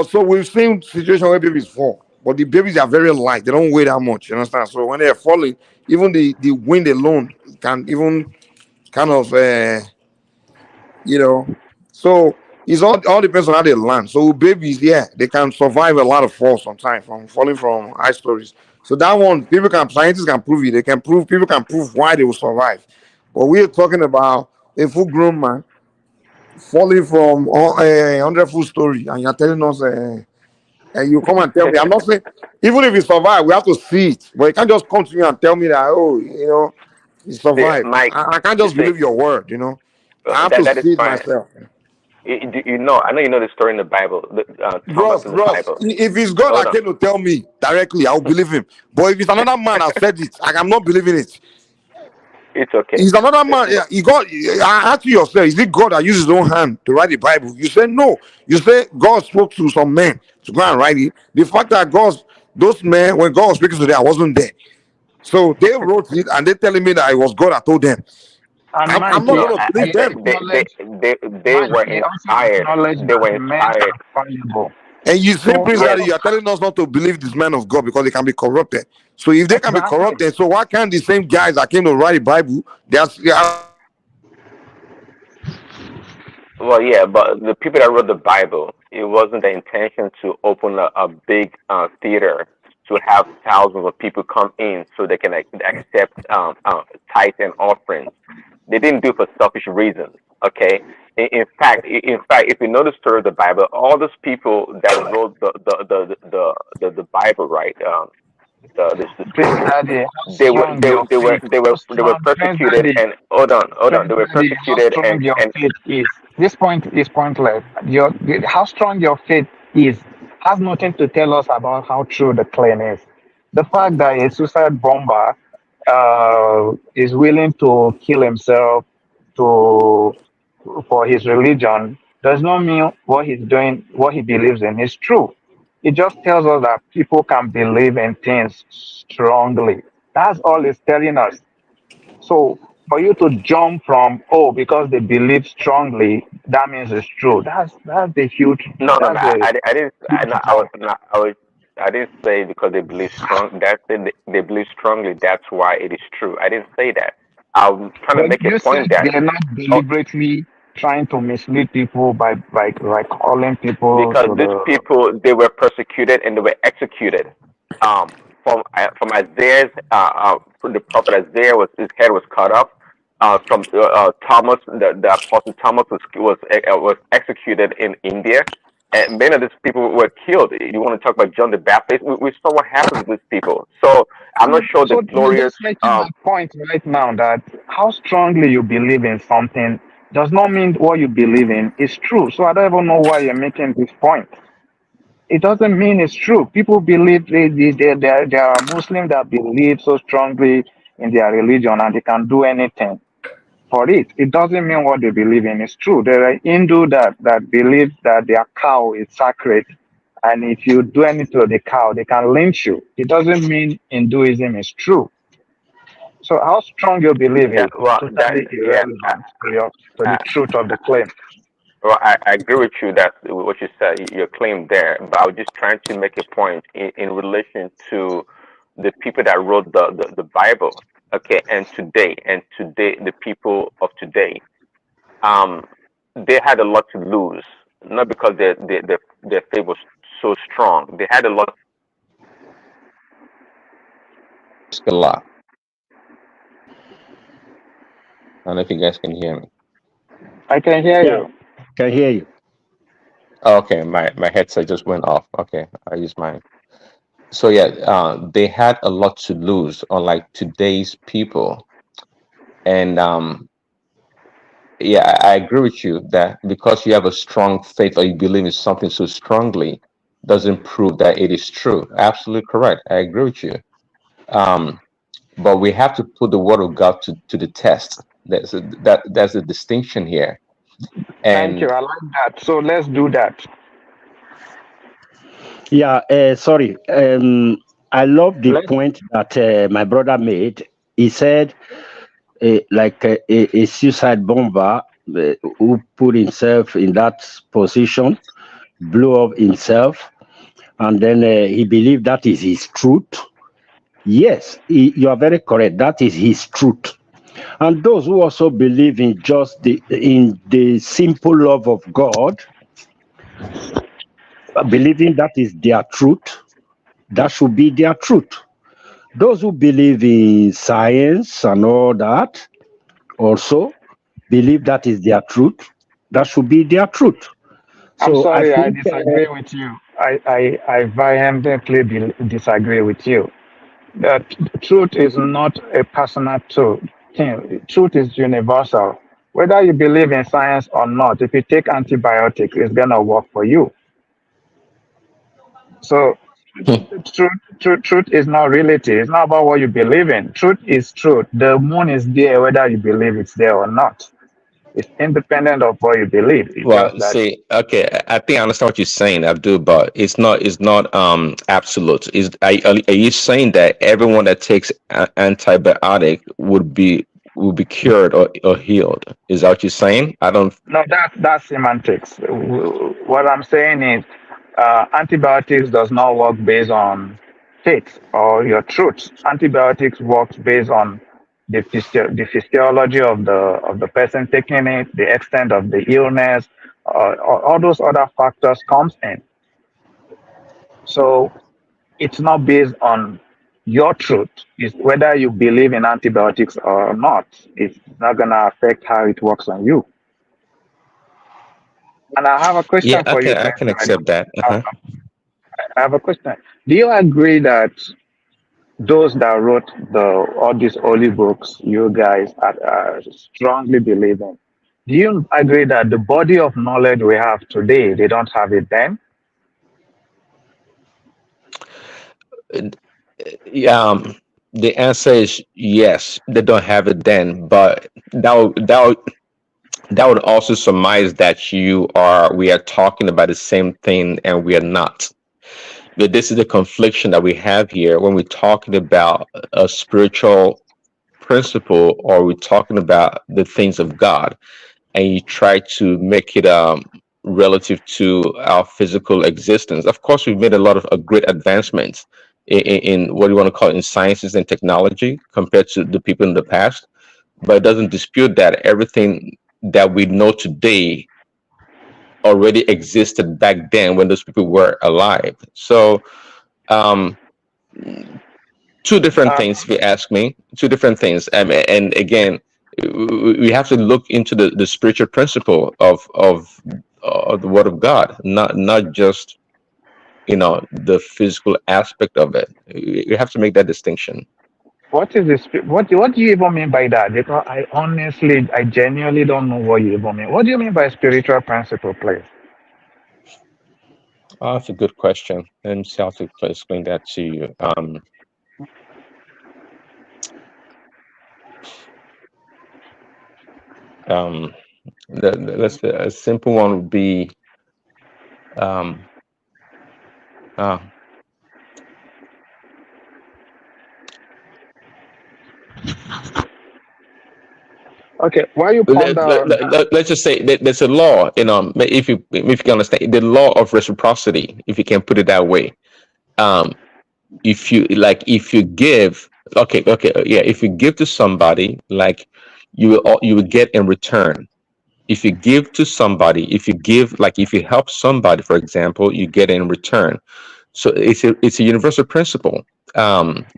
so we've seen situations where babies fall, but the babies are very light. They don't weigh that much. You understand? So when they're falling, even the wind alone can even kind of you know. So it's all depends on how they land. So babies, yeah, they can survive a lot of falls sometimes from falling from high stories. So that one, scientists can prove it. People can prove why they will survive. But we're talking about a full-grown man falling from a 100-foot story, and you're telling us, and you come and tell me. I'm not saying even if he survive, we have to see it. But you can't just come to me and tell me that, oh, he See, survived. Mike, I can't you just see, believe your word. I have to that is see it fine. myself. I know you know the story in the Bible, Thomas Bros, in the bros, Bible. if it's God Hold that on. came to tell me directly, I'll believe him. But if it's another man that said it, I'm not believing it. It's okay. He's another man. Yeah, he got. I ask you yourself: is it God that used his own hand to write the Bible? You say no. You say God spoke to some men to go and write it. The fact that those men, when God was speaking to them, I wasn't there. So they wrote it, and they're telling me that it was God that told them. And I'm Mike, not No, going to I believe he said them. acknowledged, they Mike, were he also inspired. acknowledged They were that men inspired. are fallible. And you say, So Prince Yes. Daddy, you are telling us not to believe this man of God because they can be corrupted. So if they can be exactly. corrupted, so why can't the same guys that came to write the Bible, they are Well, yeah, but the people that wrote the Bible, it wasn't the intention to open a big theater to have thousands of people come in so they can accept tithes and offerings. They didn't do it for selfish reasons. Okay. In fact, if you know the story of the Bible, all those people that wrote the Bible, right? The Prince scriptures, Daddy, how they were strong they, your they were faith, they how were they were strong, Prince persecuted Daddy, and hold on, they were How persecuted strong your and faith is. This point is pointless. How strong your faith is has nothing to tell us about how true the claim is. The fact that a suicide bomber is willing to kill himself to for his religion does not mean what he's doing, what he believes in is true. It just tells us that people can believe in things strongly. That's all it's telling us. So for you to jump from because they believe strongly, that means it's true. That's the huge no, that's a I didn't I, huge no, I was jump. not I was I didn't say because they believe strong. That's it. They believe strongly. That's why it is true. I didn't say that. I'm trying to But make a you said point that they're not oh, deliberately trying to mislead people by calling people because to these the people they were persecuted and they were executed. From Isaiah's from the prophet Isaiah was his head was cut off. Thomas, the Apostle Thomas was executed in India, and many of these people were killed. You want to talk about John the Baptist? We saw what happens to these people. So I'm not sure the So you're glorious. just making my point right now that how strongly you believe in something does not mean what you believe in is true. So I don't even know why you're making this point. It doesn't mean it's true. People believe there are Muslims that believe so strongly in their religion and they can do anything for it. It doesn't mean what they believe in is true. There are Hindu that believe that their cow is sacred, and if you do anything to the cow, they can lynch you. It doesn't mean Hinduism is true. So how strong your belief Yeah, is well, totally yeah, irrelevant to I, the truth of the claim. well, I agree with you that what you said, your claim there. But I was just trying to make a point in relation to the people that wrote the Bible. Okay, and today the people of today, um, they had a lot to lose, not because their faith was so strong. They had a lot. A lot. I don't know if you guys can hear me. I can hear Yeah, you. can hear you. Oh, okay, my headset just went off. Okay, I use mine. So yeah, they had a lot to lose, unlike today's people. And yeah, I agree with you that because you have a strong faith or you believe in something so strongly, doesn't prove that it is true. Absolutely correct. I agree with you. Um, but we have to put the word of God to the test. That's a distinction here. Thank you. And I like that. So let's do that. Yeah, sorry. I love the Let's point that my brother made. He said, like a suicide bomber who put himself in that position, blew up himself, and then he believed that is his truth. Yes, you are very correct. That is his truth. And those who also believe in just the simple love of God, believing that is their truth, that should be their truth. Those who believe in science and all that also believe that is their truth. That should be their truth. I'm So I sorry, I think, disagree with you. I vehemently disagree with you. That truth is not a personal thing. Truth is universal. Whether you believe in science or not, if you take antibiotics, it's gonna work for you. So truth is not reality. It's not about what you believe in. Truth is truth. The moon is there whether you believe it's there or not. It's independent of what you believe. It's just well, that see, okay, I think I understand what you're saying, Abdul, but it's not absolute. Are you saying that everyone that takes antibiotic would be cured or healed? Is that what you're saying? I don't. no, that's semantics. What I'm saying is, antibiotics does not work based on faith or your truth. Antibiotics works based on the physiology of the person taking it, the extent of the illness, all those other factors comes in. So it's not based on your truth. It's whether you believe in antibiotics or not. It's not gonna affect how it works on you. And I have a Yeah, question for you, okay, I Prince. can accept that. Uh-huh. I have a question. Do you agree that those that wrote all these holy books, you guys are strongly believe in? Do you agree that the body of knowledge we have today, they don't have it then? Yeah, the answer is yes. They don't have it then, but that would also surmise that we are talking about the same thing and we are not. But this is the confliction that we have here when we're talking about a spiritual principle or we're talking about the things of God, and you try to make it relative to our physical existence. Of course, we've made a lot of great advancements in what you want to call it, in sciences and technology compared to the people in the past, but it doesn't dispute that everything that we know today already existed back then when those people were alive. So, um, two different Uh, things, if you ask me, two different things. And again, We have to look into the spiritual principle of the Word of God, not just the physical aspect of it. You have to make that distinction. What is this? What do you even mean by that? Because I genuinely don't know what you even mean. What do you mean by spiritual principle, please? Oh, that's a good question. Let me see how to explain that to you. Um, a simple one would be um, uh, Okay, why you ponder? let's just say that there's a law, if you can understand the law of reciprocity, if you can put it that way. Um, if you give, okay, yeah, if you give to somebody, like you will get in return. If you give to somebody, if you help somebody, for example, you get in return. So it's a universal principle.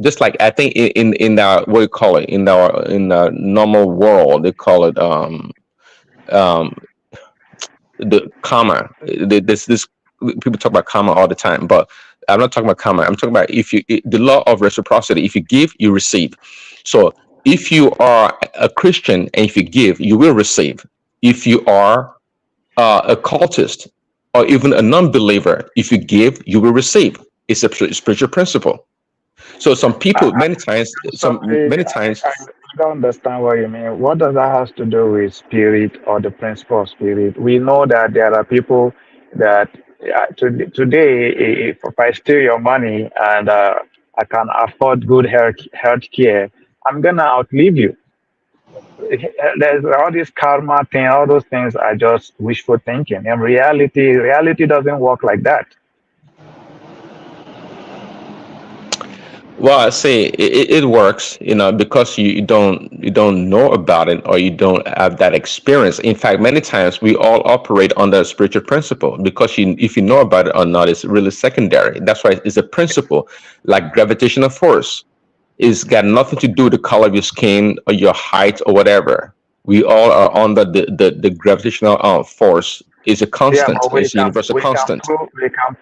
Just like I think in our, what do you call it, in the normal world, they call it um the karma. This people talk about karma all the time, but I'm not talking about karma. I'm talking about the law of reciprocity. If you give, you receive. So if you are a Christian and if you give, you will receive. If you are a cultist or even a non-believer, if you give, you will receive. It's a spiritual principle. So some I, people, I, sorry, many times, I don't understand what you mean. What does that have to do with spirit or the principle of spirit? We know that there are people that today, if I steal your money and I can afford good health care, I'm gonna outlive you. There's all this karma thing, all those things are just wishful thinking. In reality doesn't work like that. well, I say it works, because you don't know about it or you don't have that experience. In fact, many times we all operate under a spiritual principle because if you know about it or not, it's really secondary. That's why it's a principle, like gravitational force. It's got nothing to do with the color of your skin or your height or whatever. We all are under the gravitational force. Is a Yeah, constant. but It's a universal constant.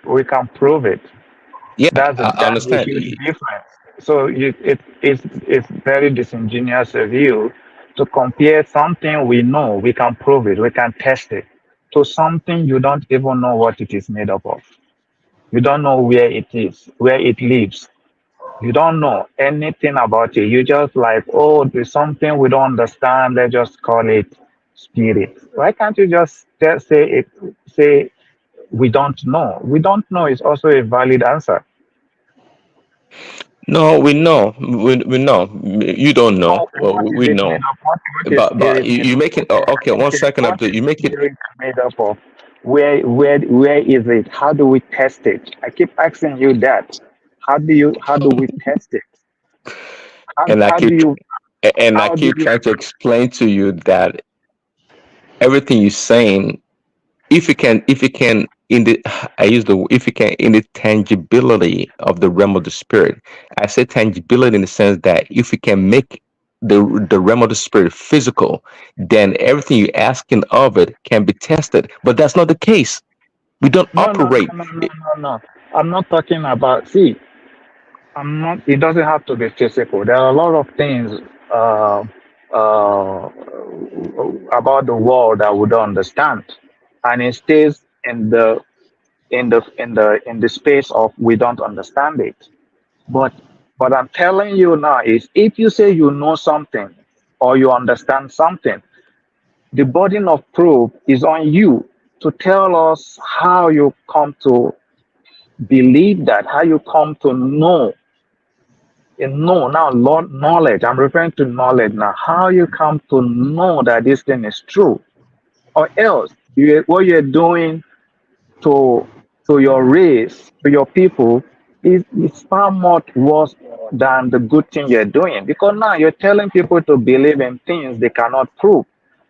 we can prove it. Yeah, I That's a understand. huge difference. So it's very disingenuous of you to compare something we know, we can prove it, we can test it, to something you don't even know what it is made up of. You don't know where it is, where it lives. You don't know anything about it. You just like, oh, there's something we don't understand. Let's just call it spirit. Why can't you just say it? Say we don't know. We don't know is also a valid answer. No, we know. We know. You don't know. Well, What is we it made know. of? What is But spirit you, made you of? make it. Okay, Okay, one okay. second, What Abdul. is You make it. spirit made up of? Where is it? How do we test it? I keep asking you that. How do we test it? And I How do keep you and I how do keep you trying to explain to you that everything you're saying, if you can in the I use the if you can in the tangibility of the realm of the spirit. I say tangibility in the sense that if you can make the realm of the spirit physical, then everything you're asking of it can be tested. But that's not the case. We don't operate. no. I'm not talking about see, I'm not it doesn't have to be physical. There are a lot of things uh uh about the world that we don't understand. And it stays in the space of we don't understand it. But what I'm telling you now is if you say you know something or you understand something, the burden of proof is on you to tell us how you come to believe that, how you come to know. And know now, Lord, knowledge. I'm referring to knowledge now. How you come to know that this thing is true, or else what you're doing to your race, to your people, is far much worse than the good thing you're doing. Because now you're telling people to believe in things they cannot prove.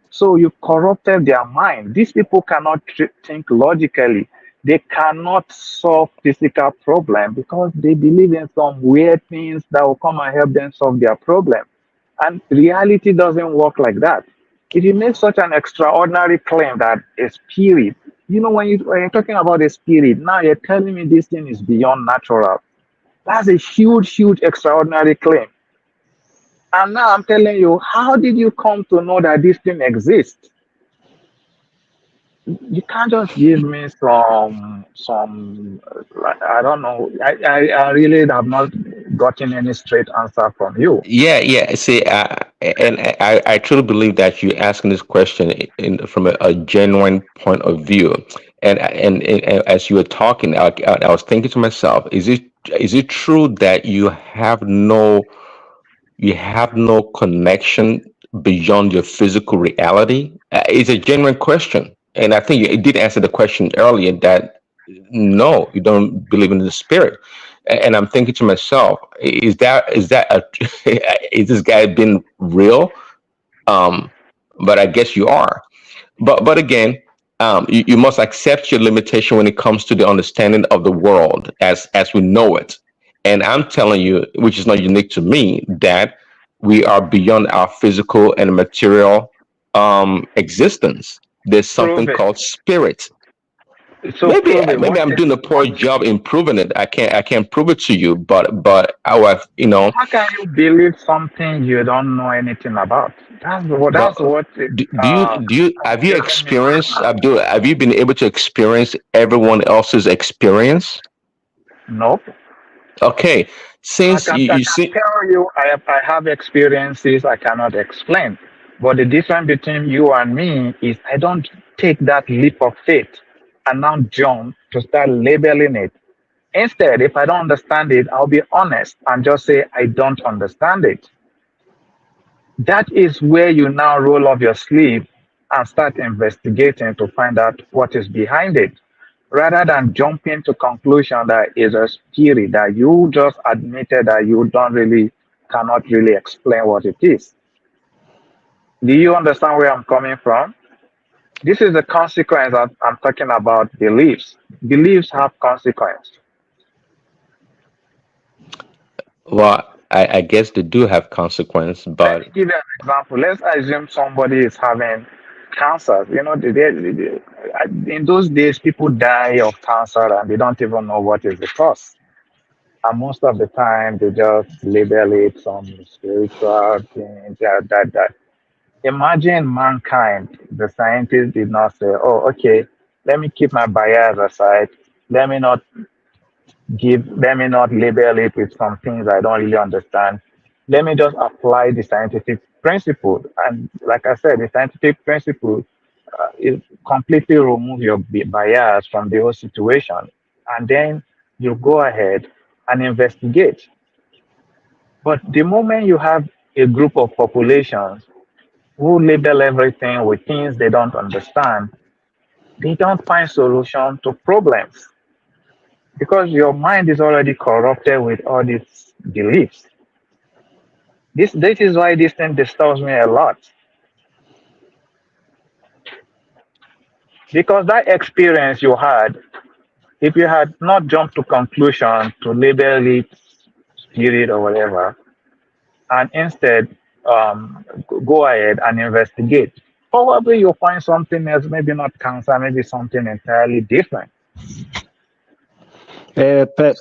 So you corrupted their mind. These people cannot think logically. They cannot solve physical problem because they believe in some weird things that will come and help them solve their problem. And reality doesn't work like that. If you make such an extraordinary claim that a spirit, when you're talking about a spirit, now you're telling me this thing is beyond natural. That's a huge, huge, extraordinary claim. And now I'm telling you, how did you come to know that this thing exists? You can't just give me I don't know. I really have not gotten any straight answer from you. Yeah, yeah. See, and I truly believe that you're asking this question from a genuine point of view. And as you were talking, I was thinking to myself, is it true that you have no connection beyond your physical reality? It's a genuine question, and I think you did answer the question earlier that no, you don't believe in the spirit. And I'm thinking to myself, is this guy been real? Um, but I guess you are. But again, you must accept your limitation when it comes to the understanding of the world as we know it. And I'm telling you, which is not unique to me, that we are beyond our physical and material existence. There's something Prove it. called spirit. So Maybe prove it. maybe I'm doing a poor job in proving it. I can't prove it to you, but I was, How can you believe something you don't know anything about? but That's what is have you confusing me right experienced, now. Abdul, have you been able to experience everyone else's experience? Nope. Okay, I since can, you, I you can see, tell you I have experiences I cannot explain. But the difference between you and me is I don't take that leap of faith and now jump to start labeling it. Instead, if I don't understand it, I'll be honest and just say I don't understand it. That is where you now roll up your sleeve and start investigating to find out what is behind it, rather than jumping to conclusion that is a spirit that you just admitted that you don't really cannot really explain what it is. Do you understand where I'm coming from? This is the consequence that I'm talking about beliefs. Beliefs have consequence. well, I guess they do have consequence, Let me but give you an example. Let's assume somebody is having cancer. In those days, people die of cancer and they don't even know what is the cause. And most of the time, they just label it some spiritual thing, that. Imagine mankind, the scientists did not say, oh, okay, let me keep my bias aside. Let me not let me not label it with some things I don't really understand. Let me just apply the scientific principle. And like I said, the scientific principle is completely remove your bias from the whole situation. And then you go ahead and investigate. But the moment you have a group of populations who label everything with things they don't understand, they don't find solution to problems because your mind is already corrupted with all these beliefs. This is why this thing disturbs me a lot because that experience you had, if you had not jumped to conclusion to label it spirit or whatever, and instead go ahead and investigate, probably you'll find something else, maybe not cancer, maybe something entirely different.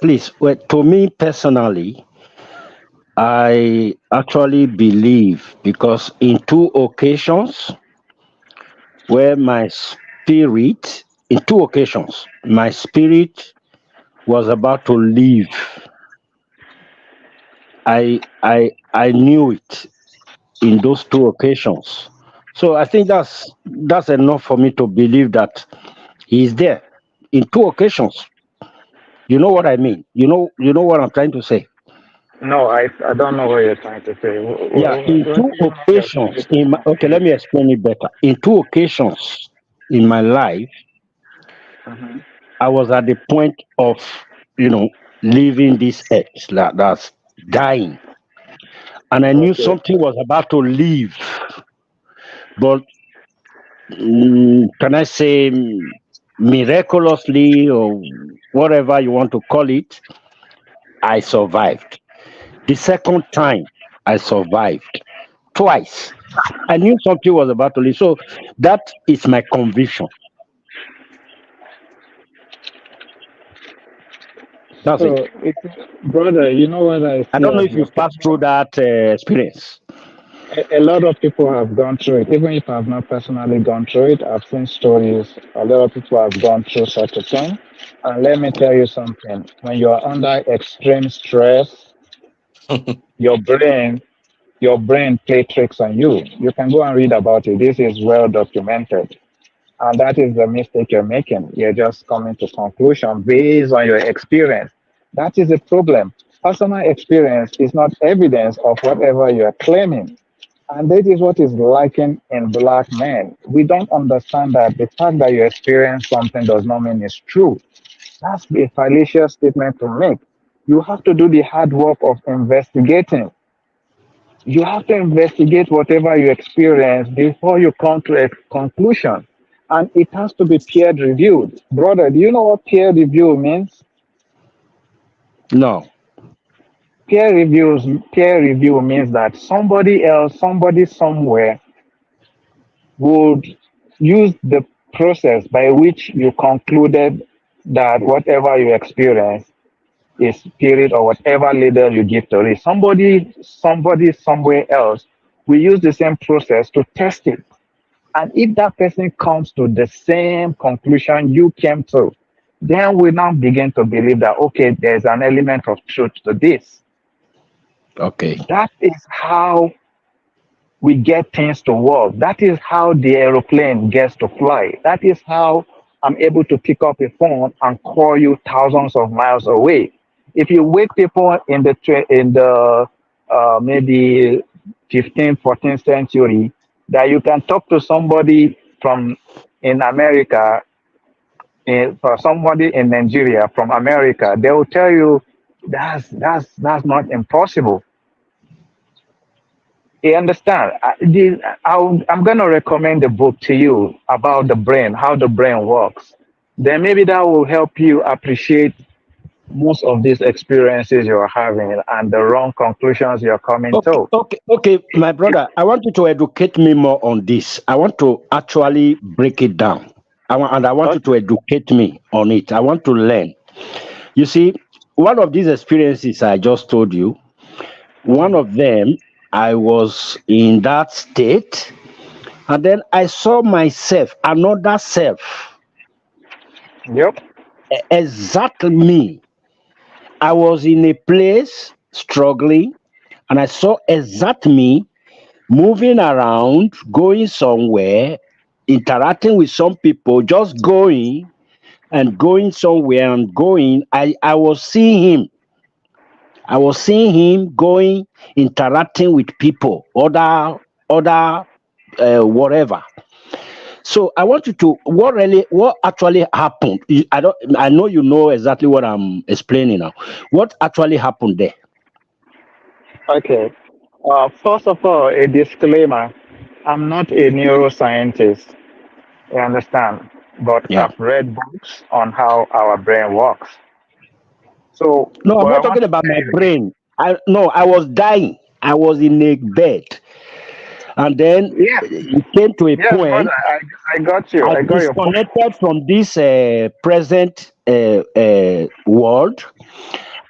Please, well, to me personally, I actually believe because in two occasions where in two occasions, my spirit was about to leave. I knew it in those two occasions. So I think that's enough for me to believe that he's there in two occasions. You know what I mean? You know what I'm trying to say. No, I don't know what you're trying to say. Yeah, in What two do you mean you're trying occasions, to okay, let me explain it better. In two occasions in my life, Mhm. I was at the point of, leaving this earth, that's dying. And I knew Okay. something was about to leave. But can I say miraculously or whatever you want to call it, I survived. The second time I survived. twice. I knew something was about to leave. So that is my conviction. That's So, it. brother, you know what I I see don't know as if your you've passed through that experience. a lot of people have gone through it. Even if I've not personally gone through it, I've seen stories. A lot of people have gone through such a thing. And let me tell you something. When you're under extreme stress, your brain, your brain play tricks on you. You can go and read about it. This is well documented. And that is the mistake you're making. You're just coming to conclusion based on your experience. That is the problem. Personal experience is not evidence of whatever you're claiming. And that is what is lacking in black men. We don't understand that the fact that you experience something does not mean it's true. That's a fallacious statement to make. You have to do the hard work of investigating. You have to investigate whatever you experience before you come to a conclusion. And it has to be peer reviewed. Brother, do you know what peer review means? No. Peer review means that somebody else, somebody somewhere would use the process by which you concluded that whatever you experience is spirit or whatever label you give to it. Somebody somewhere else will use the same process to test it. And if that person comes to the same conclusion you came to, then we now begin to believe that, okay, there's an element of truth to this. Okay. That is how we get things to work. That is how the aeroplane gets to fly. That is how I'm able to pick up a phone and call you thousands of miles away. If you wake people in the maybe 15th, 14th century, that you can talk to somebody from in America, for somebody in Nigeria from America, they will tell you that's not impossible. You understand? I'm going to recommend a book to you about the brain, how the brain works. Then maybe that will help you appreciate most of these experiences you're having and the wrong conclusions you're coming to. Okay, my brother, I want you to educate me more on this. I want to actually break it down. I want you to educate me on it. I want to learn. You see, one of these experiences I just told you, one of them, I was in that state, and then I saw myself, another self. Yep. Exactly me. I was in a place struggling, and I saw exact me moving around, going somewhere, interacting with some people, just going and going somewhere and going. I was seeing him. I was seeing him going, interacting with people, other whatever. So I want you to what actually happened. I know you know exactly what I'm explaining now. What actually happened there? Okay. First of all, a disclaimer. I'm not a neuroscientist, you understand? But Yeah. I've read books on how our brain works. So, No, I'm what I not want talking to about tell my you is, brain. I was dying. I was in a bed. And then yes, it came to a yes, brother, point I got you. I I got your point. disconnected from this present world,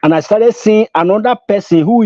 and I started seeing another person who